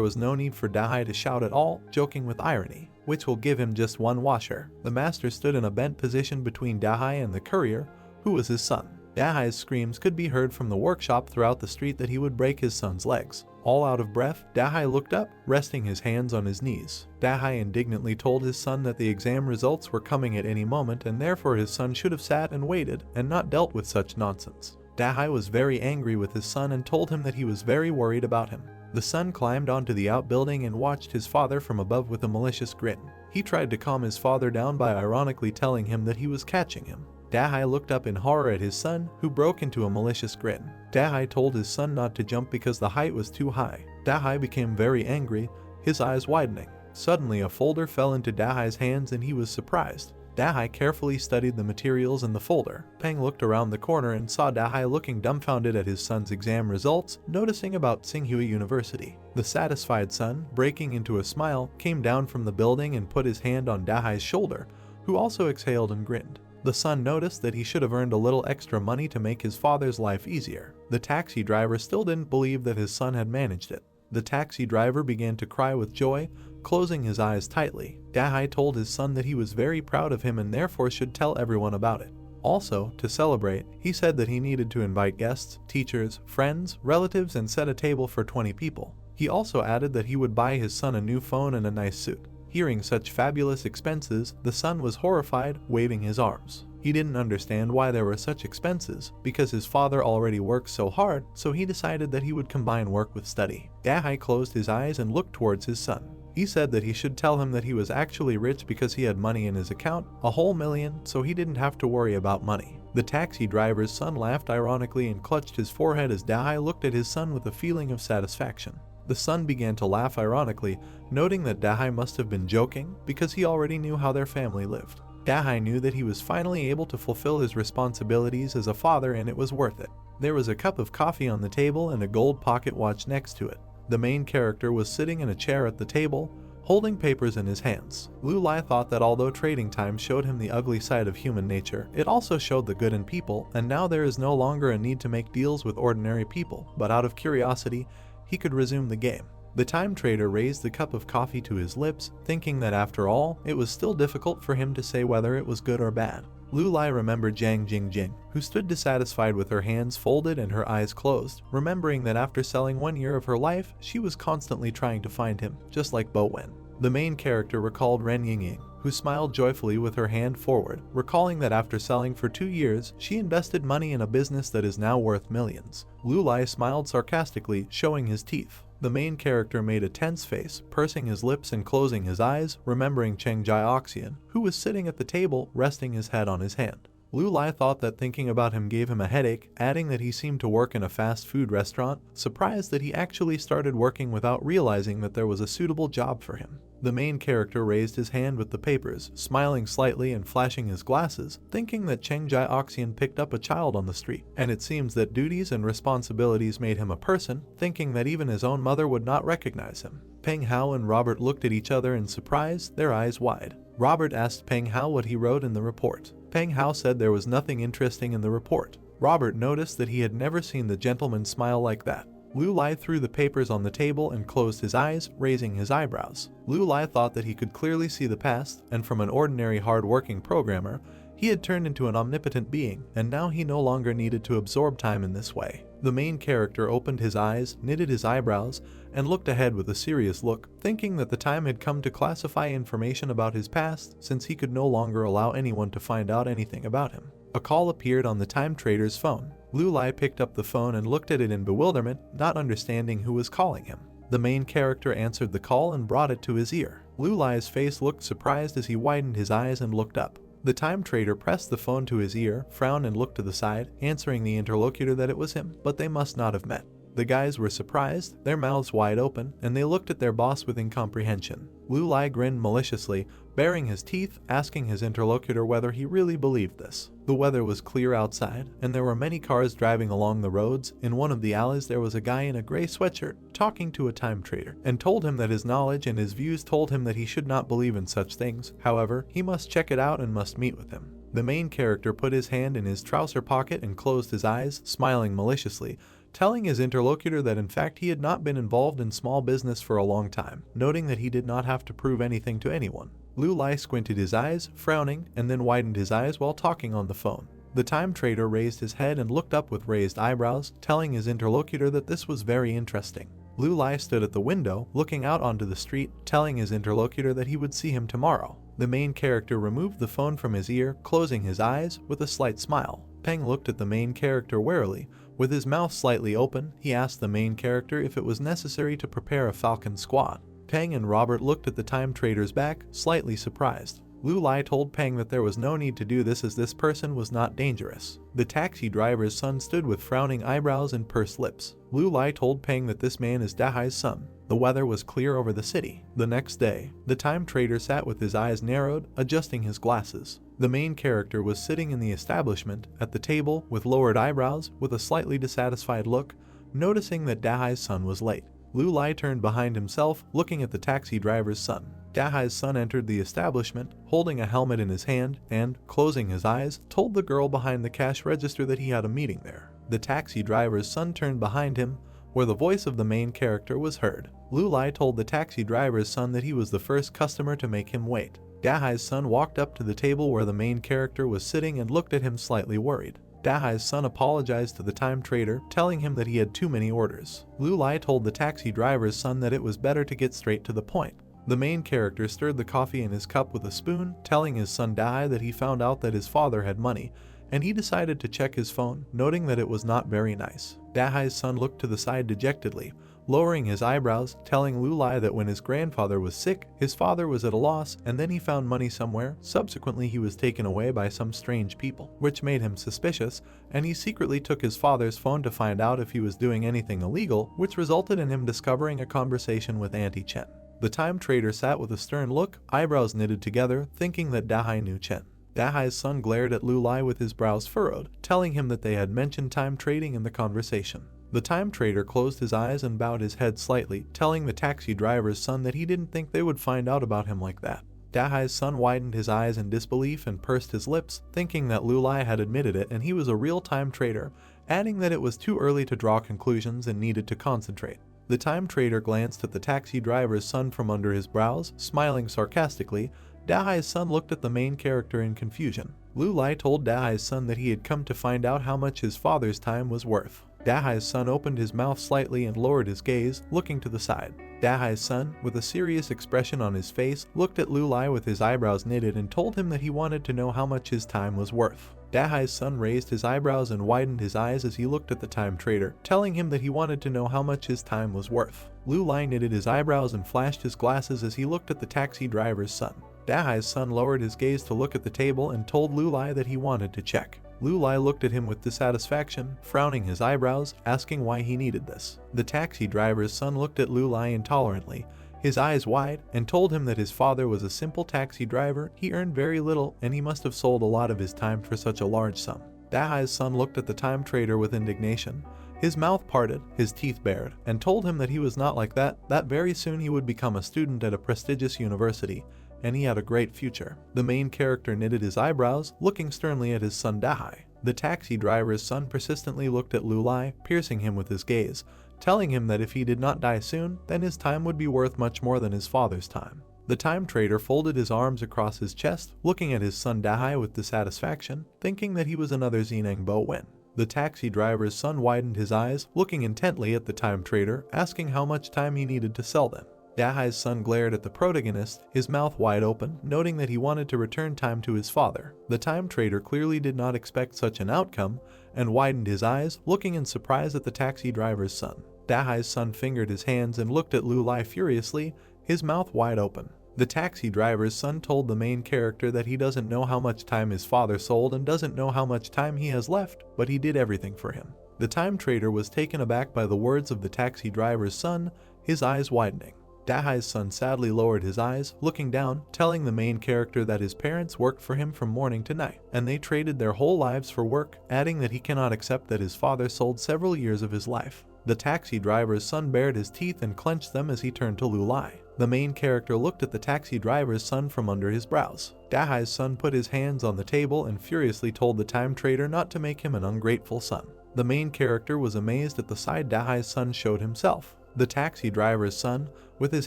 Speaker 1: was no need for Dahai to shout at all, joking with irony, which will give him just 1 washer. The master stood in a bent position between Dahai and the courier, who was his son. Dahai's screams could be heard from the workshop throughout the street that he would break his son's legs. All out of breath, Dahai looked up, resting his hands on his knees. Dahai indignantly told his son that the exam results were coming at any moment and therefore his son should have sat and waited and not dealt with such nonsense. Dahai was very angry with his son and told him that he was very worried about him. The son climbed onto the outbuilding and watched his father from above with a malicious grin. He tried to calm his father down by ironically telling him that he was catching him. Dahai looked up in horror at his son, who broke into a malicious grin. Dahai told his son not to jump because the height was too high. Dahai became very angry, his eyes widening. Suddenly a folder fell into Dahai's hands and he was surprised. Dahai carefully studied the materials in the folder. Peng looked around the corner and saw Dahai looking dumbfounded at his son's exam results, noticing about Tsinghua University. The satisfied son, breaking into a smile, came down from the building and put his hand on Dahai's shoulder, who also exhaled and grinned. The son noticed that he should have earned a little extra money to make his father's life easier. The taxi driver still didn't believe that his son had managed it. The taxi driver began to cry with joy, closing his eyes tightly. Dahai told his son that he was very proud of him and therefore should tell everyone about it. Also, to celebrate, he said that he needed to invite guests, teachers, friends, relatives, and set a table for 20 people. He also added that he would buy his son a new phone and a nice suit. Hearing such fabulous expenses, the son was horrified, waving his arms. He didn't understand why there were such expenses, because his father already worked so hard, so he decided that he would combine work with study. Dahai closed his eyes and looked towards his son. He said that he should tell him that he was actually rich because he had money in his account, a whole million, so he didn't have to worry about money. The taxi driver's son laughed ironically and clutched his forehead as Dahai looked at his son with a feeling of satisfaction. The son began to laugh ironically, noting that Dahai must have been joking because he already knew how their family lived. Dahai knew that he was finally able to fulfill his responsibilities as a father, and it was worth it. There was a cup of coffee on the table and a gold pocket watch next to it. The main character was sitting in a chair at the table, holding papers in his hands. Lu Lai thought that although trading time showed him the ugly side of human nature, it also showed the good in people, and now there is no longer a need to make deals with ordinary people, but out of curiosity, he could resume the game. The time trader raised the cup of coffee to his lips, thinking that after all, it was still difficult for him to say whether it was good or bad. Lu Lai remembered Jiang Jingjing, who stood dissatisfied with her hands folded and her eyes closed, remembering that after selling 1 year of her life, she was constantly trying to find him, just like Bo Wen. The main character recalled Ren Yingying, who smiled joyfully with her hand forward, recalling that after selling for 2 years, she invested money in a business that is now worth millions. Lu Lai smiled sarcastically, showing his teeth. The main character made a tense face, pursing his lips and closing his eyes, remembering Cheng Jioxian, who was sitting at the table, resting his head on his hand. Lu Lai thought that thinking about him gave him a headache, adding that he seemed to work in a fast food restaurant, surprised that he actually started working without realizing that there was a suitable job for him. The main character raised his hand with the papers, smiling slightly and flashing his glasses, thinking that Cheng Jioxian picked up a child on the street, and it seems that duties and responsibilities made him a person, thinking that even his own mother would not recognize him. Peng Hao and Robert looked at each other in surprise, their eyes wide. Robert asked Peng Hao what he wrote in the report. Peng Hao said there was nothing interesting in the report. Robert noticed that he had never seen the gentleman smile like that. Lu Lai threw the papers on the table and closed his eyes, raising his eyebrows. Lu Lai thought that he could clearly see the past, and from an ordinary hard-working programmer, he had turned into an omnipotent being, and now he no longer needed to absorb time in this way. The main character opened his eyes, knitted his eyebrows, and looked ahead with a serious look, thinking that the time had come to classify information about his past, since he could no longer allow anyone to find out anything about him. A call appeared on the time trader's phone. Lu Lai picked up the phone and looked at it in bewilderment, not understanding who was calling him. The main character answered the call and brought it to his ear. Lu Lai's face looked surprised as he widened his eyes and looked up. The time trader pressed the phone to his ear, frowned and looked to the side, answering the interlocutor that it was him, but they must not have met. The guys were surprised, their mouths wide open, and they looked at their boss with incomprehension. Lu Lai grinned maliciously, baring his teeth, asking his interlocutor whether he really believed this. The weather was clear outside, and there were many cars driving along the roads. In one of the alleys there was a guy in a gray sweatshirt, talking to a time trader, and told him that his knowledge and his views told him that he should not believe in such things. However, he must check it out and must meet with him. The main character put his hand in his trouser pocket and closed his eyes, smiling maliciously, telling his interlocutor that in fact he had not been involved in small business for a long time, noting that he did not have to prove anything to anyone. Lu Lai squinted his eyes, frowning, and then widened his eyes while talking on the phone. The time trader raised his head and looked up with raised eyebrows, telling his interlocutor that this was very interesting. Lu Lai stood at the window, looking out onto the street, telling his interlocutor that he would see him tomorrow. The main character removed the phone from his ear, closing his eyes with a slight smile. Peng looked at the main character warily. With his mouth slightly open, he asked the main character if it was necessary to prepare a falcon squad. Peng and Robert looked at the time trader's back, slightly surprised. Lu Lai told Peng that there was no need to do this as this person was not dangerous. The taxi driver's son stood with frowning eyebrows and pursed lips. Lu Lai told Peng that this man is Dahai's son. The weather was clear over the city. The next day, the time trader sat with his eyes narrowed, adjusting his glasses. The main character was sitting in the establishment, at the table, with lowered eyebrows, with a slightly dissatisfied look, noticing that Dahai's son was late. Lu Lai turned behind himself, looking at the taxi driver's son. Dahai's son entered the establishment, holding a helmet in his hand, and, closing his eyes, told the girl behind the cash register that he had a meeting there. The taxi driver's son turned behind him, where the voice of the main character was heard. Lu Lai told the taxi driver's son that he was the first customer to make him wait. Dahai's son walked up to the table where the main character was sitting and looked at him slightly worried. Dahai's son apologized to the time trader, telling him that he had too many orders. Lu Lai told the taxi driver's son that it was better to get straight to the point. The main character stirred the coffee in his cup with a spoon, telling his son Dahai that he found out that his father had money, and he decided to check his phone, noting that it was not very nice. Dahai's son looked to the side dejectedly, lowering his eyebrows, telling Lulai that when his grandfather was sick, his father was at a loss, and then he found money somewhere. Subsequently, he was taken away by some strange people, which made him suspicious, and he secretly took his father's phone to find out if he was doing anything illegal, which resulted in him discovering a conversation with Auntie Chen. The time trader sat with a stern look, eyebrows knitted together, thinking that Dahai knew Chen. Dahai's son glared at Lulai with his brows furrowed, telling him that they had mentioned time trading in the conversation. The time trader closed his eyes and bowed his head slightly, telling the taxi driver's son that he didn't think they would find out about him like that. Dahai's son widened his eyes in disbelief and pursed his lips, thinking that Lulai had admitted it and he was a real time trader, adding that it was too early to draw conclusions and needed to concentrate. The time trader glanced at the taxi driver's son from under his brows, smiling sarcastically. Dahai's son looked at the main character in confusion. Lulai told Dahai's son that he had come to find out how much his father's time was worth. Dahai's son opened his mouth slightly and lowered his gaze, looking to the side. Dahai's son, with a serious expression on his face, looked at Lulai with his eyebrows knitted and told him that he wanted to know how much his time was worth. Dahai's son raised his eyebrows and widened his eyes as he looked at the time trader, telling him that he wanted to know how much his time was worth. Lulai knitted his eyebrows and flashed his glasses as he looked at the taxi driver's son. Dahai's son lowered his gaze to look at the table and told Lulai that he wanted to check. Lulai looked at him with dissatisfaction, frowning his eyebrows, asking why he needed this. The taxi driver's son looked at Lulai intolerantly, his eyes wide, and told him that his father was a simple taxi driver. He earned very little, and he must have sold a lot of his time for such a large sum. Dahai's son looked at the time trader with indignation. His mouth parted, his teeth bared, and told him that he was not like that very soon he would become a student at a prestigious university, and he had a great future. The main character knitted his eyebrows, looking sternly at his son Dahai. The taxi driver's son persistently looked at Lulai, piercing him with his gaze, telling him that if he did not die soon, then his time would be worth much more than his father's time. The time trader folded his arms across his chest, looking at his son Dahai with dissatisfaction, thinking that he was another Zineng Bo Wen. The taxi driver's son widened his eyes, looking intently at the time trader, asking how much time he needed to sell them. Dahai's son glared at the protagonist, his mouth wide open, noting that he wanted to return time to his father. The time trader clearly did not expect such an outcome, and widened his eyes, looking in surprise at the taxi driver's son. Dahai's son fingered his hands and looked at Lulai furiously, his mouth wide open. The taxi driver's son told the main character that he doesn't know how much time his father sold and doesn't know how much time he has left, but he did everything for him. The time trader was taken aback by the words of the taxi driver's son, his eyes widening. Dahai's son sadly lowered his eyes, looking down, telling the main character that his parents worked for him from morning to night, and they traded their whole lives for work, adding that he cannot accept that his father sold several years of his life. The taxi driver's son bared his teeth and clenched them as he turned to Lulai. The main character looked at the taxi driver's son from under his brows. Dahai's son put his hands on the table and furiously told the time trader not to make him an ungrateful son. The main character was amazed at the side Dahai's son showed himself. The taxi driver's son, with his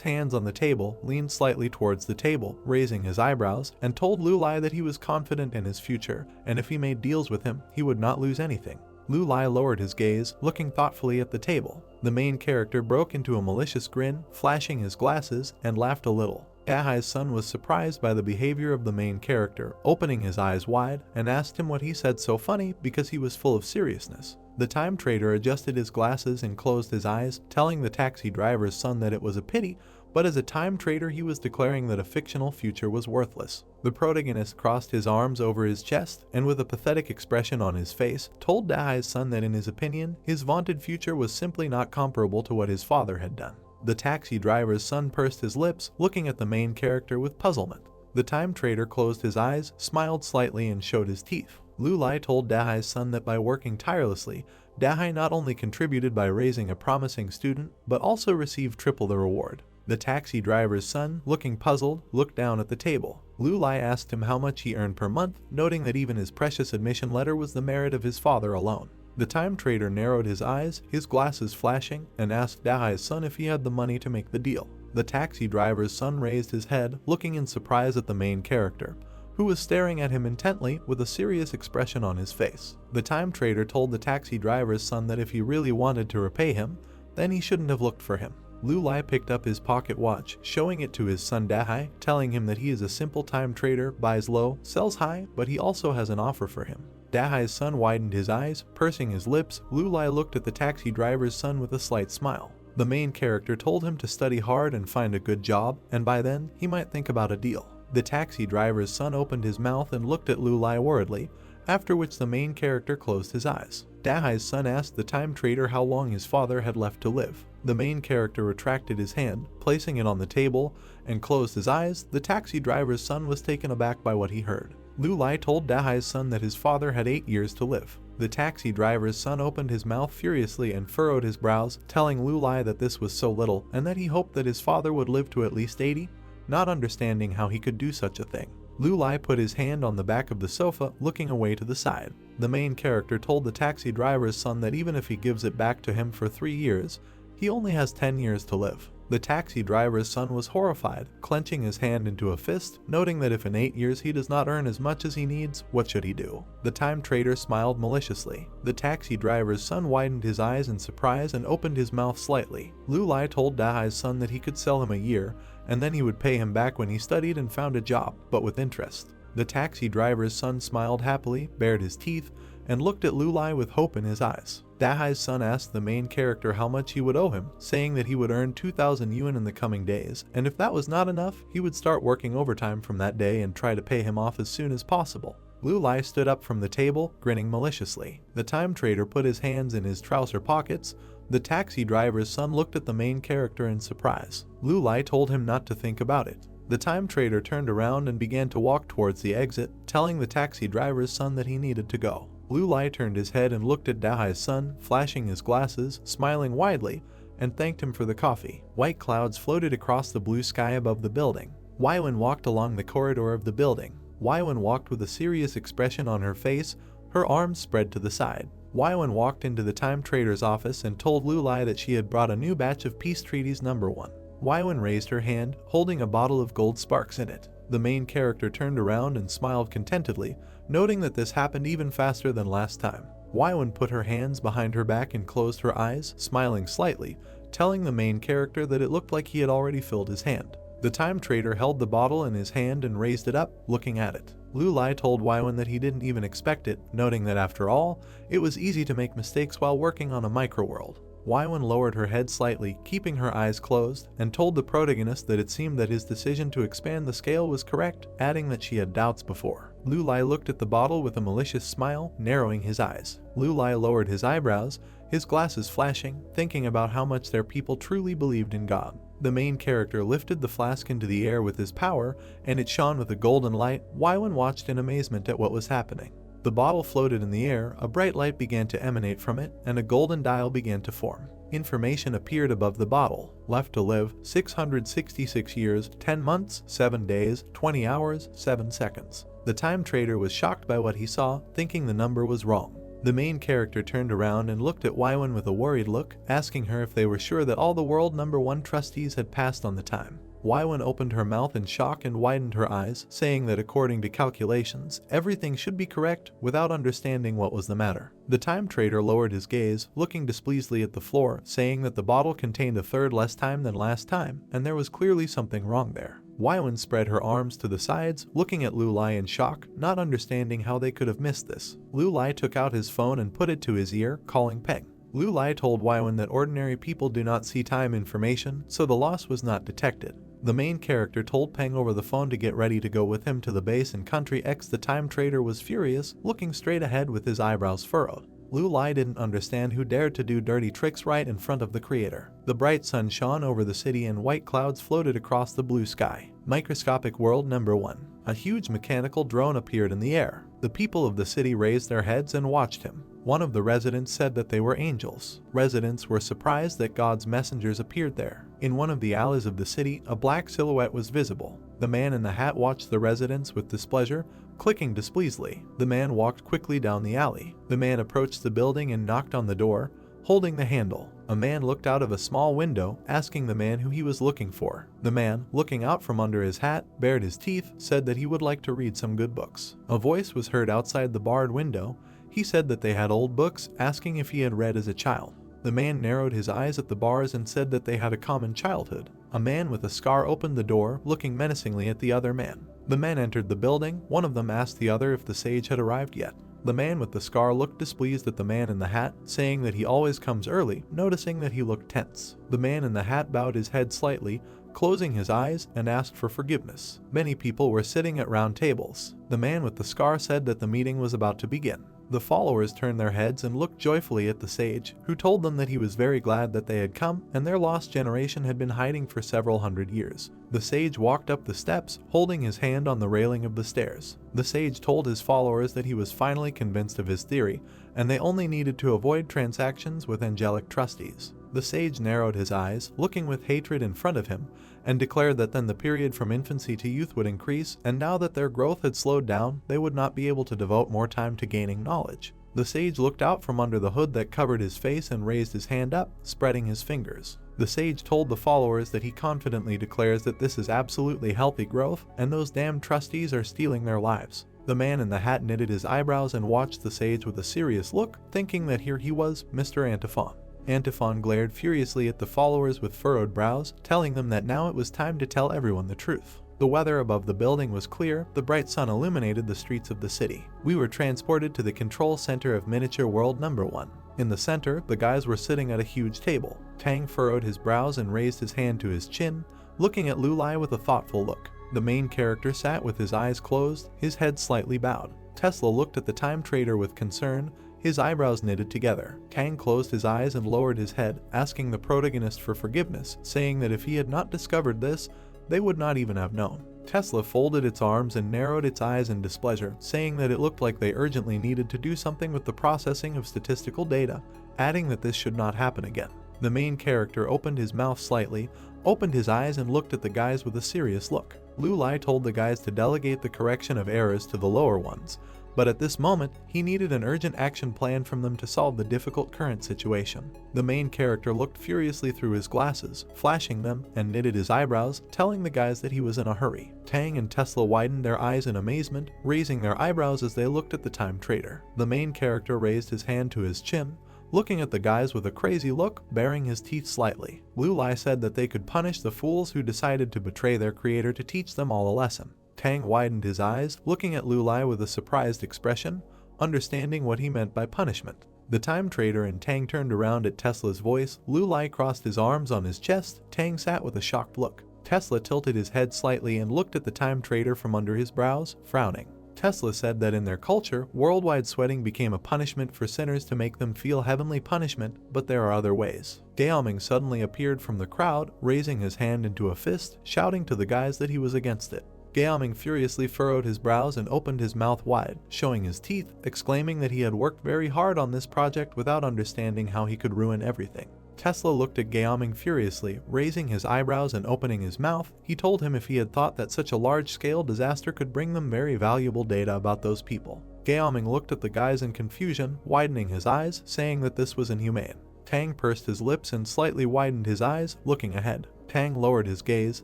Speaker 1: hands on the table, leaned slightly towards the table, raising his eyebrows, and told Lulai that he was confident in his future, and if he made deals with him, he would not lose anything. Lulai lowered his gaze, looking thoughtfully at the table. The main character broke into a malicious grin, flashing his glasses, and laughed a little. Dahai's son was surprised by the behavior of the main character, opening his eyes wide, and asked him what he said so funny because he was full of seriousness. The time trader adjusted his glasses and closed his eyes, telling the taxi driver's son that it was a pity, but as a time trader he was declaring that a fictional future was worthless. The protagonist crossed his arms over his chest, and with a pathetic expression on his face, told Dahai's son that in his opinion, his vaunted future was simply not comparable to what his father had done. The taxi driver's son pursed his lips, looking at the main character with puzzlement. The time trader closed his eyes, smiled slightly, and showed his teeth. Lulai told Dahai's son that by working tirelessly, Dahai not only contributed by raising a promising student, but also received triple the reward. The taxi driver's son, looking puzzled, looked down at the table. Lulai asked him how much he earned per month, noting that even his precious admission letter was the merit of his father alone. The time trader narrowed his eyes, his glasses flashing, and asked Dahai's son if he had the money to make the deal. The taxi driver's son raised his head, looking in surprise at the main character, who was staring at him intently with a serious expression on his face. The time trader told the taxi driver's son that if he really wanted to repay him, then he shouldn't have looked for him. Lulai picked up his pocket watch, showing it to his son Dahai, telling him that he is a simple time trader, buys low, sells high, but he also has an offer for him. Dahai's son widened his eyes, pursing his lips. Lulai looked at the taxi driver's son with a slight smile. The main character told him to study hard and find a good job, and by then, he might think about a deal. The taxi driver's son opened his mouth and looked at Lulai worriedly, after which the main character closed his eyes. Dahai's son asked the time trader how long his father had left to live. The main character retracted his hand, placing it on the table, and closed his eyes. The taxi driver's son was taken aback by what he heard. Lulai told Dahai's son that his father had 8 years to live. The taxi driver's son opened his mouth furiously and furrowed his brows, telling Lulai that this was so little and that he hoped that his father would live to at least 80, not understanding how he could do such a thing. Lulai put his hand on the back of the sofa, looking away to the side. The main character told the taxi driver's son that even if he gives it back to him for 3 years, he only has 10 years to live. The taxi driver's son was horrified, clenching his hand into a fist, noting that if in 8 years he does not earn as much as he needs, what should he do? The time trader smiled maliciously. The taxi driver's son widened his eyes in surprise and opened his mouth slightly. Lulai told Dahai's son that he could sell him a year, and then he would pay him back when he studied and found a job, but with interest. The taxi driver's son smiled happily, bared his teeth, and looked at Lulai with hope in his eyes. Dahai's son asked the main character how much he would owe him, saying that he would earn 2,000 yuan in the coming days, and if that was not enough, he would start working overtime from that day and try to pay him off as soon as possible. Lulai stood up from the table, grinning maliciously. The time trader put his hands in his trouser pockets. The taxi driver's son looked at the main character in surprise. Lulai told him not to think about it. The time trader turned around and began to walk towards the exit, telling the taxi driver's son that he needed to go. Lulai turned his head and looked at Dahai's son, flashing his glasses, smiling widely, and thanked him for the coffee. White clouds floated across the blue sky above the building. Waiwen walked along the corridor of the building. Waiwen walked with a serious expression on her face, her arms spread to the side. Waiwen walked into the time trader's office and told Lulai that she had brought a new batch of peace treaties number 1. Waiwen raised her hand, holding a bottle of gold sparks in it. The main character turned around and smiled contentedly, noting that this happened even faster than last time. Waiwen put her hands behind her back and closed her eyes, smiling slightly, telling the main character that it looked like he had already filled his hand. The time trader held the bottle in his hand and raised it up, looking at it. Lulai told Waiwen that he didn't even expect it, noting that after all, it was easy to make mistakes while working on a microworld. Waiwen lowered her head slightly, keeping her eyes closed, and told the protagonist that it seemed that his decision to expand the scale was correct, adding that she had doubts before. Lulai looked at the bottle with a malicious smile, narrowing his eyes. Lulai lowered his eyebrows, his glasses flashing, thinking about how much their people truly believed in God. The main character lifted the flask into the air with his power, and it shone with a golden light. Waiwen watched in amazement at what was happening. The bottle floated in the air, a bright light began to emanate from it, and a golden dial began to form. Information appeared above the bottle. Left to live, 666 years, 10 months, 7 days, 20 hours, 7 seconds. The time trader was shocked by what he saw, thinking the number was wrong. The main character turned around and looked at Waiwen with a worried look, asking her if they were sure that all the world number 1 trustees had passed on the time. Waiwen opened her mouth in shock and widened her eyes, saying that according to calculations, everything should be correct without understanding what was the matter. The time trader lowered his gaze, looking displeasedly at the floor, saying that the bottle contained a third less time than last time, and there was clearly something wrong there. Waiwen spread her arms to the sides, looking at Lulai in shock, not understanding how they could have missed this. Lulai took out his phone and put it to his ear, calling Peng. Lulai told Waiwen that ordinary people do not see time information, so the loss was not detected. The main character told Peng over the phone to get ready to go with him to the base in Country X. The time trader was furious, looking straight ahead with his eyebrows furrowed. Lulai didn't understand who dared to do dirty tricks right in front of the creator. The bright sun shone over the city and white clouds floated across the blue sky. Microscopic world number 1. A huge mechanical drone appeared in the air. The people of the city raised their heads and watched him. One of the residents said that they were angels. Residents were surprised that God's messengers appeared there. In one of the alleys of the city, a black silhouette was visible. The man in the hat watched the residents with displeasure, clicking displeasantly. The man walked quickly down the alley. The man approached the building and knocked on the door, holding the handle. A man looked out of a small window, asking the man who he was looking for. The man, looking out from under his hat, bared his teeth, said that he would like to read some good books. A voice was heard outside the barred window. He said that they had old books, asking if he had read as a child. The man narrowed his eyes at the bars and said that they had a common childhood. A man with a scar opened the door, looking menacingly at the other man. The men entered the building. One of them asked the other if the sage had arrived yet. The man with the scar looked displeased at the man in the hat, saying that he always comes early, noticing that he looked tense. The man in the hat bowed his head slightly, closing his eyes, and asked for forgiveness. Many people were sitting at round tables. The man with the scar said that the meeting was about to begin. The followers turned their heads and looked joyfully at the sage, who told them that he was very glad that they had come and their lost generation had been hiding for several hundred years. The sage walked up the steps, holding his hand on the railing of the stairs. The sage told his followers that he was finally convinced of his theory, and they only needed to avoid transactions with angelic trustees. The sage narrowed his eyes, looking with hatred in front of him, and declared that then the period from infancy to youth would increase, and now that their growth had slowed down, they would not be able to devote more time to gaining knowledge. The sage looked out from under the hood that covered his face and raised his hand up, spreading his fingers. The sage told the followers that he confidently declares that this is absolutely healthy growth, and those damn trustees are stealing their lives. The man in the hat knitted his eyebrows and watched the sage with a serious look, thinking that here he was, Mr. Antiphon. Antiphon glared furiously at the followers with furrowed brows, telling them that now it was time to tell everyone the truth. The weather above the building was clear, the bright sun illuminated the streets of the city. We were transported to the control center of Miniature World No. 1. In the center, the guys were sitting at a huge table. Tang furrowed his brows and raised his hand to his chin, looking at Lulai with a thoughtful look. The main character sat with his eyes closed, his head slightly bowed. Tesla looked at the time trader with concern, his eyebrows knitted together. Tang closed his eyes and lowered his head, asking the protagonist for forgiveness, saying that if he had not discovered this, they would not even have known. Tesla folded its arms and narrowed its eyes in displeasure, saying that it looked like they urgently needed to do something with the processing of statistical data, adding that this should not happen again. The main character opened his mouth slightly, opened his eyes and looked at the guys with a serious look. Lulai told the guys to delegate the correction of errors to the lower ones, but at this moment, he needed an urgent action plan from them to solve the difficult current situation. The main character looked furiously through his glasses, flashing them, and knitted his eyebrows, telling the guys that he was in a hurry. Tang and Tesla widened their eyes in amazement, raising their eyebrows as they looked at the time trader. The main character raised his hand to his chin, looking at the guys with a crazy look, baring his teeth slightly. Lulai said that they could punish the fools who decided to betray their creator to teach them all a lesson. Tang widened his eyes, looking at Lulai with a surprised expression, understanding what he meant by punishment. The time trader and Tang turned around at Tesla's voice. Lulai crossed his arms on his chest. Tang sat with a shocked look. Tesla tilted his head slightly and looked at the time trader from under his brows, frowning. Tesla said that in their culture, worldwide sweating became a punishment for sinners to make them feel heavenly punishment, but there are other ways. Gaoming suddenly appeared from the crowd, raising his hand into a fist, shouting to the guys that he was against it. Gaoming furiously furrowed his brows and opened his mouth wide, showing his teeth, exclaiming that he had worked very hard on this project without understanding how he could ruin everything. Tesla looked at Gaoming furiously, raising his eyebrows and opening his mouth. He told him if he had thought that such a large-scale disaster could bring them very valuable data about those people. Gaoming looked at the guys in confusion, widening his eyes, saying that this was inhumane. Tang pursed his lips and slightly widened his eyes, looking ahead. Tang lowered his gaze,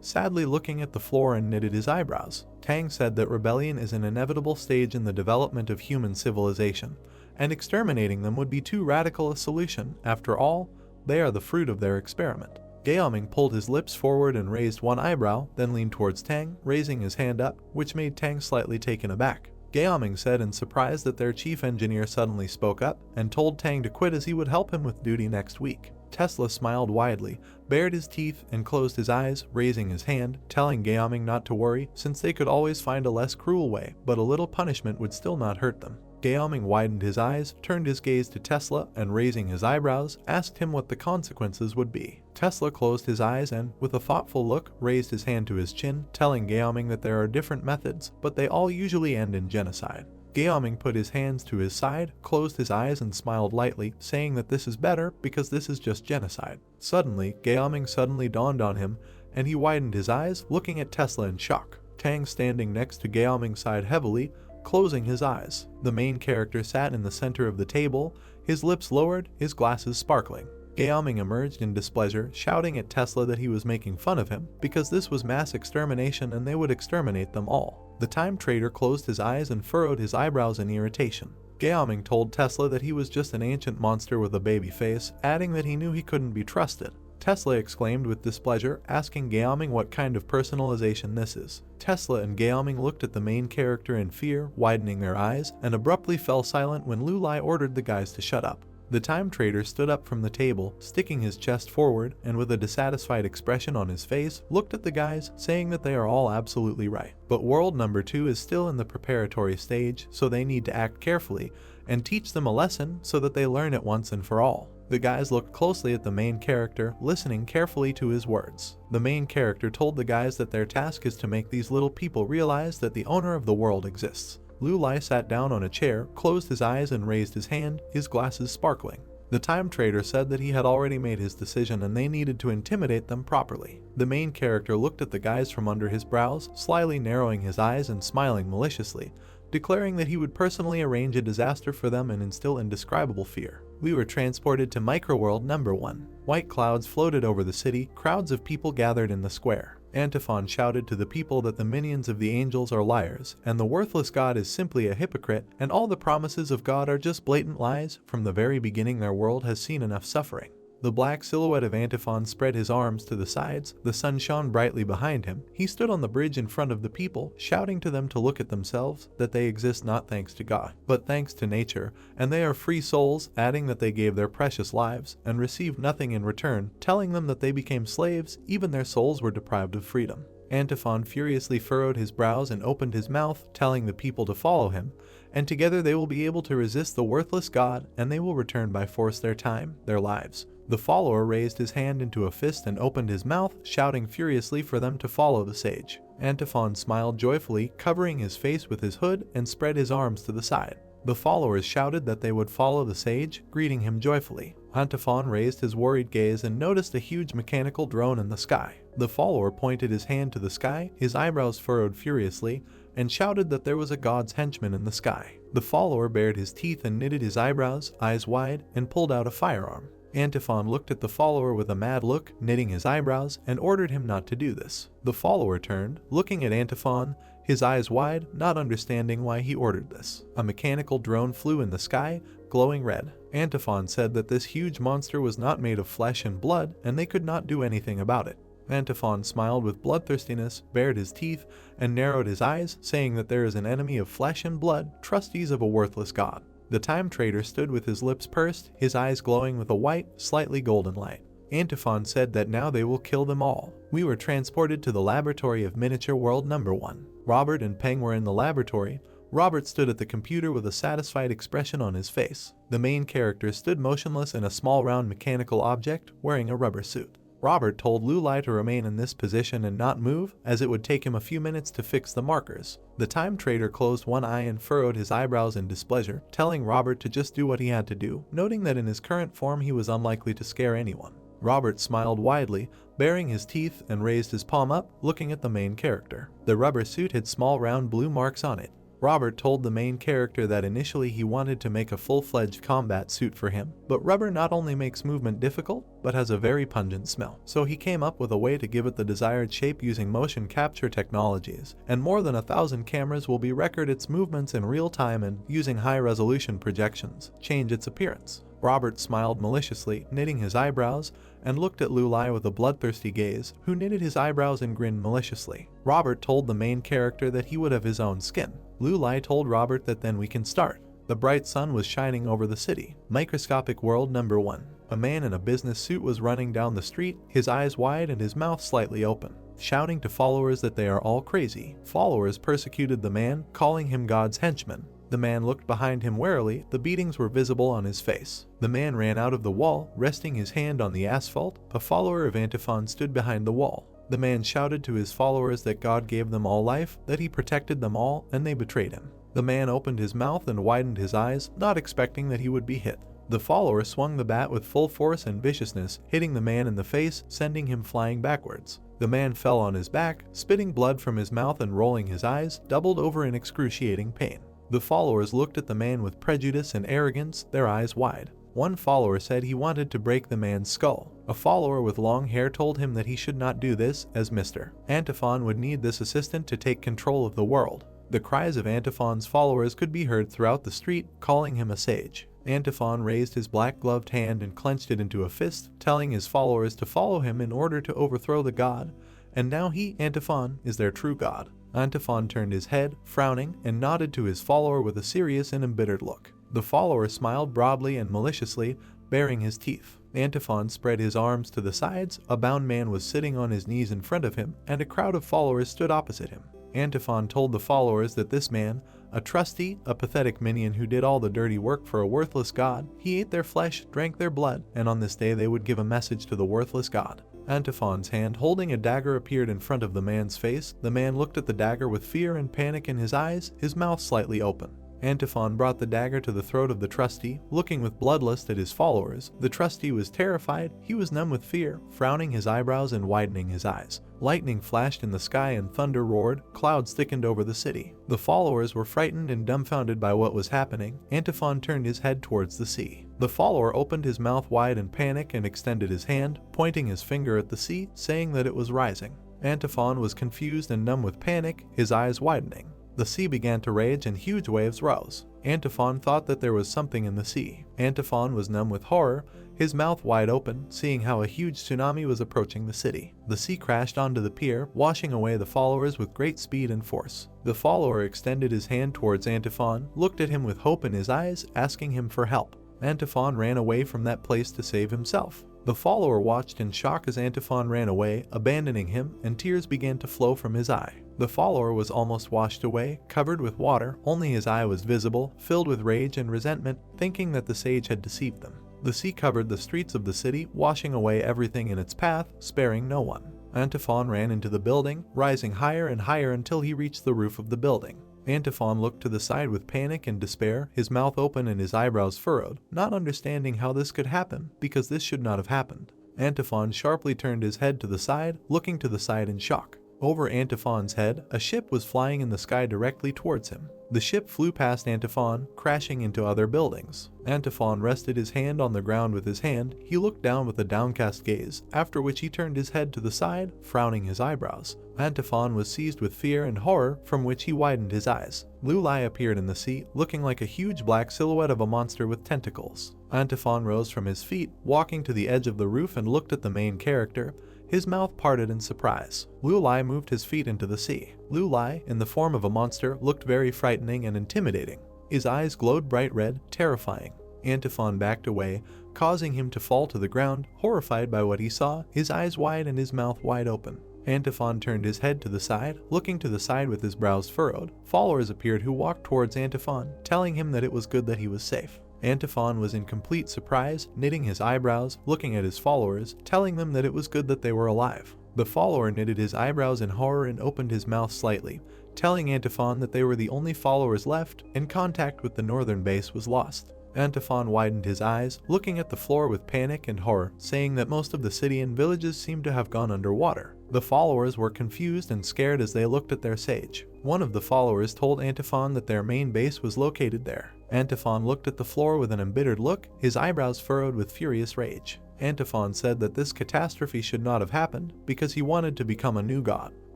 Speaker 1: sadly looking at the floor, and knitted his eyebrows. Tang said that rebellion is an inevitable stage in the development of human civilization, and exterminating them would be too radical a solution. After all, they are the fruit of their experiment. Gaoming pulled his lips forward and raised one eyebrow, then leaned towards Tang, raising his hand up, which made Tang slightly taken aback. Gaoming said in surprise that their chief engineer suddenly spoke up and told Tang to quit as he would help him with duty next week. Tesla smiled widely, bared his teeth, and closed his eyes, raising his hand, telling Gaoming not to worry since they could always find a less cruel way, but a little punishment would still not hurt them. Gaoming widened his eyes, turned his gaze to Tesla, and raising his eyebrows, asked him what the consequences would be. Tesla closed his eyes and, with a thoughtful look, raised his hand to his chin, telling Gaoming that there are different methods, but they all usually end in genocide. Gaoming put his hands to his side, closed his eyes and smiled lightly, saying that this is better because this is just genocide. Suddenly, Gaoming suddenly dawned on him, and he widened his eyes, looking at Tesla in shock. Tang standing next to Gaoming sighed heavily, closing his eyes. The main character sat in the center of the table, his lips lowered, his glasses sparkling. Gaoming emerged in displeasure, shouting at Tesla that he was making fun of him because this was mass extermination and they would exterminate them all. The time trader closed his eyes and furrowed his eyebrows in irritation. Gaoming told Tesla that he was just an ancient monster with a baby face, adding that he knew he couldn't be trusted. Tesla exclaimed with displeasure, asking Gaoming what kind of personalization this is. Tesla and Gaoming looked at the main character in fear, widening their eyes, and abruptly fell silent when Lu Lai ordered the guys to shut up. The time trader stood up from the table, sticking his chest forward, and with a dissatisfied expression on his face, looked at the guys, saying that they are all absolutely right. But world number 2 is still in the preparatory stage, so they need to act carefully and teach them a lesson so that they learn it once and for all. The guys looked closely at the main character, listening carefully to his words. The main character told the guys that their task is to make these little people realize that the owner of the world exists. Lu Lai sat down on a chair, closed his eyes and raised his hand, his glasses sparkling. The time trader said that he had already made his decision and they needed to intimidate them properly. The main character looked at the guys from under his brows, slyly narrowing his eyes and smiling maliciously, declaring that he would personally arrange a disaster for them and instill indescribable fear. We were transported to Microworld number 1. White clouds floated over the city, crowds of people gathered in the square. Antiphon shouted to the people that the minions of the angels are liars, and the worthless God is simply a hypocrite, and all the promises of God are just blatant lies. From the very beginning their world has seen enough suffering. The black silhouette of Antiphon spread his arms to the sides, the sun shone brightly behind him. He stood on the bridge in front of the people, shouting to them to look at themselves, that they exist not thanks to God, but thanks to nature, and they are free souls, adding that they gave their precious lives, and received nothing in return, telling them that they became slaves, even their souls were deprived of freedom. Antiphon furiously furrowed his brows and opened his mouth, telling the people to follow him, and together they will be able to resist the worthless God, and they will return by force their time, their lives. The follower raised his hand into a fist and opened his mouth, shouting furiously for them to follow the sage. Antiphon smiled joyfully, covering his face with his hood, and spread his arms to the side. The followers shouted that they would follow the sage, greeting him joyfully. Antiphon raised his worried gaze and noticed a huge mechanical drone in the sky. The follower pointed his hand to the sky, his eyebrows furrowed furiously, and shouted that there was a god's henchman in the sky. The follower bared his teeth and knitted his eyebrows, eyes wide, and pulled out a firearm. Antiphon looked at the follower with a mad look, knitting his eyebrows, and ordered him not to do this. The follower turned, looking at Antiphon, his eyes wide, not understanding why he ordered this. A mechanical drone flew in the sky, glowing red. Antiphon said that this huge monster was not made of flesh and blood, and they could not do anything about it. Antiphon smiled with bloodthirstiness, bared his teeth, and narrowed his eyes, saying that there is an enemy of flesh and blood, trustees of a worthless god. The time trader stood with his lips pursed, his eyes glowing with a white, slightly golden light. Antiphon said that now they will kill them all. We were transported to the laboratory of Miniature World number 1. Robert and Peng were in the laboratory. Robert stood at the computer with a satisfied expression on his face. The main character stood motionless in a small round mechanical object, wearing a rubber suit. Robert told Lu Lai to remain in this position and not move, as it would take him a few minutes to fix the markers. The time trader closed one eye and furrowed his eyebrows in displeasure, telling Robert to just do what he had to do, noting that in his current form he was unlikely to scare anyone. Robert smiled widely, baring his teeth, and raised his palm up, looking at the main character. The rubber suit had small round blue marks on it. Robert told the main character that initially he wanted to make a full-fledged combat suit for him, but rubber not only makes movement difficult, but has a very pungent smell. So he came up with a way to give it the desired shape using motion capture technologies, and more than 1,000 cameras will be record its movements in real time and, using high-resolution projections, change its appearance. Robert smiled maliciously, knitting his eyebrows, and looked at Lu Lai with a bloodthirsty gaze, who knitted his eyebrows and grinned maliciously. Robert told the main character that he would have his own skin. Lu Lai told Robert that then we can start. The bright sun was shining over the city. Microscopic World number 1. A man in a business suit was running down the street, his eyes wide and his mouth slightly open, shouting to followers that they are all crazy. Followers persecuted the man, calling him God's henchman. The man looked behind him warily, the beatings were visible on his face. The man ran out of the wall, resting his hand on the asphalt. A follower of Antiphon stood behind the wall. The man shouted to his followers that God gave them all life, that he protected them all, and they betrayed him. The man opened his mouth and widened his eyes, not expecting that he would be hit. The follower swung the bat with full force and viciousness, hitting the man in the face, sending him flying backwards. The man fell on his back, spitting blood from his mouth and rolling his eyes, doubled over in excruciating pain. The followers looked at the man with prejudice and arrogance, their eyes wide. One follower said he wanted to break the man's skull. A follower with long hair told him that he should not do this, as Mr. Antiphon would need this assistant to take control of the world. The cries of Antiphon's followers could be heard throughout the street, calling him a sage. Antiphon raised his black-gloved hand and clenched it into a fist, telling his followers to follow him in order to overthrow the god, and now he, Antiphon, is their true god. Antiphon turned his head, frowning, and nodded to his follower with a serious and embittered look. The follower smiled broadly and maliciously, baring his teeth. Antiphon spread his arms to the sides, a bound man was sitting on his knees in front of him, and a crowd of followers stood opposite him. Antiphon told the followers that this man, a trustee, a pathetic minion who did all the dirty work for a worthless god, he ate their flesh, drank their blood, and on this day they would give a message to the worthless god. Antiphon's hand holding a dagger appeared in front of the man's face. The man looked at the dagger with fear and panic in his eyes, his mouth slightly open. Antiphon brought the dagger to the throat of the trustee, looking with bloodlust at his followers. The trustee was terrified, he was numb with fear, frowning his eyebrows and widening his eyes. Lightning flashed in the sky and thunder roared, clouds thickened over the city. The followers were frightened and dumbfounded by what was happening. Antiphon turned his head towards the sea. The follower opened his mouth wide in panic and extended his hand, pointing his finger at the sea, saying that it was rising. Antiphon was confused and numb with panic, his eyes widening. The sea began to rage and huge waves rose. Antiphon thought that there was something in the sea. Antiphon was numb with horror, his mouth wide open, seeing how a huge tsunami was approaching the city. The sea crashed onto the pier, washing away the followers with great speed and force. The follower extended his hand towards Antiphon, looked at him with hope in his eyes, asking him for help. Antiphon ran away from that place to save himself. The follower watched in shock as Antiphon ran away, abandoning him, and tears began to flow from his eye. The follower was almost washed away, covered with water, only his eye was visible, filled with rage and resentment, thinking that the sage had deceived them. The sea covered the streets of the city, washing away everything in its path, sparing no one. Antiphon ran into the building, rising higher and higher until he reached the roof of the building. Antiphon looked to the side with panic and despair, his mouth open and his eyebrows furrowed, not understanding how this could happen, because this should not have happened. Antiphon sharply turned his head to the side, looking to the side in shock. Over Antiphon's head, a ship was flying in the sky directly towards him. The ship flew past Antiphon, crashing into other buildings. Antiphon rested his hand on the ground with his hand. He looked down with a downcast gaze, after which he turned his head to the side, frowning his eyebrows. Antiphon was seized with fear and horror, from which he widened his eyes. Lulai appeared in the sea, looking like a huge black silhouette of a monster with tentacles. Antiphon rose from his feet, walking to the edge of the roof and looked at the main character. His mouth parted in surprise. Lulai moved his feet into the sea. Lulai, in the form of a monster, looked very frightening and intimidating. His eyes glowed bright red, terrifying. Antiphon backed away, causing him to fall to the ground, horrified by what he saw, his eyes wide and his mouth wide open. Antiphon turned his head to the side, looking to the side with his brows furrowed. Followers appeared who walked towards Antiphon, telling him that it was good that he was safe. Antiphon was in complete surprise, knitting his eyebrows, looking at his followers, telling them that it was good that they were alive. The follower knitted his eyebrows in horror and opened his mouth slightly, telling Antiphon that they were the only followers left and contact with the northern base was lost. Antiphon widened his eyes, looking at the floor with panic and horror, saying that most of the city and villages seemed to have gone underwater. The followers were confused and scared as they looked at their sage. One of the followers told Antiphon that their main base was located there. Antiphon looked at the floor with an embittered look, his eyebrows furrowed with furious rage. Antiphon said that this catastrophe should not have happened because he wanted to become a new god.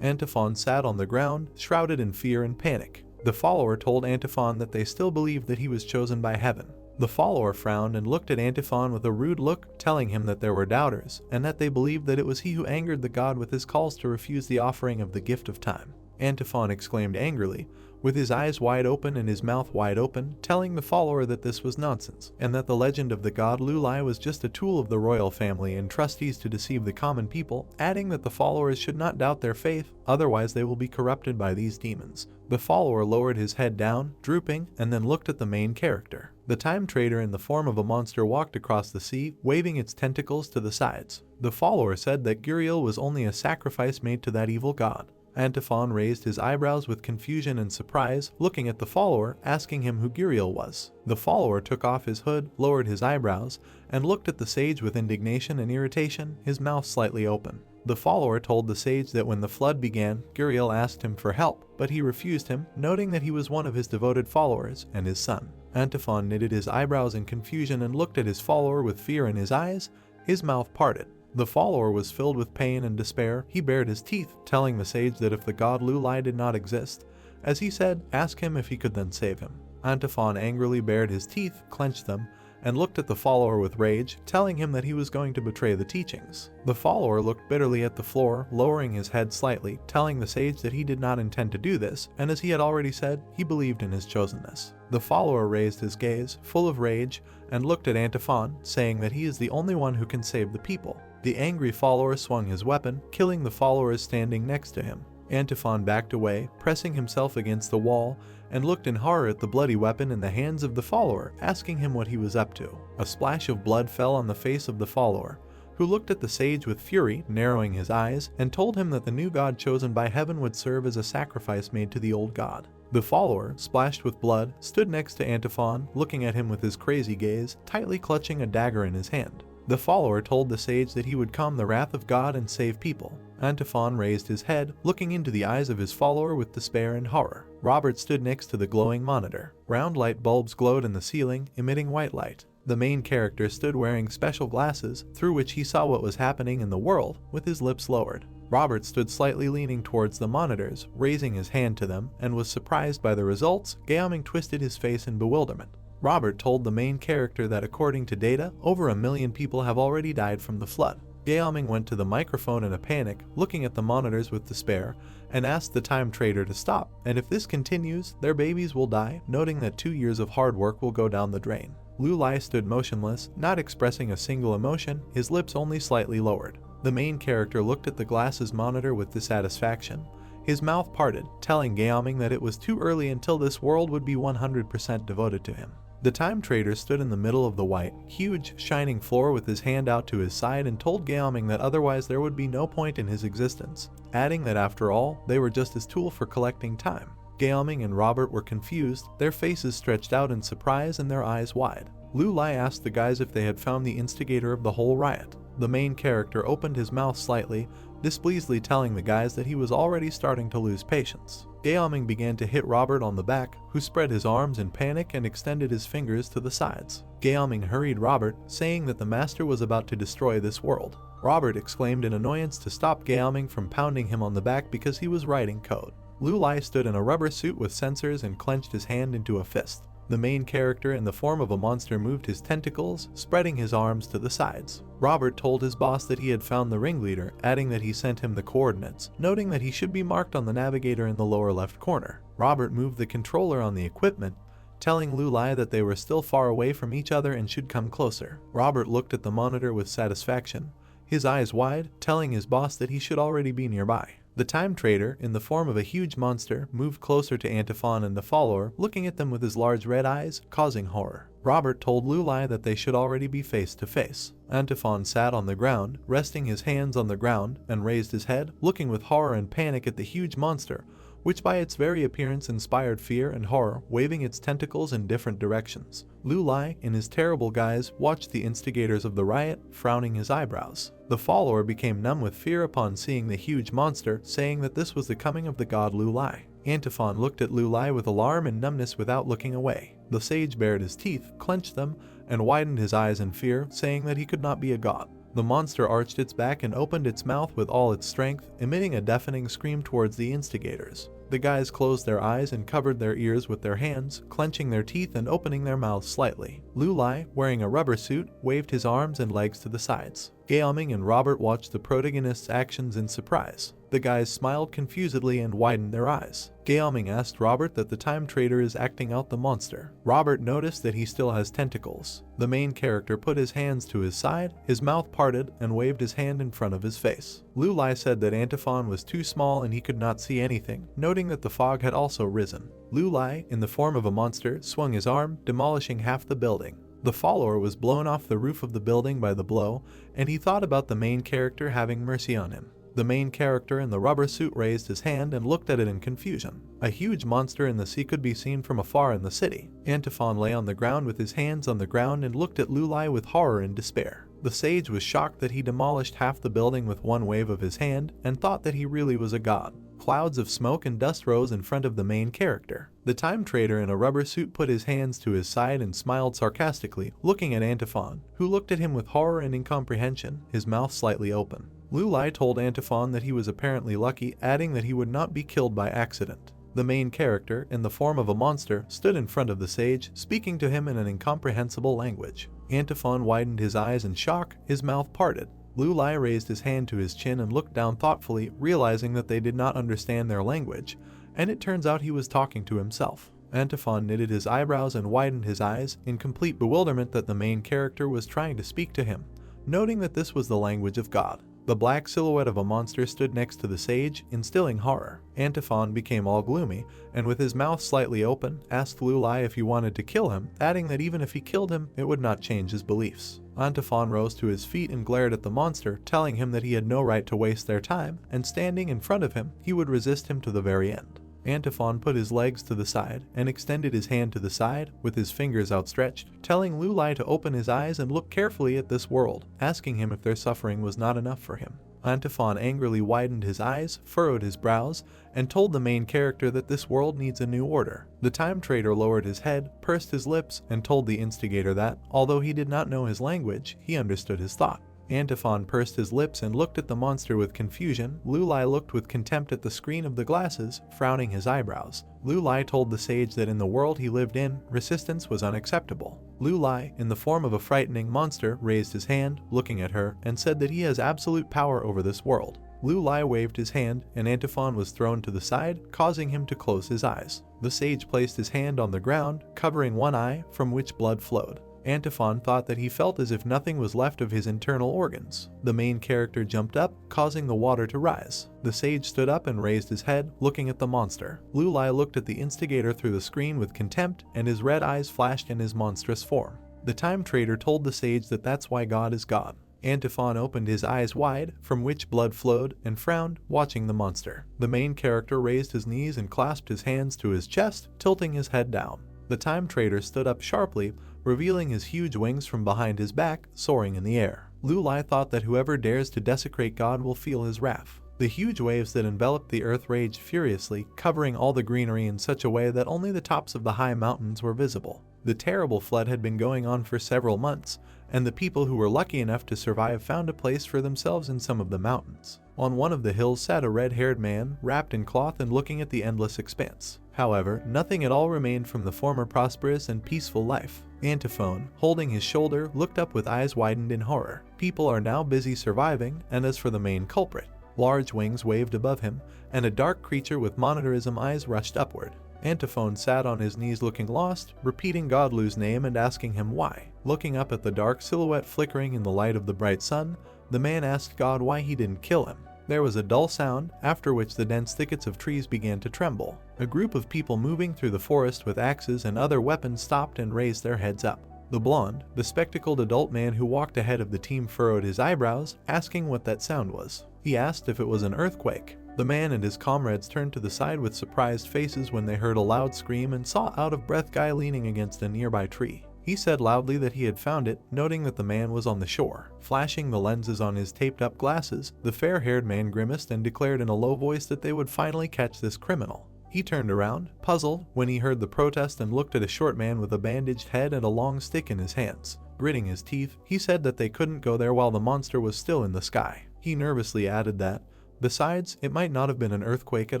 Speaker 1: Antiphon sat on the ground, shrouded in fear and panic. The follower told Antiphon that they still believed that he was chosen by heaven. The follower frowned and looked at Antiphon with a rude look, telling him that there were doubters, and that they believed that it was he who angered the god with his calls to refuse the offering of the gift of time. Antiphon exclaimed angrily, with his eyes wide open and his mouth wide open, telling the follower that this was nonsense, and that the legend of the god Lulai was just a tool of the royal family and trustees to deceive the common people, adding that the followers should not doubt their faith, otherwise they will be corrupted by these demons. The follower lowered his head down, drooping, and then looked at the main character. The time trader in the form of a monster walked across the sea, waving its tentacles to the sides. The follower said that Guriel was only a sacrifice made to that evil god. Antiphon raised his eyebrows with confusion and surprise, looking at the follower, asking him who Guriel was. The follower took off his hood, lowered his eyebrows, and looked at the sage with indignation and irritation, his mouth slightly open. The follower told the sage that when the flood began, Guriel asked him for help, but he refused him, noting that he was one of his devoted followers and his son. Antiphon knitted his eyebrows in confusion and looked at his follower with fear in his eyes, his mouth parted. The follower was filled with pain and despair. He bared his teeth, telling the sage that if the god Lulai did not exist, as he said, ask him if he could then save him. Antiphon angrily bared his teeth, clenched them, and looked at the follower with rage, telling him that he was going to betray the teachings. The follower looked bitterly at the floor, lowering his head slightly, telling the sage that he did not intend to do this, and as he had already said, he believed in his chosenness. The follower raised his gaze, full of rage, and looked at Antiphon, saying that he is the only one who can save the people. The angry follower swung his weapon, killing the followers standing next to him. Antiphon backed away, pressing himself against the wall, and looked in horror at the bloody weapon in the hands of the follower, asking him what he was up to. A splash of blood fell on the face of the follower, who looked at the sage with fury, narrowing his eyes, and told him that the new god chosen by heaven would serve as a sacrifice made to the old god. The follower, splashed with blood, stood next to Antiphon, looking at him with his crazy gaze, tightly clutching a dagger in his hand. The follower told the sage that he would calm the wrath of God and save people. Antiphon raised his head, looking into the eyes of his follower with despair and horror. Robert stood next to the glowing monitor. Round light bulbs glowed in the ceiling, emitting white light. The main character stood wearing special glasses, through which he saw what was happening in the world, with his lips lowered. Robert stood slightly leaning towards the monitors, raising his hand to them, and was surprised by the results. Gaoming twisted his face in bewilderment. Robert told the main character that according to data, over 1 million people have already died from the flood. Gaoming went to the microphone in a panic, looking at the monitors with despair, and asked the time trader to stop, and if this continues, their babies will die, noting that 2 years of hard work will go down the drain. Lu Lai stood motionless, not expressing a single emotion, his lips only slightly lowered. The main character looked at the glasses monitor with dissatisfaction. His mouth parted, telling Gaoming that it was too early until this world would be 100% devoted to him. The time trader stood in the middle of the white, huge, shining floor with his hand out to his side and told Gaoming that otherwise there would be no point in his existence, adding that after all, they were just his tool for collecting time. Gaoming and Robert were confused, their faces stretched out in surprise and their eyes wide. Lu Lai asked the guys if they had found the instigator of the whole riot. The main character opened his mouth slightly, displeasedly telling the guys that he was already starting to lose patience. Gaoming began to hit Robert on the back, who spread his arms in panic and extended his fingers to the sides. Gaoming hurried Robert, saying that the master was about to destroy this world. Robert exclaimed in annoyance to stop Gaoming from pounding him on the back because he was writing code. Lu Lai stood in a rubber suit with sensors and clenched his hand into a fist. The main character in the form of a monster moved his tentacles, spreading his arms to the sides. Robert told his boss that he had found the ringleader, adding that he sent him the coordinates, noting that he should be marked on the navigator in the lower left corner. Robert moved the controller on the equipment, telling Lu Lai that they were still far away from each other and should come closer. Robert looked at the monitor with satisfaction, his eyes wide, telling his boss that he should already be nearby. The time trader, in the form of a huge monster, moved closer to Antiphon and the follower, looking at them with his large red eyes, causing horror. Robert told Lu Lai that they should already be face to face. Antiphon sat on the ground, resting his hands on the ground, and raised his head, looking with horror and panic at the huge monster, which by its very appearance inspired fear and horror, waving its tentacles in different directions. Lu Lai, in his terrible guise, watched the instigators of the riot, frowning his eyebrows. The follower became numb with fear upon seeing the huge monster, saying that this was the coming of the god Lu Lai. Antiphon looked at Lu Lai with alarm and numbness without looking away. The sage bared his teeth, clenched them, and widened his eyes in fear, saying that he could not be a god. The monster arched its back and opened its mouth with all its strength, emitting a deafening scream towards the instigators. The guys closed their eyes and covered their ears with their hands, clenching their teeth and opening their mouths slightly. Lu Lai, wearing a rubber suit, waved his arms and legs to the sides. Gaoming and Robert watched the protagonist's actions in surprise. The guys smiled confusedly and widened their eyes. Gaoming asked Robert that the time trader is acting out the monster. Robert noticed that he still has tentacles. The main character put his hands to his side, his mouth parted, and waved his hand in front of his face. Lu Lai said that Antiphon was too small and he could not see anything, noting that the fog had also risen. Lu Lai, in the form of a monster, swung his arm, demolishing half the building. The follower was blown off the roof of the building by the blow, and he thought about the main character having mercy on him. The main character in the rubber suit raised his hand and looked at it in confusion. A huge monster in the sea could be seen from afar in the city. Antiphon lay on the ground with his hands on the ground and looked at Lu Lai with horror and despair. The sage was shocked that he demolished half the building with one wave of his hand and thought that he really was a god. Clouds of smoke and dust rose in front of the main character. The time trader in a rubber suit put his hands to his side and smiled sarcastically, looking at Antiphon, who looked at him with horror and incomprehension, his mouth slightly open. Lu Lai told Antiphon that he was apparently lucky, adding that he would not be killed by accident. The main character, in the form of a monster, stood in front of the sage, speaking to him in an incomprehensible language. Antiphon widened his eyes in shock, his mouth parted. Lu Lai raised his hand to his chin and looked down thoughtfully, realizing that they did not understand their language, and it turns out he was talking to himself. Antiphon knitted his eyebrows and widened his eyes, in complete bewilderment that the main character was trying to speak to him, noting that this was the language of God. The black silhouette of a monster stood next to the sage, instilling horror. Antiphon became all gloomy, and with his mouth slightly open, asked Lu Lai if he wanted to kill him, adding that even if he killed him, it would not change his beliefs. Antiphon rose to his feet and glared at the monster, telling him that he had no right to waste their time, and standing in front of him, he would resist him to the very end. Antiphon put his legs to the side and extended his hand to the side with his fingers outstretched, telling Lu Lai to open his eyes and look carefully at this world, asking him if their suffering was not enough for him. Antiphon angrily widened his eyes, furrowed his brows, and told the main character that this world needs a new order. The time trader lowered his head, pursed his lips, and told the instigator that, although he did not know his language, he understood his thought. Antiphon pursed his lips and looked at the monster with confusion. Lu Lai looked with contempt at the screen of the glasses, frowning his eyebrows. Lu Lai told the sage that in the world he lived in, resistance was unacceptable. Lu Lai, in the form of a frightening monster, raised his hand, looking at her, and said that he has absolute power over this world. Lu Lai waved his hand, and Antiphon was thrown to the side, causing him to close his eyes. The sage placed his hand on the ground, covering one eye, from which blood flowed. Antiphon thought that he felt as if nothing was left of his internal organs. The main character jumped up, causing the water to rise. The sage stood up and raised his head, looking at the monster. Lu Lai looked at the instigator through the screen with contempt, and his red eyes flashed in his monstrous form. The time trader told the sage that that's why God is God. Antiphon opened his eyes wide, from which blood flowed, and frowned, watching the monster. The main character raised his knees and clasped his hands to his chest, tilting his head down. The time trader stood up sharply, revealing his huge wings from behind his back, soaring in the air. Lu Lai thought that whoever dares to desecrate God will feel his wrath. The huge waves that enveloped the earth raged furiously, covering all the greenery in such a way that only the tops of the high mountains were visible. The terrible flood had been going on for several months, and the people who were lucky enough to survive found a place for themselves in some of the mountains. On one of the hills sat a red-haired man, wrapped in cloth and looking at the endless expanse. However, nothing at all remained from the former prosperous and peaceful life. Antiphon, holding his shoulder, looked up with eyes widened in horror. People are now busy surviving, and as for the main culprit, large wings waved above him, and a dark creature with monitorism eyes rushed upward. Antiphon sat on his knees looking lost, repeating Godlu's name and asking him why. Looking up at the dark silhouette flickering in the light of the bright sun, the man asked God why he didn't kill him. There was a dull sound, after which the dense thickets of trees began to tremble. A group of people moving through the forest with axes and other weapons stopped and raised their heads up. The blonde, bespectacled adult man who walked ahead of the team furrowed his eyebrows, asking what that sound was. He asked if it was an earthquake. The man and his comrades turned to the side with surprised faces when they heard a loud scream and saw out-of-breath guy leaning against a nearby tree. He said loudly that he had found it, noting that the man was on the shore. Flashing the lenses on his taped-up glasses, the fair-haired man grimaced and declared in a low voice that they would finally catch this criminal. He turned around, puzzled, when he heard the protest and looked at a short man with a bandaged head and a long stick in his hands. Gritting his teeth, he said that they couldn't go there while the monster was still in the sky. He nervously added that, besides, it might not have been an earthquake at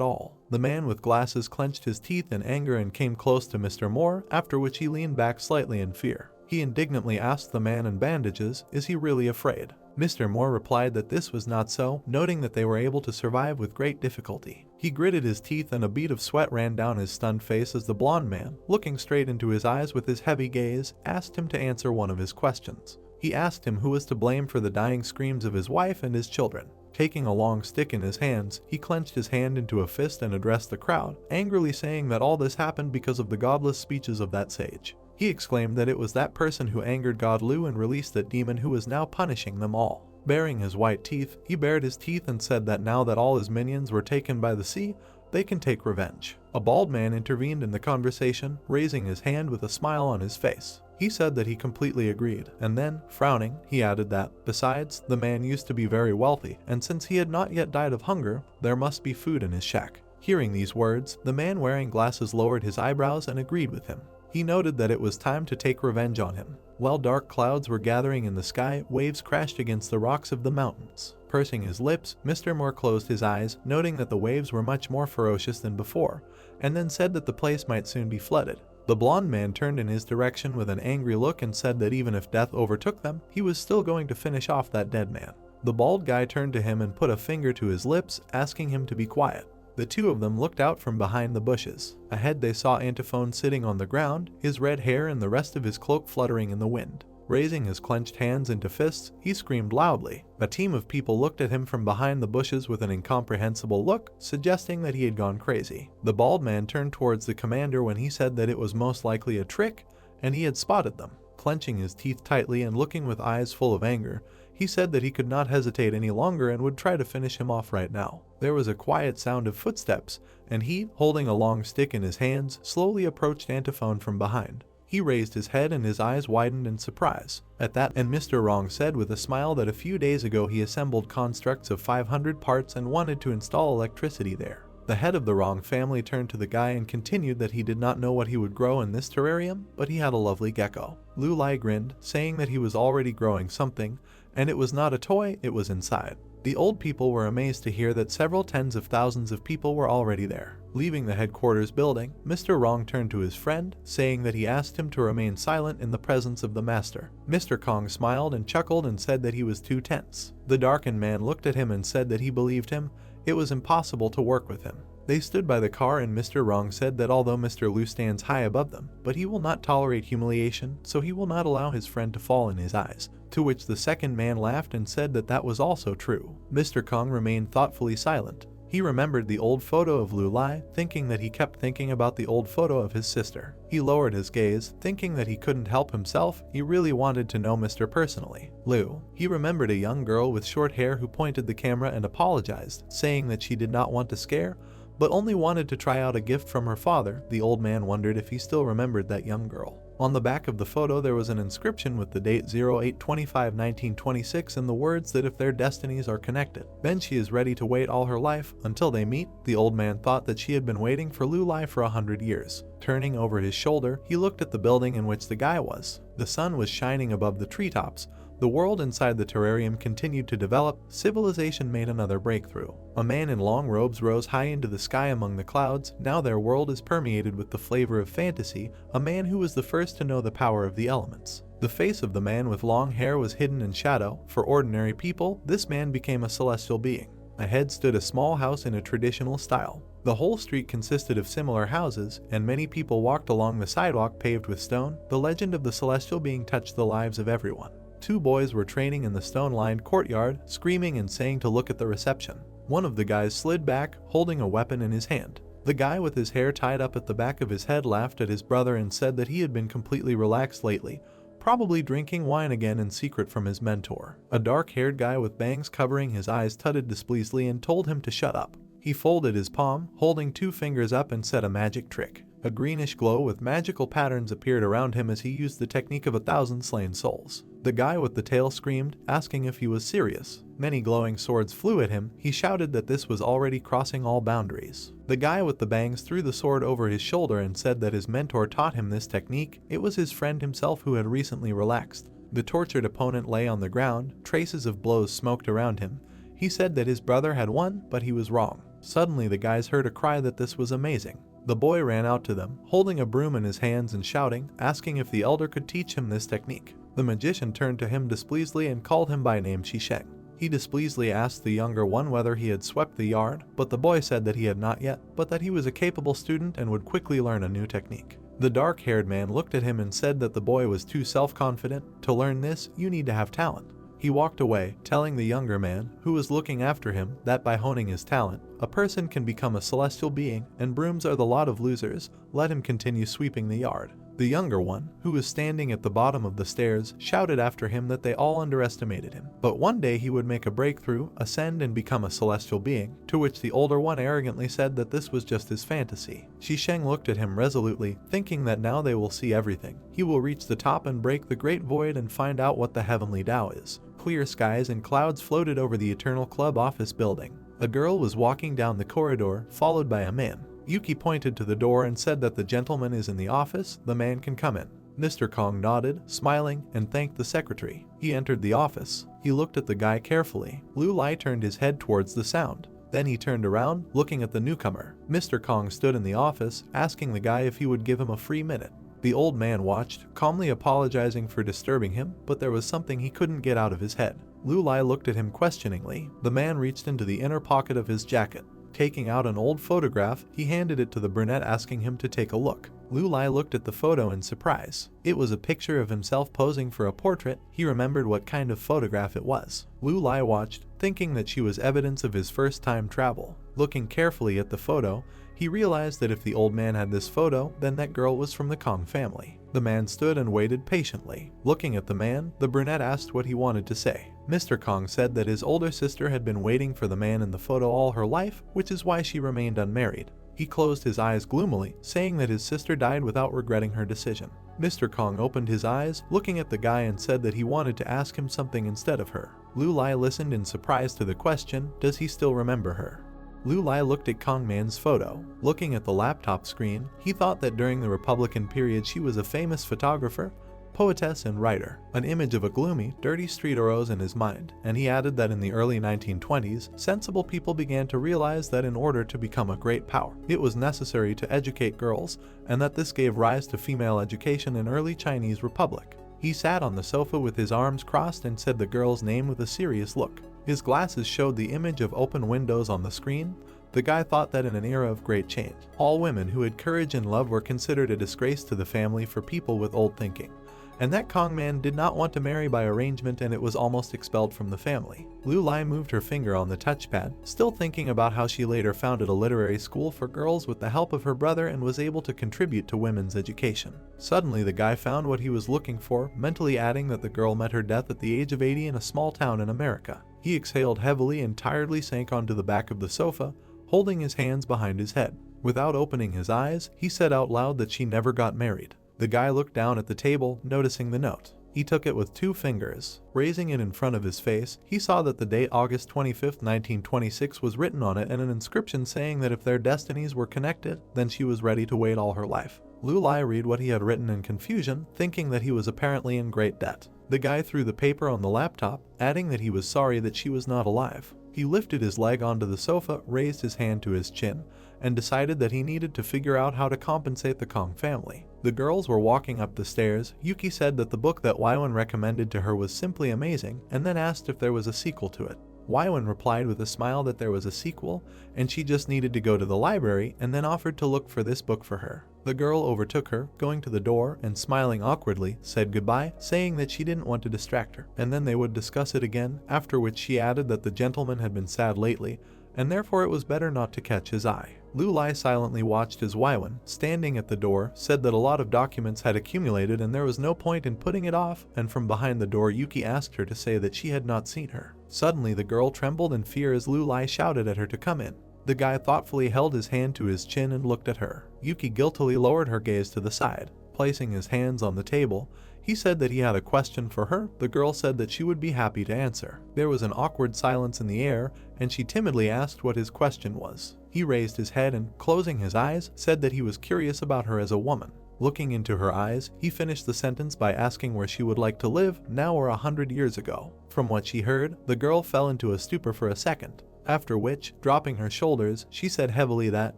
Speaker 1: all. The man with glasses clenched his teeth in anger and came close to Mr. Moore, after which he leaned back slightly in fear. He indignantly asked the man in bandages, is he really afraid? Mr. Moore replied that this was not so, noting that they were able to survive with great difficulty. He gritted his teeth and a bead of sweat ran down his stunned face as the blond man, looking straight into his eyes with his heavy gaze, asked him to answer one of his questions. He asked him who was to blame for the dying screams of his wife and his children. Taking a long stick in his hands, he clenched his hand into a fist and addressed the crowd, angrily saying that all this happened because of the godless speeches of that sage. He exclaimed that it was that person who angered God Lu and released that demon who was now punishing them all. Baring his white teeth, he bared his teeth and said that now that all his minions were taken by the sea, they can take revenge. A bald man intervened in the conversation, raising his hand with a smile on his face. He said that he completely agreed, and then, frowning, he added that, besides, the man used to be very wealthy, and since he had not yet died of hunger, there must be food in his shack. Hearing these words, the man wearing glasses lowered his eyebrows and agreed with him. He noted that it was time to take revenge on him. While dark clouds were gathering in the sky, waves crashed against the rocks of the mountains. Pursing his lips, Mr. Moore closed his eyes, noting that the waves were much more ferocious than before, and then said that the place might soon be flooded. The blonde man turned in his direction with an angry look and said that even if death overtook them, he was still going to finish off that dead man. The bald guy turned to him and put a finger to his lips, asking him to be quiet. The two of them looked out from behind the bushes. Ahead they saw Antiphone sitting on the ground, his red hair and the rest of his cloak fluttering in the wind. Raising his clenched hands into fists, he screamed loudly. A team of people looked at him from behind the bushes with an incomprehensible look, suggesting that he had gone crazy. The bald man turned towards the commander when he said that it was most likely a trick, and he had spotted them. Clenching his teeth tightly and looking with eyes full of anger, he said that he could not hesitate any longer and would try to finish him off right now. There was a quiet sound of footsteps, and he, holding a long stick in his hands, slowly approached Antiphone from behind. He raised his head and his eyes widened in surprise. At that, and Mr. Wrong said with a smile that a few days ago he assembled constructs of 500 parts and wanted to install electricity there. The head of the Wrong family turned to the guy and continued that he did not know what he would grow in this terrarium, but he had a lovely gecko. Lu Lai grinned, saying that he was already growing something, and it was not a toy, it was inside. The old people were amazed to hear that several tens of thousands of people were already there. Leaving the headquarters building, Mr. Wrong turned to his friend, saying that he asked him to remain silent in the presence of the master. Mr. Kong smiled and chuckled and said that he was too tense. The darkened man looked at him and said that he believed him. It was impossible to work with him. They stood by the car and Mr. Wrong said that although Mr. Lu stands high above them, but he will not tolerate humiliation, so he will not allow his friend to fall in his eyes. To which the second man laughed and said that that was also true. Mr. Kong remained thoughtfully silent. He remembered the old photo of Lu Lai, thinking that he kept thinking about the old photo of his sister. He lowered his gaze, thinking that he couldn't help himself. He really wanted to know Mr. personally. Lu. He remembered a young girl with short hair who pointed the camera and apologized, saying that she did not want to scare, but only wanted to try out a gift from her father. The old man wondered if he still remembered that young girl. On the back of the photo there was an inscription with the date 08/25/1926 and the words that if their destinies are connected, then she is ready to wait all her life until they meet. The old man thought that she had been waiting for Lu Lai for 100 years. Turning over his shoulder, he looked at the building in which the guy was. The sun was shining above the treetops. The world inside the terrarium continued to develop. Civilization made another breakthrough. A man in long robes rose high into the sky among the clouds. Now their world is permeated with the flavor of fantasy, a man who was the first to know the power of the elements. The face of the man with long hair was hidden in shadow. For ordinary people, this man became a celestial being. Ahead stood a small house in a traditional style. The whole street consisted of similar houses, and many people walked along the sidewalk paved with stone. The legend of the celestial being touched the lives of everyone. Two boys were training in the stone-lined courtyard, screaming and saying to look at the reception. One of the guys slid back, holding a weapon in his hand. The guy with his hair tied up at the back of his head laughed at his brother and said that he had been completely relaxed lately, probably drinking wine again in secret from his mentor. A dark-haired guy with bangs covering his eyes tutted displeasedly and told him to shut up. He folded his palm, holding two fingers up, and said a magic trick. A greenish glow with magical patterns appeared around him as he used the technique of 1,000 slain souls. The guy with the tail screamed, asking if he was serious. Many glowing swords flew at him. He shouted that this was already crossing all boundaries. The guy with the bangs threw the sword over his shoulder and said that his mentor taught him this technique. It was his friend himself who had recently relaxed. The tortured opponent lay on the ground. Traces of blows smoked around him. He said that his brother had won, but he was wrong. Suddenly the guys heard a cry that this was amazing. The boy ran out to them, holding a broom in his hands and shouting, asking if the elder could teach him this technique. The magician turned to him displeasedly and called him by name Shisheng. He displeasedly asked the younger one whether he had swept the yard, but the boy said that he had not yet, but that he was a capable student and would quickly learn a new technique. The dark-haired man looked at him and said that the boy was too self-confident. To learn this, you need to have talent. He walked away, telling the younger man, who was looking after him, that by honing his talent, a person can become a celestial being, and brooms are the lot of losers. Let him continue sweeping the yard. The younger one, who was standing at the bottom of the stairs, shouted after him that they all underestimated him. But one day he would make a breakthrough, ascend and become a celestial being, to which the older one arrogantly said that this was just his fantasy. Shisheng looked at him resolutely, thinking that now they will see everything. He will reach the top and break the great void and find out what the heavenly Tao is. Clear skies and clouds floated over the Eternal Club office building. A girl was walking down the corridor, followed by a man. Yuki pointed to the door and said that the gentleman is in the office, the man can come in. Mr. Kong nodded, smiling, and thanked the secretary. He entered the office. He looked at the guy carefully. Lu Lai turned his head towards the sound. Then he turned around, looking at the newcomer. Mr. Kong stood in the office, asking the guy if he would give him a free minute. The old man watched, calmly apologizing for disturbing him, but there was something he couldn't get out of his head. Lu Lai looked at him questioningly. The man reached into the inner pocket of his jacket. Taking out an old photograph, he handed it to the brunette, asking him to take a look. Lu Lai looked at the photo in surprise. It was a picture of himself posing for a portrait. He remembered what kind of photograph it was. Lu Lai watched, thinking that she was evidence of his first-time travel. Looking carefully at the photo, he realized that if the old man had this photo, then that girl was from the Kong family. The man stood and waited patiently. Looking at the man, the brunette asked what he wanted to say. Mr. Kong said that his older sister had been waiting for the man in the photo all her life, which is why she remained unmarried. He closed his eyes gloomily, saying that his sister died without regretting her decision. Mr. Kong opened his eyes, looking at the guy, and said that he wanted to ask him something instead of her. Lu Lai listened in surprise to the question, does he still remember her? Lu Lai looked at Kong Man's photo. Looking at the laptop screen, he thought that during the Republican period she was a famous photographer, poetess, and writer. An image of a gloomy, dirty street arose in his mind, and he added that in the early 1920s, sensible people began to realize that in order to become a great power, it was necessary to educate girls, and that this gave rise to female education in early Chinese Republic. He sat on the sofa with his arms crossed and said the girl's name with a serious look. His glasses showed the image of open windows on the screen. The guy thought that in an era of great change, all women who had courage and love were considered a disgrace to the family for people with old thinking, and that Kong Man did not want to marry by arrangement, and it was almost expelled from the family. Lu Lai moved her finger on the touchpad, still thinking about how she later founded a literary school for girls with the help of her brother and was able to contribute to women's education. Suddenly the guy found what he was looking for, mentally adding that the girl met her death at the age of 80 in a small town in America. He exhaled heavily and tiredly sank onto the back of the sofa, holding his hands behind his head. Without opening his eyes, he said out loud that she never got married. The guy looked down at the table, noticing the note. He took it with 2 fingers. Raising it in front of his face, he saw that the date August 25, 1926 was written on it, and an inscription saying that if their destinies were connected, then she was ready to wait all her life. Lu Lai read what he had written in confusion, thinking that he was apparently in great debt. The guy threw the paper on the laptop, adding that he was sorry that she was not alive. He lifted his leg onto the sofa, raised his hand to his chin, and decided that he needed to figure out how to compensate the Kong family. The girls were walking up the stairs. Yuki said that the book that Waiwen recommended to her was simply amazing, and then asked if there was a sequel to it. Waiwen replied with a smile that there was a sequel, and she just needed to go to the library, and then offered to look for this book for her. The girl overtook her, going to the door, and smiling awkwardly, said goodbye, saying that she didn't want to distract her, and then they would discuss it again, after which she added that the gentleman had been sad lately, and therefore it was better not to catch his eye. Lu Lai silently watched as Waiwen, standing at the door, said that a lot of documents had accumulated and there was no point in putting it off, and from behind the door Yuki asked her to say that she had not seen her. Suddenly the girl trembled in fear as Lu Lai shouted at her to come in. The guy thoughtfully held his hand to his chin and looked at her. Yuki guiltily lowered her gaze to the side. Placing his hands on the table, he said that he had a question for her. The girl said that she would be happy to answer. There was an awkward silence in the air, and she timidly asked what his question was. He raised his head and, closing his eyes, said that he was curious about her as a woman. Looking into her eyes, he finished the sentence by asking where she would like to live, now or 100 years ago. From what she heard, the girl fell into a stupor for a second. After which, dropping her shoulders, she said heavily that,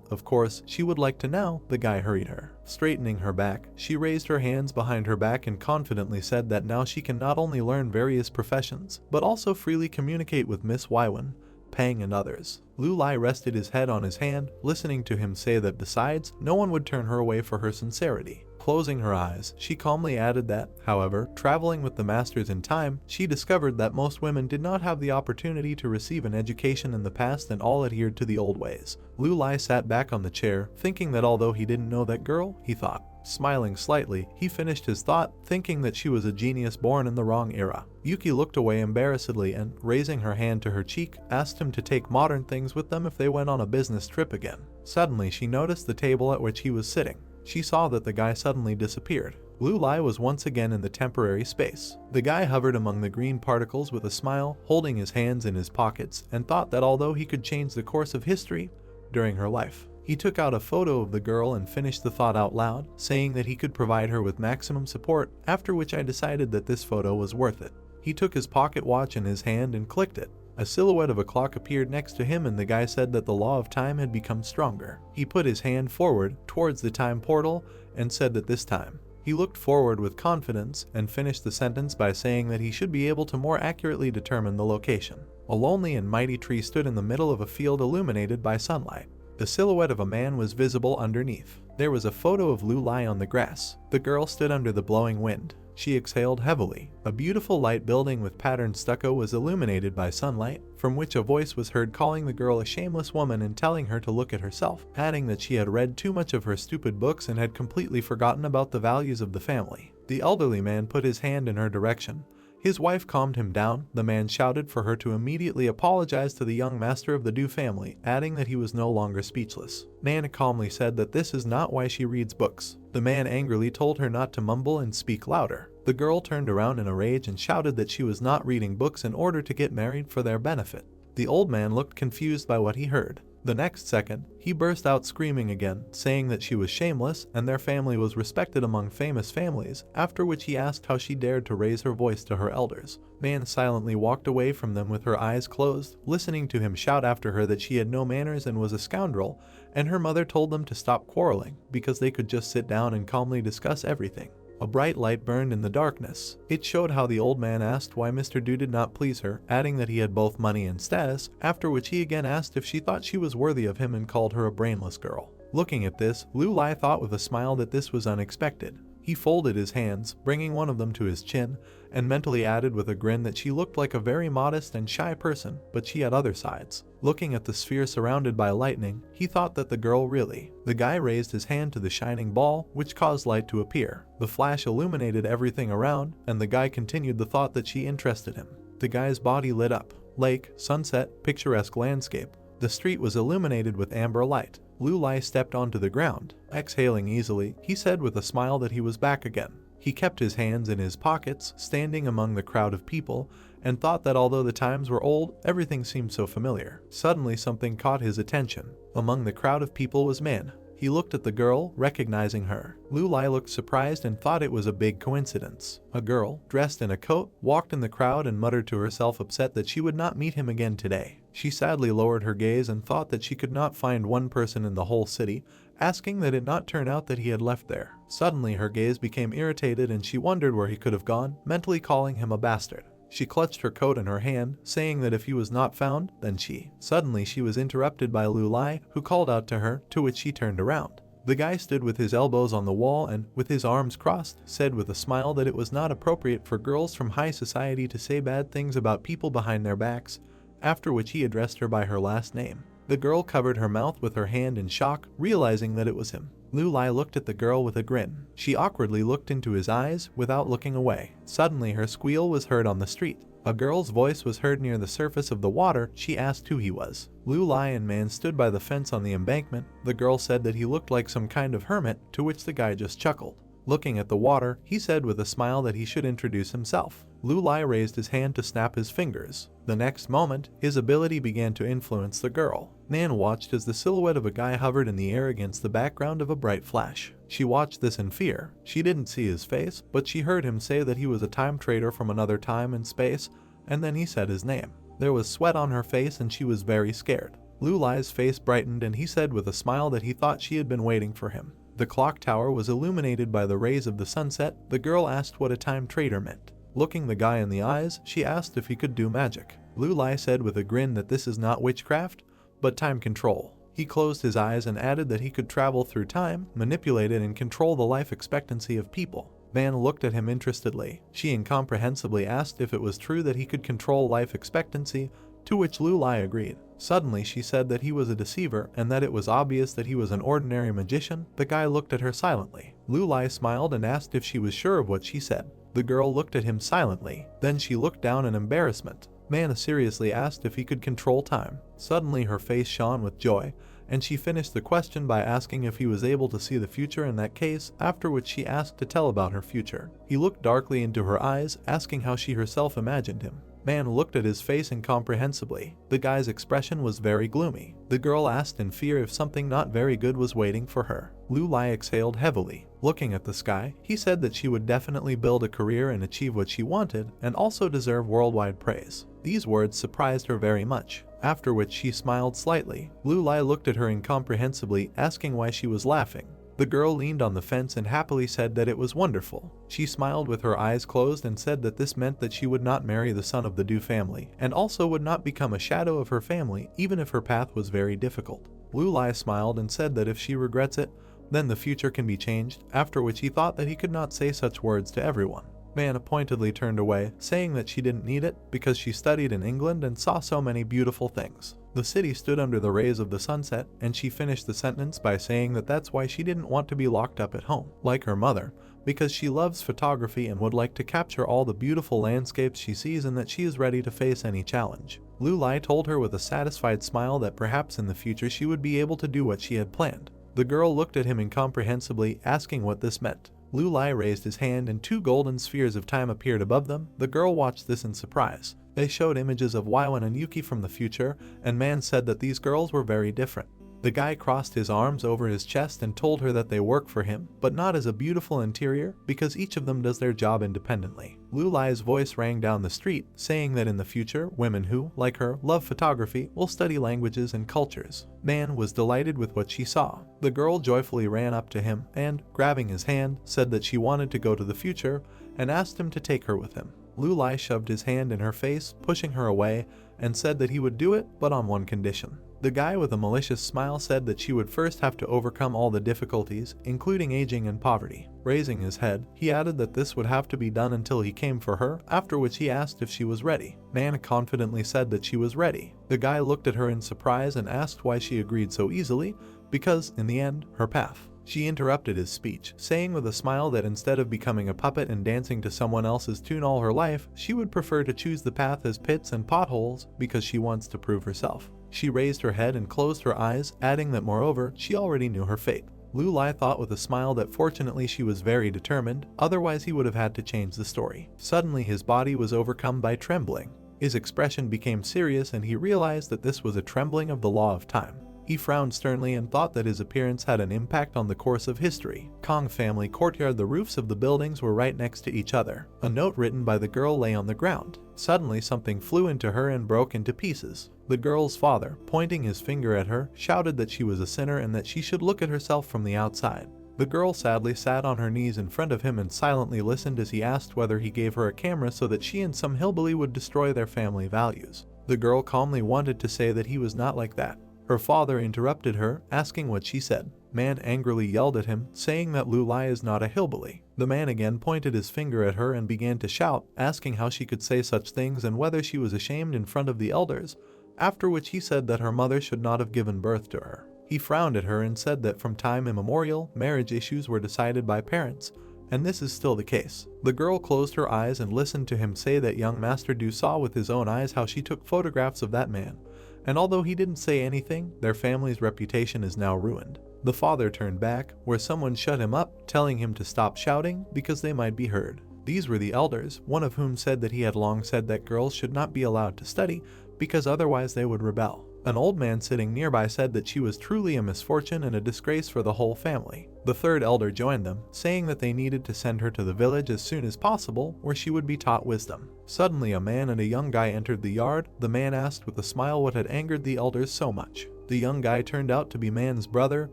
Speaker 1: of course, she would like to know. The guy hurried her. Straightening her back, she raised her hands behind her back and confidently said that now she can not only learn various professions, but also freely communicate with Miss Waiwen, Pang, and others. Lu Lai rested his head on his hand, listening to him say that besides, no one would turn her away for her sincerity. Closing her eyes, she calmly added that, however, traveling with the masters in time, she discovered that most women did not have the opportunity to receive an education in the past and all adhered to the old ways. Lu Lai sat back on the chair, thinking that although he didn't know that girl, he thought. Smiling slightly, he finished his thought, thinking that she was a genius born in the wrong era. Yuki looked away embarrassedly and, raising her hand to her cheek, asked him to take modern things with them if they went on a business trip again. Suddenly she noticed the table at which he was sitting. She saw that the guy suddenly disappeared. Lu Lai was once again in the temporary space. The guy hovered among the green particles with a smile, holding his hands in his pockets, and thought that although he could change the course of history during her life, He took out a photo of the girl and finished the thought out loud, saying that he could provide her with maximum support, after which I decided that this photo was worth it. He took his pocket watch in his hand and clicked it. A silhouette of a clock appeared next to him and the guy said that the law of time had become stronger. He put his hand forward towards the time portal and said that this time. He looked forward with confidence and finished the sentence by saying that he should be able to more accurately determine the location. A lonely and mighty tree stood in the middle of a field illuminated by sunlight. The silhouette of a man was visible underneath. There was a photo of Lu Lai on the grass. The girl stood under the blowing wind. She exhaled heavily. A beautiful light building with patterned stucco was illuminated by sunlight, from which a voice was heard calling the girl a shameless woman and telling her to look at herself, adding that she had read too much of her stupid books and had completely forgotten about the values of the family. The elderly man put his hand in her direction. His wife calmed him down. The man shouted for her to immediately apologize to the young master of the Du family, adding that he was no longer speechless. Nana calmly said that this is not why she reads books. The man angrily told her not to mumble and speak louder. The girl turned around in a rage and shouted that she was not reading books in order to get married for their benefit. The old man looked confused by what he heard. The next second, he burst out screaming again, saying that she was shameless and their family was respected among famous families, after which he asked how she dared to raise her voice to her elders. Man silently walked away from them with her eyes closed, listening to him shout after her that she had no manners and was a scoundrel, and her mother told them to stop quarreling, because they could just sit down and calmly discuss everything. A bright light burned in the darkness. It showed how the old man asked why Mr. Du did not please her, adding that he had both money and status, after which he again asked if she thought she was worthy of him and called her a brainless girl. Looking at this, Lu Lai thought with a smile that this was unexpected. He folded his hands, bringing one of them to his chin, and mentally added with a grin that she looked like a very modest and shy person, but she had other sides. Looking at the sphere surrounded by lightning, he thought that the girl really. The guy raised his hand to the shining ball, which caused light to appear. The flash illuminated everything around, and the guy continued the thought that she interested him. The guy's body lit up. Lake, sunset, picturesque landscape. The street was illuminated with amber light. Lu Lai stepped onto the ground. Exhaling easily, he said with a smile that he was back again. He kept his hands in his pockets, standing among the crowd of people, and thought that although the times were old, everything seemed so familiar. Suddenly something caught his attention. Among the crowd of people was Man. He looked at the girl, recognizing her. Lu Lai looked surprised and thought it was a big coincidence. A girl, dressed in a coat, walked in the crowd and muttered to herself, upset that she would not meet him again today. She sadly lowered her gaze and thought that she could not find one person in the whole city, asking that it not turn out that he had left there. Suddenly her gaze became irritated and she wondered where he could have gone, mentally calling him a bastard. She clutched her coat in her hand, saying that if he was not found, then Suddenly she was interrupted by Lu Lai, who called out to her, to which she turned around. The guy stood with his elbows on the wall and, with his arms crossed, said with a smile that it was not appropriate for girls from high society to say bad things about people behind their backs, after which he addressed her by her last name. The girl covered her mouth with her hand in shock, realizing that it was him. Lu Lai looked at the girl with a grin. She awkwardly looked into his eyes, without looking away. Suddenly her squeal was heard on the street. A girl's voice was heard near the surface of the water. She asked who he was. Lu Lai and Man stood by the fence on the embankment. The girl said that he looked like some kind of hermit, to which the guy just chuckled. Looking at the water, he said with a smile that he should introduce himself. Lu Lai raised his hand to snap his fingers. The next moment, his ability began to influence the girl. Nan watched as the silhouette of a guy hovered in the air against the background of a bright flash. She watched this in fear. She didn't see his face, but she heard him say that he was a time trader from another time and space, and then he said his name. There was sweat on her face and she was very scared. Lu Lai's face brightened and he said with a smile that he thought she had been waiting for him. The clock tower was illuminated by the rays of the sunset. The girl asked what a time trader meant. Looking the guy in the eyes, she asked if he could do magic. Lu Lai said with a grin that this is not witchcraft, but time control. He closed his eyes and added that he could travel through time, manipulate it, and control the life expectancy of people. Van looked at him interestedly. She incomprehensibly asked if it was true that he could control life expectancy, to which Lu Lai agreed. Suddenly she said that he was a deceiver and that it was obvious that he was an ordinary magician. The guy looked at her silently. Lu Lai smiled and asked if she was sure of what she said. The girl looked at him silently. Then she looked down in embarrassment. Man seriously asked if he could control time. Suddenly her face shone with joy, and she finished the question by asking if he was able to see the future in that case, after which she asked to tell about her future. He looked darkly into her eyes, asking how she herself imagined him. Man looked at his face incomprehensibly. The guy's expression was very gloomy. The girl asked in fear if something not very good was waiting for her. Lu Lai exhaled heavily. Looking at the sky, he said that she would definitely build a career and achieve what she wanted, and also deserve worldwide praise. These words surprised her very much, after which she smiled slightly. Lu Lai looked at her incomprehensibly, asking why she was laughing. The girl leaned on the fence and happily said that it was wonderful. She smiled with her eyes closed and said that this meant that she would not marry the son of the Du family, and also would not become a shadow of her family even if her path was very difficult. Lu Lai smiled and said that if she regrets it, then the future can be changed, after which he thought that he could not say such words to everyone. Man pointedly turned away, saying that she didn't need it because she studied in England and saw so many beautiful things. The city stood under the rays of the sunset, and she finished the sentence by saying that that's why she didn't want to be locked up at home, like her mother, because she loves photography and would like to capture all the beautiful landscapes she sees and that she is ready to face any challenge. Lu Lai told her with a satisfied smile that perhaps in the future she would be able to do what she had planned. The girl looked at him incomprehensibly, asking what this meant. Lu Lai raised his hand and 2 golden spheres of time appeared above them. The girl watched this in surprise. They showed images of Waiwan and Yuki from the future, and Man said that these girls were very different. The guy crossed his arms over his chest and told her that they work for him, but not as a beautiful interior, because each of them does their job independently. Lu Lai's voice rang down the street, saying that in the future, women who, like her, love photography will study languages and cultures. Man was delighted with what she saw. The girl joyfully ran up to him and, grabbing his hand, said that she wanted to go to the future and asked him to take her with him. Lu Lai shoved his hand in her face, pushing her away, and said that he would do it, but on one condition. The guy with a malicious smile said that she would first have to overcome all the difficulties, including aging and poverty. Raising his head, he added that this would have to be done until he came for her, after which he asked if she was ready. Man confidently said that she was ready. The guy looked at her in surprise and asked why she agreed so easily, because, in the end, her path. She interrupted his speech, saying with a smile that instead of becoming a puppet and dancing to someone else's tune all her life, she would prefer to choose the path as pits and potholes because she wants to prove herself. She raised her head and closed her eyes, adding that moreover, she already knew her fate. Lu Lai thought with a smile that fortunately she was very determined, otherwise he would have had to change the story. Suddenly his body was overcome by trembling. His expression became serious and he realized that this was a trembling of the law of time. He frowned sternly and thought that his appearance had an impact on the course of history. Kong family courtyard. The roofs of the buildings were right next to each other. A note written by the girl lay on the ground. Suddenly something flew into her and broke into pieces. The girl's father, pointing his finger at her, shouted that she was a sinner and that she should look at herself from the outside. The girl sadly sat on her knees in front of him and silently listened as he asked whether he gave her a camera so that she and some hillbilly would destroy their family values. The girl calmly wanted to say that he was not like that. Her father interrupted her, asking what she said. Man angrily yelled at him, saying that Lu Lai is not a hillbilly. The man again pointed his finger at her and began to shout, asking how she could say such things and whether she was ashamed in front of the elders, after which he said that her mother should not have given birth to her. He frowned at her and said that from time immemorial, marriage issues were decided by parents, and this is still the case. The girl closed her eyes and listened to him say that young Master Du saw with his own eyes how she took photographs of that man. And although he didn't say anything, their family's reputation is now ruined. The father turned back, where someone shut him up, telling him to stop shouting because they might be heard. These were the elders, one of whom said that he had long said that girls should not be allowed to study because otherwise they would rebel. An old man sitting nearby said that she was truly a misfortune and a disgrace for the whole family. The third elder joined them, saying that they needed to send her to the village as soon as possible, where she would be taught wisdom. Suddenly a man and a young guy entered the yard. The man asked with a smile what had angered the elders so much. The young guy turned out to be Man's brother.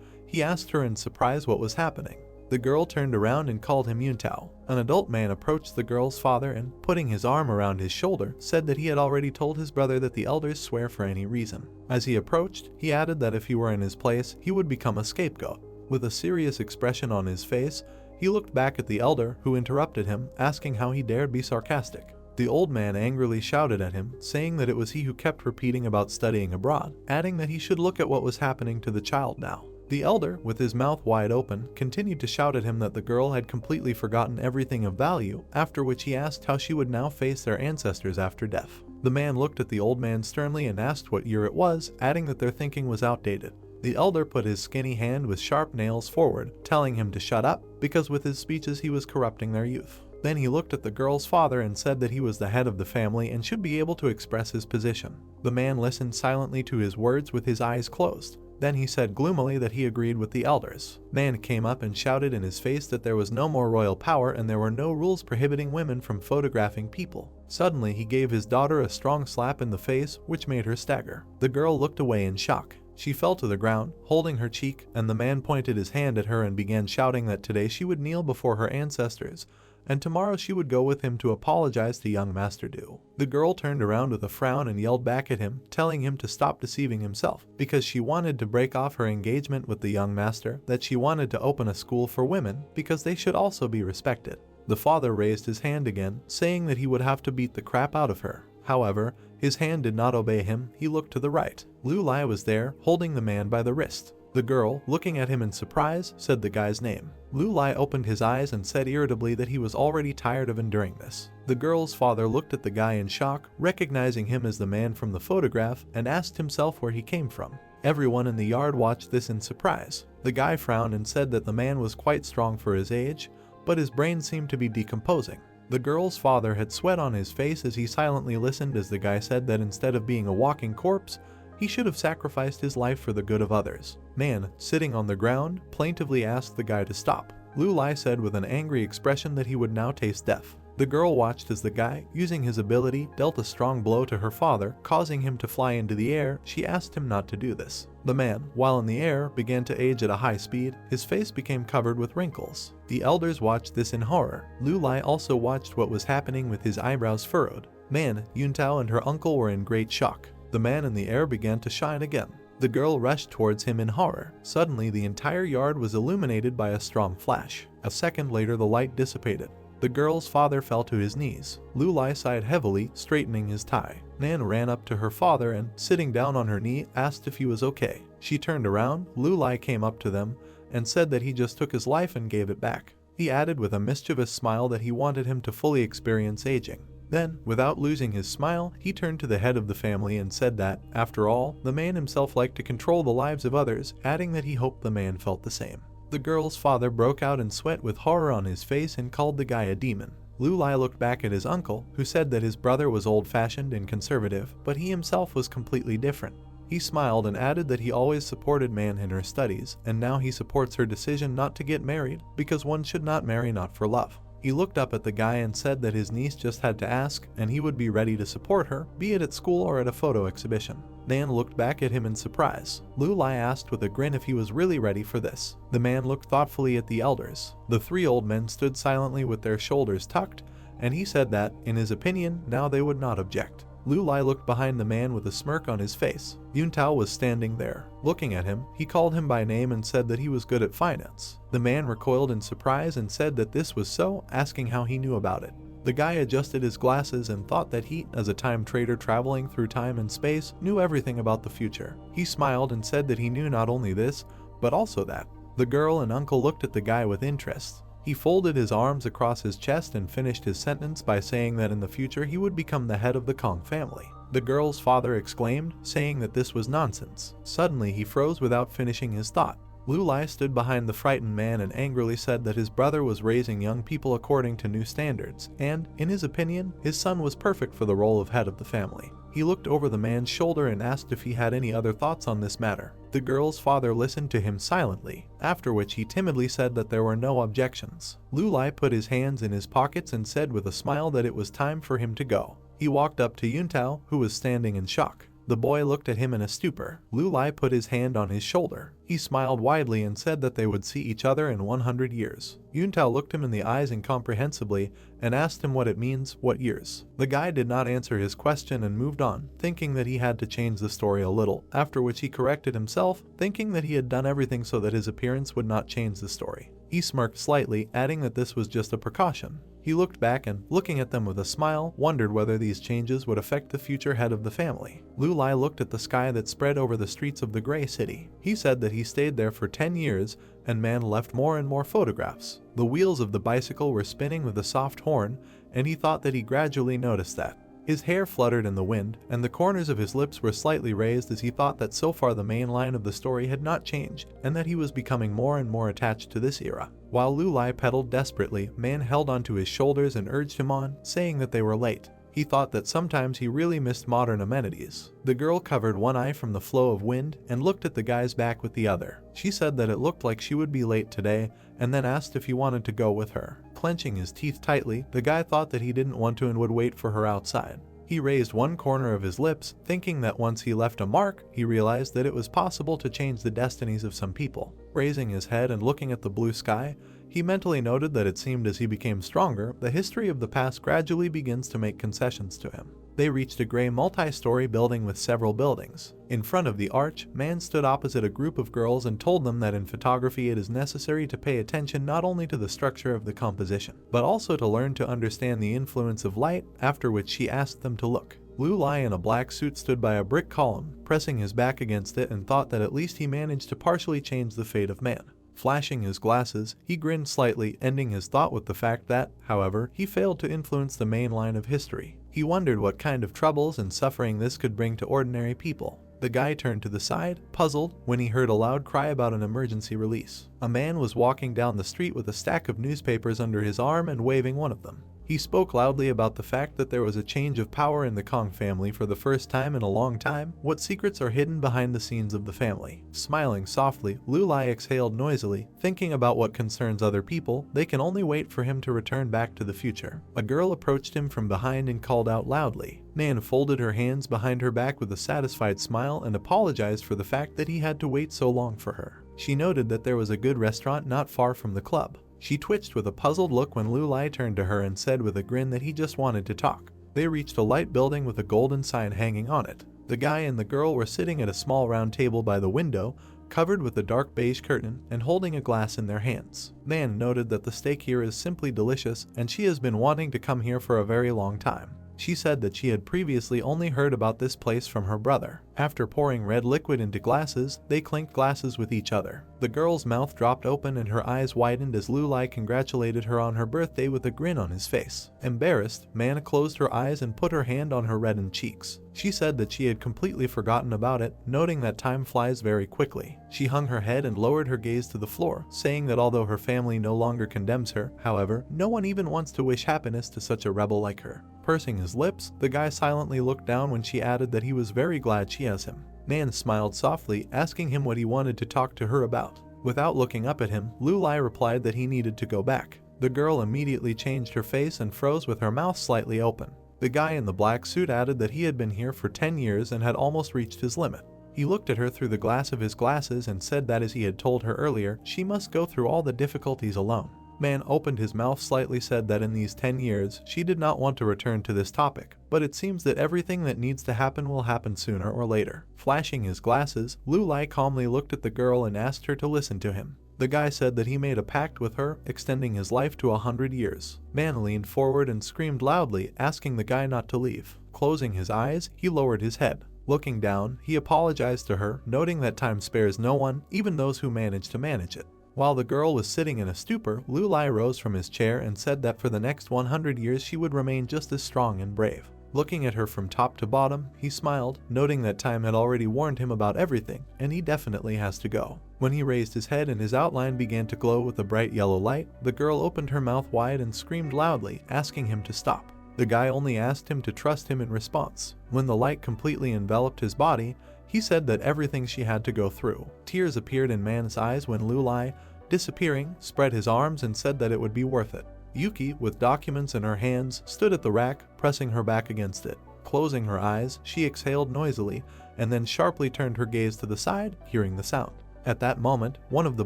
Speaker 1: He asked her in surprise what was happening. The girl turned around and called him Yuntao. An adult man approached the girl's father and, putting his arm around his shoulder, said that he had already told his brother that the elders swear for any reason. As he approached, he added that if he were in his place, he would become a scapegoat. With a serious expression on his face, he looked back at the elder, who interrupted him, asking how he dared be sarcastic. The old man angrily shouted at him, saying that it was he who kept repeating about studying abroad, adding that he should look at what was happening to the child now. The elder, with his mouth wide open, continued to shout at him that the girl had completely forgotten everything of value, after which he asked how she would now face their ancestors after death. The man looked at the old man sternly and asked what year it was, adding that their thinking was outdated. The elder put his skinny hand with sharp nails forward, telling him to shut up, because with his speeches he was corrupting their youth. Then he looked at the girl's father and said that he was the head of the family and should be able to express his position. The man listened silently to his words with his eyes closed. Then he said gloomily that he agreed with the elders. Man came up and shouted in his face that there was no more royal power and there were no rules prohibiting women from photographing people. Suddenly he gave his daughter a strong slap in the face, which made her stagger. The girl looked away in shock. She fell to the ground, holding her cheek, and the man pointed his hand at her and began shouting that today she would kneel before her ancestors, and tomorrow she would go with him to apologize to young Master Du. The girl turned around with a frown and yelled back at him, telling him to stop deceiving himself, because she wanted to break off her engagement with the young master, that she wanted to open a school for women, because they should also be respected. The father raised his hand again, saying that he would have to beat the crap out of her. However, his hand did not obey him. He looked to the right. Lu Lai was there, holding the man by the wrist. The girl, looking at him in surprise, said the guy's name. Lu Lai opened his eyes and said irritably that he was already tired of enduring this. The girl's father looked at the guy in shock, recognizing him as the man from the photograph, and asked himself where he came from. Everyone in the yard watched this in surprise. The guy frowned and said that the man was quite strong for his age, but his brain seemed to be decomposing. The girl's father had sweat on his face as he silently listened as the guy said that instead of being a walking corpse, he should have sacrificed his life for the good of others. Man, sitting on the ground, plaintively asked the guy to stop. Lu Lai said with an angry expression that he would now taste death. The girl watched as the guy, using his ability, dealt a strong blow to her father, causing him to fly into the air. She asked him not to do this. The man, while in the air, began to age at a high speed. His face became covered with wrinkles. The elders watched this in horror. Lu Lai also watched what was happening with his eyebrows furrowed. Man, Yuntao and her uncle were in great shock. The man in the air began to shine again. The girl rushed towards him in horror. Suddenly, the entire yard was illuminated by a strong flash. A second later, the light dissipated. The girl's father fell to his knees. Lu Lai sighed heavily, straightening his tie. Nan ran up to her father and, sitting down on her knee, asked if he was okay. She turned around. Lu Lai came up to them and said that he just took his life and gave it back. He added with a mischievous smile that he wanted him to fully experience aging. Then, without losing his smile, he turned to the head of the family and said that, after all, the man himself liked to control the lives of others, adding that he hoped the man felt the same. The girl's father broke out in sweat with horror on his face and called the guy a demon. Lu Lai looked back at his uncle, who said that his brother was old-fashioned and conservative, but he himself was completely different. He smiled and added that he always supported Man in her studies, and now he supports her decision not to get married, because one should not marry not for love. He looked up at the guy and said that his niece just had to ask, and he would be ready to support her, be it at school or at a photo exhibition. Nan looked back at him in surprise. Lu Lai asked with a grin if he was really ready for this. The man looked thoughtfully at the elders. The three old men stood silently with their shoulders tucked, and he said that, in his opinion, now they would not object. Lu Lai looked behind the man with a smirk on his face. Yuntao was standing there. Looking at him, he called him by name and said that he was good at finance. The man recoiled in surprise and said that this was so, asking how he knew about it. The guy adjusted his glasses and thought that he, as a time trader traveling through time and space, knew everything about the future. He smiled and said that he knew not only this, but also that. The girl and uncle looked at the guy with interest. He folded his arms across his chest and finished his sentence by saying that in the future he would become the head of the Kong family. The girl's father exclaimed, saying that this was nonsense. Suddenly he froze without finishing his thought. Lu Lai stood behind the frightened man and angrily said that his brother was raising young people according to new standards, and, in his opinion, his son was perfect for the role of head of the family. He looked over the man's shoulder and asked if he had any other thoughts on this matter. The girl's father listened to him silently, after which he timidly said that there were no objections. Lu Lai put his hands in his pockets and said with a smile that it was time for him to go. He walked up to Yuntao, who was standing in shock. The boy looked at him in a stupor. Lu Lai put his hand on his shoulder. He smiled widely and said that they would see each other in 100 years. Yuntao looked him in the eyes incomprehensibly and asked him what it means, what years. The guy did not answer his question and moved on, thinking that he had to change the story a little, after which he corrected himself, thinking that he had done everything so that his appearance would not change the story. He smirked slightly, adding that this was just a precaution. He looked back and, looking at them with a smile, wondered whether these changes would affect the future head of the family. Lu Lai looked at the sky that spread over the streets of the Gray City. He said that he stayed there for 10 years, and Man left more and more photographs. The wheels of the bicycle were spinning with a soft horn, and he thought that he gradually noticed that His hair fluttered in the wind, and the corners of his lips were slightly raised as he thought that so far the main line of the story had not changed, and that he was becoming more and more attached to this era. While Lu Lai pedaled desperately, Man held onto his shoulders and urged him on, saying that they were late. He thought that sometimes he really missed modern amenities. The girl covered one eye from the flow of wind and looked at the guy's back with the other. She said that it looked like she would be late today, and then asked if he wanted to go with her. Clenching his teeth tightly, the guy thought that he didn't want to and would wait for her outside. He raised one corner of his lips, thinking that once he left a mark, he realized that it was possible to change the destinies of some people. Raising his head and looking at the blue sky, he mentally noted that it seemed as he became stronger, the history of the past gradually begins to make concessions to him. They reached a gray multi-story building with several buildings. In front of the arch, Man stood opposite a group of girls and told them that in photography it is necessary to pay attention not only to the structure of the composition, but also to learn to understand the influence of light, after which she asked them to look. Lu Lai in a black suit stood by a brick column, pressing his back against it, and thought that at least he managed to partially change the fate of Man. Flashing his glasses, he grinned slightly, ending his thought with the fact that, however, he failed to influence the main line of history. He wondered what kind of troubles and suffering this could bring to ordinary people. The guy turned to the side, puzzled, when he heard a loud cry about an emergency release. A man was walking down the street with a stack of newspapers under his arm and waving one of them. He spoke loudly about the fact that there was a change of power in the Kong family for the first time in a long time. What secrets are hidden behind the scenes of the family? Smiling softly, Lu Lai exhaled noisily, thinking about what concerns other people. They can only wait for him to return back to the future. A girl approached him from behind and called out loudly. Nan folded her hands behind her back with a satisfied smile and apologized for the fact that he had to wait so long for her. She noted that there was a good restaurant not far from the club. She twitched with a puzzled look when Lu Lai turned to her and said with a grin that he just wanted to talk. They reached a light building with a golden sign hanging on it. The guy and the girl were sitting at a small round table by the window, covered with a dark beige curtain, and holding a glass in their hands. Nan noted that the steak here is simply delicious, and she has been wanting to come here for a very long time. She said that she had previously only heard about this place from her brother. After pouring red liquid into glasses, they clinked glasses with each other. The girl's mouth dropped open and her eyes widened as Lu Lai congratulated her on her birthday with a grin on his face. Embarrassed, Man closed her eyes and put her hand on her reddened cheeks. She said that she had completely forgotten about it, noting that time flies very quickly. She hung her head and lowered her gaze to the floor, saying that although her family no longer condemns her, however, no one even wants to wish happiness to such a rebel like her. Pursing his lips, the guy silently looked down when she added that he was very glad she has him. Nan smiled softly, asking him what he wanted to talk to her about. Without looking up at him, Lu Lai replied that he needed to go back. The girl immediately changed her face and froze with her mouth slightly open. The guy in the black suit added that he had been here for 10 years and had almost reached his limit. He looked at her through the glass of his glasses and said that as he had told her earlier, she must go through all the difficulties alone. Man opened his mouth slightly, said that in these 10 years, she did not want to return to this topic, but it seems that everything that needs to happen will happen sooner or later. Flashing his glasses, Lu Lai calmly looked at the girl and asked her to listen to him. The guy said that he made a pact with her, extending his life to 100 years. Man leaned forward and screamed loudly, asking the guy not to leave. Closing his eyes, he lowered his head. Looking down, he apologized to her, noting that time spares no one, even those who manage to manage it. While the girl was sitting in a stupor, Lu Lai rose from his chair and said that for the next 100 years she would remain just as strong and brave. Looking at her from top to bottom, he smiled, noting that time had already warned him about everything, and he definitely has to go. When he raised his head and his outline began to glow with a bright yellow light, the girl opened her mouth wide and screamed loudly, asking him to stop. The guy only asked him to trust him in response. When the light completely enveloped his body, he said that everything she had to go through. Tears appeared in Man's eyes when Lu Lai, disappearing, spread his arms and said that it would be worth it. Yuki, with documents in her hands, stood at the rack, pressing her back against it. Closing her eyes, she exhaled noisily, and then sharply turned her gaze to the side, hearing the sound. At that moment, one of the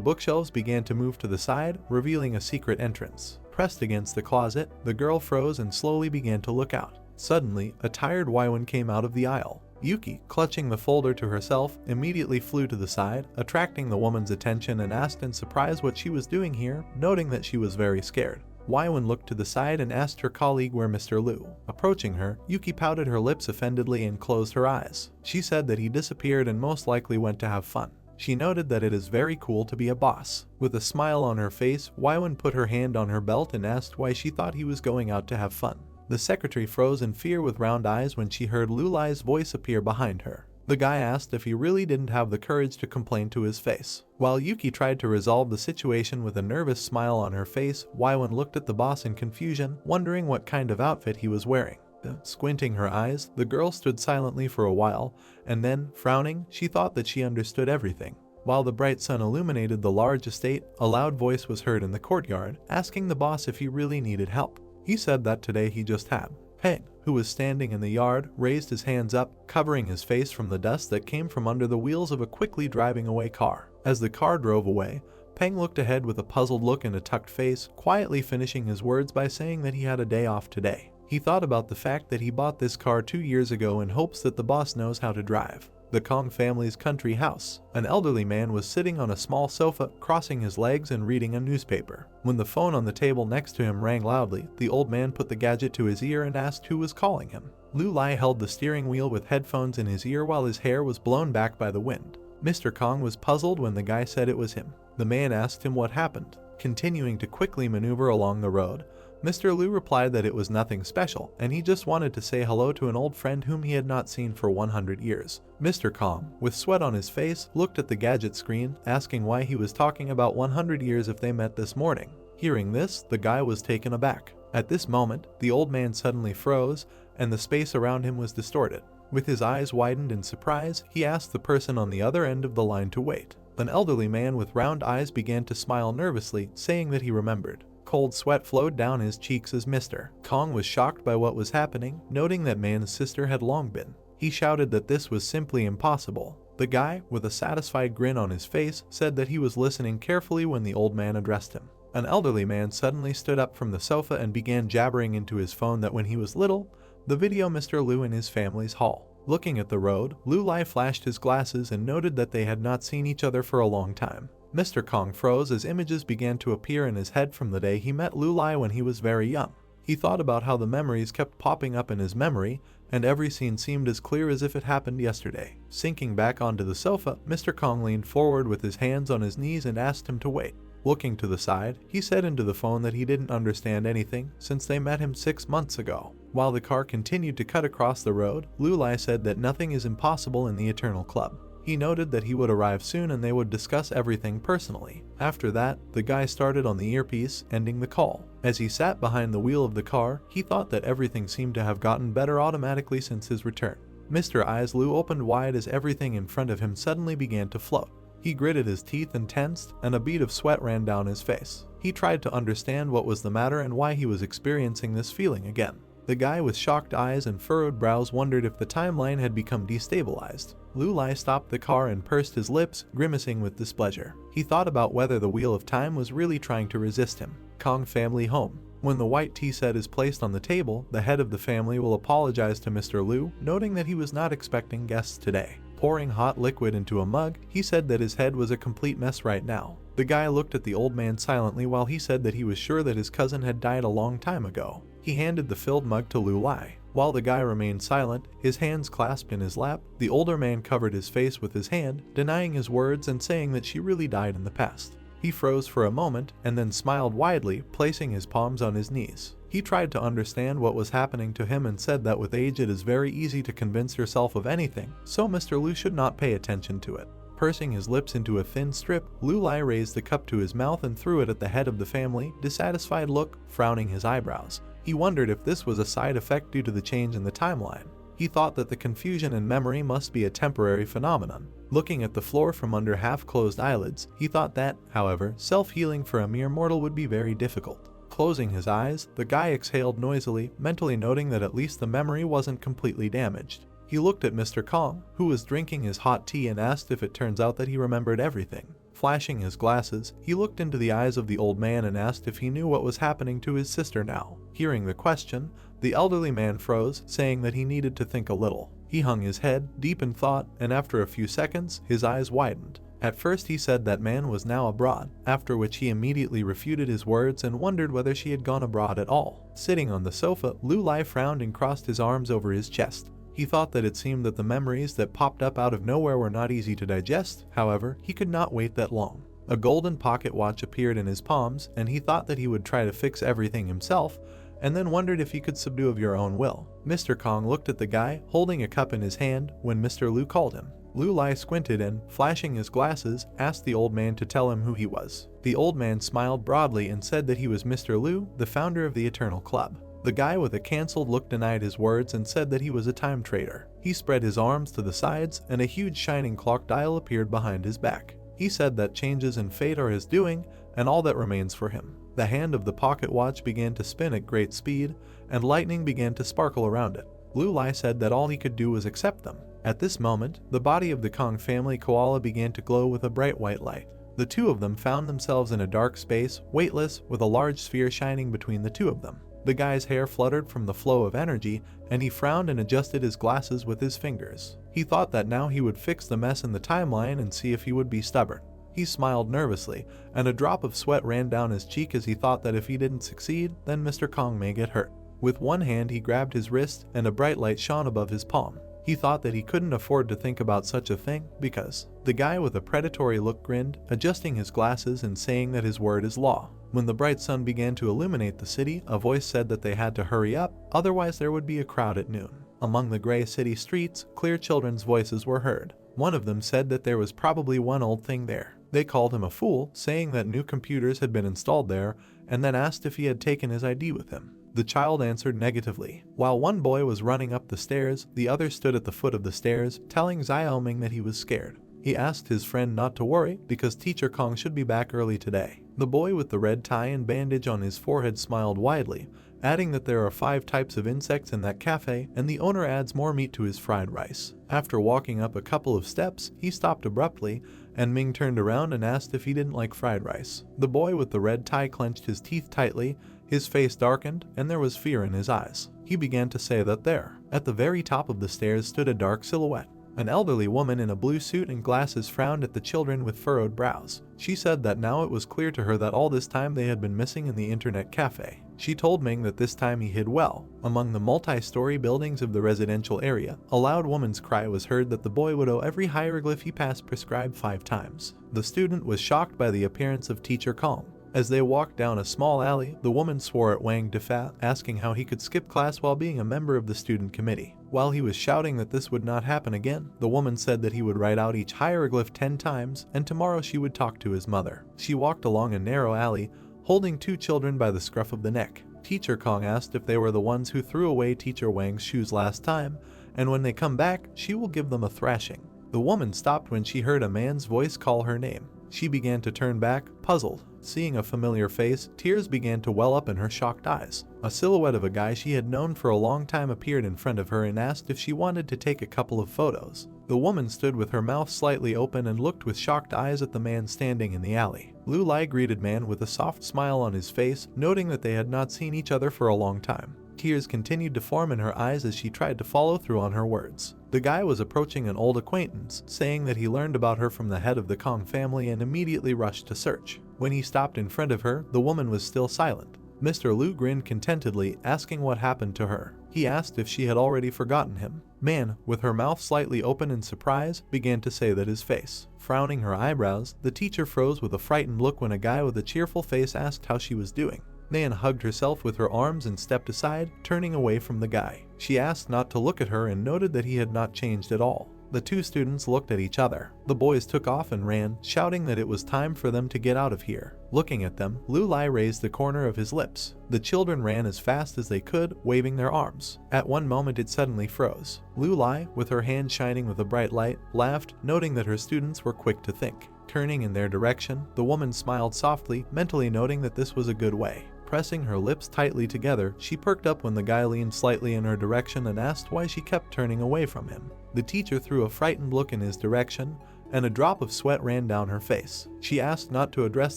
Speaker 1: bookshelves began to move to the side, revealing a secret entrance. Pressed against the closet, the girl froze and slowly began to look out. Suddenly, a tired Waiwan came out of the aisle. Yuki, clutching the folder to herself, immediately flew to the side, attracting the woman's attention and asked in surprise what she was doing here, noting that she was very scared. Waiwan looked to the side and asked her colleague where Mr. Lu. Approaching her, Yuki pouted her lips offendedly and closed her eyes. She said that he disappeared and most likely went to have fun. She noted that it is very cool to be a boss. With a smile on her face, Waiwan put her hand on her belt and asked why she thought he was going out to have fun. The secretary froze in fear with round eyes when she heard Lu Lai's voice appear behind her. The guy asked if he really didn't have the courage to complain to his face. While Yuki tried to resolve the situation with a nervous smile on her face, Waiwen looked at the boss in confusion, wondering what kind of outfit he was wearing. Squinting her eyes, the girl stood silently for a while, and then, frowning, she thought that she understood everything. While the bright sun illuminated the large estate, a loud voice was heard in the courtyard, asking the boss if he really needed help. He said that today he just had. Peng, who was standing in the yard, raised his hands up, covering his face from the dust that came from under the wheels of a quickly driving away car. As the car drove away, Peng looked ahead with a puzzled look and a tucked face, quietly finishing his words by saying that he had a day off today. He thought about the fact that he bought this car 2 years ago in hopes that the boss knows how to drive. The Kong family's country house. An elderly man was sitting on a small sofa, crossing his legs and reading a newspaper. When the phone on the table next to him rang loudly, the old man put the gadget to his ear and asked who was calling him. Lu Lai held the steering wheel with headphones in his ear while his hair was blown back by the wind. Mr. Kong was puzzled when the guy said it was him. The man asked him what happened. Continuing to quickly maneuver along the road, Mr. Liu replied that it was nothing special, and he just wanted to say hello to an old friend whom he had not seen for 100 years. Mr. Kong, with sweat on his face, looked at the gadget screen, asking why he was talking about 100 years if they met this morning. Hearing this, the guy was taken aback. At this moment, the old man suddenly froze, and the space around him was distorted. With his eyes widened in surprise, he asked the person on the other end of the line to wait. An elderly man with round eyes began to smile nervously, saying that he remembered. Cold sweat flowed down his cheeks as Mr. Kong was shocked by what was happening, noting that man's sister had long been. He shouted that this was simply impossible. The guy, with a satisfied grin on his face, said that he was listening carefully when the old man addressed him. An elderly man suddenly stood up from the sofa and began jabbering into his phone that when he was little, the video Mr. Liu in his family's hall. Looking at the road, Lu Lai flashed his glasses and noted that they had not seen each other for a long time. Mr. Kong froze as images began to appear in his head from the day he met Lu Lai when he was very young. He thought about how the memories kept popping up in his memory, and every scene seemed as clear as if it happened yesterday. Sinking back onto the sofa, Mr. Kong leaned forward with his hands on his knees and asked him to wait. Looking to the side, he said into the phone that he didn't understand anything since they met him 6 months ago. While the car continued to cut across the road, Lu Lai said that nothing is impossible in the Eternal Club. He noted that he would arrive soon and they would discuss everything personally. After that, the guy started on the earpiece, ending the call. As he sat behind the wheel of the car, he thought that everything seemed to have gotten better automatically since his return. Mr. Eyes Liu opened wide as everything in front of him suddenly began to float. He gritted his teeth and tensed, and a bead of sweat ran down his face. He tried to understand what was the matter and why he was experiencing this feeling again. The guy with shocked eyes and furrowed brows wondered if the timeline had become destabilized. Lu Lai stopped the car and pursed his lips, grimacing with displeasure. He thought about whether the wheel of time was really trying to resist him. Kong family home. When the white tea set is placed on the table, the head of the family will apologize to Mr. Liu, noting that he was not expecting guests today. Pouring hot liquid into a mug, he said that his head was a complete mess right now. The guy looked at the old man silently while he said that he was sure that his cousin had died a long time ago. He handed the filled mug to Lu Lai. While the guy remained silent, his hands clasped in his lap, the older man covered his face with his hand, denying his words and saying that she really died in the past. He froze for a moment and then smiled widely, placing his palms on his knees. He tried to understand what was happening to him and said that with age it is very easy to convince yourself of anything, so Mr. Liu should not pay attention to it. Pursing his lips into a thin strip, Lu Lai raised the cup to his mouth and threw it at the head of the family, dissatisfied look, frowning his eyebrows. He wondered if this was a side effect due to the change in the timeline. He thought that the confusion in memory must be a temporary phenomenon. Looking at the floor from under half-closed eyelids, he thought that, however, self-healing for a mere mortal would be very difficult. Closing his eyes, the guy exhaled noisily, mentally noting that at least the memory wasn't completely damaged. He looked at Mr. Kong, who was drinking his hot tea, and asked if it turns out that he remembered everything. Flashing his glasses, he looked into the eyes of the old man and asked if he knew what was happening to his sister now. Hearing the question, the elderly man froze, saying that he needed to think a little. He hung his head, deep in thought, and after a few seconds, his eyes widened. At first he said that man was now abroad, after which he immediately refuted his words and wondered whether she had gone abroad at all. Sitting on the sofa, Lu Lai frowned and crossed his arms over his chest. He thought that it seemed that the memories that popped up out of nowhere were not easy to digest. However, he could not wait that long. A golden pocket watch appeared in his palms, and he thought that he would try to fix everything himself, and then wondered if he could subdue of your own will. Mr. Kong looked at the guy, holding a cup in his hand, when Mr. Lu called him. Lu Lai squinted and, flashing his glasses, asked the old man to tell him who he was. The old man smiled broadly and said that he was Mr. Lu, the founder of the Eternal Club. The guy with a cancelled look denied his words and said that he was a time trader. He spread his arms to the sides, and a huge shining clock dial appeared behind his back. He said that changes in fate are his doing, and all that remains for him. The hand of the pocket watch began to spin at great speed, and lightning began to sparkle around it. Lu Lai said that all he could do was accept them. At this moment, the body of the Kong family koala began to glow with a bright white light. The two of them found themselves in a dark space, weightless, with a large sphere shining between the two of them. The guy's hair fluttered from the flow of energy, and he frowned and adjusted his glasses with his fingers. He thought that now he would fix the mess in the timeline and see if he would be stubborn. He smiled nervously, and a drop of sweat ran down his cheek as he thought that if he didn't succeed, then Mr. Kong may get hurt. With one hand he grabbed his wrist, and a bright light shone above his palm. He thought that he couldn't afford to think about such a thing, because the guy with a predatory look grinned, adjusting his glasses and saying that his word is law. When the bright sun began to illuminate the city, a voice said that they had to hurry up, otherwise there would be a crowd at noon. Among the gray city streets, clear children's voices were heard. One of them said that there was probably one old thing there. They called him a fool, saying that new computers had been installed there, and then asked if he had taken his ID with him. The child answered negatively. While one boy was running up the stairs, the other stood at the foot of the stairs, telling Xiaoming that he was scared. He asked his friend not to worry, because Teacher Kong should be back early today. The boy with the red tie and bandage on his forehead smiled widely, adding that there are 5 types of insects in that cafe, and the owner adds more meat to his fried rice. After walking up a couple of steps, he stopped abruptly, and Ming turned around and asked if he didn't like fried rice. The boy with the red tie clenched his teeth tightly, his face darkened, and there was fear in his eyes. He began to say that there, at the very top of the stairs, stood a dark silhouette. An elderly woman in a blue suit and glasses frowned at the children with furrowed brows. She said that now it was clear to her that all this time they had been missing in the internet cafe. She told Ming that this time he hid well. Among the multi-story buildings of the residential area, a loud woman's cry was heard that the boy would owe every hieroglyph he passed prescribed 5 times. The student was shocked by the appearance of Teacher Kong. As they walked down a small alley, the woman swore at Wang Defat, asking how he could skip class while being a member of the student committee. While he was shouting that this would not happen again, the woman said that he would write out each hieroglyph 10 times, and tomorrow she would talk to his mother. She walked along a narrow alley, holding 2 children by the scruff of the neck. Teacher Kong asked if they were the ones who threw away Teacher Wang's shoes last time, and when they come back, she will give them a thrashing. The woman stopped when she heard a man's voice call her name. She began to turn back, puzzled. Seeing a familiar face, tears began to well up in her shocked eyes. A silhouette of a guy she had known for a long time appeared in front of her and asked if she wanted to take a couple of photos. The woman stood with her mouth slightly open and looked with shocked eyes at the man standing in the alley. Lu Lai greeted man with a soft smile on his face, noting that they had not seen each other for a long time. Tears continued to form in her eyes as she tried to follow through on her words. The guy was approaching an old acquaintance, saying that he learned about her from the head of the Kong family and immediately rushed to search. When he stopped in front of her, the woman was still silent. Mr. Lu grinned contentedly, asking what happened to her. He asked if she had already forgotten him. Man, with her mouth slightly open in surprise, began to say that his face. Frowning her eyebrows, the teacher froze with a frightened look when a guy with a cheerful face asked how she was doing. Nan hugged herself with her arms and stepped aside, turning away from the guy. She asked not to look at her and noted that he had not changed at all. The 2 students looked at each other. The boys took off and ran, shouting that it was time for them to get out of here. Looking at them, Lu Lai raised the corner of his lips. The children ran as fast as they could, waving their arms. At one moment it suddenly froze. Lu Lai, with her hand shining with a bright light, laughed, noting that her students were quick to think. Turning in their direction, the woman smiled softly, mentally noting that this was a good way. Pressing her lips tightly together, she perked up when the guy leaned slightly in her direction and asked why she kept turning away from him. The teacher threw a frightened look in his direction, and a drop of sweat ran down her face. She asked not to address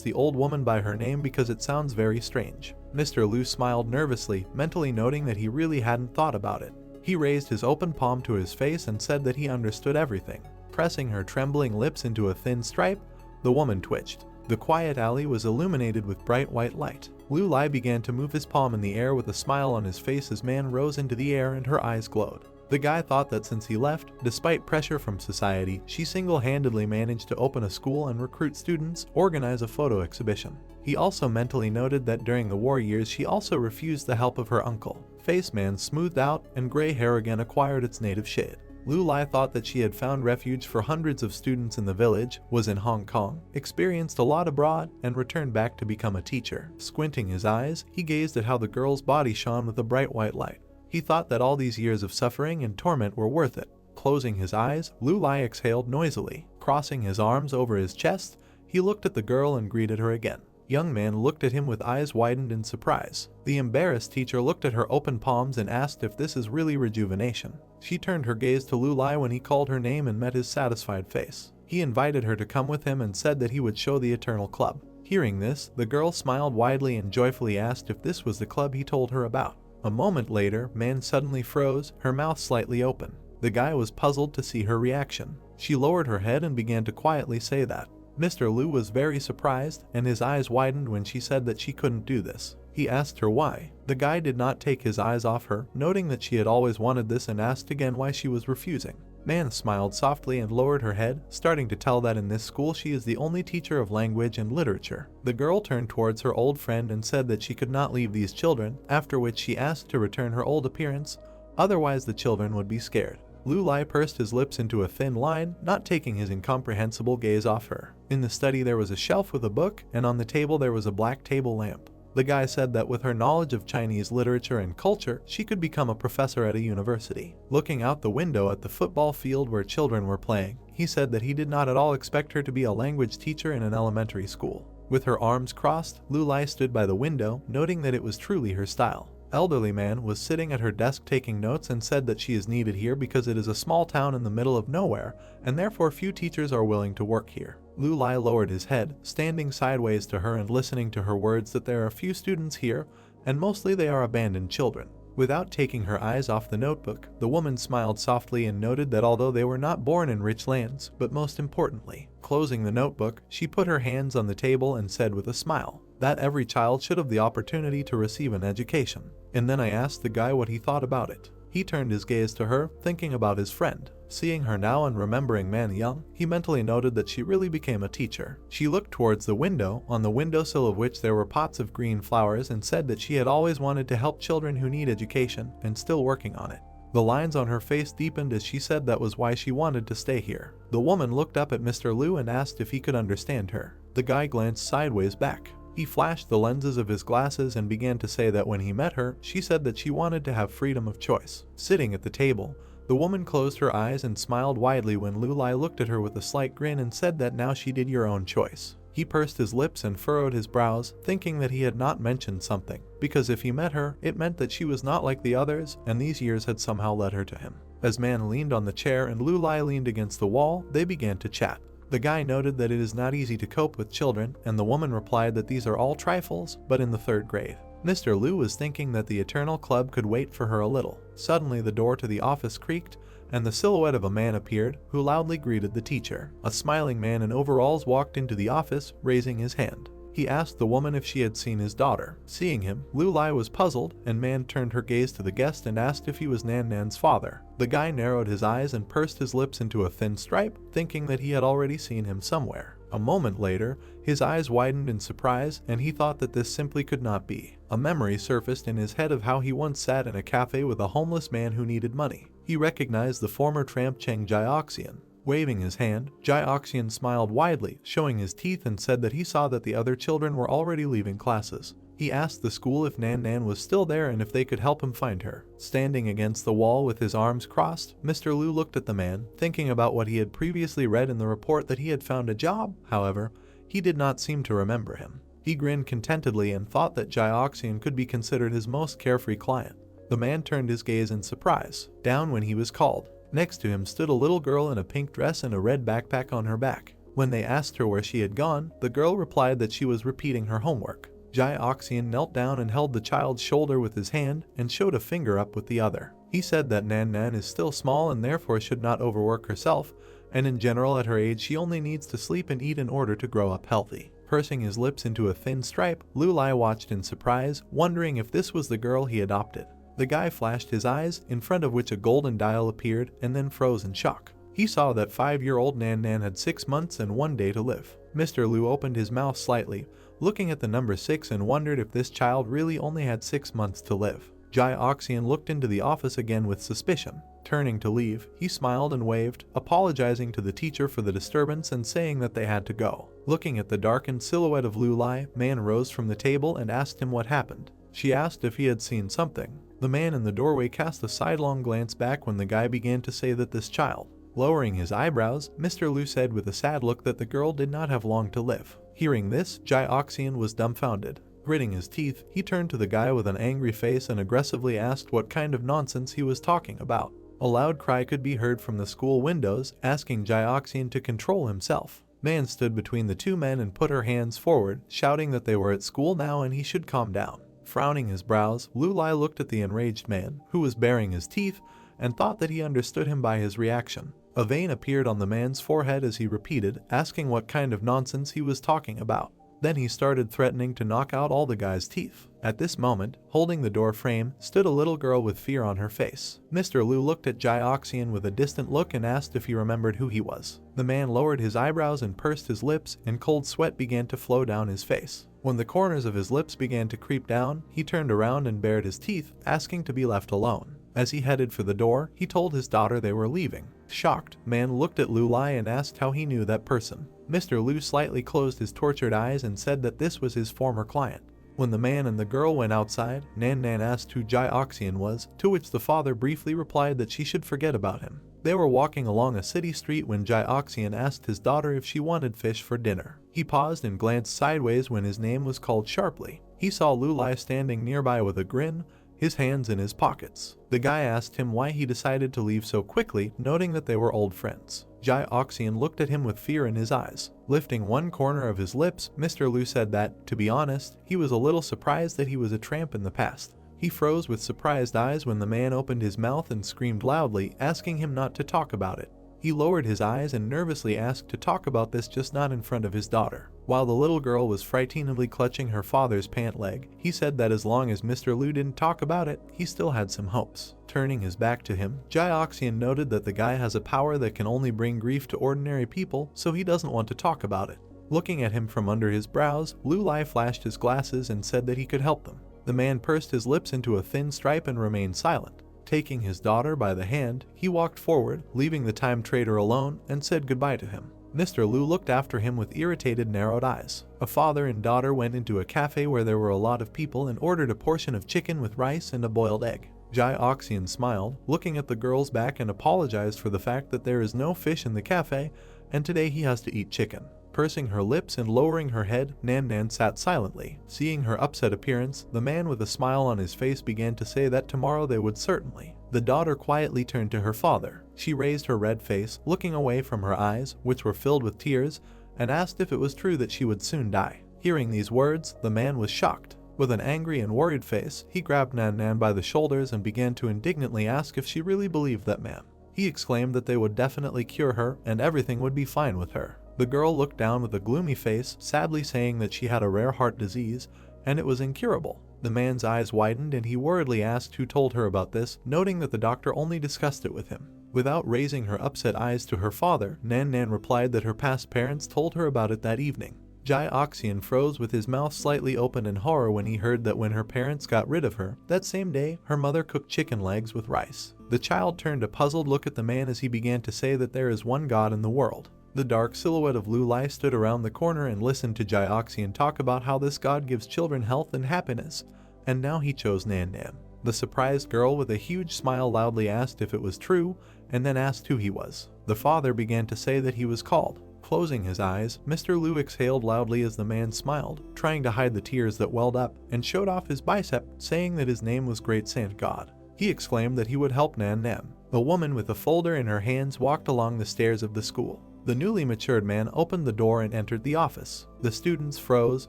Speaker 1: the old woman by her name because it sounds very strange. Mr. Lu smiled nervously, mentally noting that he really hadn't thought about it. He raised his open palm to his face and said that he understood everything. Pressing her trembling lips into a thin stripe, the woman twitched. The quiet alley was illuminated with bright white light. Lu Lai began to move his palm in the air with a smile on his face as man rose into the air and her eyes glowed. The guy thought that since he left, despite pressure from society, she single-handedly managed to open a school and recruit students, organize a photo exhibition. He also mentally noted that during the war years she also refused the help of her uncle. Face Man smoothed out and gray hair again acquired its native shade. Lu Lai thought that she had found refuge for hundreds of students in the village, was in Hong Kong, experienced a lot abroad, and returned back to become a teacher. Squinting his eyes, he gazed at how the girl's body shone with a bright white light. He thought that all these years of suffering and torment were worth it. Closing his eyes, Lu Lai exhaled noisily. Crossing his arms over his chest, he looked at the girl and greeted her again. Young man looked at him with eyes widened in surprise. The embarrassed teacher looked at her open palms and asked if this is really rejuvenation. She turned her gaze to Lu Lai when he called her name and met his satisfied face. He invited her to come with him and said that he would show the Eternal Club. Hearing this, the girl smiled widely and joyfully asked if this was the club he told her about. A moment later, Man suddenly froze, her mouth slightly open. The guy was puzzled to see her reaction. She lowered her head and began to quietly say that. Mr. Liu was very surprised, and his eyes widened when she said that she couldn't do this. He asked her why. The guy did not take his eyes off her, noting that she had always wanted this, and asked again why she was refusing. Man smiled softly and lowered her head, starting to tell that in this school she is the only teacher of language and literature. The girl turned towards her old friend and said that she could not leave these children, after which she asked to return her old appearance, otherwise the children would be scared. Lu Lai pursed his lips into a thin line, not taking his incomprehensible gaze off her. In the study there was a shelf with a book, and on the table there was a black table lamp. The guy said that with her knowledge of Chinese literature and culture, she could become a professor at a university. Looking out the window at the football field where children were playing, he said that he did not at all expect her to be a language teacher in an elementary school. With her arms crossed, Lu Lai stood by the window, noting that it was truly her style. Elderly man was sitting at her desk taking notes and said that she is needed here because it is a small town in the middle of nowhere, and therefore few teachers are willing to work here. Lu Lai lowered his head, standing sideways to her and listening to her words that there are few students here, and mostly they are abandoned children. Without taking her eyes off the notebook, the woman smiled softly and noted that although they were not born in rich lands, but most importantly, closing the notebook, she put her hands on the table and said with a smile, that every child should have the opportunity to receive an education. And then I asked the guy what he thought about it. He turned his gaze to her, thinking about his friend. Seeing her now and remembering Man Young, he mentally noted that she really became a teacher. She looked towards the window, on the windowsill of which there were pots of green flowers, and said that she had always wanted to help children who need education, and still working on it. The lines on her face deepened as she said that was why she wanted to stay here. The woman looked up at Mr. Liu and asked if he could understand her. The guy glanced sideways back. He flashed the lenses of his glasses and began to say that when he met her, she said that she wanted to have freedom of choice. Sitting at the table, the woman closed her eyes and smiled widely when Lu Lai looked at her with a slight grin and said that now she did your own choice. He pursed his lips and furrowed his brows, thinking that he had not mentioned something, because if he met her, it meant that she was not like the others, and these years had somehow led her to him. As Man leaned on the chair and Lu Lai leaned against the wall, they began to chat. The guy noted that it is not easy to cope with children, and the woman replied that these are all trifles, but in the 3rd grade. Mr. Liu was thinking that the Eternal Club could wait for her a little. Suddenly the door to the office creaked, and the silhouette of a man appeared, who loudly greeted the teacher. A smiling man in overalls walked into the office, raising his hand. He asked the woman if she had seen his daughter. Seeing him, Lu Lai was puzzled, and Man turned her gaze to the guest and asked if he was Nan Nan's father. The guy narrowed his eyes and pursed his lips into a thin stripe, thinking that he had already seen him somewhere. A moment later, his eyes widened in surprise, and he thought that this simply could not be. A memory surfaced in his head of how he once sat in a cafe with a homeless man who needed money. He recognized the former tramp Cheng Jioxian. Waving his hand, Jioxian smiled widely, showing his teeth, and said that he saw that the other children were already leaving classes. He asked the school if Nan Nan was still there and if they could help him find her. Standing against the wall with his arms crossed, Mr. Liu looked at the man, thinking about what he had previously read in the report that he had found a job. However, he did not seem to remember him. He grinned contentedly and thought that Jioxian could be considered his most carefree client. The man turned his gaze in surprise, down when he was called. Next to him stood a little girl in a pink dress and a red backpack on her back. When they asked her where she had gone, the girl replied that she was repeating her homework. Jioxian knelt down and held the child's shoulder with his hand and showed a finger up with the other. He said that Nan Nan is still small and therefore should not overwork herself, and in general at her age she only needs to sleep and eat in order to grow up healthy. Pursing his lips into a thin stripe, Lu Lai watched in surprise, wondering if this was the girl he adopted. The guy flashed his eyes, in front of which a golden dial appeared, and then froze in shock. He saw that 5-year-old Nan Nan had 6 months and 1 day to live. Mr. Lu opened his mouth slightly, looking at the number 6, and wondered if this child really only had 6 months to live. Jai Oxian looked into the office again with suspicion. Turning to leave, he smiled and waved, apologizing to the teacher for the disturbance and saying that they had to go. Looking at the darkened silhouette of Lu Lai, Man rose from the table and asked him what happened. She asked if he had seen something. The man in the doorway cast a sidelong glance back when the guy began to say that this child. Lowering his eyebrows, Mr. Lu said with a sad look that the girl did not have long to live. Hearing this, Jai Oxian was dumbfounded. Gritting his teeth, he turned to the guy with an angry face and aggressively asked what kind of nonsense he was talking about. A loud cry could be heard from the school windows, asking Jai Oxian to control himself. Man stood between the two men and put her hands forward, shouting that they were at school now and he should calm down. Frowning his brows, Lu Lai looked at the enraged man, who was baring his teeth, and thought that he understood him by his reaction. A vein appeared on the man's forehead as he repeated, asking what kind of nonsense he was talking about. Then he started threatening to knock out all the guy's teeth. At this moment, holding the door frame, stood a little girl with fear on her face. Mr. Lu looked at Jai Oxian with a distant look and asked if he remembered who he was. The man lowered his eyebrows and pursed his lips, and cold sweat began to flow down his face. When the corners of his lips began to creep down, he turned around and bared his teeth, asking to be left alone. As he headed for the door, he told his daughter they were leaving. Shocked, Man looked at Lu Lai and asked how he knew that person. Mr. Lu slightly closed his tortured eyes and said that this was his former client. When the man and the girl went outside, Nan Nan asked who Jai Oxian was, to which the father briefly replied that she should forget about him. They were walking along a city street when Jai Oxian asked his daughter if she wanted fish for dinner. He paused and glanced sideways when his name was called sharply. He saw Lu Lai standing nearby with a grin, his hands in his pockets. The guy asked him why he decided to leave so quickly, noting that they were old friends. Jai Oxian looked at him with fear in his eyes. Lifting one corner of his lips, Mr. Lu said that, to be honest, he was a little surprised that he was a tramp in the past. He froze with surprised eyes when the man opened his mouth and screamed loudly, asking him not to talk about it. He lowered his eyes and nervously asked to talk about this, just not in front of his daughter. While the little girl was frighteningly clutching her father's pant leg, he said that as long as Mr. Lu didn't talk about it, he still had some hopes. Turning his back to him, Jai Oxian noted that the guy has a power that can only bring grief to ordinary people, so he doesn't want to talk about it. Looking at him from under his brows, Lu Lai flashed his glasses and said that he could help them. The man pursed his lips into a thin stripe and remained silent. Taking his daughter by the hand, he walked forward, leaving the time trader alone, and said goodbye to him. Mr. Lu looked after him with irritated, narrowed eyes. A father and daughter went into a cafe where there were a lot of people and ordered a portion of chicken with rice and a boiled egg. Jai Oxian smiled, looking at the girl's back, and apologized for the fact that there is no fish in the cafe, and today he has to eat chicken. Pursing her lips and lowering her head, Nan Nan sat silently. Seeing her upset appearance, the man with a smile on his face began to say that tomorrow they would certainly. The daughter quietly turned to her father. She raised her red face, looking away from her eyes, which were filled with tears, and asked if it was true that she would soon die. Hearing these words, the man was shocked. With an angry and worried face, he grabbed Nan Nan by the shoulders and began to indignantly ask if she really believed that man. He exclaimed that they would definitely cure her and everything would be fine with her. The girl looked down with a gloomy face, sadly saying that she had a rare heart disease and it was incurable. The man's eyes widened and he worriedly asked who told her about this, noting that the doctor only discussed it with him. Without raising her upset eyes to her father, Nan Nan replied that her past parents told her about it that evening. Jai Oxian froze with his mouth slightly open in horror when he heard that when her parents got rid of her, that same day, her mother cooked chicken legs with rice. The child turned a puzzled look at the man as he began to say that there is one God in the world. The dark silhouette of Lu Lai stood around the corner and listened to Jai Oxian talk about how this God gives children health and happiness, and now he chose Nan Nan. The surprised girl with a huge smile loudly asked if it was true, and then asked who he was. The father began to say that he was called. Closing his eyes, Mr. Lu exhaled loudly as the man smiled, trying to hide the tears that welled up, and showed off his bicep, saying that his name was Great Saint God. He exclaimed that he would help Nan Nan. A woman with a folder in her hands walked along the stairs of the school. The newly matured man opened the door and entered the office. The students froze,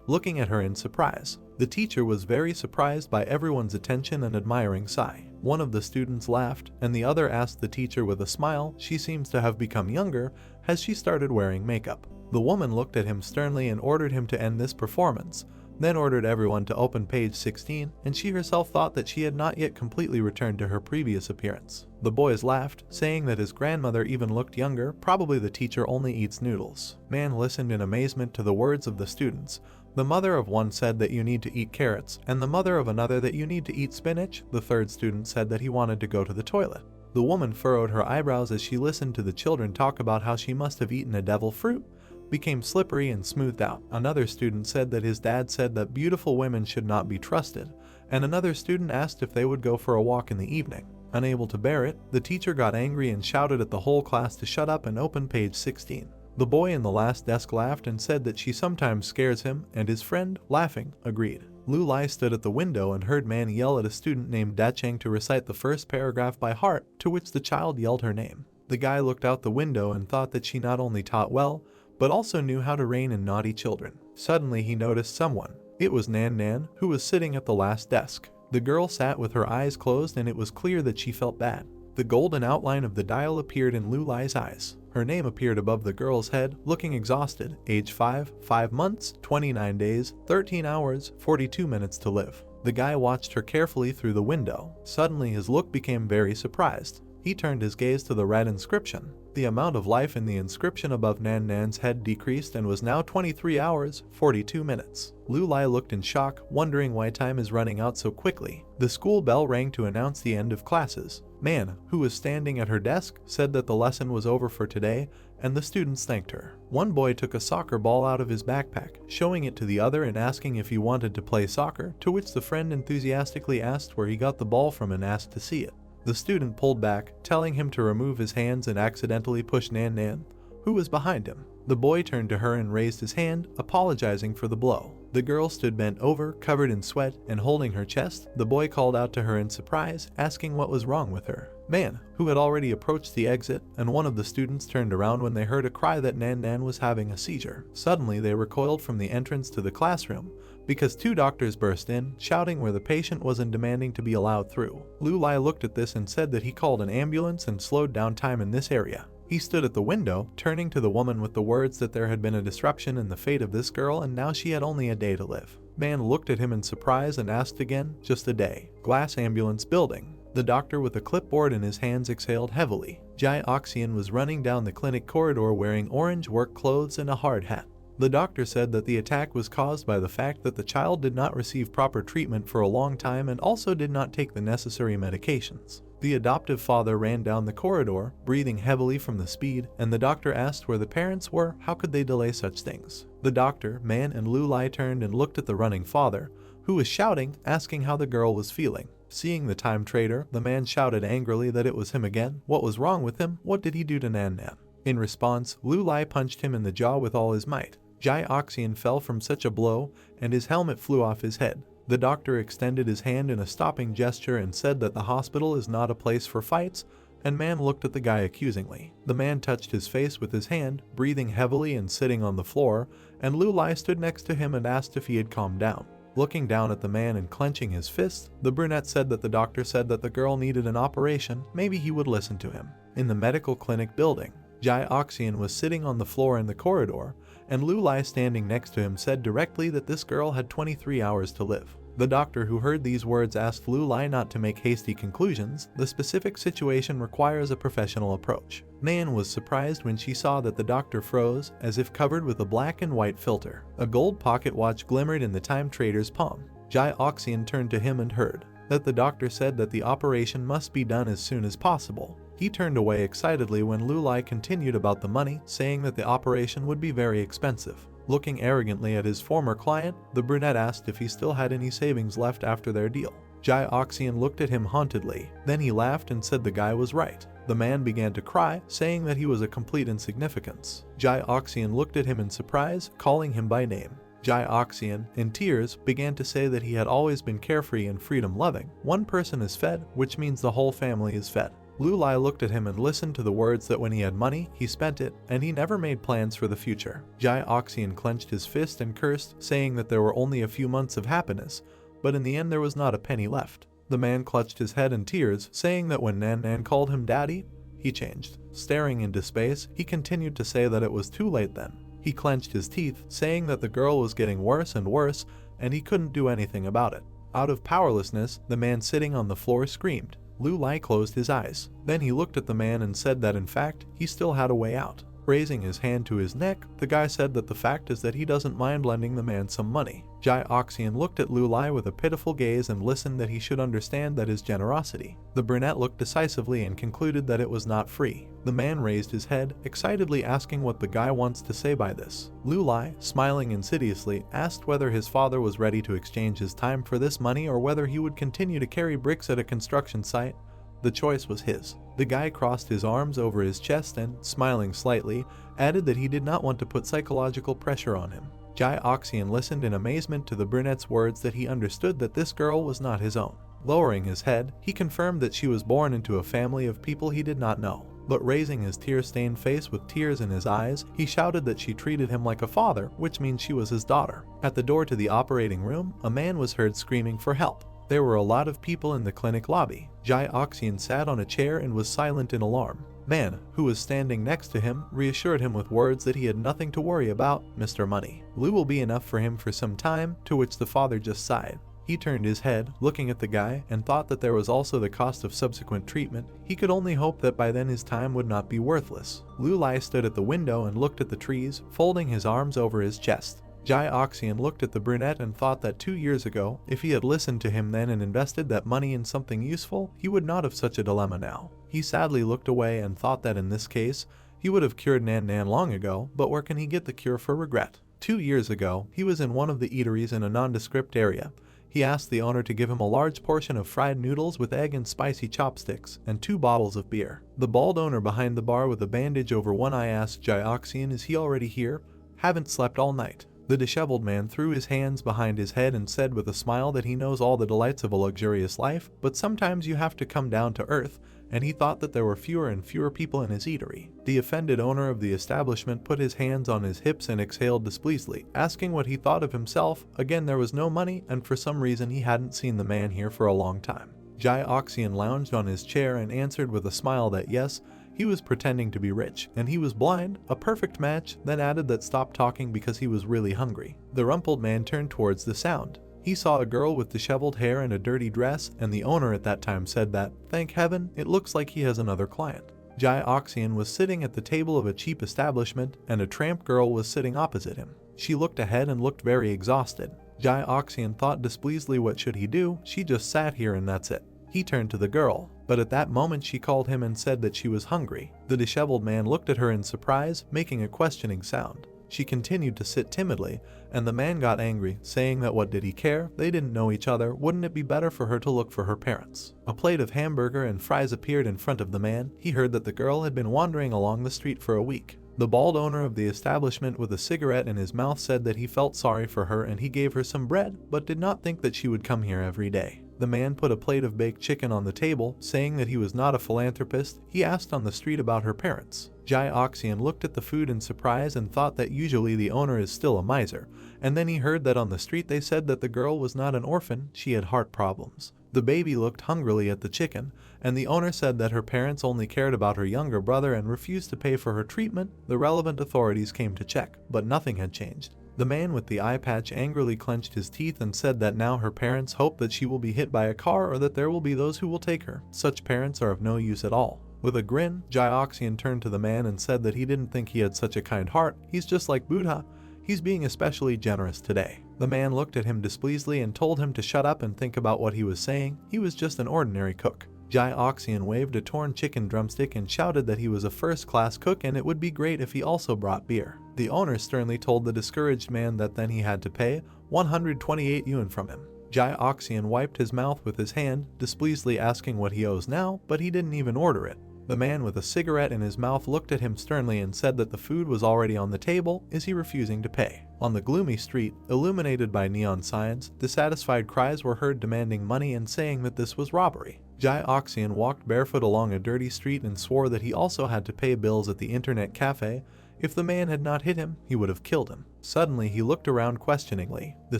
Speaker 1: looking at her in surprise. The teacher was very surprised by everyone's attention and admiring sigh. One of the students laughed, and the other asked the teacher with a smile, "She seems to have become younger. Has she started wearing makeup?" The woman looked at him sternly and ordered him to end this performance. then ordered everyone to open page 16, and she herself thought that she had not yet completely returned to her previous appearance. The boys laughed, saying that his grandmother even looked younger, probably the teacher only eats noodles. Man listened in amazement to the words of the students. The mother of one said that you need to eat carrots, and the mother of another that you need to eat spinach. The third student said that he wanted to go to the toilet. The woman furrowed her eyebrows as she listened to the children talk about how she must have eaten a devil fruit, became slippery and smoothed out. Another student said that his dad said that beautiful women should not be trusted, and another student asked if they would go for a walk in the evening. Unable to bear it, the teacher got angry and shouted at the whole class to shut up and open page 16. The boy in the last desk laughed and said that she sometimes scares him, and his friend, laughing, agreed. Lu Lai stood at the window and heard Man yell at a student named Dacheng to recite the first paragraph by heart, to which the child yelled her name. The guy looked out the window and thought that she not only taught well, but also knew how to rein in naughty children. Suddenly he noticed someone. It was Nan Nan, who was sitting at the last desk. The girl sat with her eyes closed, and it was clear that she felt bad. The golden outline of the dial appeared in Lu Lai's eyes. Her name appeared above the girl's head, looking exhausted. Age 5, 5 months, 29 days, 13 hours, 42 minutes to live. The guy watched her carefully through the window. Suddenly his look became very surprised. He turned his gaze to the red inscription. The amount of life in the inscription above Nan Nan's head decreased and was now 23 hours, 42 minutes. Lu Lai looked in shock, wondering why time is running out so quickly. The school bell rang to announce the end of classes. Man, who was standing at her desk, said that the lesson was over for today, and the students thanked her. One boy took a soccer ball out of his backpack, showing it to the other and asking if he wanted to play soccer, to which the friend enthusiastically asked where he got the ball from and asked to see it. The student pulled back, telling him to remove his hands, and accidentally pushed Nan Nan, who was behind him. The boy turned to her and raised his hand, apologizing for the blow. The girl stood bent over, covered in sweat, and holding her chest. The boy called out to her in surprise, asking what was wrong with her. Man, who had already approached the exit, and one of the students turned around when they heard a cry that Nan Nan was having a seizure. Suddenly they recoiled from the entrance to the classroom, because two doctors burst in, shouting where the patient was and demanding to be allowed through. Lu Lai looked at this and said that he called an ambulance and slowed down time in this area. He stood at the window, turning to the woman with the words that there had been a disruption in the fate of this girl and now she had only a day to live. Man looked at him in surprise and asked again, just a day. Glass ambulance building. The doctor with a clipboard in his hands exhaled heavily. Jai Oxian was running down the clinic corridor wearing orange work clothes and a hard hat. The doctor said that the attack was caused by the fact that the child did not receive proper treatment for a long time and also did not take the necessary medications. The adoptive father ran down the corridor, breathing heavily from the speed, and the doctor asked where the parents were. How could they delay such things? The doctor, Man, and Lu Lai turned and looked at the running father, who was shouting, asking how the girl was feeling. Seeing the time trader, the man shouted angrily that it was him again. What was wrong with him? What did he do to Nan Nan? In response, Lu Lai punched him in the jaw with all his might. Jai Oxian fell from such a blow, and his helmet flew off his head. The doctor extended his hand in a stopping gesture and said that the hospital is not a place for fights, and Man looked at the guy accusingly. The man touched his face with his hand, breathing heavily and sitting on the floor, and Lu Lai stood next to him and asked if he had calmed down. Looking down at the man and clenching his fist, the brunette said that the doctor said that the girl needed an operation, maybe he would listen to him. In the medical clinic building, Jai Oxian was sitting on the floor in the corridor, and Lu Lai standing next to him said directly that this girl had 23 hours to live. The doctor who heard these words asked Lu Lai not to make hasty conclusions. The specific situation requires a professional approach. Nan was surprised when she saw that the doctor froze, as if covered with a black and white filter. A gold pocket watch glimmered in the time trader's palm. Jai Oxian turned to him and heard that the doctor said that the operation must be done as soon as possible. He turned away excitedly when Lu Lai continued about the money, saying that the operation would be very expensive. Looking arrogantly at his former client, the brunette asked if he still had any savings left after their deal. Jai Oxian looked at him hauntedly. Then he laughed and said the guy was right. The man began to cry, saying that he was a complete insignificance. Jai Oxian looked at him in surprise, calling him by name. Jai Oxian, in tears, began to say that he had always been carefree and freedom-loving. One person is fed, which means the whole family is fed. Lu Lai looked at him and listened to the words that when he had money, he spent it, and he never made plans for the future. Jai Oxian clenched his fist and cursed, saying that there were only a few months of happiness, but in the end there was not a penny left. The man clutched his head in tears, saying that when Nan Nan called him daddy, he changed. Staring into space, he continued to say that it was too late then. He clenched his teeth, saying that the girl was getting worse and worse, and he couldn't do anything about it. Out of powerlessness, the man sitting on the floor screamed. Lu Lai closed his eyes. Then he looked at the man and said that in fact, he still had a way out. Raising his hand to his neck, the guy said that the fact is that he doesn't mind lending the man some money. Jai Oxian looked at Lu Lai with a pitiful gaze and listened that he should understand that his generosity. The brunette looked decisively and concluded that it was not free. The man raised his head, excitedly asking what the guy wants to say by this. Lu Lai, smiling insidiously, asked whether his father was ready to exchange his time for this money or whether he would continue to carry bricks at a construction site. The choice was his. The guy crossed his arms over his chest and, smiling slightly, added that he did not want to put psychological pressure on him. Jai Oxian listened in amazement to the brunette's words that he understood that this girl was not his own. Lowering his head, he confirmed that she was born into a family of people he did not know. But raising his tear-stained face with tears in his eyes, he shouted that she treated him like a father, which means she was his daughter. At the door to the operating room, a man was heard screaming for help. There were a lot of people in the clinic lobby. Jai Oxian sat on a chair and was silent in alarm. Man, who was standing next to him, reassured him with words that he had nothing to worry about, Mr. Money. Lu will be enough for him for some time, to which the father just sighed. He turned his head, looking at the guy, and thought that there was also the cost of subsequent treatment. He could only hope that by then his time would not be worthless. Lu Lai stood at the window and looked at the trees, folding his arms over his chest. Jai Oxian looked at the brunette and thought that 2 years ago, if he had listened to him then and invested that money in something useful, he would not have such a dilemma now. He sadly looked away and thought that in this case, he would have cured Nan Nan long ago, but where can he get the cure for regret? 2 years ago, he was in one of the eateries in a nondescript area. He asked the owner to give him a large portion of fried noodles with egg and spicy chopsticks, and 2 bottles of beer. The bald owner behind the bar with a bandage over one eye asked Jai Oxian, "Is he already here? Haven't slept all night." The disheveled man threw his hands behind his head and said with a smile that he knows all the delights of a luxurious life, but sometimes you have to come down to earth, and he thought that there were fewer and fewer people in his eatery. The offended owner of the establishment put his hands on his hips and exhaled displeasedly, asking what he thought of himself. Again, there was no money, and for some reason he hadn't seen the man here for a long time. Jai Oxian lounged on his chair and answered with a smile that yes, he was pretending to be rich, and he was blind, a perfect match, then added that stopped talking because he was really hungry. The rumpled man turned towards the sound. He saw a girl with disheveled hair and a dirty dress, and the owner at that time said that, "Thank heaven, it looks like he has another client." Jai Oxian was sitting at the table of a cheap establishment, and a tramp girl was sitting opposite him. She looked ahead and looked very exhausted. Jai Oxian thought displeasedly, what should he do? She just sat here and that's it. He turned to the girl, but at that moment she called him and said that she was hungry. The disheveled man looked at her in surprise, making a questioning sound. She continued to sit timidly, and the man got angry, saying that what did he care, they didn't know each other, wouldn't it be better for her to look for her parents? A plate of hamburger and fries appeared in front of the man. He heard that the girl had been wandering along the street for a week. The bald owner of the establishment with a cigarette in his mouth said that he felt sorry for her and he gave her some bread, but did not think that she would come here every day. The man put a plate of baked chicken on the table, saying that he was not a philanthropist. He asked on the street about her parents. Jai Oxian looked at the food in surprise and thought that usually the owner is still a miser, and then he heard that on the street they said that the girl was not an orphan, she had heart problems. The baby looked hungrily at the chicken, and the owner said that her parents only cared about her younger brother and refused to pay for her treatment. The relevant authorities came to check, but nothing had changed. The man with the eye patch angrily clenched his teeth and said that now her parents hope that she will be hit by a car or that there will be those who will take her. Such parents are of no use at all. With a grin, Jai Oxian turned to the man and said that he didn't think he had such a kind heart. He's just like Buddha. He's being especially generous today. The man looked at him displeasedly and told him to shut up and think about what he was saying. He was just an ordinary cook. Jai Oxian waved a torn chicken drumstick and shouted that he was a first-class cook and it would be great if he also brought beer. The owner sternly told the discouraged man that then he had to pay 128 yuan from him. Jai Oxian wiped his mouth with his hand, displeasedly asking what he owes now, but he didn't even order it. The man with a cigarette in his mouth looked at him sternly and said that the food was already on the table. Is he refusing to pay? On the gloomy street, illuminated by neon signs, dissatisfied cries were heard demanding money and saying that this was robbery. Jai Oxian walked barefoot along a dirty street and swore that he also had to pay bills at the internet cafe. If the man had not hit him, he would have killed him. Suddenly, he looked around questioningly. The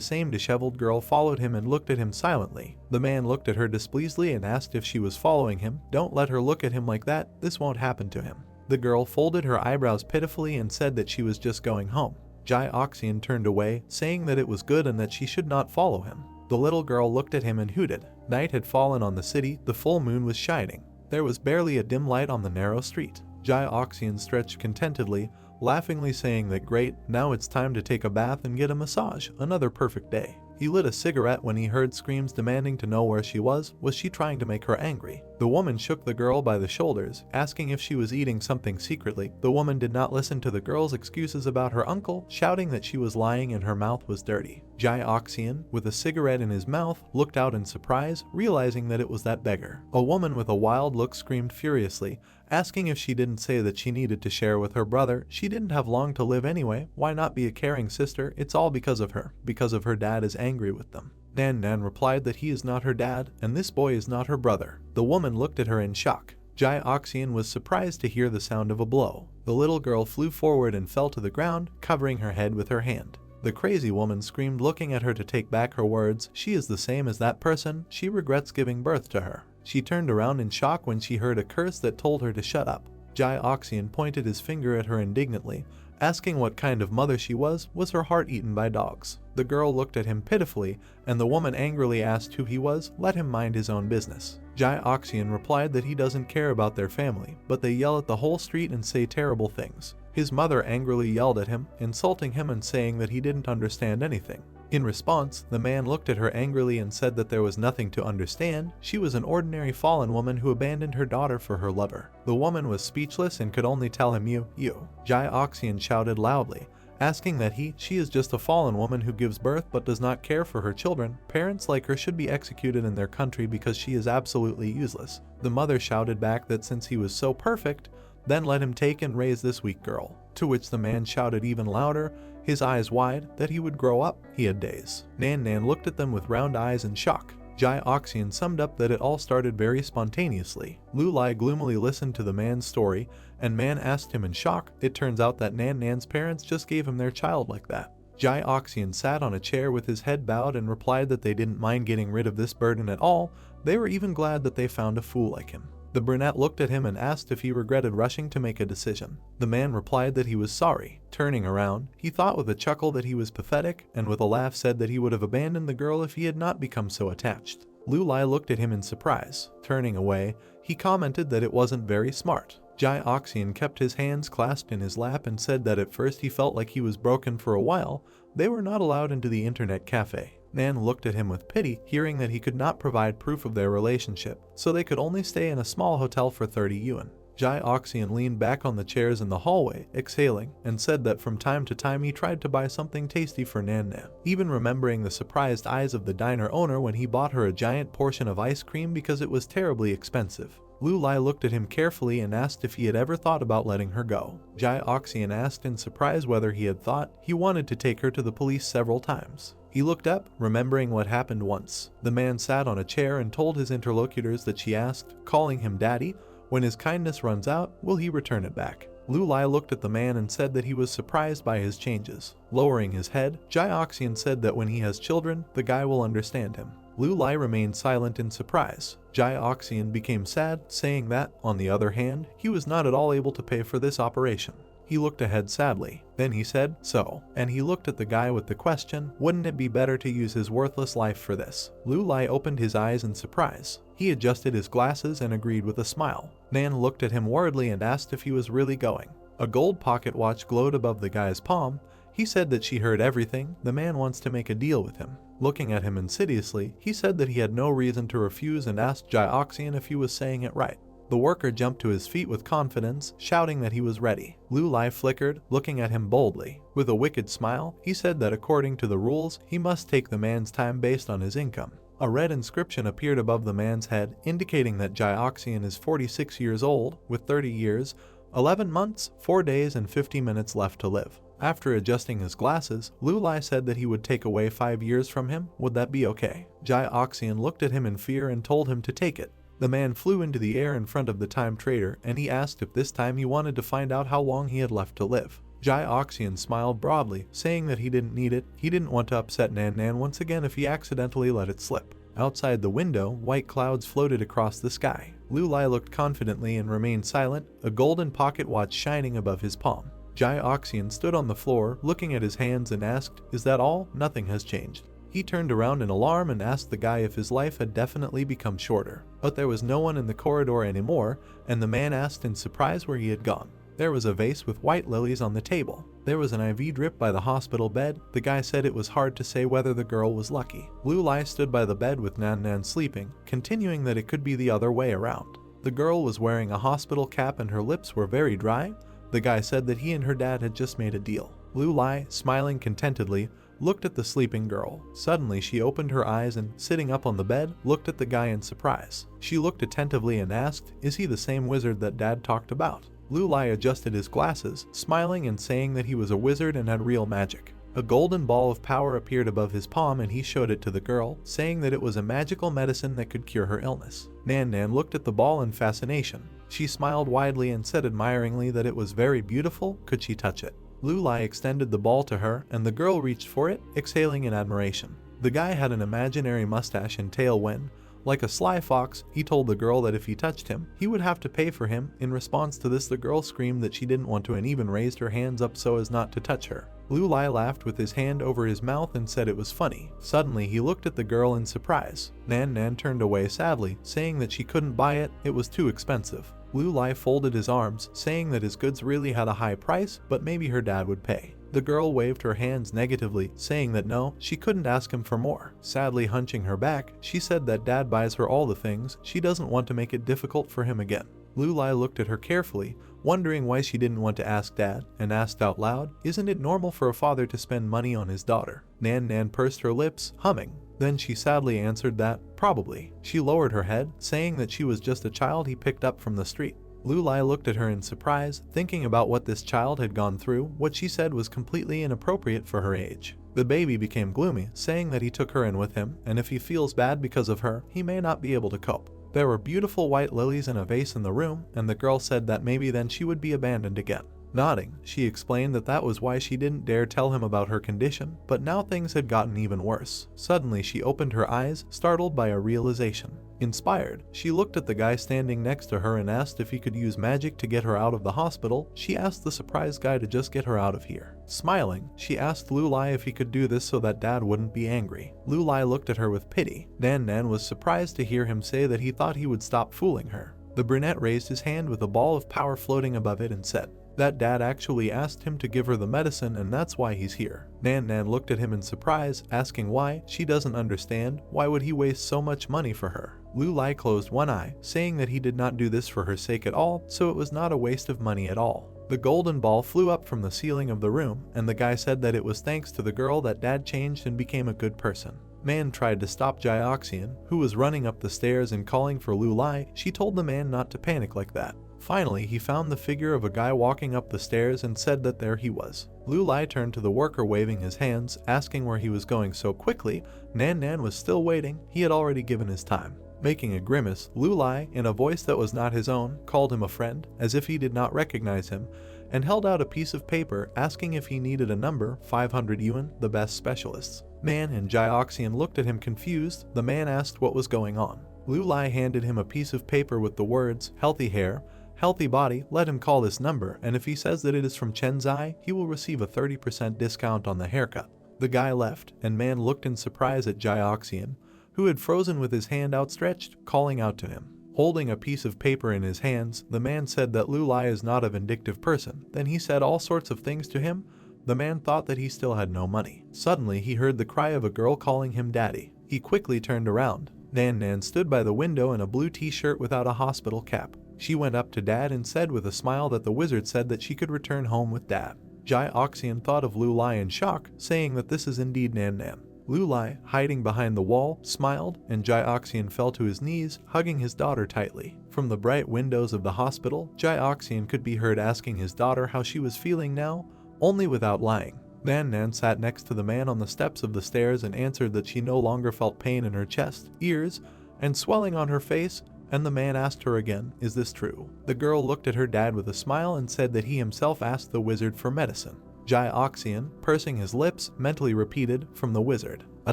Speaker 1: same disheveled girl followed him and looked at him silently. The man looked at her displeasedly and asked if she was following him. Don't let her look at him like that, this won't happen to him. The girl folded her eyebrows pitifully and said that she was just going home. Jai Oxian turned away, saying that it was good and that she should not follow him. The little girl looked at him and hooted. Night had fallen on the city, the full moon was shining. There was barely a dim light on the narrow street. Jai Oxian stretched contentedly, laughingly saying that great, now it's time to take a bath and get a massage, another perfect day. He lit a cigarette when he heard screams demanding to know where she was she trying to make her angry? The woman shook the girl by the shoulders, asking if she was eating something secretly. The woman did not listen to the girl's excuses about her uncle, shouting that she was lying and her mouth was dirty. Jai Oxian, with a cigarette in his mouth, looked out in surprise, realizing that it was that beggar. A woman with a wild look screamed furiously, asking if she didn't say that she needed to share with her brother. She didn't have long to live anyway, why not be a caring sister? It's all because of her dad is angry with them. Nan replied that he is not her dad, and this boy is not her brother. The woman looked at her in shock. Jai Oxian was surprised to hear the sound of a blow. The little girl flew forward and fell to the ground, covering her head with her hand. The crazy woman screamed, looking at her to take back her words. She is the same as that person, she regrets giving birth to her. She turned around in shock when she heard a curse that told her to shut up. Jai Oxian pointed his finger at her indignantly, asking what kind of mother she was her heart eaten by dogs? The girl looked at him pitifully, and the woman angrily asked who he was, let him mind his own business. Jai Oxian replied that he doesn't care about their family, but they yell at the whole street and say terrible things. His mother angrily yelled at him, insulting him and saying that he didn't understand anything. In response, the man looked at her angrily and said that there was nothing to understand. She was an ordinary fallen woman who abandoned her daughter for her lover. The woman was speechless and could only tell him you. Jai Oxian shouted loudly, asking that she is just a fallen woman who gives birth but does not care for her children. Parents like her should be executed in their country because she is absolutely useless. The mother shouted back that since he was so perfect, then let him take and raise this weak girl. To which the man shouted even louder, his eyes wide, that he would grow up. He had days. Nan looked at them with round eyes in shock. Jai Oxian summed up that it all started very spontaneously. Lu Lai gloomily listened to the man's story, and man asked him in shock. It turns out that Nan's parents just gave him their child like that. Jai Oxian sat on a chair with his head bowed and replied that they didn't mind getting rid of this burden at all. They were even glad that they found a fool like him. The brunette looked at him and asked if he regretted rushing to make a decision. The man replied that he was sorry. Turning around, he thought with a chuckle that he was pathetic, and with a laugh said that he would have abandoned the girl if he had not become so attached. Lu Lai looked at him in surprise. Turning away, he commented that it wasn't very smart. Jai Oxian kept his hands clasped in his lap and said that at first he felt like he was broken for a while. They were not allowed into the internet cafe. Nan looked at him with pity, hearing that he could not provide proof of their relationship, so they could only stay in a small hotel for 30 yuan. Jai Oxian leaned back on the chairs in the hallway, exhaling, and said that from time to time he tried to buy something tasty for Nan, even remembering the surprised eyes of the diner owner when he bought her a giant portion of ice cream because it was terribly expensive. Lu Lai looked at him carefully and asked if he had ever thought about letting her go. Jai Oxian asked in surprise whether he had thought. He wanted to take her to the police several times. He looked up, remembering what happened once. The man sat on a chair and told his interlocutors that she asked, calling him daddy, when his kindness runs out, will he return it back? Lu Lai looked at the man and said that he was surprised by his changes. Lowering his head, Jai Oxian said that when he has children, the guy will understand him. Lu Lai remained silent in surprise. Jai Oxian became sad, saying that, on the other hand, he was not at all able to pay for this operation. He looked ahead sadly. Then he said, so, and he looked at the guy with the question, wouldn't it be better to use his worthless life for this? Lu Lai opened his eyes in surprise. He adjusted his glasses and agreed with a smile. Nan looked at him worriedly and asked if he was really going. A gold pocket watch glowed above the guy's palm. He said that she heard everything. The man wants to make a deal with him. Looking at him insidiously, he said that he had no reason to refuse and asked Jai Oxian if he was saying it right. The worker jumped to his feet with confidence, shouting that he was ready. Lu Lai flickered, looking at him boldly. With a wicked smile, he said that according to the rules, he must take the man's time based on his income. A red inscription appeared above the man's head, indicating that Jai Oxian is 46 years old, with 30 years, 11 months, 4 days, and 50 minutes left to live. After adjusting his glasses, Lu Lai said that he would take away 5 years from him. Would that be okay? Jai Oxian looked at him in fear and told him to take it. The man flew into the air in front of the time trader, and he asked if this time he wanted to find out how long he had left to live. Jai Oxian smiled broadly, saying that he didn't need it. He didn't want to upset Nan once again if he accidentally let it slip. Outside the window, white clouds floated across the sky. Lu Lai looked confidently and remained silent, a golden pocket watch shining above his palm. Jai-Oxian stood on the floor, looking at his hands and asked, "Is that all? Nothing has changed." He turned around in alarm and asked the guy if his life had definitely become shorter. But there was no one in the corridor anymore, and the man asked in surprise where he had gone. There was a vase with white lilies on the table. There was an IV drip by the hospital bed. The guy said it was hard to say whether the girl was lucky. Blue Lai stood by the bed with Nan Nan sleeping, continuing that it could be the other way around. The girl was wearing a hospital cap and her lips were very dry. The guy said that he and her dad had just made a deal. Blue Lai, smiling contentedly, looked at the sleeping girl. Suddenly she opened her eyes and, sitting up on the bed, looked at the guy in surprise. She looked attentively and asked, "Is he the same wizard that Dad talked about?" Blue Lai adjusted his glasses, smiling and saying that he was a wizard and had real magic. A golden ball of power appeared above his palm and he showed it to the girl, saying that it was a magical medicine that could cure her illness. Nan Nan looked at the ball in fascination. She smiled widely and said admiringly that it was very beautiful. Could she touch it? Blue Lai extended the ball to her, and the girl reached for it, exhaling in admiration. The guy had an imaginary mustache and tail when, like a sly fox, he told the girl that if he touched him, he would have to pay for him. In response to this, the girl screamed that she didn't want to and even raised her hands up so as not to touch her. Blue Lai laughed with his hand over his mouth and said it was funny. Suddenly, he looked at the girl in surprise. Nan Nan turned away sadly, saying that she couldn't buy it, it was too expensive. Blue Lai folded his arms, saying that his goods really had a high price, but maybe her dad would pay. The girl waved her hands negatively, saying that no, she couldn't ask him for more. Sadly hunching her back, she said that Dad buys her all the things, she doesn't want to make it difficult for him again. Blue Lai looked at her carefully, wondering why she didn't want to ask Dad, and asked out loud, "Isn't it normal for a father to spend money on his daughter?" Nan Nan pursed her lips, humming. Then she sadly answered that, probably. She lowered her head, saying that she was just a child he picked up from the street. Blue Lai looked at her in surprise, thinking about what this child had gone through. What she said was completely inappropriate for her age. The baby became gloomy, saying that he took her in with him, and if he feels bad because of her, he may not be able to cope. There were beautiful white lilies in a vase in the room, and the girl said that maybe then she would be abandoned again. Nodding, she explained that that was why she didn't dare tell him about her condition, but now things had gotten even worse. Suddenly she opened her eyes, startled by a realization. Inspired, she looked at the guy standing next to her and asked if he could use magic to get her out of the hospital. She asked the surprise guy to just get her out of here. Smiling, she asked Blue Lai if he could do this so that Dad wouldn't be angry. Blue Lai looked at her with pity. Nan Nan was surprised to hear him say that he thought he would stop fooling her. The brunette raised his hand with a ball of power floating above it and said that Dad actually asked him to give her the medicine and that's why he's here. Nan Nan looked at him in surprise, asking why. She doesn't understand. Why would he waste so much money for her? Blue Lai closed one eye, saying that he did not do this for her sake at all, so it was not a waste of money at all. The golden ball flew up from the ceiling of the room, and the guy said that it was thanks to the girl that Dad changed and became a good person. Man tried to stop Jai-Oxian, who was running up the stairs and calling for Blue Lai. She told the man not to panic like that. Finally, he found the figure of a guy walking up the stairs and said that there he was. Blue Lai turned to the worker waving his hands, asking where he was going so quickly. Nan Nan was still waiting, he had already given his time. Making a grimace, Blue Lai, in a voice that was not his own, called him a friend, as if he did not recognize him, and held out a piece of paper asking if he needed a number, 500 yuan, the best specialists. Man and Jai-Oxian looked at him confused. The man asked what was going on. Blue Lai handed him a piece of paper with the words, "Healthy hair, healthy body, let him call this number, and if he says that it is from Chenzai, he will receive a 30% discount on the haircut." The guy left, and Man looked in surprise at Jai-Oxian, who had frozen with his hand outstretched, calling out to him. Holding a piece of paper in his hands, the man said that Blue Lai is not a vindictive person. Then he said all sorts of things to him. The man thought that he still had no money. Suddenly he heard the cry of a girl calling him daddy. He quickly turned around. Nan Nan stood by the window in a blue t-shirt without a hospital cap. She went up to Dad and said with a smile that the wizard said that she could return home with Dad. Jai-Oxian thought of Blue Lai in shock, saying that this is indeed Nan Nan. Blue Lai, hiding behind the wall, smiled, and Jai-Oxian fell to his knees, hugging his daughter tightly. From the bright windows of the hospital, Jai-Oxian could be heard asking his daughter how she was feeling now, only without lying. Nan Nan sat next to the man on the steps of the stairs and answered that she no longer felt pain in her chest, ears, and swelling on her face, and the man asked her again, "Is this true?" The girl looked at her dad with a smile and said that he himself asked the wizard for medicine. Jai-Oxian, pursing his lips, mentally repeated, "From the wizard." A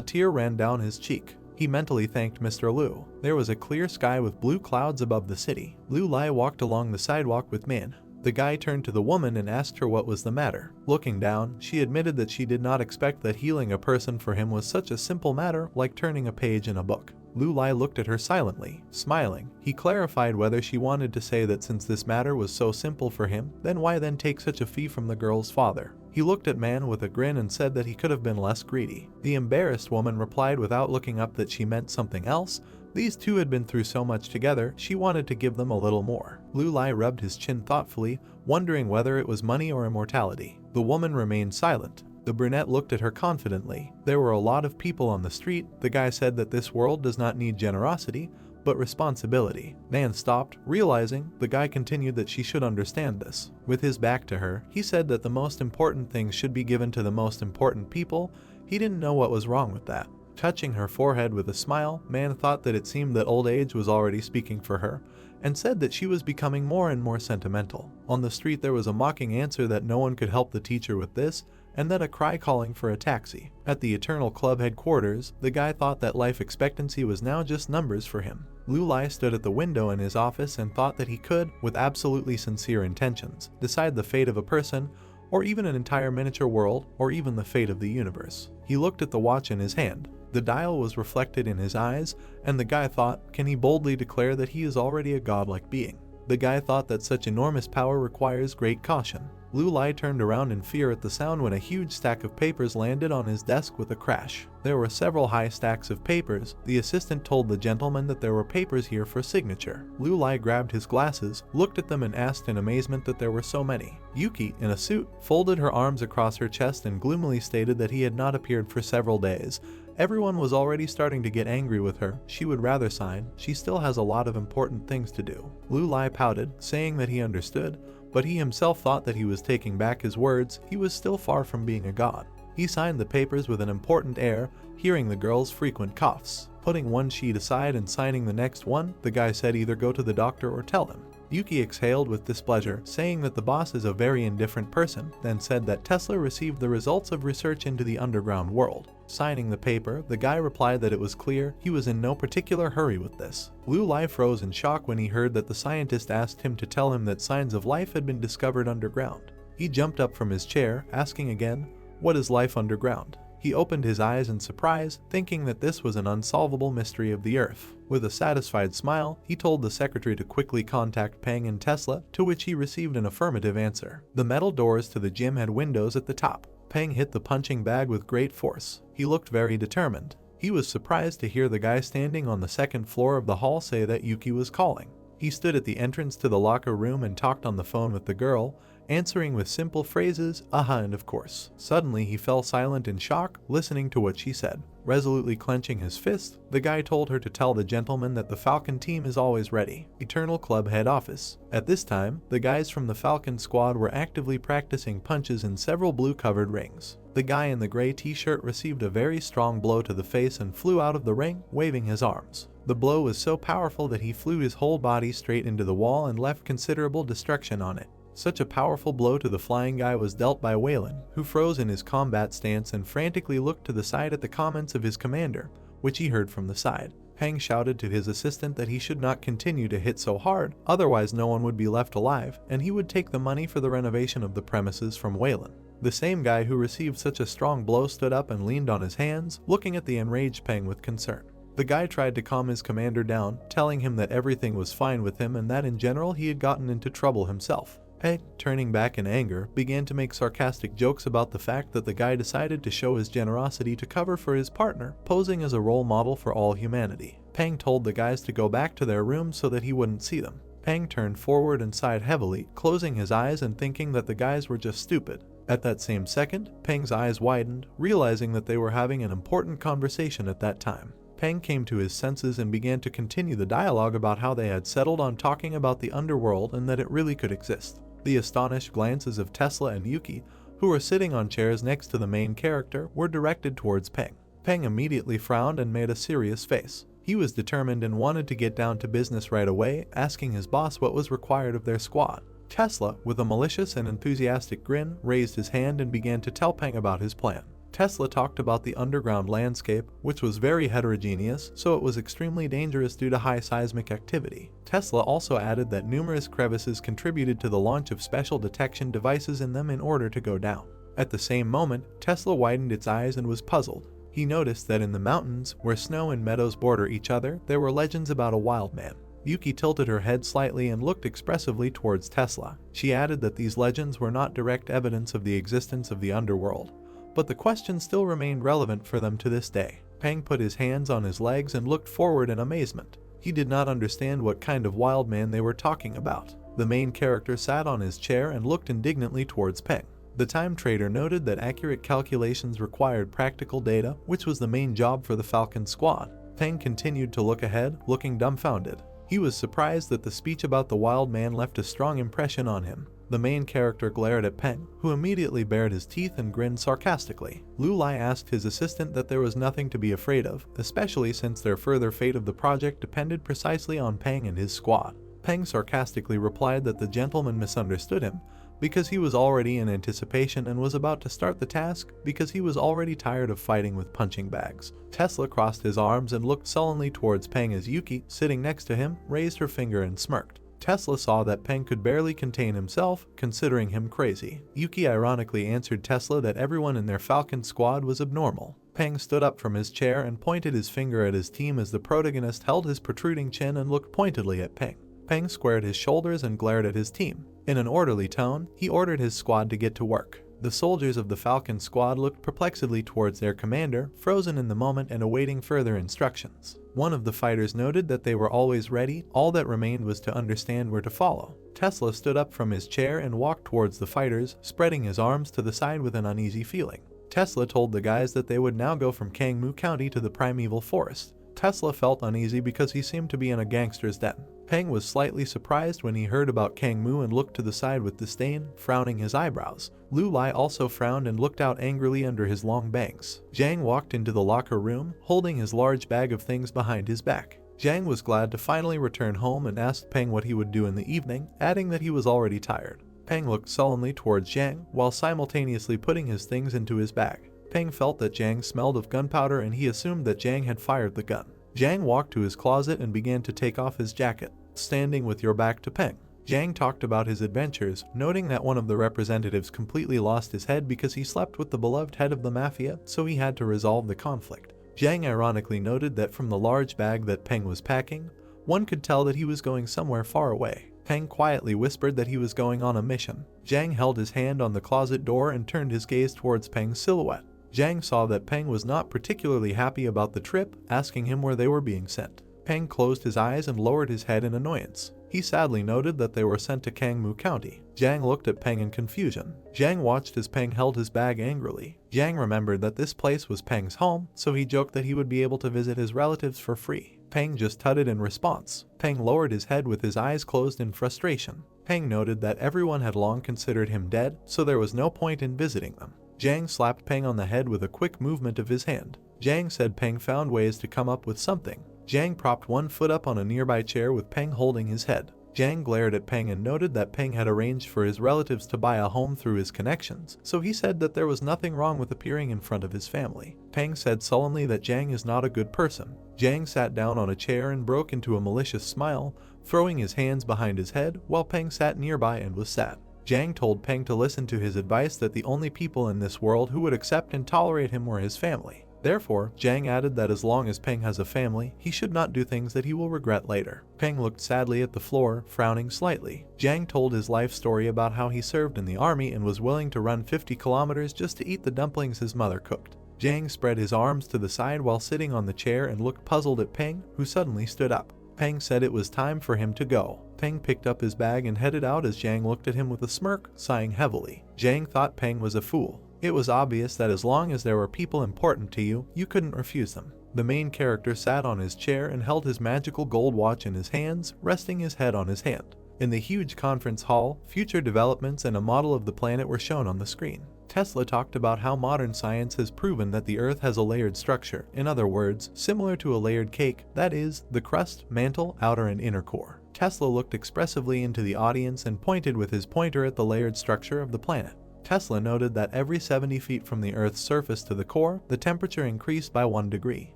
Speaker 1: tear ran down his cheek. He mentally thanked Mr. Liu. There was a clear sky with blue clouds above the city. Blue Lai walked along the sidewalk with Man. The guy turned to the woman and asked her what was the matter. Looking down, she admitted that she did not expect that healing a person for him was such a simple matter like turning a page in a book. Lu Lai looked at her silently, smiling. He clarified whether she wanted to say that since this matter was so simple for him, then why then take such a fee from the girl's father? He looked at Man with a grin and said that he could have been less greedy. The embarrassed woman replied without looking up that she meant something else. These two had been through so much together, she wanted to give them a little more. Lu Lai rubbed his chin thoughtfully, wondering whether it was money or immortality. The woman remained silent. The brunette looked at her confidently. There were a lot of people on the street. The guy said that this world does not need generosity, but responsibility. Nan stopped, realizing. The guy continued that she should understand this. With his back to her, he said that the most important things should be given to the most important people. He didn't know what was wrong with that. Touching her forehead with a smile, Man thought that it seemed that old age was already speaking for her, and said that she was becoming more and more sentimental. On the street there was a mocking answer that no one could help the teacher with this, and then a cry calling for a taxi. At the Eternal Club headquarters, the guy thought that life expectancy was now just numbers for him. Lu Lai stood at the window in his office and thought that he could, with absolutely sincere intentions, decide the fate of a person, or even an entire miniature world, or even the fate of the universe. He looked at the watch in his hand. The dial was reflected in his eyes, and the guy thought, can he boldly declare that he is already a godlike being? The guy thought that such enormous power requires great caution. Lu Lai turned around in fear at the sound when a huge stack of papers landed on his desk with a crash. There were several high stacks of papers. The assistant told the gentleman that there were papers here for signature. Lu Lai grabbed his glasses, looked at them and asked in amazement that there were so many. Yuki, in a suit, folded her arms across her chest and gloomily stated that he had not appeared for several days. Everyone was already starting to get angry with her. She would rather sign. She still has a lot of important things to do. Lu Lai pouted, saying that he understood, but he himself thought that he was taking back his words. He was still far from being a god. He signed the papers with an important air, hearing the girl's frequent coughs. Putting one sheet aside and signing the next one, the guy said either go to the doctor or tell him. Yuki exhaled with displeasure, saying that the boss is a very indifferent person, then said that Tesla received the results of research into the underground world. Signing the paper, the guy replied that it was clear he was in no particular hurry with this. Lu Lai froze in shock when he heard that the scientist asked him to tell him that signs of life had been discovered underground. He jumped up from his chair, asking again, "What is life underground?" He opened his eyes in surprise, thinking that this was an unsolvable mystery of the Earth. With a satisfied smile, he told the secretary to quickly contact Peng and Tesla, to which he received an affirmative answer. The metal doors to the gym had windows at the top. Peng hit the punching bag with great force. He looked very determined. He was surprised to hear the guy standing on the second floor of the hall say that Yuki was calling. He stood at the entrance to the locker room and talked on the phone with the girl, answering with simple phrases, "Aha," and "of course." Suddenly he fell silent in shock, listening to what she said. Resolutely clenching his fist, the guy told her to tell the gentleman that the Falcon team is always ready. Eternal Club head office. At this time, the guys from the Falcon squad were actively practicing punches in several blue-covered rings. The guy in the gray t-shirt received a very strong blow to the face and flew out of the ring, waving his arms. The blow was so powerful that he flew his whole body straight into the wall and left considerable destruction on it. Such a powerful blow to the flying guy was dealt by Wayland, who froze in his combat stance and frantically looked to the side at the comments of his commander, which he heard from the side. Peng shouted to his assistant that he should not continue to hit so hard, otherwise no one would be left alive, and he would take the money for the renovation of the premises from Wayland. The same guy who received such a strong blow stood up and leaned on his hands, looking at the enraged Peng with concern. The guy tried to calm his commander down, telling him that everything was fine with him and that in general he had gotten into trouble himself. Peng, turning back in anger, began to make sarcastic jokes about the fact that the guy decided to show his generosity to cover for his partner, posing as a role model for all humanity. Peng told the guys to go back to their rooms so that he wouldn't see them. Peng turned forward and sighed heavily, closing his eyes and thinking that the guys were just stupid. At that same second, Peng's eyes widened, realizing that they were having an important conversation at that time. Peng came to his senses and began to continue the dialogue about how they had settled on talking about the underworld and that it really could exist. The astonished glances of Tesla and Yuki, who were sitting on chairs next to the main character, were directed towards Peng. Peng immediately frowned and made a serious face. He was determined and wanted to get down to business right away, asking his boss what was required of their squad. Tesla, with a malicious and enthusiastic grin, raised his hand and began to tell Peng about his plan. Tesla talked about the underground landscape, which was very heterogeneous, so it was extremely dangerous due to high seismic activity. Tesla also added that numerous crevices contributed to the launch of special detection devices in them in order to go down. At the same moment, Tesla widened its eyes and was puzzled. He noticed that in the mountains, where snow and meadows border each other, there were legends about a wild man. Yuki tilted her head slightly and looked expressively towards Tesla. She added that these legends were not direct evidence of the existence of the underworld, but the question still remained relevant for them to this day. Peng put his hands on his legs and looked forward in amazement. He did not understand what kind of wild man they were talking about. The main character sat on his chair and looked indignantly towards Peng. The time trader noted that accurate calculations required practical data, which was the main job for the Falcon squad. Peng continued to look ahead, looking dumbfounded. He was surprised that the speech about the wild man left a strong impression on him. The main character glared at Peng, who immediately bared his teeth and grinned sarcastically. Lu Lai asked his assistant that there was nothing to be afraid of, especially since their further fate of the project depended precisely on Peng and his squad. Peng sarcastically replied that the gentleman misunderstood him, because he was already in anticipation and was about to start the task because he was already tired of fighting with punching bags. Tesla crossed his arms and looked sullenly towards Peng as Yuki, sitting next to him, raised her finger and smirked. Tesla saw that Peng could barely contain himself, considering him crazy. Yuki ironically answered Tesla that everyone in their Falcon squad was abnormal. Peng stood up from his chair and pointed his finger at his team as the protagonist held his protruding chin and looked pointedly at Peng. Peng squared his shoulders and glared at his team. In an orderly tone, he ordered his squad to get to work. The soldiers of the Falcon squad looked perplexedly towards their commander, frozen in the moment and awaiting further instructions. One of the fighters noted that they were always ready, all that remained was to understand where to follow. Tesla stood up from his chair and walked towards the fighters, spreading his arms to the side with an uneasy feeling. Tesla told the guys that they would now go from Kangmu County to the primeval forest. Tesla felt uneasy because he seemed to be in a gangster's den. Peng was slightly surprised when he heard about Kangmu and looked to the side with disdain, frowning his eyebrows. Lu Lai also frowned and looked out angrily under his long bangs. Zhang walked into the locker room, holding his large bag of things behind his back. Zhang was glad to finally return home and asked Peng what he would do in the evening, adding that he was already tired. Peng looked sullenly towards Zhang, while simultaneously putting his things into his bag. Peng felt that Zhang smelled of gunpowder and he assumed that Zhang had fired the gun. Zhang walked to his closet and began to take off his jacket, standing with your back to Peng. Zhang talked about his adventures, noting that one of the representatives completely lost his head because he slept with the beloved head of the mafia, so he had to resolve the conflict. Zhang ironically noted that from the large bag that Peng was packing, one could tell that he was going somewhere far away. Peng quietly whispered that he was going on a mission. Zhang held his hand on the closet door and turned his gaze towards Peng's silhouette. Zhang saw that Peng was not particularly happy about the trip, asking him where they were being sent. Peng closed his eyes and lowered his head in annoyance. He sadly noted that they were sent to Kangmu County. Zhang looked at Peng in confusion. Zhang watched as Peng held his bag angrily. Zhang remembered that this place was Peng's home, so he joked that he would be able to visit his relatives for free. Peng just tutted in response. Peng lowered his head with his eyes closed in frustration. Peng noted that everyone had long considered him dead, so there was no point in visiting them. Zhang slapped Peng on the head with a quick movement of his hand. Zhang said Peng found ways to come up with something. Zhang propped one foot up on a nearby chair with Peng holding his head. Zhang glared at Peng and noted that Peng had arranged for his relatives to buy a home through his connections, so he said that there was nothing wrong with appearing in front of his family. Peng said sullenly that Zhang is not a good person. Zhang sat down on a chair and broke into a malicious smile, throwing his hands behind his head while Peng sat nearby and was sad. Zhang told Peng to listen to his advice that the only people in this world who would accept and tolerate him were his family. Therefore, Zhang added that as long as Peng has a family, he should not do things that he will regret later. Peng looked sadly at the floor, frowning slightly. Zhang told his life story about how he served in the army and was willing to run 50 kilometers just to eat the dumplings his mother cooked. Zhang spread his arms to the side while sitting on the chair and looked puzzled at Peng, who suddenly stood up. Peng said it was time for him to go. Peng picked up his bag and headed out as Zhang looked at him with a smirk, sighing heavily. Zhang thought Peng was a fool. It was obvious that as long as there were people important to you, you couldn't refuse them. The main character sat on his chair and held his magical gold watch in his hands, resting his head on his hand. In the huge conference hall, future developments and a model of the planet were shown on the screen. Tesla talked about how modern science has proven that the Earth has a layered structure, in other words, similar to a layered cake, that is, the crust, mantle, outer and inner core. Tesla looked expressively into the audience and pointed with his pointer at the layered structure of the planet. Tesla noted that every 70 feet from the Earth's surface to the core, the temperature increased by 1 degree.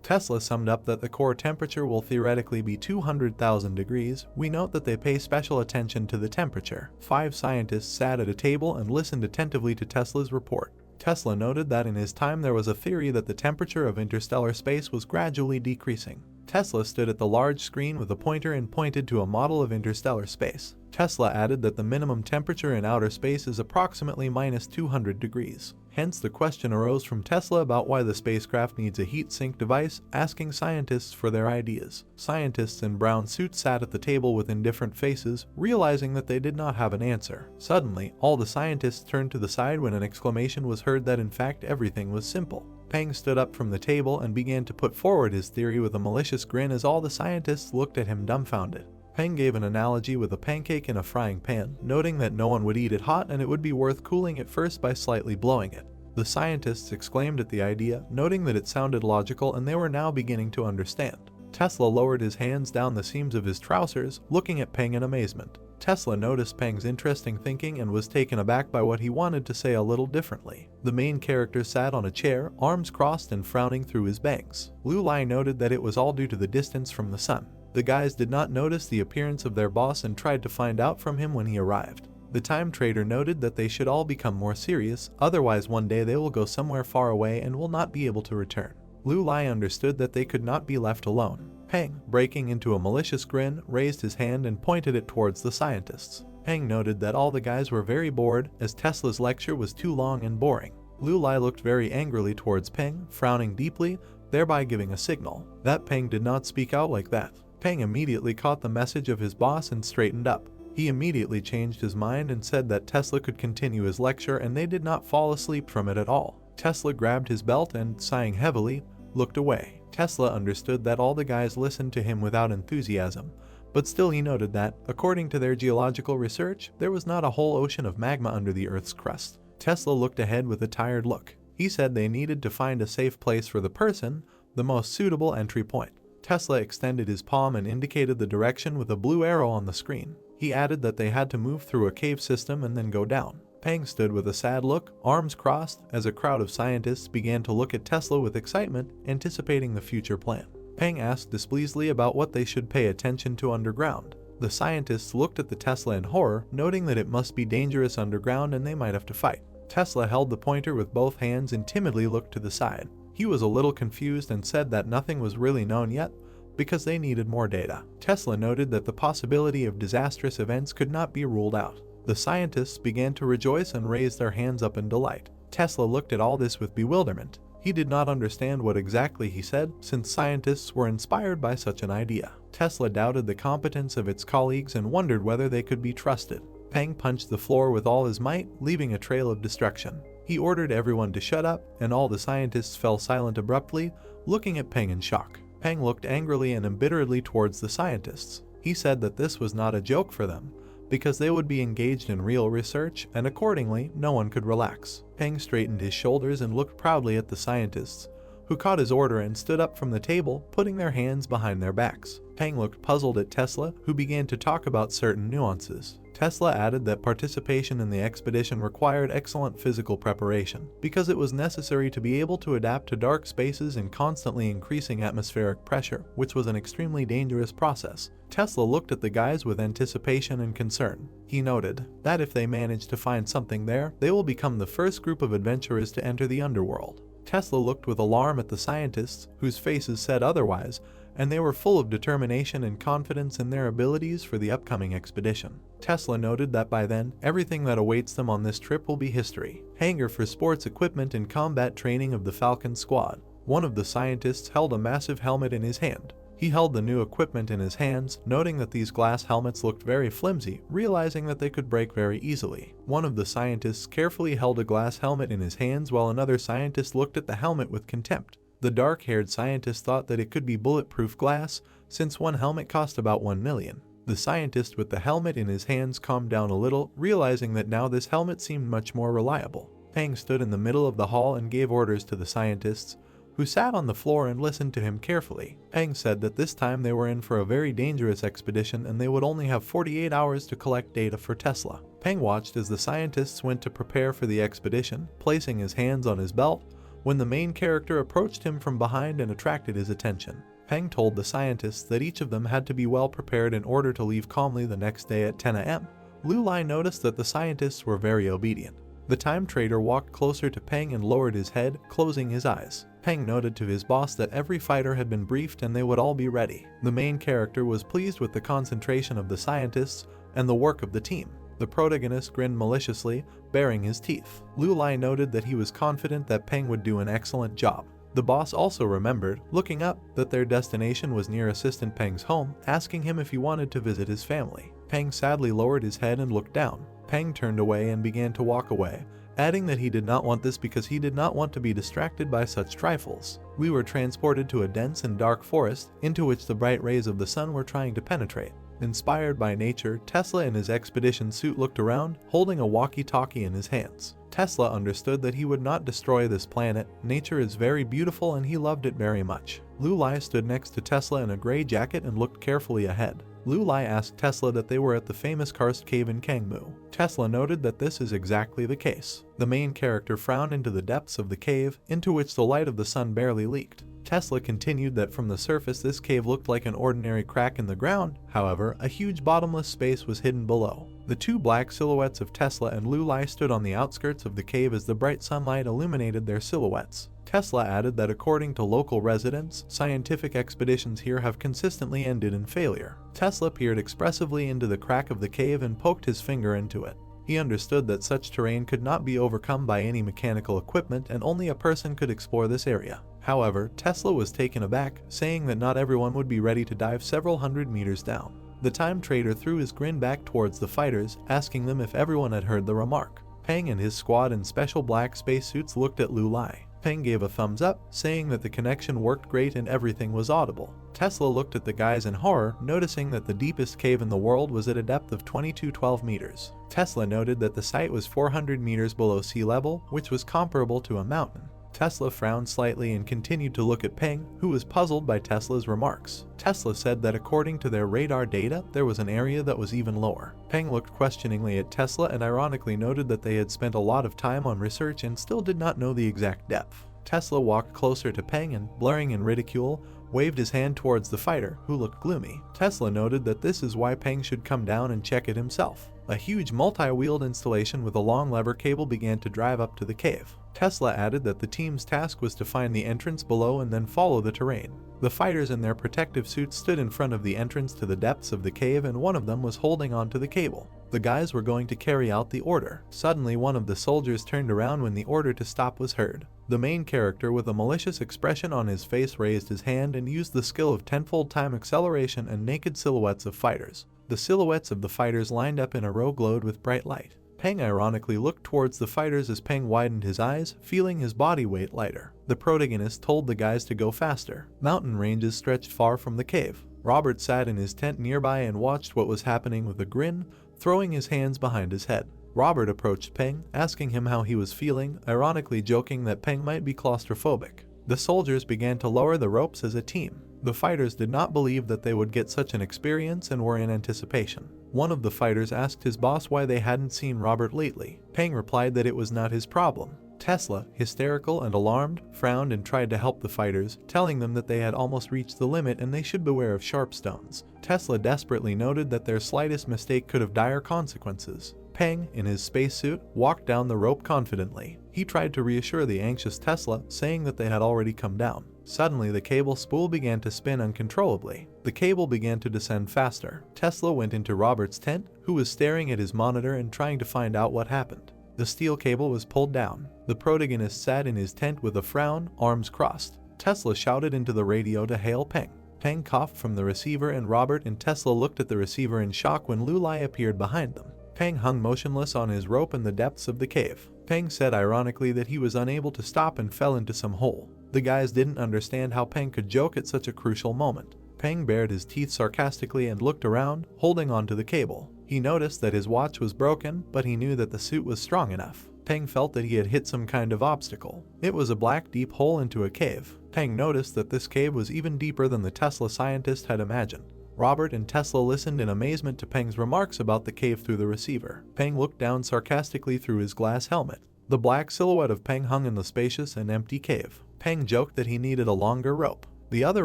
Speaker 1: Tesla summed up that the core temperature will theoretically be 200,000 degrees. We note that they pay special attention to the temperature. 5 scientists sat at a table and listened attentively to Tesla's report. Tesla noted that in his time there was a theory that the temperature of interstellar space was gradually decreasing. Tesla stood at the large screen with a pointer and pointed to a model of interstellar space. Tesla added that the minimum temperature in outer space is approximately minus 200 degrees. Hence, the question arose from Tesla about why the spacecraft needs a heat sink device, asking scientists for their ideas. Scientists in brown suits sat at the table with indifferent faces, realizing that they did not have an answer. Suddenly, all the scientists turned to the side when an exclamation was heard that in fact everything was simple. Peng stood up from the table and began to put forward his theory with a malicious grin as all the scientists looked at him dumbfounded. Peng gave an analogy with a pancake in a frying pan, noting that no one would eat it hot and it would be worth cooling it first by slightly blowing it. The scientists exclaimed at the idea, noting that it sounded logical and they were now beginning to understand. Tesla lowered his hands down the seams of his trousers, looking at Peng in amazement. Tesla noticed Peng's interesting thinking and was taken aback by what he wanted to say a little differently. The main character sat on a chair, arms crossed and frowning through his bangs. Lu Lai noted that it was all due to the distance from the sun. The guys did not notice the appearance of their boss and tried to find out from him when he arrived. The time trader noted that they should all become more serious, otherwise one day they will go somewhere far away and will not be able to return. Lu Lai understood that they could not be left alone. Peng, breaking into a malicious grin, raised his hand and pointed it towards the scientists. Peng noted that all the guys were very bored, as Tesla's lecture was too long and boring. Lu Lai looked very angrily towards Peng, frowning deeply, thereby giving a signal that Peng did not speak out like that. Peng immediately caught the message of his boss and straightened up. He immediately changed his mind and said that Tesla could continue his lecture and they did not fall asleep from it at all. Tesla grabbed his belt and, sighing heavily, looked away. Tesla understood that all the guys listened to him without enthusiasm, but still he noted that, according to their geological research, there was not a whole ocean of magma under the Earth's crust. Tesla looked ahead with a tired look. He said they needed to find a safe place for the person, the most suitable entry point. Tesla extended his palm and indicated the direction with a blue arrow on the screen. He added that they had to move through a cave system and then go down. Peng stood with a sad look, arms crossed, as a crowd of scientists began to look at Tesla with excitement, anticipating the future plan. Peng asked displeasedly about what they should pay attention to underground. The scientists looked at the Tesla in horror, noting that it must be dangerous underground and they might have to fight. Tesla held the pointer with both hands and timidly looked to the side. He was a little confused and said that nothing was really known yet, because they needed more data. Tesla noted that the possibility of disastrous events could not be ruled out. The scientists began to rejoice and raised their hands up in delight. Tesla looked at all this with bewilderment. He did not understand what exactly he said, since scientists were inspired by such an idea. Tesla doubted the competence of its colleagues and wondered whether they could be trusted. Peng punched the floor with all his might, leaving a trail of destruction. He ordered everyone to shut up, and all the scientists fell silent abruptly, looking at Peng in shock. Peng looked angrily and embitteredly towards the scientists. He said that this was not a joke for them, because they would be engaged in real research, and accordingly, no one could relax. Peng straightened his shoulders and looked proudly at the scientists, who caught his order and stood up from the table, putting their hands behind their backs. Peng looked puzzled at Tesla, who began to talk about certain nuances. Tesla added that participation in the expedition required excellent physical preparation, because it was necessary to be able to adapt to dark spaces and constantly increasing atmospheric pressure, which was an extremely dangerous process. Tesla looked at the guys with anticipation and concern. He noted that if they manage to find something there, they will become the first group of adventurers to enter the underworld. Tesla looked with alarm at the scientists, whose faces said otherwise, and they were full of determination and confidence in their abilities for the upcoming expedition. Tesla noted that by then, everything that awaits them on this trip will be history. Hangar for sports equipment and combat training of the Falcon Squad. One of the scientists held a massive helmet in his hand. He held the new equipment in his hands, noting that these glass helmets looked very flimsy, realizing that they could break very easily. One of the scientists carefully held a glass helmet in his hands while another scientist looked at the helmet with contempt. The dark-haired scientist thought that it could be bulletproof glass, since one helmet cost about 1 million. The scientist with the helmet in his hands calmed down a little, realizing that now this helmet seemed much more reliable. Peng stood in the middle of the hall and gave orders to the scientists, who sat on the floor and listened to him carefully. Peng said that this time they were in for a very dangerous expedition and they would only have 48 hours to collect data for Tesla. Peng watched as the scientists went to prepare for the expedition, placing his hands on his belt, when the main character approached him from behind and attracted his attention. Peng told the scientists that each of them had to be well prepared in order to leave calmly the next day at 10 a.m. Lu Lai noticed that the scientists were very obedient. The time trader walked closer to Peng and lowered his head, closing his eyes. Peng noted to his boss that every fighter had been briefed and they would all be ready. The main character was pleased with the concentration of the scientists and the work of the team. The protagonist grinned maliciously, baring his teeth. Lu Lai noted that he was confident that Peng would do an excellent job. The boss also remembered, looking up, that their destination was near Assistant Peng's home, asking him if he wanted to visit his family. Peng sadly lowered his head and looked down. Peng turned away and began to walk away, adding that he did not want this because he did not want to be distracted by such trifles. We were transported to a dense and dark forest, into which the bright rays of the sun were trying to penetrate. Inspired by nature, Tesla in his expedition suit looked around, holding a walkie-talkie in his hands. Tesla understood that he would not destroy this planet. Nature is very beautiful and he loved it very much. Lu Lai stood next to Tesla in a gray jacket and looked carefully ahead. Lu Lai asked Tesla that they were at the famous karst cave in Kangmu. Tesla noted that this is exactly the case. The main character frowned into the depths of the cave, into which the light of the sun barely leaked. Tesla continued that from the surface this cave looked like an ordinary crack in the ground. However, a huge bottomless space was hidden below. The two black silhouettes of Tesla and Lu Lai stood on the outskirts of the cave as the bright sunlight illuminated their silhouettes. Tesla added that according to local residents, scientific expeditions here have consistently ended in failure. Tesla peered expressively into the crack of the cave and poked his finger into it. He understood that such terrain could not be overcome by any mechanical equipment and only a person could explore this area. However, Tesla was taken aback, saying that not everyone would be ready to dive several hundred meters down. The time trader threw his grin back towards the fighters, asking them if everyone had heard the remark. Peng and his squad in special black spacesuits looked at Lu Lai. Peng gave a thumbs up, saying that the connection worked great and everything was audible. Tesla looked at the guys in horror, noticing that the deepest cave in the world was at a depth of 2212 meters. Tesla noted that the site was 400 meters below sea level, which was comparable to a mountain. Tesla frowned slightly and continued to look at Peng, who was puzzled by Tesla's remarks. Tesla said that according to their radar data, there was an area that was even lower. Peng looked questioningly at Tesla and ironically noted that they had spent a lot of time on research and still did not know the exact depth. Tesla walked closer to Peng and, blaring in ridicule, waved his hand towards the fighter, who looked gloomy. Tesla noted that this is why Peng should come down and check it himself. A huge multi-wheeled installation with a long lever cable began to drive up to the cave. Tesla added that the team's task was to find the entrance below and then follow the terrain. The fighters in their protective suits stood in front of the entrance to the depths of the cave and one of them was holding onto the cable. The guys were going to carry out the order. Suddenly one of the soldiers turned around when the order to stop was heard. The main character with a malicious expression on his face raised his hand and used the skill of tenfold time acceleration and naked silhouettes of fighters. The silhouettes of the fighters lined up in a row glowed with bright light. Peng ironically looked towards the fighters as Peng widened his eyes, feeling his body weight lighter. The protagonist told the guys to go faster. Mountain ranges stretched far from the cave. Robert sat in his tent nearby and watched what was happening with a grin, throwing his hands behind his head. Robert approached Peng, asking him how he was feeling, ironically joking that Peng might be claustrophobic. The soldiers began to lower the ropes as a team. The fighters did not believe that they would get such an experience and were in anticipation. One of the fighters asked his boss why they hadn't seen Robert lately. Peng replied that it was not his problem. Tesla, hysterical and alarmed, frowned and tried to help the fighters, telling them that they had almost reached the limit and they should beware of sharp stones. Tesla desperately noted that their slightest mistake could have dire consequences. Peng, in his spacesuit, walked down the rope confidently. He tried to reassure the anxious Tesla, saying that they had already come down. Suddenly, the cable spool began to spin uncontrollably. The cable began to descend faster. Tesla went into Robert's tent, who was staring at his monitor and trying to find out what happened. The steel cable was pulled down. The protagonist sat in his tent with a frown, arms crossed. Tesla shouted into the radio to hail Peng. Peng coughed from the receiver and Robert and Tesla looked at the receiver in shock when Lu Lai appeared behind them. Peng hung motionless on his rope in the depths of the cave. Peng said ironically that he was unable to stop and fell into some hole. The guys didn't understand how Peng could joke at such a crucial moment. Peng bared his teeth sarcastically and looked around, holding onto the cable. He noticed that his watch was broken, but he knew that the suit was strong enough. Peng felt that he had hit some kind of obstacle. It was a black deep hole into a cave. Peng noticed that this cave was even deeper than the Tesla scientist had imagined. Robert and Tesla listened in amazement to Peng's remarks about the cave through the receiver. Peng looked down sarcastically through his glass helmet. The black silhouette of Peng hung in the spacious and empty cave. Peng joked that he needed a longer rope. The other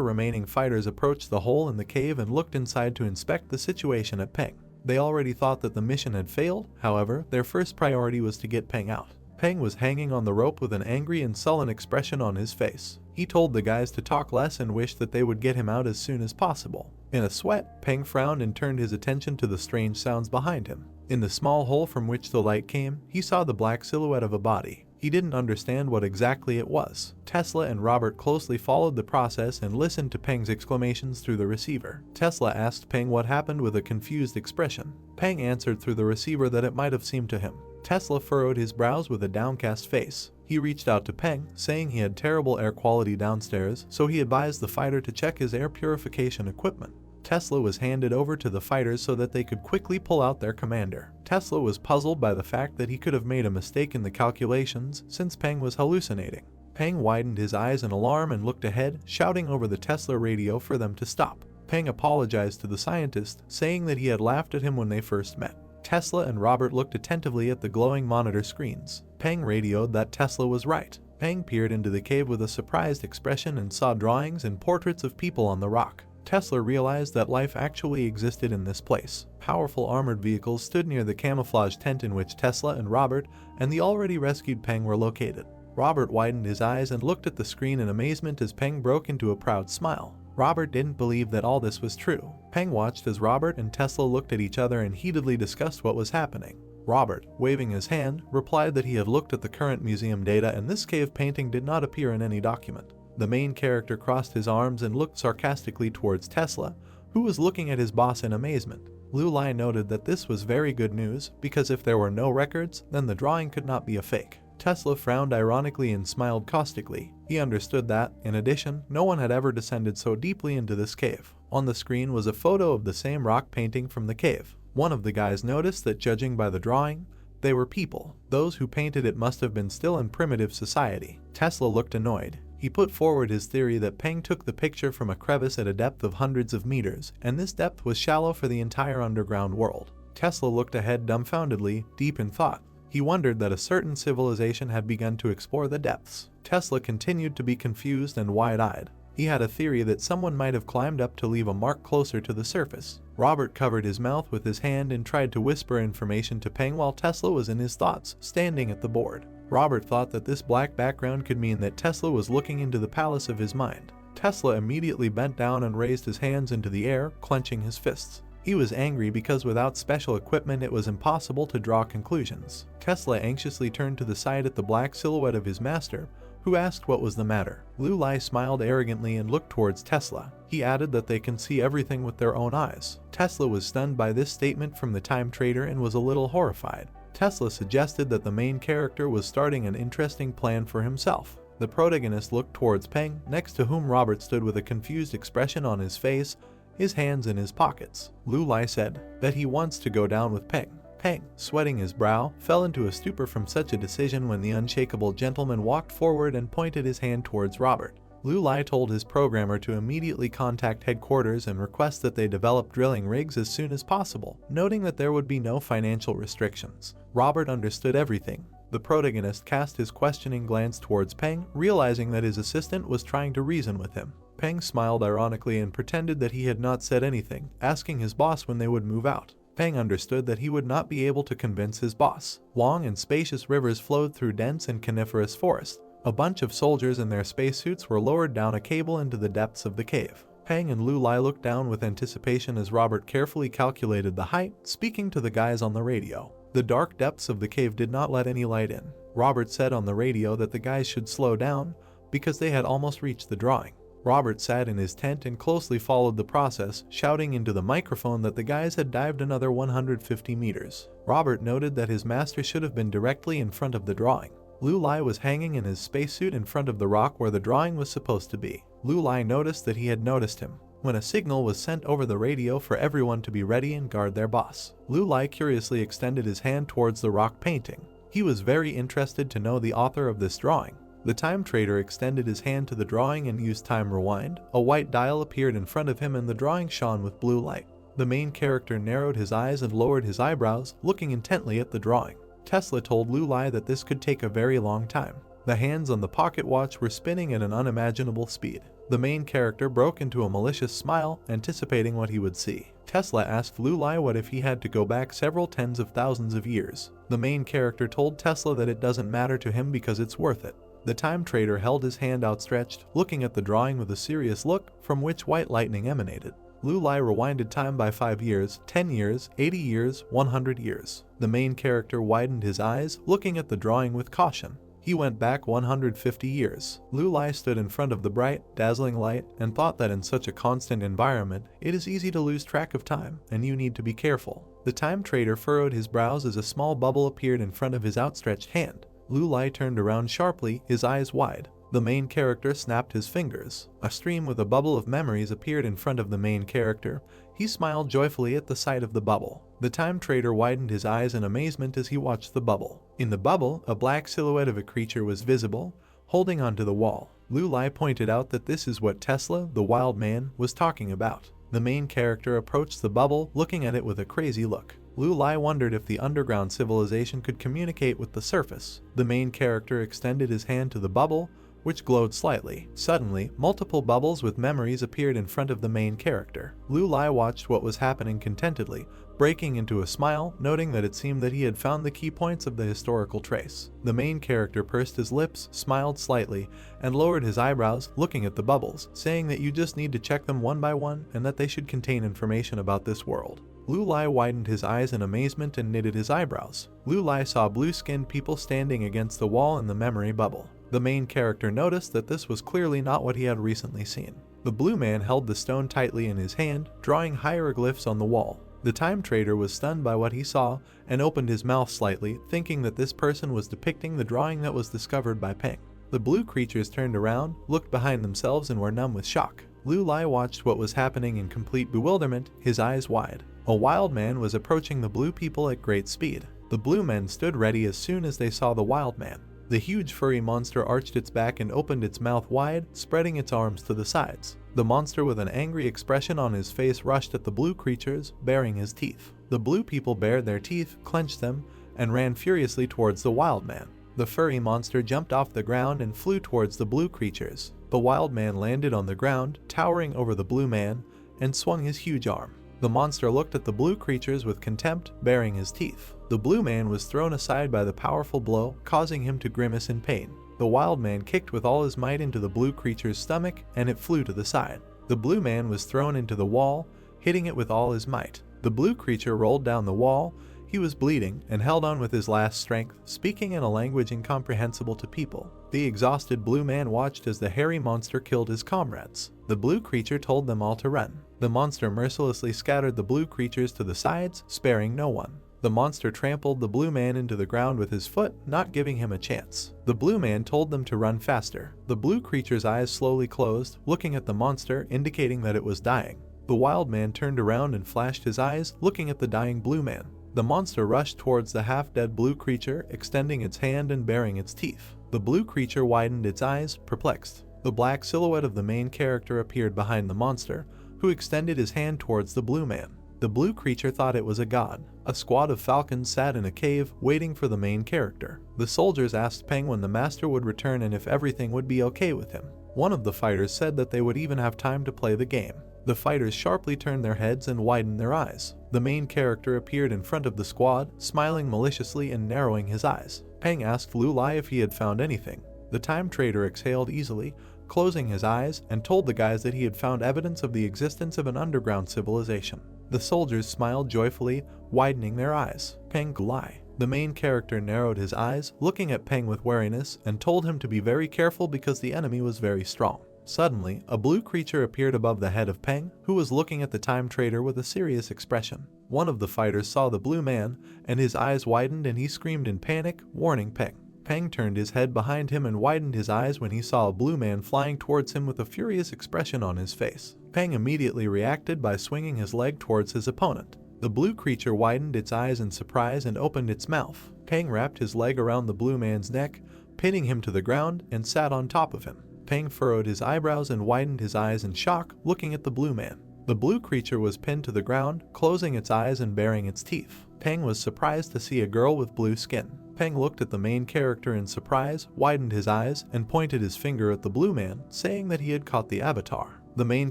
Speaker 1: remaining fighters approached the hole in the cave and looked inside to inspect the situation at Peng. They already thought that the mission had failed, however, their first priority was to get Peng out. Peng was hanging on the rope with an angry and sullen expression on his face. He told the guys to talk less and wished that they would get him out as soon as possible. In a sweat, Peng frowned and turned his attention to the strange sounds behind him. In the small hole from which the light came, he saw the black silhouette of a body. He didn't understand what exactly it was. Tesla and Robert closely followed the process and listened to Peng's exclamations through the receiver. Tesla asked Peng what happened with a confused expression. Peng answered through the receiver that it might have seemed to him. Tesla furrowed his brows with a downcast face. He reached out to Peng, saying he had terrible air quality downstairs, so he advised the fighter to check his air purification equipment. Tesla was handed over to the fighters so that they could quickly pull out their commander. Tesla was puzzled by the fact that he could have made a mistake in the calculations since Peng was hallucinating. Peng widened his eyes in alarm and looked ahead, shouting over the Tesla radio for them to stop. Peng apologized to the scientist, saying that he had laughed at him when they first met. Tesla and Robert looked attentively at the glowing monitor screens. Peng radioed that Tesla was right. Peng peered into the cave with a surprised expression and saw drawings and portraits of people on the rock. Tesla realized that life actually existed in this place. Powerful armored vehicles stood near the camouflage tent in which Tesla and Robert and the already rescued Peng were located. Robert widened his eyes and looked at the screen in amazement as Peng broke into a proud smile. Robert didn't believe that all this was true. Peng watched as Robert and Tesla looked at each other and heatedly discussed what was happening. Robert, waving his hand, replied that he had looked at the current museum data and this cave painting did not appear in any document. The main character crossed his arms and looked sarcastically towards Tesla, who was looking at his boss in amazement. Liu Lai noted that this was very good news, because if there were no records, then the drawing could not be a fake. Tesla frowned ironically and smiled caustically. He understood that, in addition, no one had ever descended so deeply into this cave. On the screen was a photo of the same rock painting from the cave. One of the guys noticed that judging by the drawing, they were people. Those who painted it must have been still in primitive society. Tesla looked annoyed. He put forward his theory that Peng took the picture from a crevice at a depth of hundreds of meters, and this depth was shallow for the entire underground world. Tesla looked ahead dumbfoundedly, deep in thought. He wondered that a certain civilization had begun to explore the depths. Tesla continued to be confused and wide-eyed. He had a theory that someone might have climbed up to leave a mark closer to the surface. Robert covered his mouth with his hand and tried to whisper information to Peng while Tesla was in his thoughts, standing at the board. Robert thought that this black background could mean that Tesla was looking into the palace of his mind. Tesla immediately bent down and raised his hands into the air, clenching his fists. He was angry because without special equipment it was impossible to draw conclusions. Tesla anxiously turned to the side at the black silhouette of his master, who asked what was the matter. Liu Lai smiled arrogantly and looked towards Tesla. He added that they can see everything with their own eyes. Tesla was stunned by this statement from the time trader and was a little horrified. Tesla suggested that the main character was starting an interesting plan for himself. The protagonist looked towards Peng, next to whom Robert stood with a confused expression on his face, his hands in his pockets. Liu Lai said that he wants to go down with Peng. Peng, sweating his brow, fell into a stupor from such a decision when the unshakable gentleman walked forward and pointed his hand towards Robert. Liu Lai told his programmer to immediately contact headquarters and request that they develop drilling rigs as soon as possible, noting that there would be no financial restrictions. Robert understood everything. The protagonist cast his questioning glance towards Peng, realizing that his assistant was trying to reason with him. Peng smiled ironically and pretended that he had not said anything, asking his boss when they would move out. Peng understood that he would not be able to convince his boss. Long and spacious rivers flowed through dense and coniferous forest. A bunch of soldiers in their spacesuits were lowered down a cable into the depths of the cave. Peng and Liu Lai looked down with anticipation as Robert carefully calculated the height, speaking to the guys on the radio. The dark depths of the cave did not let any light in. Robert said on the radio that the guys should slow down because they had almost reached the drawing. Robert sat in his tent and closely followed the process, shouting into the microphone that the guys had dived another 150 meters. Robert noted that his master should have been directly in front of the drawing. Liu Lai was hanging in his spacesuit in front of the rock where the drawing was supposed to be. Liu Lai noticed that he had noticed him when a signal was sent over the radio for everyone to be ready and guard their boss. Liu Lai curiously extended his hand towards the rock painting. He was very interested to know the author of this drawing. The time trader extended his hand to the drawing and used time rewind. A white dial appeared in front of him and the drawing shone with blue light. The main character narrowed his eyes and lowered his eyebrows, looking intently at the drawing. Tesla told Lulai that this could take a very long time. The hands on the pocket watch were spinning at an unimaginable speed. The main character broke into a malicious smile, anticipating what he would see. Tesla asked Lulai what if he had to go back several tens of thousands of years. The main character told Tesla that it doesn't matter to him because it's worth it. The time trader held his hand outstretched, looking at the drawing with a serious look from which white lightning emanated. Lulai rewinded time by 5 years, 10 years, 80 years, 100 years. The main character widened his eyes, looking at the drawing with caution. He went back 150 years. Lulai stood in front of the bright, dazzling light and thought that in such a constant environment, it is easy to lose track of time, and you need to be careful. The time trader furrowed his brows as a small bubble appeared in front of his outstretched hand. Lulai turned around sharply, his eyes wide. The main character snapped his fingers. A stream with a bubble of memories appeared in front of the main character. He smiled joyfully at the sight of the bubble. The time trader widened his eyes in amazement as he watched the bubble. In the bubble, a black silhouette of a creature was visible, holding onto the wall. Lulai pointed out that this is what Tesla, the wild man, was talking about. The main character approached the bubble, looking at it with a crazy look. Lulai wondered if the underground civilization could communicate with the surface. The main character extended his hand to the bubble, which glowed slightly. Suddenly, multiple bubbles with memories appeared in front of the main character. Lulai watched what was happening contentedly, breaking into a smile, noting that it seemed that he had found the key points of the historical trace. The main character pursed his lips, smiled slightly, and lowered his eyebrows, looking at the bubbles, saying that you just need to check them one by one and that they should contain information about this world. Lulai widened his eyes in amazement and knitted his eyebrows. Lulai saw blue-skinned people standing against the wall in the memory bubble. The main character noticed that this was clearly not what he had recently seen. The blue man held the stone tightly in his hand, drawing hieroglyphs on the wall. The time trader was stunned by what he saw and opened his mouth slightly, thinking that this person was depicting the drawing that was discovered by Peng. The blue creatures turned around, looked behind themselves and were numb with shock. Lulai watched what was happening in complete bewilderment, his eyes wide. A wild man was approaching the blue people at great speed. The blue men stood ready as soon as they saw the wild man. The huge furry monster arched its back and opened its mouth wide, spreading its arms to the sides. The monster with an angry expression on his face rushed at the blue creatures, baring his teeth. The blue people bared their teeth, clenched them, and ran furiously towards the wild man. The furry monster jumped off the ground and flew towards the blue creatures. The wild man landed on the ground, towering over the blue man, and swung his huge arm. The monster looked at the blue creatures with contempt, baring his teeth. The blue man was thrown aside by the powerful blow, causing him to grimace in pain. The wild man kicked with all his might into the blue creature's stomach, and it flew to the side. The blue man was thrown into the wall, hitting it with all his might. The blue creature rolled down the wall. He was bleeding and held on with his last strength, speaking in a language incomprehensible to people. The exhausted blue man watched as the hairy monster killed his comrades. The blue creature told them all to run. The monster mercilessly scattered the blue creatures to the sides, sparing no one. The monster trampled the blue man into the ground with his foot, not giving him a chance. The blue man told them to run faster. The blue creature's eyes slowly closed, looking at the monster, indicating that it was dying. The wild man turned around and flashed his eyes, looking at the dying blue man. The monster rushed towards the half-dead blue creature, extending its hand and baring its teeth. The blue creature widened its eyes, perplexed. The black silhouette of the main character appeared behind the monster, who extended his hand towards the blue man. The blue creature thought it was a god. A squad of falcons sat in a cave, waiting for the main character. The soldiers asked Peng when the master would return and if everything would be okay with him. One of the fighters said that they would even have time to play the game. The fighters sharply turned their heads and widened their eyes. The main character appeared in front of the squad, smiling maliciously and narrowing his eyes. Peng asked Lulai if he had found anything. The time trader exhaled easily, closing his eyes, and told the guys that he had found evidence of the existence of an underground civilization. The soldiers smiled joyfully, widening their eyes. Peng Lulai. The main character narrowed his eyes, looking at Peng with wariness, and told him to be very careful because the enemy was very strong. Suddenly, a blue creature appeared above the head of Peng, who was looking at the time trader with a serious expression. One of the fighters saw the blue man, and his eyes widened and he screamed in panic, warning Peng. Peng turned his head behind him and widened his eyes when he saw a blue man flying towards him with a furious expression on his face. Peng immediately reacted by swinging his leg towards his opponent. The blue creature widened its eyes in surprise and opened its mouth. Peng wrapped his leg around the blue man's neck, pinning him to the ground, and sat on top of him. Peng furrowed his eyebrows and widened his eyes in shock, looking at the blue man. The blue creature was pinned to the ground, closing its eyes and baring its teeth. Peng was surprised to see a girl with blue skin. Peng looked at the main character in surprise, widened his eyes, and pointed his finger at the blue man, saying that he had caught the avatar. The main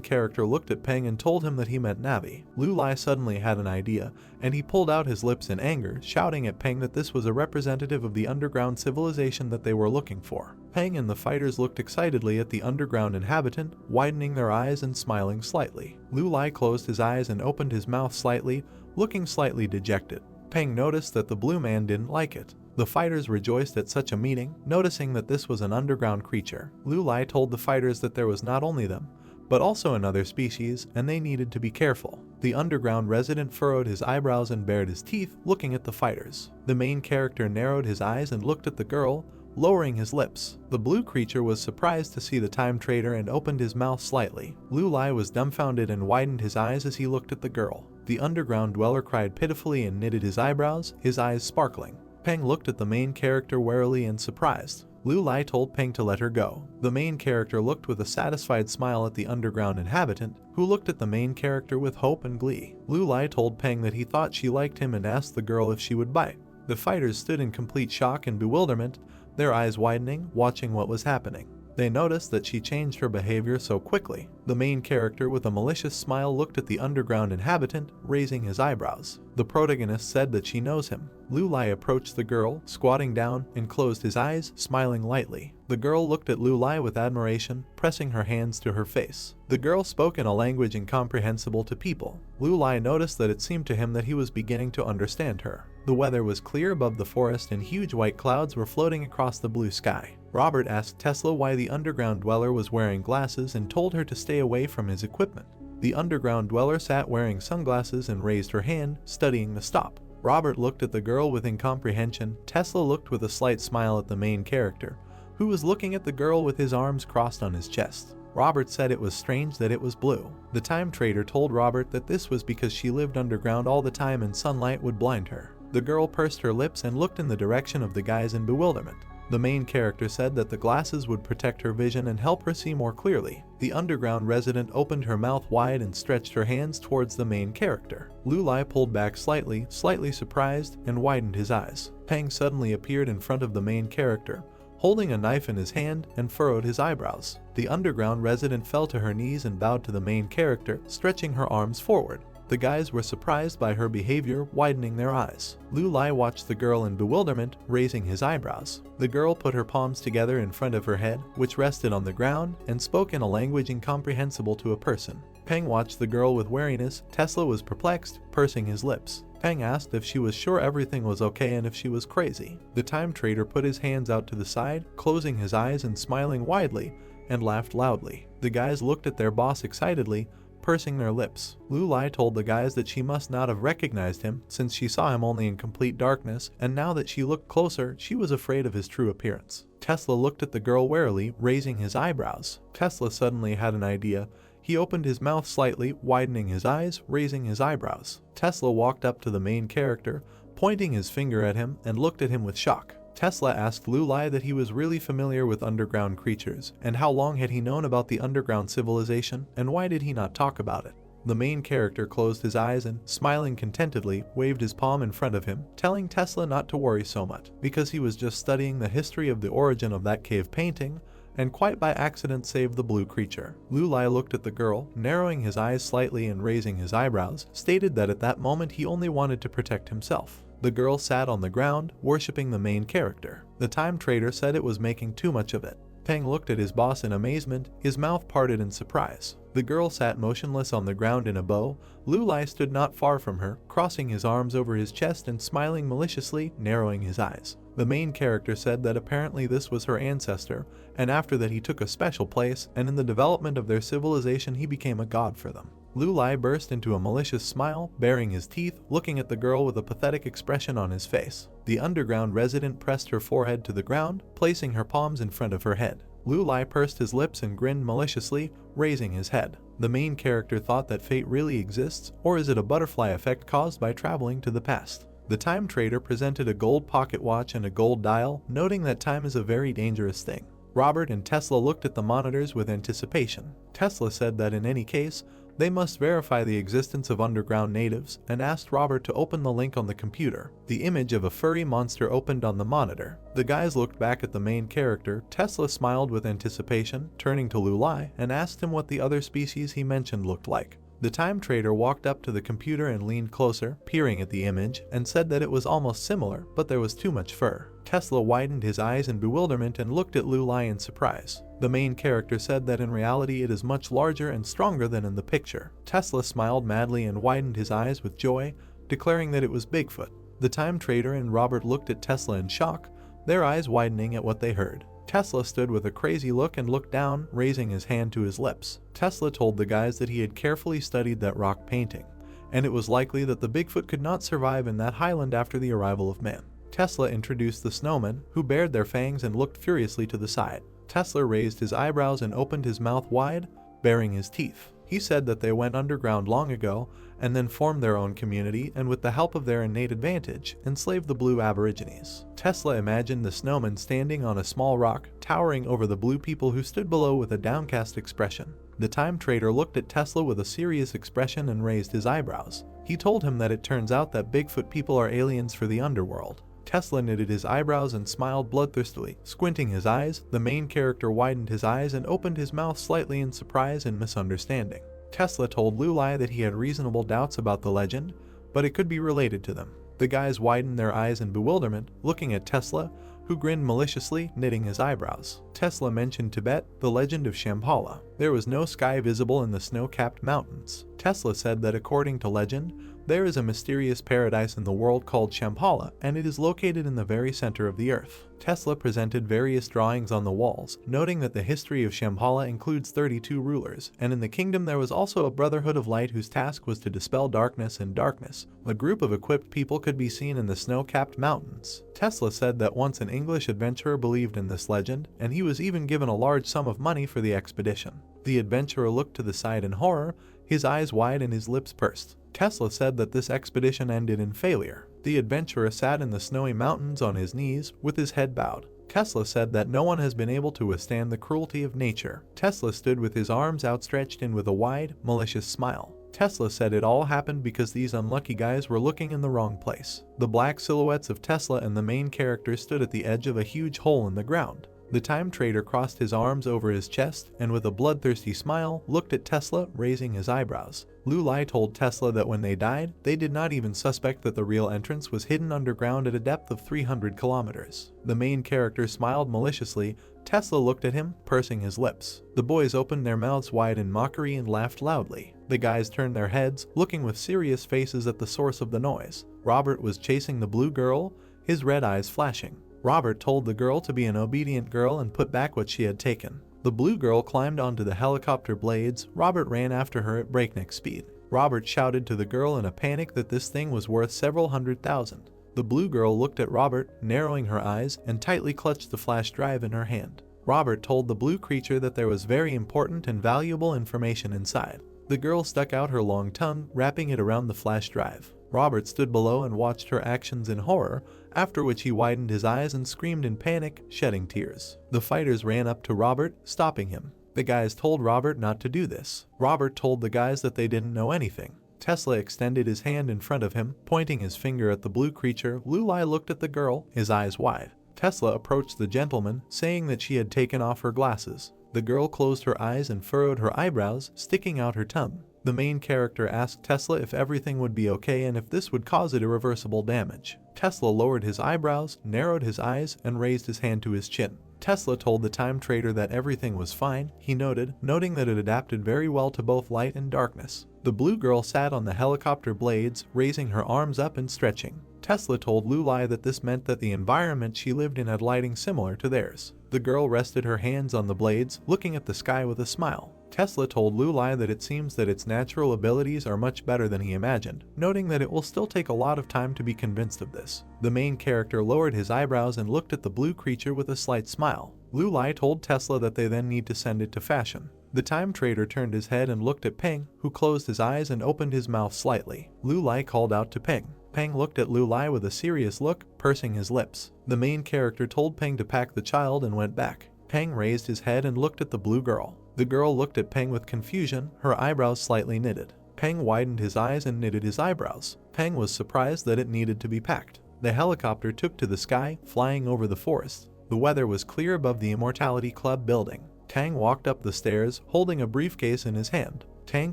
Speaker 1: character looked at Peng and told him that he meant Navi. Lu Lai suddenly had an idea, and he pulled out his lips in anger, shouting at Peng that this was a representative of the underground civilization that they were looking for. Peng and the fighters looked excitedly at the underground inhabitant, widening their eyes and smiling slightly. Lu Lai closed his eyes and opened his mouth slightly, looking slightly dejected. Peng noticed that the blue man didn't like it. The fighters rejoiced at such a meeting, noticing that this was an underground creature. Lu Lai told the fighters that there was not only them, but also another species, and they needed to be careful. The underground resident furrowed his eyebrows and bared his teeth, looking at the fighters. The main character narrowed his eyes and looked at the girl, lowering his lips. The blue creature was surprised to see the time trader and opened his mouth slightly. Lu Lai was dumbfounded and widened his eyes as he looked at the girl. The underground dweller cried pitifully and knitted his eyebrows, his eyes sparkling. Peng looked at the main character warily and surprised. Lu Lai told Peng to let her go. The main character looked with a satisfied smile at the underground inhabitant, who looked at the main character with hope and glee. Lu Lai told Peng that he thought she liked him and asked the girl if she would bite. The fighters stood in complete shock and bewilderment, their eyes widening, watching what was happening. They noticed that she changed her behavior so quickly. The main character with a malicious smile looked at the underground inhabitant, raising his eyebrows. The protagonist said that she knows him. Lu Lai approached the girl, squatting down, and closed his eyes, smiling lightly. The girl looked at Lu Lai with admiration, pressing her hands to her face. The girl spoke in a language incomprehensible to people. Lu Lai noticed that it seemed to him that he was beginning to understand her. The weather was clear above the forest and huge white clouds were floating across the blue sky. Robert asked Tesla why the underground dweller was wearing glasses and told her to stay away from his equipment. The underground dweller sat wearing sunglasses and raised her hand, studying the stop. Robert looked at the girl with incomprehension. Tesla looked with a slight smile at the main character, who was looking at the girl with his arms crossed on his chest. Robert said it was strange that it was blue. The time trader told Robert that this was because she lived underground all the time and sunlight would blind her. The girl pursed her lips and looked in the direction of the guys in bewilderment. The main character said that the glasses would protect her vision and help her see more clearly. The underground resident opened her mouth wide and stretched her hands towards the main character. Lu Lai pulled back slightly surprised, and widened his eyes. Peng suddenly appeared in front of the main character, holding a knife in his hand, and furrowed his eyebrows. The underground resident fell to her knees and bowed to the main character, stretching her arms forward. The guys were surprised by her behavior, widening their eyes. Lu Lai watched the girl in bewilderment, raising his eyebrows. The girl put her palms together in front of her head, which rested on the ground, and spoke in a language incomprehensible to a person. Peng watched the girl with wariness. Tesla was perplexed, pursing his lips. Peng asked if she was sure everything was okay and if she was crazy. The time trader put his hands out to the side, closing his eyes and smiling widely, and laughed loudly. The guys looked at their boss excitedly, pursing their lips. Lu Lai told the guys that she must not have recognized him since she saw him only in complete darkness, and now that she looked closer, she was afraid of his true appearance. Tesla looked at the girl warily, raising his eyebrows. Tesla suddenly had an idea. He opened his mouth slightly, widening his eyes, raising his eyebrows. Tesla walked up to the main character, pointing his finger at him, and looked at him with shock. Tesla asked Lu Lai that he was really familiar with underground creatures, and how long had he known about the underground civilization, and why did he not talk about it. The main character closed his eyes and, smiling contentedly, waved his palm in front of him, telling Tesla not to worry so much, because he was just studying the history of the origin of that cave painting, and quite by accident saved the blue creature. Lu Lai looked at the girl, narrowing his eyes slightly and raising his eyebrows, stated that at that moment he only wanted to protect himself. The girl sat on the ground, worshipping the main character. The time trader said it was making too much of it. Peng looked at his boss in amazement, his mouth parted in surprise. The girl sat motionless on the ground in a bow. Lu Lai stood not far from her, crossing his arms over his chest and smiling maliciously, narrowing his eyes. The main character said that apparently this was her ancestor, and after that he took a special place, and in the development of their civilization he became a god for them. Lu Lai burst into a malicious smile, baring his teeth, looking at the girl with a pathetic expression on his face. The underground resident pressed her forehead to the ground, placing her palms in front of her head. Lu Lai pursed his lips and grinned maliciously, raising his head. The main character thought that fate really exists, or is it a butterfly effect caused by traveling to the past? The time trader presented a gold pocket watch and a gold dial, noting that time is a very dangerous thing. Robert and Tesla looked at the monitors with anticipation. Tesla said that in any case, they must verify the existence of underground natives and asked Robert to open the link on the computer. The image of a furry monster opened on the monitor. The guys looked back at the main character. Tesla smiled with anticipation, turning to Lulai and asked him what the other species he mentioned looked like. The time trader walked up to the computer and leaned closer, peering at the image, and said that it was almost similar, but there was too much fur. Tesla widened his eyes in bewilderment and looked at Lulai in surprise. The main character said that in reality it is much larger and stronger than in the picture. Tesla smiled madly and widened his eyes with joy, declaring that it was Bigfoot. The time trader and Robert looked at Tesla in shock, their eyes widening at what they heard. Tesla stood with a crazy look and looked down, raising his hand to his lips. Tesla told the guys that he had carefully studied that rock painting, and it was likely that the Bigfoot could not survive in that highland after the arrival of man. Tesla introduced the snowmen, who bared their fangs and looked furiously to the side. Tesla raised his eyebrows and opened his mouth wide, baring his teeth. He said that they went underground long ago and then formed their own community and with the help of their innate advantage, enslaved the blue aborigines. Tesla imagined the snowmen standing on a small rock, towering over the blue people who stood below with a downcast expression. The time trader looked at Tesla with a serious expression and raised his eyebrows. He told him that it turns out that Bigfoot people are aliens for the underworld. Tesla knitted his eyebrows and smiled bloodthirstily. Squinting his eyes, the main character widened his eyes and opened his mouth slightly in surprise and misunderstanding. Tesla told Lulai that he had reasonable doubts about the legend, but it could be related to them. The guys widened their eyes in bewilderment, looking at Tesla, who grinned maliciously, knitting his eyebrows. Tesla mentioned Tibet, the legend of Shambhala. There was no sky visible in the snow-capped mountains. Tesla said that according to legend, there is a mysterious paradise in the world called Shambhala, and it is located in the very center of the earth. Tesla presented various drawings on the walls, noting that the history of Shambhala includes 32 rulers, and in the kingdom there was also a Brotherhood of Light whose task was to dispel darkness and darkness. A group of equipped people could be seen in the snow-capped mountains. Tesla said that once an English adventurer believed in this legend, and he was even given a large sum of money for the expedition. The adventurer looked to the side in horror, his eyes wide and his lips pursed. Tesla said that this expedition ended in failure. The adventurer sat in the snowy mountains on his knees, with his head bowed. Tesla said that no one has been able to withstand the cruelty of nature. Tesla stood with his arms outstretched and with a wide, malicious smile. Tesla said it all happened because these unlucky guys were looking in the wrong place. The black silhouettes of Tesla and the main character stood at the edge of a huge hole in the ground. The time trader crossed his arms over his chest and with a bloodthirsty smile looked at Tesla, raising his eyebrows. Lulai told Tesla that when they died, they did not even suspect that the real entrance was hidden underground at a depth of 300 kilometers. The main character smiled maliciously. Tesla looked at him, pursing his lips. The boys opened their mouths wide in mockery and laughed loudly. The guys turned their heads, looking with serious faces at the source of the noise. Robert was chasing the blue girl, his red eyes flashing. Robert told the girl to be an obedient girl and put back what she had taken. The blue girl climbed onto the helicopter blades. Robert ran after her at breakneck speed. Robert shouted to the girl in a panic that this thing was worth several $100,000. The blue girl looked at Robert, narrowing her eyes, and tightly clutched the flash drive in her hand. Robert told the blue creature that there was very important and valuable information inside. The girl stuck out her long tongue, wrapping it around the flash drive. Robert stood below and watched her actions in horror, after which he widened his eyes and screamed in panic, shedding tears. The fighters ran up to Robert, stopping him. The guys told Robert not to do this. Robert told the guys that they didn't know anything. Tesla extended his hand in front of him, pointing his finger at the blue creature. Lulai looked at the girl, his eyes wide. Tesla approached the gentleman, saying that she had taken off her glasses. The girl closed her eyes and furrowed her eyebrows, sticking out her tongue. The main character asked Tesla if everything would be okay and if this would cause it irreversible damage. Tesla lowered his eyebrows, narrowed his eyes, and raised his hand to his chin. Tesla told the time trader that everything was fine, he noted, noting that it adapted very well to both light and darkness. The blue girl sat on the helicopter blades, raising her arms up and stretching. Tesla told Lulai that this meant that the environment she lived in had lighting similar to theirs. The girl rested her hands on the blades, looking at the sky with a smile. Tesla told Lulai that it seems that its natural abilities are much better than he imagined, noting that it will still take a lot of time to be convinced of this. The main character lowered his eyebrows and looked at the blue creature with a slight smile. Lulai told Tesla that they then need to send it to fashion. The time trader turned his head and looked at Peng, who closed his eyes and opened his mouth slightly. Lulai called out to Peng. Peng looked at Lu Lai with a serious look, pursing his lips. The main character told Peng to pack the child and went back. Peng raised his head and looked at the blue girl. The girl looked at Peng with confusion, her eyebrows slightly knitted. Peng widened his eyes and knitted his eyebrows. Peng was surprised that it needed to be packed. The helicopter took to the sky, flying over the forest. The weather was clear above the Immortality Club building. Tang walked up the stairs, holding a briefcase in his hand. Tang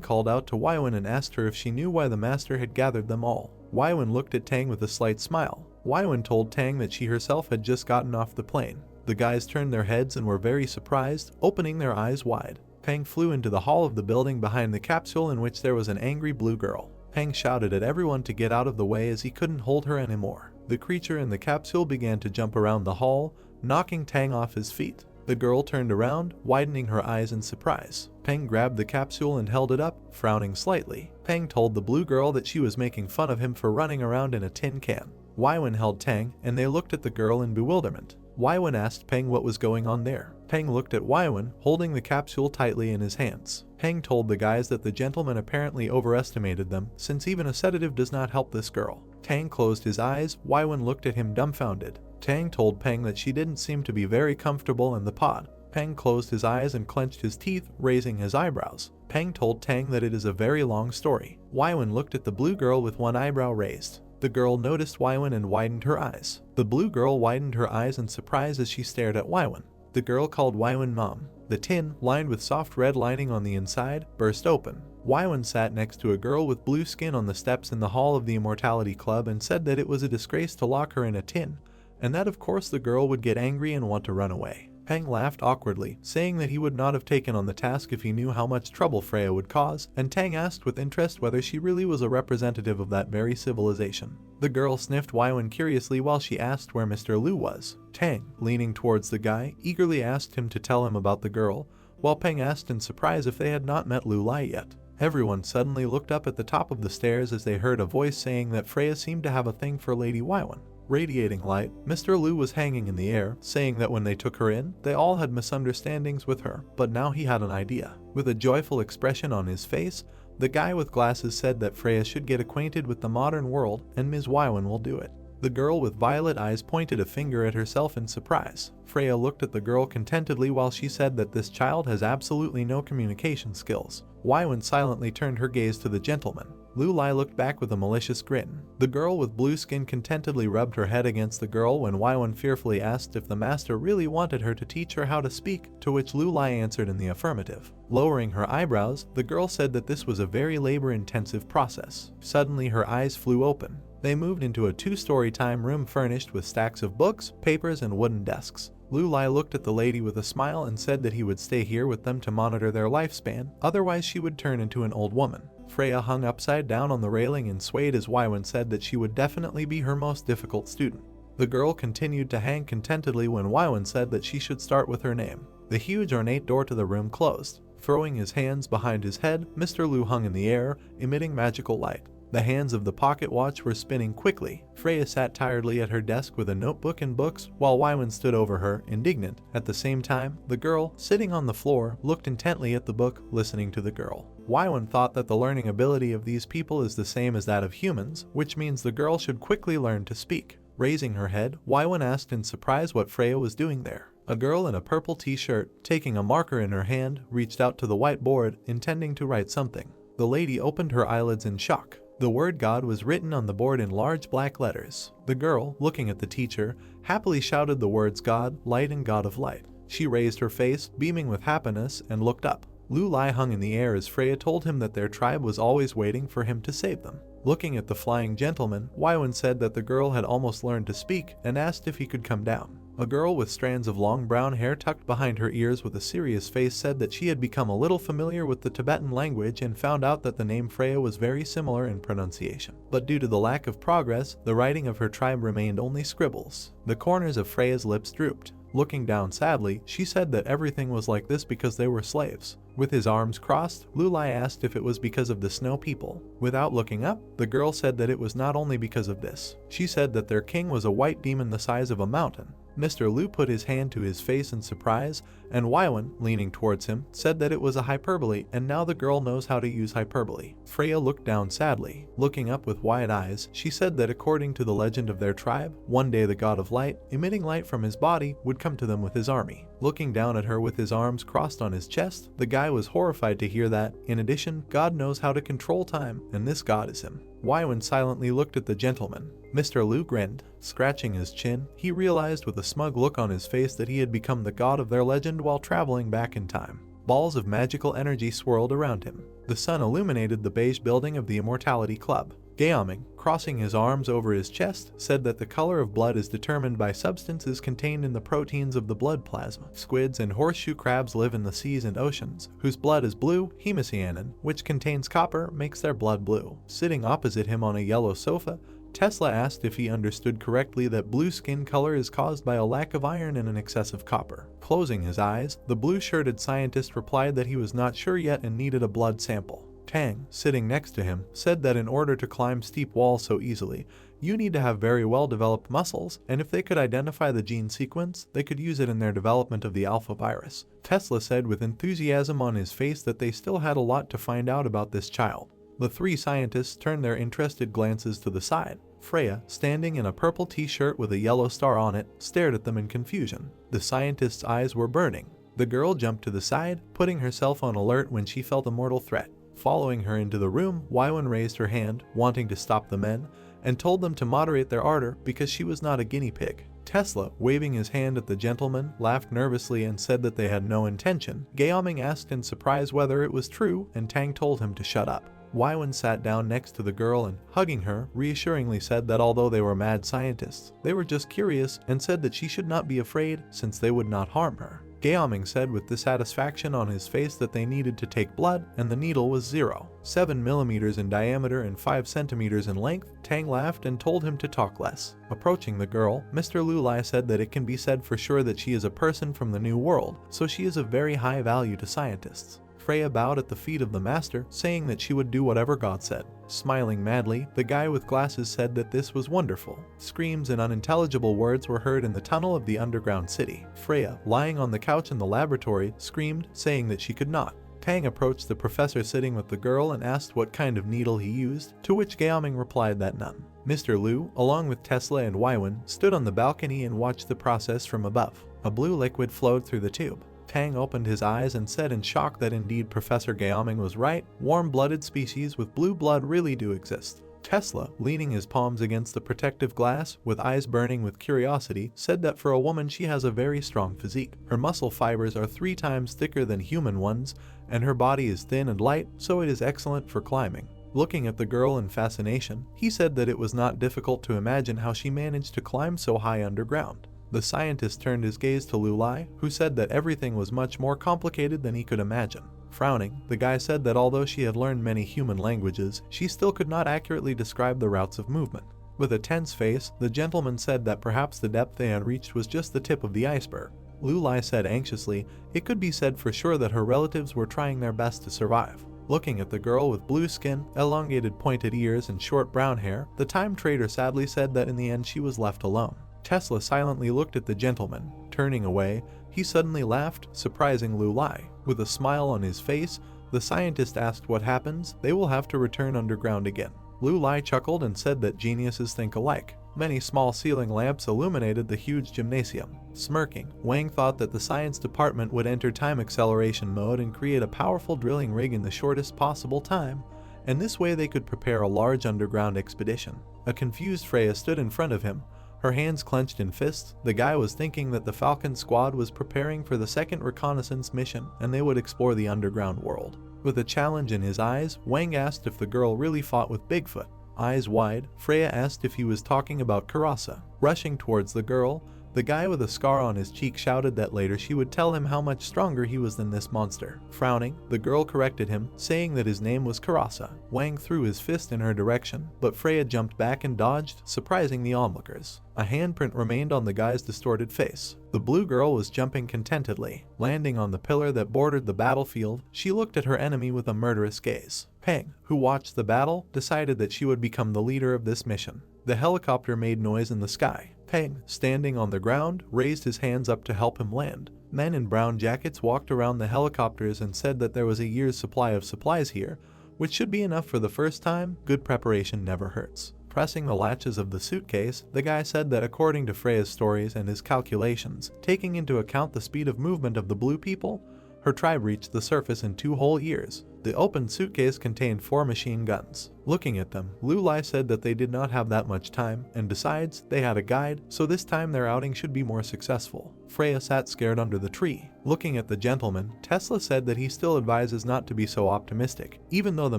Speaker 1: called out to Waiwen and asked her if she knew why the master had gathered them all. Waiwen looked at Tang with a slight smile. Waiwen told Tang that she herself had just gotten off the plane. The guys turned their heads and were very surprised, opening their eyes wide. Peng flew into the hall of the building behind the capsule in which there was an angry blue girl. Peng shouted at everyone to get out of the way as he couldn't hold her anymore. The creature in the capsule began to jump around the hall, knocking Tang off his feet. The girl turned around, widening her eyes in surprise. Peng grabbed the capsule and held it up, frowning slightly. Peng told the blue girl that she was making fun of him for running around in a tin can. Waiwen held Tang, and they looked at the girl in bewilderment. Waiwen asked Peng what was going on there. Peng looked at Waiwen, holding the capsule tightly in his hands. Peng told the guys that the gentleman apparently overestimated them, since even a sedative does not help this girl. Tang closed his eyes. Waiwen looked at him dumbfounded. Tang told Peng that she didn't seem to be very comfortable in the pod. Peng closed his eyes and clenched his teeth, raising his eyebrows. Peng told Tang that it is a very long story. Waiwen looked at the blue girl with one eyebrow raised. The girl noticed Waiwen and widened her eyes. The blue girl widened her eyes in surprise as she stared at Waiwen. The girl called Waiwen Mom. The tin, lined with soft red lining on the inside, burst open. Waiwen sat next to a girl with blue skin on the steps in the hall of the Immortality Club and said that it was a disgrace to lock her in a tin, and that of course the girl would get angry and want to run away. Peng laughed awkwardly, saying that he would not have taken on the task if he knew how much trouble Freya would cause, and Tang asked with interest whether she really was a representative of that very civilization. The girl sniffed Waiwen curiously while she asked where Mr. Liu was. Tang, leaning towards the guy, eagerly asked him to tell him about the girl, while Peng asked in surprise if they had not met Lu Lai yet. Everyone suddenly looked up at the top of the stairs as they heard a voice saying that Freya seemed to have a thing for Lady Waiwen. Radiating light, Mr. Liu was hanging in the air, saying that when they took her in, they all had misunderstandings with her, but now he had an idea. With a joyful expression on his face, the guy with glasses said that Freya should get acquainted with the modern world, and Ms. Waiwen will do it. The girl with violet eyes pointed a finger at herself in surprise. Freya looked at the girl contentedly while she said that this child has absolutely no communication skills. Waiwen silently turned her gaze to the gentleman. Lu Lai looked back with a malicious grin. The girl with blue skin contentedly rubbed her head against the girl when Waiwen fearfully asked if the master really wanted her to teach her how to speak, to which Lu Lai answered in the affirmative. Lowering her eyebrows, the girl said that this was a very labor-intensive process. Suddenly her eyes flew open. They moved into a two-story time room furnished with stacks of books, papers, and wooden desks. Lu Lai looked at the lady with a smile and said that he would stay here with them to monitor their lifespan, otherwise she would turn into an old woman. Freya hung upside down on the railing and swayed as Waiwen said that she would definitely be her most difficult student. The girl continued to hang contentedly when Waiwen said that she should start with her name. The huge ornate door to the room closed. Throwing his hands behind his head, Mr. Liu hung in the air, emitting magical light. The hands of the pocket watch were spinning quickly. Freya sat tiredly at her desk with a notebook and books, while Waiwen stood over her, indignant. At the same time, the girl, sitting on the floor, looked intently at the book, listening to the girl. Waiwen thought that the learning ability of these people is the same as that of humans, which means the girl should quickly learn to speak. Raising her head, Waiwen asked in surprise what Freya was doing there. A girl in a purple t-shirt, taking a marker in her hand, reached out to the whiteboard, intending to write something. The lady opened her eyelids in shock. The word God was written on the board in large black letters. The girl, looking at the teacher, happily shouted the words God, Light, and God of Light. She raised her face, beaming with happiness, and looked up. Lu Lai hung in the air as Freya told him that their tribe was always waiting for him to save them. Looking at the flying gentleman, Waiwen said that the girl had almost learned to speak and asked if he could come down. A girl with strands of long brown hair tucked behind her ears with a serious face said that she had become a little familiar with the Tibetan language and found out that the name Freya was very similar in pronunciation. But due to the lack of progress, the writing of her tribe remained only scribbles. The corners of Freya's lips drooped. Looking down sadly, she said that everything was like this because they were slaves. With his arms crossed, Lu Lai asked if it was because of the snow people. Without looking up, the girl said that it was not only because of this. She said that their king was a white demon the size of a mountain. Mr. Liu put his hand to his face in surprise, and Waiwen, leaning towards him, said that it was a hyperbole and now the girl knows how to use hyperbole. Freya looked down sadly. Looking up with wide eyes, she said that according to the legend of their tribe, one day the god of light, emitting light from his body, would come to them with his army. Looking down at her with his arms crossed on his chest, the guy was horrified to hear that. In addition, God knows how to control time, and this god is him. Waiwen silently looked at the gentleman. Mr. Liu grinned. Scratching his chin, he realized with a smug look on his face that he had become the god of their legend while traveling back in time. Balls of magical energy swirled around him. The sun illuminated the beige building of the Immortality Club. Gaoming, crossing his arms over his chest, said that the color of blood is determined by substances contained in the proteins of the blood plasma. Squids and horseshoe crabs live in the seas and oceans, whose blood is blue. Hemocyanin, which contains copper, makes their blood blue. Sitting opposite him on a yellow sofa, Tesla asked if he understood correctly that blue skin color is caused by a lack of iron and an excess of copper. Closing his eyes, the blue-shirted scientist replied that he was not sure yet and needed a blood sample. Tang, sitting next to him, said that in order to climb steep walls so easily, you need to have very well-developed muscles, and if they could identify the gene sequence, they could use it in their development of the alpha virus. Tesla said with enthusiasm on his face that they still had a lot to find out about this child. The three scientists turned their interested glances to the side. Freya, standing in a purple t-shirt with a yellow star on it, stared at them in confusion. The scientist's eyes were burning. The girl jumped to the side, putting herself on alert when she felt a mortal threat. Following her into the room, Waiwen raised her hand, wanting to stop the men, and told them to moderate their ardor because she was not a guinea pig. Tesla, waving his hand at the gentleman, laughed nervously and said that they had no intention. Gaoming asked in surprise whether it was true, and Tang told him to shut up. Waiwen sat down next to the girl and, hugging her, reassuringly said that although they were mad scientists, they were just curious and said that she should not be afraid since they would not harm her. Gaoming said with dissatisfaction on his face that they needed to take blood and the needle was 0.7 millimeters in diameter and 5 centimeters in length. Tang laughed and told him to talk less. Approaching the girl, Mr. Lulai said that it can be said for sure that she is a person from the New World, so she is of very high value to scientists. Freya bowed at the feet of the master, saying that she would do whatever God said. Smiling madly, the guy with glasses said that this was wonderful. Screams and unintelligible words were heard in the tunnel of the underground city. Freya, lying on the couch in the laboratory, screamed, saying that she could not. Tang approached the professor sitting with the girl and asked what kind of needle he used, to which Gaoming replied that none. Mr. Liu, along with Tesla and Waiwen, stood on the balcony and watched the process from above. A blue liquid flowed through the tube. Tang opened his eyes and said in shock that indeed Professor Gaoming was right, warm-blooded species with blue blood really do exist. Tesla, leaning his palms against the protective glass, with eyes burning with curiosity, said that for a woman she has a very strong physique. Her muscle fibers are 3 times thicker than human ones, and her body is thin and light, so it is excellent for climbing. Looking at the girl in fascination, he said that it was not difficult to imagine how she managed to climb so high underground. The scientist turned his gaze to Lulai, who said that everything was much more complicated than he could imagine. Frowning, the guy said that although she had learned many human languages, she still could not accurately describe the routes of movement. With a tense face, the gentleman said that perhaps the depth they had reached was just the tip of the iceberg. Lulai said anxiously, it could be said for sure that her relatives were trying their best to survive. Looking at the girl with blue skin, elongated pointed ears, and short brown hair, the time trader sadly said that in the end she was left alone. Tesla silently looked at the gentleman. Turning away, he suddenly laughed, surprising Lulai. With a smile on his face, the scientist asked what happens. They will have to return underground again. Lulai chuckled and said that geniuses think alike. Many small ceiling lamps illuminated the huge gymnasium. Smirking, Wang thought that the science department would enter time acceleration mode and create a powerful drilling rig in the shortest possible time, and this way they could prepare a large underground expedition. A confused Freya stood in front of him, her hands clenched in fists. The guy was thinking that the Falcon squad was preparing for the second reconnaissance mission and they would explore the underground world. With a challenge in his eyes, Wang asked if the girl really fought with Bigfoot. Eyes wide, Freya asked if he was talking about Karasa. Rushing towards the girl, the guy with a scar on his cheek shouted that later she would tell him how much stronger he was than this monster. Frowning, the girl corrected him, saying that his name was Karasa. Wang threw his fist in her direction, but Freya jumped back and dodged, surprising the onlookers. A handprint remained on the guy's distorted face. The blue girl was jumping contentedly. Landing on the pillar that bordered the battlefield, she looked at her enemy with a murderous gaze. Peng, who watched the battle, decided that she would become the leader of this mission. The helicopter made noise in the sky. Peng, standing on the ground, raised his hands up to help him land. Men in brown jackets walked around the helicopters and said that there was a year's supply of supplies here, which should be enough for the first time. Good preparation never hurts. Pressing the latches of the suitcase, the guy said that according to Freya's stories and his calculations, taking into account the speed of movement of the blue people, her tribe reached the surface in 2 whole years. The open suitcase contained 4 machine guns. Looking at them, Lulai said that they did not have that much time, and besides, they had a guide, so this time their outing should be more successful. Freya sat scared under the tree. Looking at the gentleman, Tesla said that he still advises not to be so optimistic, even though the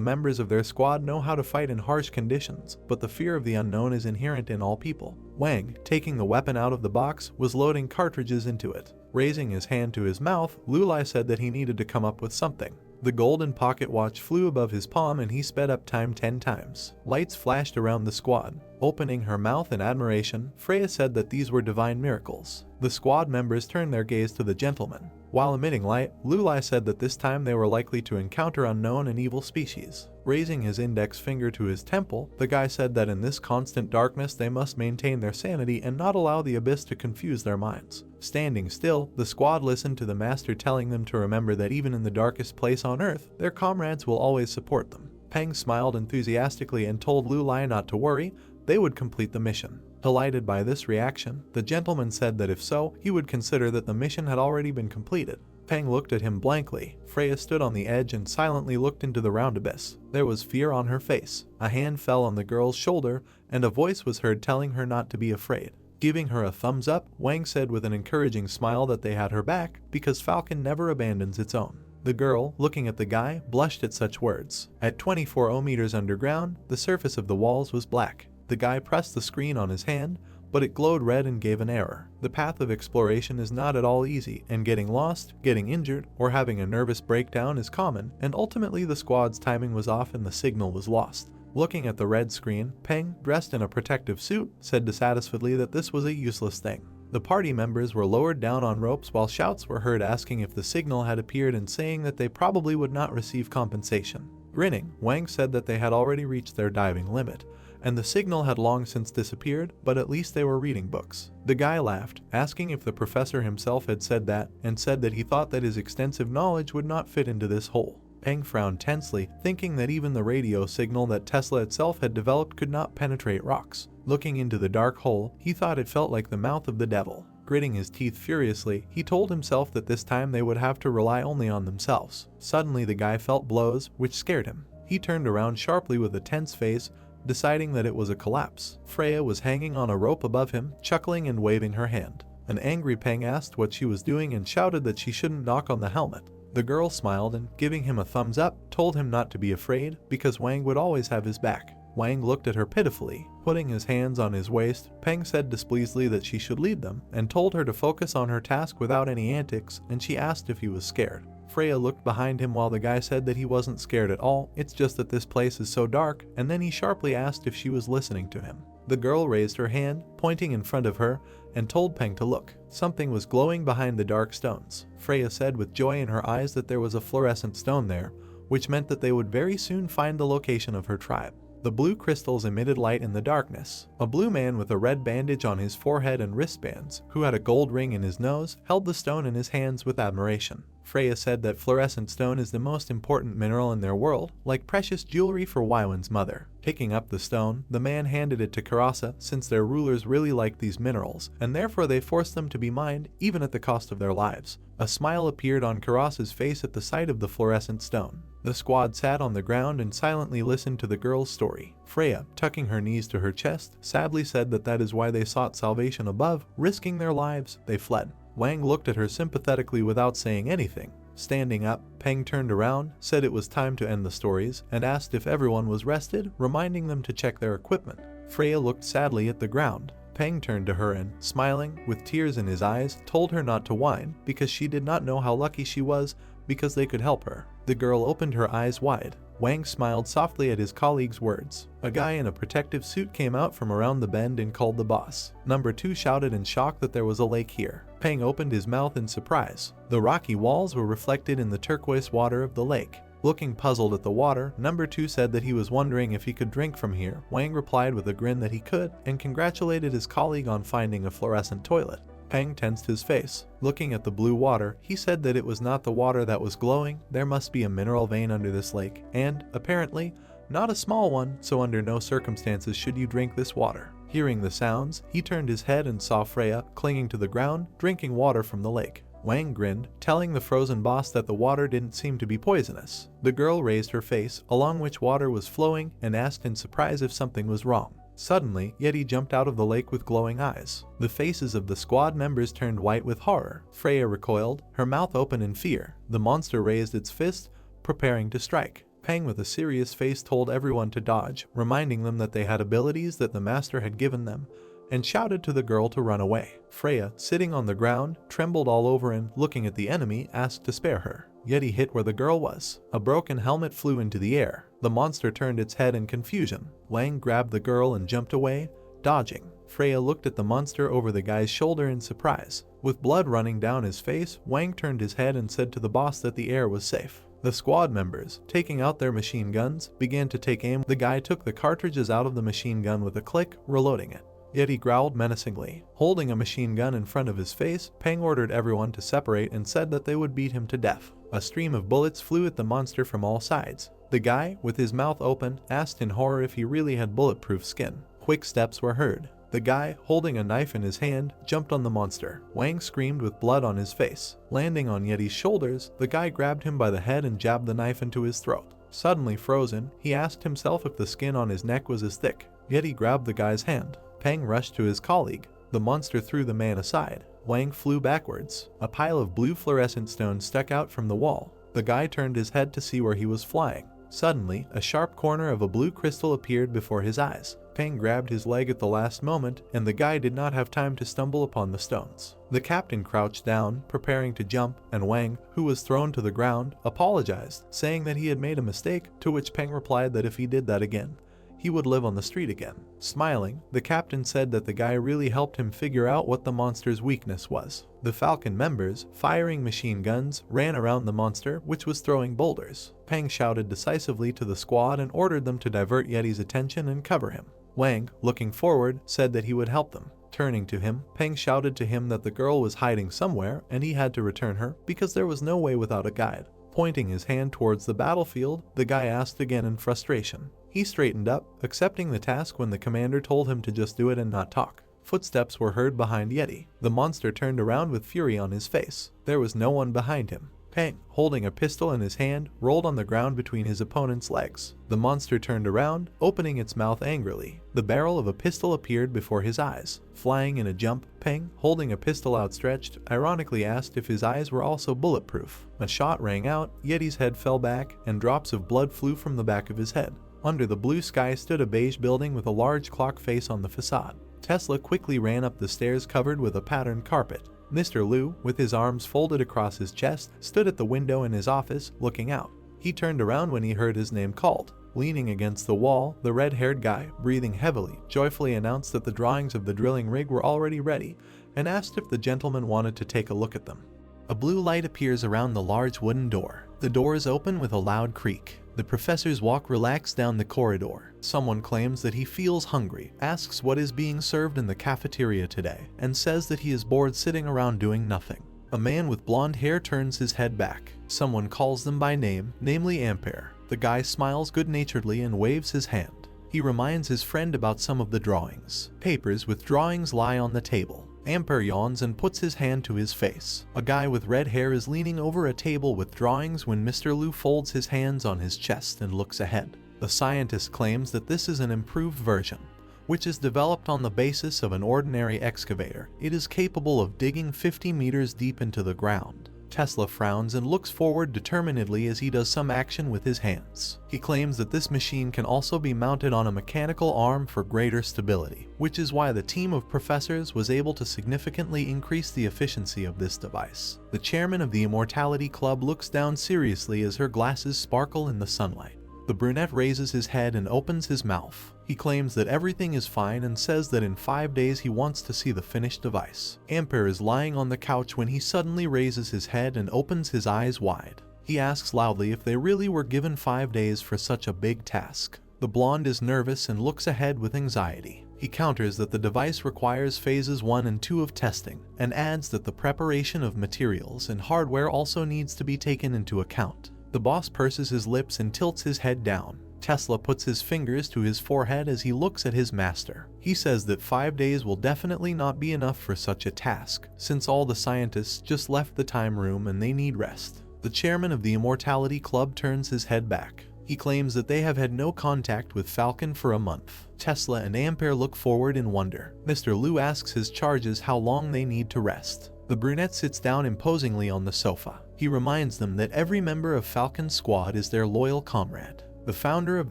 Speaker 1: members of their squad know how to fight in harsh conditions, but the fear of the unknown is inherent in all people. Wang, taking the weapon out of the box, was loading cartridges into it. Raising his hand to his mouth, Lulai said that he needed to come up with something. The golden pocket watch flew above his palm and he sped up time 10 times. Lights flashed around the squad. Opening her mouth in admiration, Freya said that these were divine miracles. The squad members turned their gaze to the gentleman. While emitting light, Lulai said that this time they were likely to encounter unknown and evil species. Raising his index finger to his temple, the guy said that in this constant darkness they must maintain their sanity and not allow the abyss to confuse their minds. Standing still, the squad listened to the master telling them to remember that even in the darkest place on earth, their comrades will always support them. Peng smiled enthusiastically and told Lulai not to worry, they would complete the mission. Delighted by this reaction, the gentleman said that if so, he would consider that the mission had already been completed. Peng looked at him blankly. Freya stood on the edge and silently looked into the round abyss. There was fear on her face. A hand fell on the girl's shoulder, and a voice was heard telling her not to be afraid. Giving her a thumbs up, Wang said with an encouraging smile that they had her back, because Falcon never abandons its own. The girl, looking at the guy, blushed at such words. At 24 meters underground, the surface of the walls was black. The guy pressed the screen on his hand, but it glowed red and gave an error. The path of exploration is not at all easy, and getting lost, getting injured, or having a nervous breakdown is common, and ultimately the squad's timing was off and the signal was lost. Looking at the red screen, Peng, dressed in a protective suit, said dissatisfiedly that this was a useless thing. The party members were lowered down on ropes while shouts were heard asking if the signal had appeared and saying that they probably would not receive compensation. Grinning, Wang said that they had already reached their diving limit, and the signal had long since disappeared, but at least they were reading books. The guy laughed, asking if the professor himself had said that, and said that he thought that his extensive knowledge would not fit into this hole. Peng frowned tensely, thinking that even the radio signal that Tesla itself had developed could not penetrate rocks. Looking into the dark hole, he thought it felt like the mouth of the devil. Gritting his teeth furiously, he told himself that this time they would have to rely only on themselves. Suddenly the guy felt blows, which scared him. He turned around sharply with a tense face, deciding that it was a collapse. Freya was hanging on a rope above him, chuckling and waving her hand. An angry Peng asked what she was doing and shouted that she shouldn't knock on the helmet. The girl smiled and, giving him a thumbs up, told him not to be afraid, because Wang would always have his back. Wang looked at her pitifully. Putting his hands on his waist, Peng said displeasedly that she should lead them, and told her to focus on her task without any antics, and she asked if he was scared. Freya looked behind him while the guy said that he wasn't scared at all, it's just that this place is so dark, and then he sharply asked if she was listening to him. The girl raised her hand, pointing in front of her, and told Peng to look. Something was glowing behind the dark stones. Freya said with joy in her eyes that there was a fluorescent stone there, which meant that they would very soon find the location of her tribe. The blue crystals emitted light in the darkness. A blue man with a red bandage on his forehead and wristbands, who had a gold ring in his nose, held the stone in his hands with admiration. Freya said that fluorescent stone is the most important mineral in their world, like precious jewelry for Waiwen's mother. Picking up the stone, the man handed it to Karasa, since their rulers really liked these minerals, and therefore they forced them to be mined, even at the cost of their lives. A smile appeared on Karasa's face at the sight of the fluorescent stone. The squad sat on the ground and silently listened to the girl's story. Freya, tucking her knees to her chest, sadly said that that is why they sought salvation above. Risking their lives, they fled. Wang looked at her sympathetically without saying anything. Standing up, Peng turned around, said it was time to end the stories, and asked if everyone was rested, reminding them to check their equipment. Freya looked sadly at the ground. Peng turned to her and, smiling, with tears in his eyes, told her not to whine, because she did not know how lucky she was, because they could help her. The girl opened her eyes wide. Wang smiled softly at his colleague's words. A guy in a protective suit came out from around the bend and called the boss. Number 2 shouted in shock that there was a lake here. Peng opened his mouth in surprise. The rocky walls were reflected in the turquoise water of the lake. Looking puzzled at the water, Number 2 said that he was wondering if he could drink from here. Wang replied with a grin that he could, and congratulated his colleague on finding a fluorescent toilet. Pang tensed his face. Looking at the blue water, he said that it was not the water that was glowing, there must be a mineral vein under this lake, and, apparently, not a small one, so under no circumstances should you drink this water. Hearing the sounds, he turned his head and saw Freya, clinging to the ground, drinking water from the lake. Wang grinned, telling the frozen boss that the water didn't seem to be poisonous. The girl raised her face, along which water was flowing, and asked in surprise if something was wrong. Suddenly, Yeti jumped out of the lake with glowing eyes. The faces of the squad members turned white with horror. Freya recoiled, her mouth open in fear. The monster raised its fist, preparing to strike. Pang with a serious face told everyone to dodge, reminding them that they had abilities that the master had given them, and shouted to the girl to run away. Freya, sitting on the ground, trembled all over and, looking at the enemy, asked to spare her. Yeti hit where the girl was. A broken helmet flew into the air. The monster turned its head in confusion. Wang grabbed the girl and jumped away, dodging. Freya looked at the monster over the guy's shoulder in surprise. With blood running down his face, Wang turned his head and said to the boss that the air was safe. The squad members, taking out their machine guns, began to take aim. The guy took the cartridges out of the machine gun with a click, reloading it. Yeti growled menacingly. Holding a machine gun in front of his face, Pang ordered everyone to separate and said that they would beat him to death. A stream of bullets flew at the monster from all sides. The guy, with his mouth open, asked in horror if he really had bulletproof skin. Quick steps were heard. The guy, holding a knife in his hand, jumped on the monster. Wang screamed with blood on his face. Landing on Yeti's shoulders, the guy grabbed him by the head and jabbed the knife into his throat. Suddenly frozen, he asked himself if the skin on his neck was as thick. Yeti grabbed the guy's hand. Pang rushed to his colleague. The monster threw the man aside. Wang flew backwards. A pile of blue fluorescent stones stuck out from the wall. The guy turned his head to see where he was flying. Suddenly, a sharp corner of a blue crystal appeared before his eyes. Pang grabbed his leg at the last moment, and the guy did not have time to stumble upon the stones. The captain crouched down, preparing to jump, and Wang, who was thrown to the ground, apologized, saying that he had made a mistake, to which Pang replied that if he did that again, he would live on the street again. Smiling, the captain said that the guy really helped him figure out what the monster's weakness was. The Falcon members, firing machine guns, ran around the monster, which was throwing boulders. Pang shouted decisively to the squad and ordered them to divert Yeti's attention and cover him. Wang, looking forward, said that he would help them. Turning to him, Pang shouted to him that the girl was hiding somewhere and he had to return her because there was no way without a guide. Pointing his hand towards the battlefield, the guy asked again in frustration. He straightened up, accepting the task when the commander told him to just do it and not talk. Footsteps were heard behind Yeti. The monster turned around with fury on his face. There was no one behind him. Pang, holding a pistol in his hand, rolled on the ground between his opponent's legs. The monster turned around, opening its mouth angrily. The barrel of a pistol appeared before his eyes. Flying in a jump, Pang, holding a pistol outstretched, ironically asked if his eyes were also bulletproof. A shot rang out, Yeti's head fell back, and drops of blood flew from the back of his head. Under the blue sky stood a beige building with a large clock face on the facade. Tesla quickly ran up the stairs covered with a patterned carpet. Mr. Liu, with his arms folded across his chest, stood at the window in his office, looking out. He turned around when he heard his name called. Leaning against the wall, the red-haired guy, breathing heavily, joyfully announced that the drawings of the drilling rig were already ready, and asked if the gentleman wanted to take a look at them. A blue light appears around the large wooden door. The door is open with a loud creak. The professors walk relaxed down the corridor. Someone claims that he feels hungry, asks what is being served in the cafeteria today, and says that he is bored sitting around doing nothing. A man with blonde hair turns his head back. Someone calls them by name, namely Ampere. The guy smiles good-naturedly and waves his hand. He reminds his friend about some of the drawings. Papers with drawings lie on the table. Ampere yawns and puts his hand to his face. A guy with red hair is leaning over a table with drawings when Mr. Liu folds his hands on his chest and looks ahead. The scientist claims that this is an improved version, which is developed on the basis of an ordinary excavator. It is capable of digging 50 meters deep into the ground. Tesla frowns and looks forward determinedly as he does some action with his hands. He claims that this machine can also be mounted on a mechanical arm for greater stability, which is why the team of professors was able to significantly increase the efficiency of this device. The chairman of the Immortality Club looks down seriously as her glasses sparkle in the sunlight. The brunette raises his head and opens his mouth. He claims that everything is fine and says that in 5 days he wants to see the finished device. Ampere is lying on the couch when he suddenly raises his head and opens his eyes wide. He asks loudly if they really were given 5 days for such a big task. The blonde is nervous and looks ahead with anxiety. He counters that the device requires phases 1 and 2 of testing, and adds that the preparation of materials and hardware also needs to be taken into account. The boss purses his lips and tilts his head down. Tesla puts his fingers to his forehead as he looks at his master. He says that 5 days will definitely not be enough for such a task, since all the scientists just left the time room and they need rest. The chairman of the Immortality Club turns his head back. He claims that they have had no contact with Falcon for a month. Tesla and Ampere look forward in wonder. Mr. Liu asks his charges how long they need to rest. The brunette sits down imposingly on the sofa. He reminds them that every member of Falcon's squad is their loyal comrade. The founder of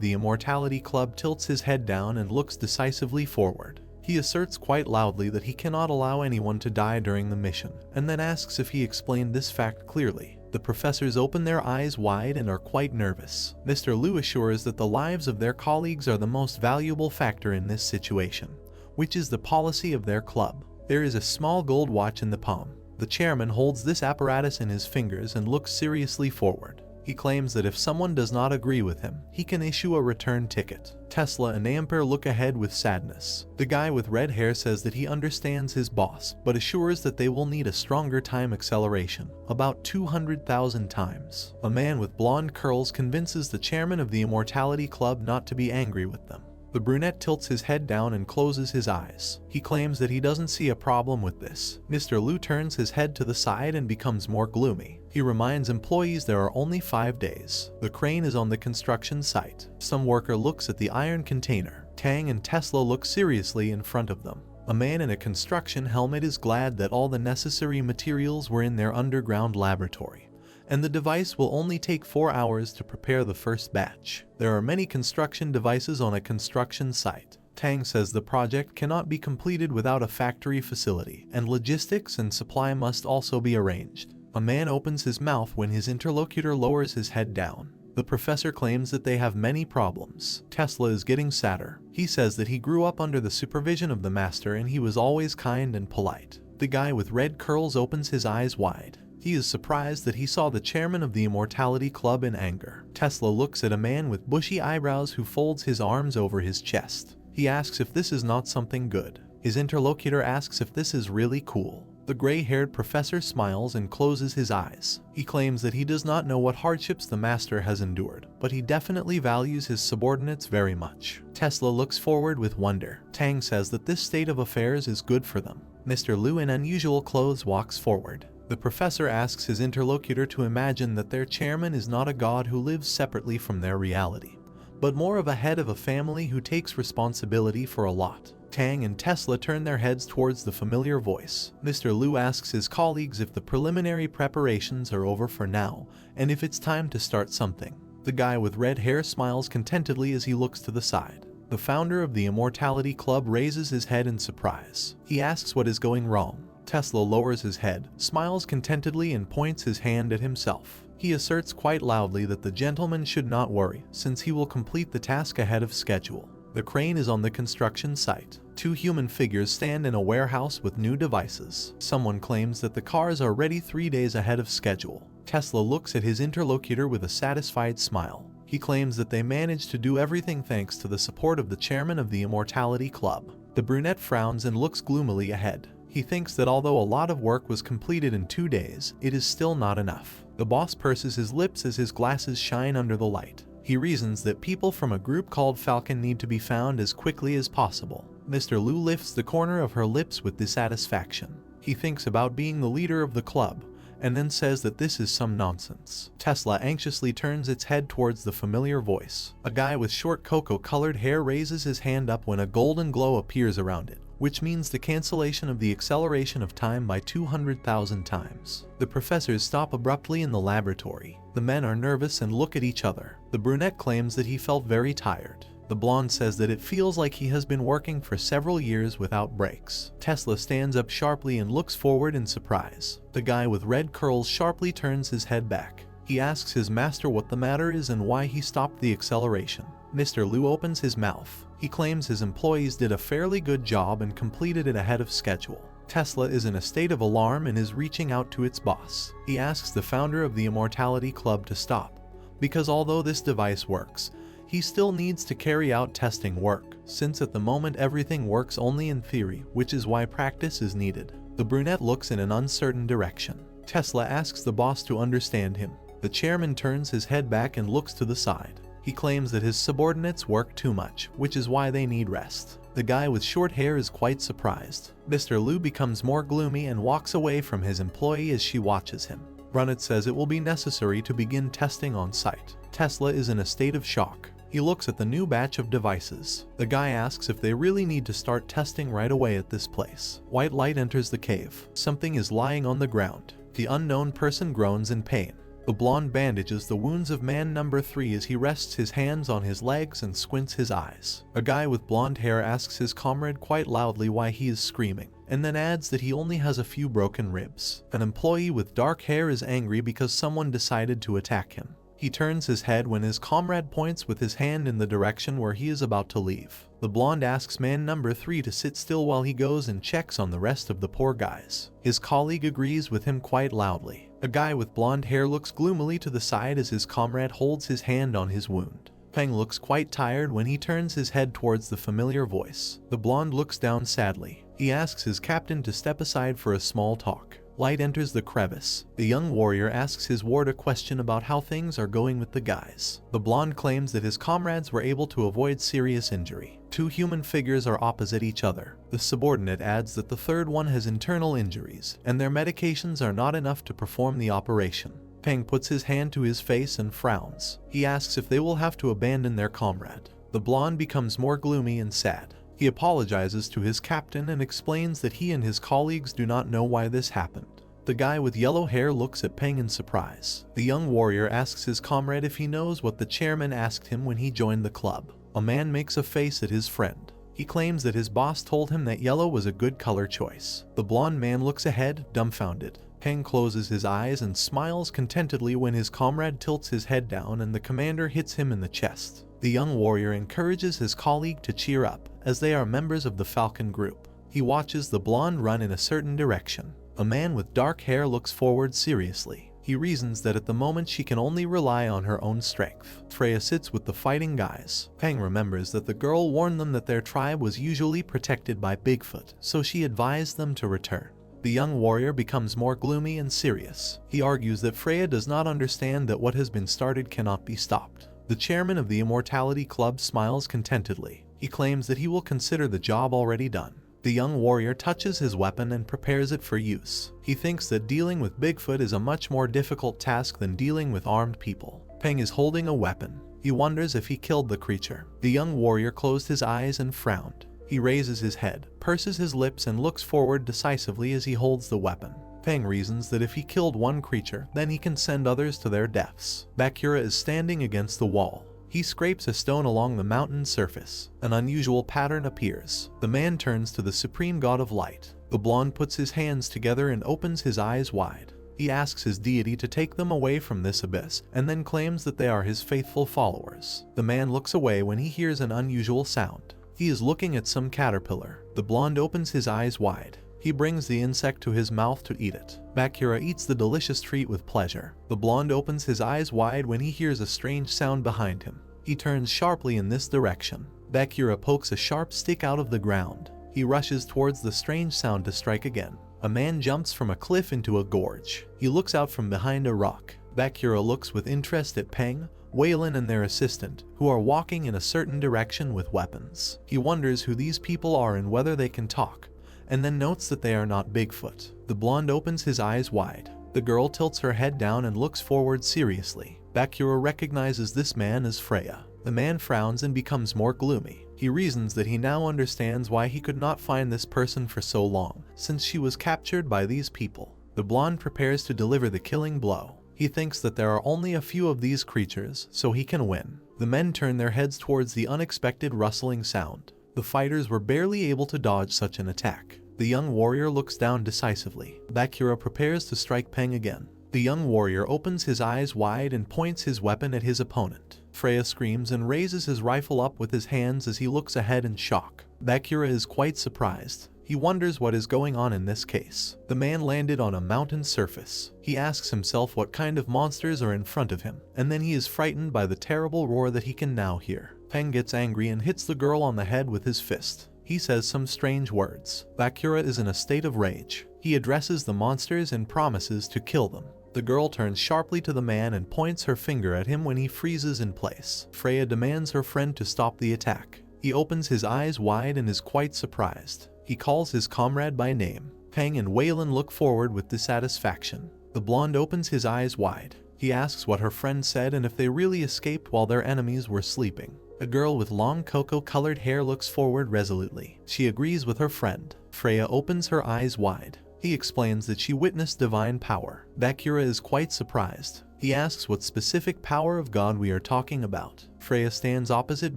Speaker 1: the Immortality Club tilts his head down and looks decisively forward. He asserts quite loudly that he cannot allow anyone to die during the mission, and then asks if he explained this fact clearly. The professors open their eyes wide and are quite nervous. Mr. Liu assures that the lives of their colleagues are the most valuable factor in this situation, which is the policy of their club. There is a small gold watch in the palm. The chairman holds this apparatus in his fingers and looks seriously forward. He claims that if someone does not agree with him, he can issue a return ticket. Tesla and Ampere look ahead with sadness. The guy with red hair says that he understands his boss, but assures that they will need a stronger time acceleration, about 200,000 times. A man with blonde curls convinces the chairman of the Immortality Club not to be angry with them. The brunette tilts his head down and closes his eyes. He claims that he doesn't see a problem with this. Mr. Liu turns his head to the side and becomes more gloomy. He reminds employees there are only 5 days. The crane is on the construction site. Some worker looks at the iron container. Tang and Tesla look seriously in front of them. A man in a construction helmet is glad that all the necessary materials were in their underground laboratory, and the device will only take 4 hours to prepare the first batch. There are many construction devices on a construction site. Tang says the project cannot be completed without a factory facility, and logistics and supply must also be arranged. A man opens his mouth when his interlocutor lowers his head down. The professor claims that they have many problems. Tesla is getting sadder. He says that he grew up under the supervision of the master and he was always kind and polite. The guy with red curls opens his eyes wide. He is surprised that he saw the chairman of the Immortality Club in anger. Tesla looks at a man with bushy eyebrows who folds his arms over his chest. He asks if this is not something good. His interlocutor asks if this is really cool. The gray-haired professor smiles and closes his eyes. He claims that he does not know what hardships the master has endured, but he definitely values his subordinates very much. Tesla looks forward with wonder. Tang says that this state of affairs is good for them. Mr. Liu in unusual clothes walks forward. The professor asks his interlocutor to imagine that their chairman is not a god who lives separately from their reality, but more of a head of a family who takes responsibility for a lot. Tang and Tesla turn their heads towards the familiar voice. Mr. Liu asks his colleagues if the preliminary preparations are over for now, and if it's time to start something. The guy with red hair smiles contentedly as he looks to the side. The founder of the Immortality Club raises his head in surprise. He asks what is going wrong. Tesla lowers his head, smiles contentedly and points his hand at himself. He asserts quite loudly that the gentleman should not worry, since he will complete the task ahead of schedule. The crane is on the construction site. 2 human figures stand in a warehouse with new devices. Someone claims that the cars are ready 3 days ahead of schedule. Tesla looks at his interlocutor with a satisfied smile. He claims that they managed to do everything thanks to the support of the chairman of the Immortality Club. The brunette frowns and looks gloomily ahead. He thinks that although a lot of work was completed in 2 days, it is still not enough. The boss purses his lips as his glasses shine under the light. He reasons that people from a group called Falcon need to be found as quickly as possible. Mr. Liu lifts the corner of her lips with dissatisfaction. He thinks about being the leader of the club, and then says that this is some nonsense. Tesla anxiously turns its head towards the familiar voice. A guy with short cocoa-colored hair raises his hand up when a golden glow appears around it, which means the cancellation of the acceleration of time by 200,000 times. The professors stop abruptly in the laboratory. The men are nervous and look at each other. The brunette claims that he felt very tired. The blonde says that it feels like he has been working for several years without breaks. Tesla stands up sharply and looks forward in surprise. The guy with red curls sharply turns his head back. He asks his master what the matter is and why he stopped the acceleration. Mr. Liu opens his mouth. He claims his employees did a fairly good job and completed it ahead of schedule. Tesla is in a state of alarm and is reaching out to its boss. He asks the founder of the Immortality Club to stop, because although this device works, He still needs to carry out testing work, since at the moment everything works only in theory, which is why practice is needed. The brunette looks in an uncertain direction. Tesla asks the boss to understand him. The chairman turns his head back and looks to the side. He claims that his subordinates work too much, which is why they need rest. The guy with short hair is quite surprised. Mr. Liu becomes more gloomy and walks away from his employee as she watches him. Brunette says it will be necessary to begin testing on site. Tesla is in a state of shock. He looks at the new batch of devices. The guy asks if they really need to start testing right away at this place. White light enters the cave. Something is lying on the ground. The unknown person groans in pain. The blonde bandages the wounds of man number 3 as he rests his hands on his legs and squints his eyes. A guy with blonde hair asks his comrade quite loudly why he is screaming, and then adds that he only has a few broken ribs. An employee with dark hair is angry because someone decided to attack him. He turns his head when his comrade points with his hand in the direction where he is about to leave. The blonde asks man number 3 to sit still while he goes and checks on the rest of the poor guys. His colleague agrees with him quite loudly. A guy with blonde hair looks gloomily to the side as his comrade holds his hand on his wound. Peng looks quite tired when he turns his head towards the familiar voice. The blonde looks down sadly. He asks his captain to step aside for a small talk. Light enters the crevice. The young warrior asks his ward a question about how things are going with the guys. The blonde claims that his comrades were able to avoid serious injury. 2 human figures are opposite each other. The subordinate adds that the third one has internal injuries, and their medications are not enough to perform the operation. Peng puts his hand to his face and frowns. He asks if they will have to abandon their comrade. The blonde becomes more gloomy and sad. He apologizes to his captain and explains that he and his colleagues do not know why this happened. The guy with yellow hair looks at Peng in surprise. The young warrior asks his comrade if he knows what the chairman asked him when he joined the club. A man makes a face at his friend. He claims that his boss told him that yellow was a good color choice. The blonde man looks ahead, dumbfounded. Peng closes his eyes and smiles contentedly when his comrade tilts his head down and the commander hits him in the chest. The young warrior encourages his colleague to cheer up, as they are members of the Falcon group. He watches the blonde run in a certain direction. A man with dark hair looks forward seriously. He reasons that at the moment she can only rely on her own strength. Freya sits with the fighting guys. Peng remembers that the girl warned them that their tribe was usually protected by Bigfoot, so she advised them to return. The young warrior becomes more gloomy and serious. He argues that Freya does not understand that what has been started cannot be stopped. The chairman of the Immortality Club smiles contentedly. He claims that he will consider the job already done. The young warrior touches his weapon and prepares it for use. He thinks that dealing with Bigfoot is a much more difficult task than dealing with armed people. Peng is holding a weapon. He wonders if he killed the creature. The young warrior closed his eyes and frowned. He raises his head, purses his lips and looks forward decisively as he holds the weapon. Peng reasons that if he killed one creature, then he can send others to their deaths. Bakura is standing against the wall. He scrapes a stone along the mountain surface. An unusual pattern appears. The man turns to the supreme god of light. The blonde puts his hands together and opens his eyes wide. He asks his deity to take them away from this abyss, and then claims that they are his faithful followers. The man looks away when he hears an unusual sound. He is looking at some caterpillar. The blonde opens his eyes wide. He brings the insect to his mouth to eat it. Bakura eats the delicious treat with pleasure. The blonde opens his eyes wide when he hears a strange sound behind him. He turns sharply in this direction. Bakura pokes a sharp stick out of the ground. He rushes towards the strange sound to strike again. A man jumps from a cliff into a gorge. He looks out from behind a rock. Bakura looks with interest at Peng, Waylon and their assistant, who are walking in a certain direction with weapons. He wonders who these people are and whether they can talk, and then notes that they are not Bigfoot. The blonde opens his eyes wide. The girl tilts her head down and looks forward seriously. Bakura recognizes this man as Freya. The man frowns and becomes more gloomy. He reasons that he now understands why he could not find this person for so long, since she was captured by these people. The blonde prepares to deliver the killing blow. He thinks that there are only a few of these creatures, so he can win. The men turn their heads towards the unexpected rustling sound. The fighters were barely able to dodge such an attack. The young warrior looks down decisively. Bakura prepares to strike Peng again. The young warrior opens his eyes wide and points his weapon at his opponent. Freya screams and raises his rifle up with his hands as he looks ahead in shock. Bakura is quite surprised. He wonders what is going on in this case. The man landed on a mountain surface. He asks himself what kind of monsters are in front of him, and then he is frightened by the terrible roar that he can now hear. Peng gets angry and hits the girl on the head with his fist. He says some strange words. Bakura is in a state of rage. He addresses the monsters and promises to kill them. The girl turns sharply to the man and points her finger at him when he freezes in place. Freya demands her friend to stop the attack. He opens his eyes wide and is quite surprised. He calls his comrade by name. Peng and Waylon look forward with dissatisfaction. The blonde opens his eyes wide. He asks what her friend said and if they really escaped while their enemies were sleeping. A girl with long cocoa-colored hair looks forward resolutely. She agrees with her friend. Freya opens her eyes wide. He explains that she witnessed divine power. Bakura is quite surprised. He asks what specific power of God we are talking about. Freya stands opposite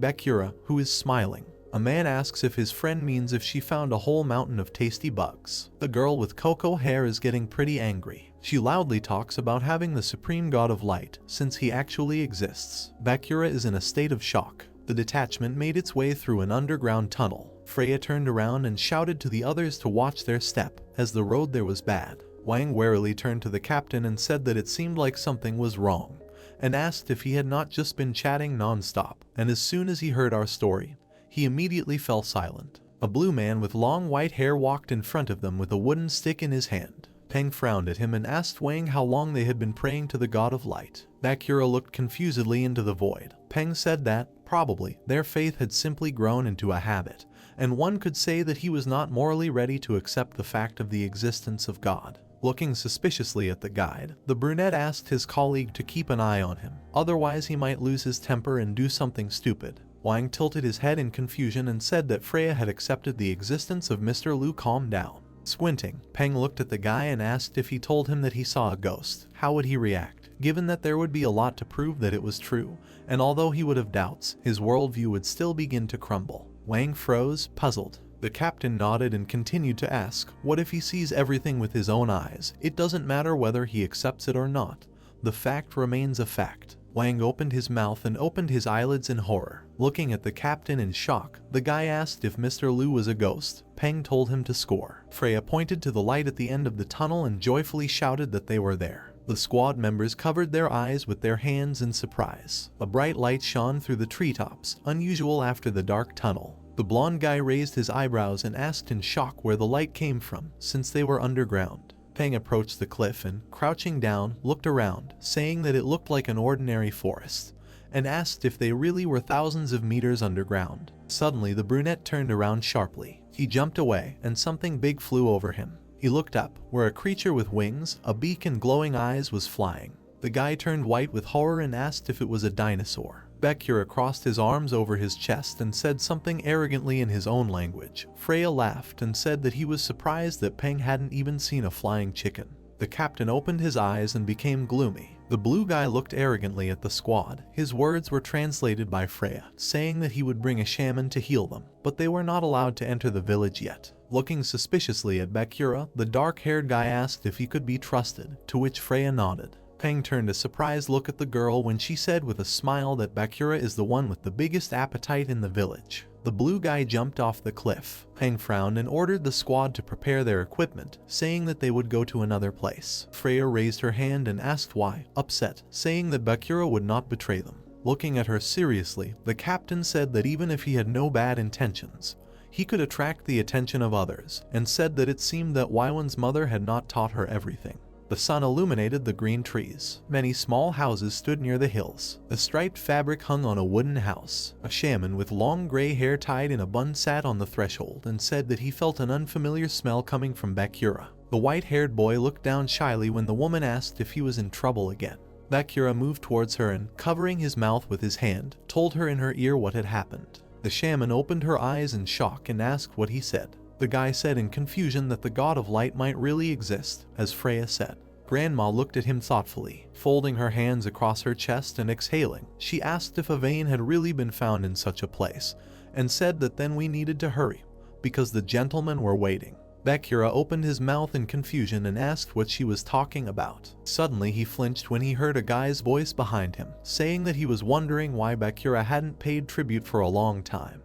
Speaker 1: Bakura, who is smiling. A man asks if his friend means if she found a whole mountain of tasty bugs. The girl with cocoa hair is getting pretty angry. She loudly talks about having the supreme god of light, since he actually exists. Bakura is in a state of shock. The detachment made its way through an underground tunnel. Freya turned around and shouted to the others to watch their step, as the road there was bad. Wang warily turned to the captain and said that it seemed like something was wrong, and asked if he had not just been chatting non-stop. And as soon as he heard our story, he immediately fell silent. A blue man with long white hair walked in front of them with a wooden stick in his hand. Peng frowned at him and asked Wang how long they had been praying to the god of light. Bakura looked confusedly into the void. Peng said that, probably, their faith had simply grown into a habit, and one could say that he was not morally ready to accept the fact of the existence of God. Looking suspiciously at the guide, the brunette asked his colleague to keep an eye on him, otherwise he might lose his temper and do something stupid. Wang tilted his head in confusion and said that Freya had accepted the existence of Mr. Lu. Calm down. Squinting, Peng looked at the guy and asked if he told him that he saw a ghost, how would he react? Given that there would be a lot to prove that it was true, and although he would have doubts, his worldview would still begin to crumble. Wang froze, puzzled. The captain nodded and continued to ask, what if he sees everything with his own eyes? It doesn't matter whether he accepts it or not. The fact remains a fact. Wang opened his mouth and opened his eyelids in horror. Looking at the captain in shock, the guy asked if Mr. Lu was a ghost. Peng told him to score. Freya pointed to the light at the end of the tunnel and joyfully shouted that they were there. The squad members covered their eyes with their hands in surprise. A bright light shone through the treetops, unusual after the dark tunnel. The blonde guy raised his eyebrows and asked in shock where the light came from, since they were underground. Peng approached the cliff and, crouching down, looked around, saying that it looked like an ordinary forest, and asked if they really were thousands of meters underground. Suddenly the brunette turned around sharply. He jumped away, and something big flew over him. He looked up, where a creature with wings, a beak and glowing eyes was flying. The guy turned white with horror and asked if it was a dinosaur. Bakura crossed his arms over his chest and said something arrogantly in his own language. Freya laughed and said that he was surprised that Peng hadn't even seen a flying chicken. The captain opened his eyes and became gloomy. The blue guy looked arrogantly at the squad. His words were translated by Freya, saying that he would bring a shaman to heal them, but they were not allowed to enter the village yet. Looking suspiciously at Bakura, the dark-haired guy asked if he could be trusted, to which Freya nodded. Peng turned a surprised look at the girl when she said with a smile that Bakura is the one with the biggest appetite in the village. The blue guy jumped off the cliff. Peng frowned and ordered the squad to prepare their equipment, saying that they would go to another place. Freya raised her hand and asked why, upset, saying that Bakura would not betray them. Looking at her seriously, the captain said that even if he had no bad intentions, he could attract the attention of others, and said that it seemed that Waiwen's mother had not taught her everything. The sun illuminated the green trees. Many small houses stood near the hills. A striped fabric hung on a wooden house. A shaman with long gray hair tied in a bun sat on the threshold and said that he felt an unfamiliar smell coming from Bakura. The white-haired boy looked down shyly when the woman asked if he was in trouble again. Bakura moved towards her and, covering his mouth with his hand, told her in her ear what had happened. The shaman opened her eyes in shock and asked what he said. The guy said in confusion that the god of light might really exist, as Freya said. Grandma looked at him thoughtfully, folding her hands across her chest and exhaling. She asked if a vein had really been found in such a place, and said that then we needed to hurry, because the gentlemen were waiting. Bakura opened his mouth in confusion and asked what she was talking about. Suddenly he flinched when he heard a guy's voice behind him, saying that he was wondering why Bakura hadn't paid tribute for a long time.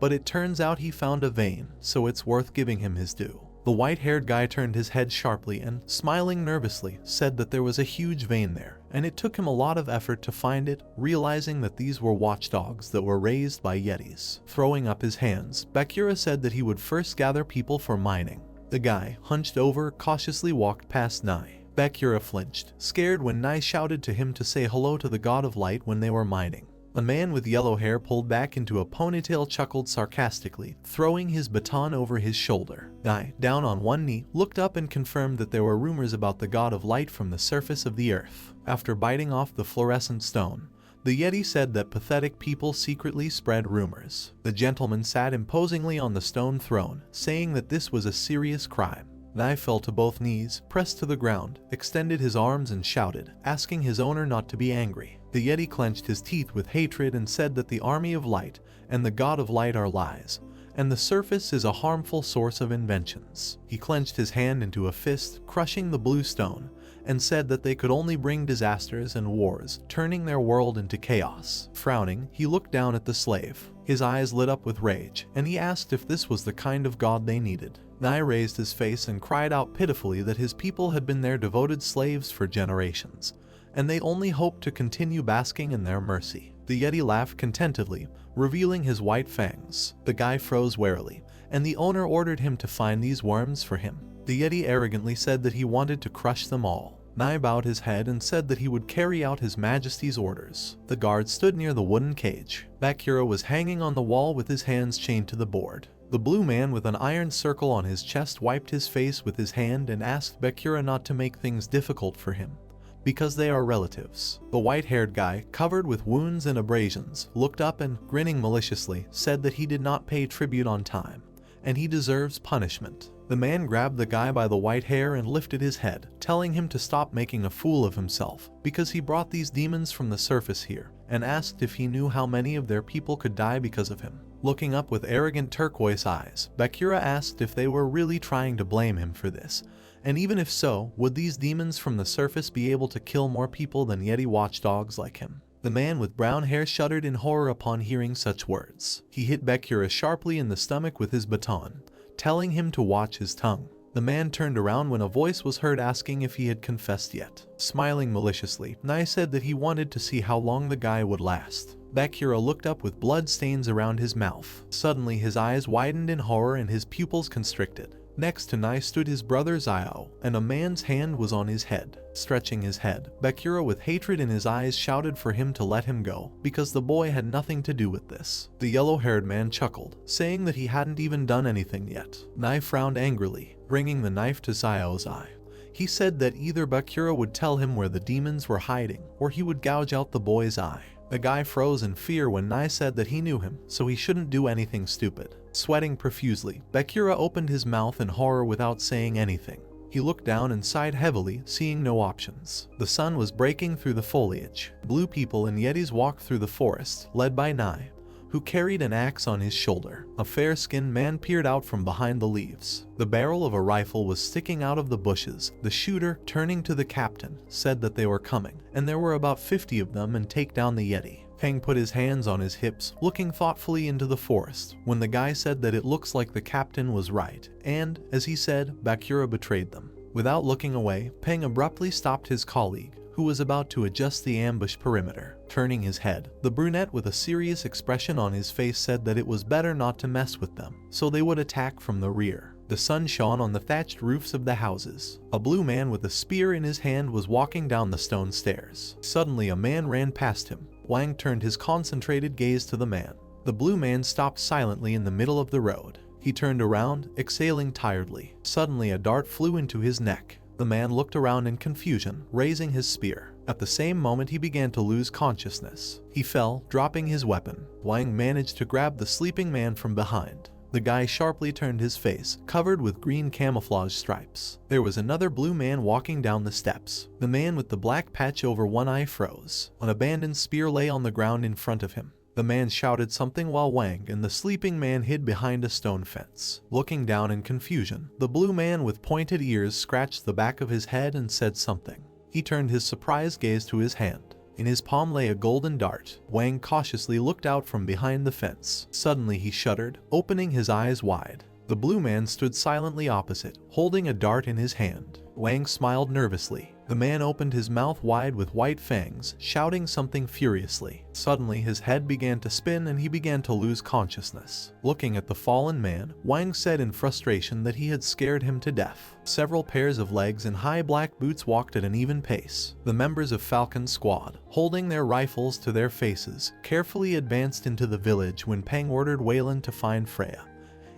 Speaker 1: but it turns out he found a vein, so it's worth giving him his due. The white-haired guy turned his head sharply and, smiling nervously, said that there was a huge vein there, and it took him a lot of effort to find it, realizing that these were watchdogs that were raised by yetis. Throwing up his hands, Bakura said that he would first gather people for mining. The guy, hunched over, cautiously walked past Nai. Bakura flinched, scared when Nai shouted to him to say hello to the god of light when they were mining. A man with yellow hair pulled back into a ponytail chuckled sarcastically, throwing his baton over his shoulder. Nai, down on one knee, looked up and confirmed that there were rumors about the god of light from the surface of the earth. After biting off the fluorescent stone, the Yeti said that pathetic people secretly spread rumors. The gentleman sat imposingly on the stone throne, saying that this was a serious crime. Nai fell to both knees, pressed to the ground, extended his arms and shouted, asking his owner not to be angry. The Yeti clenched his teeth with hatred and said that the army of light and the god of light are lies, and the surface is a harmful source of inventions. He clenched his hand into a fist, crushing the blue stone, and said that they could only bring disasters and wars, turning their world into chaos. Frowning, he looked down at the slave. His eyes lit up with rage, and he asked if this was the kind of god they needed. Nai raised his face and cried out pitifully that his people had been their devoted slaves for generations, and they only hoped to continue basking in their mercy. The Yeti laughed contentedly, revealing his white fangs. The guy froze warily, and the owner ordered him to find these worms for him. The Yeti arrogantly said that he wanted to crush them all. Nai bowed his head and said that he would carry out his majesty's orders. The guard stood near the wooden cage. Bakura was hanging on the wall with his hands chained to the board. The blue man with an iron circle on his chest wiped his face with his hand and asked Bakura not to make things difficult for him, because they are relatives. The white-haired guy, covered with wounds and abrasions, looked up and, grinning maliciously, said that he did not pay tribute on time, and he deserves punishment. The man grabbed the guy by the white hair and lifted his head, telling him to stop making a fool of himself, because he brought these demons from the surface here, and asked if he knew how many of their people could die because of him. Looking up with arrogant turquoise eyes, Bakura asked if they were really trying to blame him for this, and even if so, would these demons from the surface be able to kill more people than Yeti watchdogs like him? The man with brown hair shuddered in horror upon hearing such words. He hit Bakura sharply in the stomach with his baton, telling him to watch his tongue. The man turned around when a voice was heard asking if he had confessed yet. Smiling maliciously, Nai said that he wanted to see how long the guy would last. Bakura looked up with blood stains around his mouth. Suddenly his eyes widened in horror and his pupils constricted. Next to Nai stood his brother Zio, and a man's hand was on his head. Stretching his head, Bakura with hatred in his eyes shouted for him to let him go, because the boy had nothing to do with this. The yellow-haired man chuckled, saying that he hadn't even done anything yet. Nai frowned angrily, bringing the knife to Zio's eye. He said that either Bakura would tell him where the demons were hiding, or he would gouge out the boy's eye. The guy froze in fear when Nai said that he knew him, so he shouldn't do anything stupid. Sweating profusely, Bakura opened his mouth in horror without saying anything. He looked down and sighed heavily, seeing no options. The sun was breaking through the foliage. Blue people and Yetis walked through the forest, led by Nai, who carried an axe on his shoulder. A fair-skinned man peered out from behind the leaves. The barrel of a rifle was sticking out of the bushes. The shooter, turning to the captain, said that they were coming, and there were about 50 of them, and take down the Yeti. Peng put his hands on his hips, looking thoughtfully into the forest, when the guy said that it looks like the captain was right, and, as he said, Bakura betrayed them. Without looking away, Peng abruptly stopped his colleague, who was about to adjust the ambush perimeter. Turning his head, the brunette with a serious expression on his face said that it was better not to mess with them, so they would attack from the rear. The sun shone on the thatched roofs of the houses. A blue man with a spear in his hand was walking down the stone stairs. Suddenly a man ran past him. Wang turned his concentrated gaze to the man. The blue man stopped silently in the middle of the road. He turned around, exhaling tiredly. Suddenly a dart flew into his neck. The man looked around in confusion, raising his spear. At the same moment he began to lose consciousness. He fell, dropping his weapon. Wang managed to grab the sleeping man from behind. The guy sharply turned his face, covered with green camouflage stripes. There was another blue man walking down the steps. The man with the black patch over one eye froze. An abandoned spear lay on the ground in front of him. The man shouted something while Wang and the sleeping man hid behind a stone fence. Looking down in confusion, the blue man with pointed ears scratched the back of his head and said something. He turned his surprised gaze to his hand. In his palm lay a golden dart. Wang cautiously looked out from behind the fence. Suddenly he shuddered, opening his eyes wide. The blue man stood silently opposite, holding a dart in his hand. Wang smiled nervously. The man opened his mouth wide with white fangs, shouting something furiously. Suddenly his head began to spin and he began to lose consciousness. Looking at the fallen man, Wang said in frustration that he had scared him to death. Several pairs of legs and high black boots walked at an even pace. The members of Falcon's squad, holding their rifles to their faces, carefully advanced into the village when Peng ordered Wayland to find Freya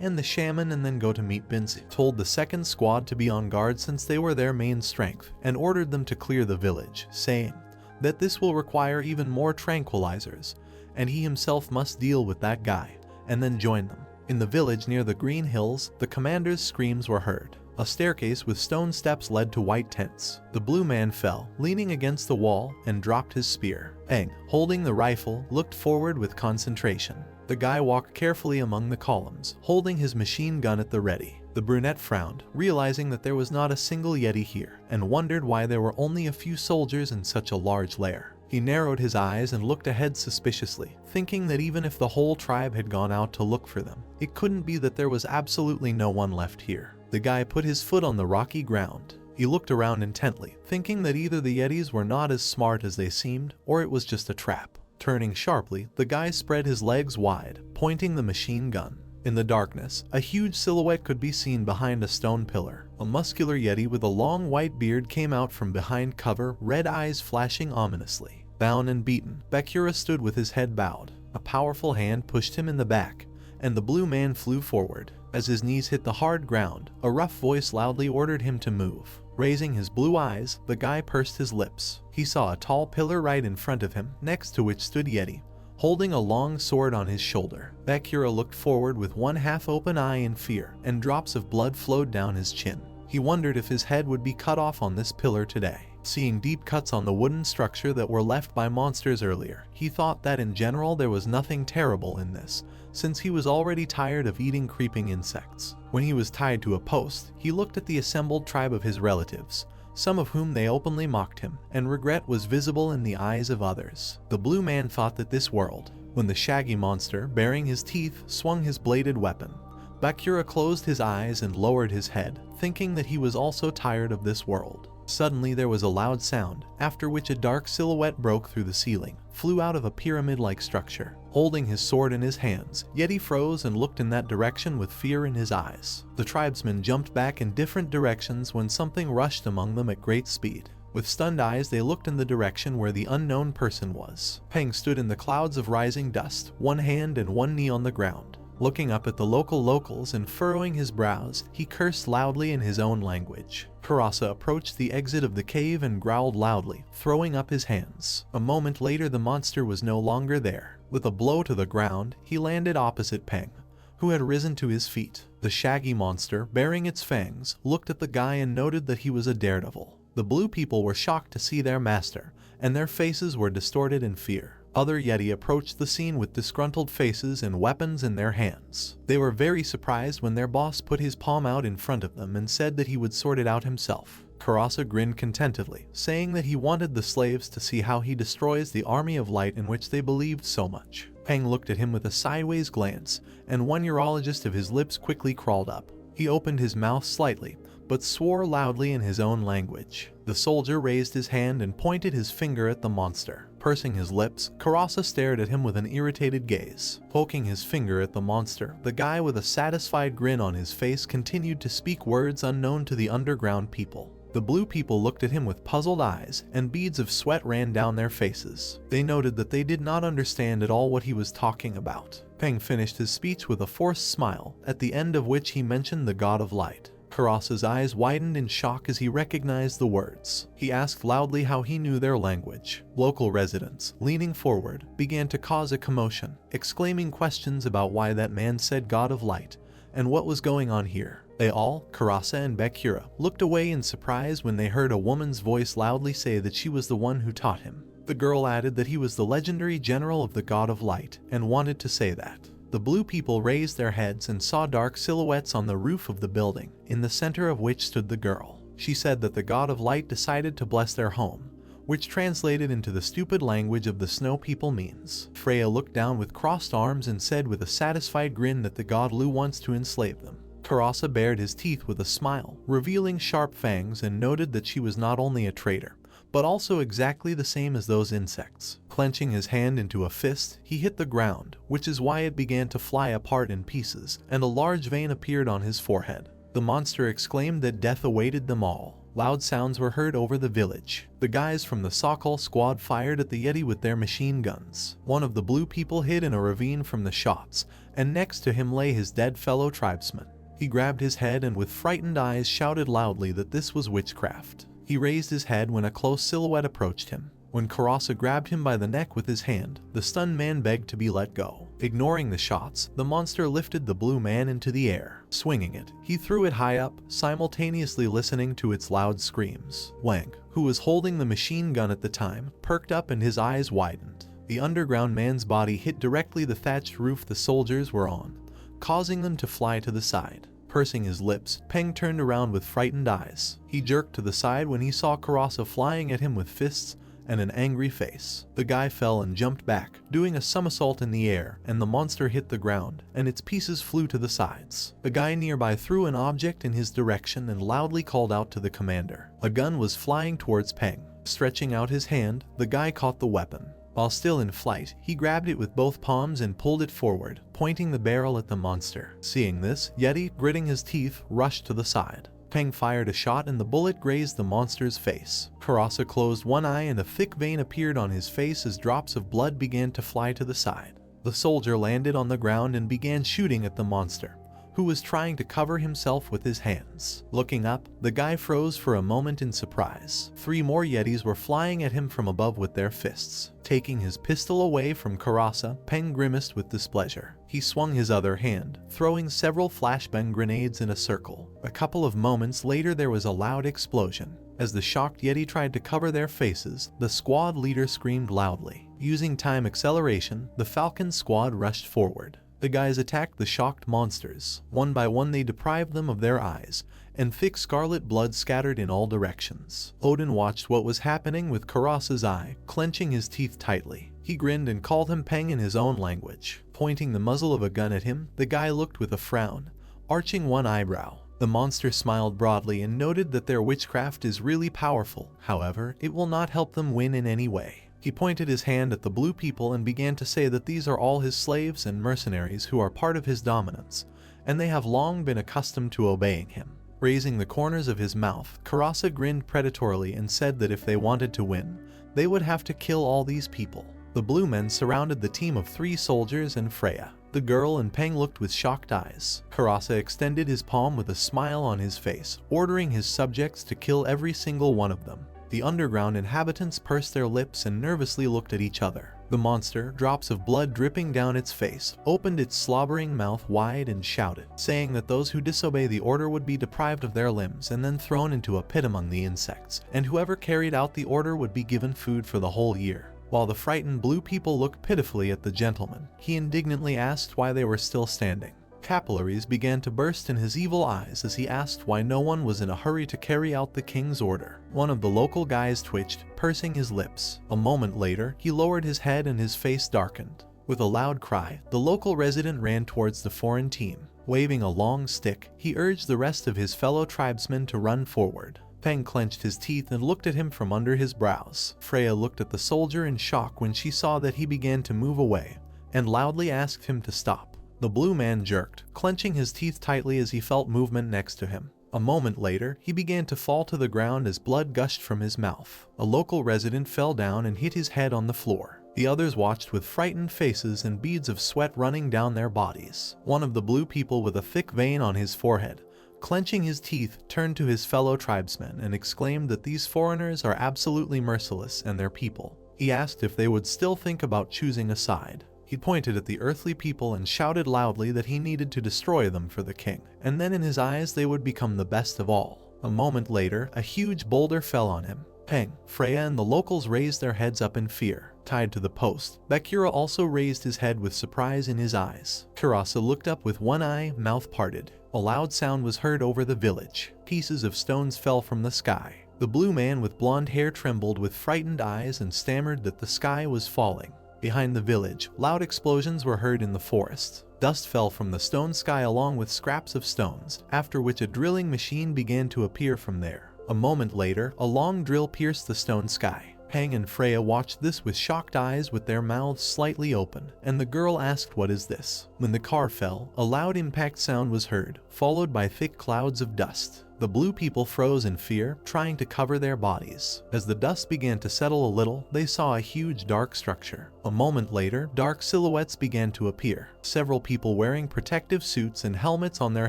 Speaker 1: and the shaman and then go to meet Binzi. Told the second squad to be on guard since they were their main strength, and ordered them to clear the village, saying that this will require even more tranquilizers, and he himself must deal with that guy, and then join them. In the village near the green hills, the commander's screams were heard. A staircase with stone steps led to white tents. The blue man fell, leaning against the wall, and dropped his spear. Eng, holding the rifle, looked forward with concentration. The guy walked carefully among the columns, holding his machine gun at the ready. The brunette frowned, realizing that there was not a single Yeti here, and wondered why there were only a few soldiers in such a large lair. He narrowed his eyes and looked ahead suspiciously, thinking that even if the whole tribe had gone out to look for them, it couldn't be that there was absolutely no one left here. The guy put his foot on the rocky ground. He looked around intently, thinking that either the Yetis were not as smart as they seemed, or it was just a trap. Turning sharply, the guy spread his legs wide, pointing the machine gun. In the darkness, a huge silhouette could be seen behind a stone pillar. A muscular Yeti with a long white beard came out from behind cover, red eyes flashing ominously. Bound and beaten, Bakura stood with his head bowed. A powerful hand pushed him in the back, and the blue man flew forward. As his knees hit the hard ground, a rough voice loudly ordered him to move. Raising his blue eyes, the guy pursed his lips. He saw a tall pillar right in front of him, next to which stood Yeti, holding a long sword on his shoulder. Bakura looked forward with one half-open eye in fear, and drops of blood flowed down his chin. He wondered if his head would be cut off on this pillar today. Seeing deep cuts on the wooden structure that were left by monsters earlier, he thought that in general there was nothing terrible in this, since he was already tired of eating creeping insects. When he was tied to a post, he looked at the assembled tribe of his relatives, some of whom they openly mocked him, and regret was visible in the eyes of others. The blue man thought that this world, when the shaggy monster, baring his teeth, swung his bladed weapon, Bakura closed his eyes and lowered his head, thinking that he was also tired of this world. Suddenly there was a loud sound, after which a dark silhouette broke through the ceiling, flew out of a pyramid-like structure. Holding his sword in his hands, Yeti froze and looked in that direction with fear in his eyes. The tribesmen jumped back in different directions when something rushed among them at great speed. With stunned eyes they looked in the direction where the unknown person was. Peng stood in the clouds of rising dust, one hand and one knee on the ground. Looking up at the locals and furrowing his brows, he cursed loudly in his own language. Karasa approached the exit of the cave and growled loudly, throwing up his hands. A moment later the monster was no longer there. With a blow to the ground, he landed opposite Peng, who had risen to his feet. The shaggy monster, baring its fangs, looked at the guy and noted that he was a daredevil. The blue people were shocked to see their master, and their faces were distorted in fear. Other Yeti approached the scene with disgruntled faces and weapons in their hands. They were very surprised when their boss put his palm out in front of them and said that he would sort it out himself. Karasa grinned contentedly, saying that he wanted the slaves to see how he destroys the army of light in which they believed so much. Peng looked at him with a sideways glance, and one urologist of his lips quickly crawled up. He opened his mouth slightly, but swore loudly in his own language. The soldier raised his hand and pointed his finger at the monster. Pursing his lips, Karasa stared at him with an irritated gaze. Poking his finger at the monster, the guy with a satisfied grin on his face continued to speak words unknown to the underground people. The blue people looked at him with puzzled eyes, and beads of sweat ran down their faces. They noted that they did not understand at all what he was talking about. Peng finished his speech with a forced smile, at the end of which he mentioned the god of light. Karasa's eyes widened in shock as he recognized the words. He asked loudly how he knew their language. Local residents, leaning forward, began to cause a commotion, exclaiming questions about why that man said god of light, and what was going on here. They all, Karasa and Bakura, looked away in surprise when they heard a woman's voice loudly say that she was the one who taught him. The girl added that he was the legendary general of the god of light, and wanted to say that. The blue people raised their heads and saw dark silhouettes on the roof of the building, in the center of which stood the girl. She said that the god of light decided to bless their home, which translated into the stupid language of the snow people means. Freya looked down with crossed arms and said with a satisfied grin that the god Lu wants to enslave them. Karasa bared his teeth with a smile, revealing sharp fangs, and noted that she was not only a traitor, but also exactly the same as those insects. Clenching his hand into a fist, he hit the ground, which is why it began to fly apart in pieces, and a large vein appeared on his forehead. The monster exclaimed that death awaited them all. Loud sounds were heard over the village. The guys from the Sokol squad fired at the Yeti with their machine guns. One of the blue people hid in a ravine from the shots, and next to him lay his dead fellow tribesman. He grabbed his head and with frightened eyes shouted loudly that this was witchcraft. He raised his head when a close silhouette approached him. When Karasa grabbed him by the neck with his hand, the stunned man begged to be let go. Ignoring the shots, the monster lifted the blue man into the air. Swinging it, he threw it high up, simultaneously listening to its loud screams. Wang, who was holding the machine gun at the time, perked up and his eyes widened. The underground man's body hit directly the thatched roof the soldiers were on, causing them to fly to the side. Pursing his lips, Peng turned around with frightened eyes. He jerked to the side when he saw Karasa flying at him with fists and an angry face. The guy fell and jumped back, doing a somersault in the air, and the monster hit the ground, and its pieces flew to the sides. The guy nearby threw an object in his direction and loudly called out to the commander. A gun was flying towards Peng. Stretching out his hand, the guy caught the weapon. While still in flight, he grabbed it with both palms and pulled it forward, pointing the barrel at the monster. Seeing this, Yeti, gritting his teeth, rushed to the side. Peng fired a shot and the bullet grazed the monster's face. Karasa closed one eye and a thick vein appeared on his face as drops of blood began to fly to the side. The soldier landed on the ground and began shooting at the monster, who was trying to cover himself with his hands. Looking up, the guy froze for a moment in surprise. 3 more Yetis were flying at him from above with their fists. Taking his pistol away from Karasa, Peng grimaced with displeasure. He swung his other hand, throwing several flashbang grenades in a circle. A couple of moments later there was a loud explosion. As the shocked Yeti tried to cover their faces, the squad leader screamed loudly. Using time acceleration, the Falcon squad rushed forward. The guys attacked the shocked monsters. One by one they deprived them of their eyes, and thick scarlet blood scattered in all directions. Odin watched what was happening with Karasa's eye, clenching his teeth tightly. He grinned and called him Peng in his own language. Pointing the muzzle of a gun at him, the guy looked with a frown, arching one eyebrow. The monster smiled broadly and noted that their witchcraft is really powerful. However, it will not help them win in any way. He pointed his hand at the blue people and began to say that these are all his slaves and mercenaries who are part of his dominance, and they have long been accustomed to obeying him. Raising the corners of his mouth, Karasa grinned predatorily and said that if they wanted to win, they would have to kill all these people. The blue men surrounded the team of 3 soldiers and Freya. The girl and Peng looked with shocked eyes. Karasa extended his palm with a smile on his face, ordering his subjects to kill every single one of them. The underground inhabitants pursed their lips and nervously looked at each other. The monster, drops of blood dripping down its face, opened its slobbering mouth wide and shouted, saying that those who disobey the order would be deprived of their limbs and then thrown into a pit among the insects, and whoever carried out the order would be given food for the whole year. While the frightened blue people looked pitifully at the gentleman, he indignantly asked why they were still standing. Capillaries began to burst in his evil eyes as he asked why no one was in a hurry to carry out the king's order. One of the local guys twitched, pursing his lips. A moment later, he lowered his head and his face darkened. With a loud cry, the local resident ran towards the foreign team. Waving a long stick, he urged the rest of his fellow tribesmen to run forward. Peng clenched his teeth and looked at him from under his brows. Freya looked at the soldier in shock when she saw that he began to move away, and loudly asked him to stop. The blue man jerked, clenching his teeth tightly as he felt movement next to him. A moment later, he began to fall to the ground as blood gushed from his mouth. A local resident fell down and hit his head on the floor. The others watched with frightened faces and beads of sweat running down their bodies. One of the blue people with a thick vein on his forehead, clenching his teeth, turned to his fellow tribesmen and exclaimed that these foreigners are absolutely merciless and their people. He asked if they would still think about choosing a side. He pointed at the earthly people and shouted loudly that he needed to destroy them for the king, and then in his eyes they would become the best of all. A moment later, a huge boulder fell on him. Peng, Freya and the locals raised their heads up in fear. Tied to the post, Bakura also raised his head with surprise in his eyes. Karasa looked up with one eye, mouth parted. A loud sound was heard over the village. Pieces of stones fell from the sky. The The blue man with blonde hair trembled with frightened eyes and stammered that the sky was falling. Behind the village, loud explosions were heard in the forest. Dust fell from the stone sky along with scraps of stones, after which a drilling machine began to appear from there. A moment later, a long drill pierced the stone sky. Peng and Freya watched this with shocked eyes with their mouths slightly open, and the girl asked, "What is this?" When the car fell, a loud impact sound was heard, followed by thick clouds of dust. The blue people froze in fear, trying to cover their bodies. As the dust began to settle a little, they saw a huge dark structure. A moment later, dark silhouettes began to appear. Several people wearing protective suits and helmets on their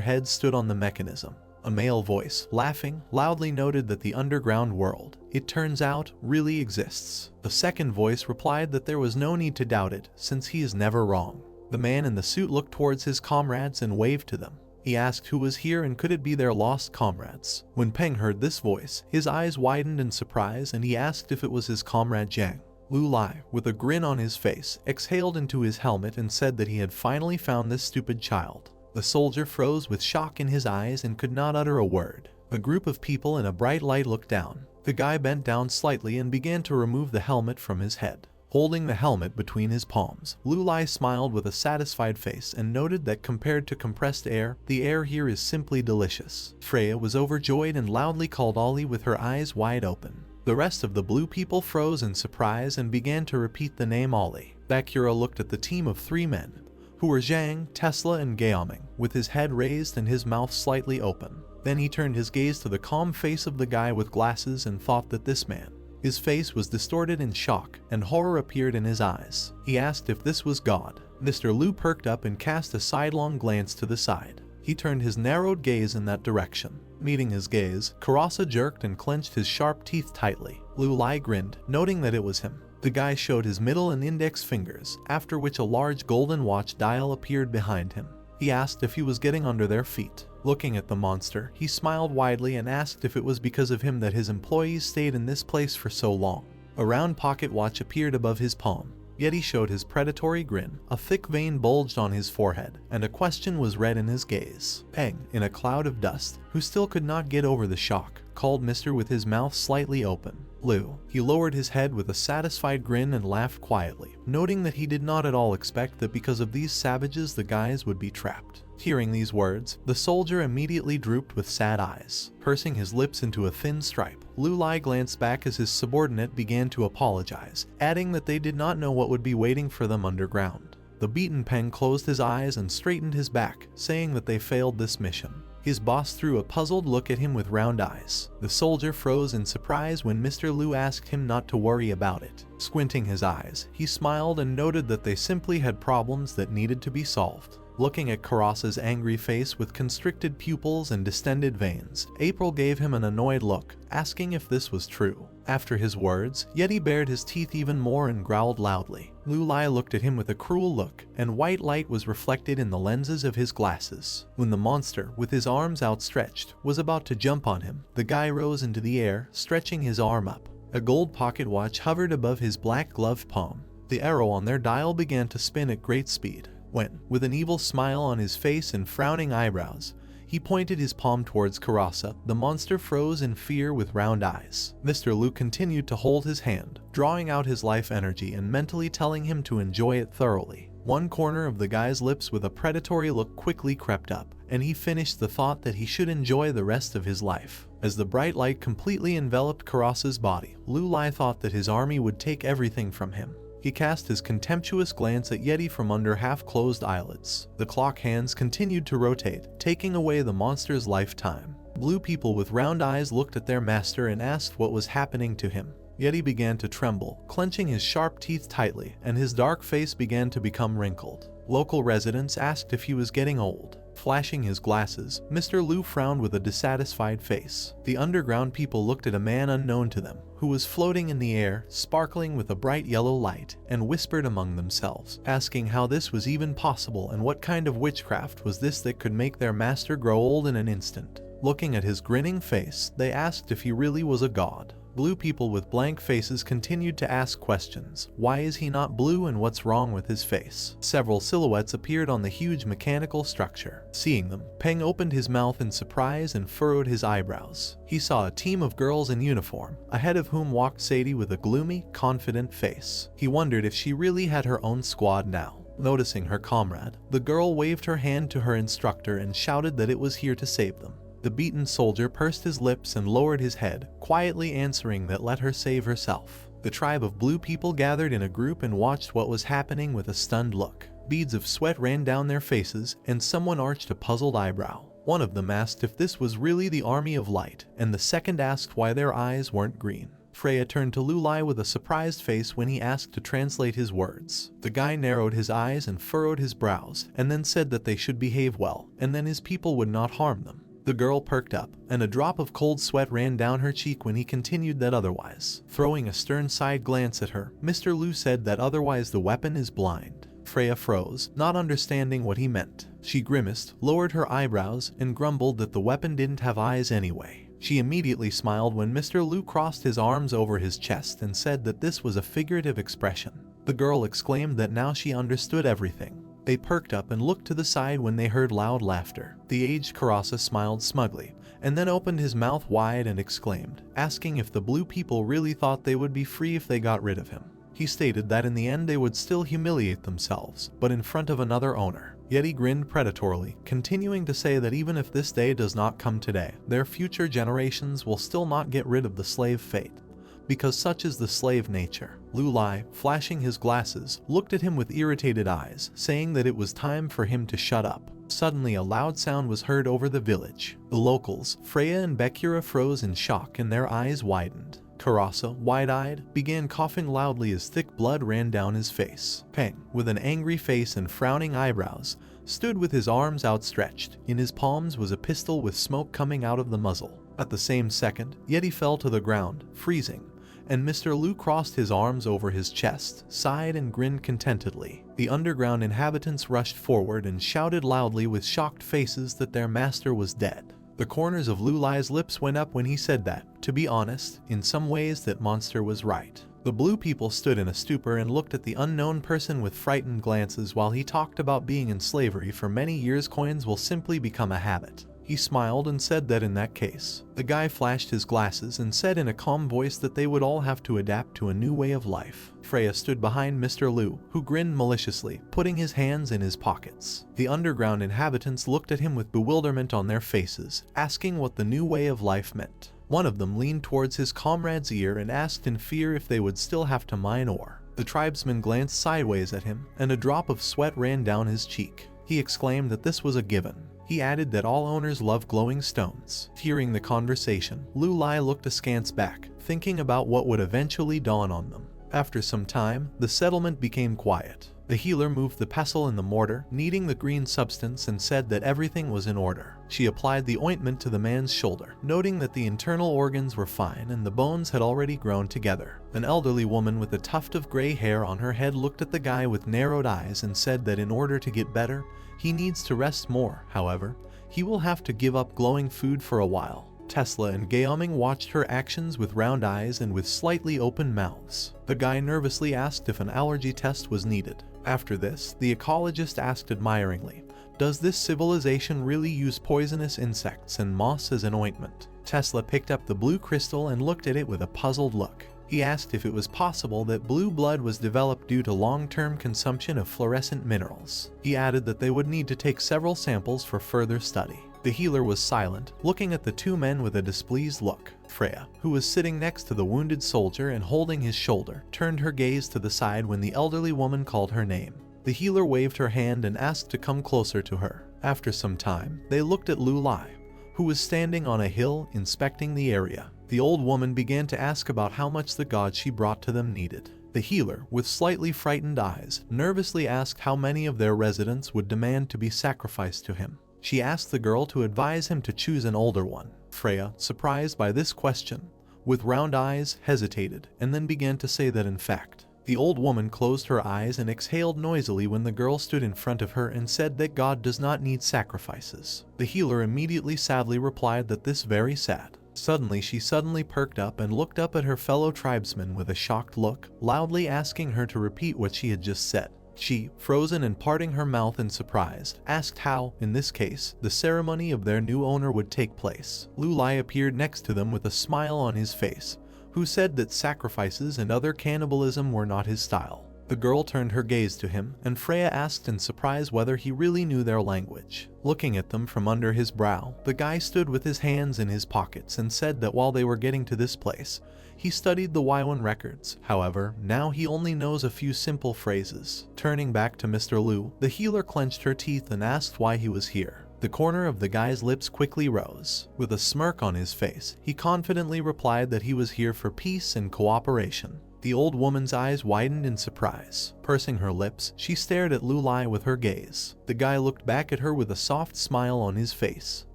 Speaker 1: heads stood on the mechanism. A male voice, laughing, loudly noted that the underground world, it turns out, really exists. A second voice replied that there was no need to doubt it, since he is never wrong. The man in the suit looked towards his comrades and waved to them. He asked who was here and could it be their lost comrades. When Peng heard this voice, his eyes widened in surprise and he asked if it was his comrade Jiang. Lu Lai, with a grin on his face, exhaled into his helmet and said that he had finally found this stupid child. The soldier froze with shock in his eyes and could not utter a word. A group of people in a bright light looked down. The guy bent down slightly and began to remove the helmet from his head. Holding the helmet between his palms, Lu Lai smiled with a satisfied face and noted that compared to compressed air, the air here is simply delicious. Freya was overjoyed and loudly called Ollie with her eyes wide open. The rest of the blue people froze in surprise and began to repeat the name Ollie. Bakura looked at the team of 3 men, who were Zhang, Tesla, and Gaoming, with his head raised and his mouth slightly open. Then he turned his gaze to the calm face of the guy with glasses and thought that this man. His face was distorted in shock, and horror appeared in his eyes. He asked if this was God. Mr. Lu perked up and cast a sidelong glance to the side. He turned his narrowed gaze in that direction. Meeting his gaze, Karasa jerked and clenched his sharp teeth tightly. Lu Lai grinned, noting that it was him. The guy showed his middle and index fingers, after which a large golden watch dial appeared behind him. He asked if he was getting under their feet. Looking at the monster, he smiled widely and asked if it was because of him that his employees stayed in this place for so long. A round pocket watch appeared above his palm. Yeti showed his predatory grin, a thick vein bulged on his forehead, and a question was read in his gaze. Peng, in a cloud of dust, who still could not get over the shock, called Mr. with his mouth slightly open. Lu. He lowered his head with a satisfied grin and laughed quietly, noting that he did not at all expect that because of these savages the guys would be trapped. Hearing these words, the soldier immediately drooped with sad eyes. Pursing his lips into a thin stripe, Lu Lai glanced back as his subordinate began to apologize, adding that they did not know what would be waiting for them underground. The beaten Peng closed his eyes and straightened his back, saying that they failed this mission. His boss threw a puzzled look at him with round eyes. The soldier froze in surprise when Mr. Lu asked him not to worry about it. Squinting his eyes, he smiled and noted that they simply had problems that needed to be solved. Looking at Karasa's angry face with constricted pupils and distended veins, April gave him an annoyed look, asking if this was true. After his words, Yeti bared his teeth even more and growled loudly. Lu Lai looked at him with a cruel look, and white light was reflected in the lenses of his glasses. When the monster, with his arms outstretched, was about to jump on him, the guy rose into the air, stretching his arm up. A gold pocket watch hovered above his black gloved palm. The arrow on their dial began to spin at great speed. When, with an evil smile on his face and frowning eyebrows, he pointed his palm towards Karasa, the monster froze in fear with round eyes. Mr. Lu continued to hold his hand, drawing out his life energy and mentally telling him to enjoy it thoroughly. One corner of the guy's lips with a predatory look quickly crept up, and he finished the thought that he should enjoy the rest of his life. As the bright light completely enveloped Karasa's body, Lu Lai thought that his army would take everything from him. He cast his contemptuous glance at Yeti from under half-closed eyelids. The clock hands continued to rotate, taking away the monster's lifetime. Blue people with round eyes looked at their master and asked what was happening to him. Yeti began to tremble, clenching his sharp teeth tightly, and his dark face began to become wrinkled. Local residents asked if he was getting old. Flashing his glasses, Mr. Lu frowned with a dissatisfied face. The underground people looked at a man unknown to them, who was floating in the air, sparkling with a bright yellow light, and whispered among themselves, asking how this was even possible and what kind of witchcraft was this that could make their master grow old in an instant. Looking at his grinning face, they asked if he really was a god. Blue people with blank faces continued to ask questions. Why is he not blue and what's wrong with his face? Several silhouettes appeared on the huge mechanical structure. Seeing them, Peng opened his mouth in surprise and furrowed his eyebrows. He saw a team of girls in uniform, ahead of whom walked Sadie with a gloomy, confident face. He wondered if she really had her own squad now. Noticing her comrade, the girl waved her hand to her instructor and shouted that it was here to save them. The beaten soldier pursed his lips and lowered his head, quietly answering that let her save herself. The tribe of blue people gathered in a group and watched what was happening with a stunned look. Beads of sweat ran down their faces, and someone arched a puzzled eyebrow. One of them asked if this was really the Army of Light, and the second asked why their eyes weren't green. Freya turned to Lulai with a surprised face when he asked to translate his words. The guy narrowed his eyes and furrowed his brows, and then said that they should behave well, and then his people would not harm them. The girl perked up, and a drop of cold sweat ran down her cheek when he continued that otherwise. Throwing a stern side glance at her, Mr. Lu said that otherwise the weapon is blind. Freya froze, not understanding what he meant. She grimaced, lowered her eyebrows, and grumbled that the weapon didn't have eyes anyway. She immediately smiled when Mr. Lu crossed his arms over his chest and said that this was a figurative expression. The girl exclaimed that now she understood everything. They perked up and looked to the side when they heard loud laughter. The aged Karasa smiled smugly, and then opened his mouth wide and exclaimed, asking if the blue people really thought they would be free if they got rid of him. He stated that in the end they would still humiliate themselves, but in front of another owner. Yet he grinned predatorily, continuing to say that even if this day does not come today, their future generations will still not get rid of the slave fate, because such is the slave nature. Lulai, flashing his glasses, looked at him with irritated eyes, saying that it was time for him to shut up. Suddenly a loud sound was heard over the village. The locals, Freya and Bekura, froze in shock and their eyes widened. Karasa, wide-eyed, began coughing loudly as thick blood ran down his face. Peng, with an angry face and frowning eyebrows, stood with his arms outstretched. In his palms was a pistol with smoke coming out of the muzzle. At the same second, Yeti fell to the ground, freezing, and Mr. Lu crossed his arms over his chest, sighed and grinned contentedly. The underground inhabitants rushed forward and shouted loudly with shocked faces that their master was dead. The corners of Lulai's lips went up when he said that, to be honest, in some ways that monster was right. The blue people stood in a stupor and looked at the unknown person with frightened glances while he talked about being in slavery for many years. Coins will simply become a habit. He smiled and said that in that case. The guy flashed his glasses and said in a calm voice that they would all have to adapt to a new way of life. Freya stood behind Mr. Lu, who grinned maliciously, putting his hands in his pockets. The underground inhabitants looked at him with bewilderment on their faces, asking what the new way of life meant. One of them leaned towards his comrade's ear and asked in fear if they would still have to mine ore. The tribesman glanced sideways at him, and a drop of sweat ran down his cheek. He exclaimed that this was a given. He added that all owners love glowing stones. Hearing the conversation, Lulai looked askance back, thinking about what would eventually dawn on them. After some time, the settlement became quiet. The healer moved the pestle and the mortar, kneading the green substance, and said that everything was in order. She applied the ointment to the man's shoulder, noting that the internal organs were fine and the bones had already grown together. An elderly woman with a tuft of gray hair on her head looked at the guy with narrowed eyes and said that in order to get better, he needs to rest more. However, he will have to give up glowing food for a while. Tesla and Gaoming watched her actions with round eyes and with slightly open mouths. The guy nervously asked if an allergy test was needed. After this, the ecologist asked admiringly, "Does this civilization really use poisonous insects and moss as an ointment?" Tesla picked up the blue crystal and looked at it with a puzzled look. He asked if it was possible that blue blood was developed due to long-term consumption of fluorescent minerals. He added that they would need to take several samples for further study. The healer was silent, looking at the two men with a displeased look. Freya, who was sitting next to the wounded soldier and holding his shoulder, turned her gaze to the side when the elderly woman called her name. The healer waved her hand and asked to come closer to her. After some time, they looked at Lulai, who was standing on a hill inspecting the area. The old woman began to ask about how much the god she brought to them needed. The healer, with slightly frightened eyes, nervously asked how many of their residents would demand to be sacrificed to him. She asked the girl to advise him to choose an older one. Freya, surprised by this question, with round eyes, hesitated, and then began to say that in fact, the old woman closed her eyes and exhaled noisily when the girl stood in front of her and said that God does not need sacrifices. The healer immediately sadly replied that this very sad. Suddenly she perked up and looked up at her fellow tribesmen with a shocked look, loudly asking her to repeat what she had just said. She, frozen and parting her mouth in surprise, asked how, in this case, the ceremony of their new owner would take place. Lu Lai appeared next to them with a smile on his face, who said that sacrifices and other cannibalism were not his style. The girl turned her gaze to him, and Freya asked in surprise whether he really knew their language. Looking at them from under his brow, the guy stood with his hands in his pockets and said that while they were getting to this place, he studied the Y1 records. However, now he only knows a few simple phrases. Turning back to Mr. Lu, the healer clenched her teeth and asked why he was here. The corner of the guy's lips quickly rose. With a smirk on his face, he confidently replied that he was here for peace and cooperation. The old woman's eyes widened in surprise. Pursing her lips, she stared at Lu Lai with her gaze. The guy looked back at her with a soft smile on his face.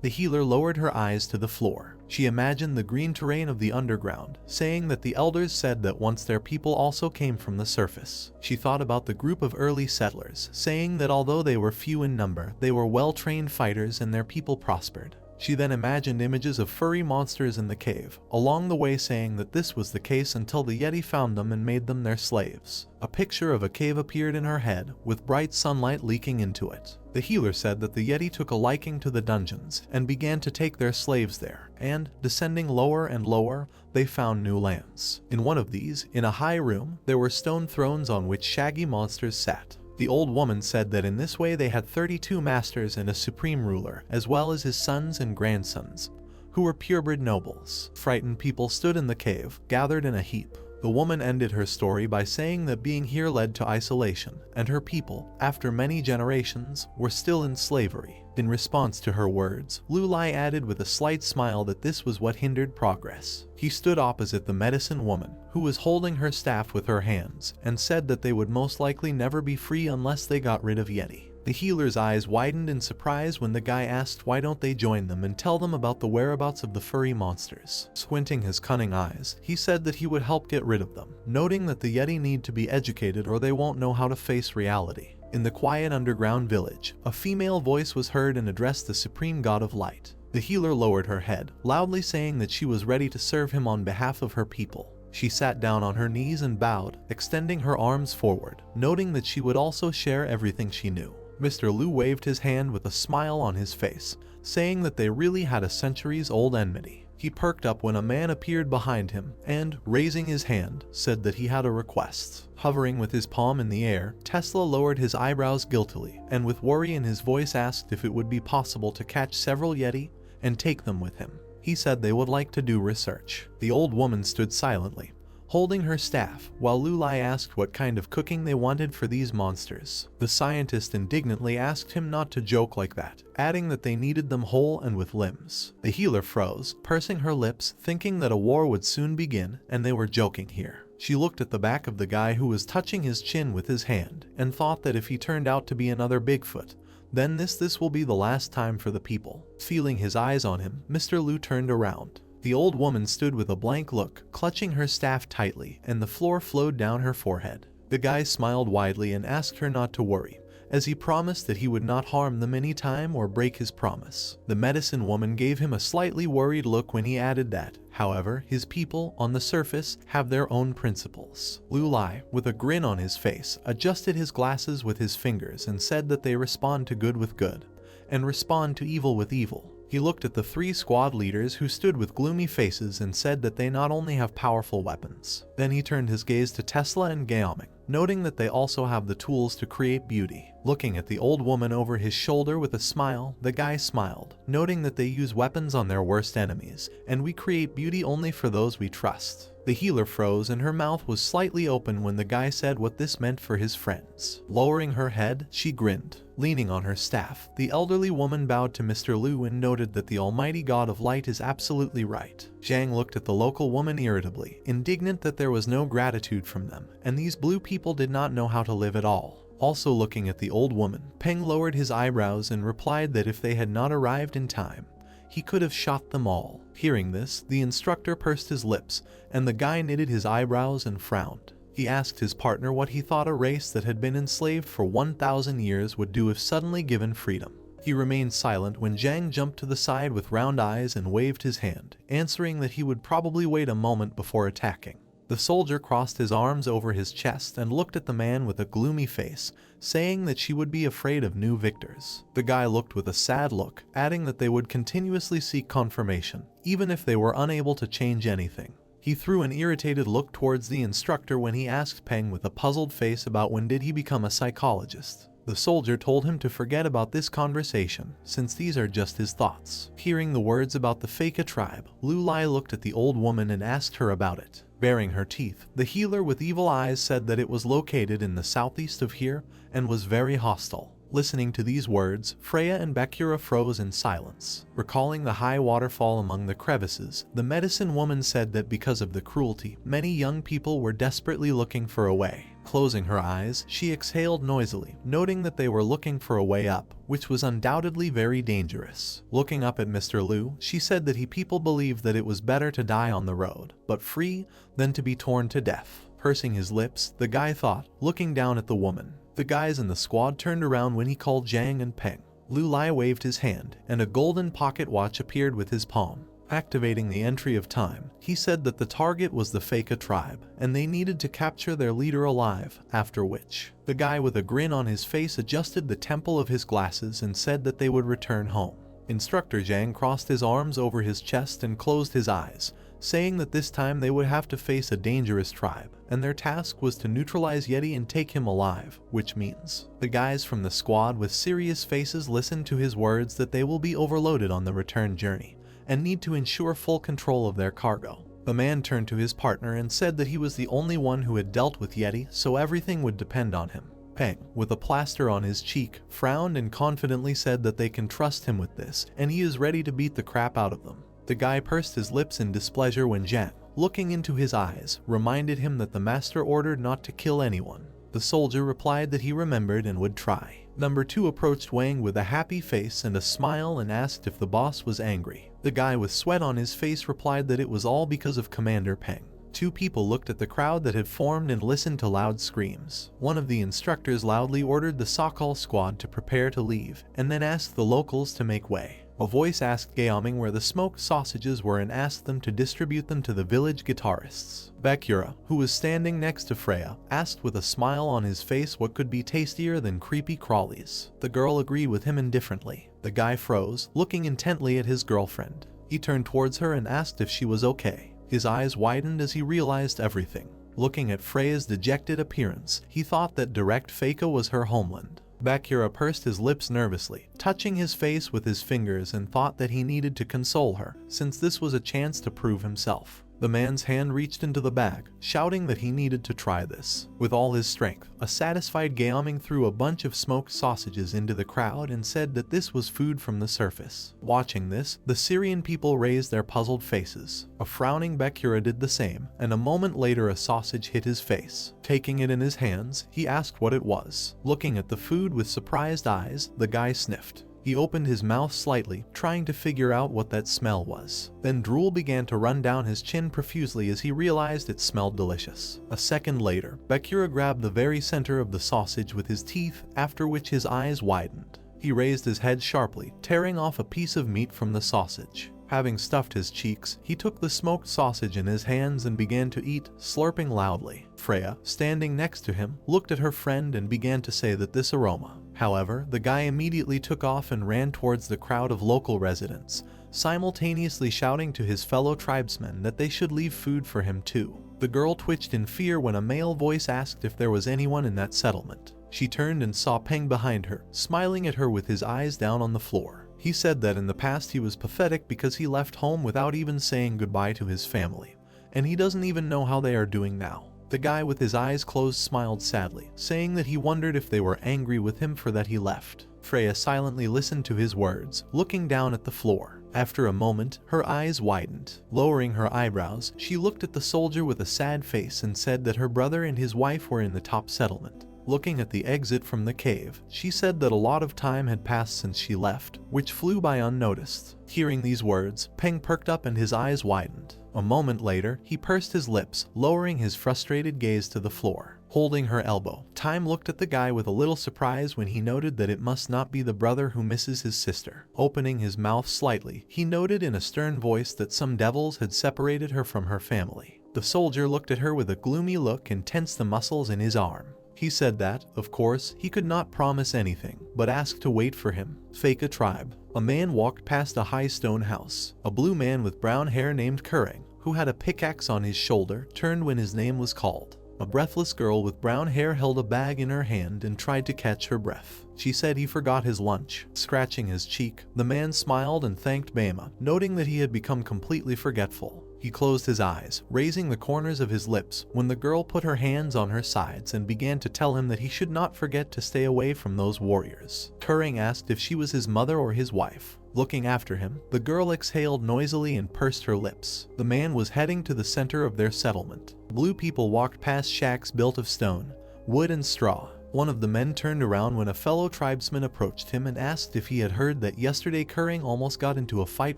Speaker 1: The healer lowered her eyes to the floor. She imagined the green terrain of the underground, saying that the elders said that once their people also came from the surface. She thought about the group of early settlers, saying that although they were few in number, they were well-trained fighters and their people prospered. She then imagined images of furry monsters in the cave, along the way saying that this was the case until the Yeti found them and made them their slaves. A picture of a cave appeared in her head, with bright sunlight leaking into it. The healer said that the Yeti took a liking to the dungeons and began to take their slaves there, and, descending lower and lower, they found new lands. In one of these, in a high room, there were stone thrones on which shaggy monsters sat. The old woman said that in this way they had 32 masters and a supreme ruler, as well as his sons and grandsons, who were purebred nobles. Frightened people stood in the cave, gathered in a heap. The woman ended her story by saying that being here led to isolation, and her people, after many generations, were still in slavery. In response to her words, Lu Lai added with a slight smile that this was what hindered progress. He stood opposite the medicine woman, who was holding her staff with her hands, and said that they would most likely never be free unless they got rid of Yeti. The healer's eyes widened in surprise when the guy asked why don't they join them and tell them about the whereabouts of the furry monsters. Squinting his cunning eyes, he said that he would help get rid of them, noting that the Yeti need to be educated or they won't know how to face reality. In the quiet underground village, a female voice was heard and addressed the supreme god of light. The healer lowered her head, loudly saying that she was ready to serve him on behalf of her people. She sat down on her knees and bowed, extending her arms forward, noting that she would also share everything she knew. Mr. Lu waved his hand with a smile on his face, saying that they really had a centuries-old enmity. He perked up when a man appeared behind him and, raising his hand, said that he had a request. Hovering with his palm in the air, Tesla lowered his eyebrows guiltily and with worry in his voice asked if it would be possible to catch several Yeti and take them with him. He said they would like to do research. The old woman stood silently, holding her staff, while Lu Lai asked what kind of cooking they wanted for these monsters. The scientist indignantly asked him not to joke like that, adding that they needed them whole and with limbs. The healer froze, pursing her lips, thinking that a war would soon begin, and they were joking here. She looked at the back of the guy who was touching his chin with his hand, and thought that if he turned out to be another Bigfoot, then this will be the last time for the people. Feeling his eyes on him, Mr. Lu turned around. The old woman stood with a blank look, clutching her staff tightly, and the floor flowed down her forehead. The guy smiled widely and asked her not to worry, as he promised that he would not harm them any time or break his promise. The medicine woman gave him a slightly worried look when he added that, however, his people, on the surface, have their own principles. Lu Lai, with a grin on his face, adjusted his glasses with his fingers and said that they respond to good with good, and respond to evil with evil. He looked at the 3 squad leaders who stood with gloomy faces and said that they not only have powerful weapons. Then he turned his gaze to Tesla and Gaoming, noting that they also have the tools to create beauty. Looking at the old woman over his shoulder with a smile, the guy smiled, noting that they use weapons on their worst enemies, and we create beauty only for those we trust. The healer froze and her mouth was slightly open when the guy said what this meant for his friends. Lowering her head, she grinned. Leaning on her staff, the elderly woman bowed to Mr. Lu and noted that the almighty god of light is absolutely right. Zhang looked at the local woman irritably, indignant that there was no gratitude from them, and these blue people did not know how to live at all. Also looking at the old woman, Peng lowered his eyebrows and replied that if they had not arrived in time, he could have shot them all. Hearing this, the instructor pursed his lips, and the guy knitted his eyebrows and frowned. He asked his partner what he thought a race that had been enslaved for 1,000 years would do if suddenly given freedom. He remained silent when Zhang jumped to the side with round eyes and waved his hand, answering that he would probably wait a moment before attacking. The soldier crossed his arms over his chest and looked at the man with a gloomy face, saying that she would be afraid of new victors. The guy looked with a sad look, adding that they would continuously seek confirmation, even if they were unable to change anything. He threw an irritated look towards the instructor when he asked Peng with a puzzled face about when did he become a psychologist. The soldier told him to forget about this conversation, since these are just his thoughts. Hearing the words about the Faker tribe, Lu Lai looked at the old woman and asked her about it. Baring her teeth, the healer with evil eyes said that it was located in the southeast of here and was very hostile. Listening to these words, Freya and Bakura froze in silence. Recalling the high waterfall among the crevices, the medicine woman said that because of the cruelty, many young people were desperately looking for a way. Closing her eyes, she exhaled noisily, noting that they were looking for a way up, which was undoubtedly very dangerous. Looking up at Mr. Liu, she said that people believed that it was better to die on the road, but free, than to be torn to death. Pursing his lips, the guy thought, looking down at the woman. The guys in the squad turned around when he called Zhang and Peng. Lu Lai waved his hand, and a golden pocket watch appeared with his palm. Activating the entry of time, he said that the target was the Faker tribe, and they needed to capture their leader alive, after which, the guy with a grin on his face adjusted the temple of his glasses and said that they would return home. Instructor Zhang crossed his arms over his chest and closed his eyes, saying that this time they would have to face a dangerous tribe, and their task was to neutralize Yeti and take him alive, which means the guys from the squad with serious faces listened to his words that they will be overloaded on the return journey, and need to ensure full control of their cargo. The man turned to his partner and said that he was the only one who had dealt with Yeti, so everything would depend on him. Peng, with a plaster on his cheek, frowned and confidently said that they can trust him with this, and he is ready to beat the crap out of them. The guy pursed his lips in displeasure when Zhang, looking into his eyes, reminded him that the master ordered not to kill anyone. The soldier replied that he remembered and would try. Number 2 approached Wang with a happy face and a smile and asked if the boss was angry. The guy with sweat on his face replied that it was all because of Commander Peng. 2 people looked at the crowd that had formed and listened to loud screams. One of the instructors loudly ordered the Sokol squad to prepare to leave, and then asked the locals to make way. A voice asked Gaoming where the smoked sausages were and asked them to distribute them to the village guitarists. Bakura, who was standing next to Freya, asked with a smile on his face what could be tastier than creepy crawlies. The girl agreed with him indifferently. The guy froze, looking intently at his girlfriend. He turned towards her and asked if she was okay. His eyes widened as he realized everything. Looking at Freya's dejected appearance, he thought that direct Faker was her homeland. Bakura pursed his lips nervously, touching his face with his fingers, and thought that he needed to console her, since this was a chance to prove himself. The man's hand reached into the bag, shouting that he needed to try this. With all his strength, a satisfied Gaoming threw a bunch of smoked sausages into the crowd and said that this was food from the surface. Watching this, the Syrian people raised their puzzled faces. A frowning Bakura did the same, and a moment later a sausage hit his face. Taking it in his hands, he asked what it was. Looking at the food with surprised eyes, the guy sniffed. He opened his mouth slightly, trying to figure out what that smell was. Then drool began to run down his chin profusely as he realized it smelled delicious. A second later, Bakura grabbed the very center of the sausage with his teeth, after which his eyes widened. He raised his head sharply, tearing off a piece of meat from the sausage. Having stuffed his cheeks, he took the smoked sausage in his hands and began to eat, slurping loudly. Freya, standing next to him, looked at her friend and began to say that this aroma. However, the guy immediately took off and ran towards the crowd of local residents, simultaneously shouting to his fellow tribesmen that they should leave food for him too. The girl twitched in fear when a male voice asked if there was anyone in that settlement. She turned and saw Peng behind her, smiling at her with his eyes down on the floor. He said that in the past he was pathetic because he left home without even saying goodbye to his family, and he doesn't even know how they are doing now. The guy with his eyes closed smiled sadly, saying that he wondered if they were angry with him for that he left. Freya silently listened to his words, looking down at the floor. After a moment, her eyes widened. Lowering her eyebrows, she looked at the soldier with a sad face and said that her brother and his wife were in the top settlement. Looking at the exit from the cave, she said that a lot of time had passed since she left, which flew by unnoticed. Hearing these words, Peng perked up and his eyes widened. A moment later, he pursed his lips, lowering his frustrated gaze to the floor. holding her elbow. Time looked at the guy with a little surprise when he noted that it must not be the brother who misses his sister. Opening his mouth slightly, he noted in a stern voice that some devils had separated her from her family. The soldier looked at her with a gloomy look and tensed the muscles in his arm. He said that, of course, he could not promise anything, but asked to wait for him. Fake a tribe. A man walked past a high stone house. A blue man with brown hair named Kuring, who had a pickaxe on his shoulder, turned when his name was called. A breathless girl with brown hair held a bag in her hand and tried to catch her breath. She said he forgot his lunch. Scratching his cheek, the man smiled and thanked Bama, noting that he had become completely forgetful. He closed his eyes, raising the corners of his lips, when the girl put her hands on her sides and began to tell him that he should not forget to stay away from those warriors. Kuring asked if she was his mother or his wife. Looking after him, the girl exhaled noisily and pursed her lips. The man was heading to the center of their settlement. Blue people walked past shacks built of stone, wood and straw. One of the men turned around when a fellow tribesman approached him and asked if he had heard that yesterday Kuring almost got into a fight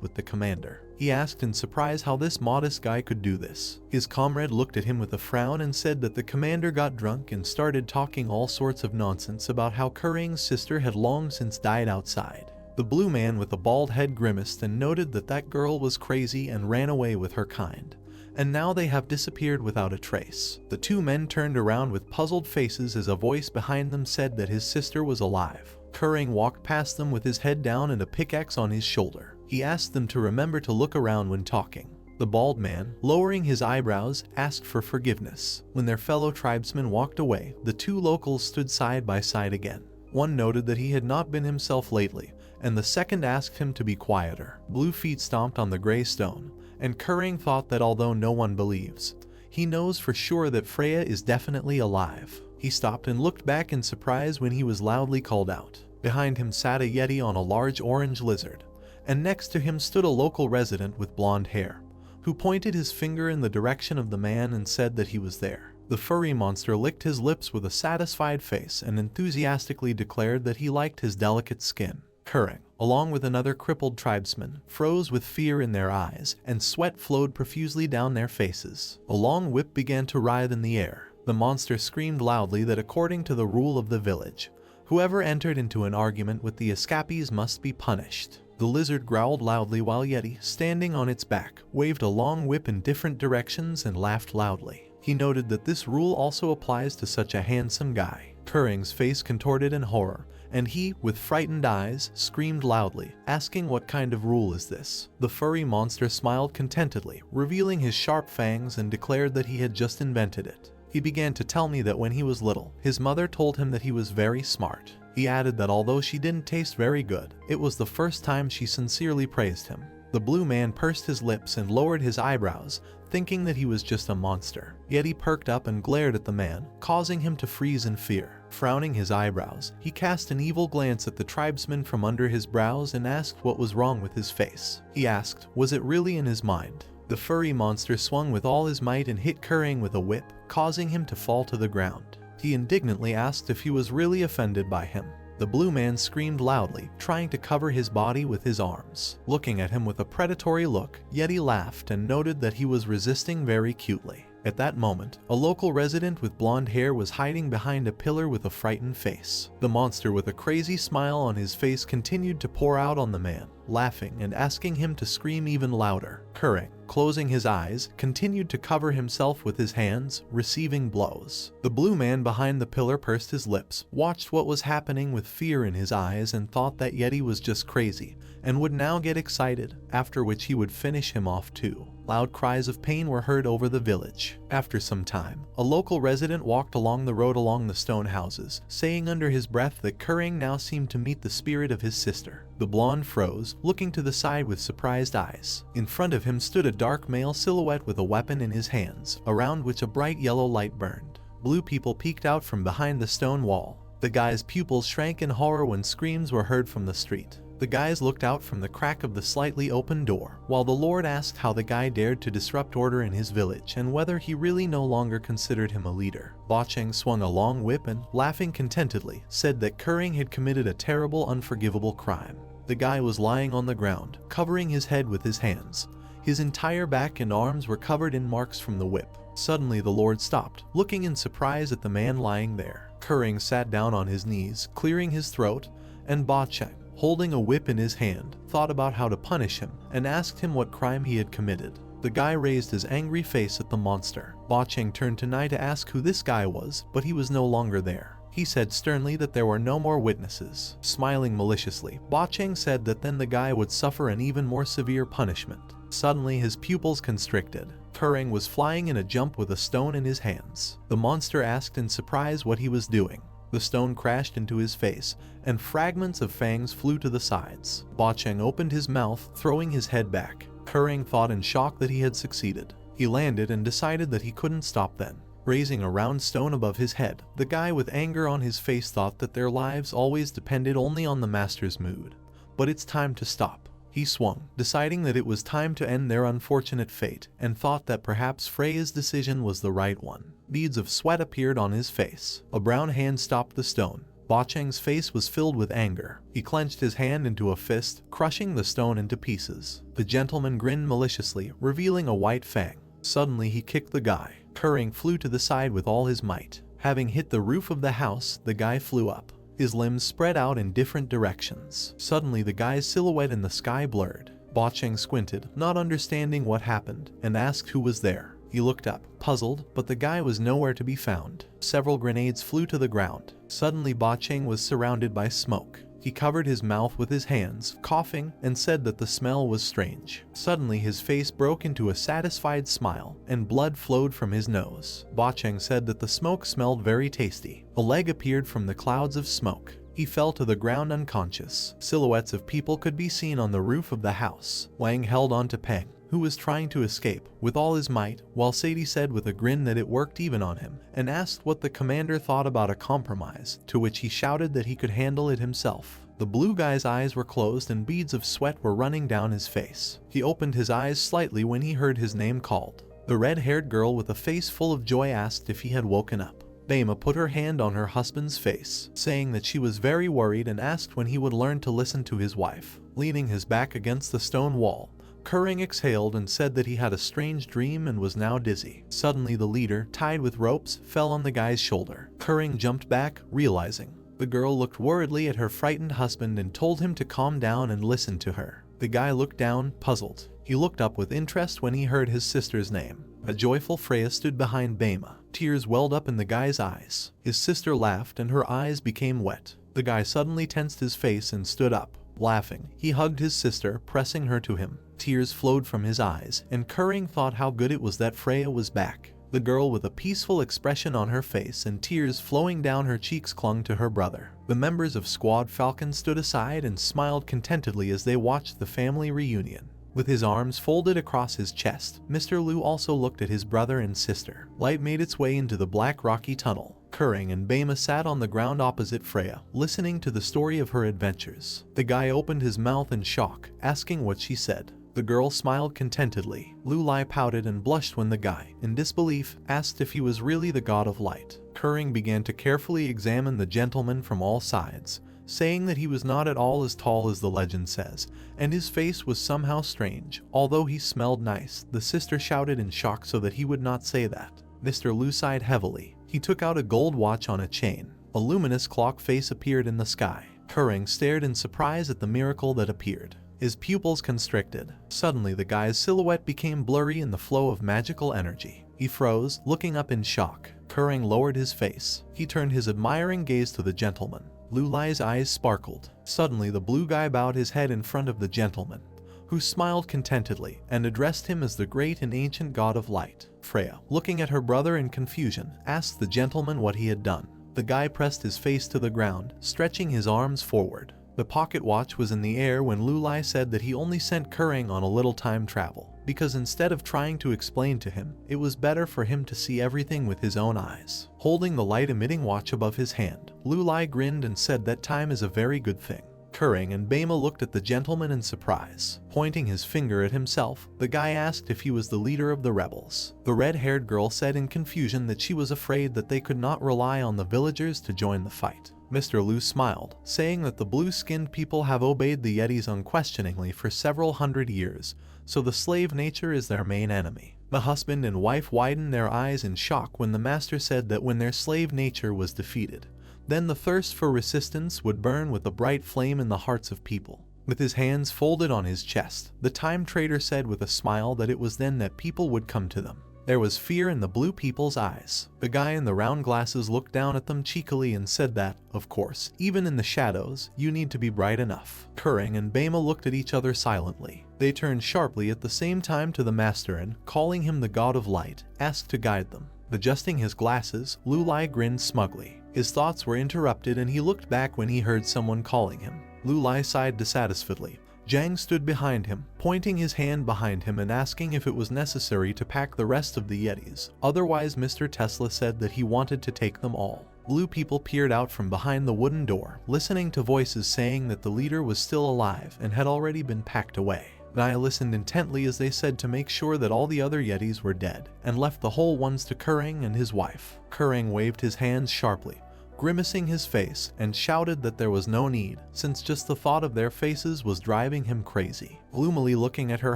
Speaker 1: with the commander. He asked in surprise how this modest guy could do this. His comrade looked at him with a frown and said that the commander got drunk and started talking all sorts of nonsense about how Kuring's sister had long since died outside. The blue man with the bald head grimaced and noted that that girl was crazy and ran away with her kind. And now they have disappeared without a trace. The two men turned around with puzzled faces as a voice behind them said that his sister was alive. Kuring walked past them with his head down and a pickaxe on his shoulder. He asked them to remember to look around when talking. The bald man, lowering his eyebrows, asked for forgiveness. When their fellow tribesmen walked away, the two locals stood side by side again. One noted that he had not been himself lately, and the second asked him to be quieter. Blue feet stomped on the gray stone, and Kuring thought that although no one believes, he knows for sure that Freya is definitely alive. He stopped and looked back in surprise when he was loudly called out. Behind him sat a yeti on a large orange lizard, and next to him stood a local resident with blonde hair, who pointed his finger in the direction of the man and said that he was there. The furry monster licked his lips with a satisfied face and enthusiastically declared that he liked his delicate skin. Kuring, along with another crippled tribesman, froze with fear in their eyes, and sweat flowed profusely down their faces. A long whip began to writhe in the air. The monster screamed loudly that according to the rule of the village, whoever entered into an argument with the escapees must be punished. The lizard growled loudly while Yeti, standing on its back, waved a long whip in different directions and laughed loudly. He noted that this rule also applies to such a handsome guy. Kuring's face contorted in horror, and he, with frightened eyes, screamed loudly, asking what kind of rule is this. The furry monster smiled contentedly, revealing his sharp fangs, and declared that he had just invented it. He began to tell me that when he was little, his mother told him that he was very smart. He added that although she didn't taste very good, it was the first time she sincerely praised him. The blue man pursed his lips and lowered his eyebrows, thinking that he was just a monster. Yeti perked up and glared at the man, causing him to freeze in fear. Frowning his eyebrows, he cast an evil glance at the tribesman from under his brows and asked what was wrong with his face. He asked, was it really in his mind? The furry monster swung with all his might and hit Kuring with a whip, causing him to fall to the ground. He indignantly asked if he was really offended by him. The blue man screamed loudly, trying to cover his body with his arms. Looking at him with a predatory look, Yeti laughed and noted that he was resisting very cutely. At that moment, a local resident with blonde hair was hiding behind a pillar with a frightened face. The monster with a crazy smile on his face continued to pour out on the man, laughing and asking him to scream even louder. Kuring, closing his eyes, continued to cover himself with his hands, receiving blows. The blue man behind the pillar pursed his lips, watched what was happening with fear in his eyes, and thought that Yeti was just crazy, and would now get excited, after which he would finish him off too. Loud cries of pain were heard over the village. After some time, a local resident walked along the road along the stone houses, saying under his breath that Kuring now seemed to meet the spirit of his sister. The blonde froze, looking to the side with surprised eyes. In front of him stood a dark male silhouette with a weapon in his hands, around which a bright yellow light burned. Blue people peeked out from behind the stone wall. The guy's pupils shrank in horror when screams were heard from the street. The guys looked out from the crack of the slightly open door, while the Lord asked how the guy dared to disrupt order in his village and whether he really no longer considered him a leader. Bacheng swung a long whip and, laughing contentedly, said that Kuring had committed a terrible, unforgivable crime. The guy was lying on the ground, covering his head with his hands. His entire back and arms were covered in marks from the whip. Suddenly the Lord stopped, looking in surprise at the man lying there. Kering sat down on his knees, clearing his throat, and Bacheng, holding a whip in his hand, thought about how to punish him and asked him what crime he had committed. The guy raised his angry face at the monster. Bacheng turned to Nai to ask who this guy was, but he was no longer there. He said sternly that there were no more witnesses. Smiling maliciously, Bacheng said that then the guy would suffer an even more severe punishment. Suddenly his pupils constricted. Kering was flying in a jump with a stone in his hands. The monster asked in surprise what he was doing. The stone crashed into his face, and fragments of fangs flew to the sides. Bacheng opened his mouth, throwing his head back. Kering thought in shock that he had succeeded. He landed and decided that he couldn't stop then. Raising a round stone above his head, the guy with anger on his face thought that their lives always depended only on the master's mood. But it's time to stop. He swung, deciding that it was time to end their unfortunate fate, and thought that perhaps Freya's decision was the right one. Beads of sweat appeared on his face. A brown hand stopped the stone. Bacheng's face was filled with anger. He clenched his hand into a fist, crushing the stone into pieces. The gentleman grinned maliciously, revealing a white fang. Suddenly he kicked the guy. Kering flew to the side with all his might. Having hit the roof of the house, the guy flew up. His limbs spread out in different directions. Suddenly the guy's silhouette in the sky blurred. Bacheng squinted, not understanding what happened, and asked who was there. He looked up, puzzled, but the guy was nowhere to be found. Several grenades flew to the ground. Suddenly Bacheng was surrounded by smoke. He covered his mouth with his hands, coughing, and said that the smell was strange. Suddenly his face broke into a satisfied smile, and blood flowed from his nose. Bacheng said that the smoke smelled very tasty. A leg appeared from the clouds of smoke. He fell to the ground unconscious. Silhouettes of people could be seen on the roof of the house. Wang held on to Peng, who was trying to escape, with all his might, while Sadie said with a grin that it worked even on him, and asked what the commander thought about a compromise, to which he shouted that he could handle it himself. The blue guy's eyes were closed and beads of sweat were running down his face. He opened his eyes slightly when he heard his name called. The red-haired girl with a face full of joy asked if he had woken up. Bema put her hand on her husband's face, saying that she was very worried and asked when he would learn to listen to his wife. Leaning his back against the stone wall, Kering exhaled and said that he had a strange dream and was now dizzy. Suddenly the leader, tied with ropes, fell on the guy's shoulder. Kering jumped back, realizing. The girl looked worriedly at her frightened husband and told him to calm down and listen to her. The guy looked down, puzzled. He looked up with interest when he heard his sister's name. A joyful Freya stood behind Bema. Tears welled up in the guy's eyes. His sister laughed and her eyes became wet. The guy suddenly tensed his face and stood up. Laughing, he hugged his sister, pressing her to him. Tears flowed from his eyes, and Kering thought how good it was that Freya was back. The girl with a peaceful expression on her face and tears flowing down her cheeks clung to her brother. The members of Squad Falcon stood aside and smiled contentedly as they watched the family reunion. With his arms folded across his chest, Mr. Liu also looked at his brother and sister. Light made its way into the black rocky tunnel. Kering and Bema sat on the ground opposite Freya, listening to the story of her adventures. The guy opened his mouth in shock, asking what she said. The girl smiled contentedly. Lu Lai pouted and blushed when the guy, in disbelief, asked if he was really the god of light. Kering began to carefully examine the gentleman from all sides, saying that he was not at all as tall as the legend says, and his face was somehow strange. Although he smelled nice, the sister shouted in shock so that he would not say that. Mr. Liu sighed heavily. He took out a gold watch on a chain. A luminous clock face appeared in the sky. Kering stared in surprise at the miracle that appeared. His pupils constricted. Suddenly the guy's silhouette became blurry in the flow of magical energy. He froze, looking up in shock. Kering lowered his face. He turned his admiring gaze to the gentleman. Lu Lai's eyes sparkled. Suddenly the blue guy bowed his head in front of the gentleman, who smiled contentedly and addressed him as the great and ancient god of light. Freya, looking at her brother in confusion, asked the gentleman what he had done. The guy pressed his face to the ground, stretching his arms forward. The pocket watch was in the air when Lu Lai said that he only sent Kering on a little time travel, because instead of trying to explain to him, it was better for him to see everything with his own eyes. Holding the light-emitting watch above his hand, Lu Lai grinned and said that time is a very good thing. Kering and Bema looked at the gentleman in surprise. Pointing his finger at himself, the guy asked if he was the leader of the rebels. The red-haired girl said in confusion that she was afraid that they could not rely on the villagers to join the fight. Mr. Liu smiled, saying that the blue-skinned people have obeyed the Yetis unquestioningly for several hundred years, so the slave nature is their main enemy. The husband and wife widened their eyes in shock when the master said that when their slave nature was defeated, then the thirst for resistance would burn with a bright flame in the hearts of people. With his hands folded on his chest, the time trader said with a smile that it was then that people would come to them. There was fear in the blue people's eyes. The guy in the round glasses looked down at them cheekily and said that, of course, even in the shadows, you need to be bright enough. Kering and Bema looked at each other silently. They turned sharply at the same time to the master and, calling him the god of light, asked to guide them. Adjusting his glasses, Lu Lai grinned smugly. His thoughts were interrupted and he looked back when he heard someone calling him. Lu Lai sighed dissatisfiedly. Zhang stood behind him, pointing his hand behind him and asking if it was necessary to pack the rest of the Yetis. Otherwise, Mr. Tesla said that he wanted to take them all. Blue people peered out from behind the wooden door, listening to voices saying that the leader was still alive and had already been packed away. Naya listened intently as they said to make sure that all the other Yetis were dead, and left the whole ones to Kering and his wife. Kering waved his hands sharply, grimacing his face, and shouted that there was no need, since just the thought of their faces was driving him crazy. Gloomily looking at her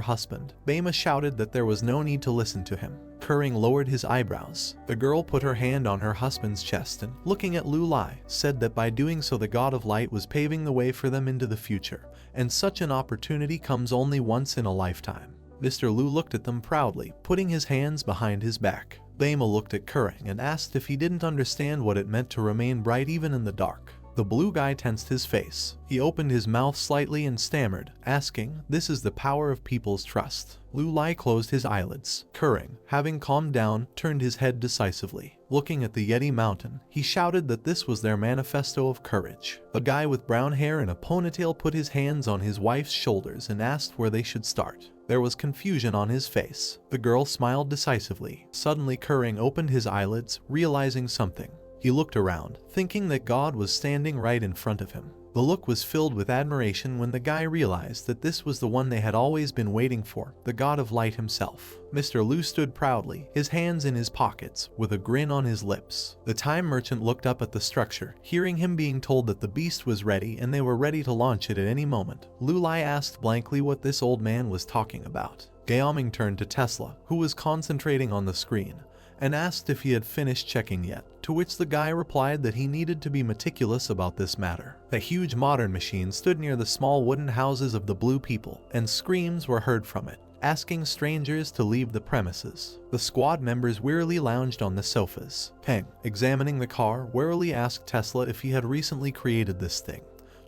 Speaker 1: husband, Bema shouted that there was no need to listen to him. Kering lowered his eyebrows. The girl put her hand on her husband's chest and, looking at Lu Lai, said that by doing so the god of light was paving the way for them into the future, and such an opportunity comes only once in a lifetime. Mr. Liu looked at them proudly, putting his hands behind his back. Bema looked at Kering and asked if he didn't understand what it meant to remain bright even in the dark. The blue guy tensed his face. He opened his mouth slightly and stammered, asking, "This is the power of people's trust." Lu Lai closed his eyelids. Kering, having calmed down, turned his head decisively. Looking at the Yeti mountain, he shouted that this was their manifesto of courage. A guy with brown hair and a ponytail put his hands on his wife's shoulders and asked where they should start. There was confusion on his face. The girl smiled decisively. Suddenly Kering opened his eyelids, realizing something. He looked around, thinking that God was standing right in front of him. The look was filled with admiration when the guy realized that this was the one they had always been waiting for, the god of light himself. Mr. Liu stood proudly, his hands in his pockets, with a grin on his lips. The time merchant looked up at the structure, hearing him being told that the beast was ready and they were ready to launch it at any moment. Lu Lai asked blankly what this old man was talking about. Gaoming turned to Tesla, who was concentrating on the screen, and asked if he had finished checking yet, to which the guy replied that he needed to be meticulous about this matter. A huge modern machine stood near the small wooden houses of the blue people, and screams were heard from it, asking strangers to leave the premises. The squad members wearily lounged on the sofas. Peng, examining the car, warily asked Tesla if he had recently created this thing,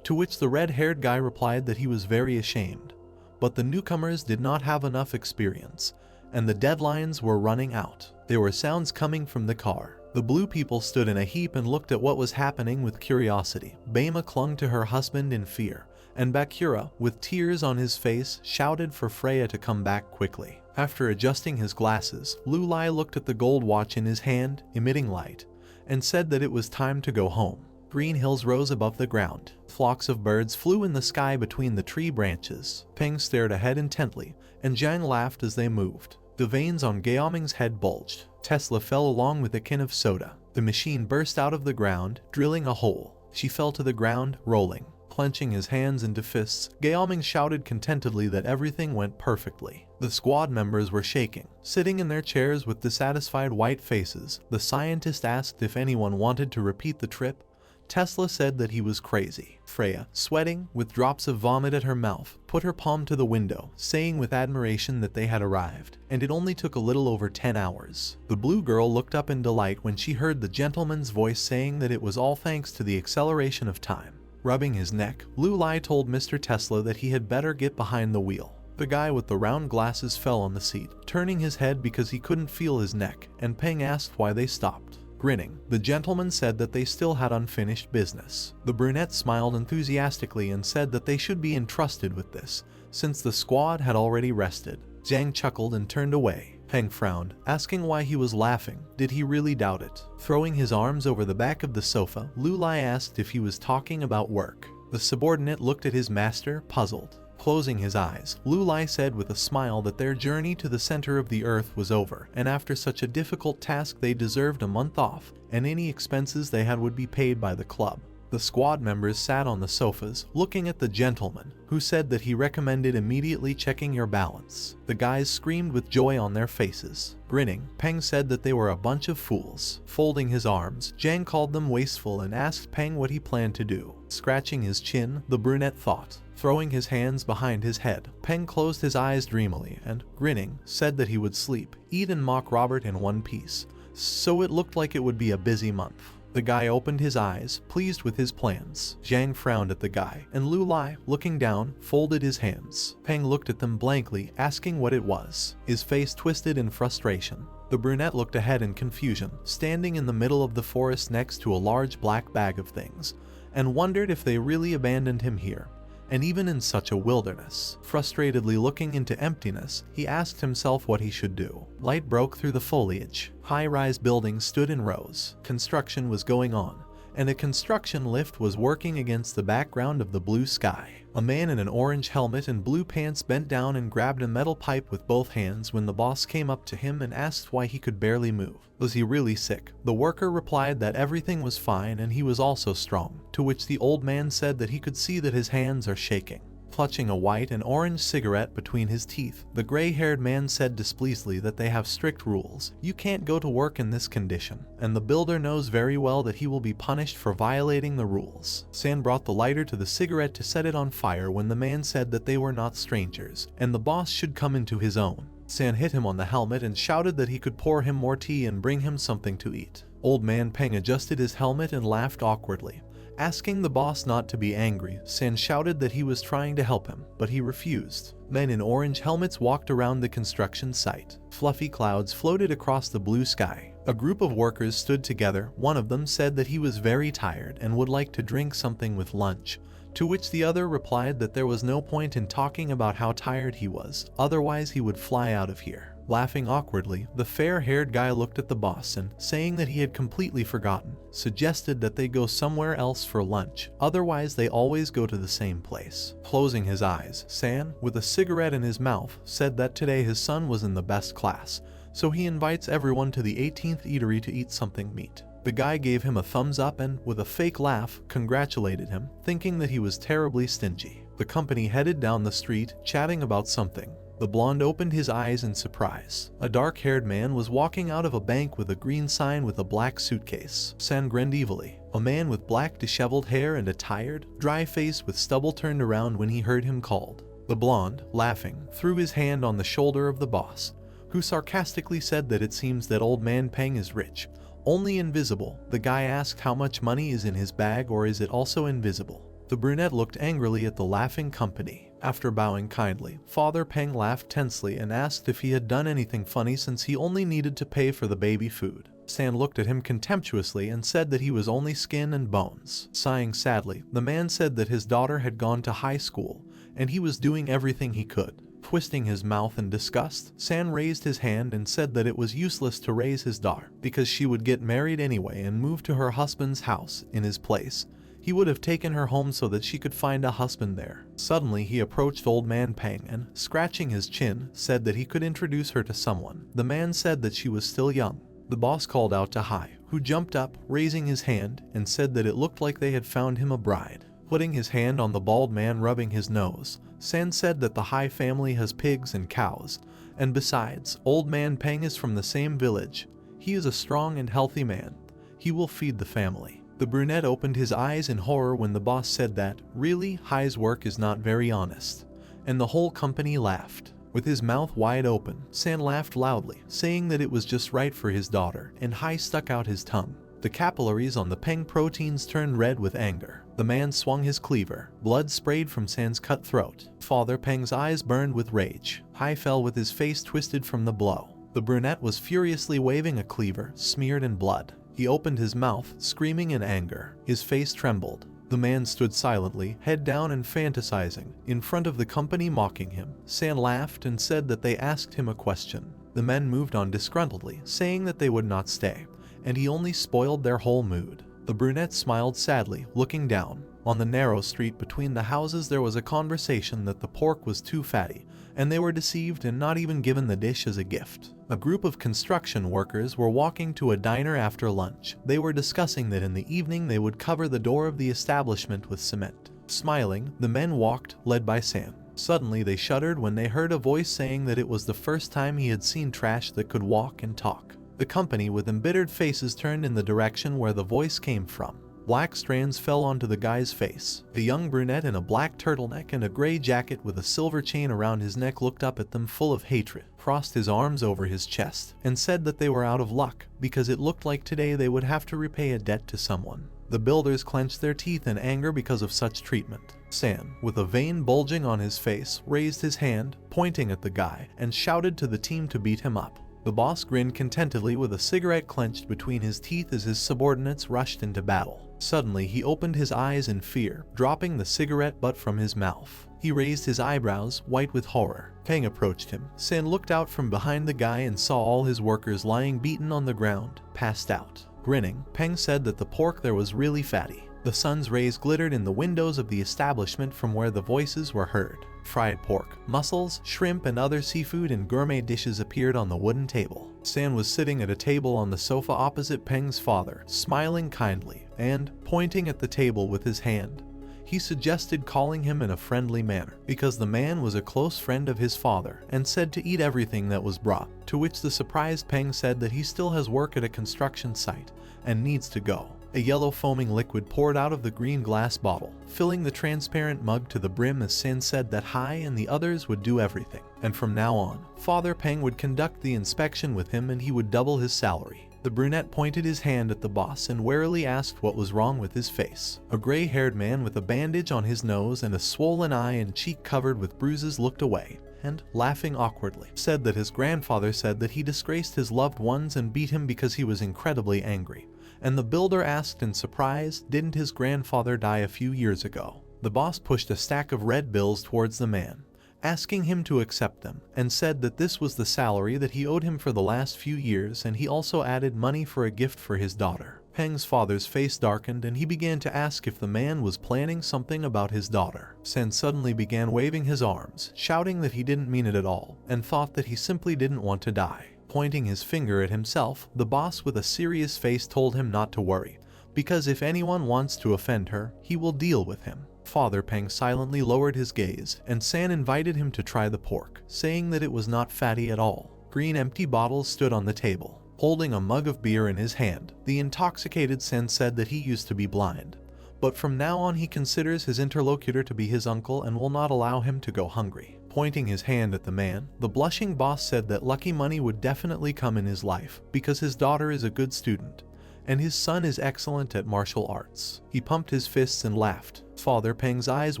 Speaker 1: to which the red-haired guy replied that he was very ashamed. But the newcomers did not have enough experience, and the deadlines were running out. There were sounds coming from the car. The blue people stood in a heap and looked at what was happening with curiosity. Bema clung to her husband in fear, and Bakura, with tears on his face, shouted for Freya to come back quickly. After adjusting his glasses, Lu Lai looked at the gold watch in his hand, emitting light, and said that it was time to go home. Green hills rose above the ground. Flocks of birds flew in the sky between the tree branches. Peng stared ahead intently, and Zhang laughed as they moved. The veins on Gaoming's head bulged. Tesla fell along with a can of soda. The machine burst out of the ground, drilling a hole. She fell to the ground, rolling. Clenching his hands into fists, Gaoming shouted contentedly that everything went perfectly. The squad members were shaking. Sitting in their chairs with dissatisfied white faces, the scientist asked if anyone wanted to repeat the trip. Tesla said that he was crazy. Freya, sweating, with drops of vomit at her mouth, put her palm to the window, saying with admiration that they had arrived, and it only took a little over 10 hours. The blue girl looked up in delight when she heard the gentleman's voice saying that it was all thanks to the acceleration of time. Rubbing his neck, Lu Lai told Mr. Tesla that he had better get behind the wheel. The guy with the round glasses fell on the seat, turning his head because he couldn't feel his neck, and Peng asked why they stopped. Grinning, the gentleman said that they still had unfinished business. The brunette smiled enthusiastically and said that they should be entrusted with this, since the squad had already rested. Zhang chuckled and turned away. Peng frowned, asking why he was laughing. Did he really doubt it? Throwing his arms over the back of the sofa, Lu Lai asked if he was talking about work. The subordinate looked at his master, puzzled. Closing his eyes, Lu Lai said with a smile that their journey to the center of the earth was over, and after such a difficult task they deserved a month off, and any expenses they had would be paid by the club. The squad members sat on the sofas, looking at the gentleman, who said that he recommended immediately checking your balance. The guys screamed with joy on their faces. Grinning, Peng said that they were a bunch of fools. Folding his arms, Zhang called them wasteful and asked Peng what he planned to do. Scratching his chin, the brunette thought. Throwing his hands behind his head, Peng closed his eyes dreamily and, grinning, said that he would sleep, eat and mock Robert in one piece. So it looked like it would be a busy month. The guy opened his eyes, pleased with his plans. Zhang frowned at the guy, and Lu Lai, looking down, folded his hands. Peng looked at them blankly, asking what it was. His face twisted in frustration. The brunette looked ahead in confusion, standing in the middle of the forest next to a large black bag of things, and wondered if they really abandoned him here. And even in such a wilderness. Frustratedly looking into emptiness, he asked himself what he should do. Light broke through the foliage. High-rise buildings stood in rows. Construction was going on, and a construction lift was working against the background of the blue sky. A man in an orange helmet and blue pants bent down and grabbed a metal pipe with both hands when the boss came up to him and asked why he could barely move. Was he really sick? The worker replied that everything was fine and he was also strong, to which the old man said that he could see that his hands are shaking. Clutching a white and orange cigarette between his teeth, the gray-haired man said displeasedly that they have strict rules. You can't go to work in this condition, and the builder knows very well that he will be punished for violating the rules. San brought the lighter to the cigarette to set it on fire when the man said that they were not strangers, and the boss should come into his own. San hit him on the helmet and shouted that he could pour him more tea and bring him something to eat. Old man Peng adjusted his helmet and laughed awkwardly. Asking the boss not to be angry, San shouted that he was trying to help him, but he refused. Men in orange helmets walked around the construction site. Fluffy clouds floated across the blue sky. A group of workers stood together. One of them said that he was very tired and would like to drink something with lunch, to which the other replied that there was no point in talking about how tired he was, otherwise he would fly out of here. Laughing awkwardly, the fair-haired guy looked at the boss and, saying that he had completely forgotten, suggested that they go somewhere else for lunch, otherwise they always go to the same place. Closing his eyes, San, with a cigarette in his mouth, said that today his son was in the best class, so he invites everyone to the 18th eatery to eat something meat. The guy gave him a thumbs up and, with a fake laugh, congratulated him, thinking that he was terribly stingy. The company headed down the street, chatting about something. The blonde opened his eyes in surprise. A dark-haired man was walking out of a bank with a green sign with a black suitcase. San grinned evilly. A man with black disheveled hair and a tired, dry face with stubble turned around when he heard him called. The blonde, laughing, threw his hand on the shoulder of the boss, who sarcastically said that it seems that old man Peng is rich, only invisible. The guy asked how much money is in his bag, or is it also invisible? The brunette looked angrily at the laughing company. After bowing kindly, Father Peng laughed tensely and asked if he had done anything funny since he only needed to pay for the baby food. San looked at him contemptuously and said that he was only skin and bones. Sighing sadly, the man said that his daughter had gone to high school, and he was doing everything he could. Twisting his mouth in disgust, San raised his hand and said that it was useless to raise his daughter, because she would get married anyway and move to her husband's house in his place. He would have taken her home so that she could find a husband there. Suddenly he approached old man Peng and, scratching his chin, said that he could introduce her to someone. The man said that she was still young. The boss called out to Hai, who jumped up, raising his hand, and said that it looked like they had found him a bride. Putting his hand on the bald man rubbing his nose, San said that the Hai family has pigs and cows, and besides, old man Peng is from the same village. He is a strong and healthy man. He will feed the family. The brunette opened his eyes in horror when the boss said that, really, Hai's work is not very honest. And the whole company laughed. With his mouth wide open, San laughed loudly, saying that it was just right for his daughter, and Hai stuck out his tongue. The capillaries on the Peng proteins turned red with anger. The man swung his cleaver. Blood sprayed from San's cut throat. Father Peng's eyes burned with rage. Hai fell with his face twisted from the blow. The brunette was furiously waving a cleaver, smeared in blood. He opened his mouth, screaming in anger. His face trembled. The man stood silently, head down and fantasizing, in front of the company mocking him. San laughed and said that they asked him a question. The men moved on disgruntledly, saying that they would not stay, and he only spoiled their whole mood. The brunette smiled sadly, looking down. On the narrow street between the houses there was a conversation that the pork was too fatty, and they were deceived and not even given the dish as a gift. A group of construction workers were walking to a diner after lunch. They were discussing that in the evening they would cover the door of the establishment with cement. Smiling, the men walked, led by San. Suddenly they shuddered when they heard a voice saying that it was the first time he had seen trash that could walk and talk. The company with embittered faces turned in the direction where the voice came from. Black strands fell onto the guy's face. The young brunette in a black turtleneck and a gray jacket with a silver chain around his neck looked up at them full of hatred, crossed his arms over his chest, and said that they were out of luck because it looked like today they would have to repay a debt to someone. The builders clenched their teeth in anger because of such treatment. San, with a vein bulging on his face, raised his hand, pointing at the guy, and shouted to the team to beat him up. The boss grinned contentedly with a cigarette clenched between his teeth as his subordinates rushed into battle. Suddenly he opened his eyes in fear, dropping the cigarette butt from his mouth. He raised his eyebrows, white with horror. Peng approached him. San looked out from behind the guy and saw all his workers lying beaten on the ground, passed out. Grinning, Peng said that the pork there was really fatty. The sun's rays glittered in the windows of the establishment from where the voices were heard. Fried pork, mussels, shrimp, and other seafood and gourmet dishes appeared on the wooden table. San was sitting at a table on the sofa opposite Peng's father, smiling kindly, and, pointing at the table with his hand, he suggested calling him in a friendly manner, because the man was a close friend of his father, and said to eat everything that was brought, to which the surprised Peng said that he still has work at a construction site, and needs to go. A yellow foaming liquid poured out of the green glass bottle, filling the transparent mug to the brim as Sin said that Hai and the others would do everything, and from now on, Father Peng would conduct the inspection with him and he would double his salary. The brunette pointed his hand at the boss and warily asked what was wrong with his face. A gray-haired man with a bandage on his nose and a swollen eye and cheek covered with bruises looked away, and, laughing awkwardly, said that his grandfather said that he disgraced his loved ones and beat him because he was incredibly angry. And the builder asked in surprise, didn't his grandfather die a few years ago? The boss pushed a stack of red bills towards the man, asking him to accept them, and said that this was the salary that he owed him for the last few years, and he also added money for a gift for his daughter. Peng's father's face darkened and he began to ask if the man was planning something about his daughter. Sen suddenly began waving his arms, shouting that he didn't mean it at all, and thought that he simply didn't want to die. Pointing his finger at himself, the boss with a serious face told him not to worry, because if anyone wants to offend her, he will deal with him. Father Peng silently lowered his gaze, and San invited him to try the pork, saying that it was not fatty at all. Green empty bottles stood on the table. Holding a mug of beer in his hand, the intoxicated Sen said that he used to be blind, but from now on he considers his interlocutor to be his uncle and will not allow him to go hungry. Pointing his hand at the man, the blushing boss said that lucky money would definitely come in his life because his daughter is a good student, and his son is excellent at martial arts. He pumped his fists and laughed. Father Peng's eyes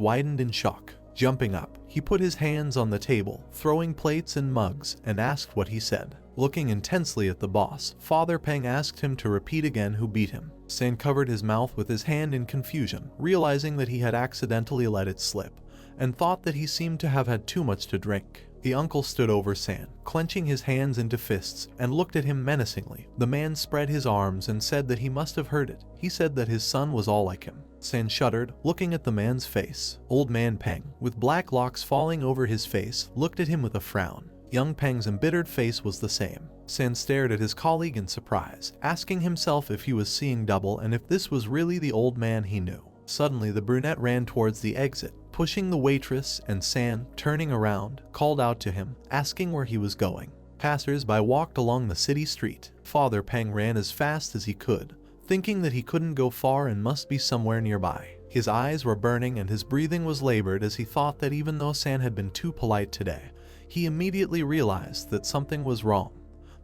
Speaker 1: widened in shock. Jumping up, he put his hands on the table, throwing plates and mugs, and asked what he said. Looking intensely at the boss, Father Peng asked him to repeat again who beat him. San covered his mouth with his hand in confusion, realizing that he had accidentally let it slip, and thought that he seemed to have had too much to drink. The uncle stood over San, clenching his hands into fists, and looked at him menacingly. The man spread his arms and said that he must have heard it. He said that his son was all like him. San shuddered, looking at the man's face. Old man Peng, with black locks falling over his face, looked at him with a frown. Young Peng's embittered face was the same. San stared at his colleague in surprise, asking himself if he was seeing double and if this was really the old man he knew. Suddenly the brunette ran towards the exit, pushing the waitress, and San, turning around, called out to him, asking where he was going. Passers-by walked along the city street. Father Peng ran as fast as he could, thinking that he couldn't go far and must be somewhere nearby. His eyes were burning and his breathing was labored as he thought that even though San had been too polite today, he immediately realized that something was wrong,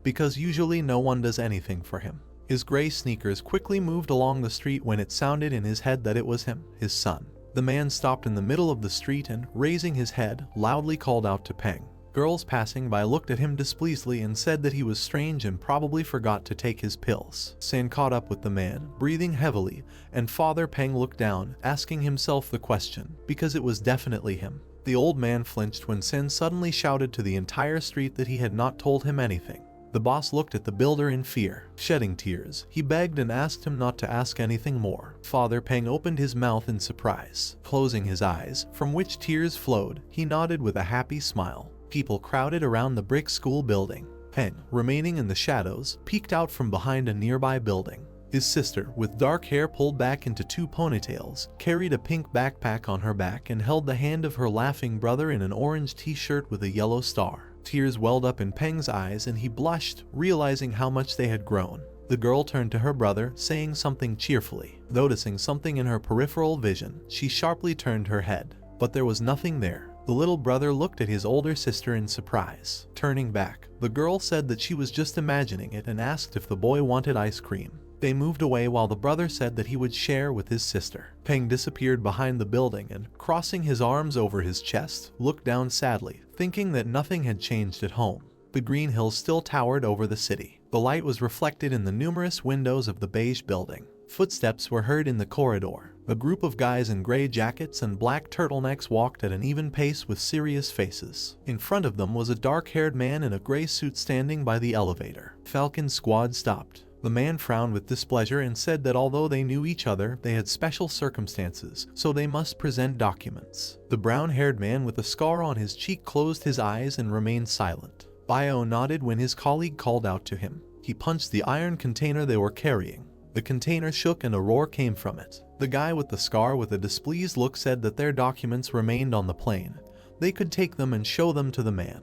Speaker 1: because usually no one does anything for him. His gray sneakers quickly moved along the street when it sounded in his head that it was him, his son. The man stopped in the middle of the street and, raising his head, loudly called out to Peng. Girls passing by looked at him displeasedly and said that he was strange and probably forgot to take his pills. San caught up with the man, breathing heavily, and Father Peng looked down, asking himself the question, because it was definitely him. The old man flinched when Sen suddenly shouted to the entire street that he had not told him anything. The boss looked at the builder in fear. Shedding tears, he begged and asked him not to ask anything more. Father Peng opened his mouth in surprise. Closing his eyes, from which tears flowed, he nodded with a happy smile. People crowded around the brick school building. Peng, remaining in the shadows, peeked out from behind a nearby building. His sister, with dark hair pulled back into 2 ponytails, carried a pink backpack on her back and held the hand of her laughing brother in an orange t-shirt with a yellow star. Tears welled up in Peng's eyes and he blushed, realizing how much they had grown. The girl turned to her brother, saying something cheerfully. Noticing something in her peripheral vision, she sharply turned her head. But there was nothing there. The little brother looked at his older sister in surprise. Turning back, the girl said that she was just imagining it and asked if the boy wanted ice cream. They moved away while the brother said that he would share with his sister. Peng disappeared behind the building and, crossing his arms over his chest, looked down sadly, thinking that nothing had changed at home. The green hills still towered over the city. The light was reflected in the numerous windows of the beige building. Footsteps were heard in the corridor. A group of guys in gray jackets and black turtlenecks walked at an even pace with serious faces. In front of them was a dark-haired man in a gray suit standing by the elevator. Falcon's squad stopped. The man frowned with displeasure and said that although they knew each other, they had special circumstances, so they must present documents. The brown-haired man with a scar on his cheek closed his eyes and remained silent. Bio nodded when his colleague called out to him. He punched the iron container they were carrying. The container shook and a roar came from it. The guy with the scar with a displeased look said that their documents remained on the plane. They could take them and show them to the man.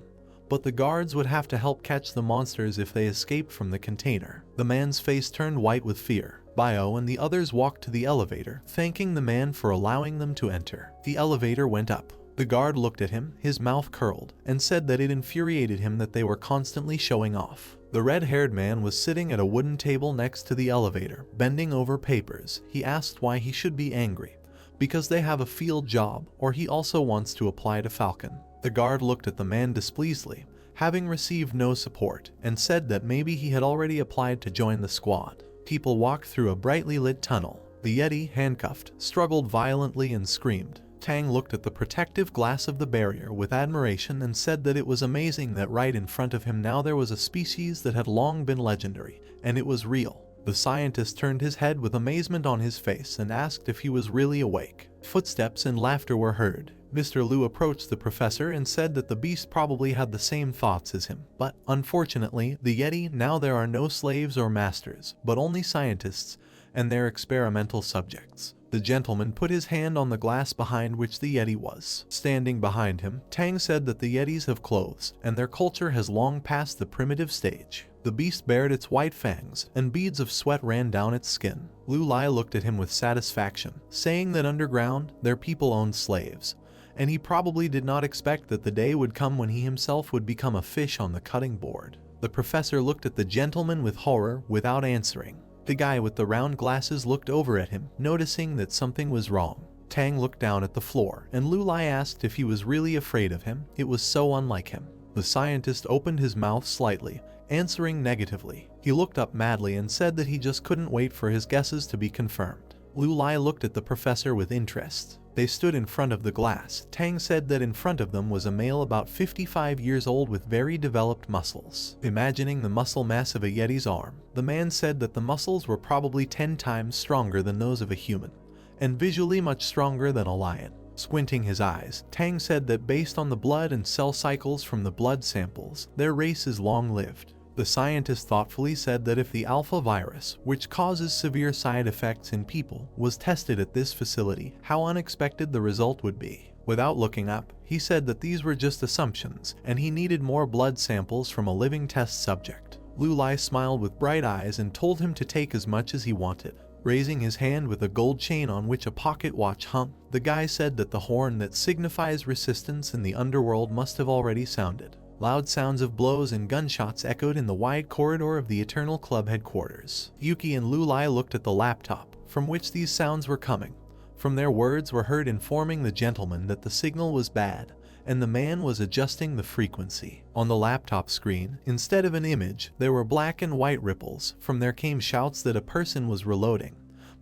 Speaker 1: But the guards would have to help catch the monsters if they escaped from the container. The man's face turned white with fear. Bio and the others walked to the elevator, thanking the man for allowing them to enter. The elevator went up. The guard looked at him, his mouth curled, and said that it infuriated him that they were constantly showing off. The red-haired man was sitting at a wooden table next to the elevator, bending over papers. He asked why he should be angry. Because they have a field job, or he also wants to apply to Falcon. The guard looked at the man displeasedly, having received no support, and said that maybe he had already applied to join the squad. People walked through a brightly lit tunnel. The Yeti, handcuffed, struggled violently and screamed. Tang looked at the protective glass of the barrier with admiration and said that it was amazing that right in front of him now there was a species that had long been legendary, and it was real. The scientist turned his head with amazement on his face and asked if he was really awake. Footsteps and laughter were heard. Mr. Liu approached the professor and said that the beast probably had the same thoughts as him. But, unfortunately, the Yeti, now there are no slaves or masters, but only scientists and their experimental subjects. The gentleman put his hand on the glass behind which the Yeti was. Standing behind him, Tang said that the Yetis have clothes, and their culture has long passed the primitive stage. The beast bared its white fangs, and beads of sweat ran down its skin. Lu Lai looked at him with satisfaction, saying that underground, their people owned slaves, and he probably did not expect that the day would come when he himself would become a fish on the cutting board. The professor looked at the gentleman with horror without answering. The guy with the round glasses looked over at him, noticing that something was wrong. Tang looked down at the floor, and Lu Lai asked if he was really afraid of him. It was so unlike him. The scientist opened his mouth slightly, answering negatively. He looked up madly and said that he just couldn't wait for his guesses to be confirmed. Lu Lai looked at the professor with interest. They stood in front of the glass. Tang said that in front of them was a male about 55 years old with very developed muscles. Imagining the muscle mass of a Yeti's arm, the man said that the muscles were probably 10 times stronger than those of a human, and visually much stronger than a lion. Squinting his eyes, Tang said that based on the blood and cell cycles from the blood samples, their race is long-lived. The scientist thoughtfully said that if the alpha virus, which causes severe side effects in people, was tested at this facility, how unexpected the result would be. Without looking up, he said that these were just assumptions, and he needed more blood samples from a living test subject. Lu Lai smiled with bright eyes and told him to take as much as he wanted. Raising his hand with a gold chain on which a pocket watch hung, the guy said that the horn that signifies resistance in the underworld must have already sounded. Loud sounds of blows and gunshots echoed in the wide corridor of the Eternal Club headquarters. Yuki and Lu Lai looked at the laptop, from which these sounds were coming. From their words were heard informing the gentleman that the signal was bad, and the man was adjusting the frequency. On the laptop screen, instead of an image, there were black and white ripples. From there came shouts that a person was reloading.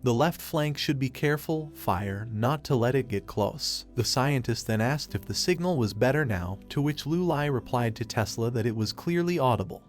Speaker 1: The left flank should be careful, fire, not to let it get close. The scientist then asked if the signal was better now, to which Lu Lai replied to Tesla that it was clearly audible.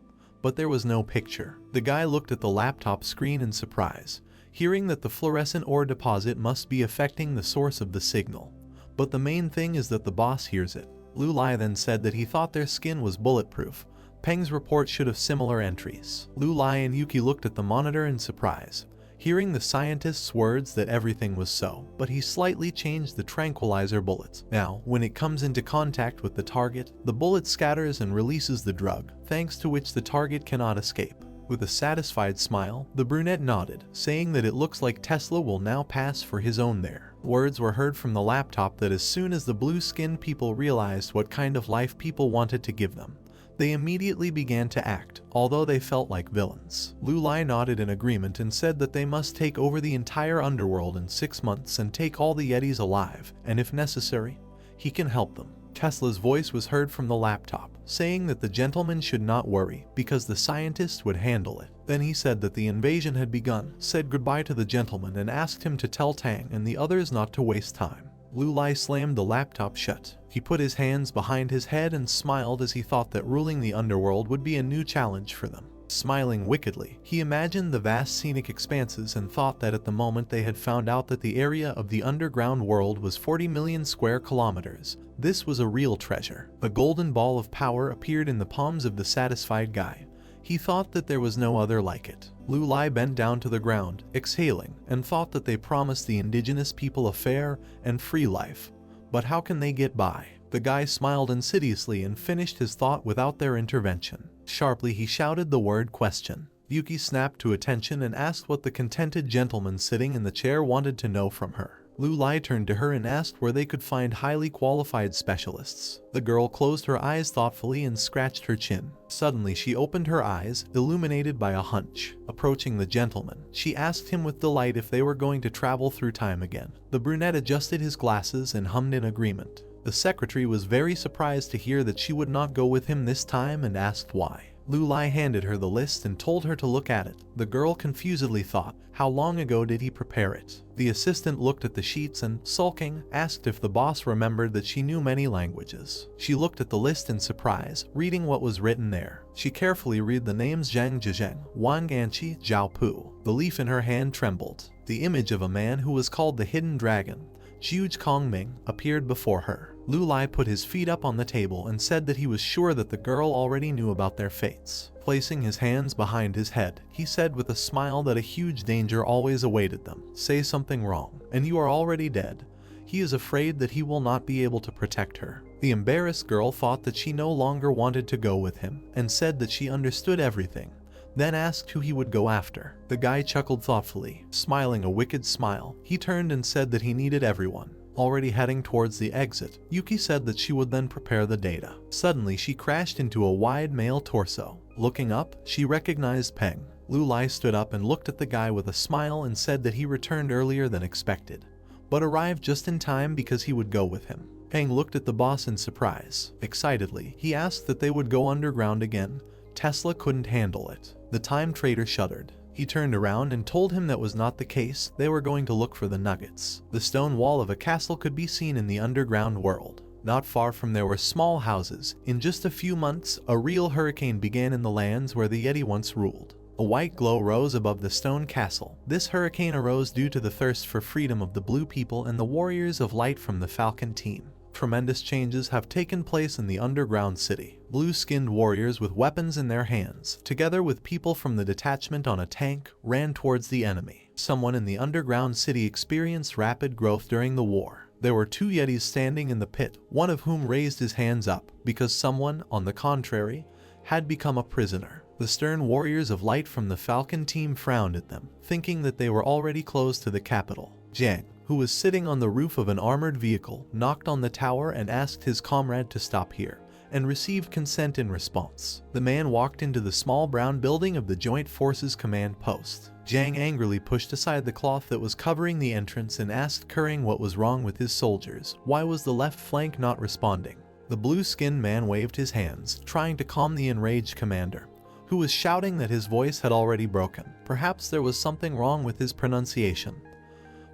Speaker 1: but there was no picture. The guy looked at the laptop screen in surprise, hearing that the fluorescent ore deposit must be affecting the source of the signal. But the main thing is that the boss hears it. Lu Lai then said that he thought their skin was bulletproof. Peng's report should have similar entries. Lu Lai and Yuki looked at the monitor in surprise, hearing the scientist's words that everything was so, but he slightly changed the tranquilizer bullets. Now, when it comes into contact with the target, the bullet scatters and releases the drug, thanks to which the target cannot escape. With a satisfied smile, the brunette nodded, saying that it looks like Tesla will now pass for his own there. Words were heard from the laptop that as soon as the blue-skinned people realized what kind of life people wanted to give them, they immediately began to act, although they felt like villains. Lu Lai nodded in agreement and said that they must take over the entire underworld in 6 months and take all the Yetis alive, and if necessary, he can help them. Tesla's voice was heard from the laptop, saying that the gentleman should not worry because the scientist would handle it. Then he said that the invasion had begun, said goodbye to the gentleman and asked him to tell Tang and the others not to waste time. Lu Lai slammed the laptop shut. He put his hands behind his head and smiled as he thought that ruling the underworld would be a new challenge for them. Smiling wickedly, he imagined the vast scenic expanses and thought that at the moment they had found out that the area of the underground world was 40 million square kilometers. This was a real treasure. A golden ball of power appeared in the palms of the satisfied guy. He thought that there was no other like it. Lu Lai bent down to the ground, exhaling, and thought that they promised the indigenous people a fair and free life. But how can they get by? The guy smiled insidiously and finished his thought without their intervention. Sharply he shouted the word question. Yuki snapped to attention and asked what the contented gentleman sitting in the chair wanted to know from her. Lu Lai turned to her and asked where they could find highly qualified specialists. The girl closed her eyes thoughtfully and scratched her chin. Suddenly she opened her eyes, illuminated by a hunch. Approaching the gentleman, she asked him with delight if they were going to travel through time again. The brunette adjusted his glasses and hummed in agreement. The secretary was very surprised to hear that she would not go with him this time and asked why. Lu Lai handed her the list and told her to look at it. The girl confusedly thought, how long ago did he prepare it? The assistant looked at the sheets and, sulking, asked if the boss remembered that she knew many languages. She looked at the list in surprise, reading what was written there. She carefully read the names Zhang Zhizheng, Wang Ganqi, Zhao Pu. The leaf in her hand trembled. The image of a man who was called the Hidden Dragon, Zhuge Kongming, appeared before her. Lu Lai put his feet up on the table and said that he was sure that the girl already knew about their fates. Placing his hands behind his head, he said with a smile that a huge danger always awaited them. Say something wrong, and you are already dead. He is afraid that he will not be able to protect her. The embarrassed girl thought that she no longer wanted to go with him, and said that she understood everything, then asked who he would go after. The guy chuckled thoughtfully, smiling a wicked smile. He turned and said that he needed everyone. Already heading towards the exit, Yuki said that she would then prepare the data. Suddenly she crashed into a wide male torso. Looking up, she recognized Peng. Lu Lai stood up and looked at the guy with a smile and said that he returned earlier than expected, but arrived just in time because he would go with him. Peng looked at the boss in surprise. Excitedly, he asked that they would go underground again. Tesla couldn't handle it. The time trader shuddered. He turned around and told him that was not the case. They were going to look for the nuggets. The stone wall of a castle could be seen in the underground world. Not far from there were small houses. In just a few months, a real hurricane began in the lands where the Yeti once ruled. A white glow rose above the stone castle. This hurricane arose due to the thirst for freedom of the blue people and the warriors of light from the Falcon team. Tremendous changes have taken place in the underground city. Blue-skinned warriors with weapons in their hands, together with people from the detachment on a tank, ran towards the enemy. Someone in the underground city experienced rapid growth during the war. There were 2 Yetis standing in the pit, one of whom raised his hands up, because someone, on the contrary, had become a prisoner. The stern warriors of light from the Falcon team frowned at them, thinking that they were already close to the capital. Jiang, who was sitting on the roof of an armored vehicle, knocked on the tower and asked his comrade to stop here, and received consent in response. The man walked into the small brown building of the Joint Forces Command Post. Jiang angrily pushed aside the cloth that was covering the entrance and asked Kering what was wrong with his soldiers. Why was the left flank not responding? The blue-skinned man waved his hands, trying to calm the enraged commander, who was shouting that his voice had already broken. Perhaps there was something wrong with his pronunciation,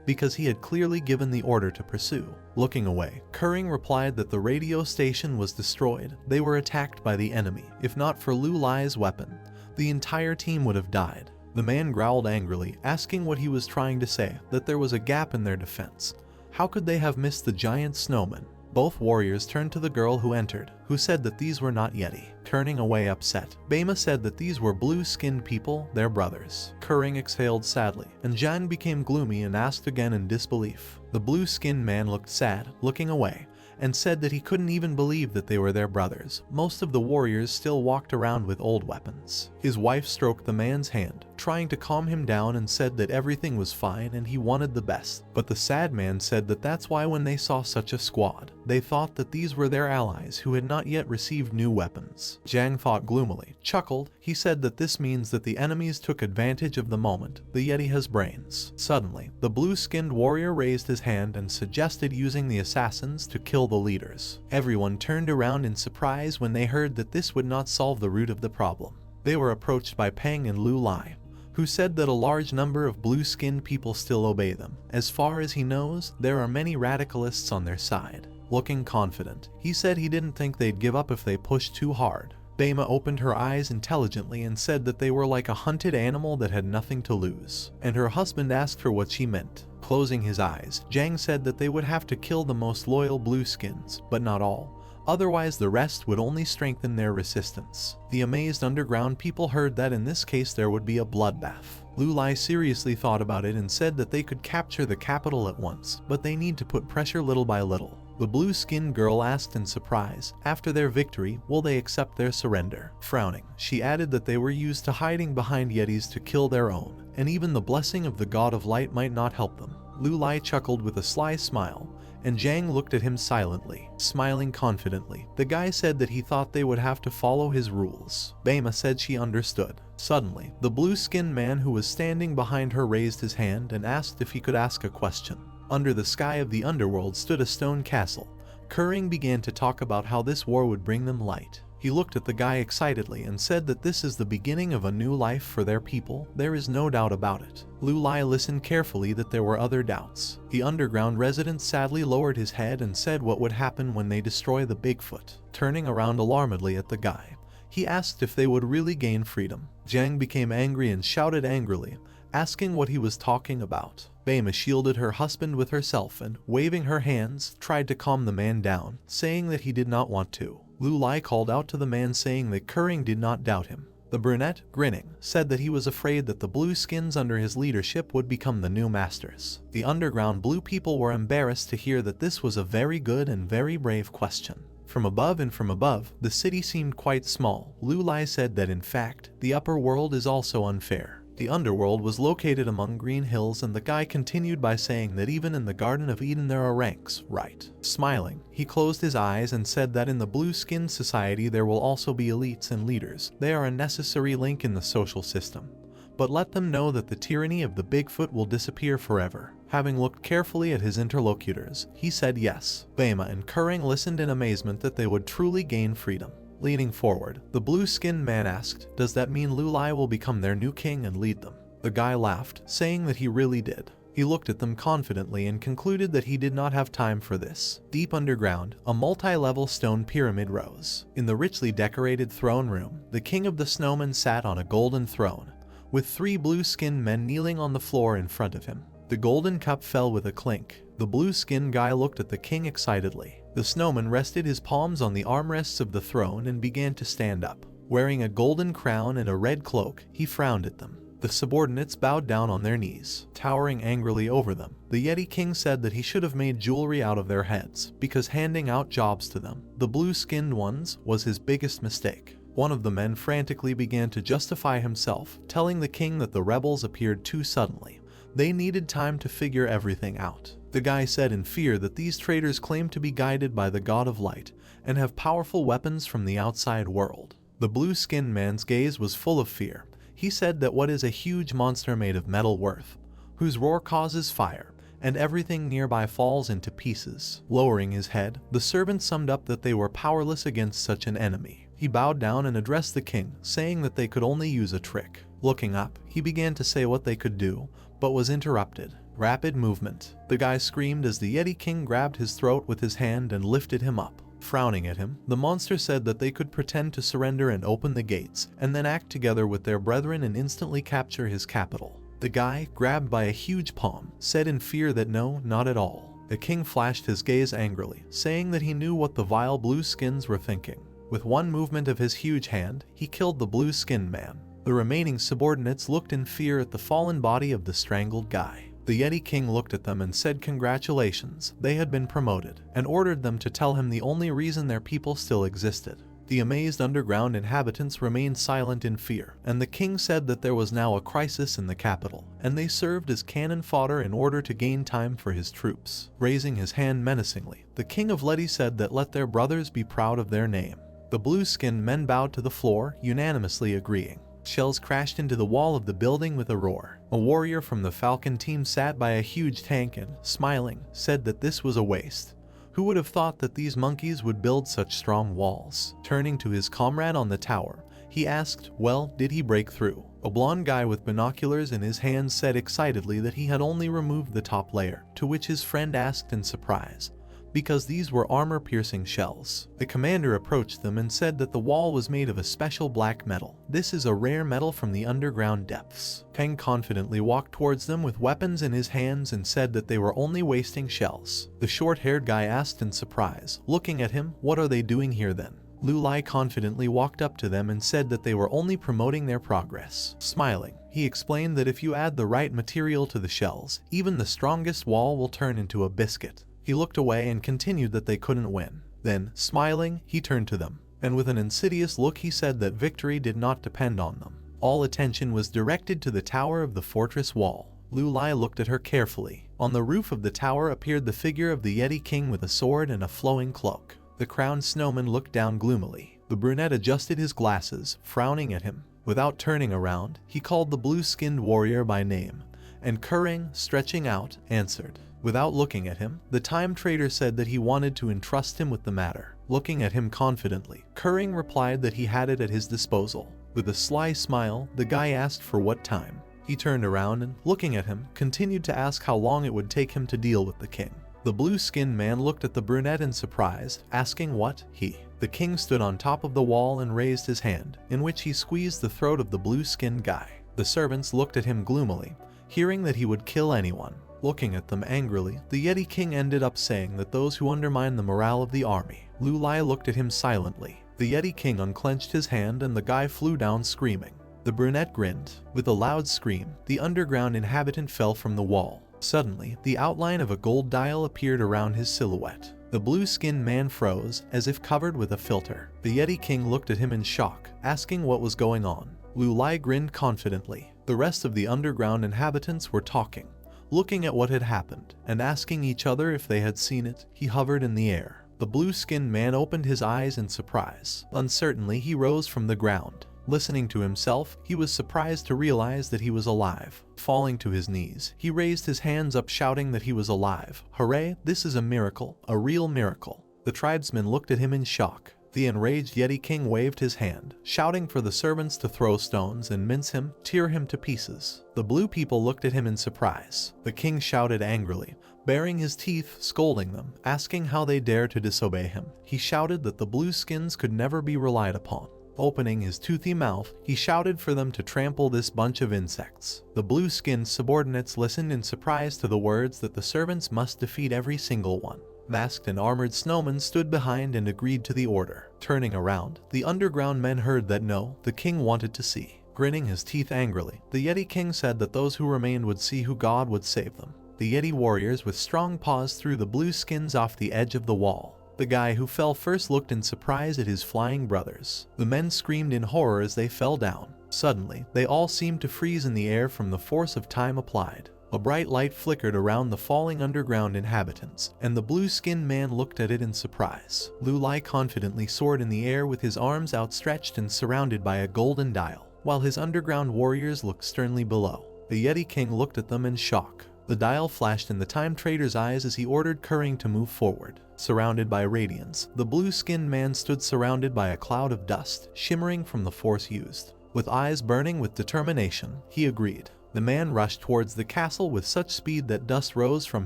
Speaker 1: because he had clearly given the order to pursue. Looking away, Kering replied that the radio station was destroyed. They were attacked by the enemy. If not for Lu Lai's weapon, the entire team would have died. The man growled angrily, asking what he was trying to say, that there was a gap in their defense. How could they have missed the giant snowman? Both warriors turned to the girl who entered, who said that these were not Yeti. Turning away upset, Bema said that these were blue-skinned people, their brothers. Kering exhaled sadly, and Jan became gloomy and asked again in disbelief. The blue-skinned man looked sad, looking away, and said that he couldn't even believe that they were their brothers. Most of the warriors still walked around with old weapons. His wife stroked the man's hand, trying to calm him down, and said that everything was fine and he wanted the best. But the sad man said that that's why when they saw such a squad, they thought that these were their allies who had not yet received new weapons. Jang thought gloomily, chuckled. He said that this means that the enemies took advantage of the moment. The Yeti has brains. Suddenly, the blue-skinned warrior raised his hand and suggested using the assassins to kill the leaders. Everyone turned around in surprise when they heard that this would not solve the root of the problem. They were approached by Peng and Lu Lai, who said that a large number of blue-skinned people still obey them. As far as he knows, there are many radicalists on their side. Looking confident, he said he didn't think they'd give up if they pushed too hard. Bema opened her eyes intelligently and said that they were like a hunted animal that had nothing to lose, and her husband asked her what she meant. Closing his eyes, Jang said that they would have to kill the most loyal blueskins, but not all. Otherwise the rest would only strengthen their resistance. The amazed underground people heard that in this case there would be a bloodbath. Lu Lai seriously thought about it and said that they could capture the capital at once, but they need to put pressure little by little. The blue-skinned girl asked in surprise, after their victory, will they accept their surrender? Frowning, she added that they were used to hiding behind Yetis to kill their own, and even the blessing of the God of Light might not help them. Lu Lai chuckled with a sly smile, and Jang looked at him silently, smiling confidently. The guy said that he thought they would have to follow his rules. Bema said she understood. Suddenly, the blue-skinned man who was standing behind her raised his hand and asked if he could ask a question. Under the sky of the underworld stood a stone castle. Kering began to talk about how this war would bring them light. He looked at the guy excitedly and said that this is the beginning of a new life for their people. There is no doubt about it. Lu Lai listened carefully that there were other doubts. The underground resident sadly lowered his head and said what would happen when they destroy the Bigfoot. Turning around alarmedly at the guy, he asked if they would really gain freedom. Jang became angry and shouted angrily, asking what he was talking about. Bema shielded her husband with herself and, waving her hands, tried to calm the man down, saying that he did not want to. Lu Lai called out to the man saying that Kering did not doubt him. The brunette, grinning, said that he was afraid that the blueskins under his leadership would become the new masters. The underground blue people were embarrassed to hear that this was a very good and very brave question. From above, the city seemed quite small. Lu Lai said that in fact, the upper world is also unfair. The underworld was located among green hills, and the guy continued by saying that even in the Garden of Eden there are ranks, right? Smiling, he closed his eyes and said that in the blue-skinned society there will also be elites and leaders. They are a necessary link in the social system. But let them know that the tyranny of the Bigfoot will disappear forever. Having looked carefully at his interlocutors, he said yes. Bema and Kering listened in amazement that they would truly gain freedom. Leaning forward, the blue-skinned man asked, does that mean Lu Lai will become their new king and lead them? The guy laughed, saying that he really did. He looked at them confidently and concluded that he did not have time for this. Deep underground, a multi-level stone pyramid rose. In the richly decorated throne room, the king of the snowmen sat on a golden throne, with 3 blue-skinned men kneeling on the floor in front of him. The golden cup fell with a clink. The blue-skinned guy looked at the king excitedly. The snowman rested his palms on the armrests of the throne and began to stand up. Wearing a golden crown and a red cloak, he frowned at them. The subordinates bowed down on their knees, towering angrily over them. The Yeti King said that he should have made jewelry out of their heads, because handing out jobs to them, the blue-skinned ones, was his biggest mistake. One of the men frantically began to justify himself, telling the king that the rebels appeared too suddenly. They needed time to figure everything out. The guy said in fear that these traitors claim to be guided by the God of Light and have powerful weapons from the outside world. The blue-skinned man's gaze was full of fear. He said that what is a huge monster made of metal worth, whose roar causes fire, and everything nearby falls into pieces. Lowering his head, the servant summed up that they were powerless against such an enemy. He bowed down and addressed the king, saying that they could only use a trick. Looking up, he began to say what they could do, but was interrupted. Rapid movement. The guy screamed as the Yeti King grabbed his throat with his hand and lifted him up. Frowning at him, the monster said that they could pretend to surrender and open the gates, and then act together with their brethren and instantly capture his capital. The guy, grabbed by a huge palm, said in fear that no, not at all. The king flashed his gaze angrily, saying that he knew what the vile blue skins were thinking. With one movement of his huge hand, he killed the blue-skinned man. The remaining subordinates looked in fear at the fallen body of the strangled guy. The Yeti King looked at them and said congratulations, they had been promoted, and ordered them to tell him the only reason their people still existed. The amazed underground inhabitants remained silent in fear, and the king said that there was now a crisis in the capital, and they served as cannon fodder in order to gain time for his troops. Raising his hand menacingly, the king of Leti said that let their brothers be proud of their name. The blue-skinned men bowed to the floor, unanimously agreeing. Shells crashed into the wall of the building with a roar. A warrior from the Falcon team sat by a huge tank and, smiling, said that this was a waste. Who would have thought that these monkeys would build such strong walls? Turning to his comrade on the tower, he asked, well, did he break through? A blonde guy with binoculars in his hands said excitedly that he had only removed the top layer, to which his friend asked in surprise, because these were armor-piercing shells. The commander approached them and said that the wall was made of a special black metal. This is a rare metal from the underground depths. Peng confidently walked towards them with weapons in his hands and said that they were only wasting shells. The short-haired guy asked in surprise, looking at him, what are they doing here then? Lu Lai confidently walked up to them and said that they were only promoting their progress. Smiling, he explained that if you add the right material to the shells, even the strongest wall will turn into a biscuit. He looked away and continued that they couldn't win. Then, smiling, he turned to them, and with an insidious look he said that victory did not depend on them. All attention was directed to the tower of the fortress wall. Lu Lai looked at her carefully. On the roof of the tower appeared the figure of the Yeti King with a sword and a flowing cloak. The crowned snowman looked down gloomily. The brunette adjusted his glasses, frowning at him. Without turning around, he called the blue-skinned warrior by name, and Kering, stretching out, answered. Without looking at him, the time trader said that he wanted to entrust him with the matter. Looking at him confidently, Kering replied that he had it at his disposal. With a sly smile, the guy asked for what time. He turned around and, looking at him, continued to ask how long it would take him to deal with the king. The blue-skinned man looked at the brunette in surprise, asking what he. The king stood on top of the wall and raised his hand, in which he squeezed the throat of the blue-skinned guy. The servants looked at him gloomily, hearing that he would kill anyone. Looking at them angrily, the Yeti King ended up saying that those who undermine the morale of the army. Lu Lai looked at him silently. The Yeti King unclenched his hand and the guy flew down screaming. The brunette grinned. With a loud scream, the underground inhabitant fell from the wall. Suddenly, the outline of a gold dial appeared around his silhouette. The blue-skinned man froze, as if covered with a filter. The Yeti King looked at him in shock, asking what was going on. Lu Lai grinned confidently. The rest of the underground inhabitants were talking, looking at what had happened, and asking each other if they had seen it. He hovered in the air. The blue-skinned man opened his eyes in surprise. Uncertainly, he rose from the ground. Listening to himself, he was surprised to realize that he was alive. Falling to his knees, he raised his hands up shouting that he was alive. Hooray, this is a miracle, a real miracle. The tribesmen looked at him in shock. The enraged Yeti King waved his hand, shouting for the servants to throw stones and mince him, tear him to pieces. The blue people looked at him in surprise. The king shouted angrily, baring his teeth, scolding them, asking how they dared to disobey him. He shouted that the blue-skins could never be relied upon. Opening his toothy mouth, he shouted for them to trample this bunch of insects. The blue-skinned subordinates listened in surprise to the words that the servants must defeat every single one. Masked and armored snowmen stood behind and agreed to the order. Turning around, the underground men heard that no, the king wanted to see. Grinning his teeth angrily, the Yeti King said that those who remained would see who God would save them. The Yeti warriors with strong paws threw the blue skins off the edge of the wall. The guy who fell first looked in surprise at his flying brothers. The men screamed in horror as they fell down. Suddenly, they all seemed to freeze in the air from the force of time applied. A bright light flickered around the falling underground inhabitants, and the blue-skinned man looked at it in surprise. Lu Lai confidently soared in the air with his arms outstretched and surrounded by a golden dial, while his underground warriors looked sternly below. The Yeti King looked at them in shock. The dial flashed in the time trader's eyes as he ordered Kering to move forward. Surrounded by radiance, the blue-skinned man stood surrounded by a cloud of dust, shimmering from the force used. With eyes burning with determination, he agreed. The man rushed towards the castle with such speed that dust rose from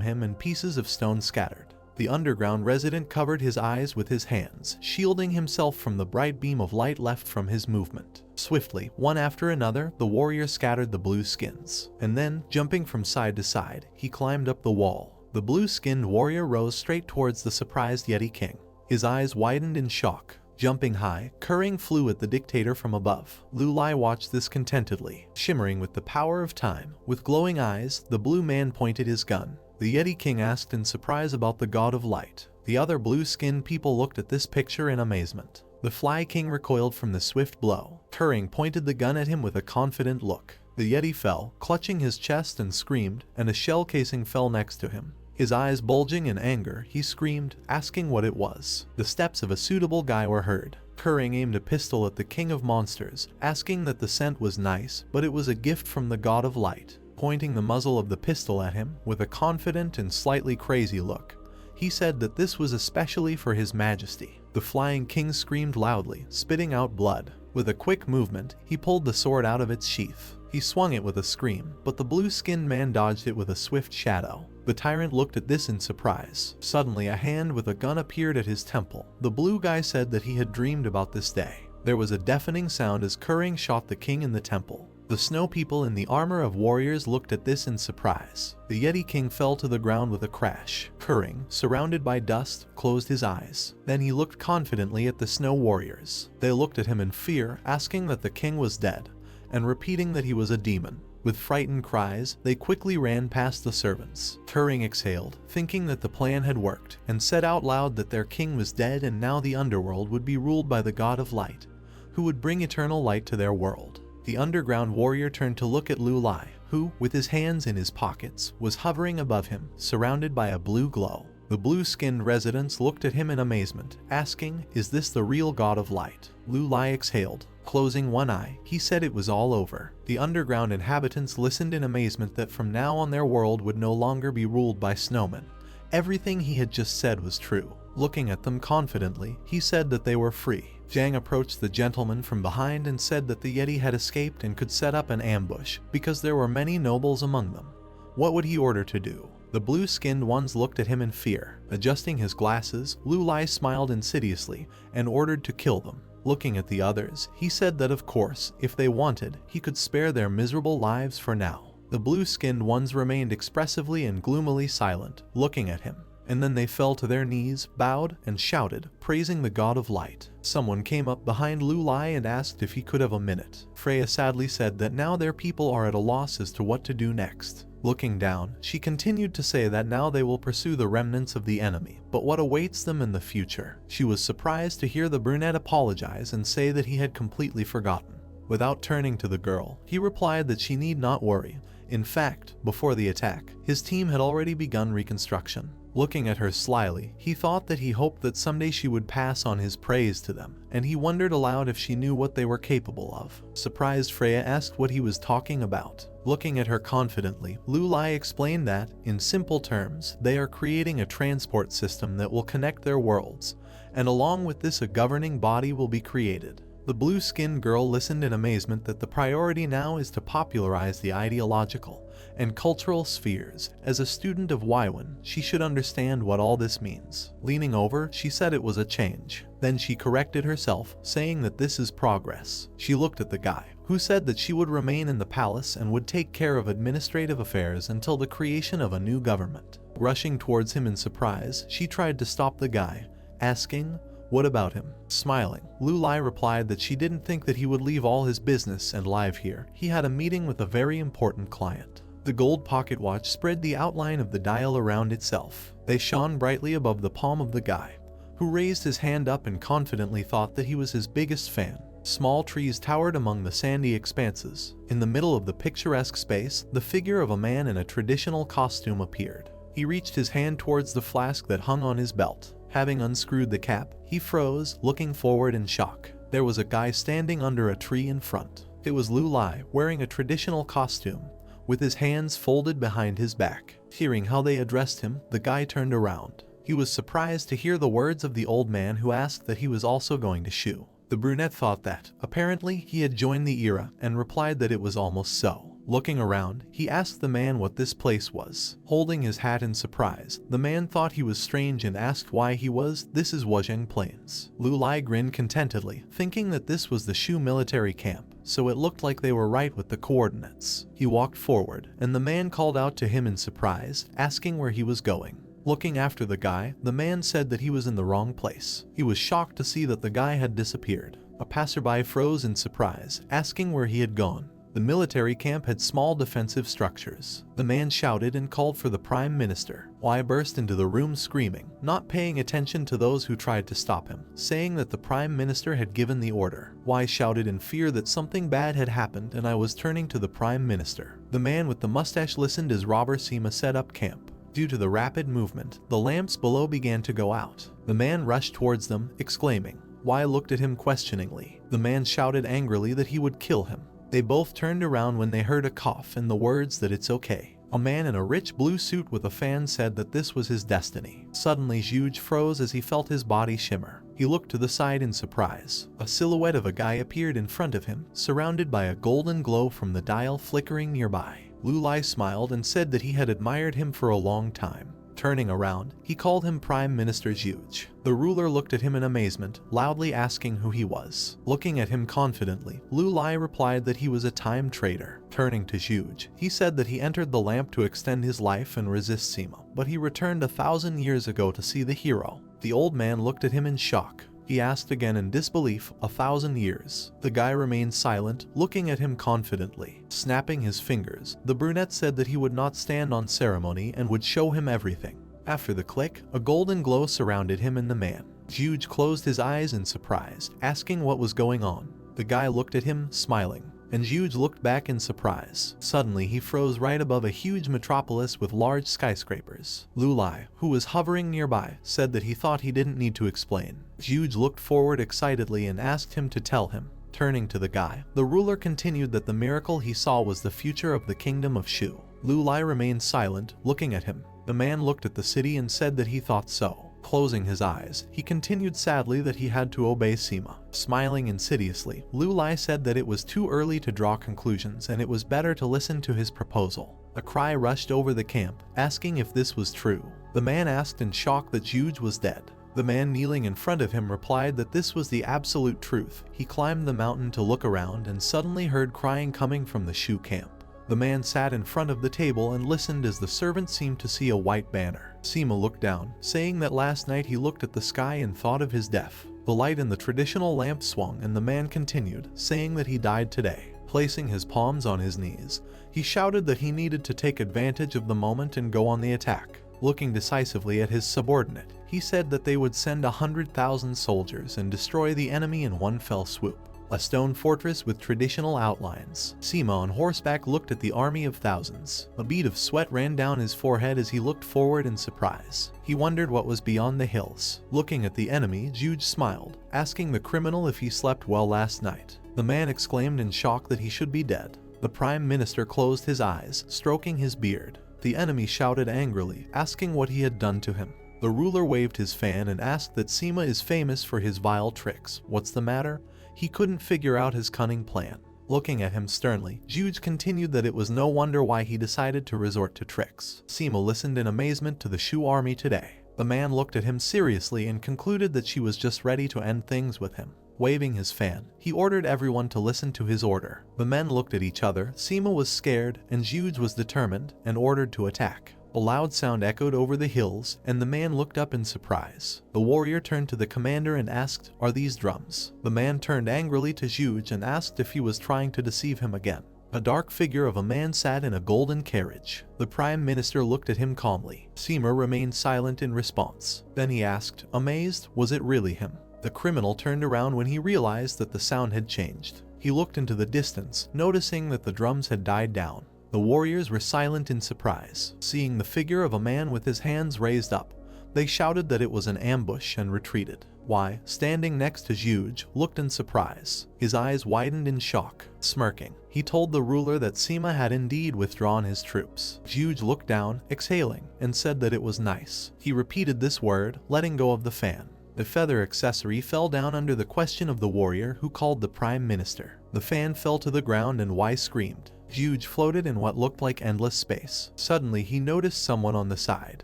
Speaker 1: him and pieces of stone scattered. The underground resident covered his eyes with his hands, shielding himself from the bright beam of light left from his movement. Swiftly, one after another, the warrior scattered the blue skins, and then, jumping from side to side, he climbed up the wall. The blue-skinned warrior rose straight towards the surprised Yeti King. His eyes widened in shock. Jumping high, Kering flew at the dictator from above. Lu Lai watched this contentedly, shimmering with the power of time. With glowing eyes, the blue man pointed his gun. The Yeti King asked in surprise about the God of Light. The other blue-skinned people looked at this picture in amazement. The Fly King recoiled from the swift blow. Kering pointed the gun at him with a confident look. The Yeti fell, clutching his chest, and screamed, and a shell casing fell next to him. His eyes bulging in anger, he screamed, asking what it was. The steps of a suitable guy were heard. Kering aimed a pistol at the King of Monsters, asking that the scent was nice, but it was a gift from the God of Light. Pointing the muzzle of the pistol at him, with a confident and slightly crazy look, he said that this was especially for His Majesty. The Flying King screamed loudly, spitting out blood. With a quick movement, he pulled the sword out of its sheath. He swung it with a scream, but the blue-skinned man dodged it with a swift shadow. The tyrant looked at this in surprise. Suddenly, a hand with a gun appeared at his temple. The blue guy said that he had dreamed about this day. There was a deafening sound as Kering shot the king in the temple. The snow people in the armor of warriors looked at this in surprise. The Yeti King fell to the ground with a crash. Kering, surrounded by dust, closed his eyes. Then he looked confidently at the snow warriors. They looked at him in fear, asking that the king was dead, and repeating that he was a demon. With frightened cries, they quickly ran past the servants. Kering exhaled, thinking that the plan had worked, and said out loud that their king was dead and now the underworld would be ruled by the God of Light, who would bring eternal light to their world. The underground warrior turned to look at Lu Lai, who, with his hands in his pockets, was hovering above him, surrounded by a blue glow. The blue-skinned residents looked at him in amazement, asking, "Is this the real God of Light?" Lu Lai exhaled. Closing one eye, he said it was all over. The underground inhabitants listened in amazement that from now on their world would no longer be ruled by snowmen. Everything he had just said was true. Looking at them confidently, he said that they were free. Zhang approached the gentleman from behind and said that the Yeti had escaped and could set up an ambush, because there were many nobles among them. What would he order to do? The blue-skinned ones looked at him in fear. Adjusting his glasses, Lu Lai smiled insidiously and ordered to kill them. Looking at the others, he said that of course, if they wanted, he could spare their miserable lives for now. The blue-skinned ones remained expressively and gloomily silent, looking at him. And then they fell to their knees, bowed, and shouted, praising the God of Light. Someone came up behind Lu Lai and asked if he could have a minute. Freya sadly said that now their people are at a loss as to what to do next. Looking down, she continued to say that now they will pursue the remnants of the enemy, but what awaits them in the future? She was surprised to hear the brunette apologize and say that he had completely forgotten. Without turning to the girl, he replied that she need not worry. In fact, before the attack, his team had already begun reconstruction. Looking at her slyly, he thought that he hoped that someday she would pass on his praise to them, and he wondered aloud if she knew what they were capable of. Surprised, Freya asked what he was talking about. Looking at her confidently, Lu Lai explained that, in simple terms, they are creating a transport system that will connect their worlds, and along with this a governing body will be created. The blue-skinned girl listened in amazement that the priority now is to popularize the ideological and cultural spheres. As a student of Waiwan, she should understand what all this means. Leaning over, she said it was a change. Then she corrected herself, saying that this is progress. She looked at the guy, who said that she would remain in the palace and would take care of administrative affairs until the creation of a new government. Rushing towards him in surprise, she tried to stop the guy, asking, "What about him?" Smiling, Lu Lai replied that she didn't think that he would leave all his business and live here. He had a meeting with a very important client. The gold pocket watch spread the outline of the dial around itself. They shone brightly above the palm of the guy, who raised his hand up and confidently thought that he was his biggest fan. Small trees towered among the sandy expanses. In the middle of the picturesque space, the figure of a man in a traditional costume appeared. He reached his hand towards the flask that hung on his belt. Having unscrewed the cap, he froze, looking forward in shock. There was a guy standing under a tree in front. It was Lu Lai, wearing a traditional costume, with his hands folded behind his back. Hearing how they addressed him, the guy turned around. He was surprised to hear the words of the old man who asked that he was also going to shoe. The brunette thought that, apparently, he had joined the era and replied that it was almost so. Looking around, he asked the man what this place was. Holding his hat in surprise, the man thought he was strange and asked why he was. This is Wuzheng Plains. Lu Lai grinned contentedly, thinking that this was the Shu military camp, so it looked like they were right with the coordinates. He walked forward, and the man called out to him in surprise, asking where he was going. Looking after the guy, the man said that he was in the wrong place. He was shocked to see that the guy had disappeared. A passerby froze in surprise, asking where he had gone. The military camp had small defensive structures. The man shouted and called for the Prime Minister. Wei burst into the room screaming, not paying attention to those who tried to stop him, saying that the Prime Minister had given the order. Wei shouted in fear that something bad had happened, and I was turning to the Prime Minister. The man with the mustache listened as Robber Sima set up camp. Due to the rapid movement, the lamps below began to go out. The man rushed towards them, exclaiming. Wei looked at him questioningly. The man shouted angrily that he would kill him. They both turned around when they heard a cough and the words that it's okay. A man in a rich blue suit with a fan said that this was his destiny. Suddenly Zhuge froze as he felt his body shimmer. He looked to the side in surprise. A silhouette of a guy appeared in front of him, surrounded by a golden glow from the dial flickering nearby. Lu Lai smiled and said that he had admired him for a long time. Turning around, he called him Prime Minister Zhuge. The ruler looked at him in amazement, loudly asking who he was. Looking at him confidently, Lu Lai replied that he was a time trader. Turning to Zhuge, he said that he entered the lamp to extend his life and resist Sima, but he returned 1,000 years ago to see the hero. The old man looked at him in shock. He asked again in disbelief, 1,000 years. The guy remained silent, looking at him confidently. Snapping his fingers, the brunette said that he would not stand on ceremony and would show him everything. After the click, a golden glow surrounded him and the man. Zhuge closed his eyes in surprise, asking what was going on. The guy looked at him, smiling, and Zhuge looked back in surprise. Suddenly he froze right above a huge metropolis with large skyscrapers. Lu Lai, who was hovering nearby, said that he thought he didn't need to explain. Zhuge looked forward excitedly and asked him to tell him. Turning to the guy, the ruler continued that the miracle he saw was the future of the kingdom of Shu. Lu Lai remained silent, looking at him. The man looked at the city and said that he thought so. Closing his eyes, he continued sadly that he had to obey Sima. Smiling insidiously, Lu Lai said that it was too early to draw conclusions and it was better to listen to his proposal. A cry rushed over the camp, asking if this was true. The man asked in shock that Zhuge was dead. The man kneeling in front of him replied that this was the absolute truth. He climbed the mountain to look around and suddenly heard crying coming from the Shu camp. The man sat in front of the table and listened as the servant seemed to see a white banner. Sima looked down, saying that last night he looked at the sky and thought of his death. The light in the traditional lamp swung and the man continued, saying that he died today. Placing his palms on his knees, he shouted that he needed to take advantage of the moment and go on the attack. Looking decisively at his subordinate, he said that they would send 100,000 soldiers and destroy the enemy in one fell swoop. A stone fortress with traditional outlines. Sima on horseback looked at the army of thousands. A bead of sweat ran down his forehead as he looked forward in surprise. He wondered what was beyond the hills. Looking at the enemy, Zhuge smiled, asking the criminal if he slept well last night. The man exclaimed in shock that he should be dead. The Prime Minister closed his eyes, stroking his beard. The enemy shouted angrily, asking what he had done to him. The ruler waved his fan and asked that Sima is famous for his vile tricks. What's the matter? He couldn't figure out his cunning plan. Looking at him sternly, Zhuge continued that it was no wonder why he decided to resort to tricks. Sima listened in amazement to the Shu army today. The man looked at him seriously and concluded that she was just ready to end things with him. Waving his fan, he ordered everyone to listen to his order. The men looked at each other. Sima was scared, and Zhuge was determined and ordered to attack. A loud sound echoed over the hills, and the man looked up in surprise. The warrior turned to the commander and asked, "Are these drums?" The man turned angrily to Zhuge and asked if he was trying to deceive him again. A dark figure of a man sat in a golden carriage. The Prime Minister looked at him calmly. Sima remained silent in response. Then he asked, amazed, was it really him? The criminal turned around when he realized that the sound had changed. He looked into the distance, noticing that the drums had died down. The warriors were silent in surprise. Seeing the figure of a man with his hands raised up, they shouted that it was an ambush and retreated. Wei, standing next to Zhuge, looked in surprise. His eyes widened in shock. Smirking, he told the ruler that Sima had indeed withdrawn his troops. Zhuge looked down, exhaling, and said that it was nice. He repeated this word, letting go of the fan. The feather accessory fell down under the question of the warrior who called the Prime Minister. The fan fell to the ground and Wei screamed. Juge floated in what looked like endless space. Suddenly he noticed someone on the side.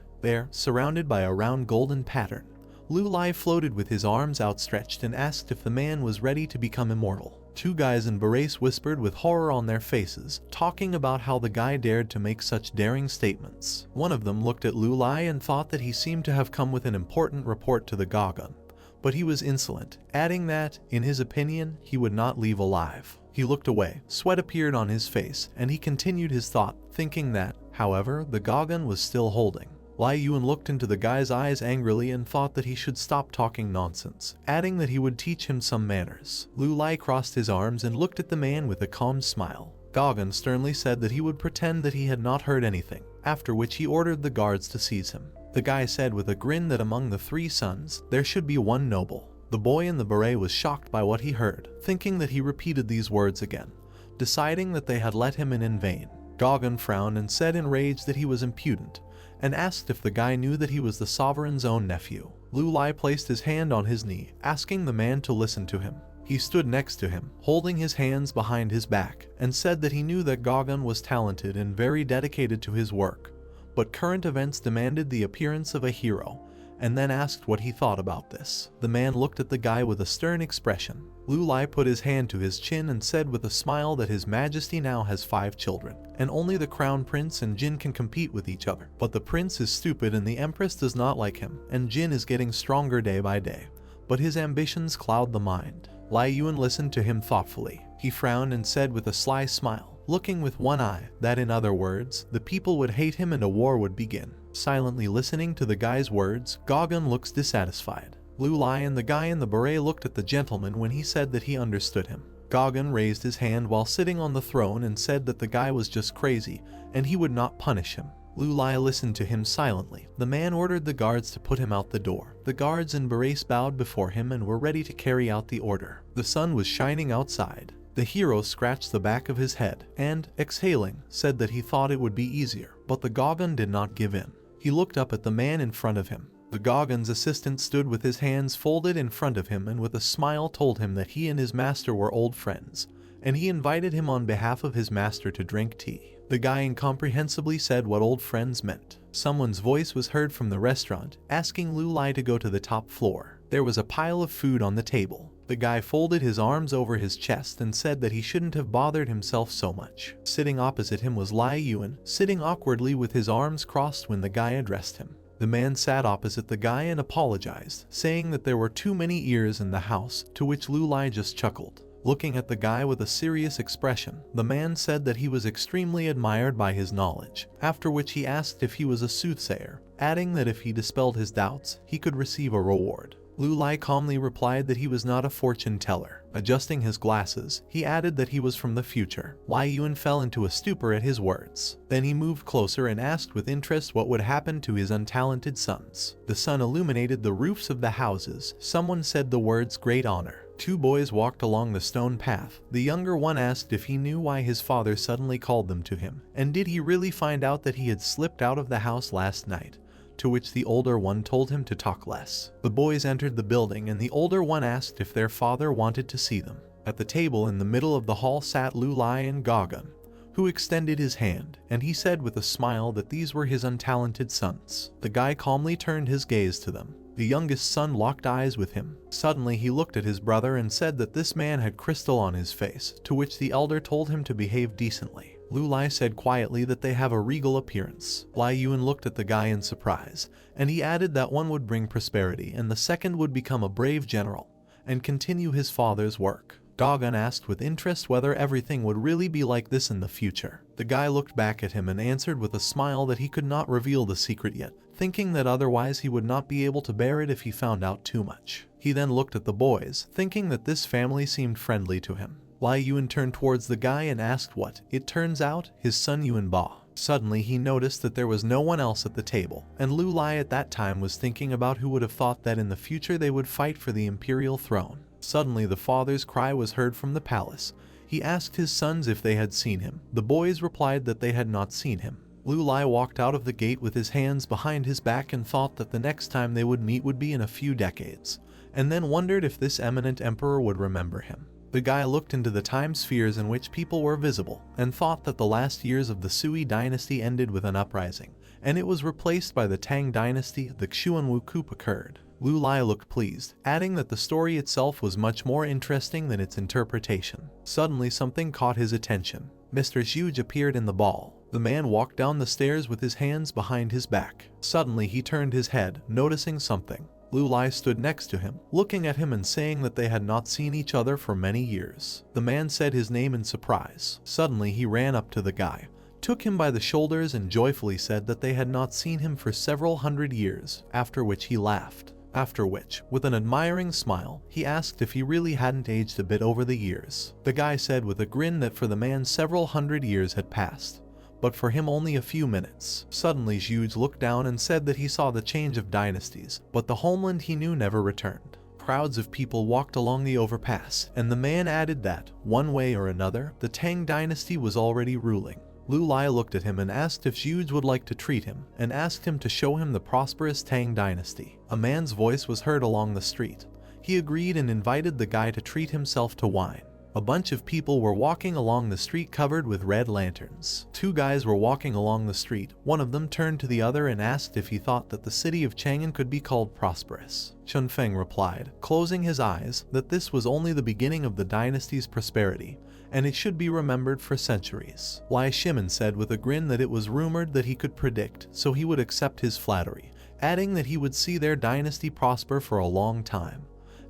Speaker 1: There, surrounded by a round golden pattern, Lu Lai floated with his arms outstretched and asked if the man was ready to become immortal. Two guys in berets whispered with horror on their faces, talking about how the guy dared to make such daring statements. One of them looked at Lu Lai and thought that he seemed to have come with an important report to the Gagan, but he was insolent, adding that, in his opinion, he would not leave alive. He looked away, sweat appeared on his face, and he continued his thought, thinking that, however, the Gagan was still holding. Lai Yuan looked into the guy's eyes angrily and thought that he should stop talking nonsense, adding that he would teach him some manners. Lu Lai crossed his arms and looked at the man with a calm smile. Gagan sternly said that he would pretend that he had not heard anything, after which he ordered the guards to seize him. The guy said with a grin that among the three sons, there should be one noble. The boy in the beret was shocked by what he heard, thinking that he repeated these words again, deciding that they had let him in vain. Gagan frowned and said in rage that he was impudent, and asked if the guy knew that he was the sovereign's own nephew. Lu Lai placed his hand on his knee, asking the man to listen to him. He stood next to him, holding his hands behind his back, and said that he knew that Gagan was talented and very dedicated to his work, but current events demanded the appearance of a hero, and then asked what he thought about this. The man looked at the guy with a stern expression. Lu Lai put his hand to his chin and said with a smile that His Majesty now has 5 children, and only the Crown Prince and Jin can compete with each other. But the prince is stupid and the Empress does not like him, and Jin is getting stronger day by day, but his ambitions cloud the mind. Lai Yuan listened to him thoughtfully. He frowned and said with a sly smile, looking with one eye, that in other words, the people would hate him and a war would begin. Silently listening to the guy's words, Gagan looks dissatisfied. Lu Lai and the guy in the beret looked at the gentleman when he said that he understood him. Gagan raised his hand while sitting on the throne and said that the guy was just crazy and he would not punish him. Lu Lai listened to him silently. The man ordered the guards to put him out the door. The guards in berets bowed before him and were ready to carry out the order. The sun was shining outside. The hero scratched the back of his head and, exhaling, said that he thought it would be easier, but the Gagan did not give in. He looked up at the man in front of him. The Gagan's assistant stood with his hands folded in front of him and with a smile told him that he and his master were old friends, and he invited him on behalf of his master to drink tea. The guy incomprehensibly said what old friends meant. Someone's voice was heard from the restaurant, asking Lu Lai to go to the top floor. There was a pile of food on the table. The guy folded his arms over his chest and said that he shouldn't have bothered himself so much. Sitting opposite him was Lai Yuan, sitting awkwardly with his arms crossed when the guy addressed him. The man sat opposite the guy and apologized, saying that there were too many ears in the house, to which Lu Lai just chuckled. Looking at the guy with a serious expression, the man said that he was extremely admired by his knowledge, after which he asked if he was a soothsayer, adding that if he dispelled his doubts, he could receive a reward. Lu Lai calmly replied that he was not a fortune teller. Adjusting his glasses, he added that he was from the future. Lai Yuan fell into a stupor at his words. Then he moved closer and asked with interest what would happen to his untalented sons. The sun illuminated the roofs of the houses. Someone said the words "great honor." 2 boys walked along the stone path. The younger one asked if he knew why his father suddenly called them to him, and did he really find out that he had slipped out of the house last night, to which the older one told him to talk less. The boys entered the building and the older one asked if their father wanted to see them. At the table in the middle of the hall sat Lu Lai and Gagan, who extended his hand, and he said with a smile that these were his untalented sons. The guy calmly turned his gaze to them. The youngest son locked eyes with him. Suddenly he looked at his brother and said that this man had crystal on his face, to which the elder told him to behave decently. Lu Lai said quietly that they have a regal appearance. Lai Yuan looked at the guy in surprise, and he added that one would bring prosperity and the second would become a brave general and continue his father's work. Gagan asked with interest whether everything would really be like this in the future. The guy looked back at him and answered with a smile that he could not reveal the secret yet, thinking that otherwise he would not be able to bear it if he found out too much. He then looked at the boys, thinking that this family seemed friendly to him. Lai Yuan turned towards the guy and asked what, it turns out, his son Yuan Ba. Suddenly he noticed that there was no one else at the table, and Lu Lai at that time was thinking about who would have thought that in the future they would fight for the imperial throne. Suddenly the father's cry was heard from the palace. He asked his sons if they had seen him. The boys replied that they had not seen him. Lu Lai walked out of the gate with his hands behind his back and thought that the next time they would meet would be in a few decades, and then wondered if this eminent emperor would remember him. The guy looked into the time spheres in which people were visible and thought that the last years of the Sui dynasty ended with an uprising, and it was replaced by the Tang dynasty. The Xuanwu coup occurred. Lu Lai looked pleased, adding that the story itself was much more interesting than its interpretation. Suddenly something caught his attention. Mr. Zhuge appeared in the ball. The man walked down the stairs with his hands behind his back. Suddenly he turned his head, noticing something. Lu Lai stood next to him, looking at him and saying that they had not seen each other for many years. The man said his name in surprise. Suddenly he ran up to the guy, took him by the shoulders and joyfully said that they had not seen him for several hundred years, after which he laughed. After which, with an admiring smile, he asked if he really hadn't aged a bit over the years. The guy said with a grin that for the man several hundred years had passed, but for him only a few minutes. Suddenly Zhuge looked down and said that he saw the change of dynasties, but the homeland he knew never returned. Crowds of people walked along the overpass, and the man added that, one way or another, the Tang dynasty was already ruling. Lu Lai looked at him and asked if Zhuge would like to treat him, and asked him to show him the prosperous Tang dynasty. A man's voice was heard along the street. He agreed and invited the guy to treat himself to wine. A bunch of people were walking along the street covered with red lanterns. Two guys were walking along the street. One of them turned to the other and asked if he thought that the city of Chang'an could be called prosperous. Chun Feng replied, closing his eyes, that this was only the beginning of the dynasty's prosperity, and it should be remembered for centuries. Lai Shimin said with a grin that it was rumored that he could predict, so he would accept his flattery, adding that he would see their dynasty prosper for a long time.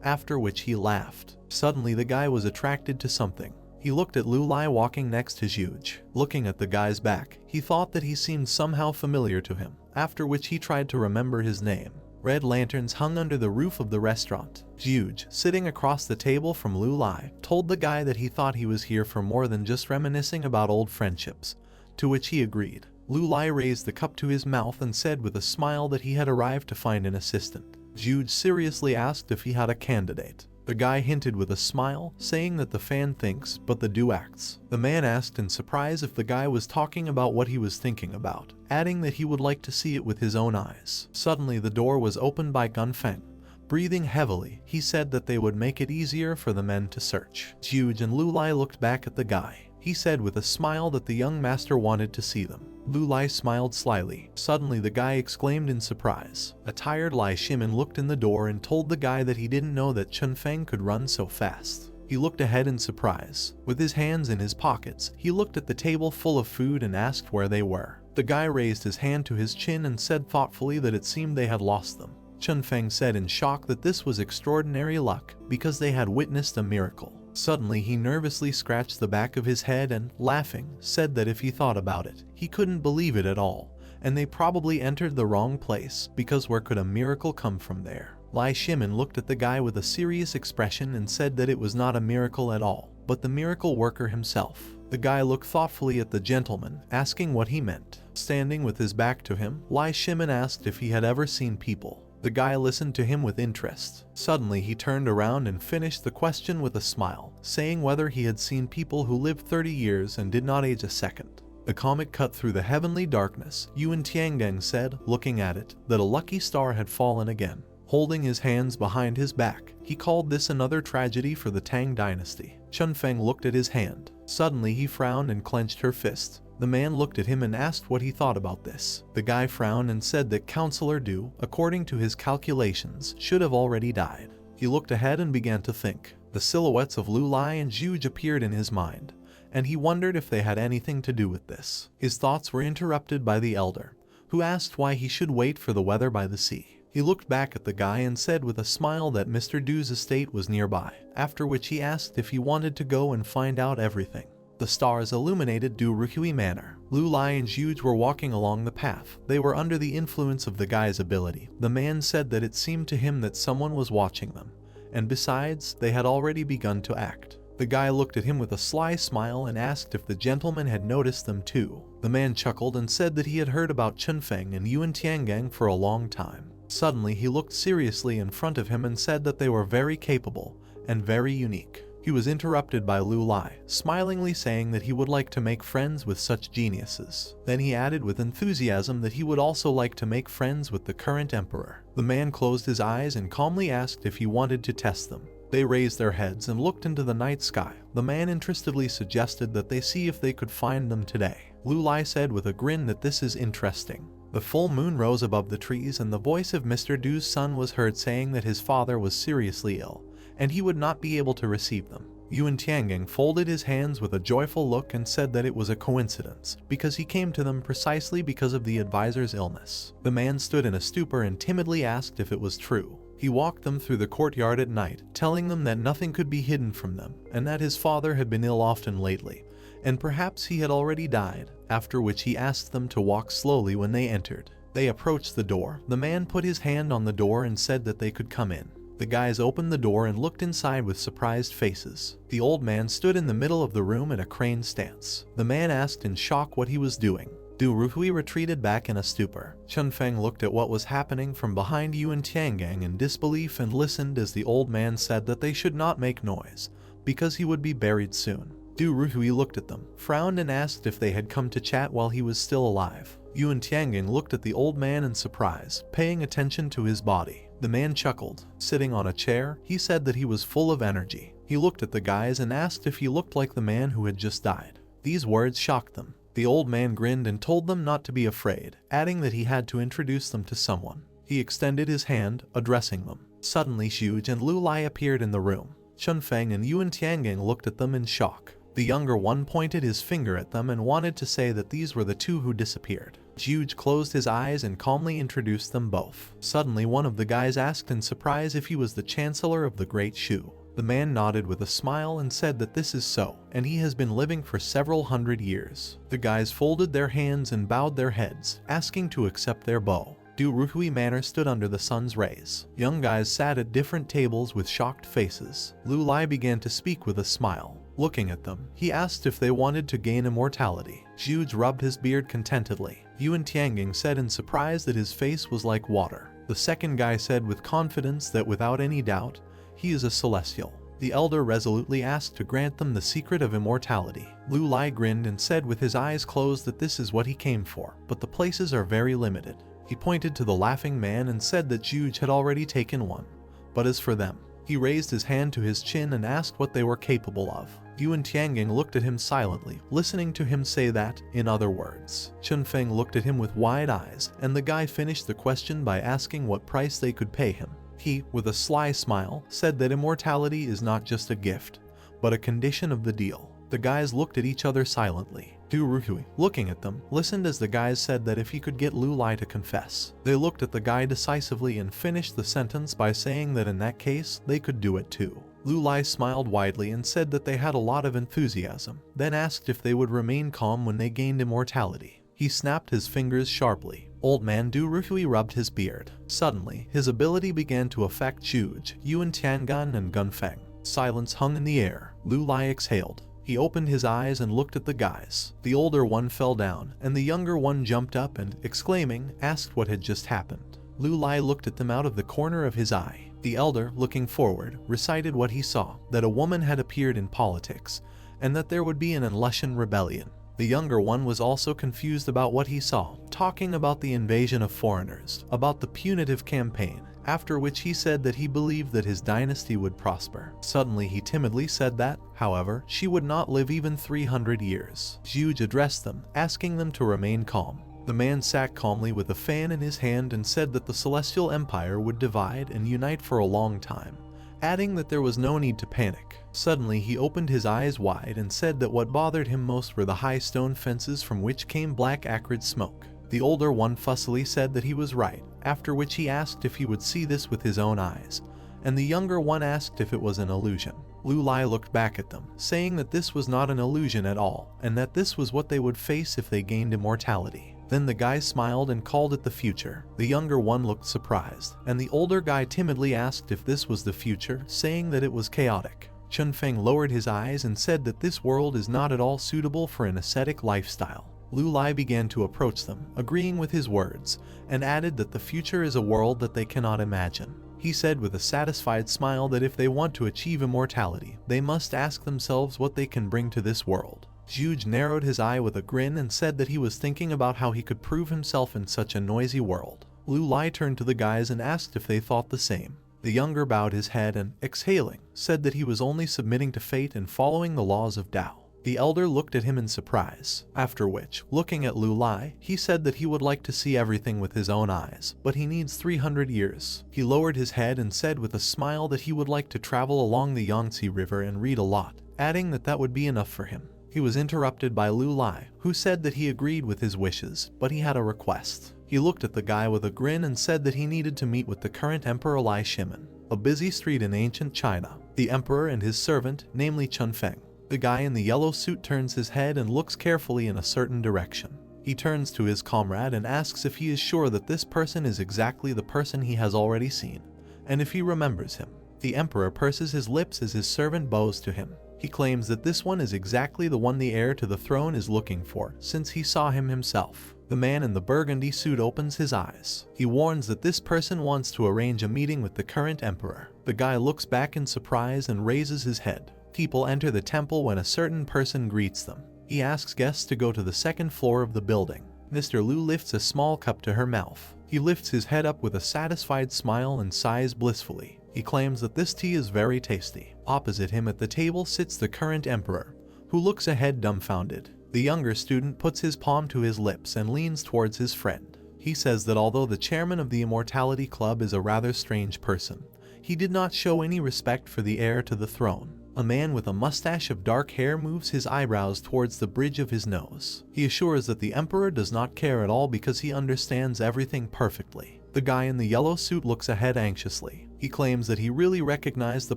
Speaker 1: After which he laughed. Suddenly the guy was attracted to something. He looked at Lu Lai walking next to Zhuge. Looking at the guy's back, he thought that he seemed somehow familiar to him, after which he tried to remember his name. Red lanterns hung under the roof of the restaurant. Zhuge, sitting across the table from Lu Lai, told the guy that he thought he was here for more than just reminiscing about old friendships, to which he agreed. Lu Lai raised the cup to his mouth and said with a smile that he had arrived to find an assistant. Zhuge seriously asked if he had a candidate. The guy hinted with a smile, saying that the fan thinks, but the do acts. The man asked in surprise if the guy was talking about what he was thinking about, adding that he would like to see it with his own eyes. Suddenly the door was opened by Gun Feng. Breathing heavily, he said that they would make it easier for the men to search. Zhuge and Lu Lai looked back at the guy. He said with a smile that the young master wanted to see them. Lu Lai smiled slyly. Suddenly the guy exclaimed in surprise. A tired Lai Shimin looked in the door and told the guy that he didn't know that Chun Feng could run so fast. He looked ahead in surprise. With his hands in his pockets, he looked at the table full of food and asked where they were. The guy raised his hand to his chin and said thoughtfully that it seemed they had lost them. Chun Feng said in shock that this was extraordinary luck, because they had witnessed a miracle. Suddenly he nervously scratched the back of his head and, laughing, said that if he thought about it, he couldn't believe it at all, and they probably entered the wrong place, because where could a miracle come from there? Lai Shimin looked at the guy with a serious expression and said that it was not a miracle at all, but the miracle worker himself. The guy looked thoughtfully at the gentleman, asking what he meant. Standing with his back to him, Lai Shimin asked if he had ever seen people. The guy listened to him with interest. Suddenly he turned around and finished the question with a smile, saying whether he had seen people who lived 30 years and did not age a second. The comet cut through the heavenly darkness. Yuan Tiangang said, looking at it, that a lucky star had fallen again. Holding his hands behind his back, he called this another tragedy for the Tang dynasty. Chun Feng looked at his hand. Suddenly he frowned and clenched her fist. The man looked at him and asked what he thought about this. The guy frowned and said that Counselor Du, according to his calculations, should have already died. He looked ahead and began to think. The silhouettes of Lu Lai and Zhuge appeared in his mind, and he wondered if they had anything to do with this. His thoughts were interrupted by the elder, who asked why he should wait for the weather by the sea. He looked back at the guy and said with a smile that Mr. Du's estate was nearby, after which he asked if he wanted to go and find out everything. The stars illuminated Du Ruhui Manor. Lu Lai and Zhuge were walking along the path. They were under the influence of the guy's ability. The man said that it seemed to him that someone was watching them, and besides, they had already begun to act. The guy looked at him with a sly smile and asked if the gentleman had noticed them too. The man chuckled and said that he had heard about Chun Feng and Yuan Tiangang for a long time. Suddenly he looked seriously in front of him and said that they were very capable and very unique. He was interrupted by Lu Lai, smilingly saying that he would like to make friends with such geniuses. Then he added with enthusiasm that he would also like to make friends with the current emperor. The man closed his eyes and calmly asked if he wanted to test them. They raised their heads and looked into the night sky. The man interestedly suggested that they see if they could find them today. Lulai said with a grin that this is interesting. The full moon rose above the trees and the voice of Mr. Du's son was heard saying that his father was seriously ill, and he would not be able to receive them. Yuan Tiangang folded his hands with a joyful look and said that it was a coincidence, because he came to them precisely because of the advisor's illness. The man stood in a stupor and timidly asked if it was true. He walked them through the courtyard at night, telling them that nothing could be hidden from them, and that his father had been ill often lately, and perhaps he had already died, after which he asked them to walk slowly when they entered. They approached the door. The man put his hand on the door and said that they could come in. The guys opened the door and looked inside with surprised faces. The old man stood in the middle of the room in a crane stance. The man asked in shock what he was doing. Du Ruhui retreated back in a stupor. Chen Feng looked at what was happening from behind Yuan Tiangang in disbelief and listened as the old man said that they should not make noise, because he would be buried soon. Du Ruhui looked at them, frowned and asked if they had come to chat while he was still alive. Yuan Tiangang looked at the old man in surprise, paying attention to his body. The man chuckled. Sitting on a chair, he said that he was full of energy. He looked at the guys and asked if he looked like the man who had just died. These words shocked them. The old man grinned and told them not to be afraid, adding that he had to introduce them to someone. He extended his hand, addressing them. Suddenly Xuj and Lulai appeared in the room. Chen Feng and Yuan Tiangang looked at them in shock. The younger one pointed his finger at them and wanted to say that these were the two who disappeared. Xuj closed his eyes and calmly introduced them both. Suddenly one of the guys asked in surprise if he was the Chancellor of the Great Shu. The man nodded with a smile and said that this is so, and he has been living for several hundred years. The guys folded their hands and bowed their heads, asking to accept their bow. Du Ruhui Manor stood under the sun's rays. Young guys sat at different tables with shocked faces. Lulai began to speak with a smile. Looking at them, he asked if they wanted to gain immortality. Xuj rubbed his beard contentedly. Yuan Tiangang said in surprise that his face was like water. The second guy said with confidence that without any doubt, he is a celestial. The elder resolutely asked to grant them the secret of immortality. Lulai grinned and said with his eyes closed that this is what he came for, but the places are very limited. He pointed to the laughing man and said that Xuj had already taken one. But as for them, he raised his hand to his chin and asked what they were capable of. Yuan Tiangang looked at him silently, listening to him say that, in other words. Chen Feng looked at him with wide eyes, and the guy finished the question by asking what price they could pay him. He, with a sly smile, said that immortality is not just a gift, but a condition of the deal. The guys looked at each other silently. Du Ruhui, looking at them, listened as the guys said that if he could get Lulai to confess. They looked at the guy decisively and finished the sentence by saying that in that case, they could do it too. Lulai smiled widely and said that they had a lot of enthusiasm, then asked if they would remain calm when they gained immortality. He snapped his fingers sharply. Old man Du Ruhui rubbed his beard. Suddenly, his ability began to affect Xuj, Yuan Tiangang and Gun Feng. Silence hung in the air. Lulai exhaled. He opened his eyes and looked at the guys. The older one fell down, and the younger one jumped up and, exclaiming, asked what had just happened. Lulai looked at them out of the corner of his eye. The elder, looking forward, recited what he saw, that a woman had appeared in politics, and that there would be an Lushan rebellion. The younger one was also confused about what he saw, talking about the invasion of foreigners, about the punitive campaign, after which he said that he believed that his dynasty would prosper. Suddenly he timidly said that, however, she would not live even 300 years. Xuj addressed them, asking them to remain calm. The man sat calmly with a fan in his hand and said that the Celestial Empire would divide and unite for a long time, adding that there was no need to panic. Suddenly he opened his eyes wide and said that what bothered him most were the high stone fences from which came black acrid smoke. The older one fussily said that he was right, after which he asked if he would see this with his own eyes, and the younger one asked if it was an illusion. Lulai looked back at them, saying that this was not an illusion at all, and that this was what they would face if they gained immortality. Then the guy smiled and called it the future. The younger one looked surprised, and the older guy timidly asked if this was the future, saying that it was chaotic. Chen Feng lowered his eyes and said that this world is not at all suitable for an ascetic lifestyle. Lulai began to approach them, agreeing with his words, and added that the future is a world that they cannot imagine. He said with a satisfied smile that if they want to achieve immortality, they must ask themselves what they can bring to this world. Xuj narrowed his eye with a grin and said that he was thinking about how he could prove himself in such a noisy world. Lulai turned to the guys and asked if they thought the same. The younger bowed his head and, exhaling, said that he was only submitting to fate and following the laws of Tao. The elder looked at him in surprise, after which, looking at Lu Lai, he said that he would like to see everything with his own eyes, but he needs 300 years. He lowered his head and said with a smile that he would like to travel along the Yangtze River and read a lot, adding that that would be enough for him. He was interrupted by Lu Lai, who said that he agreed with his wishes, but he had a request. He looked at the guy with a grin and said that he needed to meet with the current Emperor Lai Shimin, a busy street in ancient China, the emperor and his servant, namely Chunfeng. The guy in the yellow suit turns his head and looks carefully in a certain direction. He turns to his comrade and asks if he is sure that this person is exactly the person he has already seen, and if he remembers him. The emperor purses his lips as his servant bows to him. He claims that this one is exactly the one the heir to the throne is looking for, since he saw him himself. The man in the burgundy suit opens his eyes. He warns that this person wants to arrange a meeting with the current emperor. The guy looks back in surprise and raises his head. People enter the temple when a certain person greets them. He asks guests to go to the second floor of the building. Mr. Liu lifts a small cup to her mouth. He lifts his head up with a satisfied smile and sighs blissfully. He claims that this tea is very tasty. Opposite him at the table sits the current emperor, who looks ahead dumbfounded. The younger student puts his palm to his lips and leans towards his friend. He says that although the chairman of the Immortality Club is a rather strange person, he did not show any respect for the heir to the throne. A man with a mustache of dark hair moves his eyebrows towards the bridge of his nose. He assures that the emperor does not care at all because he understands everything perfectly. The guy in the yellow suit looks ahead anxiously. He claims that he really recognized the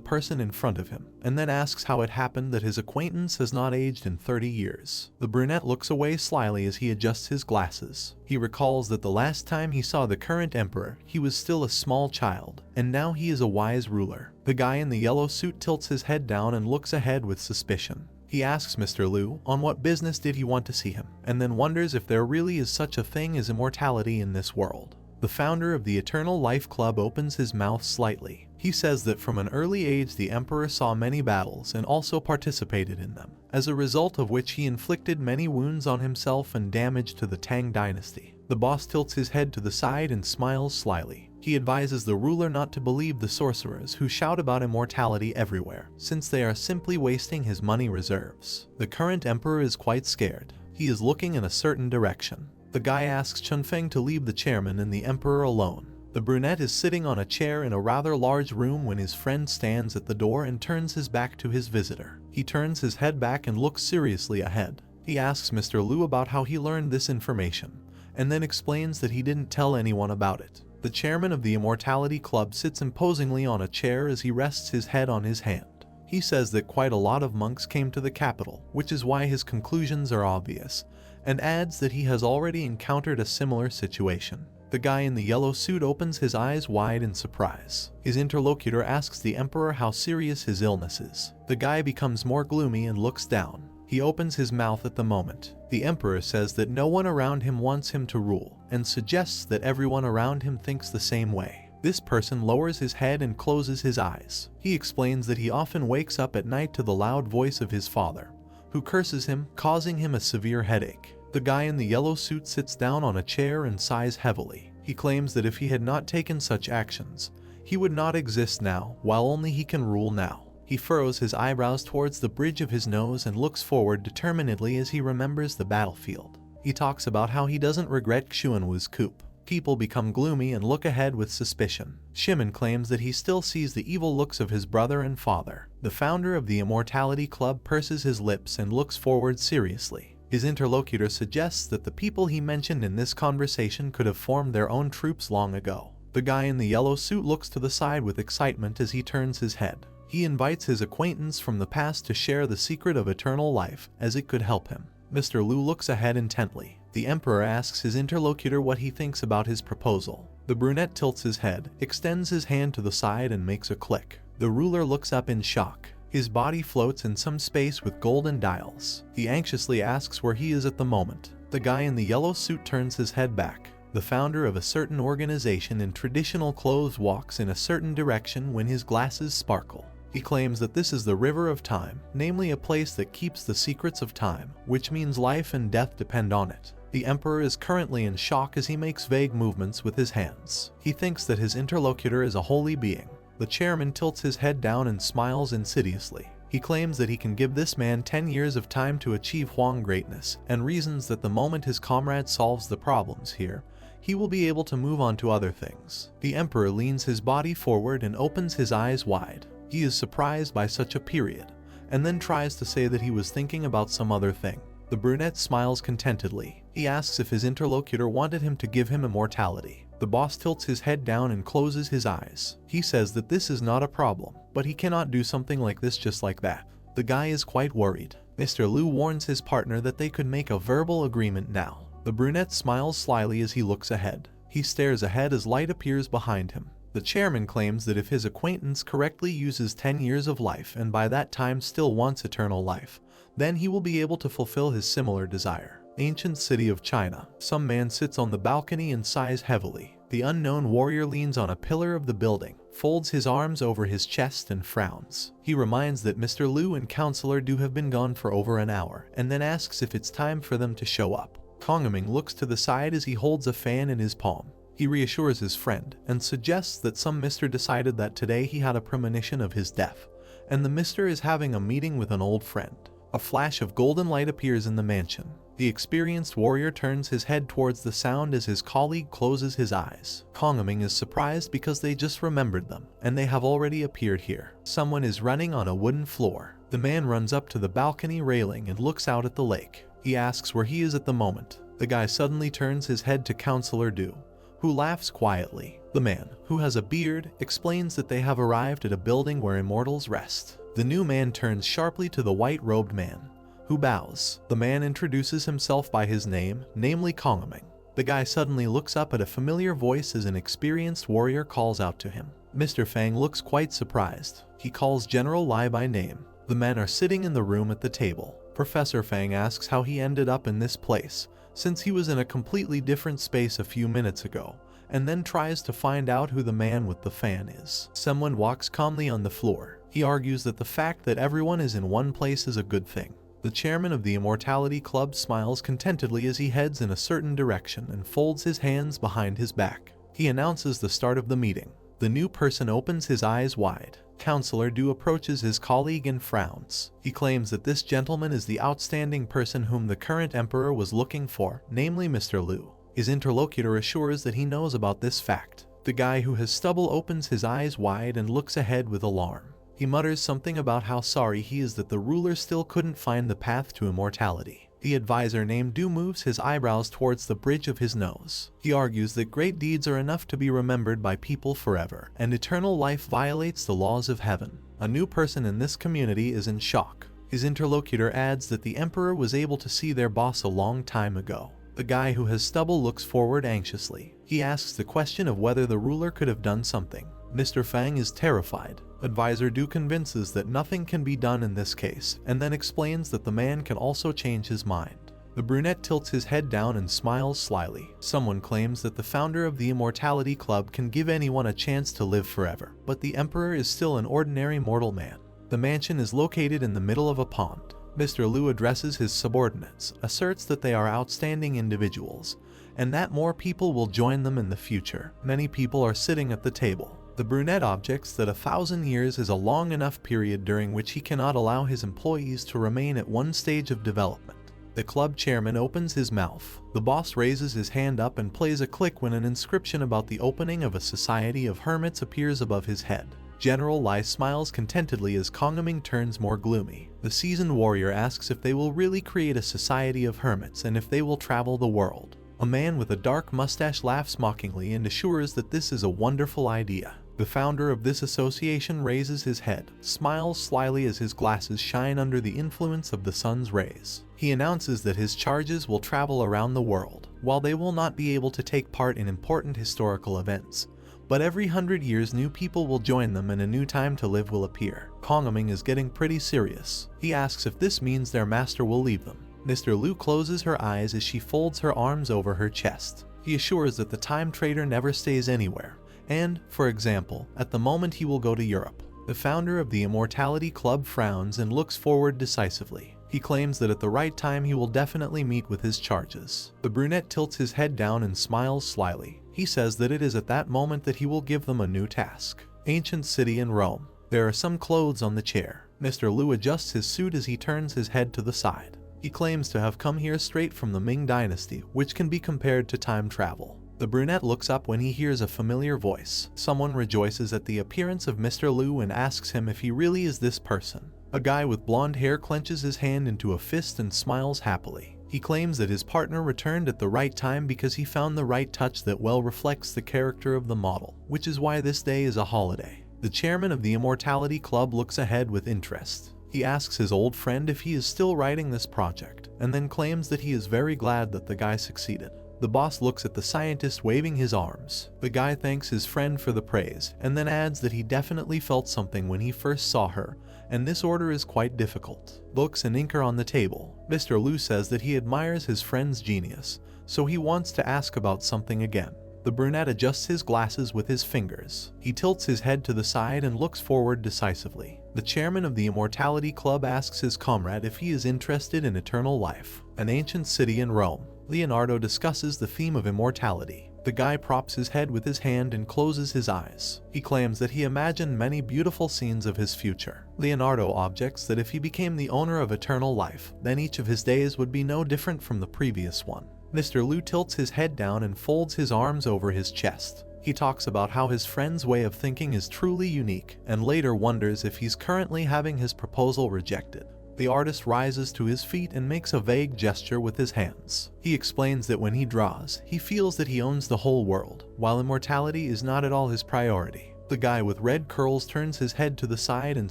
Speaker 1: person in front of him, and then asks how it happened that his acquaintance has not aged in 30 years. The brunette looks away slyly as he adjusts his glasses. He recalls that the last time he saw the current emperor, he was still a small child, and now he is a wise ruler. The guy in the yellow suit tilts his head down and looks ahead with suspicion. He asks Mr. Liu on what business did he want to see him, and then wonders if there really is such a thing as immortality in this world. The founder of the Eternal Life Club opens his mouth slightly. He says that from an early age the emperor saw many battles and also participated in them, as a result of which he inflicted many wounds on himself and damage to the Tang dynasty. The boss tilts his head to the side and smiles slyly. He advises the ruler not to believe the sorcerers who shout about immortality everywhere, since they are simply wasting his money reserves. The current emperor is quite scared. He is looking in a certain direction. The guy asks Chunfeng to leave the chairman and the emperor alone. The brunette is sitting on a chair in a rather large room when his friend stands at the door and turns his back to his visitor. He turns his head back and looks seriously ahead. He asks Mr. Liu about how he learned this information, and then explains that he didn't tell anyone about it. The chairman of the Immortality Club sits imposingly on a chair as he rests his head on his hand. He says that quite a lot of monks came to the capital, which is why his conclusions are obvious, and adds that he has already encountered a similar situation. The guy in the yellow suit opens his eyes wide in surprise. His interlocutor asks the emperor how serious his illness is. The guy becomes more gloomy and looks down. He opens his mouth at the moment. The emperor says that no one around him wants him to rule, and suggests that everyone around him thinks the same way. This person lowers his head and closes his eyes. He explains that he often wakes up at night to the loud voice of his father, who curses him, causing him a severe headache. The guy in the yellow suit sits down on a chair and sighs heavily. He claims that if he had not taken such actions, he would not exist now, while only he can rule now. He furrows his eyebrows towards the bridge of his nose and looks forward determinedly as he remembers the battlefield. He talks about how he doesn't regret Xuanwu's coup. People become gloomy and look ahead with suspicion. Shimin claims that he still sees the evil looks of his brother and father. The founder of the Immortality Club purses his lips and looks forward seriously. His interlocutor suggests that the people he mentioned in this conversation could have formed their own troops long ago. The guy in the yellow suit looks to the side with excitement as he turns his head. He invites his acquaintance from the past to share the secret of eternal life, as it could help him. Mr. Liu looks ahead intently. The emperor asks his interlocutor what he thinks about his proposal. The brunette tilts his head, extends his hand to the side and makes a click. The ruler looks up in shock. His body floats in some space with golden dials. He anxiously asks where he is at the moment. The guy in the yellow suit turns his head back. The founder of a certain organization in traditional clothes walks in a certain direction when his glasses sparkle. He claims that this is the River of Time, namely a place that keeps the secrets of time, which means life and death depend on it. The emperor is currently in shock as he makes vague movements with his hands. He thinks that his interlocutor is a holy being. The chairman tilts his head down and smiles insidiously. He claims that he can give this man 10 years of time to achieve Huang greatness, and reasons that the moment his comrade solves the problems here, he will be able to move on to other things. The emperor leans his body forward and opens his eyes wide. He is surprised by such a period, and then tries to say that he was thinking about some other thing. The brunette smiles contentedly. He asks if his interlocutor wanted him to give him immortality. The boss tilts his head down and closes his eyes. He says that this is not a problem, but he cannot do something like this just like that. The guy is quite worried. Mr. Liu warns his partner that they could make a verbal agreement now. The brunette smiles slyly as he looks ahead. He stares ahead as light appears behind him. The chairman claims that if his acquaintance correctly uses 10 years of life and by that time still wants eternal life, then he will be able to fulfill his similar desire. Ancient city of China. Some man sits on the balcony and sighs heavily. The unknown warrior leans on a pillar of the building, folds his arms over his chest and frowns. He reminds that Mr. Liu and Counselor Du have been gone for over an hour, and then asks if it's time for them to show up. Kongming looks to the side as he holds a fan in his palm. He reassures his friend, and suggests that some mister decided that today he had a premonition of his death, and the mister is having a meeting with an old friend. A flash of golden light appears in the mansion. The experienced warrior turns his head towards the sound as his colleague closes his eyes. Kongming is surprised because they just remembered them, and they have already appeared here. Someone is running on a wooden floor. The man runs up to the balcony railing and looks out at the lake. He asks where he is at the moment. The guy suddenly turns his head to Counselor Du, who laughs quietly. The man, who has a beard, explains that they have arrived at a building where immortals rest. The new man turns sharply to the white-robed man, who bows. The man introduces himself by his name, namely Kongming. The guy suddenly looks up at a familiar voice as an experienced warrior calls out to him. Mr. Fang looks quite surprised. He calls General Lai by name. The men are sitting in the room at the table. Professor Fang asks how he ended up in this place, since he was in a completely different space a few minutes ago, and then tries to find out who the man with the fan is. Someone walks calmly on the floor. He argues that the fact that everyone is in one place is a good thing. The chairman of the Immortality Club smiles contentedly as he heads in a certain direction and folds his hands behind his back. He announces the start of the meeting. The new person opens his eyes wide. Counselor Du approaches his colleague and frowns. He claims that this gentleman is the outstanding person whom the current emperor was looking for, namely Mr. Liu. His interlocutor assures that he knows about this fact. The guy who has stubble opens his eyes wide and looks ahead with alarm. He mutters something about how sorry he is that the ruler still couldn't find the path to immortality. The advisor named Du moves his eyebrows towards the bridge of his nose. He argues that great deeds are enough to be remembered by people forever, and eternal life violates the laws of heaven. A new person in this community is in shock. His interlocutor adds that the emperor was able to see their boss a long time ago. The guy who has stubble looks forward anxiously. He asks the question of whether the ruler could have done something. Mr. Fang is terrified. Advisor Du convinces that nothing can be done in this case, and then explains that the man can also change his mind. The brunette tilts his head down and smiles slyly. Someone claims that the founder of the Immortality Club can give anyone a chance to live forever, but the emperor is still an ordinary mortal man. The mansion is located in the middle of a pond. Mr. Liu addresses his subordinates, asserts that they are outstanding individuals, and that more people will join them in the future. Many people are sitting at the table. The brunette objects that 1,000 years is a long enough period during which he cannot allow his employees to remain at one stage of development. The club chairman opens his mouth. The boss raises his hand up and plays a click when an inscription about the opening of a society of hermits appears above his head. General Lai smiles contentedly as Kongming turns more gloomy. The seasoned warrior asks if they will really create a society of hermits and if they will travel the world. A man with a dark mustache laughs mockingly and assures that this is a wonderful idea. The founder of this association raises his head, smiles slyly as his glasses shine under the influence of the sun's rays. He announces that his charges will travel around the world. While they will not be able to take part in important historical events, but every 100 years new people will join them and a new time to live will appear. Kongming is getting pretty serious. He asks if this means their master will leave them. Mr. Liu closes her eyes as she folds her arms over her chest. He assures that the time trader never stays anywhere, and, for example, at the moment he will go to Europe. The founder of the Immortality Club frowns and looks forward decisively. He claims that at the right time he will definitely meet with his charges. The brunette tilts his head down and smiles slyly. He says that it is at that moment that he will give them a new task. Ancient city in Rome. There are some clothes on the chair. Mr. Liu adjusts his suit as he turns his head to the side. He claims to have come here straight from the Ming dynasty, which can be compared to time travel. The brunette looks up when he hears a familiar voice. Someone rejoices at the appearance of Mr. Liu and asks him if he really is this person. A guy with blonde hair clenches his hand into a fist and smiles happily. He claims that his partner returned at the right time because he found the right touch that well reflects the character of the model, which is why this day is a holiday. The chairman of the Immortality Club looks ahead with interest. He asks his old friend if he is still writing this project, and then claims that he is very glad that the guy succeeded. The boss looks at the scientist waving his arms. The guy thanks his friend for the praise, and then adds that he definitely felt something when he first saw her, and this order is quite difficult. Books and ink are on the table. Mr. Liu says that he admires his friend's genius, so he wants to ask about something again. The brunette adjusts his glasses with his fingers. He tilts his head to the side and looks forward decisively. The chairman of the Immortality Club asks his comrade if he is interested in eternal life. An ancient city in Rome. Leonardo discusses the theme of immortality. The guy props his head with his hand and closes his eyes. He claims that he imagined many beautiful scenes of his future. Leonardo objects that if he became the owner of eternal life, then each of his days would be no different from the previous one. Mr. Liu tilts his head down and folds his arms over his chest. He talks about how his friend's way of thinking is truly unique, and later wonders if he's currently having his proposal rejected. The artist rises to his feet and makes a vague gesture with his hands. He explains that when he draws, he feels that he owns the whole world, while immortality is not at all his priority. The guy with red curls turns his head to the side and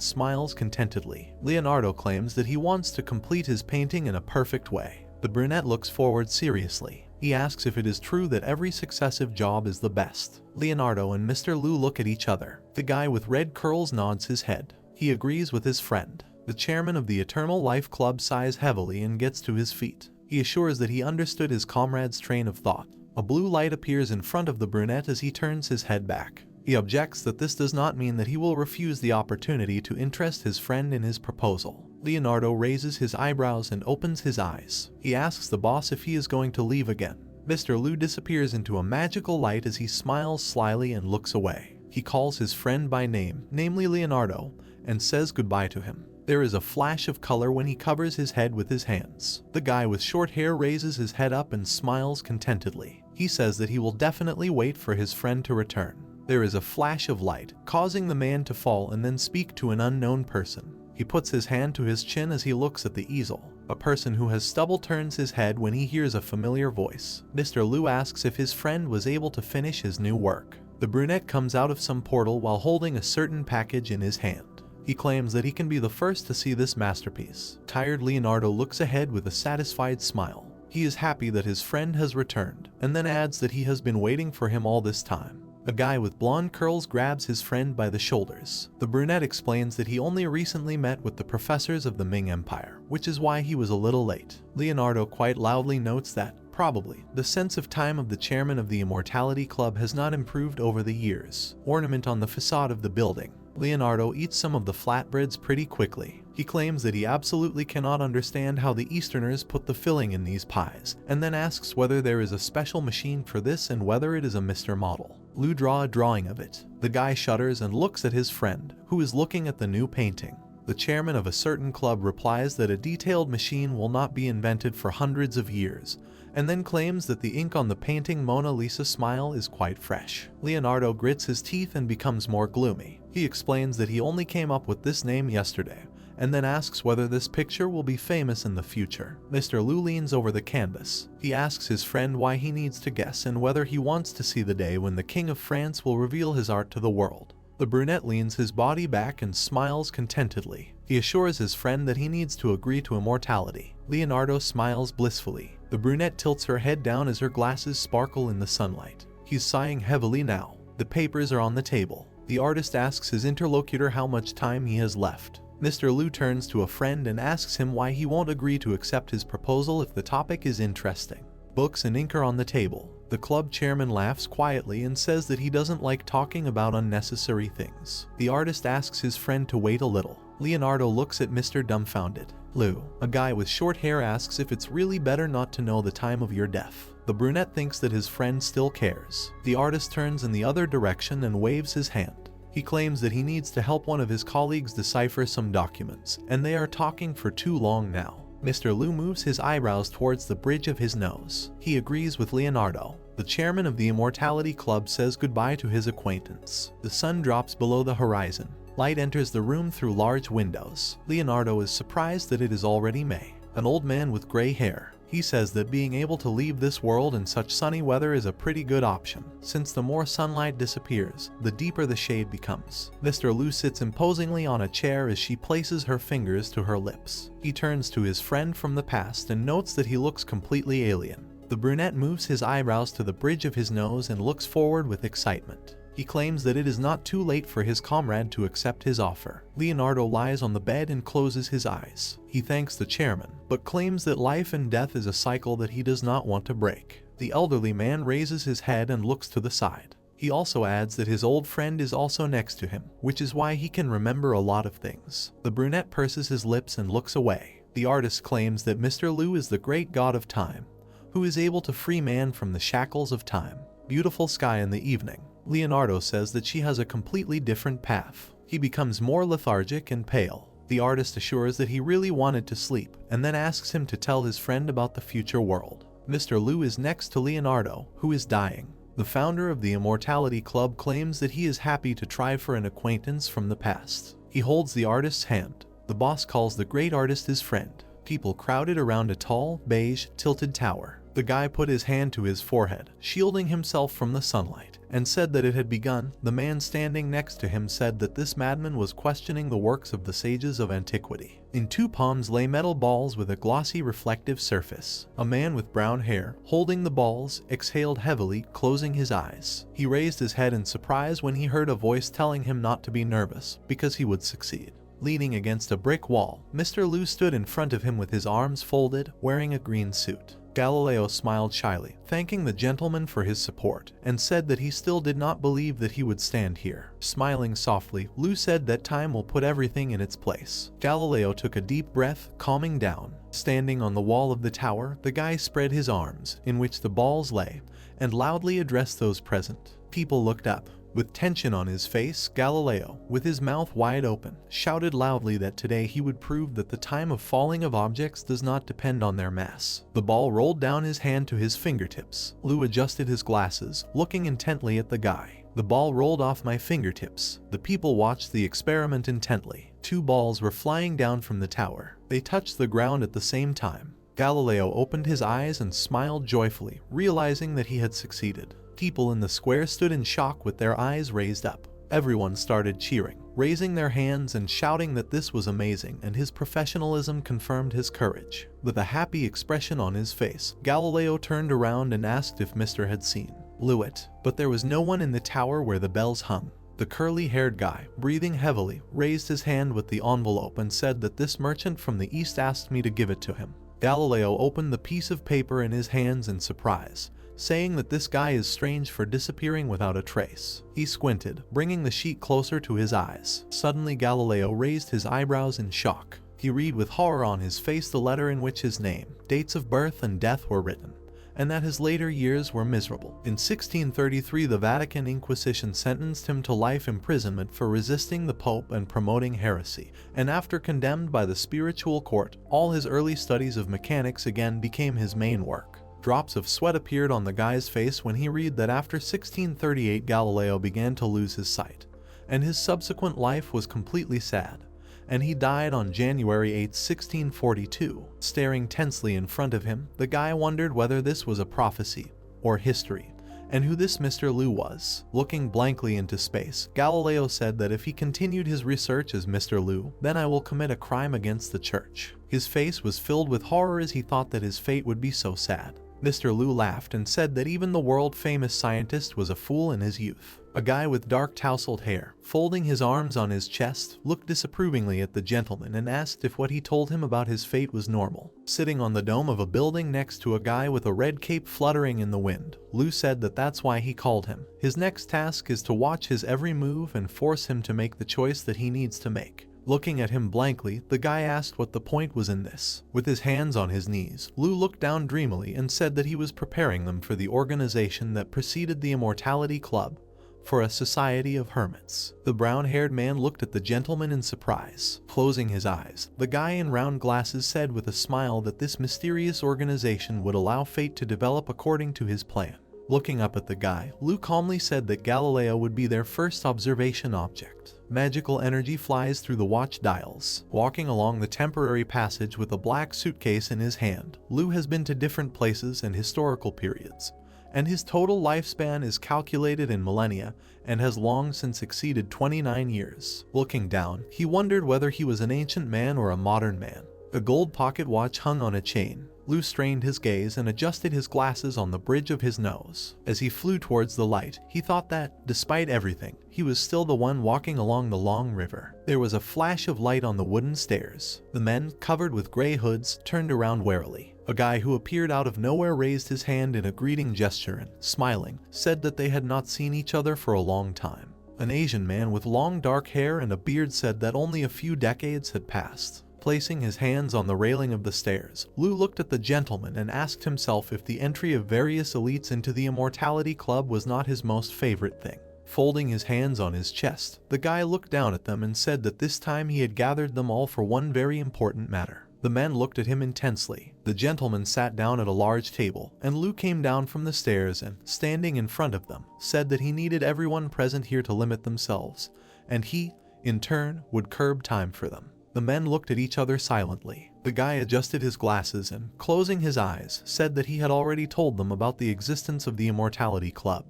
Speaker 1: smiles contentedly. Leonardo claims that he wants to complete his painting in a perfect way. The brunette looks forward seriously. He asks if it is true that every successive job is the best. Leonardo and Mr. Liu look at each other. The guy with red curls nods his head. He agrees with his friend. The chairman of the Eternal Life Club sighs heavily and gets to his feet. He assures that he understood his comrade's train of thought. A blue light appears in front of the brunette as he turns his head back. He objects that this does not mean that he will refuse the opportunity to interest his friend in his proposal. Leonardo raises his eyebrows and opens his eyes. He asks the boss if he is going to leave again. Mr. Liu disappears into a magical light as he smiles slyly and looks away. He calls his friend by name, namely Leonardo, and says goodbye to him. There is a flash of color when he covers his head with his hands. The guy with short hair raises his head up and smiles contentedly. He says that he will definitely wait for his friend to return. There is a flash of light, causing the man to fall and then speak to an unknown person. He puts his hand to his chin as he looks at the easel. A person who has stubble turns his head when he hears a familiar voice. Mr. Liu asks if his friend was able to finish his new work. The brunette comes out of some portal while holding a certain package in his hand. He claims that he can be the first to see this masterpiece. Tired Leonardo looks ahead with a satisfied smile. He is happy that his friend has returned, and then adds that he has been waiting for him all this time. A guy with blonde curls grabs his friend by the shoulders. The brunette explains that he only recently met with the professors of the Ming Empire, which is why he was a little late. Leonardo quite loudly notes that, probably, the sense of time of the chairman of the Immortality Club has not improved over the years. Ornament on the facade of the building. Leonardo eats some of the flatbreads pretty quickly. He claims that he absolutely cannot understand how the Easterners put the filling in these pies, and then asks whether there is a special machine for this and whether it is a Mr. Model. Liu draw a drawing of it. The guy shudders and looks at his friend, who is looking at the new painting. The chairman of a certain club replies that a detailed machine will not be invented for hundreds of years, and then claims that the ink on the painting Mona Lisa smile is quite fresh. Leonardo grits his teeth and becomes more gloomy. He explains that he only came up with this name yesterday, and then asks whether this picture will be famous in the future. Mr. Liu leans over the canvas. He asks his friend why he needs to guess and whether he wants to see the day when the King of France will reveal his art to the world. The brunette leans his body back and smiles contentedly. He assures his friend that he needs to agree to immortality. Leonardo smiles blissfully. The brunette tilts her head down as her glasses sparkle in the sunlight. He's sighing heavily now. The papers are on the table. The artist asks his interlocutor how much time he has left. Mr. Liu turns to a friend and asks him why he won't agree to accept his proposal if the topic is interesting. Books and ink are on the table. The club chairman laughs quietly and says that he doesn't like talking about unnecessary things. The artist asks his friend to wait a little. Leonardo looks at Mr. Dumbfounded. Liu, a guy with short hair, asks if it's really better not to know the time of your death. The brunette thinks that his friend still cares. The artist turns in the other direction and waves his hand. He claims that he needs to help one of his colleagues decipher some documents, and they are talking for too long now. Mr. Liu moves his eyebrows towards the bridge of his nose. He agrees with Leonardo. The chairman of the Immortality Club says goodbye to his acquaintance. The sun drops below the horizon. Light enters the room through large windows. Leonardo is surprised that it is already May. An old man with gray hair. He says that being able to leave this world in such sunny weather is a pretty good option, since the more sunlight disappears, the deeper the shade becomes. Mr. Liu sits imposingly on a chair as she places her fingers to her lips. He turns to his friend from the past and notes that he looks completely alien. The brunette moves his eyebrows to the bridge of his nose and looks forward with excitement. He claims that it is not too late for his comrade to accept his offer. Leonardo lies on the bed and closes his eyes. He thanks the chairman, but claims that life and death is a cycle that he does not want to break. The elderly man raises his head and looks to the side. He also adds that his old friend is also next to him, which is why he can remember a lot of things. The brunette purses his lips and looks away. The artist claims that Mr. Liu is the great god of time, who is able to free man from the shackles of time. Beautiful sky in the evening. Leonardo says that she has a completely different path. He becomes more lethargic and pale. The artist assures that he really wanted to sleep, and then asks him to tell his friend about the future world. Mr. Liu is next to Leonardo, who is dying. The founder of the Immortality Club claims that he is happy to try for an acquaintance from the past. He holds the artist's hand. The boss calls the great artist his friend. People crowded around a tall, beige, tilted tower. The guy put his hand to his forehead, shielding himself from the sunlight, and said that it had begun. The man standing next to him said that this madman was questioning the works of the sages of antiquity. In two palms lay metal balls with a glossy reflective surface. A man with brown hair, holding the balls, exhaled heavily, closing his eyes. He raised his head in surprise when he heard a voice telling him not to be nervous, because he would succeed. Leaning against a brick wall, Mr. Liu stood in front of him with his arms folded, wearing a green suit. Galileo smiled shyly, thanking the gentleman for his support, and said that he still did not believe that he would stand here. Smiling softly, Liu said that time will put everything in its place. Galileo took a deep breath, calming down. Standing on the wall of the tower, the guy spread his arms, in which the balls lay, and loudly addressed those present. People looked up. With tension on his face, Galileo, with his mouth wide open, shouted loudly that today he would prove that the time of falling of objects does not depend on their mass. The ball rolled down his hand to his fingertips. Liu adjusted his glasses, looking intently at the guy. The ball rolled off my fingertips. The people watched the experiment intently. Two balls were flying down from the tower. They touched the ground at the same time. Galileo opened his eyes and smiled joyfully, realizing that he had succeeded. People in the square stood in shock with their eyes raised up. Everyone started cheering, raising their hands and shouting that this was amazing, and his professionalism confirmed his courage. With a happy expression on his face, Galileo turned around and asked if Mr. had seen Liu, but there was no one in the tower where the bells hung. The curly-haired guy, breathing heavily, raised his hand with the envelope and said that this merchant from the east asked me to give it to him. Galileo opened the piece of paper in his hands in surprise, saying that this guy is strange for disappearing without a trace. He squinted, bringing the sheet closer to his eyes. Suddenly Galileo raised his eyebrows in shock. He read with horror on his face the letter in which his name, dates of birth and death were written, and that his later years were miserable. In 1633 the Vatican Inquisition sentenced him to life imprisonment for resisting the Pope and promoting heresy, and after condemned by the spiritual court, all his early studies of mechanics again became his main work. Drops of sweat appeared on the guy's face when he read that after 1638 Galileo began to lose his sight, and his subsequent life was completely sad, and he died on January 8, 1642. Staring tensely in front of him, the guy wondered whether this was a prophecy or history, and who this Mr. Liu was. Looking blankly into space, Galileo said that if he continued his research as Mr. Liu, then I will commit a crime against the church. His face was filled with horror as he thought that his fate would be so sad. Mr. Liu laughed and said that even the world-famous scientist was a fool in his youth. A guy with dark tousled hair, folding his arms on his chest, looked disapprovingly at the gentleman and asked if what he told him about his fate was normal. Sitting on the dome of a building next to a guy with a red cape fluttering in the wind, Liu said that that's why he called him. His next task is to watch his every move and force him to make the choice that he needs to make. Looking at him blankly, the guy asked what the point was in this. With his hands on his knees, Liu looked down dreamily and said that he was preparing them for the organization that preceded the Immortality Club, for a society of hermits. The brown-haired man looked at the gentleman in surprise. Closing his eyes, the guy in round glasses said with a smile that this mysterious organization would allow fate to develop according to his plan. Looking up at the guy, Lou calmly said that Galileo would be their first observation object. Magical energy flies through the watch dials. Walking along the temporary passage with a black suitcase in his hand, Lou has been to different places and historical periods, and his total lifespan is calculated in millennia and has long since exceeded 29 years. Looking down, he wondered whether he was an ancient man or a modern man. A gold pocket watch hung on a chain. Lou strained his gaze and adjusted his glasses on the bridge of his nose. As he flew towards the light, he thought that, despite everything, he was still the one walking along the long river. There was a flash of light on the wooden stairs. The men, covered with gray hoods, turned around warily. A guy who appeared out of nowhere raised his hand in a greeting gesture and, smiling, said that they had not seen each other for a long time. An Asian man with long dark hair and a beard said that only a few decades had passed. Placing his hands on the railing of the stairs, Lou looked at the gentleman and asked himself if the entry of various elites into the Immortality Club was not his most favorite thing. Folding his hands on his chest, the guy looked down at them and said that this time he had gathered them all for one very important matter. The men looked at him intensely. The gentleman sat down at a large table, and Lou came down from the stairs and, standing in front of them, said that he needed everyone present here to limit themselves, and he, in turn, would curb time for them. The men looked at each other silently. The guy adjusted his glasses and, closing his eyes, said that he had already told them about the existence of the Immortality Club,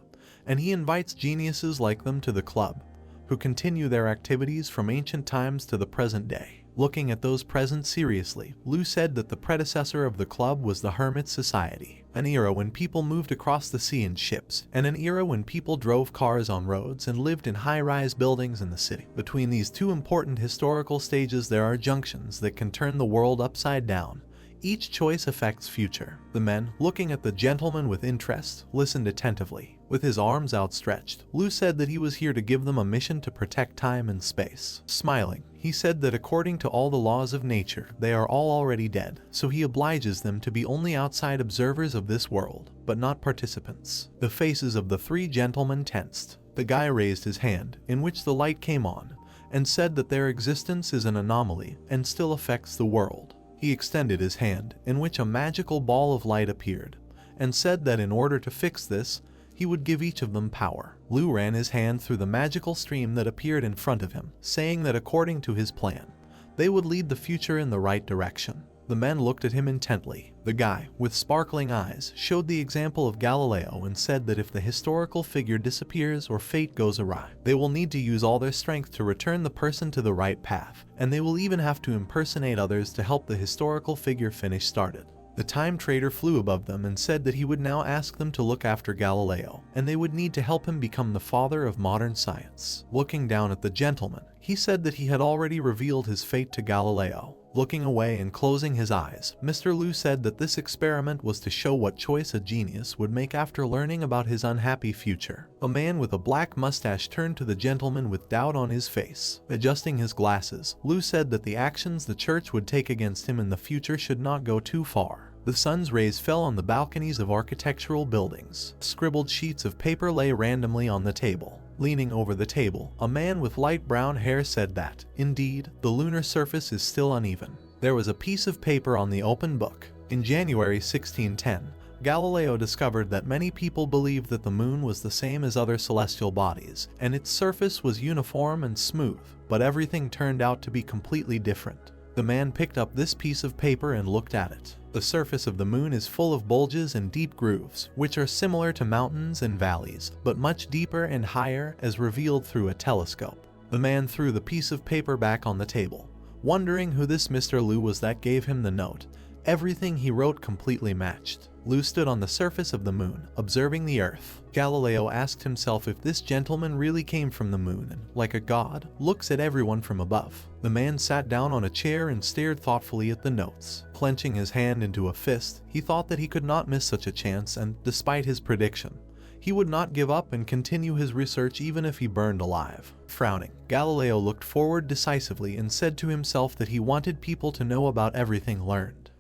Speaker 1: and he invites geniuses like them to the club, who continue their activities from ancient times to the present day. Looking at those present seriously, Lou said that the predecessor of the club was the Hermit Society, an era when people moved across the sea in ships, and an era when people drove cars on roads and lived in high-rise buildings in the city. Between these two important historical stages there are junctions that can turn the world upside down. Each choice affects future. The men, looking at the gentleman with interest, listened attentively. With his arms outstretched, Lou said that he was here to give them a mission to protect time and space. Smiling, he said that according to all the laws of nature, they are all already dead, so he obliges them to be only outside observers of this world, but not participants. The faces of the three gentlemen tensed. The guy raised his hand, in which the light came on, and said that their existence is an anomaly and still affects the world. He extended his hand, in which a magical ball of light appeared, and said that in order to fix this, he would give each of them power. Lou ran his hand through the magical stream that appeared in front of him, saying that according to his plan, they would lead the future in the right direction. The men looked at him intently. The guy, with sparkling eyes, showed the example of Galileo and said that if the historical figure disappears or fate goes awry, they will need to use all their strength to return the person to the right path, and they will even have to impersonate others to help the historical figure finish started. The time trader flew above them and said that he would now ask them to look after Galileo, and they would need to help him become the father of modern science. Looking down at the gentleman, he said that he had already revealed his fate to Galileo. Looking away and closing his eyes, Mr. Lou said that this experiment was to show what choice a genius would make after learning about his unhappy future. A man with a black mustache turned to the gentleman with doubt on his face. Adjusting his glasses, Lou said that the actions the church would take against him in the future should not go too far. The sun's rays fell on the balconies of architectural buildings. Scribbled sheets of paper lay randomly on the table. Leaning over the table, a man with light brown hair said that, indeed, the lunar surface is still uneven. There was a piece of paper on the open book. In January 1610, Galileo discovered that many people believed that the moon was the same as other celestial bodies, and its surface was uniform and smooth, but everything turned out to be completely different. The man picked up this piece of paper and looked at it. The surface of the moon is full of bulges and deep grooves, which are similar to mountains and valleys, but much deeper and higher as revealed through a telescope. The man threw the piece of paper back on the table, wondering who this Mr. Lou was that gave him the note. Everything he wrote completely matched. Lou stood on the surface of the moon, observing the earth. Galileo asked himself if this gentleman really came from the moon and, like a god, looks at everyone from above. The man sat down on a chair and stared thoughtfully at the notes. Clenching his hand into a fist, he thought that he could not miss such a chance and, despite his prediction, he would not give up and continue his research even if he burned alive. Frowning, Galileo looked forward decisively and said to himself that he wanted people to know about everything learned.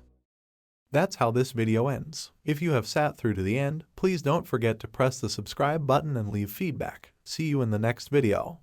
Speaker 1: That's how this video ends. If you have sat through to the end, please don't forget to press the subscribe button and leave feedback. See you in the next video.